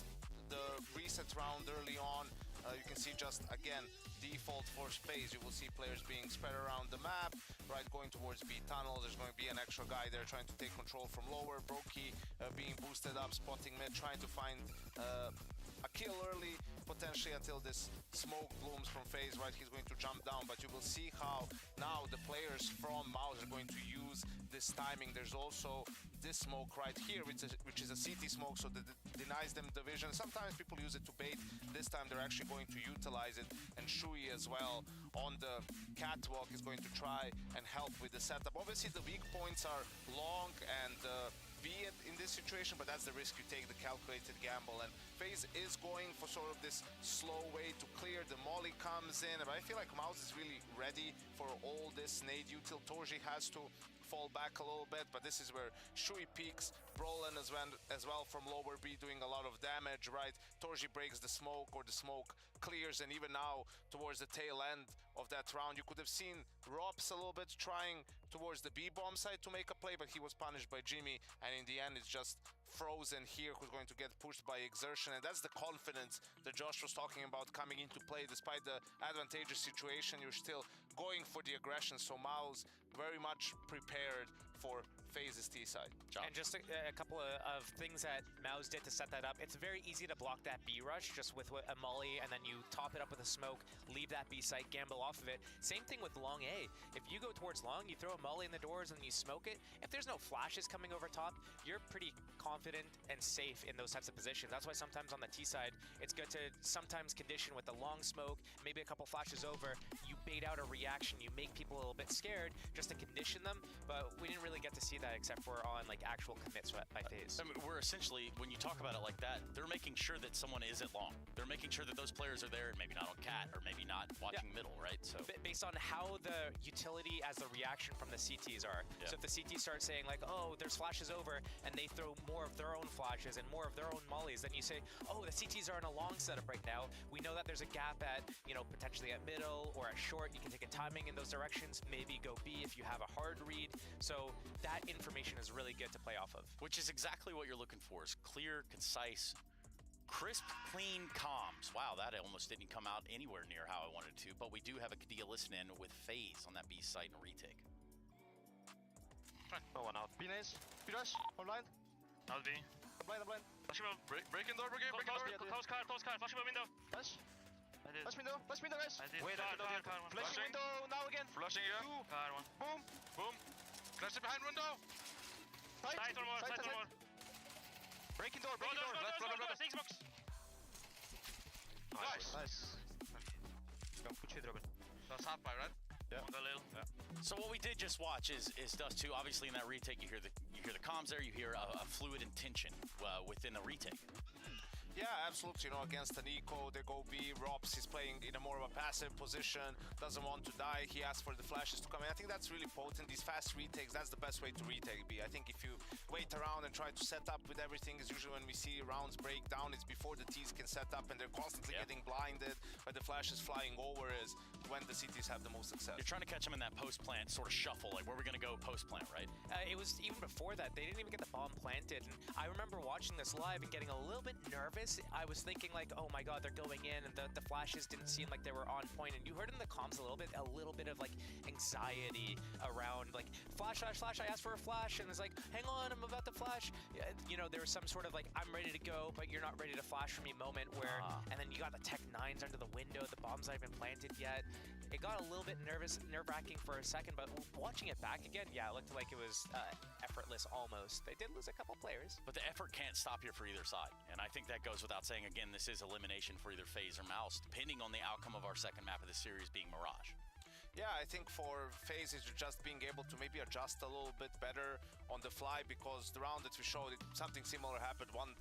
the reset round early on, You can see just, again, default for space. You will see players being spread around the map, right, going towards B tunnel. There's going to be an extra guy there trying to take control from lower. Brokey being boosted up, spotting mid, trying to find a kill early, potentially until this smoke blooms from FaZe, right? He's going to jump down, but you will see how now the players from Mouse are going to use this timing. There's also this smoke right here, which is a CT smoke, so that denies them the vision. Sometimes people use it to bait. This time they're actually going to utilize it, and Shui as well on the catwalk is going to try and help with the setup. Obviously the weak points are long and be it in this situation, but that's the risk you take, the calculated gamble. And FaZe is going for sort of this slow way to clear. The molly comes in, but I feel like Mouse is really ready for all this nade util. Torji has to fall back a little bit, but this is where Shui peaks. Brolin as well from lower B doing a lot of damage, right? Torji breaks the smoke, or the smoke clears, and even now towards the tail end of that round, you could have seen Rops a little bit trying towards the B bomb side to make a play, but he was punished by Jimmy, and in the end it's just Frozen here who's going to get pushed by Exertion. And that's the confidence that Josh was talking about coming into play. Despite the advantageous situation, you're still going for the aggression. So Mouse very much prepared for FaZe's T side. And just a couple of things that Mouse did to set that up. It's very easy to block that B rush just with a molly, and then you top it up with a smoke, leave that B site, gamble off of it. Same thing with long A. If you go towards long, you throw a molly in the doors and you smoke it. If there's no flashes coming over top, you're pretty confident and safe in those types of positions. That's why sometimes on the T side, it's good to sometimes condition with the long smoke, maybe a couple flashes over, you bait out a reaction, you make people a little bit scared just to condition them, but we didn't really get to see that except for on like actual commits by FaZe. I mean, we're essentially, when you talk about it like that, they're making sure that someone isn't long. They're making sure that those players are there, and maybe not on cat, or maybe not watching middle, right? So based on how the utility as the reaction from the CTs are. So if the CTs start saying like, oh, there's flashes over, and they throw more of their own flashes and more of their own mollies, then you say, oh, the CTs are in a long setup right now. We know that there's a gap at, you know, potentially at middle or at short. You can take a timing in those directions, maybe go B if you have a hard read. So that information is really good to play off of. Which is exactly what you're looking for, is clear, concise, crisp, clean comms. Wow, that almost didn't come out anywhere near how I wanted to, but we do have a Kadia listening with FaZe on that B site and retake. Oh, one out. B nice. B rush. Online. I'll be. I'm blind. Flashing bomb. Breaking door, brigade. Breaking door. Close car. Flashing bomb window. Flash. I did. Flash window, guys. I did. Wait, car one. flashing window now again. Flashing here. Car one. Boom. Boom. Flashing behind window. Side one more. Side one more. Breaking door. Go, six box. Nice. Go put you, Robin. That's half by, right? Yeah. So what we did just watch is Dust 2. Obviously in that retake, you hear the comms there. You hear a fluid intention within the retake. Yeah, absolutely. You know, against an eco, they go B. Rops is playing in a more of a passive position, doesn't want to die. He asks for the flashes to come in. I think that's really potent. These fast retakes, that's the best way to retake B. I think if you wait around and try to set up with everything, is usually when we see rounds break down, it's before the Ts can set up and they're constantly getting blinded by the flashes flying over, is when the CTs have the most success. You're trying to catch them in that post-plant sort of shuffle, like where we're going to go post-plant, right? It was even before that. They didn't even get the bomb planted. And I remember watching this live and getting a little bit nervous. I was thinking like, oh my god, they're going in, and the flashes didn't seem like they were on point. And you heard in the comms a little bit of like anxiety around like flash. I asked for a flash, and it's like, hang on, I'm about to flash. You know, there was some sort of like, I'm ready to go, but you're not ready to flash for me moment where, and then you got the Tech 9s under the window, the bomb's not even planted yet. It got a little bit nerve-wracking for a second, but watching it back again, yeah, it looked like it was effortless almost. They did lose a couple players. But the effort can't stop here for either side. And I think that goes without saying. Again, this is elimination for either FaZe or Mouse, depending on the outcome of our second map of the series being Mirage. Yeah, I think for FaZe is just being able to maybe adjust a little bit better on the fly, because the round that we showed, something similar happened one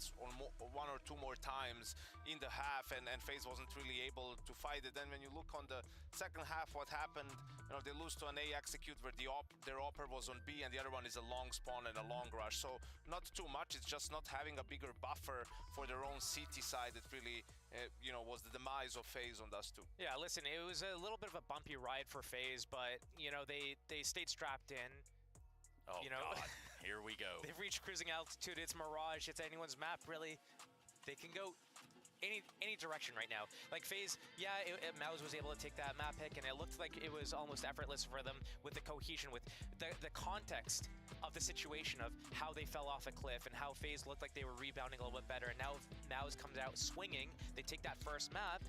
or two more times in the half, and FaZe wasn't really able to fight it. Then when you look on the second half, what happened, you know, they lose to an A execute where their opper was on B, and the other one is a long spawn and a long rush. So not too much, it's just not having a bigger buffer for their own CT side that really you know, was the demise of FaZe on Dust 2. Yeah, listen, it was a little bit of a bumpy ride for FaZe, but, you know, they stayed strapped in. Oh, you know, God. Here we go. They've reached cruising altitude. It's Mirage. It's anyone's map, really. They can go. any direction right now. Like FaZe, yeah, Mouse was able to take that map pick, and it looked like it was almost effortless for them with the cohesion, with the context of the situation of how they fell off a cliff and how FaZe looked like they were rebounding a little bit better. And now Mouse comes out swinging. They take that first map,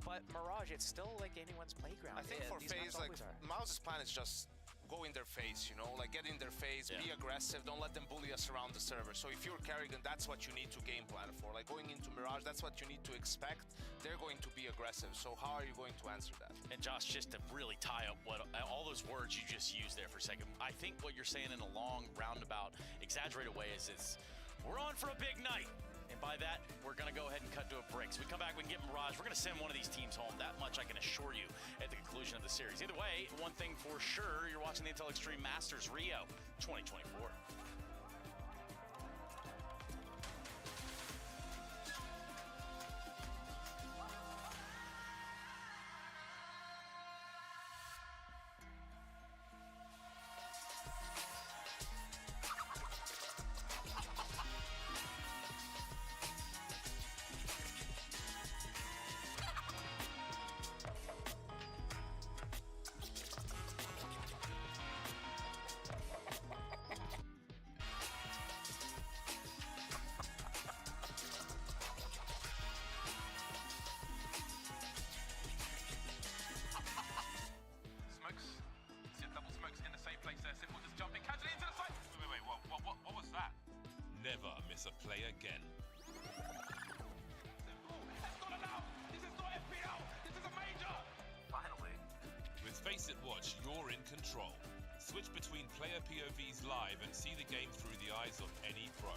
but Mirage, it's still like anyone's playground. I think for FaZe, like Mouse's plan is just go in their face, you know, like get in their face, be aggressive, don't let them bully us around the server. So if you're Kerrigan, that's what you need to game plan for. Like going into Mirage, that's what you need to expect. They're going to be aggressive. So how are you going to answer that? And Josh, just to really tie up what all those words you just used there for a second, I think what you're saying in a long, roundabout, exaggerated way is we're on for a big night. And by that, we're going to go ahead and cut to a break. So we come back, we can get Mirage. We're going to send one of these teams home. That much I can assure you at the conclusion of the series. Either way, one thing for sure, you're watching the Intel Extreme Masters Rio 2024. Never miss a play again. Finally. With FACEIT Watch, you're in control. Switch between player POVs live and see the game through the eyes of any pro.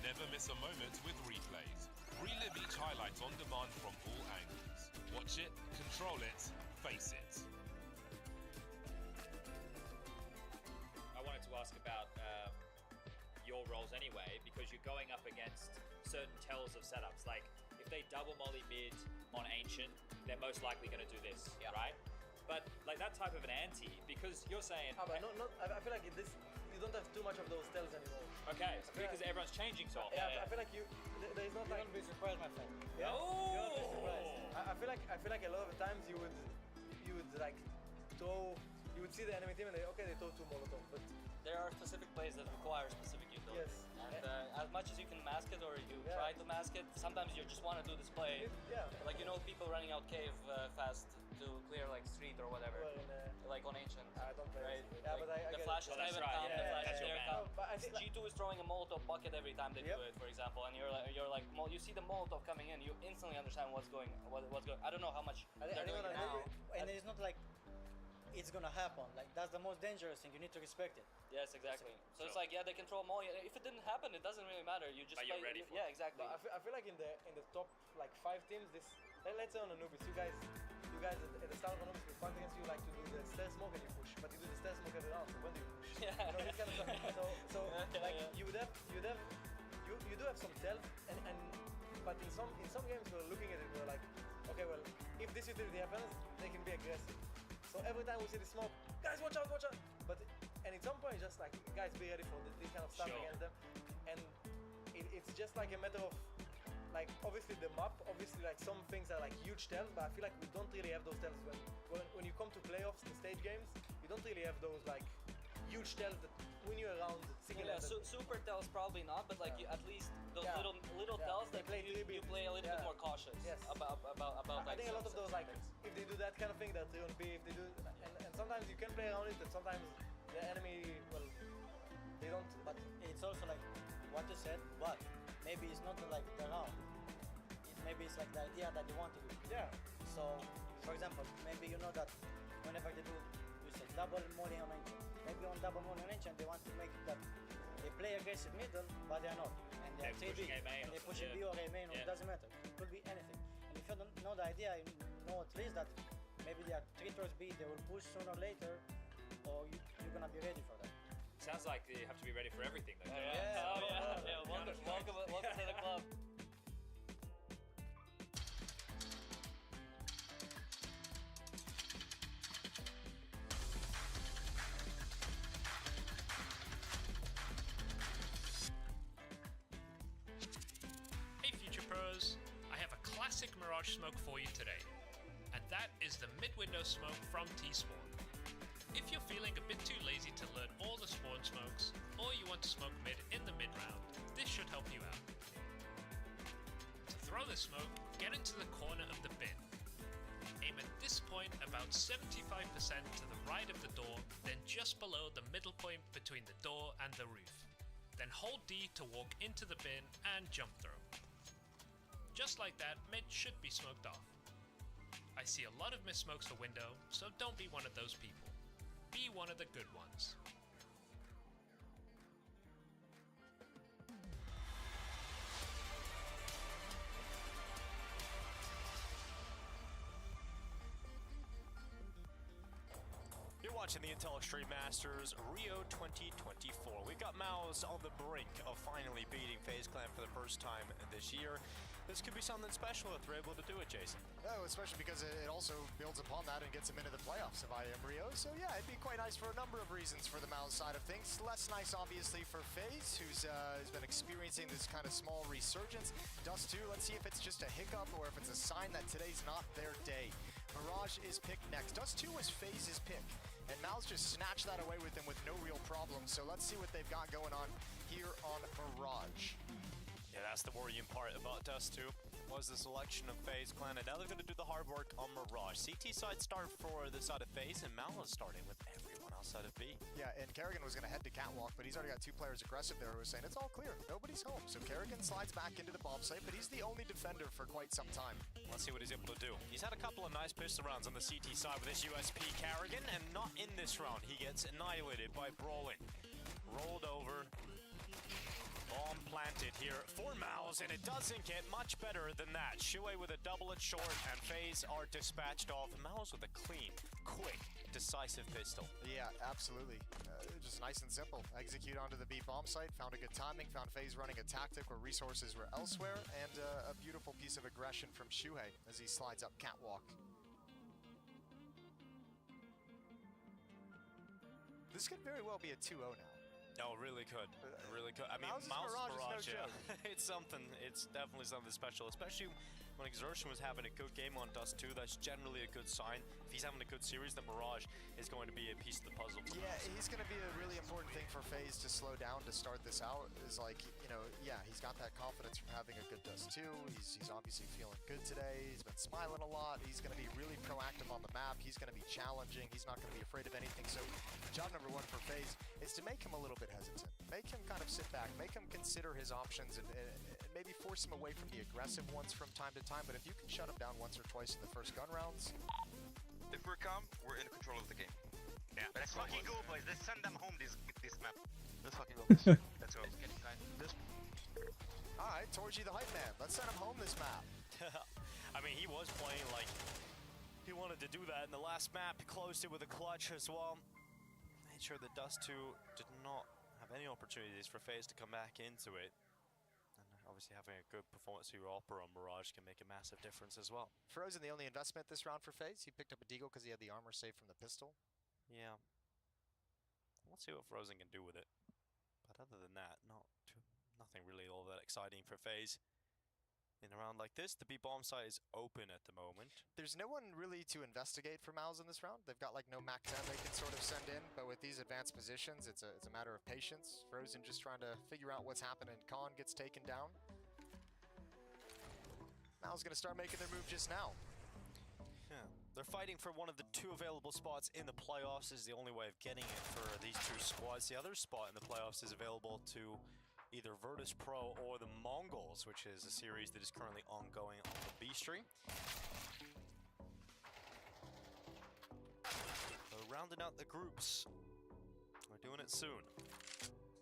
Never miss a moment with replays. Relive each highlight on demand from all angles. Watch it, control it, FACEIT. I wanted to ask about your roles anyway, because you're going up against certain tells of setups. Like if they double molly mid on Ancient, they're most likely going to do this, right? But like that type of an anti, because you're saying, but I feel like this you don't have too much of those tells anymore. Okay, so because everyone's changing so often. Yeah, I feel like there is not like. You're gonna be surprised, my friend. Yeah. Oh. You're gonna be surprised. I feel like a lot of the times you would like throw. You would see the enemy team and they throw two Molotov, but there are specific plays that require specific utility. Yes. And as much as you can mask it or you try to mask it, sometimes you just want to do this play. Yeah. Like people running out cave fast to clear like street or whatever. Like on Ancient. I don't play. Right? Yeah, like, but I the get flash is it. never come, the flash is there come. But I think G2 is throwing a Molotov bucket every time they do it, for example, and you're like you see the Molotov coming in, you instantly understand what's going. I don't know how much they're doing it now. And it's not like it's gonna happen. Like that's the most dangerous thing. You need to respect it. Yes, exactly. So it's like they control more. If it didn't happen, it doesn't really matter. You just but play. You're ready for it. Exactly. But I feel like in the top like 5 teams, let's say on Anubis, you guys at the start of Anubis we fight against you like to do the stair smoke and you push, but you do the stair smoke every round. So when do you push? Yeah. You know, this kind of stuff. So like you do have some tells and but in some games we're looking at it, we're like, okay, well if this utility happens, they can be aggressive. So every time we see the smoke, guys, watch out! But at some point, just like guys, be ready for this kind of stuff against them, and it's just like a matter of like obviously the map, obviously like some things are like huge tells, but I feel like we don't really have those tells when you come to playoffs and stage games, you don't really have those like huge tells that win you around single. Yeah, super tells probably not, but like you, at least those little tells that you play a little bit more cautious about. I think a lot of those like if they do that kind of thing, they're 3 on B. If they do, and sometimes you can play around it, and sometimes the enemy they don't. But it's also like what you said, but maybe it's not like the round. Maybe it's like the idea that they want to do. Yeah. So, for example, maybe you know that whenever they do, you say double molly on Ancient. Maybe on double molly on Ancient, they want to make it that they play aggressive middle, but they're not. And they're 3B, and they're pushing B or A main, it doesn't matter. It could be anything. And if you don't know the idea, you know at least that maybe they are 3 towards B, they will push sooner or later, or you're gonna be ready for that. Sounds like you have to be ready for everything, though. Welcome to the club. Hey Future Pros, I have a classic Mirage smoke for you today, and that is the mid-window smoke from T-Spawn. If you're feeling a bit too lazy to learn all the spawn smokes, or you want to smoke mid in the mid-round, this should help you out. To throw the smoke, get into the corner of the bin. Aim at this point about 75% to the right of the door, then just below the middle point between the door and the roof. Then hold D to walk into the bin and jump throw. Just like that, mid should be smoked off. I see a lot of missed smokes for window, so don't be one of those people. Be one of the good ones. You're watching the Intel Extreme Masters Rio 2024. We've got Mouse on the brink of finally beating FaZe Clan for the first time this year. This could be something special if they're able to do it, Jason. Oh, especially because it also builds upon that and gets them into the playoffs of IM Rio. So yeah, it'd be quite nice for a number of reasons for the Mouse side of things. Less nice, obviously, for FaZe, who's been experiencing this kind of small resurgence. Dust 2, let's see if it's just a hiccup or if it's a sign that today's not their day. Mirage is picked next. Dust 2 was FaZe's pick, and Mouse just snatched that away with them with no real problem. So let's see what they've got going on here on Mirage. Yeah, that's the worrying part about Dust 2, was the selection of FaZe Clan, and now they're going to do the hard work on Mirage. CT side start for the side of FaZe, and Mal is starting with everyone outside of B. Yeah, and Kerrigan was going to head to Catwalk, but he's already got 2 players aggressive there who are saying it's all clear, nobody's home. So Kerrigan slides back into the bomb site, but he's the only defender for quite some time. Let's see what he's able to do. He's had a couple of nice pistol rounds on the CT side with his USP Kerrigan, and not in this round. He gets annihilated by Brawling. Rolled over. Bomb planted here for Mouse, and it doesn't get much better than that. Shuey with a double at short, and FaZe are dispatched off. Mouse with a clean, quick, decisive pistol. Yeah, absolutely. Just nice and simple. Execute onto the B bomb site, found a good timing, found FaZe running a tactic where resources were elsewhere, and a beautiful piece of aggression from Shuhei as he slides up Catwalk. This could very well be a 2-0 now. No, really could. Really could. I mean, Mouse's Mouse Mirage is no yeah. joke. It's something. It's definitely something special, especially when Exertion was having a good game on Dust 2. That's generally a good sign. If he's having a good series, then Mirage is going to be a piece of the puzzle. Yeah, he's going to be a really important thing for FaZe to slow down to start this out. Is like, you know, yeah, he's got that confidence from having a good Dust 2. He's obviously feeling good today. He's been smiling a lot. He's going to be really proactive on the map. He's going to be challenging. He's not going to be afraid of anything. So job number 1 for FaZe is to make him a little bit hesitant. Make him kind of sit back. Make him consider his options and maybe force him away from the aggressive ones from time to time. But if you can shut him down once or twice in the first gun rounds. If we're calm, we're in control of the game. Yeah, let's fucking go, boys. Let's send them home this map. Let's fucking go. Let's go. Alright, Torji the hype man. Let's send him home this map. I mean, he was playing like he wanted to do that in the last map. He closed it with a clutch as well. Made sure that Dust 2 did not have any opportunities for FaZe to come back into it. And obviously having a good performance through Opera on Mirage can make a massive difference as well. Frozen, the only investment this round for FaZe. He picked up a deagle because he had the armor saved from the pistol. Yeah. Let's see what Frozen can do with it. But other than that, nothing really all that exciting for FaZe. In a round like this, the B bomb site is open at the moment. There's no one really to investigate for Mouse in this round. They've got like no MAC-10 they can sort of send in, but with these advanced positions, it's a matter of patience. Frozen just trying to figure out what's happening. Khan gets taken down. Mouse gonna start making their move just now. Yeah, they're fighting for one of the 2 available spots in the playoffs. This is the only way of getting it for these 2 squads. The other spot in the playoffs is available to either Virtus Pro or the Mongols, which is a series that is currently ongoing on the B stream. We're rounding out the groups. We're doing it soon.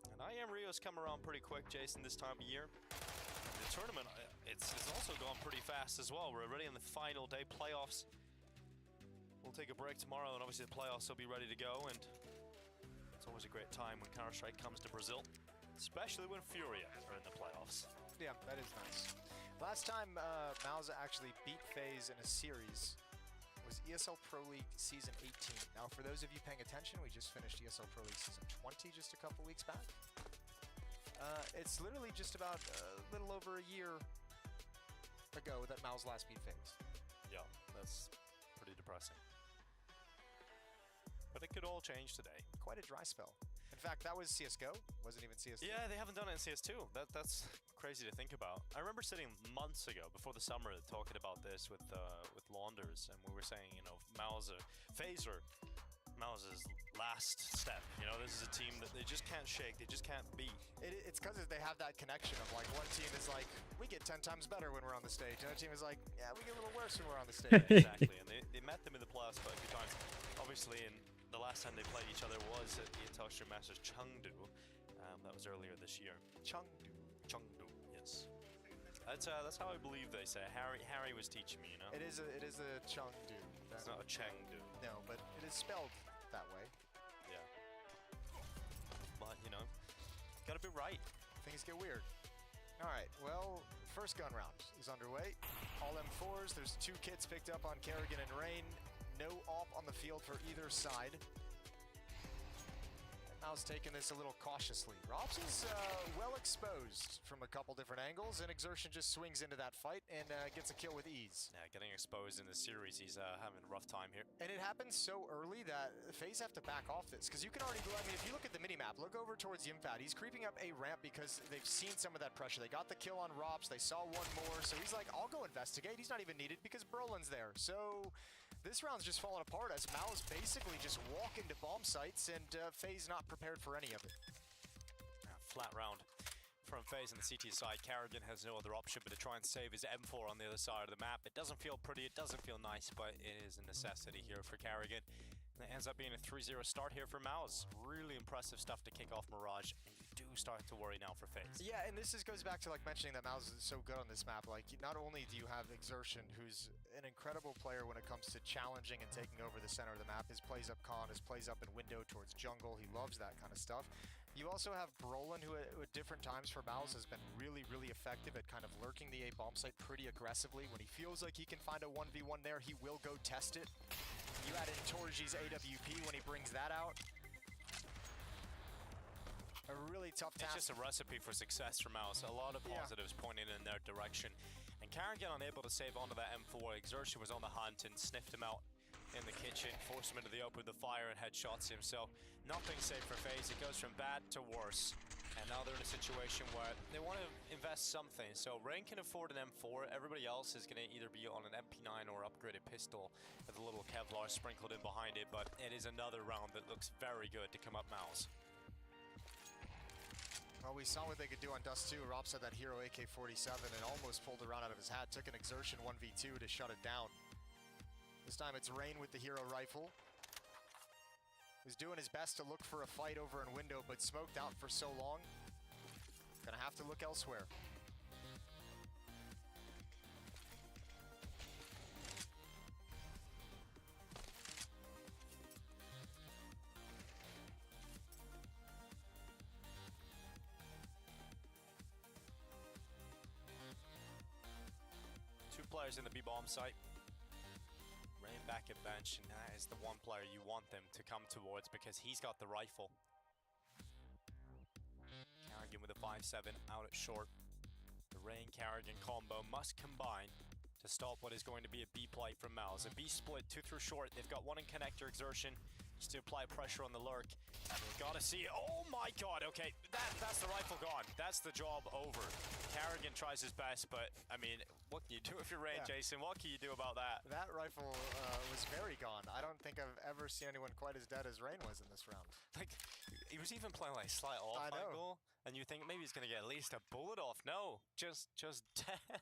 And IM Rio's come around pretty quick, Jason, this time of year. And the tournament, it's also gone pretty fast as well. We're already on the final day playoffs. We'll take a break tomorrow, and obviously the playoffs will be ready to go, and it's always a great time when Counter-Strike comes to Brazil. Especially when Furia are in the playoffs. Yeah, that is nice. Last time Mauza actually beat FaZe in a series was ESL Pro League Season 18. Now, for those of you paying attention, we just finished ESL Pro League Season 20 just a couple weeks back. It's literally just about a little over a year ago that Mao's last beat FaZe. Yeah, that's pretty depressing. But it could all change today. Quite a dry spell. In fact, that was CSGO. Wasn't even CS2. Yeah, they haven't done it in CS2. That's crazy to think about. I remember sitting months ago, before the summer, talking about this with Launders, and we were saying, you know, Mao's a phaser. Mao's last step. You know, this is a team that they just can't shake. They just can't beat. It's because they have that connection of like one team is like, we get 10 times better when we're on the stage. Another team is like, yeah, we get a little worse when we're on the stage. Exactly, and they met them in the playoffs quite a few times. Obviously, in the last time they played each other was at the Intelligent Masters Chengdu. That was earlier this year. Chengdu. Chengdu, yes. That's how I believe they say. Harry was teaching me, you know. It is a Chengdu. It's not a Chengdu. No, but it is spelled that way. Yeah. But you know, gotta be right. Things get weird. All right. Well, first gun round is underway. All M4s. There's 2 kits picked up on Kerrigan and Rain. No op on the field for either side. Mao's taking this a little cautiously. Robs is well exposed from a couple different angles, and Exertion just swings into that fight and gets a kill with ease. Yeah, getting exposed in the series, he's having a rough time here. And it happens so early that FaZe have to back off this, because you can already go, I mean, if you look at the minimap, look over towards Yimfat, he's creeping up a ramp because they've seen some of that pressure. They got the kill on Robs, they saw one more, so he's like, I'll go investigate. He's not even needed because Brolin's there. So this round's just falling apart as Mao's basically just walking to bomb sites, and FaZe not prepared for any of it. Flat round from FaZe on the CT side. Kerrigan has no other option but to try and save his M4 on the other side of the map. It doesn't feel pretty, it doesn't feel nice, but it is a necessity here for Kerrigan. And it ends up being a 3-0 start here for Mao's. Really impressive stuff to kick off Mirage, and you do start to worry now for FaZe. Yeah, and this goes back to like mentioning that Mao's is so good on this map. Like, not only do you have Exertion, who's an incredible player when it comes to challenging and taking over the center of the map. His plays up con, his plays up in window towards jungle. He loves that kind of stuff. You also have Brolin, who at different times for Mao's has been really, really effective at kind of lurking the A bomb site pretty aggressively. When he feels like he can find a 1v1 there, he will go test it. You add in Torji's AWP when he brings that out. A really tough task. It's just a recipe for success for Mao's. A lot of positives pointing in their direction. And Kerrigan unable to save onto that M4. Exertion was on the hunt and sniffed him out in the kitchen, forced him into the open with the fire and headshots him. So nothing safe for FaZe. It goes from bad to worse. And now they're in a situation where they want to invest something. So Rain can afford an M4. Everybody else is going to either be on an MP9 or upgraded pistol with a little Kevlar sprinkled in behind it. But it is another round that looks very good to come up Mao's. Well, we saw what they could do on Dust 2. Robs had that hero AK-47 and almost pulled a round out of his hat. Took an Exertion 1v2 to shut it down. This time it's Rain with the hero rifle. Was doing his best to look for a fight over in window, but smoked out for so long. Gonna have to look elsewhere. Two players in the B-bomb site. Rain back at bench, and that is the one player you want them to come towards because he's got the rifle. Kerrigan with a 5-7 out at short. The Rain-Kerrigan combo must combine to stop what is going to be a B play from Mao's. A B split, 2 through short. They've got one in connector Exertion just to apply pressure on the lurk. They've got to see, oh my god, okay, that's the rifle gone. That's the job over. Kerrigan tries his best, but I mean, what can you do if you're Rain, Jason? What can you do about that? That rifle was very gone. I don't think I've ever seen anyone quite as dead as Rain was in this round. Like, he was even playing like slight off angle, and you think maybe he's gonna get at least a bullet off. No, just dead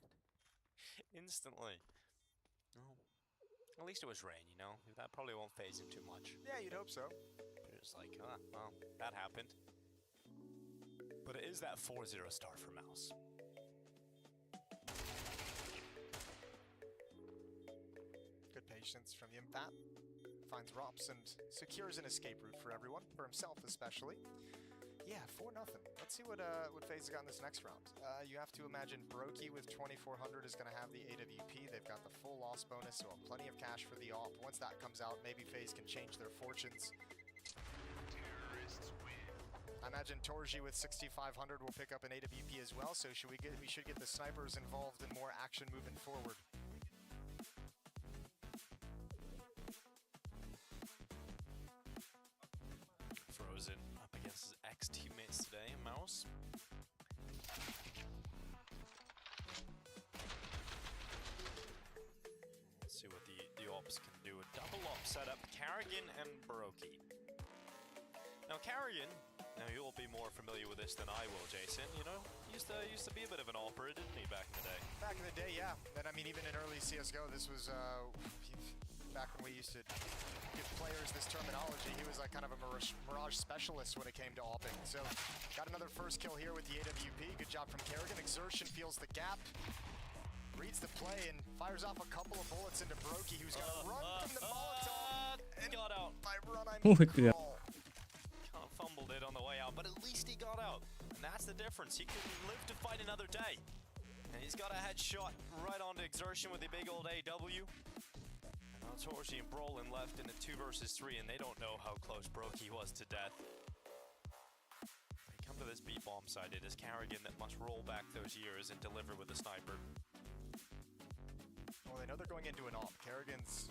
instantly. Oh. At least it was Rain, you know? That probably won't phase him too much. Yeah, you'd hope so. It's like, well, that happened. But it is that 4-0 start for Mouse. Good patience from Yimfat. Finds Rops and secures an escape route for everyone, for himself especially. Yeah, 4-0. Let's see what FaZe has got in this next round. You have to imagine Brokey with 2400 is going to have the AWP. They've got the full loss bonus, so plenty of cash for the op. Once that comes out, maybe FaZe can change their fortunes. I imagine Torji with 6500 will pick up an AWP as well, so we should get the snipers involved in more action moving forward. Frozen up against his ex-teammates today, Mouse. Let's see what the ops can do. A double op setup, Carrigan and Baroki. Now Carrigan, now you'll be more familiar with this than I will, Jason. You know, used to be a bit of an operator, didn't he, back in the day? Back in the day, yeah. And I mean, even in early CSGO, this was back when we used to give players this terminology. He was like kind of a Mirage specialist when it came to opping. So, got another first kill here with the AWP. Good job from Kerrigan. Exertion feels the gap, reads the play, and fires off a couple of bullets into Brokey, who's got to run from the Molotov. And got out. By run, I Oh, mean yeah. crawl. Kind of fumbled it on the way out, but at least he got out. And that's the difference. He could live to fight another day. And he's got a headshot right onto Exertion with the big old AW. And now Torji and Brolin left in a 2 versus 3, and they don't know how close Brokey was to death. They come to this B bomb site. It is Carrigan that must roll back those years and deliver with a sniper. Well, they know they're going into an op. Kerrigan's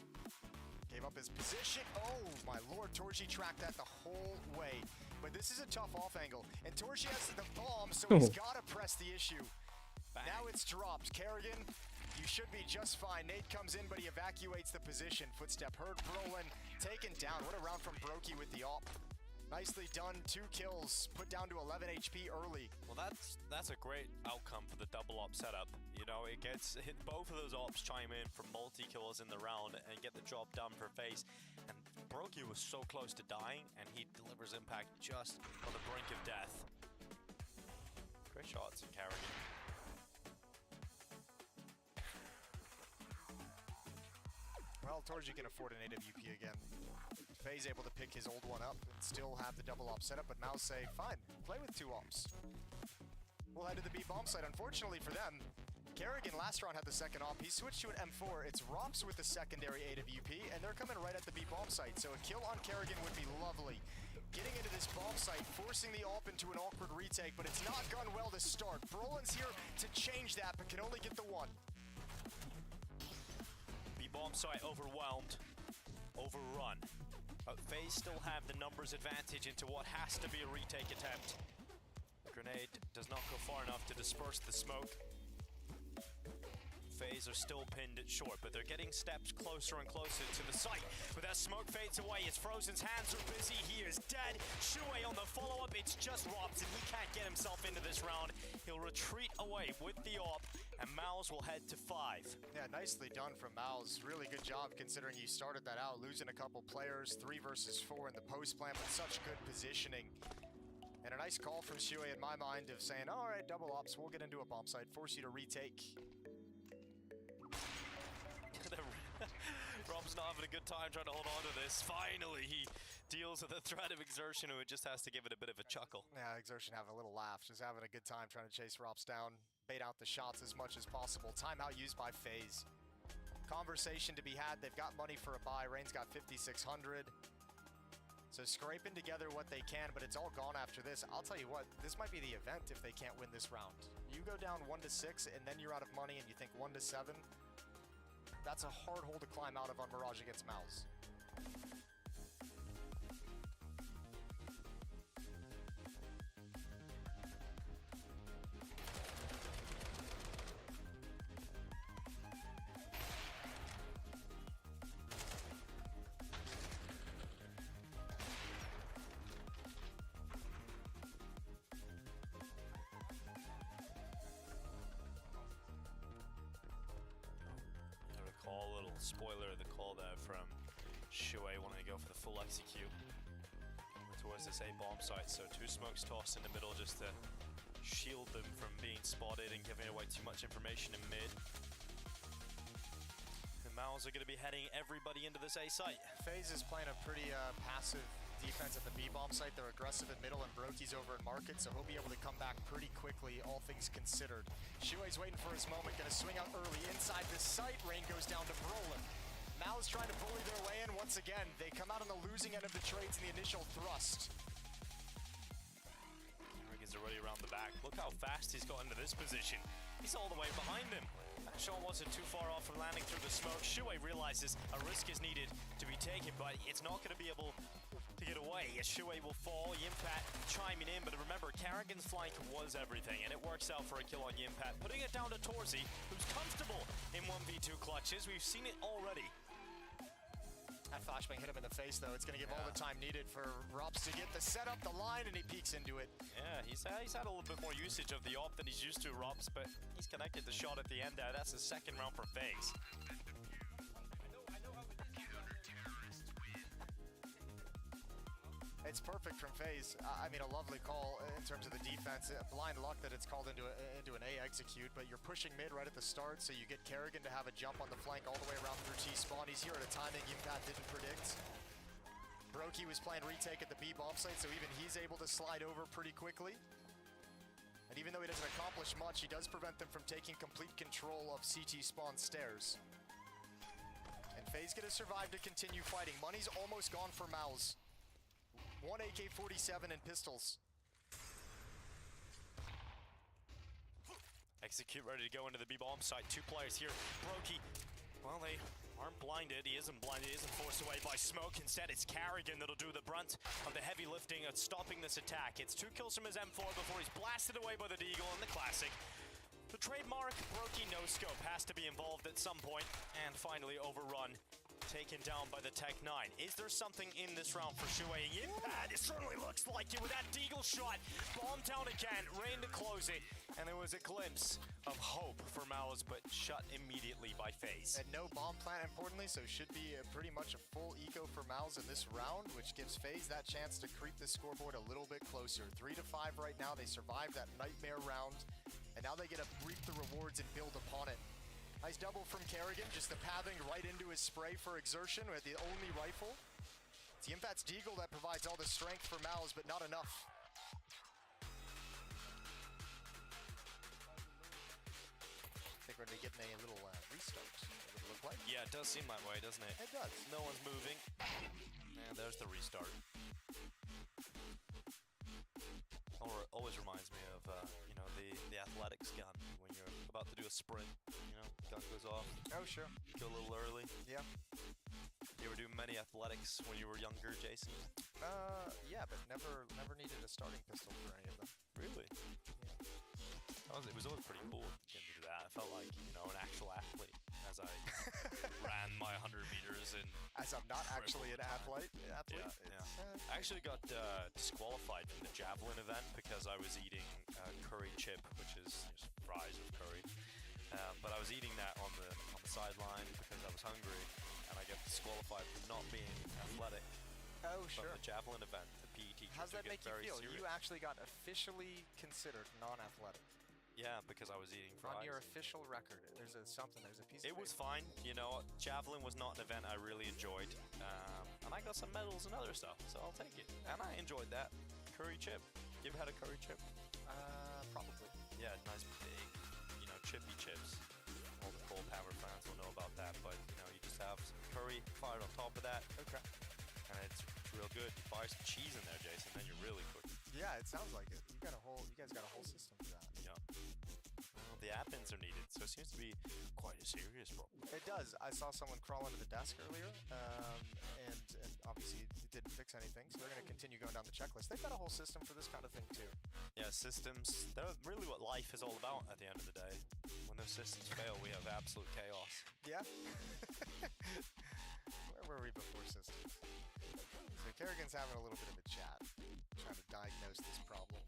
gave up his position. Oh, my lord. Torji tracked that the whole way. But this is a tough off angle. And Torji has the bomb, so he's got to press the issue. Bang. Now it's dropped. Kerrigan, you should be just fine. Nate comes in, but he evacuates the position. Footstep heard. Brolin taken down. What a round from Brokey with the op. Nicely done. 2 kills. Put down to 11 HP early. Well, that's a great outcome for the double op setup. You know, it gets both of those ops chime in for multi-kills in the round and get the job done for FaZe. And Brokey was so close to dying, and he delivers impact just on the brink of death. Great shots in Carrigan. Well, Torji can afford an AWP again. FaZe able to pick his old one up and still have the double op setup, but Mouse say, fine, play with 2 ops. We'll head to the B bomb site. Unfortunately for them, Kerrigan last round had the second op. He switched to an M4. It's Rops with the secondary AWP, and they're coming right at the B bomb site. So a kill on Kerrigan would be lovely. Getting into this bomb site, forcing the op into an awkward retake, but it's not gone well to start. Brolin's here to change that, but can only get the 1. B bomb site overwhelmed, overrun. But FaZe still have the numbers advantage into what has to be a retake attempt. The grenade does not go far enough to disperse the smoke. FaZe are still pinned at short, but they're getting steps closer and closer to the site. But that smoke fades away as Frozen's hands are busy. He is dead. Shuey on the follow-up. It's just Robs, and he can't get himself into this round. He'll retreat away with the op, and Mouse will head to 5. Yeah, nicely done from Mouse. Really good job considering you started that out, losing a couple players, 3 versus 4 in the post plan, but such good positioning. And a nice call from Shuey in my mind of saying, all right, double ops, we'll get into a bomb site, force you to retake. Rob's not having a good time trying to hold on to this. Finally, he deals with the threat of Exertion, who just has to give it a bit of a chuckle. Yeah, Exertion having a little laugh, just having a good time trying to chase Rops down, bait out the shots as much as possible. Timeout used by FaZe. Conversation to be had. They've got money for a buy. Rain's got 5,600. So scraping together what they can, but it's all gone after this. I'll tell you what, this might be the event if they can't win this round. You go down 1-6 and then you're out of money and you think 1-7. That's a hard hole to climb out of on Mirage against Mouse. A little spoiler of the call there from Shuey wanting to go for the full execute towards this A bomb site. So 2 smokes tossed in the middle just to shield them from being spotted and giving away too much information in mid. The Mouse are going to be heading everybody into this A site. FaZe is playing a pretty passive defense at the B bomb site. They're aggressive in middle and Brokey's over in market, so he'll be able to come back pretty quickly, all things considered. Shuey's waiting for his moment, gonna swing out early inside the site. Rain goes down to Brolin. Mal's trying to bully their way in once again. They come out on the losing end of the trades in the initial thrust. around the back. Look how fast he's got into this position. He's all the way behind him. That shot wasn't too far off from landing through the smoke. XxW realizes a risk is needed to be taken, but it's not going to be able to get away. As XxW will fall, Yimpat chiming in, but remember, Karrigan's flank was everything, and it works out for a kill on Yimpat, putting it down to Torzi, who's comfortable in 1v2 clutches. We've seen it already. That flashbang hit him in the face, though. It's going to give all the time needed for Rops to get the setup, the line, and he peeks into it. Yeah, he's had a little bit more usage of the op than he's used to, Rops, but he's connected the shot at the end there. That's the second round for FaZe. It's perfect from FaZe. I mean, a lovely call in terms of the defense. Blind luck that it's called into an A execute, but you're pushing mid right at the start, so you get Karrigan to have a jump on the flank all the way around through T-spawn. He's here at a timing Yimpat didn't predict. Brokey was playing retake at the B bomb site, so even he's able to slide over pretty quickly. And even though he doesn't accomplish much, he does prevent them from taking complete control of CT spawn stairs. And FaZe gonna survive to continue fighting. Money's almost gone for Mouse. 1 AK-47 and pistols. Execute ready to go into the B-bomb site. 2 players here. Brokey, well, they aren't blinded. He isn't blinded. He isn't forced away by smoke. Instead, it's Karrigan that'll do the brunt of the heavy lifting of stopping this attack. It's 2 kills from his M4 before he's blasted away by the Deagle in the Classic. The trademark Brokey no-scope has to be involved at some point. And finally, overrun. Taken down by the Tech-9. Is there something in this round for XxW? Yimpat, it certainly looks like it with that Deagle shot. Bomb down again, Rain to close it. And there was a glimpse of hope for Malaz, but shut immediately by FaZe. And no bomb plant, importantly, so should be pretty much a full eco for Malaz in this round, which gives FaZe that chance to creep the scoreboard a little bit closer. 3-5 right now. They survived that nightmare round, and now they get to reap the rewards and build upon it. Nice double from Karrigan, just the pathing right into his spray for exertion with the only rifle. It's Yimpat's Deagle that provides all the strength for Malaz, but not enough. I think we're going to be getting a little restart, what it look like. Yeah, it does seem that way, doesn't it? It does. No one's moving. And there's the restart. Always reminds me of, you know, the athletics gun when you're about to do a sprint, you know, gun goes off. Oh, sure. Go a little early. Yeah. You ever do many athletics when you were younger, Jason? Yeah, but never needed a starting pistol for any of them. Really? Yeah. It was always pretty cool getting to do that. I felt like, you know, an actual athlete as I ran my 100 meters in. As I'm not actually an athlete. Yeah. I actually got disqualified from the javelin event because I was eating curry chip, which is just fries with curry. But I was eating that on the sideline because I was hungry, and I got disqualified for not being athletic. Oh, sure. From the javelin event, the PE teacher. How's that make you feel? Serious. You actually got officially considered non-athletic. Yeah, because I was eating fries. On your official record, there's a piece of It was fine. You know, javelin was not an event I really enjoyed. And I got some medals and other stuff, so I'll take it. And I enjoyed that. Curry chip. You ever had a curry chip? Probably. Yeah, nice big, you know, chippy chips. All the Cold Power fans will know about that, but, you know, you just have some curry fired on top of that. Okay. And it's real good. You fire some cheese in there, Jason, then you're really cooking. Yeah, it sounds like it. You guys got a whole system for that. Yeah. Well, the admins are needed, so it seems to be quite a serious problem. It does. I saw someone crawl under the desk earlier, and obviously it didn't fix anything, so they're going to continue going down the checklist. They've got a whole system for this kind of thing, too. Yeah, systems, they're really what life is all about at the end of the day. When those systems fail, we have absolute chaos. Yeah? Where were we before systems? So Karrigan's having a little bit of a chat, trying to diagnose this problem.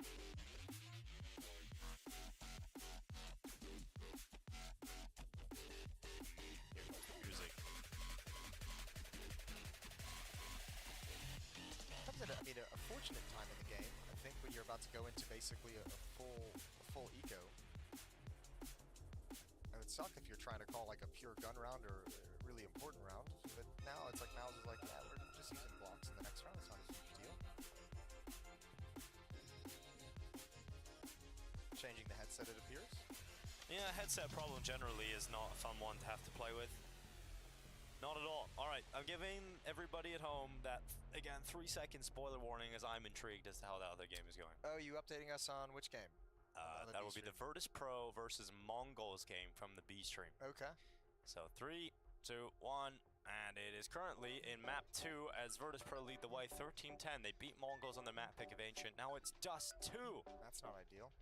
Music. Comes at a fortunate time in the game. I think when you're about to go into basically a full eco. It would suck if you're trying to call like a pure gun round or a really important round, but now it's like Mouse is like, yeah, we're just using blocks in the next round. It's not a huge deal. Changing the headset, it appears. Yeah, headset problem generally is not a fun one to have to play with. Not at all. All right, I'm giving everybody at home that, again, 3-second spoiler warning as I'm intrigued as to how the other game is going. Oh, you updating us on which game? That will be the Virtus Pro versus Mongols game from the B stream. Okay. So 3, 2, 1, and it is currently in map 2 as Virtus Pro lead the way 13-10. They beat Mongols on their map pick of Ancient. Now it's Dust 2. That's not ideal.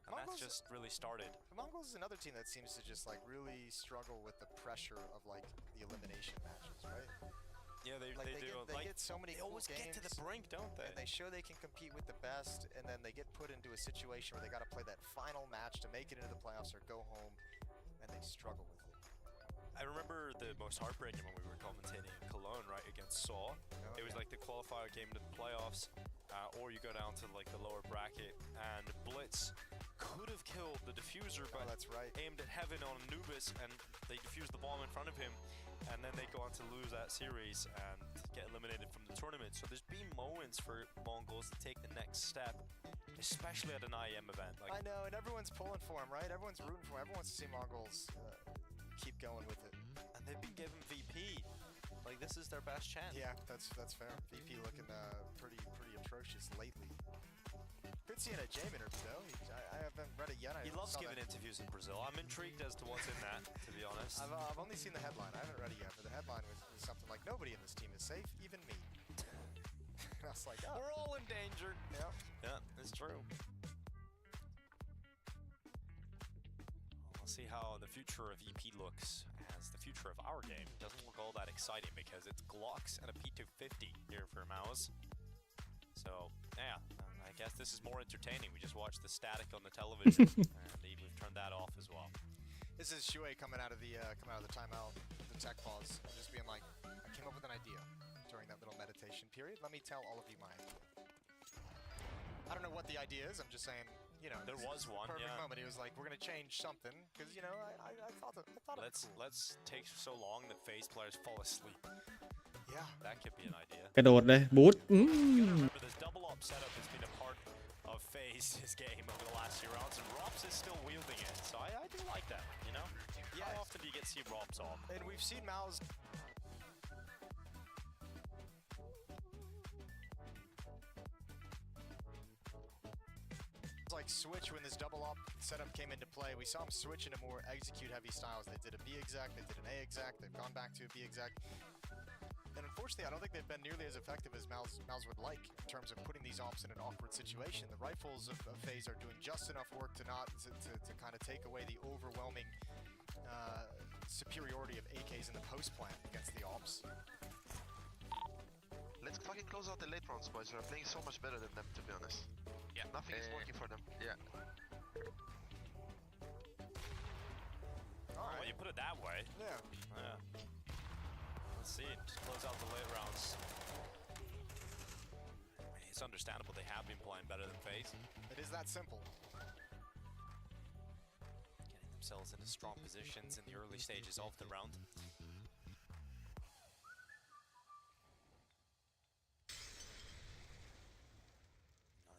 And that's just really started. The Mongols is another team that seems to just like really struggle with the pressure of like the elimination matches, right? Yeah, they do. They get so many. They always get to the brink, don't they? And they show they can compete with the best, and then they get put into a situation where they got to play that final match to make it into the playoffs or go home, and they struggle with it. I remember the most heartbreaking when we were commentating in Cologne, right, against Saw. It was like the qualifier game to the playoffs, or you go down to like the lower bracket, and Blitz could have killed the diffuser, but that's right. Aimed at heaven on Anubis, and they defused the bomb in front of him, and then they go on to lose that series and get eliminated from the tournament. So there's been moments for Mongols to take the next step, especially at an IEM event. I know, and everyone's pulling for him, right? Everyone's rooting for him. Everyone wants to see Mongols keep going with it. And they've been given VP. Like, this is their best chance. Yeah, that's fair. VP looking pretty atrocious lately. Good seeing a Jame interview though. I haven't read it yet. He loves giving interviews in Brazil. I'm intrigued as to what's in that, to be honest. I've only seen the headline. I haven't read it yet, but the headline was something like, nobody in this team is safe, even me. And I was like, oh. We're all in danger. Yeah. Yeah, it's true. We'll see how the future of EP looks, as the future of our game doesn't look all that exciting because it's Glocks and a P250 here for Mouse. So, yeah, I guess this is more entertaining. We just watched the static on the television, and we've turned that off as well. This is Shui coming out of the timeout, the tech pause, just being like, I came up with an idea during that little meditation period. Let me tell all of you my idea. I don't know what the idea is. I'm just saying, you know, there was one. Perfect Yeah. moment. He was like, we're gonna change something because you know I thought it was cool. Let's take so long that FaZe players fall asleep. Yeah, that could be an idea. กระโดดเลยบูท Remember, this double up setup has been a part of FaZe's game over the last few rounds, and Robs is still wielding it. So I do like that. You know, how often do you get to see Robs off? And we've seen Mao's. Like switch when this double up setup came into play. We saw him switch into more execute heavy styles. They did a B exec, they did an A exec, they've gone back to a B exec. And unfortunately, I don't think they've been nearly as effective as Mouse would like in terms of putting these ops in an awkward situation. The rifles of FaZe are doing just enough work to kind of take away the overwhelming superiority of AKs in the post plant against the ops. Let's fucking close out the late rounds, boys. We're playing so much better than them, to be honest. Yeah. Nothing is working for them. Yeah. Well, you put it that way. Yeah. Let's see it. Just close out the late rounds. I mean, it's understandable they have been playing better than FaZe. It is that simple. Getting themselves into strong positions in the early stages of the round.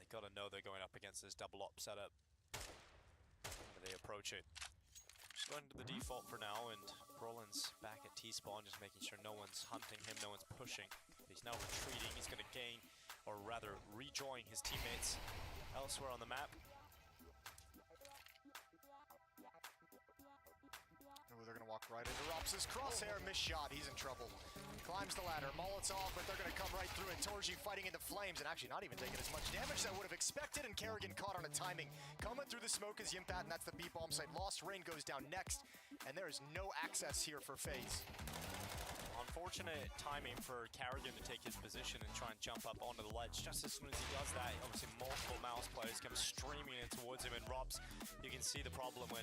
Gotta know they're going up against this double op setup. How they approach it. Just going to the default for now, and Brolin's back at T-spawn, just making sure no one's hunting him, no one's pushing. He's now retreating. He's gonna gain, or rather rejoin his teammates elsewhere on the map. Oh, they're gonna walk right into Rops' crosshair. Missed shot. He's in trouble. Climbs the ladder, Molotov, but they're going to come right through it. Torji fighting into flames and actually not even taking as much damage as I would have expected, and Kerrigan caught on a timing. Coming through the smoke is Yimpat, and that's the B-bomb site. Lost Rain goes down next, and there is no access here for FaZe. Unfortunate timing for Kerrigan to take his position and try and jump up onto the ledge. Just as soon as he does that, obviously multiple Mouse players come streaming in towards him, and Robs, you can see the problem when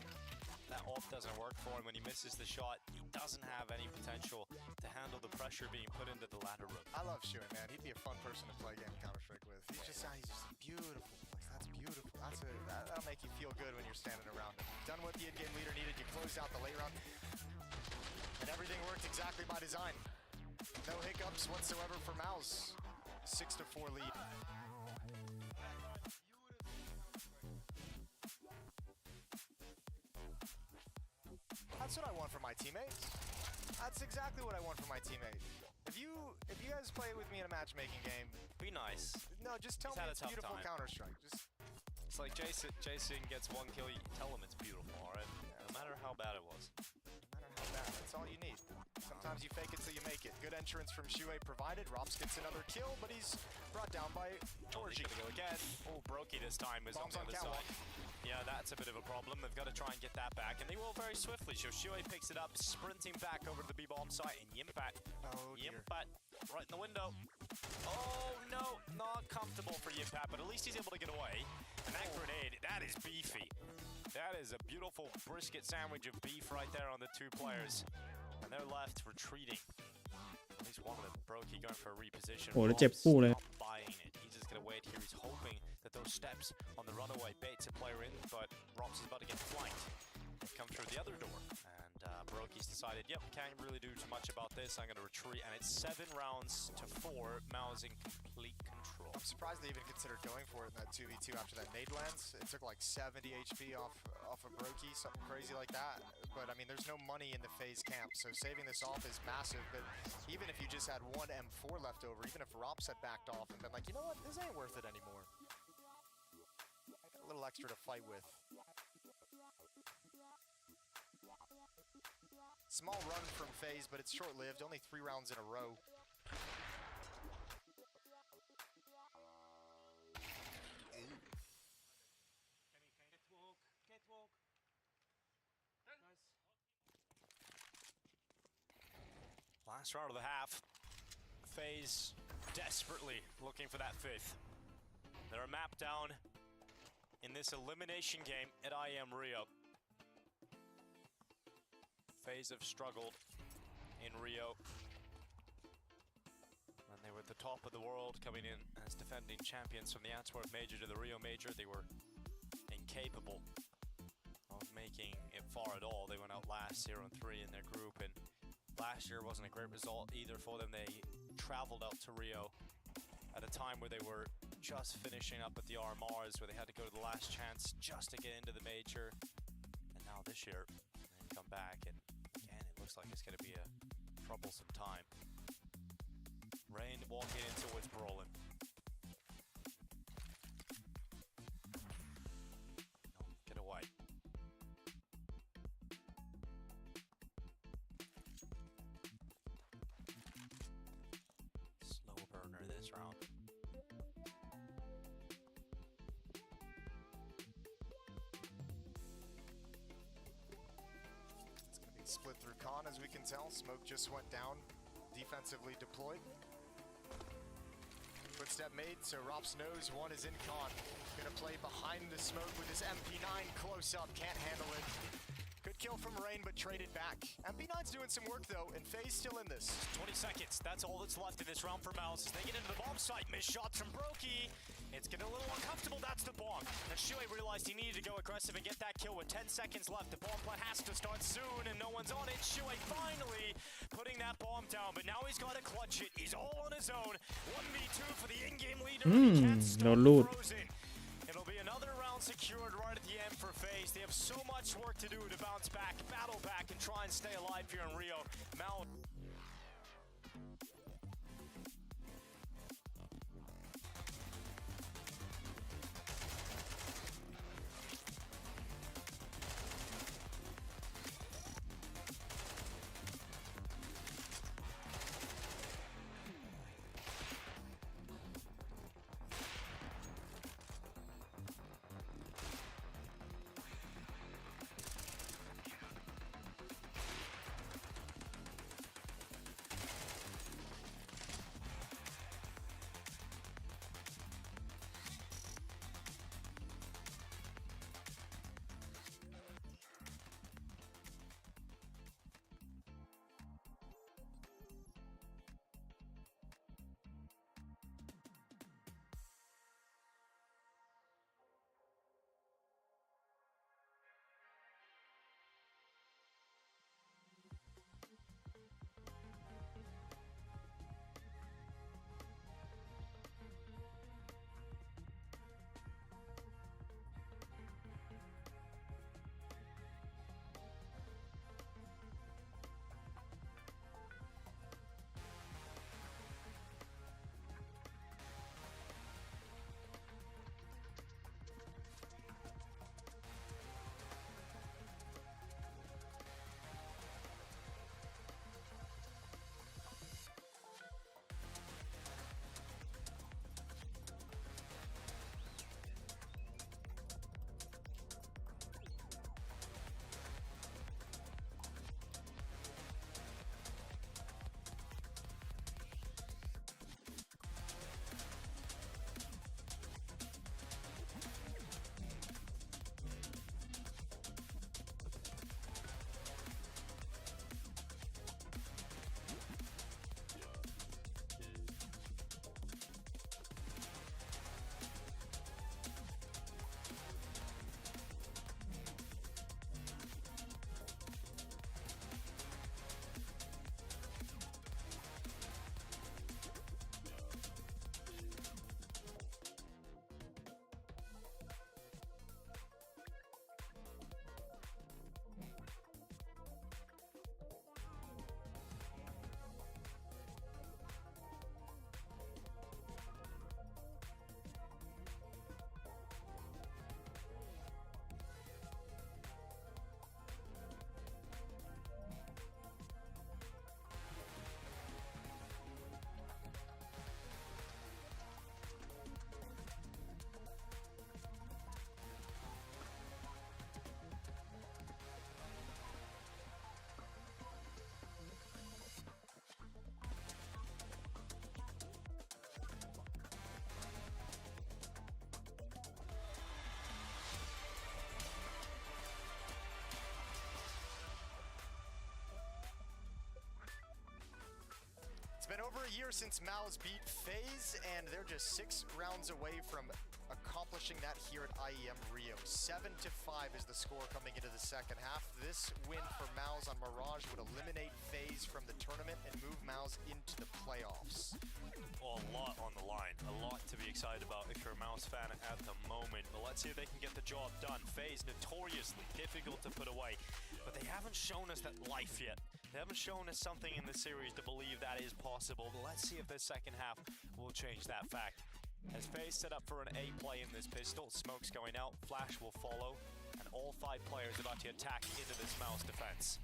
that off doesn't work for him. When he misses the shot, he doesn't have any potential to handle the pressure being put into the ladder room. I love Shui, man. He'd be a fun person to play a game of Counter-Strike with. He's just a beautiful place. That's beautiful. That'll make you feel good when you're standing around him. Done what the in-game leader needed. You closed out the late round, and everything worked exactly by design. No hiccups whatsoever for Mouse. 6-4 lead. That's what I want for my teammates. That's exactly what I want from my teammate. If you guys play with me in a matchmaking game, Be nice. no, just tell He's me had a it's tough beautiful time. Counter-Strike. Just It's like Jason gets 1 kill, you tell him it's beautiful, alright? No matter how bad it was. no matter how bad, that's all you need. Sometimes you fake it till you make it. Good entrance from Shue provided. Rops gets another kill, but he's brought down by Georgie. He's gonna go again. Oh, Brokey this time is Bombs on the on other catwalk. side. Yeah, that's a bit of a problem. They've got to try and get that back, and they will very swiftly. So Shue picks it up, sprinting back over to the B-bomb site, and Yimpat. Oh, dear. Yimpat right in the window. Oh, no, not comfortable for Yimpat, but at least he's able to get away. And that grenade, that is beefy. That is a beautiful brisket sandwich of beef right there on the two players. And they're left retreating. At least one of them. Brokey going for a reposition. โอ้แล้วเจ็บปูเลย Not buying it. He's just gonna wait here. He's hoping that those steps on the runaway baits a player in, but Rops is about to get flanked. They come through the other door, and Brokey's decided, yep, can't really do too much about this. I'm gonna retreat, and it's 7 rounds to 4. Mao's in complete control. I'm surprised they even considered going for it in that 2v2 after that nade lands. It took like 70 HP off of Brokey, something crazy like that. But I mean, there's no money in the FaZe camp, so saving this off is massive. But even if you just had one M4 left over, even if Rops had backed off and been like, you know what, this ain't worth it anymore. I got a little extra to fight with. Small run from FaZe, but it's short-lived. Only 3 rounds in a row. Last round of the half. FaZe desperately looking for that 5th. They're a map down in this elimination game at IM Rio. FaZe have struggled in Rio. When they were at the top of the world, coming in as defending champions from the Antwerp Major to the Rio Major, they were incapable of making it far at all. They went out last 0-3 in their group, and last year wasn't a great result either for them. They traveled out to Rio at a time where they were just finishing up at the RMRs, where they had to go to the last chance just to get into the major. And now this year, they come back, and again, it looks like it's going to be a troublesome time. Rain walking into it, Brolin. Get away. Slow burner this round. It's going to be split through Khan, as we can tell. Smoke just went down, defensively deployed. Footstep made, so Rops knows one is in Khan. Gonna play behind the smoke with his MP9 close up, can't handle it. Good kill from Rain, but traded back. MP9's doing some work though, and FaZe still in this. 20 seconds, that's all that's left in this round for Mouse as they get into the bomb site. Missed shots from Brokey. It's getting a little uncomfortable, that's the bomb. And Shue realized he needed to go aggressive and get that kill with 10 seconds left. The bomb play has to start soon, and no one's on it. Shue finally putting that bomb down, but now he's got to clutch it. He's all on his own. 1v2 for the in-game leader. He can't stop Frozen. It'll be another round secured right at the end for FaZe. They have so much work to do to bounce back, battle back, and try and stay alive here in Rio. Mal. a year since Mao's beat FaZe, and they're just 6 rounds away from accomplishing that here at IEM Rio. 7-5 is the score coming into the second half. This win for Mao's on Mirage would eliminate FaZe from the tournament and move Mao's into the playoffs. Well, a lot on the line, a lot to be excited about if you're a Mouse fan at the moment. But let's see if they can get the job done. FaZe notoriously difficult to put away, but they haven't shown us that life yet. They haven't shown us something in the series to believe that is possible. But let's see if the second half will change that fact. As FaZe set up for an A play in this pistol, smoke's going out, flash will follow, and all 5 players about to attack into this Mouse defense.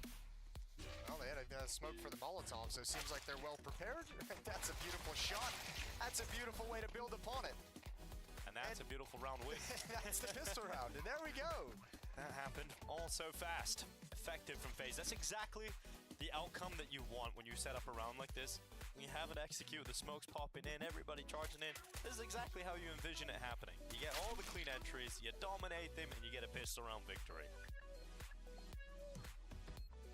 Well, they had a smoke for the Molotov, so it seems like they're well prepared. That's a beautiful shot. That's a beautiful way to build upon it. And that's a beautiful round win. That's the pistol round, and there we go. That happened all so fast. Effective from FaZe. That's exactly the outcome that you want when you set up a round like this. You have it execute, the smoke's popping in, everybody charging in. This is exactly how you envision it happening. You get all the clean entries, you dominate them, and you get a pistol round victory.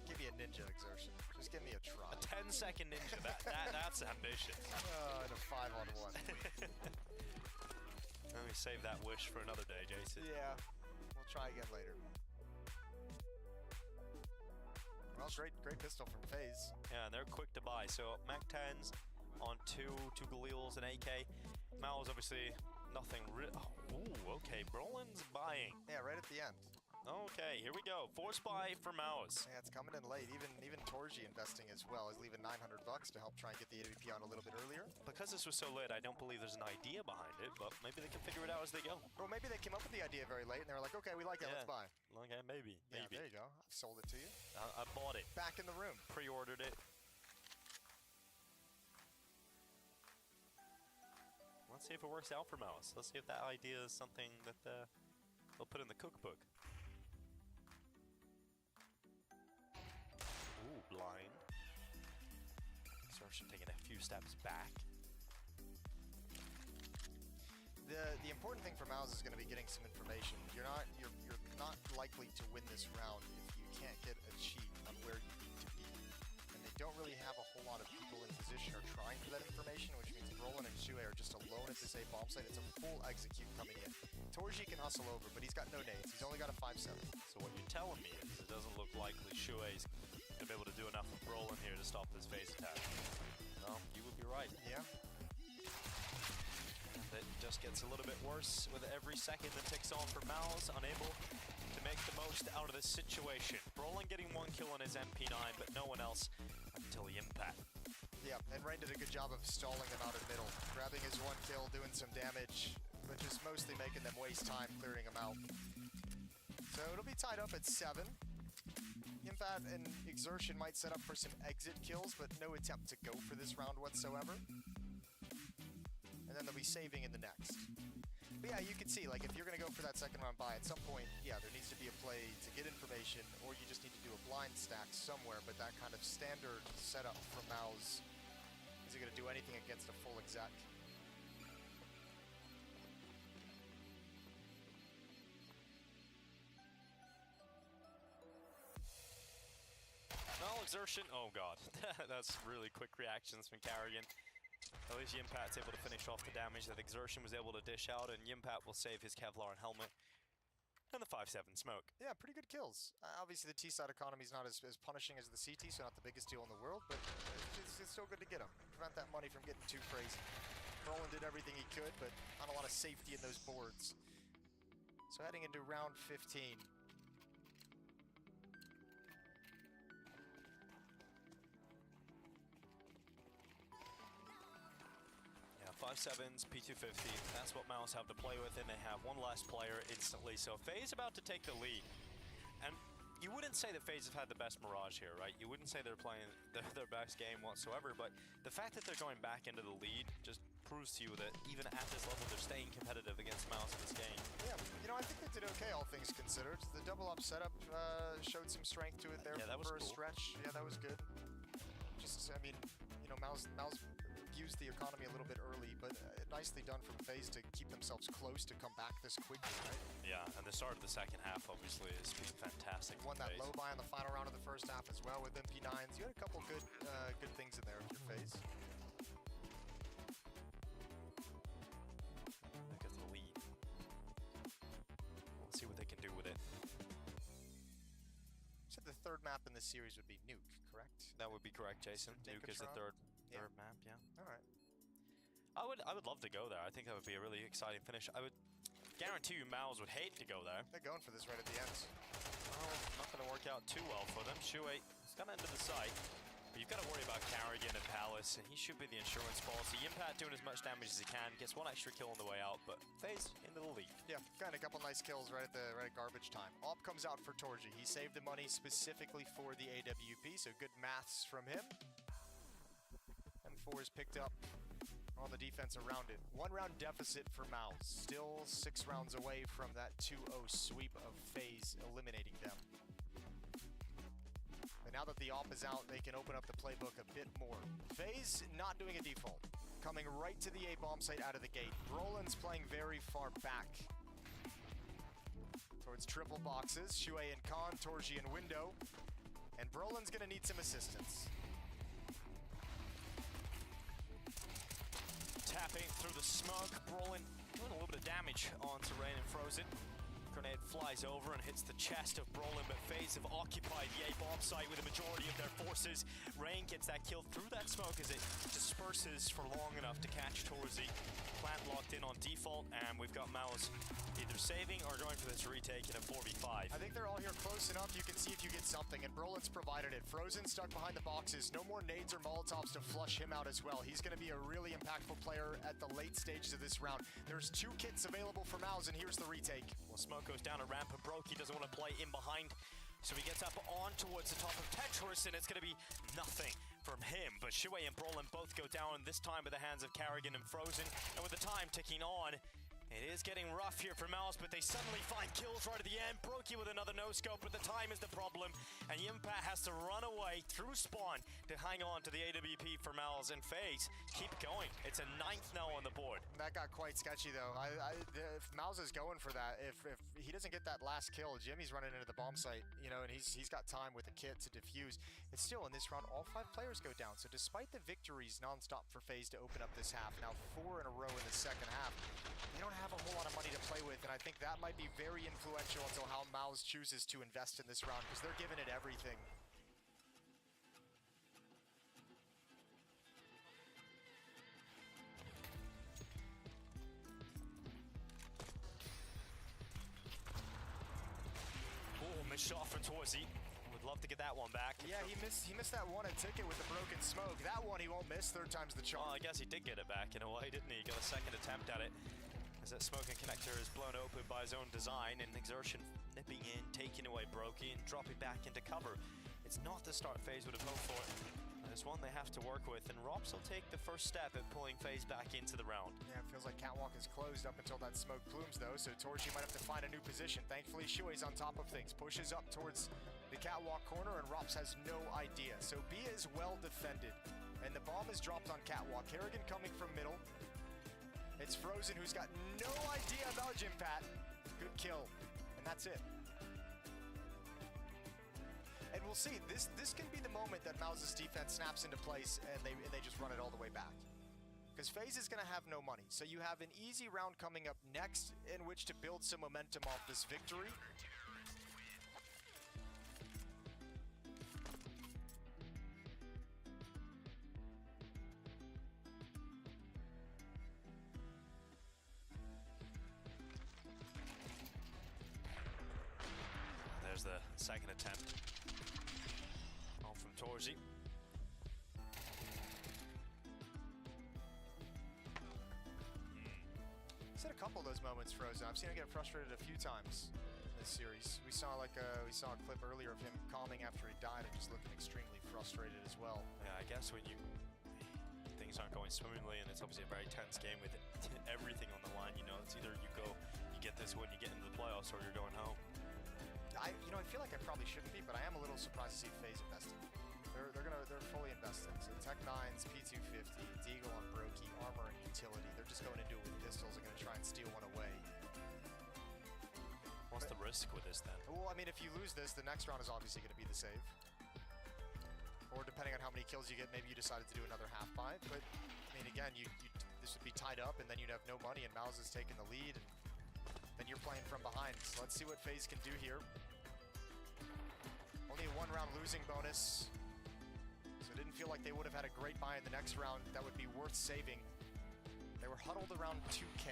Give me a ninja exertion. Just give me a try. A 10-second ninja, that's ambitious. And a 5-on-1. Let me save that wish for another day, Jason. Yeah, we'll try again later. Well, great pistol from FaZe. Yeah, and they're quick to buy. So Mac 10s on two Galils and AK. Mal's obviously nothing real. Oh, ooh, okay. Brolin's buying. Yeah, right at the end. Okay, here we go. Force buy for Mao's. Yeah, it's coming in late. Even Torji investing as well is leaving $900 to help try and get the AWP on a little bit earlier. Because this was so late, I don't believe there's an idea behind it, but maybe they can figure it out as they go. Or maybe they came up with the idea very late and they were like, okay, we like it, let's buy. Okay, maybe. Yeah, there you go. I've sold it to you. I bought it. Back in the room. Pre-ordered it. Let's see if it works out for Mouse. Let's see if that idea is something that they'll put in the cookbook. Ooh, blind. Exertion taking a few steps back. The important thing for Mouse is going to be getting some information. You're not likely to win this round if you can't get a cheat on where you need to be. And they don't really have a whole lot of people in position or trying for that information, which means Brolin and Shuei are just alone at this A bomb site. It's a full execute coming in. Torji can hustle over, but he's got no nades. He's only got a 5-7. So what you're telling me is it doesn't look likely Shuei's going to be able to do enough with Brolin here to stop this FaZe attack. No, you would be right. Yeah. It just gets a little bit worse with every second that ticks on for Mal's, unable to make the most out of this situation. Brolin getting 1 kill on his MP9, but no one else until the impact. Yeah, and Rain did a good job of stalling them out in middle, grabbing his 1 kill, doing some damage, but just mostly making them waste time clearing them out. So it'll be tied up at 7. Impact and Exertion might set up for some exit kills, but no attempt to go for this round whatsoever. And then they'll be saving in the next. But yeah, you can see, like, if you're going to go for that second round buy, at some point, yeah, there needs to be a play to get information, or you just need to do a blind stack somewhere, but that kind of standard setup from Mouse isn't going to do anything against a full exec. No exertion. Oh god, that's really quick reactions from Carrigan. At least Yimpat's able to finish off the damage that Exertion was able to dish out, and Yimpat will save his Kevlar and helmet. And the 5-7 smoke. Yeah, pretty good kills. Obviously, the T-side economy is not as punishing as the CT, so not the biggest deal in the world, but it's still good to get them. Prevent that money from getting too crazy. Brolin did everything he could, but not a lot of safety in those boards. So heading into round 15. 5-7s, P250, that's what Mouse have to play with, and they have one less player instantly. So FaZe about to take the lead. And you wouldn't say that FaZe have had the best Mirage here, right? You wouldn't say they're playing their best game whatsoever, but the fact that they're going back into the lead just proves to you that even at this level, they're staying competitive against Mouse in this game. Yeah, you know, I think they did okay, all things considered. The double-up setup showed some strength to it there for a stretch. Yeah, that was good. Just, I mean, you know, Mouse used the economy a little bit early, but nicely done from FaZe to keep themselves close to come back this quickly, right? Yeah, and the start of the second half obviously is fantastic. Won that low buy on the final round of the first half as well with MP9s. You had a couple good things in there with your FaZe. do with it. So the third map in the series would be Nuke, correct? That would be correct, Jason. Nuke is the third map, yeah. All right. I would love to go there. I think that would be a really exciting finish. I would guarantee you Miles would hate to go there. They're going for this right at the end. Well, not going to work out too well for them. Shuei is going to enter the site. But you've got to worry about Carrigan and Palace, and he should be the insurance policy. Impact doing as much damage as he can, gets one extra kill on the way out, but FaZe into the lead. Yeah, got a couple nice kills right at garbage time. Op comes out for Torji. He saved the money specifically for the AWP, so good maths from him. And 4 is picked up on the defense around it. 1 round deficit for Mouse. Still 6 rounds away from that 2-0 sweep of FaZe eliminating them. But now that the op is out, they can open up the playbook a bit more. FaZe not doing a default. Coming right to the A bomb site out of the gate. Brolin's playing very far back. Towards triple boxes. Shuei and Khan, Torji and Window. And Brolin's gonna need some assistance. Tapping through the smoke, Brolin doing a little bit of damage onto Rain and Frozen. Grenade flies over and hits the chest of Brolin, but FaZe have occupied the A bomb site with a majority of their forces. Rain gets that kill through that smoke as it disperses for long enough to catch Torzi. Plant locked in on default, and we've got Mouse either saving or going for this retake in a 4v5. I think they're all here close enough. You can see if you get something, and Brolin's provided it. Frozen stuck behind the boxes. No more nades or Molotovs to flush him out as well. He's going to be a really impactful player at the late stages of this round. There's 2 kits available for Mouse, and here's the retake. Well, smoke goes down a ramp, and Brokey doesn't want to play in behind, so he gets up on towards the top of Tetris, and it's going to be nothing from him. But Shuei and Brolin both go down, this time at the hands of Carrigan and Frozen, and with the time ticking on, it is getting rough here for Mouse, but they suddenly find kills right at the end. Brokey with another no-scope, but the time is the problem, and Yimpat has to run away through spawn to hang on to the AWP for Mouse, and FaZe keep going. It's a 9th now on the board. That got quite sketchy, though. If Mouse is going for that, if he doesn't get that last kill, Jimmy's running into the bomb site, you know, and he's got time with the kit to defuse. It's still, in this round, all 5 players go down, so despite the victories non-stop for FaZe to open up this half, now 4 in a row in the second half, they don't have a whole lot of money to play with, and I think that might be very influential until how Mouse chooses to invest in this round, because they're giving it everything. Oh, missed shot from Torzi. Would love to get that one back. Yeah, he missed that one at ticket with the broken smoke. That one he won't miss. 3rd time's the charm. Well, I guess he did get it back in a way, didn't he? He got a second attempt at it. As that smoking connector is blown open by his own design, and Exertion nipping in, taking away Brokey, and dropping back into cover. It's not the start FaZe would have hoped for. It's one they have to work with, and Rops will take the first step at pulling FaZe back into the round. Yeah, it feels like Catwalk is closed up until that smoke plumes, though, so Torji might have to find a new position. Thankfully, Shuei's on top of things, pushes up towards the Catwalk corner, and Rops has no idea. So B is well defended, and the bomb is dropped on Catwalk. Harrigan coming from middle. It's Frozen, who's got no idea about Jimpat. Good kill, and that's it. And we'll see, this can be the moment that Mouse's defense snaps into place and they just run it all the way back. Because FaZe is going to have no money, so you have an easy round coming up next in which to build some momentum off this victory. There's the second attempt. On from Torzi. He's had a couple of those moments, Frozen. I've seen him get frustrated a few times in this series. We saw a clip earlier of him calming after he died and just looking extremely frustrated as well. Yeah, I guess when things aren't going swimmingly, and it's obviously a very tense game with everything on the line, you know, it's either you get this win, you get into the playoffs, or you're going home. I feel like I probably shouldn't be, but I am a little surprised to see FaZe invested. They're fully invested. So Tech-9's P250, Deagle on Brokey, armor and utility. They're just going into it with pistols and going to try and steal one away. What's the risk with this then? Well, I mean, if you lose this, the next round is obviously going to be the save. Or depending on how many kills you get, maybe you decided to do another half buy. But I mean, again, this would be tied up, and then you'd have no money, and Mouse is taking the lead. And then you're playing from behind. So let's see what FaZe can do here. Only a 1-round losing bonus. So it didn't feel like they would have had a great buy in the next round that would be worth saving. They were huddled around 2K.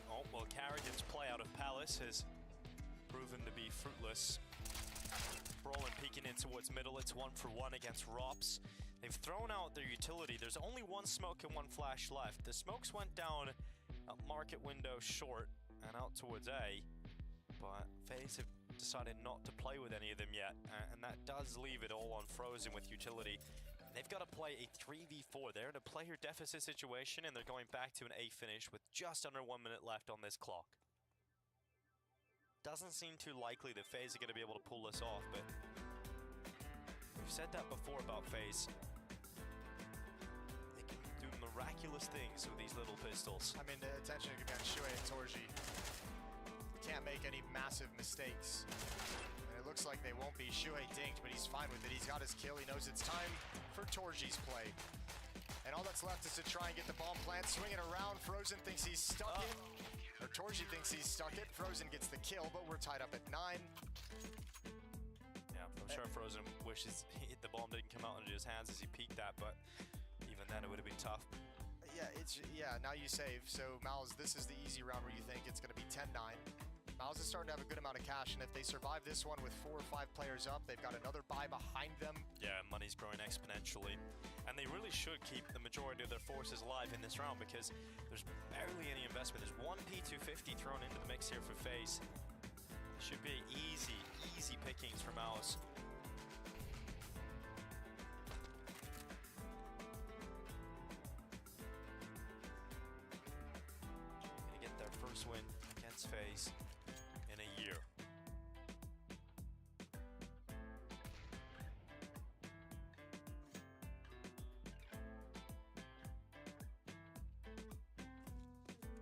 Oh, well, Carrigan's play out of Palace has proven to be fruitless. Brolin peeking in towards middle. It's 1-for-1 against Rops. They've thrown out their utility. There's only one smoke and one flash left. The smokes went down at market window short and out towards A, but FaZe have decided not to play with any of them yet, and that does leave it all on Frozen with utility. They've got to play a 3v4. They're in a player deficit situation, and they're going back to an A finish with just under 1 minute left on this clock. Doesn't seem too likely that FaZe are going to be able to pull this off, but we've said that before about FaZe. They can do miraculous things with these little pistols. I mean, the attention could be on Shuei and Torji. Can't make any massive mistakes. And it looks like they won't be. Shuei dinked, but he's fine with it. He's got his kill. He knows it's time for Torji's play. And all that's left is to try and get the bomb plant, swing it around. Frozen thinks he's stuck it. Or Torji thinks he's stuck it. Frozen gets the kill, but we're tied up at 9. Yeah, I'm sure Frozen wishes the bomb didn't come out into his hands as he peeked that, but even then it would have been tough. Yeah, now you save. So, Malz, this is the easy round where you think it's going to be 10-9. Malz is starting to have a good amount of cash, and if they survive this one with 4 or 5 players up, they've got another buy behind them. Yeah, money's growing exponentially. And they really should keep the majority of their forces alive in this round because there's barely any investment. There's one P250 thrown into the mix here for FaZe. Should be easy pickings for Malz. Gonna get their first win against FaZe in a year.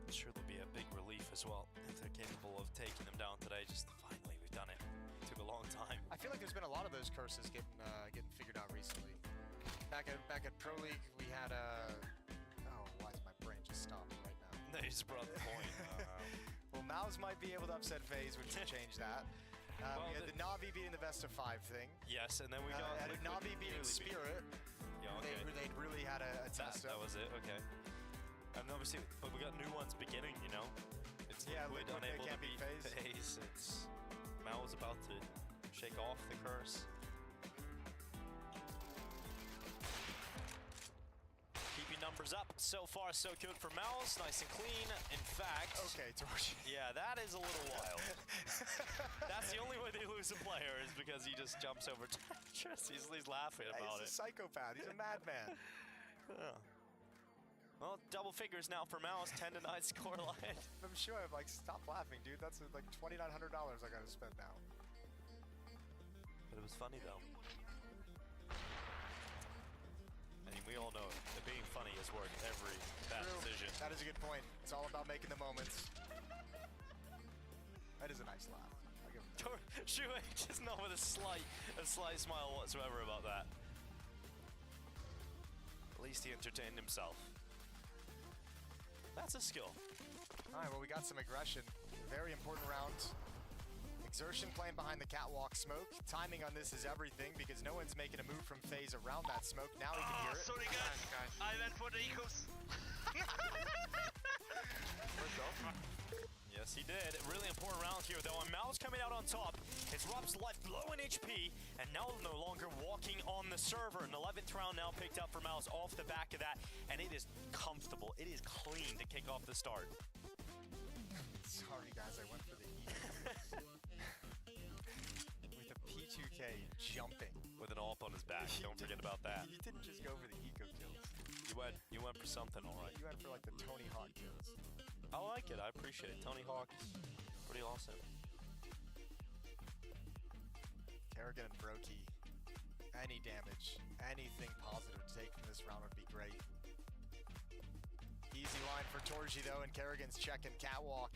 I'm sure there'll be a big relief as well if they're capable of taking them down today. Just finally, we've done it. It took a long time. I feel like there's been a lot of those curses getting figured out recently. Back at Pro League, we had oh, why is my brain just stopping right now? No, you just brought up the point. Well, Malz might be able to upset FaZe, which would change that. We had the Na'Vi beating the best of 5 thing. Yes, and then we got had Na'Vi beating Spirit. Yeah, okay. They'd really had a test. That was it. Okay. And obviously, but we got new ones beginning. You know, it's Liquid unable to beat FaZe. It's Mal's about to shake off the curse. Keeping numbers up. So far, so good for Mal's. Nice and clean. In fact. Okay, Torch. Yeah, that is a little wild. That's the only way they lose a player is because he just jumps over Tetris. He's laughing about it. He's a psychopath. He's a madman. Yeah. Well, double figures now for Mal's, 10-9 scoreline. I'm sure I'm like, stop laughing, dude. That's like $2,900 I gotta spend now. But it was funny though. I mean, we all know that being funny is worth every bad decision. That is a good point. It's all about making the moments. That is a nice laugh. I'll give him that. Shuei just not with a slight smile whatsoever about that. At least he entertained himself. That's a skill. All right, well, we got some aggression. Very important round. Exertion playing behind the catwalk smoke. Timing on this is everything because no one's making a move from FaZe around that smoke. Now he can hear it. Sorry guys, I went for the ecos. Yes, he did. A really important round here, though. And Mal's coming out on top. It's Rob's left low in HP, and now no longer walking on the server. An 11th round now picked up for Mal's off the back of that, and it is comfortable. It is clean to kick off the start. Sorry, guys, I went for the ecos. With a P2K jumping. With an AWP on his back. Don't forget about that. You didn't just go for the eco kills. You went for something, all right. You went for like the Tony Hawk kills. I like it. I appreciate it. Tony Hawk is pretty awesome. Kerrigan and Brokey. Any damage, anything positive to take from this round would be great. Easy line for Torji though, and Kerrigan's checking catwalk.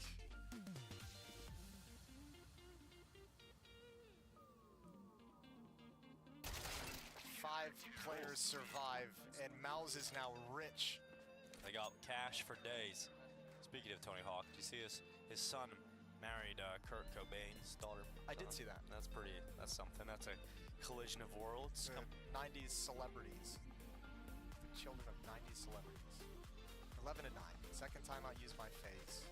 players survive, and Mouse is now rich. They got cash for days. Speaking of Tony Hawk, do you see his son married Kurt Cobain's daughter? I did see that. That's something. That's a collision of worlds. 90s celebrities. Children of 90s celebrities. 11 and 9. Second time I used my phase.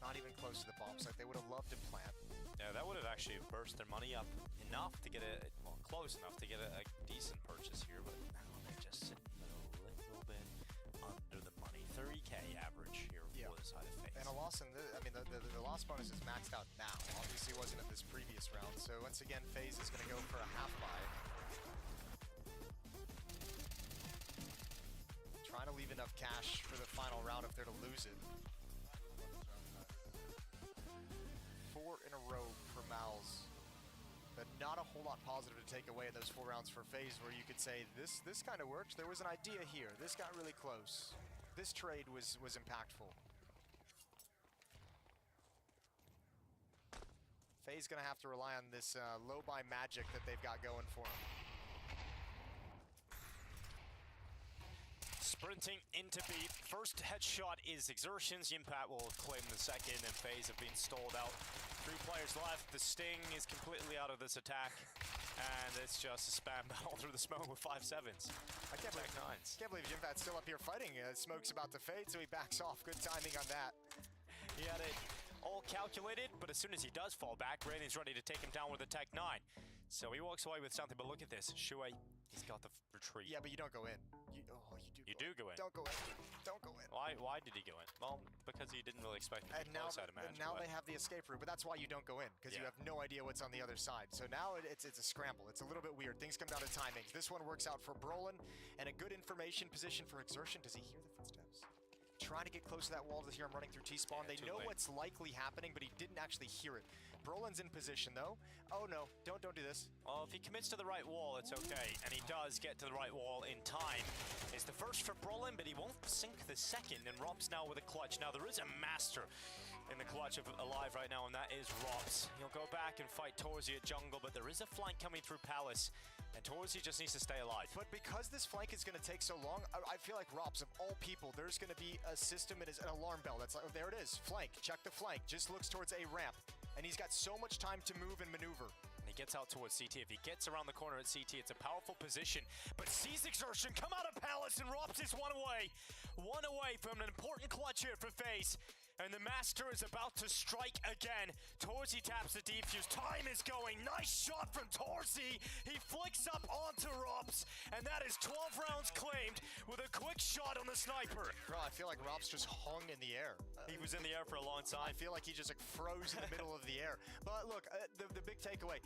Not even close to the bomb site. They would have loved to plant. Yeah, that would have actually burst their money up enough to get close enough to get a decent purchase here, but now they're just sitting a little bit under the money. 30k average here for the side of FaZe. And a loss in the loss bonus is maxed out now. Obviously wasn't in this previous round. So once again, FaZe is going to go for a half buy. Trying to leave enough cash for the final round if they're to lose it. 4 in a row for Mal's, but not a whole lot positive to take away in those 4 rounds for FaZe, where you could say this kind of worked. There was an idea here. This got really close. This trade was impactful. FaZe gonna have to rely on this low buy magic that they've got going for them. Sprinting into B. First headshot is Exertions. Yimpat will claim the second, and FaZe have been stalled out. 3 players left. The Sting is completely out of this attack, and it's just a spam battle through the smoke with 5-7s. I can't believe Yimpat's still up here fighting. Smoke's about to fade, so he backs off. Good timing on that. He had it all calculated, but as soon as he does fall back, Rainey's ready to take him down with a Tech 9. So he walks away with something, but look at this. Shuei, he's got the retreat. Yeah, but you don't go in. You do go in. Don't go in. Don't go in. Why did he go in? Well, because he didn't really expect it to be close, I'd imagine. And now they have the escape route, but that's why you don't go in, because you have no idea what's on the other side. So now it's a scramble. It's a little bit weird. Things come down to timings. This one works out for Brolin, and a good information position for Exertion. Does he hear the footsteps? Trying to get close to that wall to hear him running through T-spawn. They know what's likely happening, but he didn't actually hear it. Brolin's in position, though. Oh, no. Don't do this. Well, if he commits to the right wall, it's okay. And he does get to the right wall in time. It's the first for Brolin, but he won't sink the second. And Rob's now with a clutch. Now, there is a master in the clutch of alive right now, and that is Robs. He'll go back and fight Torzi at jungle, but there is a flank coming through Palace. And Torzi just needs to stay alive. But because this flank is going to take so long, I feel like Robs, of all people, there's going to be a system, and an alarm bell. That's like, oh, there it is. Flank. Check the flank. Just looks towards a ramp. And he's got so much time to move and maneuver. And he gets out towards CT. If he gets around the corner at CT, it's a powerful position. But sees Exertion come out of Palace, and Robs is one away. One away from an important clutch here for FaZe. And the Master is about to strike again. Torzi taps the defuse. Time is going. Nice shot from Torzi. He flicks up onto Robs. And that is 12 rounds claimed with a quick shot on the sniper. Bro, I feel like Robs just hung in the air. He was in the air for a long time. I feel like he just froze in the middle of the air. But look, the big takeaway,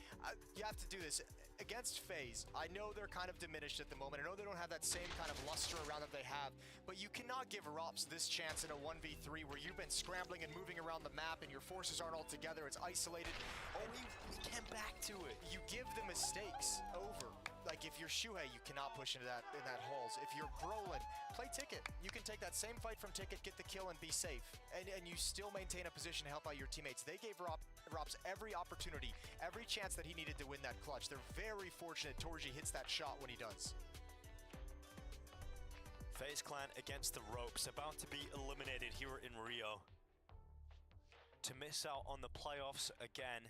you have to do this. Against FaZe, I know they're kind of diminished at the moment. I know they don't have that same kind of luster around that they have, but you cannot give Robs this chance in a 1v3 where you've been scrambling and moving around the map and your forces aren't all together. It's isolated. Oh, we came back to it. You give the mistakes over. Like if you're Shuhei, you cannot push into that halls. If you're Brolin, play Ticket. You can take that same fight from Ticket, get the kill, and be safe. And you still maintain a position to help out your teammates. They gave Robs every opportunity, every chance that he needed to win that clutch. They're very fortunate Torji hits that shot when he does. FaZe Clan against the ropes, about to be eliminated here in Rio. To miss out on the playoffs again.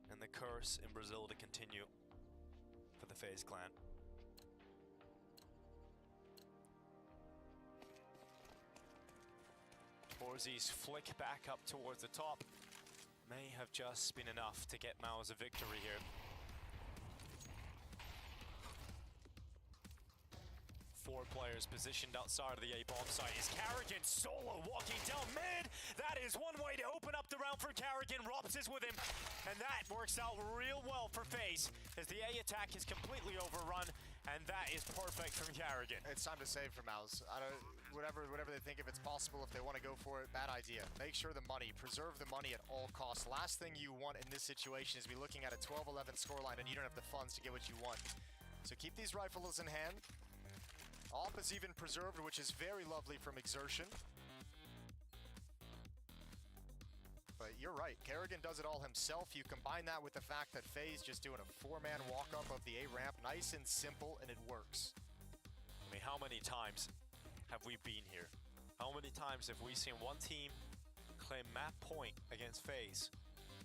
And the curse in Brazil to continue for the FaZe Clan. Torzi's flick back up towards the top may have just been enough to get Mao's a victory here. 4 players positioned outside of the A-bomb site. Is Carrigan solo walking down mid? That is one way to open up the round for Carrigan. Robs is with him, and that works out real well for FaZe as the A attack is completely overrun, and that is perfect from Carrigan. It's time to save for Mouse. Whatever they think, if it's possible, if they want to go for it, bad idea. Make sure the money, preserve the money at all costs. Last thing you want in this situation is be looking at a 12-11 scoreline and you don't have the funds to get what you want. So keep these rifles in hand. Op is even preserved, which is very lovely from Exertion. But you're right. Kerrigan does it all himself. You combine that with the fact that FaZe just doing a 4-man walk-up of the A ramp, nice and simple, and it works. I mean, how many times have we been here? How many times have we seen one team claim map point against FaZe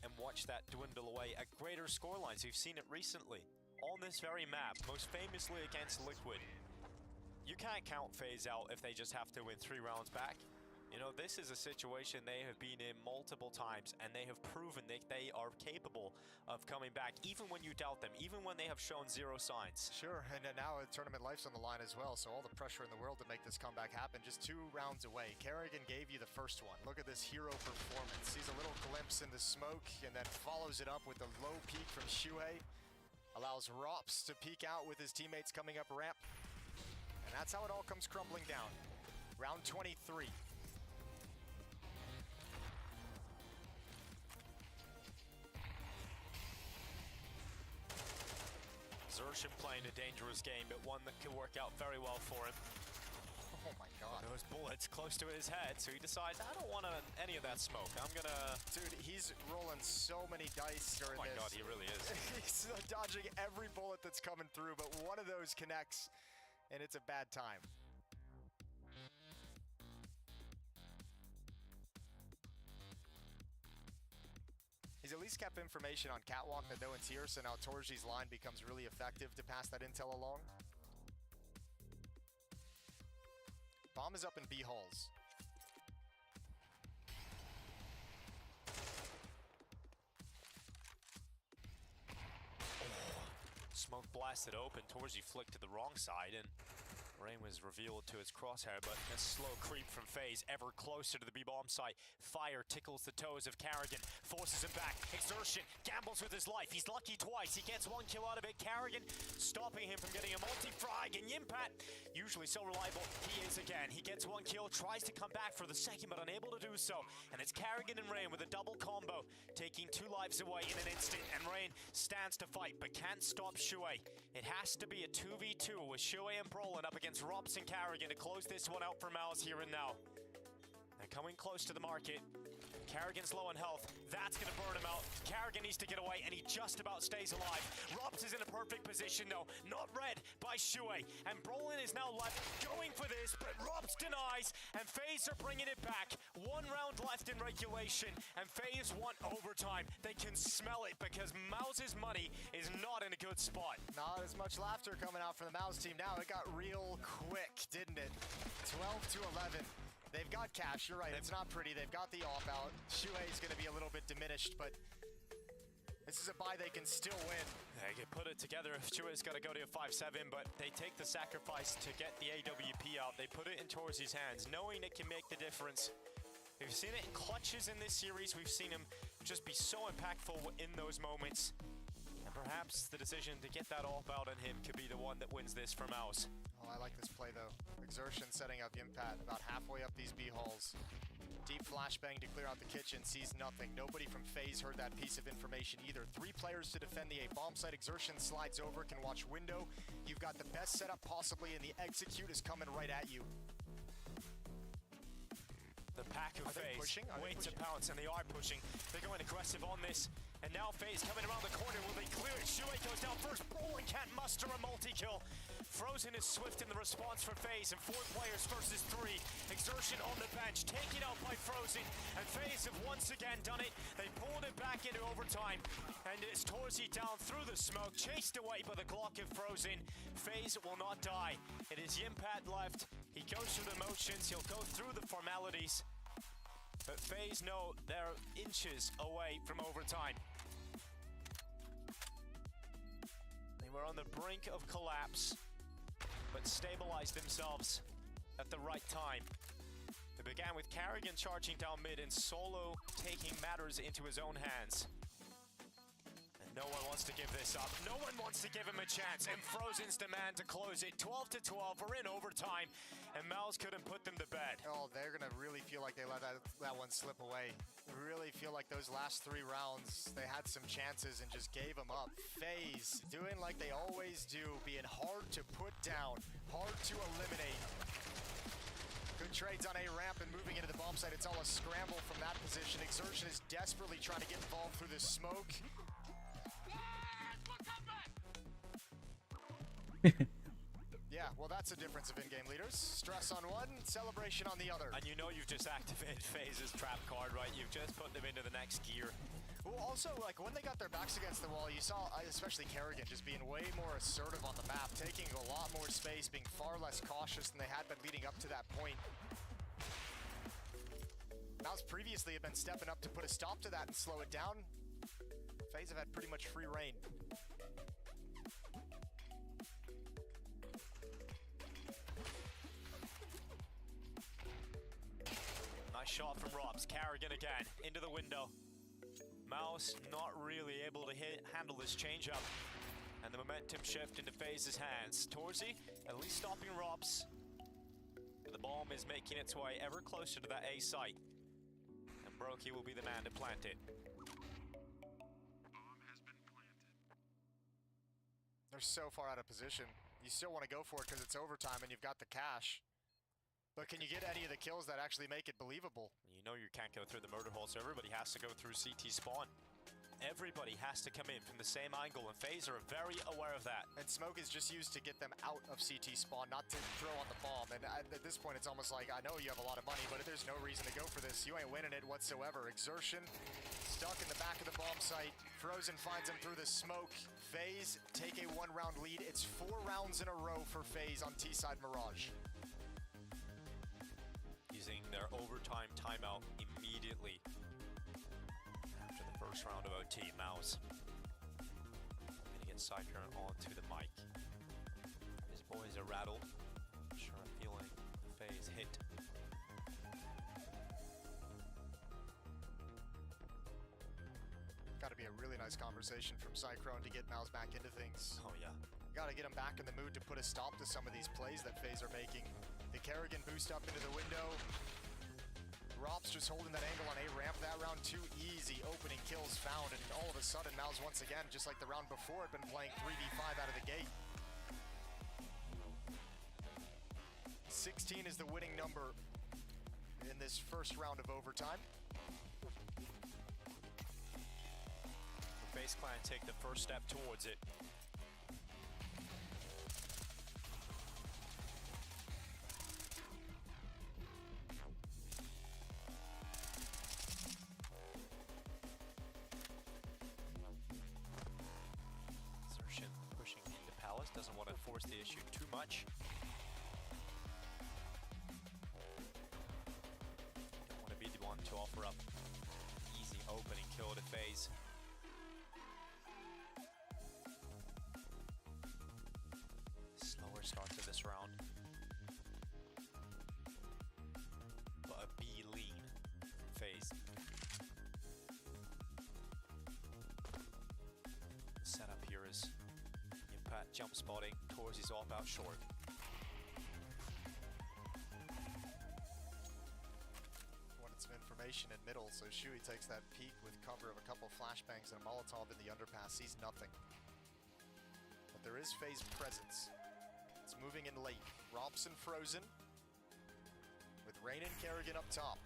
and watch that dwindle away at greater scorelines? We've seen it recently on this very map, most famously against Liquid. You can't count FaZe out if they just have to win 3 rounds back. You know, this is a situation they have been in multiple times, and they have proven that they are capable of coming back, even when you doubt them, even when they have shown 0 signs. Sure, and now tournament life's on the line as well, so all the pressure in the world to make this comeback happen. Just 2 rounds away. Kerrigan gave you the first one. Look at this hero performance. Sees a little glimpse in the smoke, and then follows it up with the low peek from Shuhei. Allows Rops to peek out with his teammates coming up ramp. And that's how it all comes crumbling down. Round 23. XxWolverinexX playing a dangerous game, but one that could work out very well for him. Oh my god. Those bullets close to his head, so he decides, I don't want any of that smoke. I'm gonna... Dude, he's rolling so many dice during this. Oh my god, he really is. He's dodging every bullet that's coming through, but one of those connects, and it's a bad time. He's at least kept information on Catwalk that no one's here, so now Torji's line becomes really effective to pass that intel along. Bomb is up in B halls. Smoke blasted open. Torji flicked to the wrong side, and Rain was revealed to his crosshair, but a slow creep from FaZe ever closer to the B-bomb site. Fire tickles the toes of Kerrigan, forces him back. XxWolverinexX gambles with his life. He's lucky twice. He gets 1 kill out of it. Kerrigan stopping him from getting a multi-frag, and Yimpat, usually so reliable, he is again. He gets 1 kill, tries to come back for the second, but unable to do so. And it's Kerrigan and Rain with a double combo, taking 2 lives away in an instant, and Rain stands to fight, but can't stop Shuhei. It has to be a 2v2 with Shuhei and Brolin up against Rops and Kerrigan to close this one out for Mouse here and now. They're coming close to the market. Kerrigan's low on health. That's going to burn him out. Kerrigan needs to get away, and he just about stays alive. Rops is in a perfect position, though. Not read by Shuhei. And Brolin is now left going for this, but Rops denies, and FaZe are bringing it back. 1 round left in regulation, and FaZe want overtime. They can smell it because Mouse's money is not in a good spot. Not as much laughter coming out from the Mouse team now. It got real quick, didn't it? 12 to 11. They've got cash, you're right, it's not pretty. They've got the off out. Shuhei's gonna be a little bit diminished, but this is a buy they can still win. They can put it together. Shuhei's gotta go to a 5-7, but they take the sacrifice to get the AWP out. They put it in Torzi's hands, knowing it can make the difference. We've seen it in clutches in this series. We've seen him just be so impactful in those moments. And perhaps the decision to get that off out on him could be the one that wins this for Mouse. Oh, I like this play though. XxWolverinexX setting up Yimpat about halfway up these B halls. Deep flashbang to clear out the kitchen, sees nothing. Nobody from FaZe heard that piece of information either. 3 players to defend the A bomb site. XxWolverinexX slides over, can watch window. You've got the best setup possibly, and the execute is coming right at you. The pack of FaZe wait to pounce, and they are pushing. They're going aggressive on this, and now FaZe coming around the corner. Will they clear it? Shuhei goes down first. Brolin can't muster a multi-kill. Frozen is swift in the response for FaZe, and 4 players versus 3. XxWolverinexX on the bench, taken out by Frozen, and FaZe have once again done it. They pulled it back into overtime, and it's Torzi down through the smoke, chased away by the Glock of Frozen. FaZe will not die. It is Yimpat left. He goes through the motions, he'll go through the formalities, but FaZe know they're inches away from overtime. They were on the brink of collapse, but stabilized themselves at the right time. It began with Kerrigan charging down mid and Solo taking matters into his own hands. No one wants to give this up. No one wants to give him a chance. And Frozen's demand to close it. 12 to 12. We're in overtime. And Mouse couldn't put them to bed. Oh, they're going to really feel like they let that one slip away. Really feel like those last 3 rounds, they had some chances and just gave them up. FaZe doing like they always do, being hard to put down, hard to eliminate. Good trades on A ramp and moving into the bomb bomb site. It's all a scramble from that position. Exertion is desperately trying to get involved through the smoke. Yeah, well, that's a difference of in-game leaders. Stress on one, celebration on the other. And you know you've just activated FaZe's trap card, right? You've just put them into the next gear. Well, also, like, when they got their backs against the wall, you saw, especially Kerrigan, just being way more assertive on the map, taking a lot more space, being far less cautious than they had been leading up to that point. Mouse previously had been stepping up to put a stop to that and slow it down. FaZe have had pretty much free reign. Nice shot from Robs. Kerrigan again, into the window. Mouse not really able to handle this changeup. And the momentum shift into FaZe's hands. Torzy at least stopping Robs. But the bomb is making its way ever closer to that A site. And Brokey will be the man to plant it. They're so far out of position. You still want to go for it because it's overtime and you've got the cash. But can you get any of the kills that actually make it believable? You know you can't go through the murder hole, so everybody has to go through CT spawn. Everybody has to come in from the same angle, and FaZe are very aware of that. And smoke is just used to get them out of CT spawn, not to throw on the bomb. And at this point, it's almost like, I know you have a lot of money, but there's no reason to go for this. You ain't winning it whatsoever. Exertion, stuck in the back of the bomb site. Frozen finds him through the smoke. FaZe take a one-round lead. It's 4 rounds in a row for FaZe on T-side Mirage. Using their overtime timeout immediately after the first round of OT. Mouse gonna get Cyclone onto the mic. His boys are rattled. I'm sure I'm feeling the FaZe hit. Got to be a really nice conversation from Cyclone to get Mouse back into things. Oh yeah. Got to get him back in the mood to put a stop to some of these plays that FaZe are making. The Kerrigan boost up into the window. Rops just holding that angle on A ramp. That round 2 easy. Opening kills found, and all of a sudden, Mouse once again, just like the round before, had been playing 3v5 out of the gate. 16 is the winning number in this first round of overtime. The FaZe clan take the first step towards it. Doesn't want to force the issue too much. Don't want to be the one to offer up easy opening kill to FaZe. Slower start to this round. But a B lean from FaZe. The setup here is jump spotting, Torzy's off out short. Wanted some information in middle, so Shui takes that peek with cover of a couple flashbangs and a Molotov in the underpass. Sees nothing. But there is FaZe presence. It's moving in late. Robson frozen, with Rain and Kerrigan up top.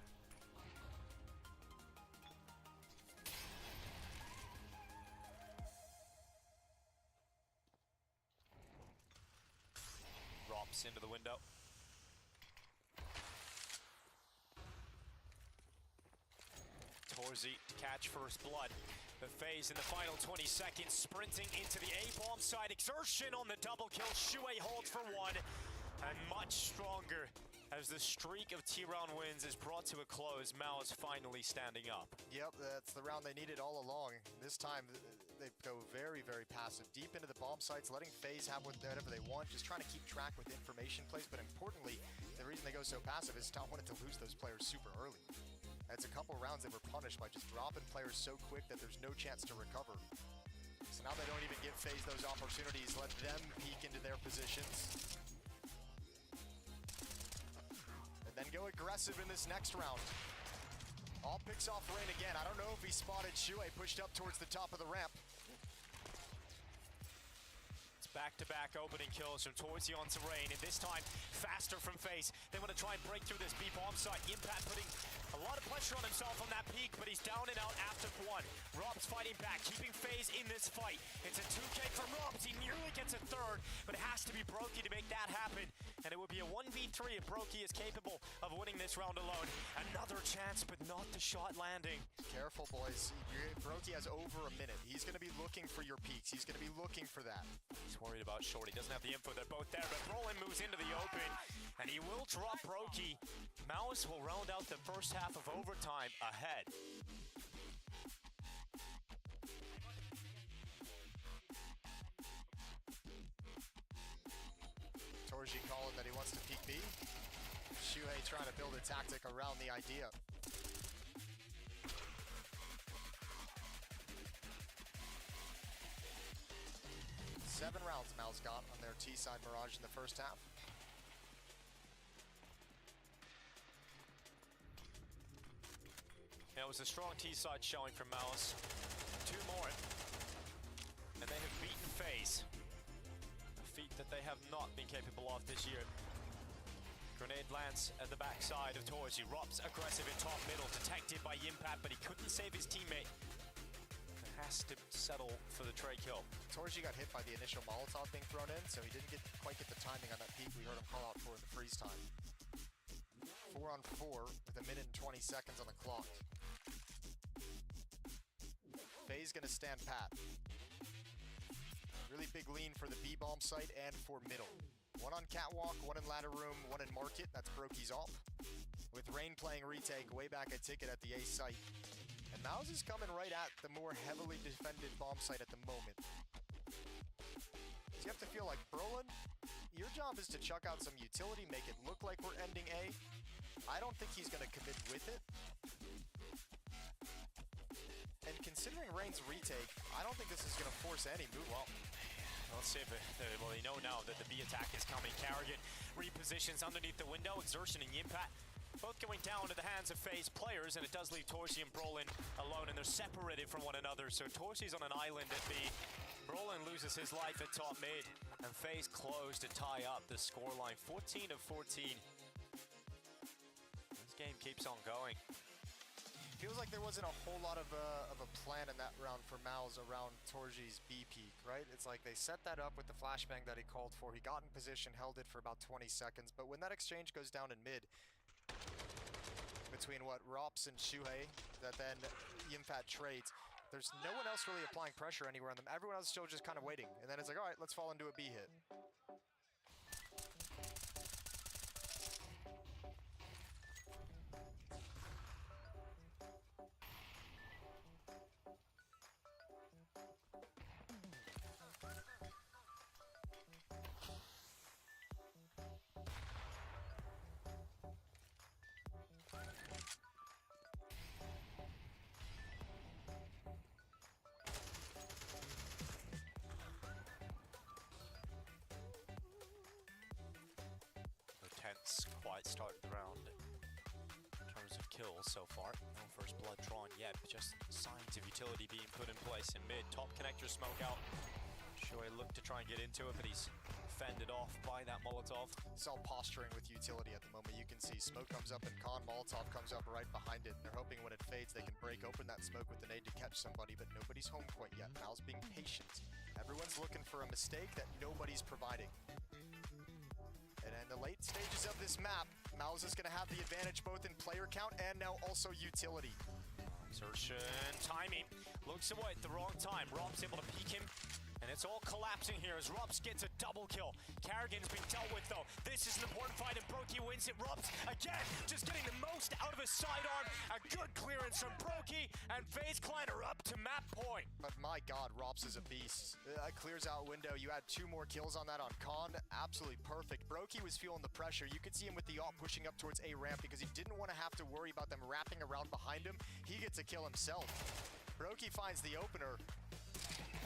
Into the window. Torzy to catch first blood. The FaZe in the final 20 seconds, sprinting into the A-bomb side. Exertion on the double kill. Shui holds for 1, and much stronger as the streak of T-round wins is brought to a close. Mao is finally standing up. Yep, that's the round they needed all along. This time, they go very, very passive. Deep into the bomb sites, letting FaZe have whatever they want, just trying to keep track with information plays. But importantly, the reason they go so passive is not wanting to lose those players super early. It's a couple rounds they were punished by just dropping players so quick that there's no chance to recover. So now they don't even give FaZe those opportunities, let them peek into their positions. And then go aggressive in this next round. All picks off Rain again. I don't know if he spotted Shui pushed up towards the top of the ramp. It's back-to-back opening kills from Torzy onto Rain, and this time faster from FaZe. They want to try and break through this B bomb site. Impact putting pressure on himself on that peak, but he's down and out after one. Rob's fighting back, keeping FaZe in this fight. It's a 2K from Robs. He nearly gets a third, but it has to be Brokey to make that happen. And it would be a 1v3 if Brokey is capable of winning this round alone. Another chance, but not the shot landing. Careful, boys. Brokey has over a minute. He's going to be looking for your peaks. He's going to be looking for that. He's worried about short. He doesn't have the info. They're both there, but Brolin moves into the open, and he will drop Brokey. Mouse will round out the first half of overtime ahead. Torji calling that he wants to peek B. Shuhei trying to build a tactic around the idea. Seven rounds Mal's got on their T-side Mirage in the first half. Yeah, it was a strong T-side showing from Mouse. Two more, and they have beaten FaZe. A feat that they have not been capable of this year. Grenade lands at the backside of Torji. Rob's aggressive in top middle, detected by Yimpat, but he couldn't save his teammate. Has to settle for the tray kill. Torji got hit by the initial Molotov being thrown in, so he didn't quite get the timing on that peak we heard him call out for in the freeze time. 4 on 4 with a minute and 20 seconds on the clock. FaZe gonna stand pat. Really big lean for the B-bomb site and for middle. One on catwalk, one in ladder room, one in market. That's Brokey's op. With Rain playing retake, way back a ticket at the A site. And Mouse is coming right at the more heavily defended bomb site at the moment. So you have to feel like, Brolin, your job is to chuck out some utility, make it look like we're ending A. I don't think he's going to commit with it. And considering Rain's retake, I don't think this is going to force any move. Well, let's see if well, they know now that the B attack is coming. Carrigan repositions underneath the window. Exertion and Yimpat both going down to the hands of FaZe players, and it does leave Torsi and Brolin alone, and they're separated from one another. So Torsi's on an island at B. Brolin loses his life at top mid, and FaZe close to tie up the scoreline. 14 of 14. This game keeps on going. Feels like there wasn't a whole lot of a plan in that round for Mouse around Torji's B peak, right? It's like they set that up with the flashbang that he called for. He got in position, held it for about 20 seconds, but when that exchange goes down in mid, between what, Rops and Shuhei, that then Yimfat trades, there's no one else really applying pressure anywhere on them. Everyone else is still just kind of waiting. And then it's like, all right, let's fall into a B hit. Quiet start of the round in terms of kills so far. No first blood drawn yet, but just signs of utility being put in place in mid. Top connector smoke out. Shuhei looked to try and get into it, but he's fended off by that Molotov. It's all posturing with utility at the moment. You can see smoke comes up and con Molotov comes up right behind it. And they're hoping when it fades they can break open that smoke with the nade to catch somebody, but nobody's home quite yet. Mal's being patient. Everyone's looking for a mistake that nobody's providing. And in the late stages of this map, Mouse is going to have the advantage both in player count and now also utility. Insertion timing. Looks away at the wrong time. Rob's able to peek him. And it's all collapsing here as Robs gets a double kill. Carrigan's being dealt with though. This is an important fight and Brokey wins it. Robs again just getting the most out of his sidearm. A good clearance from Brokey and FaZe Kleiner up to map point. But my god, Robs is a beast. Clears out window. You had 2 more kills on that on Con. Absolutely perfect. Brokey was feeling the pressure. You could see him with the op pushing up towards A ramp because he didn't want to have to worry about them wrapping around behind him. He gets a kill himself. Brokey finds the opener.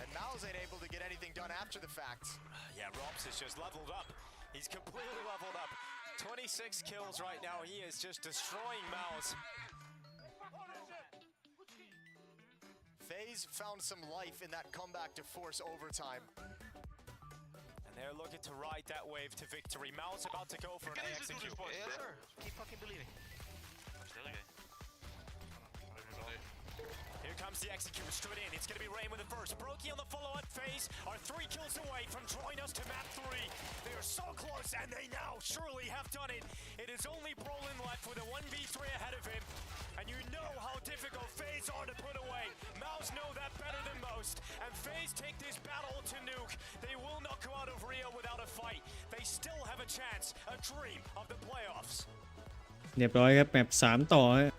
And Mouse ain't able to get anything done after the fact. Yeah, Robs has just leveled up. He's completely leveled up. 26 kills right now. He is just destroying Mouse. FaZe found some life in that comeback to force overtime. And they're looking to ride that wave to victory. Mouse about to go for an execute. Yes, sir. Keep fucking believing. execute straight in. It's going to be Rain with the first. Brokey on the follow-up phase are 3 kills away from drawing us to map 3. They are so close, and they now surely have done it. It is only Brolin left with a 1v3 ahead of him. And you know how difficult FaZe are to put away. Mouse know that better than most. And FaZe take this battle to nuke. They will not go out of Rio without a fight. They still have a chance, a dream of the playoffs. เรียบร้อยครับแมป3 ต่อฮะ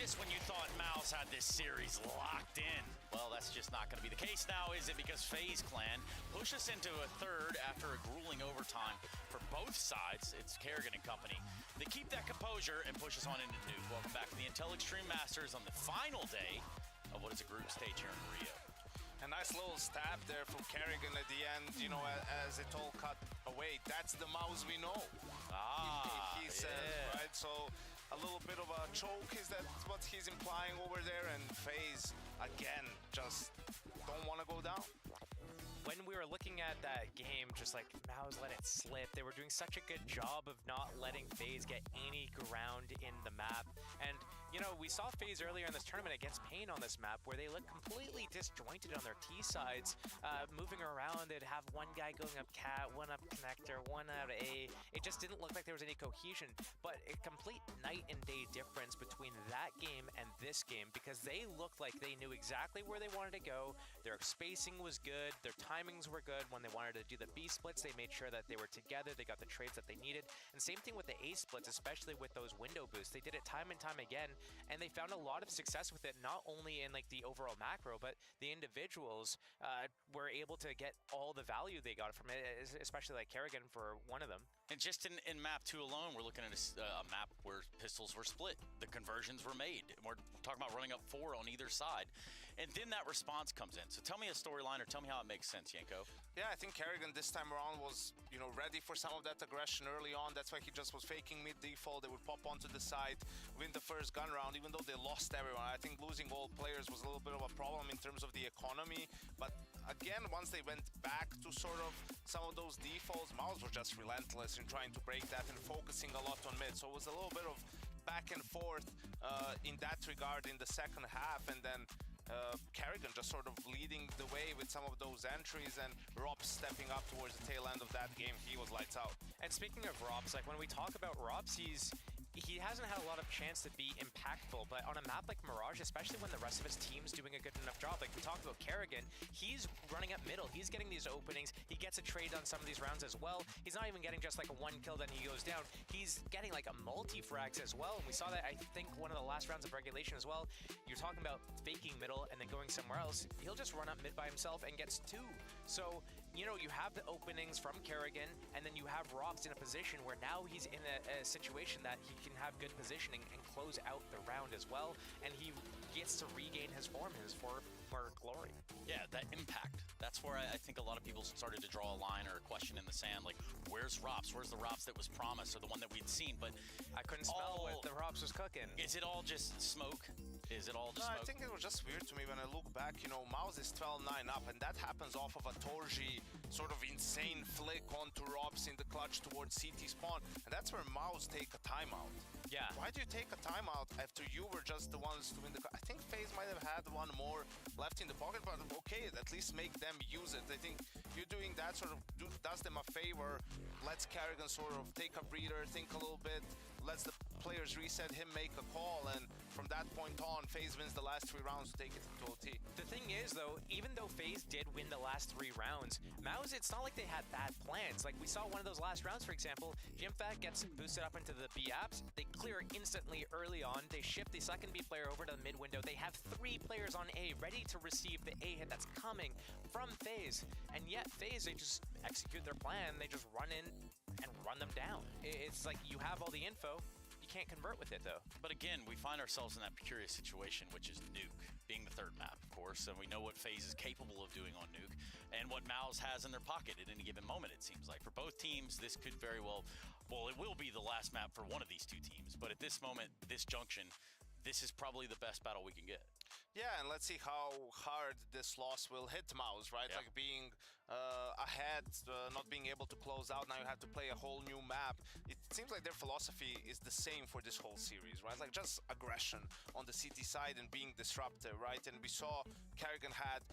Just when you thought Mouse had this series locked in. Well, that's just not going to be the case now, is it? Because FaZe Clan push us into a third after a grueling overtime for both sides. It's Kerrigan and company. They keep that composure and push us on into Nuke. Welcome back to the Intel Extreme Masters on the final day of what is a group stage here in Rio. A nice little stab there from Kerrigan at the end, you know, as it all cut away. That's the Mouse we know. He says, right? So a little bit of a choke, is that what he's implying over there? And FaZe, again, just don't want to go down. When we were looking at that game, just like Mouse let it slip. They were doing such a good job of not letting FaZe get any ground in the map. And, you know, we saw FaZe earlier in this tournament against Pain on this map where they look completely disjointed on their T sides, moving around. They'd have one guy going up cat, one up connector, one out A. It just didn't look like there was any cohesion, but a complete night and day difference between that game and this game, because they looked like they knew exactly where they wanted to go. Their spacing was good. Their timings were good. When they wanted to do the B splits, they made sure that they were together. They got the trades that they needed. And same thing with the A splits, especially with those window boosts. They did it time and time again, and they found a lot of success with it, not only in like the overall macro, but the individuals were able to get all the value they got from it, especially like Kerrigan for one of them. And just in map 2 alone, we're looking at a map where pistols were split. The conversions were made. We're talking about running up 4 on either side. And then that response comes in. So tell me a storyline, or tell me how it makes sense, Yanko. Yeah, I think Kerrigan this time around was, you know, ready for some of that aggression early on. That's why he just was faking mid-default. They would pop onto the side, win the first gun round, even though they lost everyone. I think losing all players was a little bit of a problem in terms of the economy. But again, once they went back to sort of some of those defaults, Mouse were just relentless in trying to break that and focusing a lot on mid. So it was a little bit of back and forth in that regard in the second half. And then Kerrigan just sort of leading the way with some of those entries, and Rob stepping up towards the tail end of that game. He was lights out. And speaking of Robs, like when we talk about Robs, he hasn't had a lot of chance to be impactful, but on a map like Mirage, especially when the rest of his team's doing a good enough job, like we talked about Kerrigan, he's running up middle, he's getting these openings, he gets a trade on some of these rounds as well. He's not even getting just like a one kill, then he goes down. He's getting like a multi-frags as well, and we saw that, I think, one of the last rounds of regulation as well. You're talking about faking middle and then going somewhere else. He'll just run up mid by himself and gets 2. So, you know, you have the openings from Kerrigan, and then you have Robs in a position where now he's in a situation that he can have good positioning and close out the round as well, and he gets to regain his form, his former glory. Yeah, that impact. That's where I think a lot of people started to draw a line or a question in the sand, like, where's Robs? Where's the Robs that was promised, or the one that we'd seen? But I couldn't smell what the Robs was cooking. Is it all just smoke? Is it all just smoke? I think it was just weird to me when I look back. You know, Mouse is 12-9 up, and that happens off of a Torji sort of insane flick onto Robs in the clutch towards CT spawn, and that's where Mouse take a timeout. Yeah. Why do you take a timeout after you were just the ones to win the... I think FaZe might have had one more left in the pocket, but okay, at least make them use it. I think you doing that sort of does them a favor, lets Kerrigan sort of take a breather, think a little bit, lets the players reset him, make a call, and from that point on, FaZe wins the last 3 rounds to take it into OT. The thing is, though, even though FaZe did win the last 3 rounds, Mouse, it's not like they had bad plans. Like, we saw one of those last rounds, for example, Jimfat gets boosted up into the B apps, they clear instantly early on, they shift the second B player over to the mid window, they have 3 players on A ready to receive the A hit that's coming from FaZe, and yet FaZe, they just execute their plan, they just run in and run them down. It's like you have all the info, can't convert with it though. But again, we find ourselves in that precarious situation, which is Nuke being the third map, of course, and we know what FaZe is capable of doing on Nuke and what Mouse has in their pocket at any given moment. It seems like for both teams, this could very well, it will be the last map for one of these 2 teams, but at this moment, this junction, this is probably the best battle we can get. Yeah, and let's see how hard this loss will hit Mouse, right? Yeah. Like being ahead, not being able to close out, now you have to play a whole new map. It seems like their philosophy is the same for this whole series, right? Like just aggression on the CT side and being disruptive, right? And we saw Kerrigan had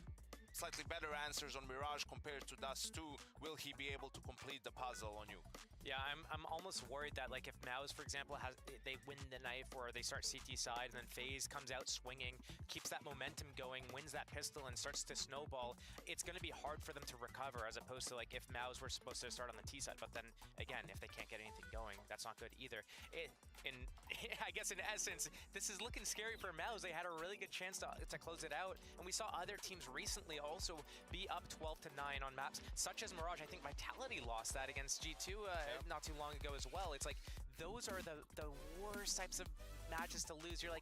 slightly better answers on Mirage compared to Dust 2. Will he be able to complete the puzzle on you? Yeah, I'm almost worried that, like, if Mouse, for example, they win the knife or they start CT side and then FaZe comes out swinging, keeps that momentum going, wins that pistol and starts to snowball, it's going to be hard for them to recover, as opposed to, like, if Mouse were supposed to start on the T side. But then, again, if they can't get anything going, that's not good either. I guess in essence, this is looking scary for Mouse. They had a really good chance to close it out, and we saw other teams recently also be up 12-9 on maps, such as Mirage. I think Vitality lost that against G2 not too long ago as well. It's like those are the worst types of matches to lose. You're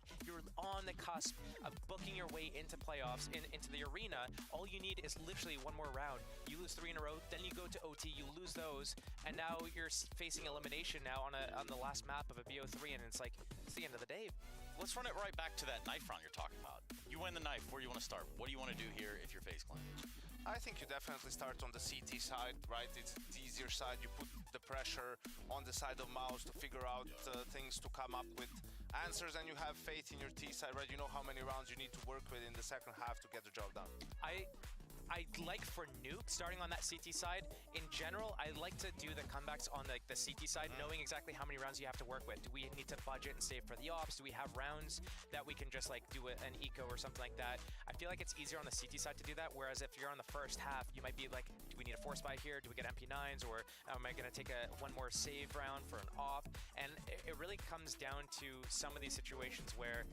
on the cusp of booking your way into playoffs, into the arena. All you need is literally one more round. You lose 3 in a row, then you go to OT, you lose those, and now you're facing elimination now on the last map of a BO3, and it's like, it's the end of the day. Let's run it right back to that knife round you're talking about. You win the knife, where do you want to start? What do you want to do here if you're FaZe Clan? I think you definitely start on the CT side, right? It's the easier side. You put the pressure on the side of Mouse to figure out things to come up with answers, and you have faith in your T side, right? You know how many rounds you need to work with in the second half to get the job done. I like for Nuke starting on that CT side. In general, I like to do the comebacks on the CT side, knowing exactly how many rounds you have to work with. Do we need to budget and save for the ops? Do we have rounds that we can just like do an eco or something like that? I feel like it's easier on the CT side to do that, whereas if you're on the first half, you might be like, do we need a force buy here? Do we get MP9s? Or am I going to take one more save round for an op? And it really comes down to some of these situations where,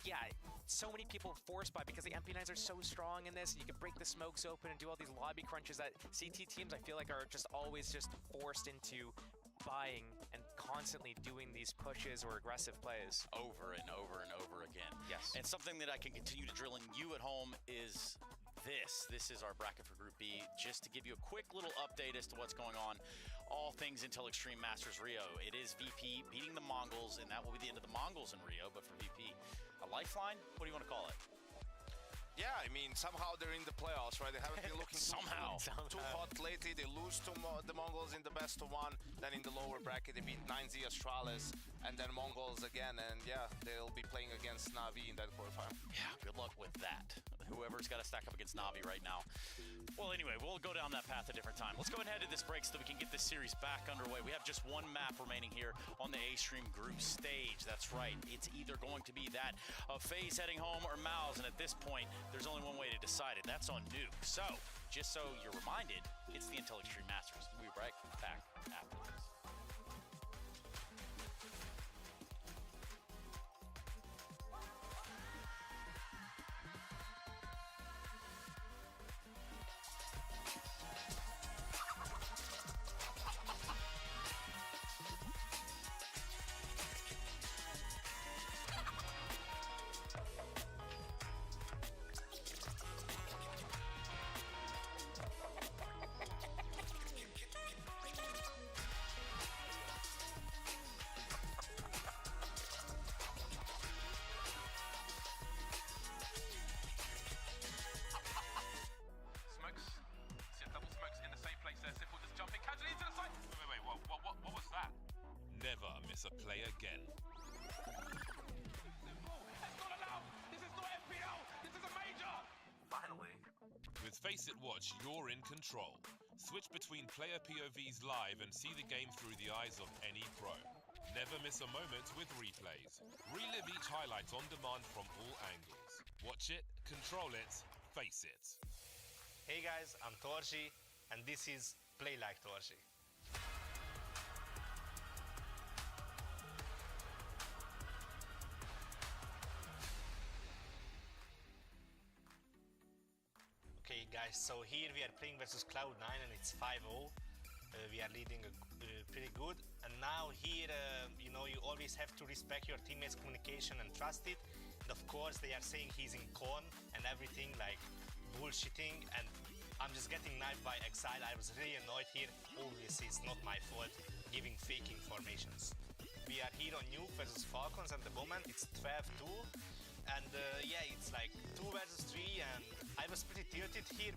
yeah, so many people force buy because the MP9s are so strong in this. You can break the smokes open and do all these lobby crunches that CT teams, I feel like, are just always just forced into buying and constantly doing these pushes or aggressive plays. Over and over and over again. Yes. And something that I can continue to drill in you at home is this. This is our bracket for Group B. Just to give you a quick little update as to what's going on. All things Intel Extreme Masters Rio. It is VP beating the Mongols, and that will be the end of the Mongols in Rio, but for VP. A lifeline? What do you want to call it? Yeah, Yeah, I mean, somehow they're in the playoffs, right? They haven't been looking too hot lately. They lose to the Mongols in the best of one. Then in the lower bracket, they beat 9Z Astralis, and then Mongols again. And yeah, they'll be playing against Na'Vi in that quarterfinal. Yeah, good luck with that. Whoever's got to stack up against Na'Vi right now. Well, anyway, we'll go down that path a different time. Let's go ahead to this break so that we can get this series back underway. We have just one map remaining here on the A-Stream group stage. That's right. It's either going to be that of FaZe heading home or Mouse, and at this point, there's only one way to decide it. That's on Nuke. So, just so you're reminded, it's the Intel Extreme Masters. We'll be right back after this. Never miss a play again. Finally. With FACEIT Watch, you're in control. Switch between player POVs live and see the game through the eyes of any pro. Never miss a moment with replays. Relive each highlight on demand from all angles. Watch it, control it, face it. Hey guys, I'm Torji, and this is Play Like Torji. Okay guys, so here we are playing versus Cloud9 and it's 5-0. We are leading pretty good, and now here you know, you always have to respect your teammates' communication and trust it. And of course they are saying he's in con and everything, like bullshitting, and I'm just getting knifed by Exile. I was really annoyed here. Obviously it's not my fault giving fake informations. We are here on Nuke versus Falcons at the moment. It's 12-2. And yeah, it's like 2 versus 3, and I was pretty tilted here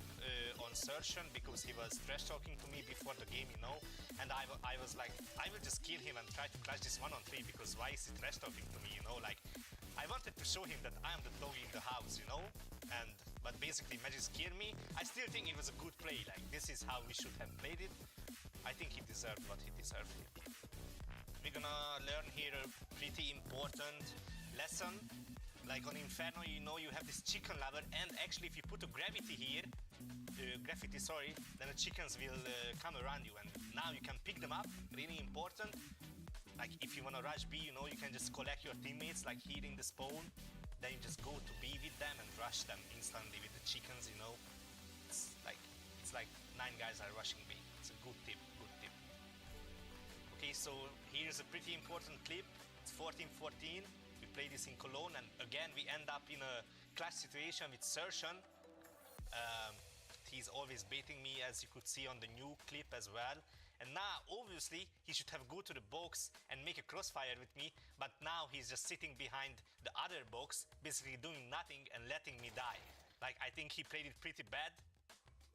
on Surgeon because he was trash talking to me before the game, you know. And I was like, I will just kill him and try to clutch this 1-on-3 because why is he trash talking to me, you know? Like, I wanted to show him that I am the dog in the house, you know. But basically, Magic scared me. I still think it was a good play. Like, this is how we should have played it. I think he deserved what he deserved here. We're gonna learn here a pretty important lesson. Like on Inferno, you know, you have this chicken lever, and actually if you put a gravity here, then the chickens will come around you, and now you can pick them up, really important. Like if you want to rush B, you know, you can just collect your teammates, like here in the spawn, then you just go to B with them and rush them instantly with the chickens, you know. It's like 9 guys are rushing B. It's a good tip, good tip. Okay, so here's a pretty important clip. It's 14-14. We play this in Cologne, and again we end up in a clash situation with Surgeon. He's always baiting me, as you could see on the new clip as well. And now, obviously, he should have go to the box and make a crossfire with me, but now he's just sitting behind the other box, basically doing nothing and letting me die. Like, I think he played it pretty bad.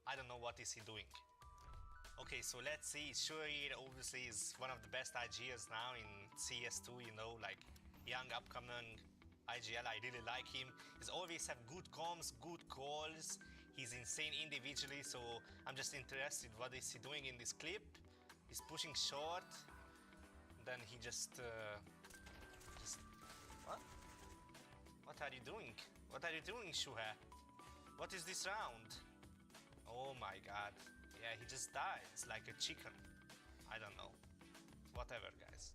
I don't know what is he doing. Okay, so let's see. Shuir obviously is one of the best IGLs now in CS2, you know, like young upcoming IGL. I really like him. He's always have good comms, good calls. He's insane individually, so I'm just interested what is he doing in this clip. He's pushing short, then he just what? What are you doing? What are you doing, Shuha? What is this round? Oh my god. Yeah, he just dies like a chicken. I don't know. Whatever, guys.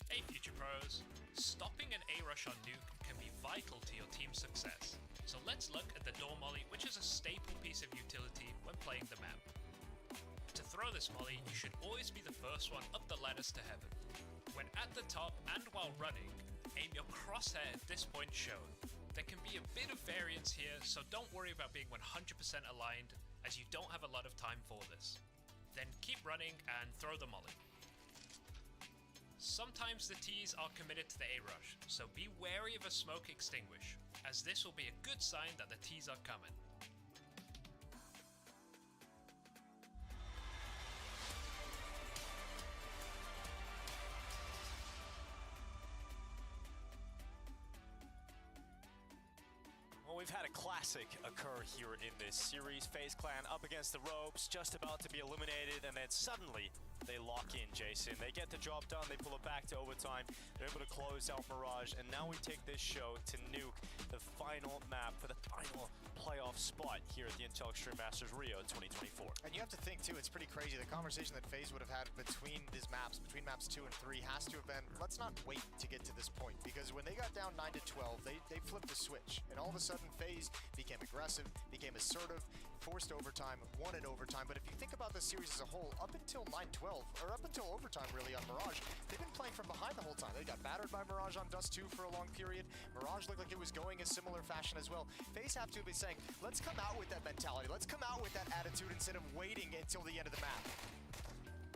Hey Future Pros, stopping an A-rush on Nuke can be vital to your team's success. So let's look at the door molly, which is a staple piece of utility when playing the map. To throw this molly, you should always be the first one up the ladders to heaven. When at the top and while running, aim your crosshair at this point shown. There can be a bit of variance here, so don't worry about being 100% aligned, as you don't have a lot of time for this. Then keep running and throw the molly. Sometimes the T's are committed to the A rush, so be wary of a smoke extinguish, as this will be a good sign that the T's are coming. Well, we've had a classic occur here in this series. FaZe Clan up against the ropes, just about to be eliminated, and then suddenly they lock in, Jason. They get the job done, they pull it back to overtime, they're able to close out Mirage, and now we take this show to Nuke, the final map for the final playoff spot here at the Intel Extreme Masters Rio 2024. And you have to think too, it's pretty crazy. The conversation that FaZe would have had between these maps, between maps 2 and 3, has to have been, let's not wait to get to this point, because when they got down 9-12, they flipped the switch, and all of a sudden FaZe became aggressive, became assertive, forced overtime, won in overtime. But if you think about the series as a whole, up until 9-12, or up until overtime really on Mirage, they've been playing from behind the whole time. They got battered by Mirage on Dust 2 for a long period. Mirage looked like it was going a similar fashion as well. FaZe have to be saying, let's come out with that mentality, let's come out with that attitude instead of waiting until the end of the map.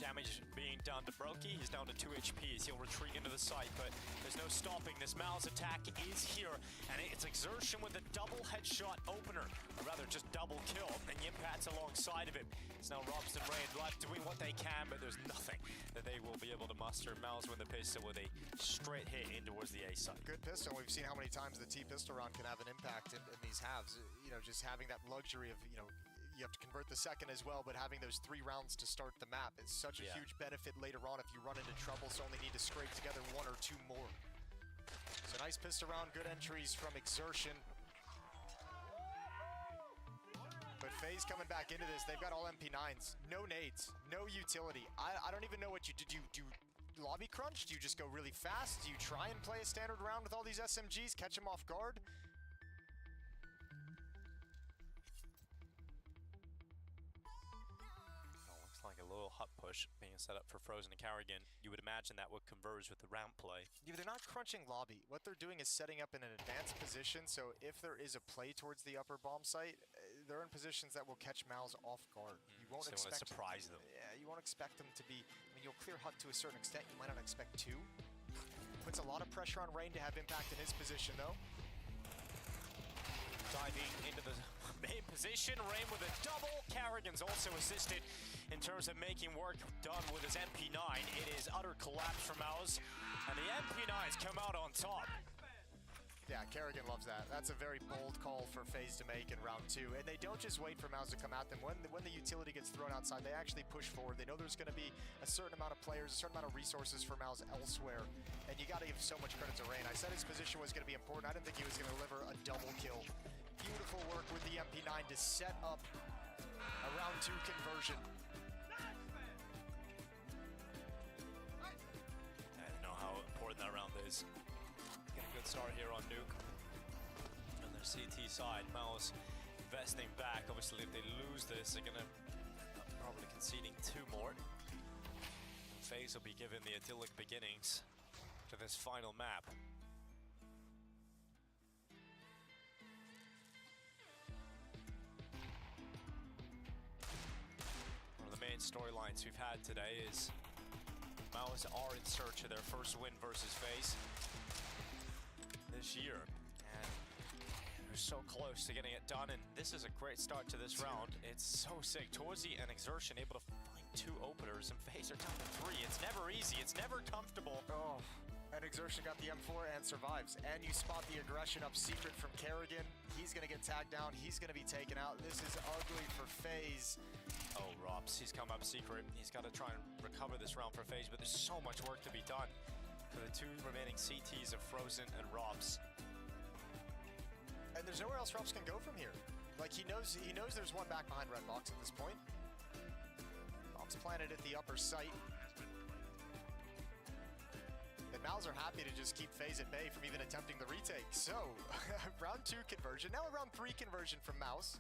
Damage being done to Brokey. He's down to 2 HPs. He'll retreat into the site, but there's no stopping. This Mal's attack is here, and it's Exertion with a double headshot opener, or rather just double kill, and Yimpat's alongside of it. It's now Robson Rain left doing what they can, but there's nothing that they will be able to muster. Mal's win the pistol with a straight hit in towards the A side. Good pistol. We've seen how many times the T pistol round can have an impact in these halves. You know, just having that luxury of, you know, you have to convert the second as well, but having those 3 rounds to start the map is such a huge benefit later on if you run into trouble, so only need to scrape together 1 or 2 more. So nice pistol round, good entries from Exertion. But FaZe coming back into this, they've got all MP9s, no nades, no utility. I don't even know what you do. Do you lobby crunch? Do you just go really fast? Do you try and play a standard round with all these SMGs, catch them off guard? Like a little hut push being set up for Frozen and Carrigan. You would imagine that would converge with the ramp play. Yeah, they're not crunching lobby. What they're doing is setting up in an advanced position, so if there is a play towards the upper bomb site, they're in positions that will catch Mals off guard. You won't So expect surprise them. Yeah, you won't expect them to be. I mean, you'll clear hut to a certain extent. You might not expect 2. Puts a lot of pressure on Rain to have impact in his position, though. Diving into the main position, Rain with a double. Carrigan's also assisted in terms of making work done with his MP9. It is utter collapse from Mouse, and the MP9s come out on top. Yeah, Carrigan loves that. That's a very bold call for FaZe to make in round 2. And they don't just wait for Mouse to come at them. When the utility gets thrown outside, they actually push forward. They know there's going to be a certain amount of players, a certain amount of resources for Mouse elsewhere. And you got to give so much credit to Rain. I said his position was going to be important. I didn't think he was going to deliver a double kill. Beautiful work with the MP9 to set up a round 2 conversion. I know how important that round is. Get a good start here on Nuke. On their CT side, Mouse investing back. Obviously, if they lose this, they're gonna probably conceding 2 more. FaZe will be given the idyllic beginnings to this final map. One of the main storylines we've had today is Mouse are in search of their first win versus FaZe this year, and they're so close to getting it done, and this is a great start to this round. It's so sick. Torzy and Exertion able to find 2 openers, and FaZe are down to 3. It's never easy. It's never comfortable. Oh, and Exertion got the M4 and survives. And you spot the aggression up secret from Carrigan. He's going to get tagged down. He's going to be taken out. This is ugly for FaZe. Oh, Robs, he's come up secret. He's got to try and recover this round for FaZe, but there's so much work to be done for the 2 remaining CTs of Frozen and Robs. And there's nowhere else Robs can go from here. Like, he knows there's one back behind red box at this point. Robs planted at the upper site. And Mals are happy to just keep FaZe at bay from even attempting the retake. So, round 2 conversion. Now a round 3 conversion from Mouse.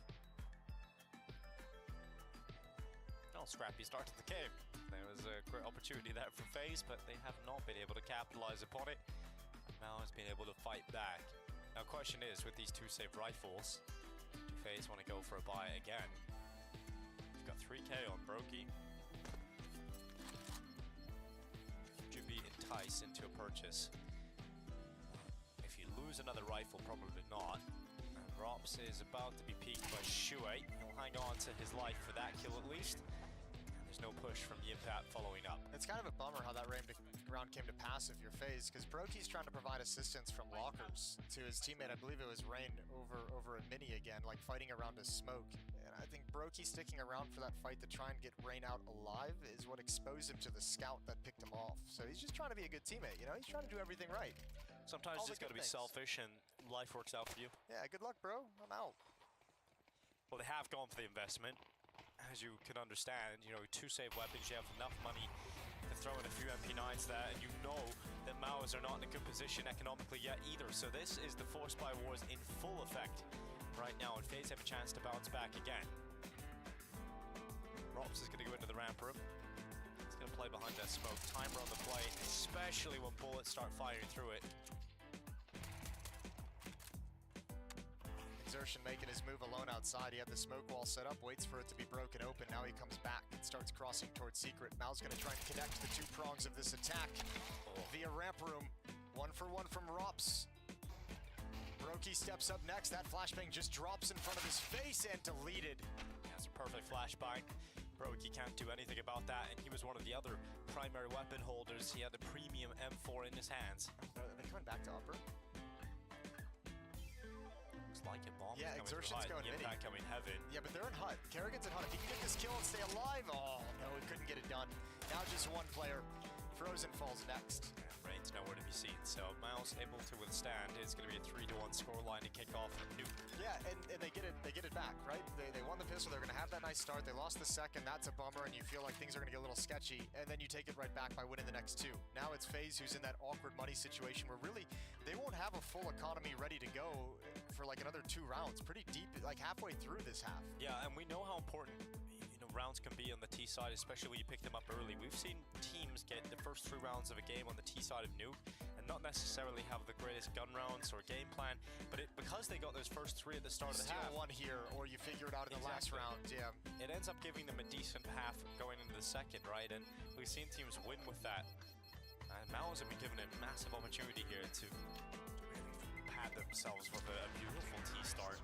Oh, scrappy start to the game. There was a great opportunity there for FaZe, but they have not been able to capitalize upon it. Now has been able to fight back. Now, question is, with these 2 saved rifles, FaZe want to go for a buy again. We've got 3k on Brokey. Should be enticed into a purchase. If you lose another rifle, probably not. And Rops is about to be peeked by Shuei. He'll hang on to his life for that kill at least. And there's no push from Yimpat following up. It's kind of a bummer how that round came to pass if you're FaZe, because Brokey's trying to provide assistance from lockers to his teammate. I believe it was Rain over a mini again, like fighting around a smoke. And I think Brokey sticking around for that fight to try and get Rain out alive is what exposed him to the scout that picked him off. So he's just trying to be a good teammate, you know? He's trying to do everything right. Sometimes All you just the got to good be things. selfish and life works out for you. Yeah, good luck, bro. I'm out. Well, they have gone for the investment. As you can understand, you know, 2 save weapons, you have enough money to throw in a few MP9s there, and you know that Maos are not in a good position economically yet either. So this is the Forced Buy Wars in full effect right now, and FaZe have a chance to bounce back again. Rops is going to go into the ramp room. He's going to play behind that smoke. Timer on the play, especially when bullets start firing through it. Exertion making his move alone outside. He had the smoke wall set up, waits for it to be broken open. Now he comes back and starts crossing towards Secret. Mal's going to try and connect the 2 prongs of this attack via ramp room. 1 for 1 from Rops. Brokey steps up next. That flashbang just drops in front of his face and deleted. That's a perfect flashbang. Brokey can't do anything about that, and he was one of the other primary weapon holders. He had the premium M4 in his hands. Are they coming back to upper? Looks like a bomb. Yeah, Exertion's going mini. Impact coming heaven. Yeah, but they're in HUD. Kerrigan's in HUD. If he can get this kill and stay alive. Oh, no, he couldn't get it done. Now just 1 player. Frozen falls next. Rain's nowhere to be seen, so Miles able to withstand. It's going to be a 3-1 scoreline to kick off from Nuke. Yeah, and they get it back, right? They won the pistol. They're going to have that nice start. They lost the second. That's a bummer, and you feel like things are going to get a little sketchy, and then you take it right back by winning the next 2. Now it's FaZe who's in that awkward money situation where really they won't have a full economy ready to go for like another 2 rounds. Pretty deep, like halfway through this half. Yeah, and we know how important rounds can be on the T side, especially when you pick them up early. We've seen teams get the first 3 rounds of a game on the T side of Nuke and not necessarily have the greatest gun rounds or game plan, but because they got those first 3 at the start of the half. Steal 1 here, or you figure it out in the last round. Yeah, it ends up giving them a decent half going into the second, right? And we've seen teams win with that. And Maos have been given a massive opportunity here to really pad themselves with a beautiful T start.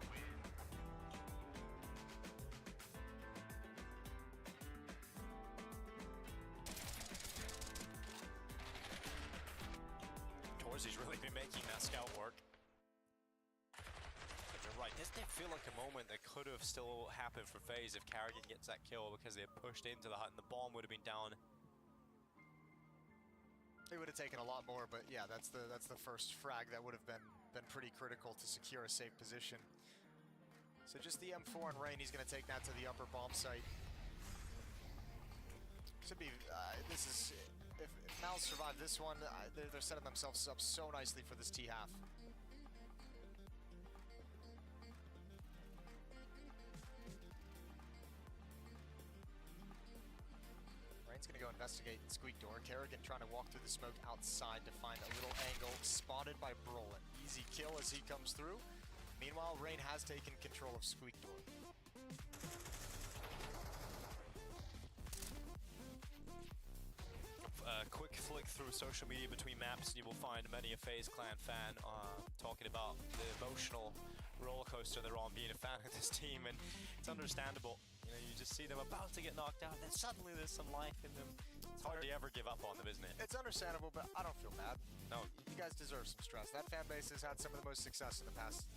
He's really been making that scout work. But you're right, this did feel like a moment that could have still happened for FaZe if Kerrigan gets that kill because they had pushed into the hut and the bomb would have been down. They would have taken a lot more, but yeah, that's the first frag that would have been pretty critical to secure a safe position. So just the M4 and Rain, he's going to take that to the upper bomb site. Should be, this is, if Mal's survive this one, they're setting themselves up so nicely for this T half. Rain's gonna go investigate Squeak Door. Kerrigan trying to walk through the smoke outside to find a little angle, spotted by Brolin. Easy kill as he comes through. Meanwhile, Rain has taken control of Squeak Door. Quick flick through social media between maps and you will find many a FaZe Clan fan talking about the emotional roller coaster they're on being a fan of this team, and it's understandable. You know, you just see them about to get knocked out, and then suddenly there's some life in them. It's hard to ever give up on them, isn't it? It's understandable, but I don't feel bad. No. You guys deserve some stress. That fan base has had some of the most success in the past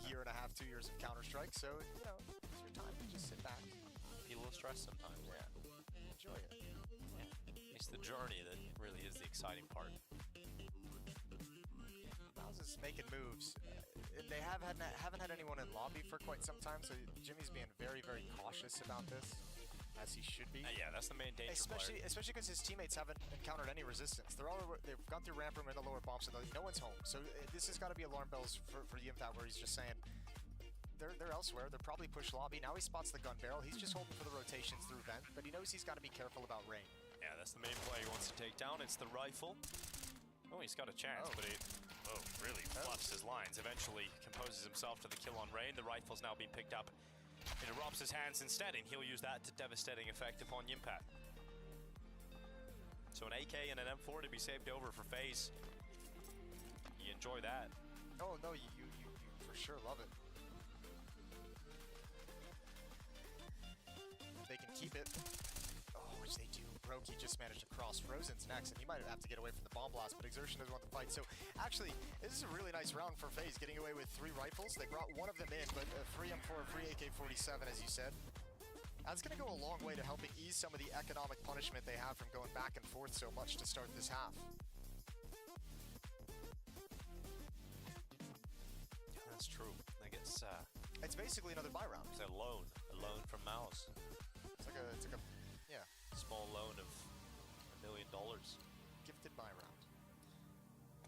year and a half, 2 years of Counter-Strike, so, you know, it's your time to just sit back. Feel a little stress sometimes. Yeah. Enjoy it. It's the journey that really is the exciting part. Mouse is making moves. They haven't had anyone in lobby for quite some time, so Jimmy's being very, very cautious about this, as he should be. Yeah, that's the main danger. Especially because his teammates haven't encountered any resistance. They've gone through ramp room in the lower bomb, so no one's home. So this has got to be alarm bells for Yimpat, where he's just saying they're elsewhere. They're probably push lobby. Now he spots the gun barrel. He's just hoping for the rotations through vent, but he knows he's got to be careful about Rain. Yeah, that's the main play he wants to take down. It's the rifle. Oh, he's got a chance, but he... Oh, really fluffs his lines. Eventually composes himself to the kill on Rain. The rifle's now being picked up into Robs' hands instead, and he'll use that to devastating effect upon Yimpat. So an AK and an M4 to be saved over for FaZe. You enjoy that. Oh, no, you for sure love it. They can keep it. Oh, which they do. Brokey just managed to cross. Frozen's next, and he might have to get away from the bomb blast, but Exertion doesn't want the fight. So, actually, this is a really nice round for FaZe, getting away with 3 rifles. They brought one of them in, but a free M4, a free AK-47, as you said. That's going to go a long way to helping ease some of the economic punishment they have from going back and forth so much to start this half. That's true. I guess it's basically another buy round. It's a loan from Mouse. It's like a yeah, small loan of $1 million. Gifted buy round.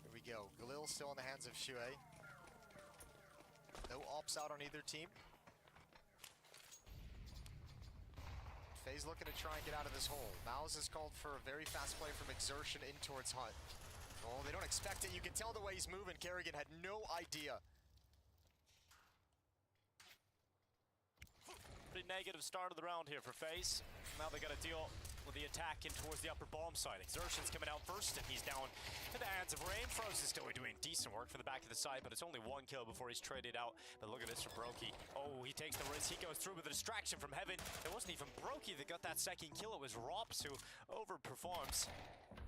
Here we go. Galil still in the hands of Shuei. No ops out on either team. FaZe looking to try and get out of this hole. Mouse has called for a very fast play from Exertion in towards Hut. Oh, they don't expect it. You can tell the way he's moving. Kerrigan had no idea. Pretty negative start of the round here for FaZe. Now they got to deal with the attack in towards the upper bomb side. Exertion's coming out first, and he's down in the hands of Rain. Froze is still doing decent work for the back of the side, but it's only 1 kill before he's traded out. But look at this from Brokey. Oh, he takes the risk. He goes through with a distraction from Heaven. It wasn't even Brokey that got that second kill. It was Rops who overperforms.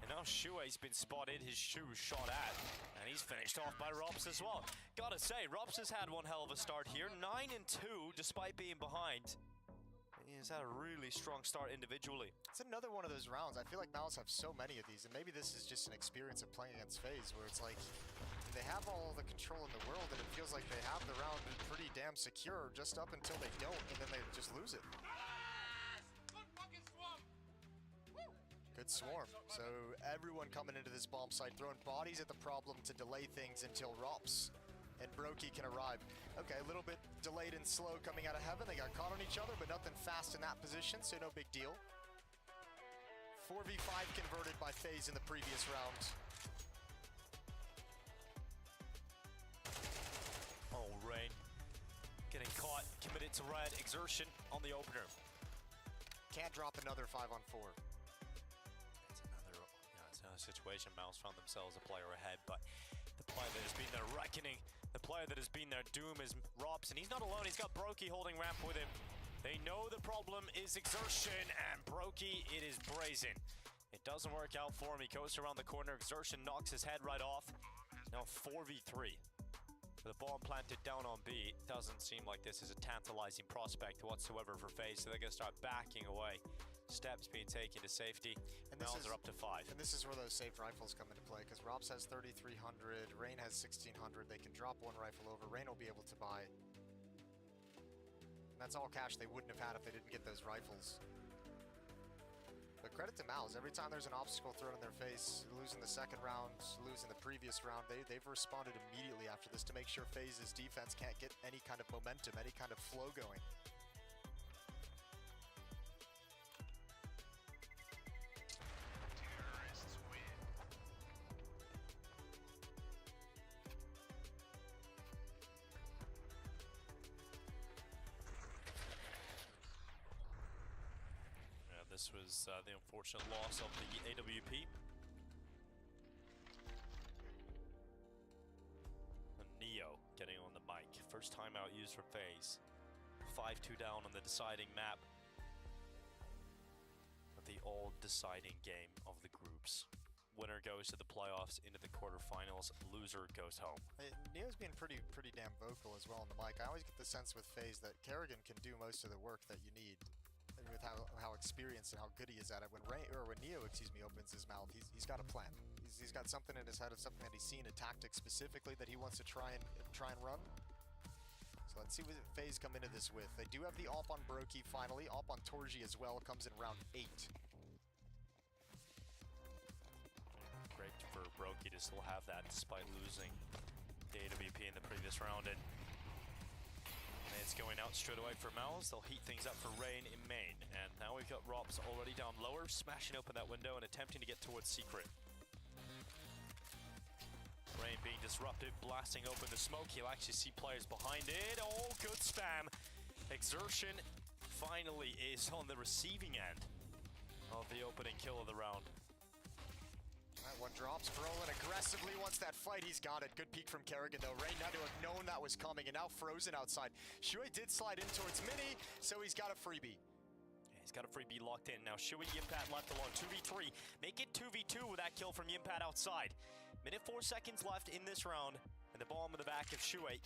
And now Shuei's been spotted, his shoe shot at, and he's finished off by Rops as well. Gotta say, Rops has had one hell of a start here. 9-2 despite being behind. He's had a really strong start individually. It's another one of those rounds. I feel like Mouse have so many of these, and maybe this is just an experience of playing against FaZe, where it's like they have all the control in the world, and it feels like they have the round pretty damn secure just up until they don't, and then they just lose it. Good swarm. So everyone coming into this bomb site, throwing bodies at the problem to delay things until Rops and Brokey can arrive. Okay, a little bit delayed and slow coming out of Heaven. They got caught on each other, but nothing fast in that position, so no big deal. 4v5 converted by FaZe in the previous round. Oh, Rain getting caught, committed to red. Exertion on the opener. Can't drop another 5-on-4. It's another situation. Mouse found themselves a player ahead, but the player that has been their reckoning, the player that has been their doom is Rops, and he's not alone. He's got Brokey holding ramp with him. They know the problem is Exertion, and Brokey, it is brazen. It doesn't work out for him. He goes around the corner. Exertion knocks his head right off. Now 4v3. With the bomb planted down on B, it doesn't seem like this is a tantalizing prospect whatsoever for FaZe, so they're going to start backing away. Steps being taken to safety, and now they're up to 5. And this is where those saved rifles come into play, because Rops has 3,300, Rain has 1,600. They can drop one rifle over. Rain will be able to buy. And that's all cash they wouldn't have had if they didn't get those rifles. But credit to Mouse. Every time there's an obstacle thrown in their face, losing the second round, losing the previous round, they've responded immediately after this to make sure FaZe's defense can't get any kind of momentum, any kind of flow going. This was the unfortunate loss of the AWP. And Neo getting on the mic. First time out used for FaZe. 5-2 down on the deciding map of the all-deciding game of the groups. Winner goes to the playoffs, into the quarterfinals. Loser goes home. Neo's being pretty damn vocal as well on the mic. I always get the sense with FaZe that Kerrigan can do most of the work that you need. With how experienced and how good he is at it. When Neo, opens his mouth, he's got a plan. He's got something in his head of something that he's seen, a tactic specifically that he wants to try and run. So let's see what FaZe come into this with. They do have the AWP on Brokey finally. AWP on Torji as well. Comes in round 8. Great for Brokey to still have that despite losing the AWP in the previous round. And it's going out straight away for Mouse. They'll heat things up for Rain in main. And now we've got Rops already down lower, smashing open that window and attempting to get towards Secret. Rain lane being disrupted, blasting open the smoke. He'll actually see players behind it. Oh, good spam. Exertion finally is on the receiving end of the opening kill of the round. That one drops. Brolin aggressively wants that fight. He's got it. Good peek from Kerrigan, though. Rain had to have known that was coming, and now Frozen outside. Shui did slide in towards Mini, so he's got a freebie. Yeah, he's got a freebie locked in. Now Shui, Yimpat left alone. 2v3. Make it 2v2 with that kill from Yimpat outside. Minute 4 seconds left in this round, and the bomb in the back of Shui.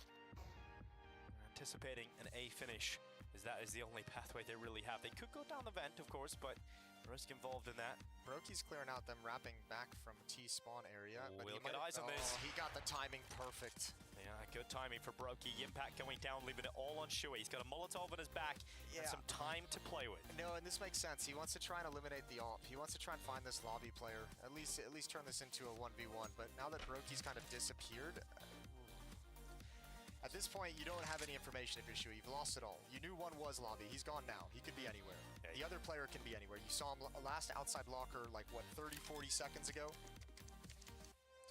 Anticipating an A finish, as that is the only pathway they really have. They could go down the vent, of course, but risk involved in that. Broki's clearing out them wrapping back from T-spawn area. Oh, but we'll get eyes on this. He got the timing perfect. Yeah, good timing for Brokey. Impact going down, leaving it all on Shui. He's got a Molotov in his back and some time to play with. No, and this makes sense. He wants to try and eliminate the AWP. He wants to try and find this lobby player. At least turn this into a 1v1. But now that Brokey's kind of disappeared, at this point, you don't have any information if you're Shui. You've lost it all. You knew one was lobby. He's gone now. He could be anywhere. Yeah, the other player can be anywhere. You saw him last outside locker, like, what, 30, 40 seconds ago?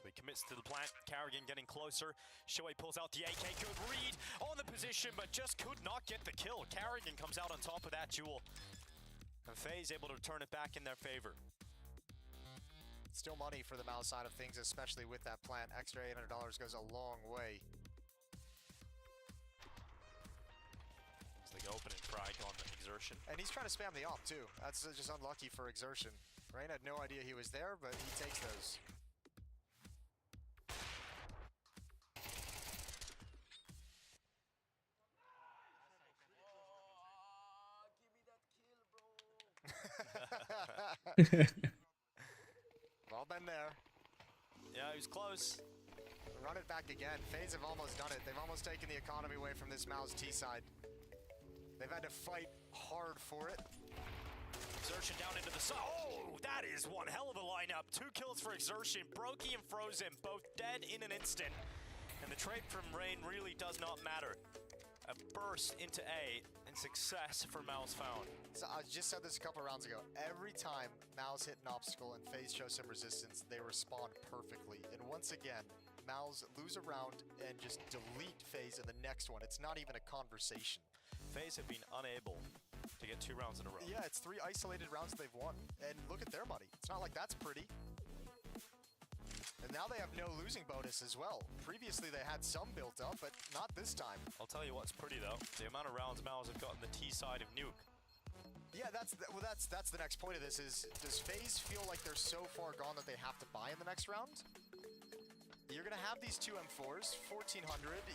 So he commits to the plant. Carrigan getting closer. Shui pulls out the AK. Good read on the position, but just could not get the kill. Carrigan comes out on top of that duel. And FaZe able to turn it back in their favor. Still money for the Mouse side of things, especially with that plant. Extra $800 goes a long way. It's the opening frag on Exertion. And he's trying to spam the AWP too. That's just unlucky for Exertion. Rain had no idea he was there, but he takes those. Well been there. Yeah, he was close. Run it back again. FaZe have almost done it. They've almost taken the economy away from this Mao's T side. They've had to fight hard for it. Exertion down into the side. Oh, that is one hell of a lineup. 2 kills for Exertion. Brokey and Frozen both dead in an instant. And the trade from Rain really does not matter. A burst into A and success for Mouse found. So I just said this a couple rounds ago. Every time Mouse hit an obstacle and FaZe show some resistance, they respond perfectly. And once again, Mouse lose a round and just delete FaZe in the next one. It's not even a conversation. FaZe have been unable to get 2 rounds in a row. Yeah, it's 3 isolated rounds they've won. And look at their money. It's not like that's pretty. And now they have no losing bonus as well. Previously they had some built up, but not this time. I'll tell you what's pretty though. The amount of rounds Mouse have gotten the T side of Nuke. Yeah, that's the next point of this is, does FaZe feel like they're so far gone that they have to buy in the next round? You're gonna have these 2 M4s, 1400,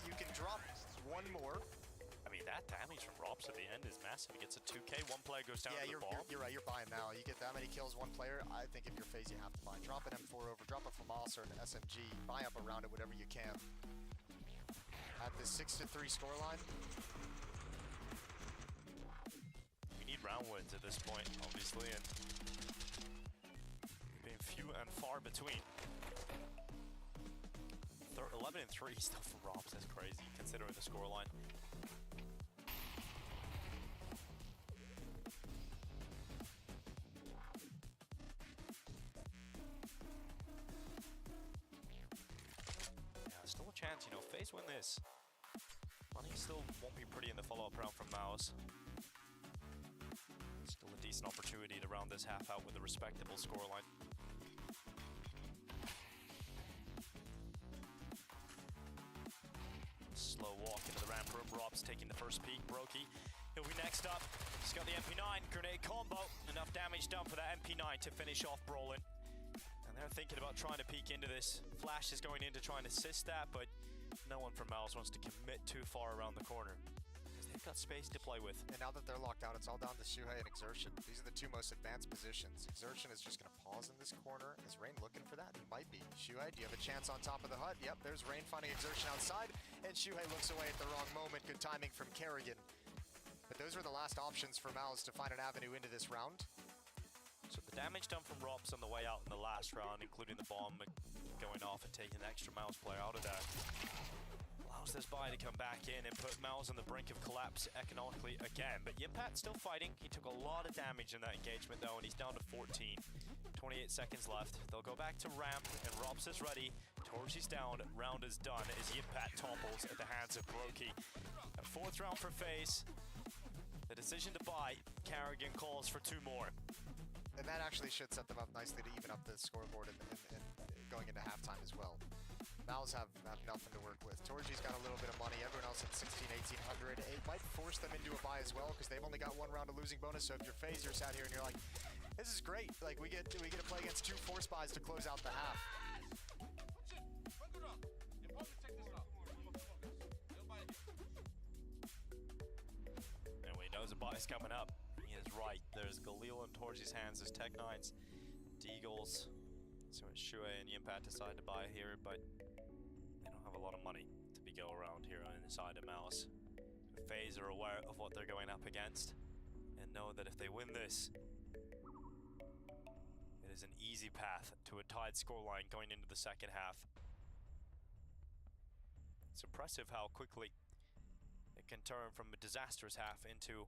you can drop 1 more. I mean, that damage from Robs at the end is massive. He gets a 2K, 1 player goes down to the you're right, you're buying now. You get that many kills, 1 player, I think if you're FaZe, you have to buy. Drop an M4 over, drop a FAMAS or an SMG, buy up around it, whatever you can. At the 6-3 scoreline. We need round wins at this point, obviously, and being few and far between. 11-3 still for Robs, that's crazy, considering the scoreline. Still a chance, you know, FaZe win this. Money still won't be pretty in the follow-up round from Mouse. Still a decent opportunity to round this half out with a respectable scoreline. Slow walk into the ramp room. Rob's taking the first peek. Brokey, he'll be next up. He's got the MP9 grenade combo. Enough damage done for that MP9 to finish off Brolin. They're thinking about trying to peek into this. Flash is going in to try and assist that, but no one from Mouse wants to commit too far around the corner, because they've got space to play with. And now that they're locked out, it's all down to Shuhei and Exertion. These are the 2 most advanced positions. Exertion is just going to pause in this corner. Is Rain looking for that? He might be. Shuhei, do you have a chance on top of the hut? Yep, there's Rain finding Exertion outside, and Shuhei looks away at the wrong moment. Good timing from Kerrigan. But those were the last options for Mouse to find an avenue into this round. So the damage done from Robs on the way out in the last round, including the bomb going off and taking the extra Mouse player out of that, allows this buy to come back in and put Mouse on the brink of collapse economically again. But Yimpat still fighting. He took a lot of damage in that engagement though, and he's down to 14. 28 seconds left. They'll go back to ramp, and Robs is ready Torchi's down, round is done as Yimpat topples at the hands of Brokey. A fourth round for FaZe. The decision to buy, Carrigan calls for 2 more. And that actually should set them up nicely to even up the scoreboard and going into halftime as well. Mals have nothing to work with. Torchi's got a little bit of money. Everyone else at 1800. It might force them into a buy as well because they've only got 1 round of losing bonus. So if you're FaZe, you're sat here and you're like, this is great. Like we get to play against 2 force buys to close out the half. Anyway, he knows a buy is coming up. He is right. There's Galil in Torchi's hands. There's Tech9s, Deagles. So Shue and Yimpat decide to buy here, but they don't have a lot of money to be go around here on the side of Mouse. FaZe are aware of what they're going up against and know that if they win this, it is an easy path to a tied scoreline going into the second half. It's impressive how quickly it can turn from a disastrous half into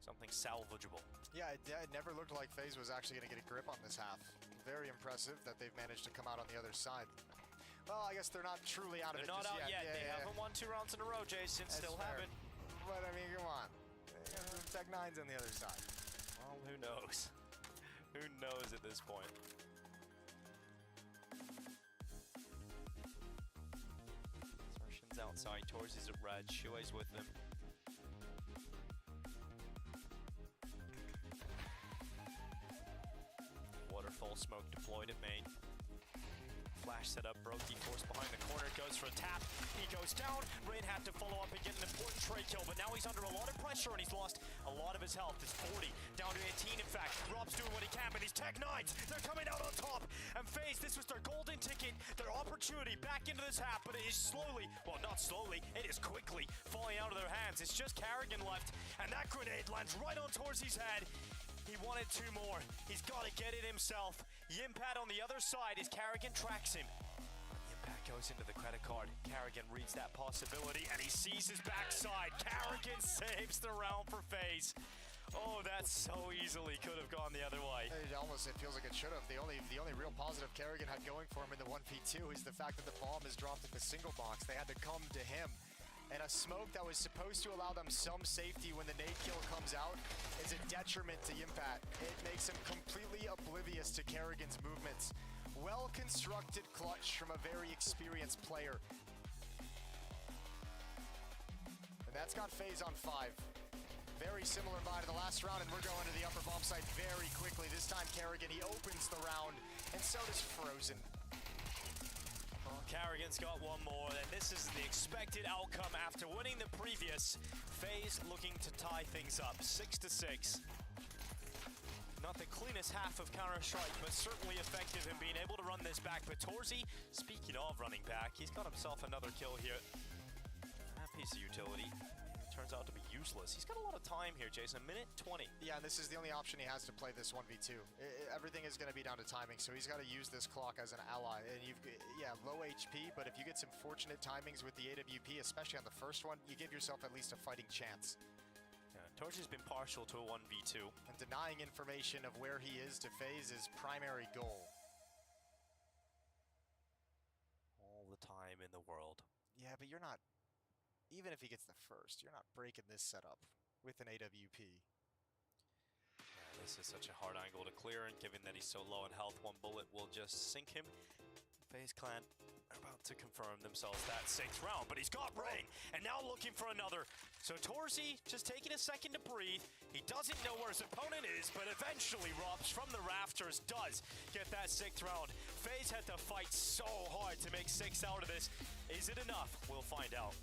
something salvageable. Yeah, it never looked like FaZe was actually going to get a grip on this half. Very impressive that they've managed to come out on the other side. Well, I guess they're not truly out of They're it not just out yet. yet. They haven't won 2 rounds in a row, Jason. That's Still fair. haven't. But I mean, come on. Tech9's on the other side. Well, who knows? Who knows at this point? Insertions outside. Torres is at red. Shue's with them. Waterfall smoke deployed at main. Flash set up, Brokey forced behind the corner, goes for a tap. He goes down. Rain had to follow up and get an important trade kill, but now he's under a lot of pressure and he's lost a lot of his health. It's 40, down to 18 in fact. Rob's doing what he can, but these Tech9s, they're coming out on top. And FaZe, this was their golden ticket, their opportunity back into this half, but it is slowly, well not slowly, it is quickly falling out of their hands. It's just Carrigan left, and that grenade lands right on Torsi's head. He wanted 2 more. He's got to get it himself. Yimpat on the other side as Carrigan tracks him. Yimpat goes into the credit card. Carrigan reads that possibility and he sees his backside. Carrigan saves the round for FaZe. Oh, that so easily could have gone the other way. It feels like it should have. The only real positive Carrigan had going for him in the 1v2 is the fact that the bomb is dropped at the single box. They had to come to him. And a smoke that was supposed to allow them some safety when the nade kill comes out is a detriment to Yimpat. It makes him completely oblivious to Carrigan's movements. Well-constructed clutch from a very experienced player. And that's got FaZe on 5. Very similar buy to the last round, and we're going to the upper bomb site very quickly. This time Carrigan, he opens the round, and so does Frozen. Well, Carrigan's got 1 more, and this is the expected outcome after winning the previous. FaZe looking to tie things up, 6-6. Not the cleanest half of Counter-Strike, but certainly effective in being able to run this back. But Torzi, speaking of running back, he's got himself another kill here. That piece of utility turns out to be useless. He's got a lot of time here, Jason, 1 minute 20. Yeah, and this is the only option he has to play this 1v2. Everything is going to be down to timing, so he's got to use this clock as an ally. And low HP, but if you get some fortunate timings with the AWP, especially on the first one, you give yourself at least a fighting chance. Yeah, Torch has been partial to a 1v2. And denying information of where he is to FaZe is primary goal. All the time in the world. Yeah, but you're not... Even if he gets the first, you're not breaking this setup with an AWP. Yeah, this is such a hard angle to clear, and given that he's so low in health, 1 bullet will just sink him. FaZe Clan are about to confirm themselves that 6th round, but he's got Ring, and now looking for another. So Torzi just taking a second to breathe. He doesn't know where his opponent is, but eventually Robs from the rafters does get that 6th round. FaZe had to fight so hard to make 6 out of this. Is it enough? We'll find out.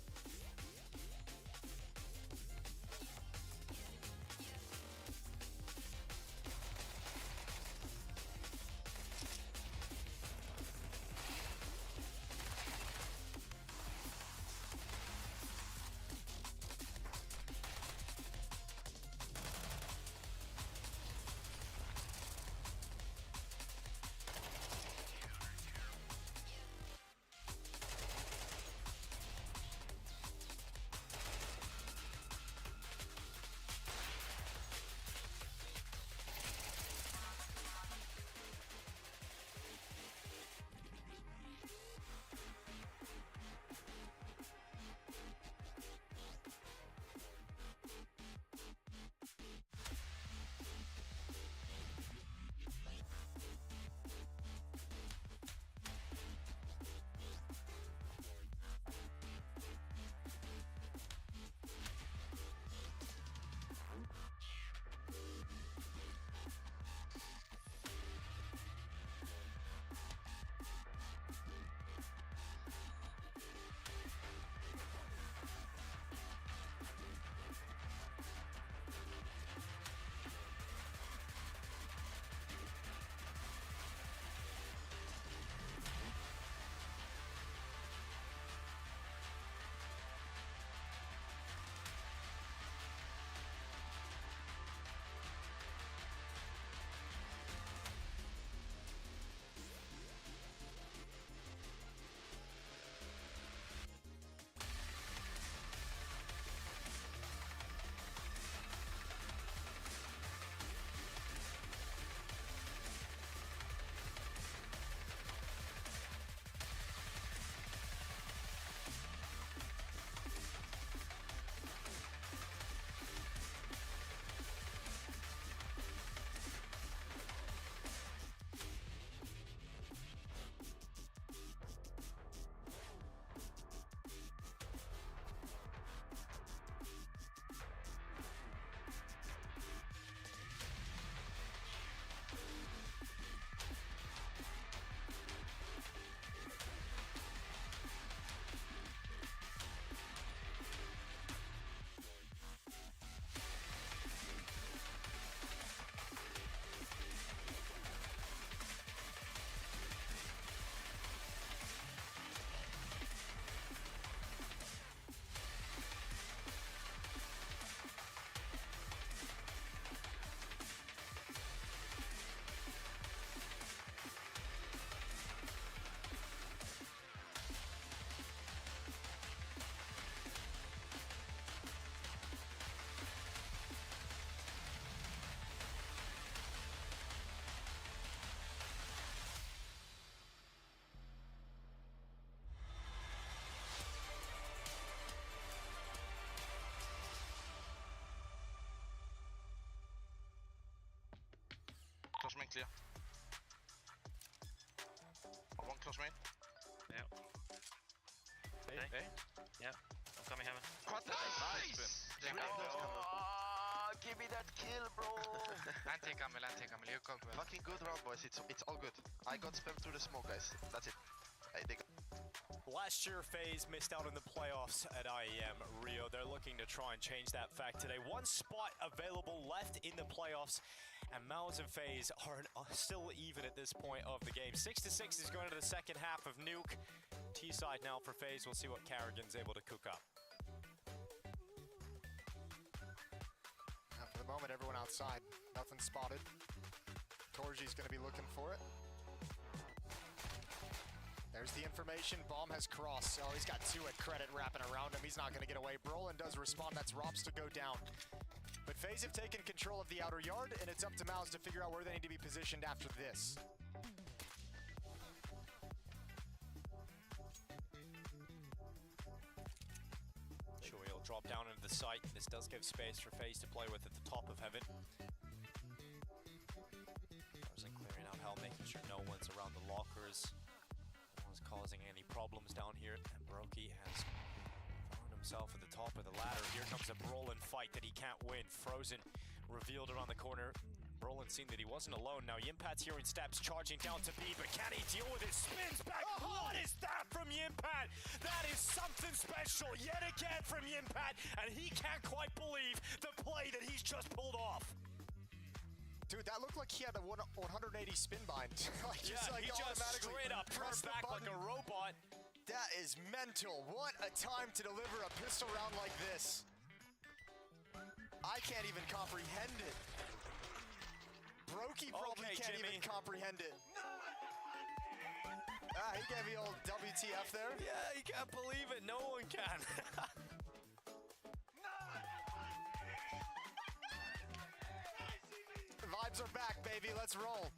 Heaven clear. One close main. Yeah. Hey. Yeah. I'm coming Heaven. Nice! Give me that kill, bro! Anti-camel, you go. Fucking good round, boys. It's all good. I got spammed through the smoke, guys. That's it. Last year, FaZe missed out in the playoffs at IEM Rio. They're looking to try and change that fact today. One spot available left in the playoffs, and Mouse and FaZe are still even at this point of the game. 6-6 is going to the second half of Nuke. T-side now for FaZe. We'll see what Carrigan's able to cook up. For the moment, everyone outside. Nothing spotted. Torji's going to be looking for it. There's the information. Bomb has crossed. Oh, he's got two at credit wrapping around him. He's not going to get away. Brolin does respond. That's Rops to go down. But FaZe have taken control of the outer yard, and it's up to Mouse to figure out where they need to be positioned after this. Sure, he'll drop down into the site. This does give space for FaZe to play with at the top of Heaven. Frozen clearing out hell, making sure no one's around the lockers. Causing any problems down here, and Brokey has found himself at the top of the ladder. Here comes a Brolin fight that he can't win. Frozen revealed around the corner. Brolin seeing that he wasn't alone. Now Yimpat's hearing steps, charging down to B, but can he deal with it? Spins back. What is that from Yimpat? That is something special yet again from Yimpat, and he can't quite believe the play that he's just pulled off. Dude, that looked like he had a 180 spin bind. Like, yeah, just like he just straight up pressed turned back like a robot. That is mental. What a time to deliver a pistol round like this. I can't even comprehend it. Brokey probably can't even comprehend it. He gave me old WTF there. Yeah, he can't believe it. No one can. Vibes are back, baby. Let's roll.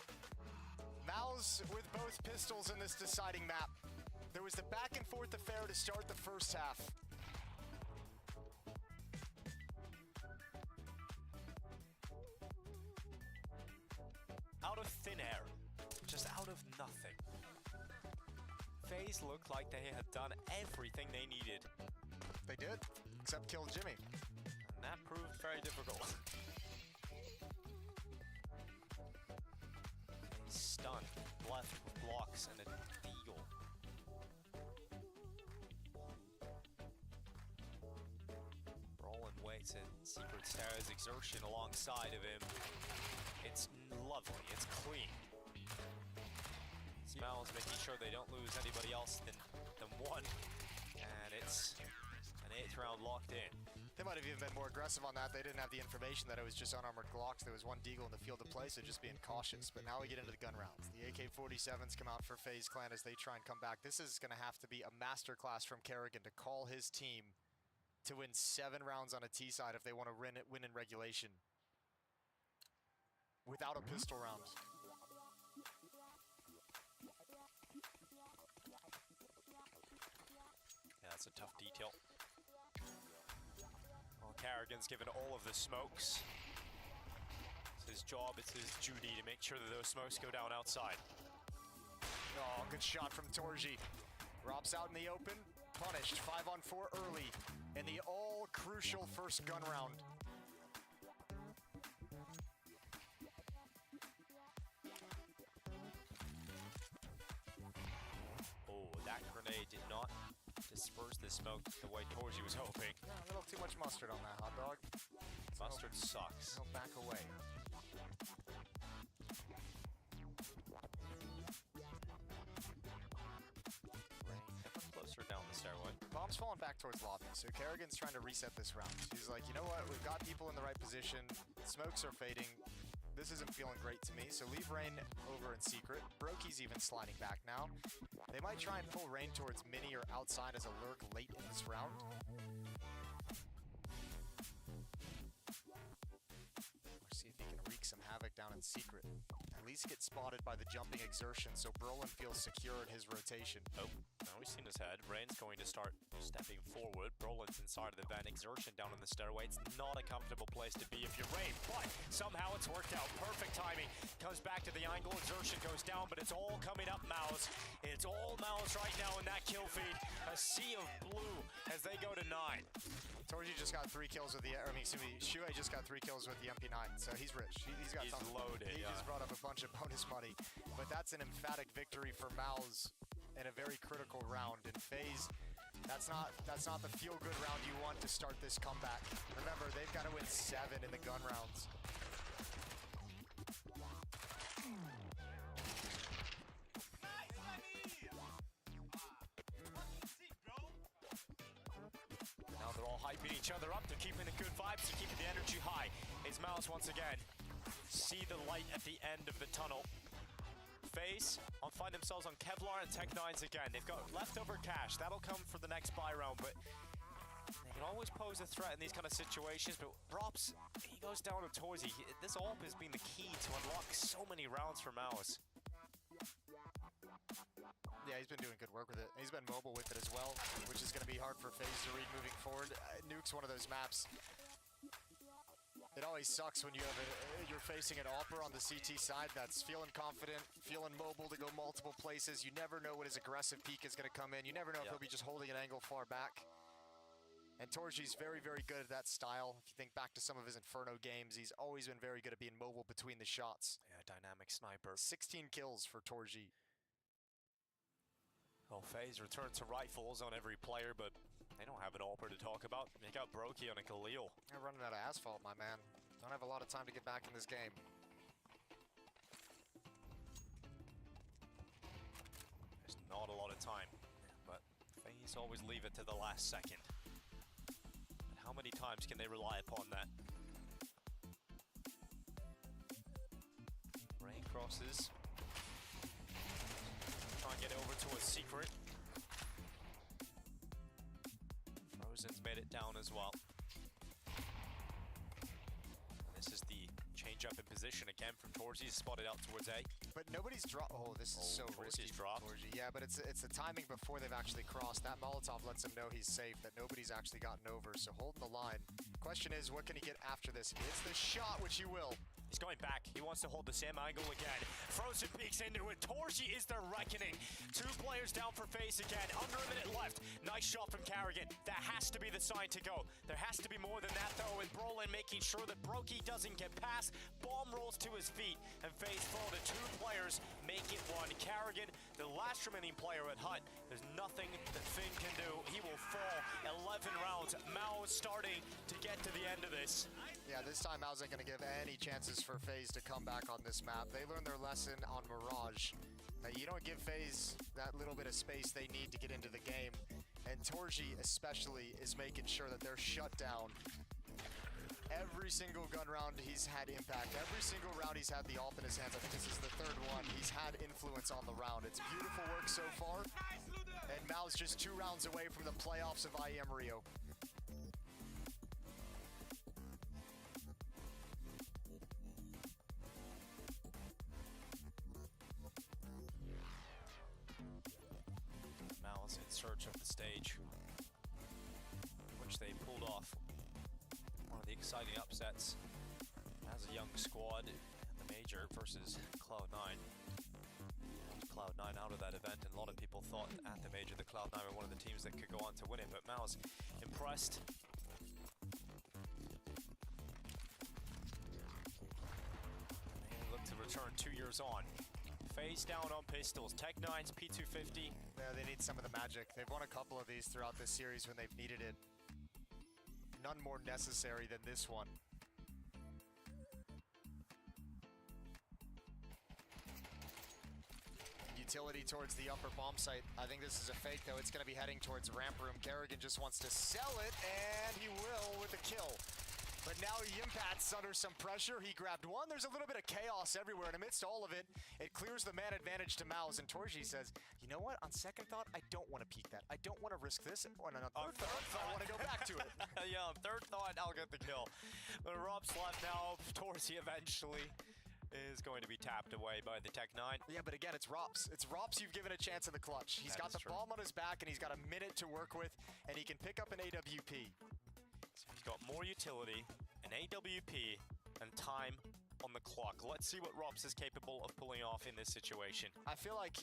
Mouse with both pistols in this deciding map. There was the back and forth affair to start the first half. Out of thin air. Just out of nothing. FaZe looked like they had done everything they needed. They did, except kill Jimmy. And that proved very difficult. Stunned, left with blocks and a deagle. Brolin waits and Secret Stars exertion alongside of him. It's lovely, it's clean. Smells making sure they don't lose anybody else than one. And it's an 8th round locked in. They might have even been more aggressive on that. They didn't have the information that it was just unarmored Glocks. There was one deagle in the field of play, so just being cautious. But now we get into the gun rounds. The AK-47s come out for FaZe Clan as they try and come back. This is going to have to be a masterclass from Kerrigan to call his team to win 7 rounds on a T side if they want to win in regulation without a pistol round. Yeah, that's a tough detail. Well, Carrigan's given all of the smokes. It's his job, it's his duty to make sure that those smokes go down outside. Oh, good shot from Torji. Rob's out in the open, punished 5-on-4 early in the all-crucial first gun round. Oh, that grenade did not disperse the smoke the way Torji was hoping. Yeah, a little too much mustard on that hot dog. Mustard sucks. He'll back away. Closer down the stairway. Bomb's falling back towards lobby, so Kerrigan's trying to reset this round. He's like, you know what? We've got people in the right position. Smokes are fading. This isn't feeling great to me, so leave Rain over in secret. Brokey's even sliding back now. They might try and pull Rain towards mini or outside as a lurk late in this round. Or see if he can wreak some havoc down in secret. At least get spotted by the jumping exertion so Brolin feels secure in his rotation. Oh, now he's seen his head. Rain's going to start stepping forward. Brolin's inside of the vent. Exertion down in the stairway. It's not a comfortable place to be if you're Raid, but somehow it's worked out. Perfect timing. Comes back to the angle, exertion goes down, but it's all coming up Mouse. It's all Mouse right now in that kill feed. A sea of blue as they go to 9. Torji just got 3 kills with the, Shuei just got 3 kills with the MP9, so he's rich. He's got something. Loaded, He just brought up a bunch of bonus money, but that's an emphatic victory for Mouse in a very critical round. And FaZe, that's not the feel-good round you want to start this comeback. Remember, they've got to win 7 in the gun rounds. Now they're all hyping each other up. They're keeping the good vibes. They're keeping the energy high. It's Mouse once again. See the light at the end of the tunnel. FaZe find themselves on Kevlar and Tech9s again. They've got leftover cash. That'll come for the next buy round, but they can always pose a threat in these kind of situations. But Rops, he goes down to Torzy. This AWP has been the key to unlock so many rounds for Mouse. Yeah, he's been doing good work with it. He's been mobile with it as well, which is going to be hard for FaZe to read moving forward. Nuke's one of those maps. It always sucks when you're facing an AWPer on the CT side that's feeling confident, feeling mobile to go multiple places. You never know when his aggressive peak is going to come in. You never know if he'll be just holding an angle far back. And Torji's very, very good at that style. If you think back to some of his Inferno games, he's always been very good at being mobile between the shots. Yeah, dynamic sniper. 16 kills for Torji. Well, FaZe return to rifles on every player, but they don't have an AWPer to talk about. They got Brokey on a Khalil. They're running out of asphalt, my man. Don't have a lot of time to get back in this game. There's not a lot of time, but FaZe always leave it to the last second. And how many times can they rely upon that? Rain crosses. Try and get over to a secret. Frozen's made it down as well. And this is the change up in position again from Torji, spotted out towards A. But nobody's dropped. Oh, this is so risky. Torji. Yeah, but it's the timing before they've actually crossed. That Molotov lets him know he's safe, that nobody's actually gotten over. So holding the line. Question is, what can he get after this? He hits the shot, which he will. He's going back. He wants to hold the same angle again. Frozen peeks into it. Torji is their reckoning. 2 players down for FaZe again. Under a minute left. Nice shot from Carrigan. That has to be the sign to go. There has to be more than that, though, and Brolin making sure that Brokey doesn't get past. Bomb rolls to his feet, and FaZe fall to 2 players. Make it 1. Carrigan, the last remaining player at Hut. There's nothing that Finn can do. He will fall. 11 rounds. Mao starting to get to the end of this. Yeah, this time Mao's not going to give any chances for FaZe to come back on this map. They learned their lesson on Mirage. You don't give FaZe that little bit of space they need to get into the game. And Torji especially is making sure that they're shut down. Every single gun round he's had impact. Every single round he's had the AWP in his hands. I think this is the 3rd one. He's had influence on the round. It's beautiful work so far. And Mao's just 2 rounds away from the playoffs of IEM Rio. In search of the stage, which they pulled off one of the exciting upsets as a young squad in the major versus Cloud9. Cloud9 out of that event, and a lot of people thought at the major that Cloud9 were one of the teams that could go on to win it, but Mao's impressed. They look to return 2 years on. FaZe down on pistols. Tech9's P250. Yeah, they need some of the magic. They've won a couple of these throughout this series when they've needed it. None more necessary than this one. Utility towards the upper bomb site. I think this is a fake, though. It's going to be heading towards ramp room. Kerrigan just wants to sell it, and he will with a kill. But now Yimpat's under some pressure. He grabbed one. There's a little bit of chaos everywhere, and amidst all of it, it clears the man advantage to Maus, and Torji says, you know what? On second thought, I don't want to peek that. I don't want to risk this. And on third thought, I want to go back to it. Yeah, third thought, I'll get the kill. But Rob's left now. Torji eventually is going to be tapped away by the Tech9. Yeah, but again, it's Rops. It's Rops you've given a chance in the clutch. He's got the bomb on his back, and he's got a minute to work with, and he can pick up an AWP. So he's got more utility, an AWP, AWP and time on the clock. Let's see what Rops is capable of pulling off in this situation. I feel like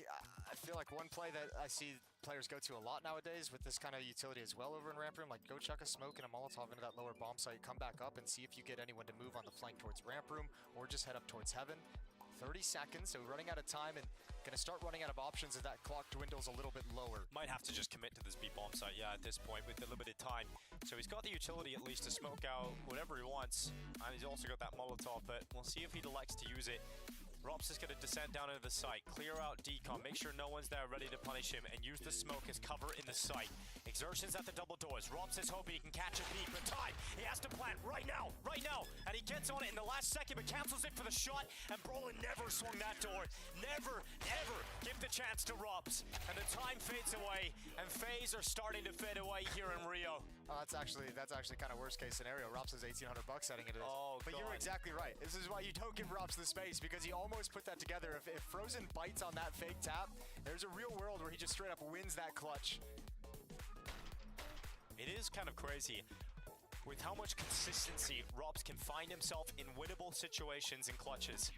one play that I see players go to a lot nowadays with this kind of utility as well over in ramp room, like go chuck a smoke and a Molotov into that lower bomb site, come back up and see if you get anyone to move on the flank towards ramp room, or just head up towards heaven. 30 seconds, so running out of time and gonna start running out of options as that clock dwindles a little bit lower. Might have to just commit to this B bomb site, yeah, at this point with the limited time. So he's got the utility at least to smoke out whatever he wants, and he's also got that Molotov, but we'll see if he elects to use it. Rops is going to descend down into the site, clear out decom, make sure no one's there ready to punish him, and use the smoke as cover in the site. Exertions at the double doors. Rops is hoping he can catch a peek, but time! He has to plant right now! And he gets on it in the last second, but cancels it for the shot, and Brolin never swung that door. Never, ever give the chance to Rops. And the time fades away, and FaZe are starting to fade away here in Rio. That's actually kind of worst case scenario. Rops has $1,800 heading into this. Oh, but you're exactly right. This is why you don't give Rops the space, because he almost put that together. If Frozen bites on that fake tap, there's a real world where he just straight up wins that clutch. It is kind of crazy with how much consistency Rops can find himself in winnable situations and clutches.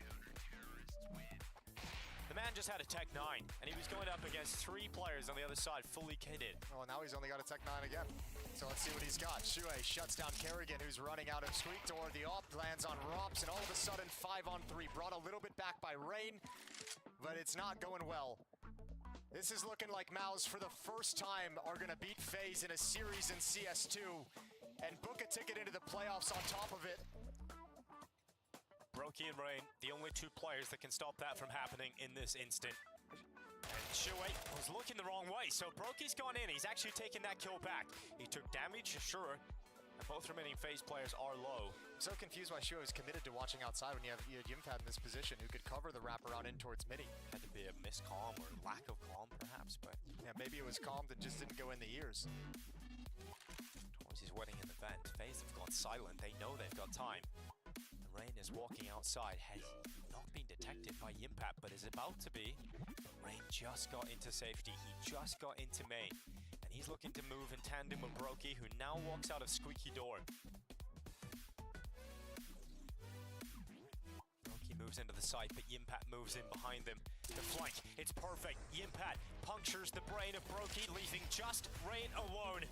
The man just had a Tech 9, and he was going up against 3 players on the other side, fully kitted. Oh, now he's only got a Tech 9 again. So let's see what he's got. Shue shuts down Kerrigan, who's running out of Squeak Door. The op lands on Rops, and all of a sudden, 5-on-3. Brought a little bit back by Rain, but it's not going well. This is looking like Mouse, for the first time, are going to beat FaZe in a series in CS2 and book a ticket into the playoffs on top of it. Brokey and Rain, the only 2 players that can stop that from happening in this instant. And Shue was looking the wrong way, so Brokey's gone in. He's actually taken that kill back. He took damage, sure, and both remaining FaZe players are low. I'm so confused why Shue is committed to watching outside when you have Yimfad in this position, who could cover the wraparound in towards midi. Had to be a miscalm or lack of calm, perhaps, but... Yeah, maybe it was calmed and just didn't go in the ears. He's waiting in the vent. FaZe have gone silent. They know they've got time. The Rain is walking outside. Has not been detected by Yimpat, but is about to be. Rain just got into safety. He just got into main. And he's looking to move in tandem with Brokey, who now walks out of Squeaky Door. Brokey moves into the site, but Yimpat moves in behind them. The flank, it's perfect. Yimpat punctures the brain of Brokey, leaving just Rain alone.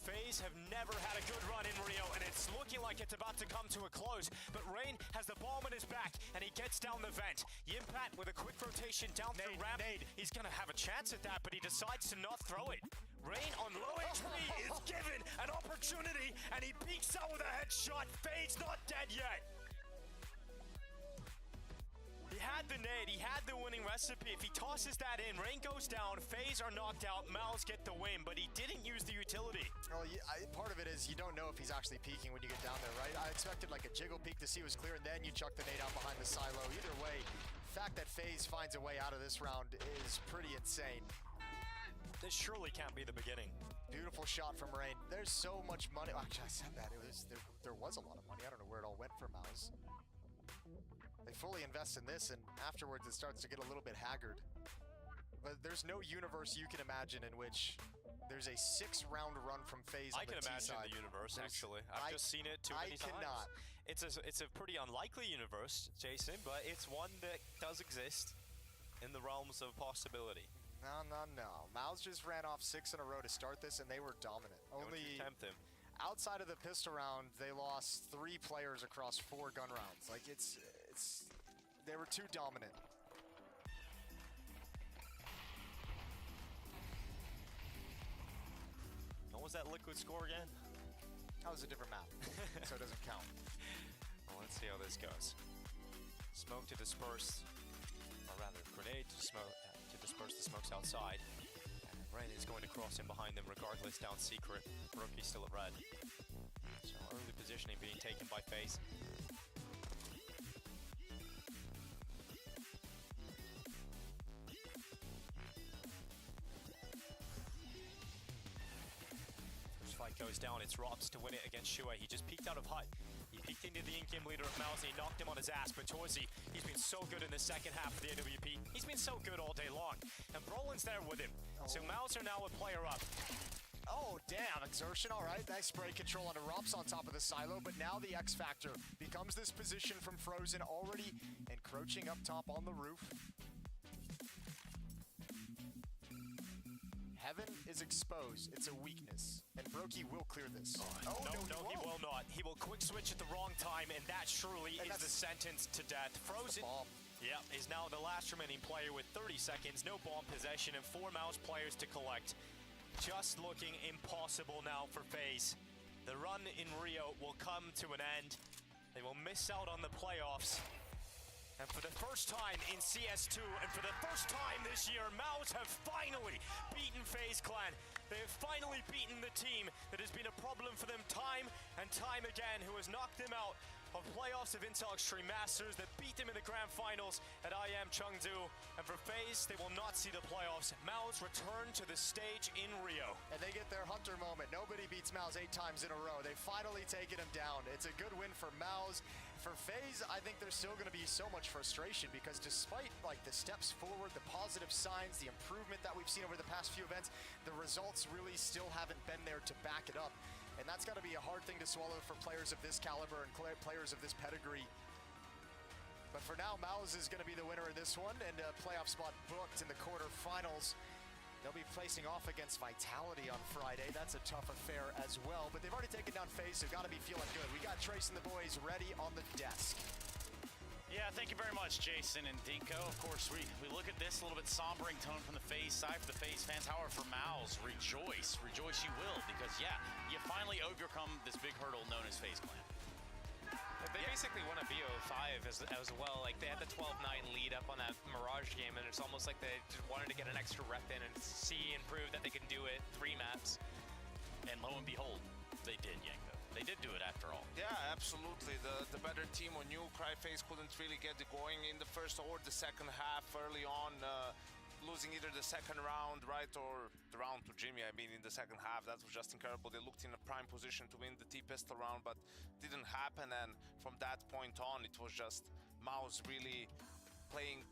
FaZe have never had a good run in Rio, and it's looking like it's about to come to a close, but Rain has the bomb in his back, and he gets down the vent. Yimpat with a quick rotation down through ramp. He's gonna have a chance at that, but he decides to not throw it. Rain on low HP is given an opportunity, and he peeks out with a headshot. FaZe not dead yet. He had the nade, he had the winning recipe. If he tosses that in, Rain goes down, FaZe are knocked out, Mals get the win, but he didn't use the utility. Well, part of it is you don't know if he's actually peeking when you get down there, right? I expected like a jiggle peek to see it was clear, and then you chuck the nade out behind the silo. Either way, the fact that FaZe finds a way out of this round is pretty insane. This surely can't be the beginning. Beautiful shot from Rain. There's so much money. Actually, I said that. There was a lot of money. I don't know where it all went for Mouse. They fully invest in this, and afterwards it starts to get a little bit haggard. But there's no universe you can imagine in which there's a 6-round run from FaZe on the T side. I can imagine the universe, actually. I've just seen it too many times. I cannot. It's a pretty unlikely universe, Jason, but it's one that does exist in the realms of possibility. No. Mouse just ran off 6 in a row to start this, and they were dominant. Only tempt him. Outside of the pistol round, they lost 3 players across 4 gun rounds. Like, they were too dominant. What was that liquid score again? That was a different map, so it doesn't count. Well, let's see how this goes. Smoke to disperse, or rather, grenade to disperse the smokes outside. And Rain is going to cross in behind them regardless, down secret. Rookie's still at red. So early positioning being taken by FaZe. Fight goes down, it's Rops to win it against Shue. He just peeked out of Hut. He peeked into the in-game leader of Mouse and he knocked him on his ass, but Torzi, he's been so good in the second half of the AWP. He's been so good all day long. And Brolin's there with him. So Mouse are now a player up. Oh, damn, exertion, all right. Nice spray control on Erupts on top of the silo, but now the X Factor becomes this position from Frozen, already encroaching up top on the roof. Heaven is exposed. It's a weakness, and Brokey will clear this. No, he will not. He will quick switch at the wrong time, and that surely is the sentence to death. Frozen, yeah, is now the last remaining player with 30 seconds, no bomb possession, and 4 mouse players to collect. Just looking impossible now for FaZe. The run in Rio will come to an end. They will miss out on the playoffs. And for the first time in CS2, and for the first time this year, MOUZ have finally beaten FaZe Clan. They have finally beaten the team that has been a problem for them time and time again, who has knocked them out of playoffs of Intel Extreme Masters, that beat them in the grand finals at IM Chengdu. And for FaZe, they will not see the playoffs. MOUZ return to the stage in Rio. And they get their Hunter moment. Nobody beats MOUZ 8 times in a row. They've finally taken him down. It's a good win for MOUZ. For FaZe, I think there's still going to be so much frustration, because despite like the steps forward, the positive signs, the improvement that we've seen over the past few events, the results really still haven't been there to back it up. And that's got to be a hard thing to swallow for players of this caliber and players of this pedigree. But for now, MOUZ is going to be the winner in this one, and a playoff spot booked in the quarterfinals. They'll be facing off against Vitality on Friday. That's a tough affair as well, but they've already taken down FaZe, so got to be feeling good. We got Trace and the boys ready on the desk. Yeah, thank you very much, Jason and Dinko. Of course, we look at this a little bit sombering tone from the FaZe side for the FaZe fans. However, for MOUZ, rejoice you will, because yeah, you finally overcome this big hurdle known as FaZe Clan. They basically won a BO5 as well. Like, they had the 12-9 lead up on that Mirage game, and it's almost like they just wanted to get an extra rep in and see and prove that they can do it 3 maps. And lo and behold, they did, Yanko. They did do it after all. Yeah, absolutely. The better team on Nuke. FaZe couldn't really get it going in the first or the second half early on, losing either the second round, right, or the round to Jimmy. I mean, in the second half, that was just incredible. They looked in a prime position to win the T-Pistol round, but didn't happen. And from that point on, it was just MOUZ really playing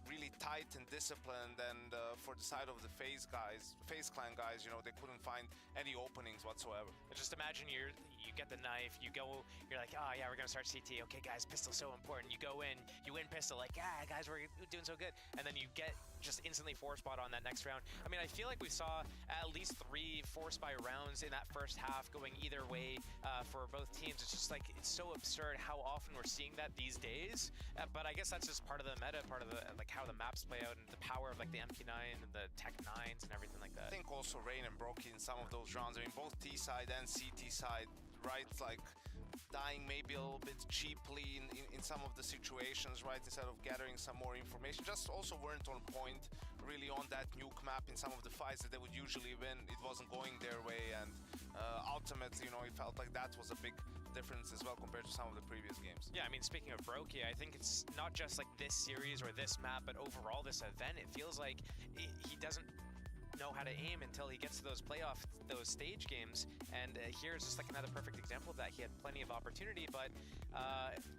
really tight and disciplined, and for the side of the FaZe Clan guys, you know, they couldn't find any openings whatsoever. Just imagine you get the knife, you're like, oh yeah, we're gonna start CT. Okay guys, pistol's so important. You go in, you win pistol, like, ah guys, we're doing so good. And then you get just instantly 4-spot on that next round. I mean, I feel like we saw at least 3 4-spy rounds in that first half going either way for both teams. It's just like, it's so absurd how often we're seeing that these days. But I guess that's just part of the meta, part of the, like, how the maps play out and the power of like the MP9 and the Tech 9s and everything like that. I think also Rain and Brokey in some of those rounds, I mean, both T side and CT side, right, like dying maybe a little bit cheaply in some of the situations, right, instead of gathering some more information, just also weren't on point really on that Nuke map in some of the fights that they would usually win. It wasn't going their way, and ultimately, you know, it felt like that was a big difference as well compared to some of the previous games. Yeah, I mean, speaking of Brokey, I think it's not just like this series or this map, but overall this event, it feels like he doesn't know how to aim until he gets to those stage games, and here's just like another perfect example of that. He had plenty of opportunity, but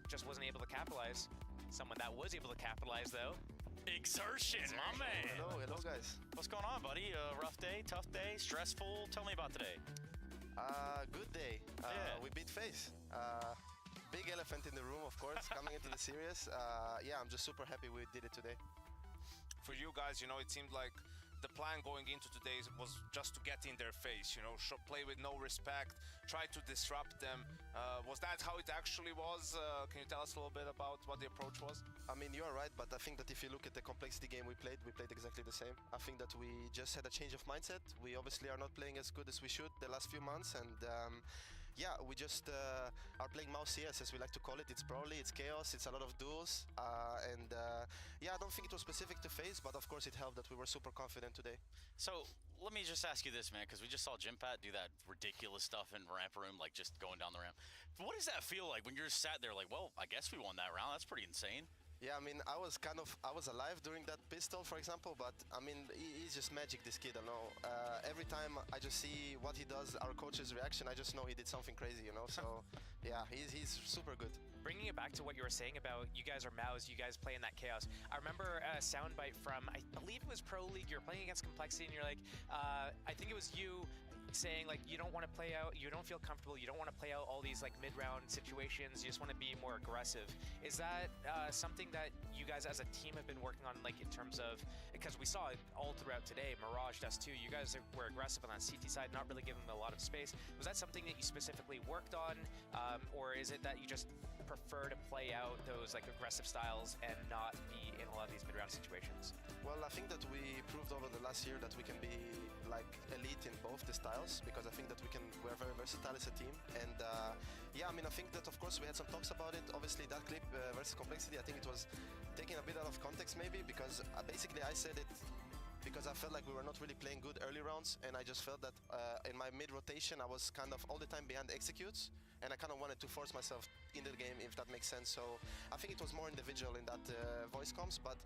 just wasn't able to capitalize. Someone that was able to capitalize, though, Exertion, my man. Hello guys. What's going on, buddy? Rough day, tough day, stressful? Tell me about today. Good day. We beat FaZe. Big elephant in the room, of course, coming into the series. Yeah, I'm just super happy we did it today. For you guys, you know, it seemed like the plan going into today was just to get in their face, you know, play with no respect, try to disrupt them. Was that how it actually was? Can you tell us a little bit about what the approach was? I mean, you're right, but I think that if you look at the complexity game we played exactly the same. I think that we just had a change of mindset. We obviously are not playing as good as we should the last few months, and yeah, we just are playing MOUZ CS, as we like to call it. It's brawly, it's chaos, it's a lot of duels, and yeah, I don't think it was specific to FaZe, but of course it helped that we were super confident today. So let me just ask you this, man, because we just saw Jimpat do that ridiculous stuff in ramp room, like just going down the ramp. What does that feel like when you're sat there like, well, I guess we won that round? That's pretty insane. Yeah, I mean, I was alive during that pistol, for example, but I mean, he's just magic, this kid, I know. Every time I just see what he does, our coach's reaction, I just know he did something crazy, you know, so yeah, he's super good. Bringing it back to what you were saying about you guys are MOUZ, you guys play in that chaos. I remember a soundbite from, I believe it was Pro League, you were playing against Complexity and you're like, I think it was you saying like you don't want to play out, you don't feel comfortable, you don't want to play out all these like mid-round situations, you just want to be more aggressive. Is that something that you guys as a team have been working on, like in terms of, because we saw it all throughout today, Mirage does too, you guys were aggressive on that CT side, not really giving them a lot of space. Was that something that you specifically worked on, or is it that you just prefer to play out those like aggressive styles and not be in a lot of these mid-round situations? Well, I think that we proved over the last year that we can be like elite in both the styles, because I think that we're very versatile as a team. And yeah, I mean, I think that of course we had some talks about it. Obviously that clip versus Complexity, I think it was taken a bit out of context maybe, because basically I said it because I felt like we were not really playing good early rounds, and I just felt that in my mid-rotation I was kind of all the time behind executes, and I kind of wanted to force myself in the game, if that makes sense. So I think it was more individual in that voice comms, but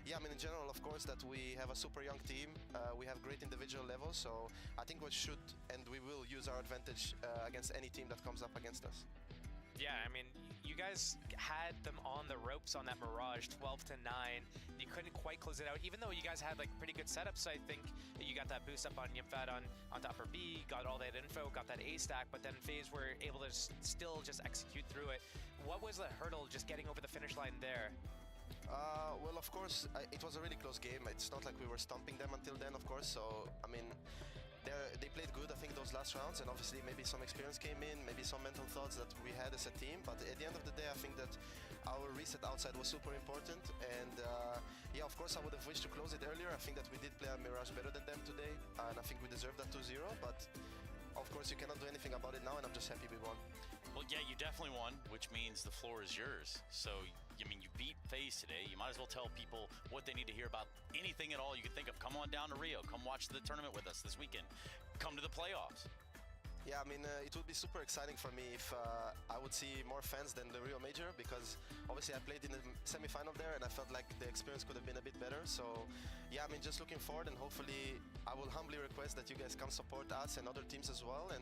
yeah, I mean in general, of course, that we have a super young team, we have great individual levels, so I think we should and we will use our advantage against any team that comes up against us. Yeah, I mean, you guys had them on the ropes on that Mirage, 12-9. You couldn't quite close it out, even though you guys had like pretty good setups. I think you got that boost up on Yimfat onto upper B, got all that info, got that A stack, but then FaZe were able to still just execute through it. What was the hurdle just getting over the finish line there? Well, of course, it was a really close game. It's not like we were stomping them until then, of course. So, I mean, they played good, I think, those last rounds, and obviously maybe some experience came in, maybe some mental thoughts that we had as a team, but at the end of the day, I think that our reset outside was super important, and yeah, of course, I would have wished to close it earlier. I think that we did play a Mirage better than them today, and I think we deserved that 2-0, but of course, you cannot do anything about it now, and I'm just happy we won. Well, yeah, you definitely won, which means the floor is yours. So, I mean, you beat FaZe today. You might as well tell people what they need to hear about anything at all you can think of. Come on down to Rio. Come watch the tournament with us this weekend. Come to the playoffs. Yeah, I mean, it would be super exciting for me if I would see more fans than the Rio Major, because obviously I played in the semi-final there and I felt like the experience could have been a bit better. So yeah, I mean, just looking forward, and hopefully I will humbly request that you guys come support us and other teams as well, and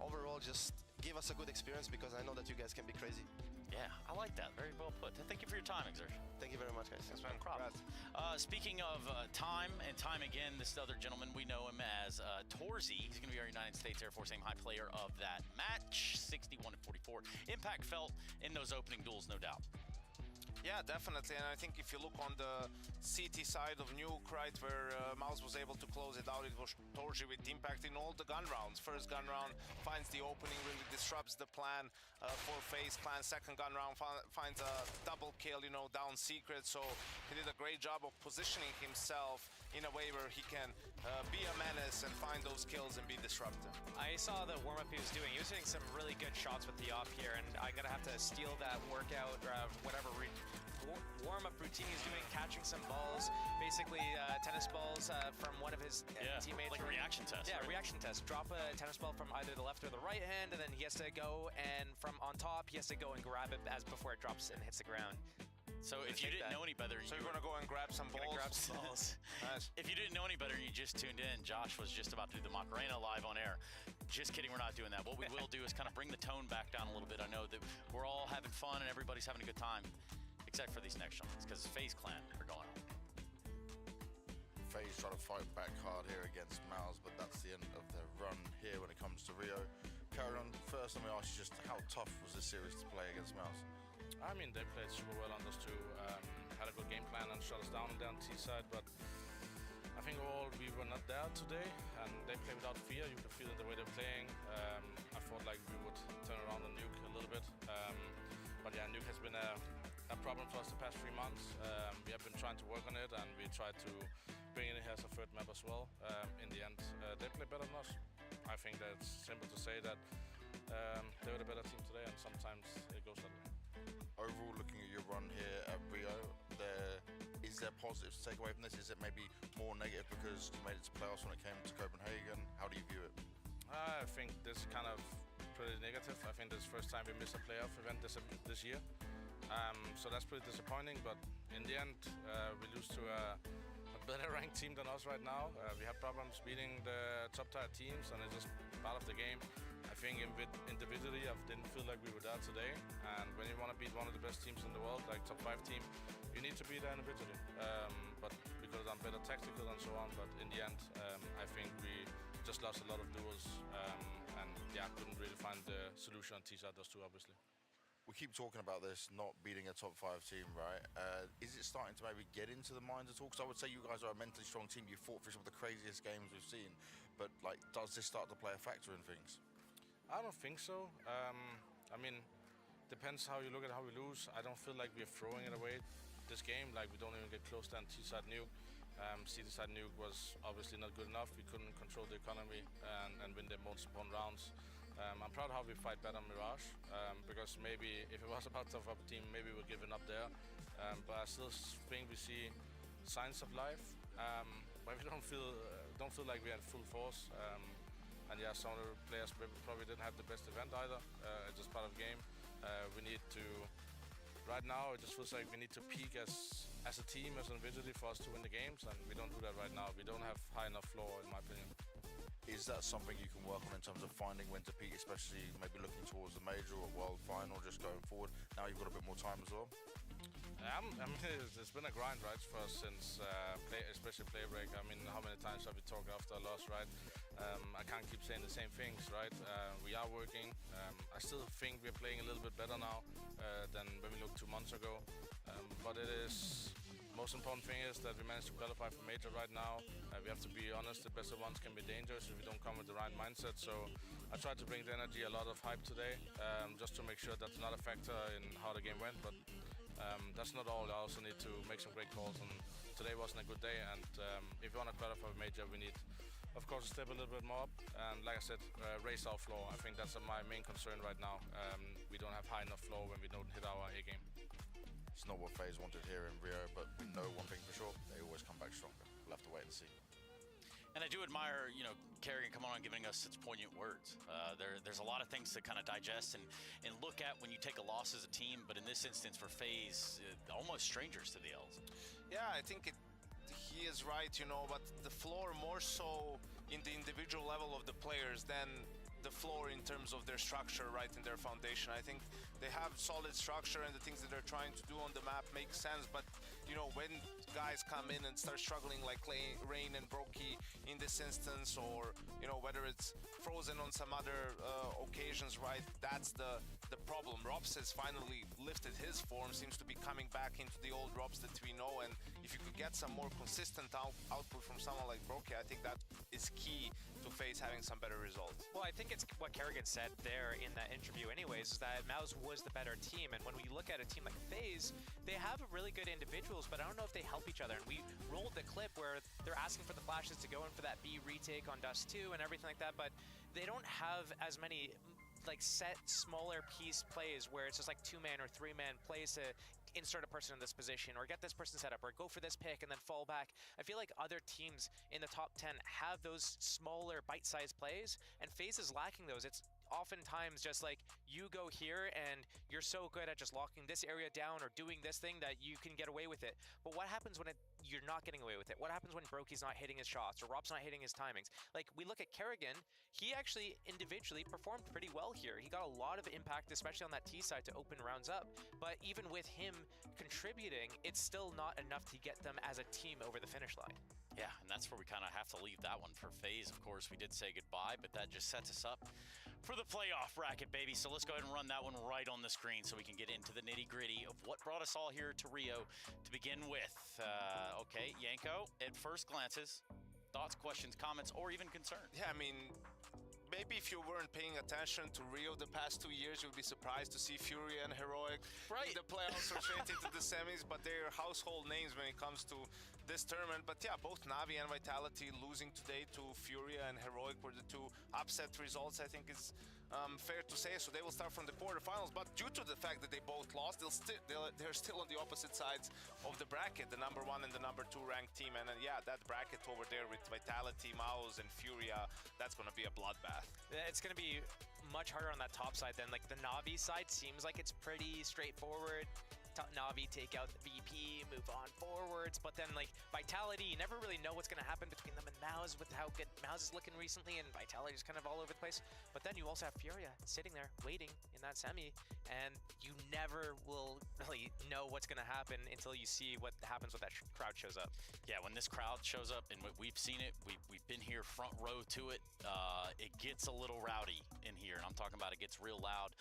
overall just give us a good experience, because I know that you guys can be crazy. Yeah, I like that. Very well put. Thank you for your time, Exertion. Thank you very much, guys. That's no problem. Speaking of time and time again, this other gentleman, we know him as Torzy. He's going to be our United States Air Force Aim High player of that match, 61-44. Impact felt in those opening duels, no doubt. Yeah, definitely, and I think if you look on the CT side of Nuke, right, where Mouse was able to close it out, it was Torji with impact in all the gun rounds. First gun round finds the opening, really disrupts the plan for FaZe Clan. Second gun round finds a double kill, you know, down Secret, so he did a great job of positioning himself in a way where he can be a menace and find those kills and be disruptive. I saw the warm-up he was doing. He was hitting some really good shots with the op here, and I'm gonna have to steal that workout, whatever warm-up routine he's doing, catching some balls, basically tennis balls from one of his teammates. Like a reaction test. Yeah, right? Reaction test. Drop a tennis ball from either the left or the right hand, and then he has to go, and from on top, he has to go and grab it as before it drops and hits the ground. So if you didn't know any better, so you're gonna go and grab some balls. Grab some balls. Nice. If you didn't know any better and you just tuned in, Josh was just about to do the Macarena live on air. Just kidding, we're not doing that. What we will do is kind of bring the tone back down a little bit. I know that we're all having fun and everybody's having a good time, except for these next ones, because FaZe Clan are going on. FaZe try to fight back hard here against Mouse, but that's the end of their run here when it comes to Rio. Karen, first let me ask you just how tough was this series to play against Mouse? I mean, they played super well on those two, had a good game plan and shut us down on the T side, but I think overall we were not there today, and they play without fear. You could feel it the way they're playing. I thought like we would turn around on Nuke a little bit, but yeah, Nuke has been a problem for us the past 3 months. We have been trying to work on it, and we tried to bring in here as a third map as well. In the end, they play better than us. I think that's simple to say that they were the better team today, and sometimes it goes that way. Overall, looking at your run here at Rio, is there positives to take away from this? Is it maybe more negative because you made it to playoffs when it came to Copenhagen? How do you view it? I think this is kind of pretty negative. I think this is the first time we missed a playoff event this year. So that's pretty disappointing, but in the end, we lose to a better ranked team than us right now. We have problems beating the top tier teams, and it's just part of the game. I think individually, I didn't feel like we were there today. And when you want to beat one of the best teams in the world, like top 5 team, you need to be there individually. But because I'm better tactical and so on, but in the end, I think we just lost a lot of duels, and yeah, couldn't really find the solution on T-side, those two obviously. We keep talking about this not beating a top 5 team, right? Is it starting to maybe get into the minds at all? Because I would say you guys are a mentally strong team. You fought for some of the craziest games we've seen, but like, does this start to play a factor in things? I don't think so. I mean, depends how you look at how we lose. I don't feel like we're throwing it away this game. Like, we don't even get close to T-side nuke. C-side nuke was obviously not good enough. We couldn't control the economy and win the most important rounds. I'm proud how we fight better on Mirage, because maybe if it was about tough up team, maybe we're giving up there. But I still think we see signs of life, but we don't feel like we're at full force. And yeah, some of the players probably didn't have the best event either. It's just part of the game. We need to, right now, it just feels like we need to peak as a team, as an individually, for us to win the games, and we don't do that right now. We don't have high enough floor, in my opinion. Is that something you can work on in terms of finding when to peak, especially maybe looking towards the major or world final, just going forward? Now you've got a bit more time as well. I mean, it's been a grind, right, for us since especially play break. I mean, how many times have we talked after a loss, right? I can't keep saying the same things, right? We are working. I still think we're playing a little bit better now than when we looked 2 months ago. But it is, most important thing is that we managed to qualify for major right now. We have to be honest, the best ones can be dangerous if we don't come with the right mindset. So I tried to bring the energy, a lot of hype today, just to make sure that's not a factor in how the game went. But that's not all. I also need to make some great calls, and today wasn't a good day. And if we want to qualify for major, we need, of course, to step a little bit more up. And like I said, raise our floor. I think that's my main concern right now. We don't have high enough floor when we don't hit our A game. It's not what FaZe wanted here in Rio, but we know one thing for sure: they always come back stronger. We'll have to wait and see. And I do admire, Kerrigan coming on and giving us such poignant words. There's a lot of things to kind of digest and look at when you take a loss as a team, but in this instance for FaZe, almost strangers to the L's. Yeah, I think he is right, but the floor more so in the individual level of the players than the floor in terms of their structure, right, in their foundation. I think they have solid structure and the things that they're trying to do on the map make sense, but when guys come in and start struggling like Rain and Brokey in this instance, or whether it's Frozen on some other occasions, right, that's the problem. Robs has finally lifted his form, seems to be coming back into the old Robs that we know, and if you could get some more consistent output from someone like Brokey, I think that is key to FaZe having some better results. Well, I think it's what Kerrigan said there in that interview anyways, is that Mouse was the better team, and when we look at a team like FaZe, they have really good individuals, but I don't know if they help each other. And we rolled the clip where they're asking for the flashes to go in for that B retake on Dust 2 and everything like that, but they don't have as many like set smaller piece plays where it's just like 2-man or 3-man plays to insert a person in this position or get this person set up or go for this pick and then fall back. I feel like other teams in the top 10 have those smaller bite-sized plays, and FaZe is lacking those. It's oftentimes just like you go here and you're so good at just locking this area down or doing this thing that you can get away with it. But what happens when you're not getting away with it? What happens when Brokey's not hitting his shots or Rob's not hitting his timings? Like, we look at Kerrigan, he actually individually performed pretty well here. He got a lot of impact, especially on that T side, to open rounds up. But even with him contributing, it's still not enough to get them as a team over the finish line. Yeah, and that's where we kind of have to leave that one for FaZe. Of course, we did say goodbye, but that just sets us up for the playoff bracket, baby. So let's go ahead and run that one right on the screen so we can get into the nitty-gritty of what brought us all here to Rio to begin with. Okay, Yanko, at first glances, thoughts, questions, comments, or even concerns? Yeah, I mean, maybe if you weren't paying attention to Rio the past 2 years, you'd be surprised to see Furia and Heroic in the playoffs or straight into the semis, but they're household names when it comes to this tournament. But yeah, both Navi and Vitality losing today to Furia and Heroic were the two upset results, I think is fair to say. So they will start from the quarterfinals, but due to the fact that they both lost, they're still on the opposite sides of the bracket, the number 1 and the number 2 ranked team. And yeah, that bracket over there with Vitality, Maus, and Furia, that's going to be a bloodbath. It's going to be much harder on that top side than like the Navi side. Seems like it's pretty straightforward. Na'Vi take out the VP, move on forwards, but then like Vitality, you never really know what's going to happen between them and Mouse with how good Mouse is looking recently, and Vitality is kind of all over the place. But then you also have Furia sitting there waiting in that semi, and you never will really know what's going to happen until you see what happens when that crowd shows up. Yeah, when this crowd shows up, and we've seen it, we've been here front row to it, it gets a little rowdy in here, and I'm talking about it gets real loud.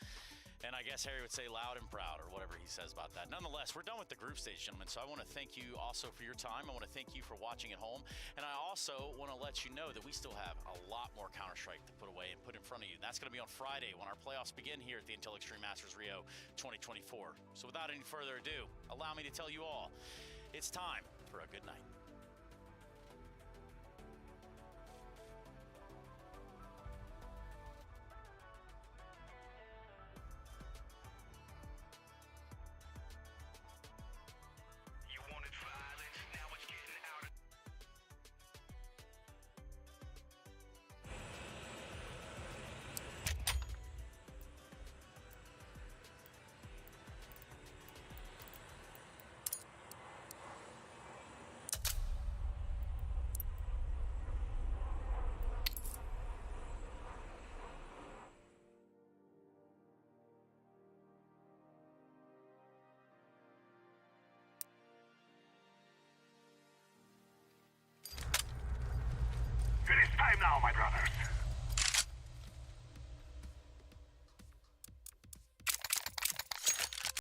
And I guess Harry would say loud and proud, or whatever he says about that. Nonetheless, we're done with the group stage, gentlemen, so I want to thank you also for your time. I want to thank you for watching at home, and I also want to let you know that we still have a lot more Counter-Strike to put away and put in front of you. That's going to be on Friday when our playoffs begin here at the Intel Extreme Masters Rio 2024. So without any further ado, allow me to tell you all, it's time for a good night. It is time now, my brother.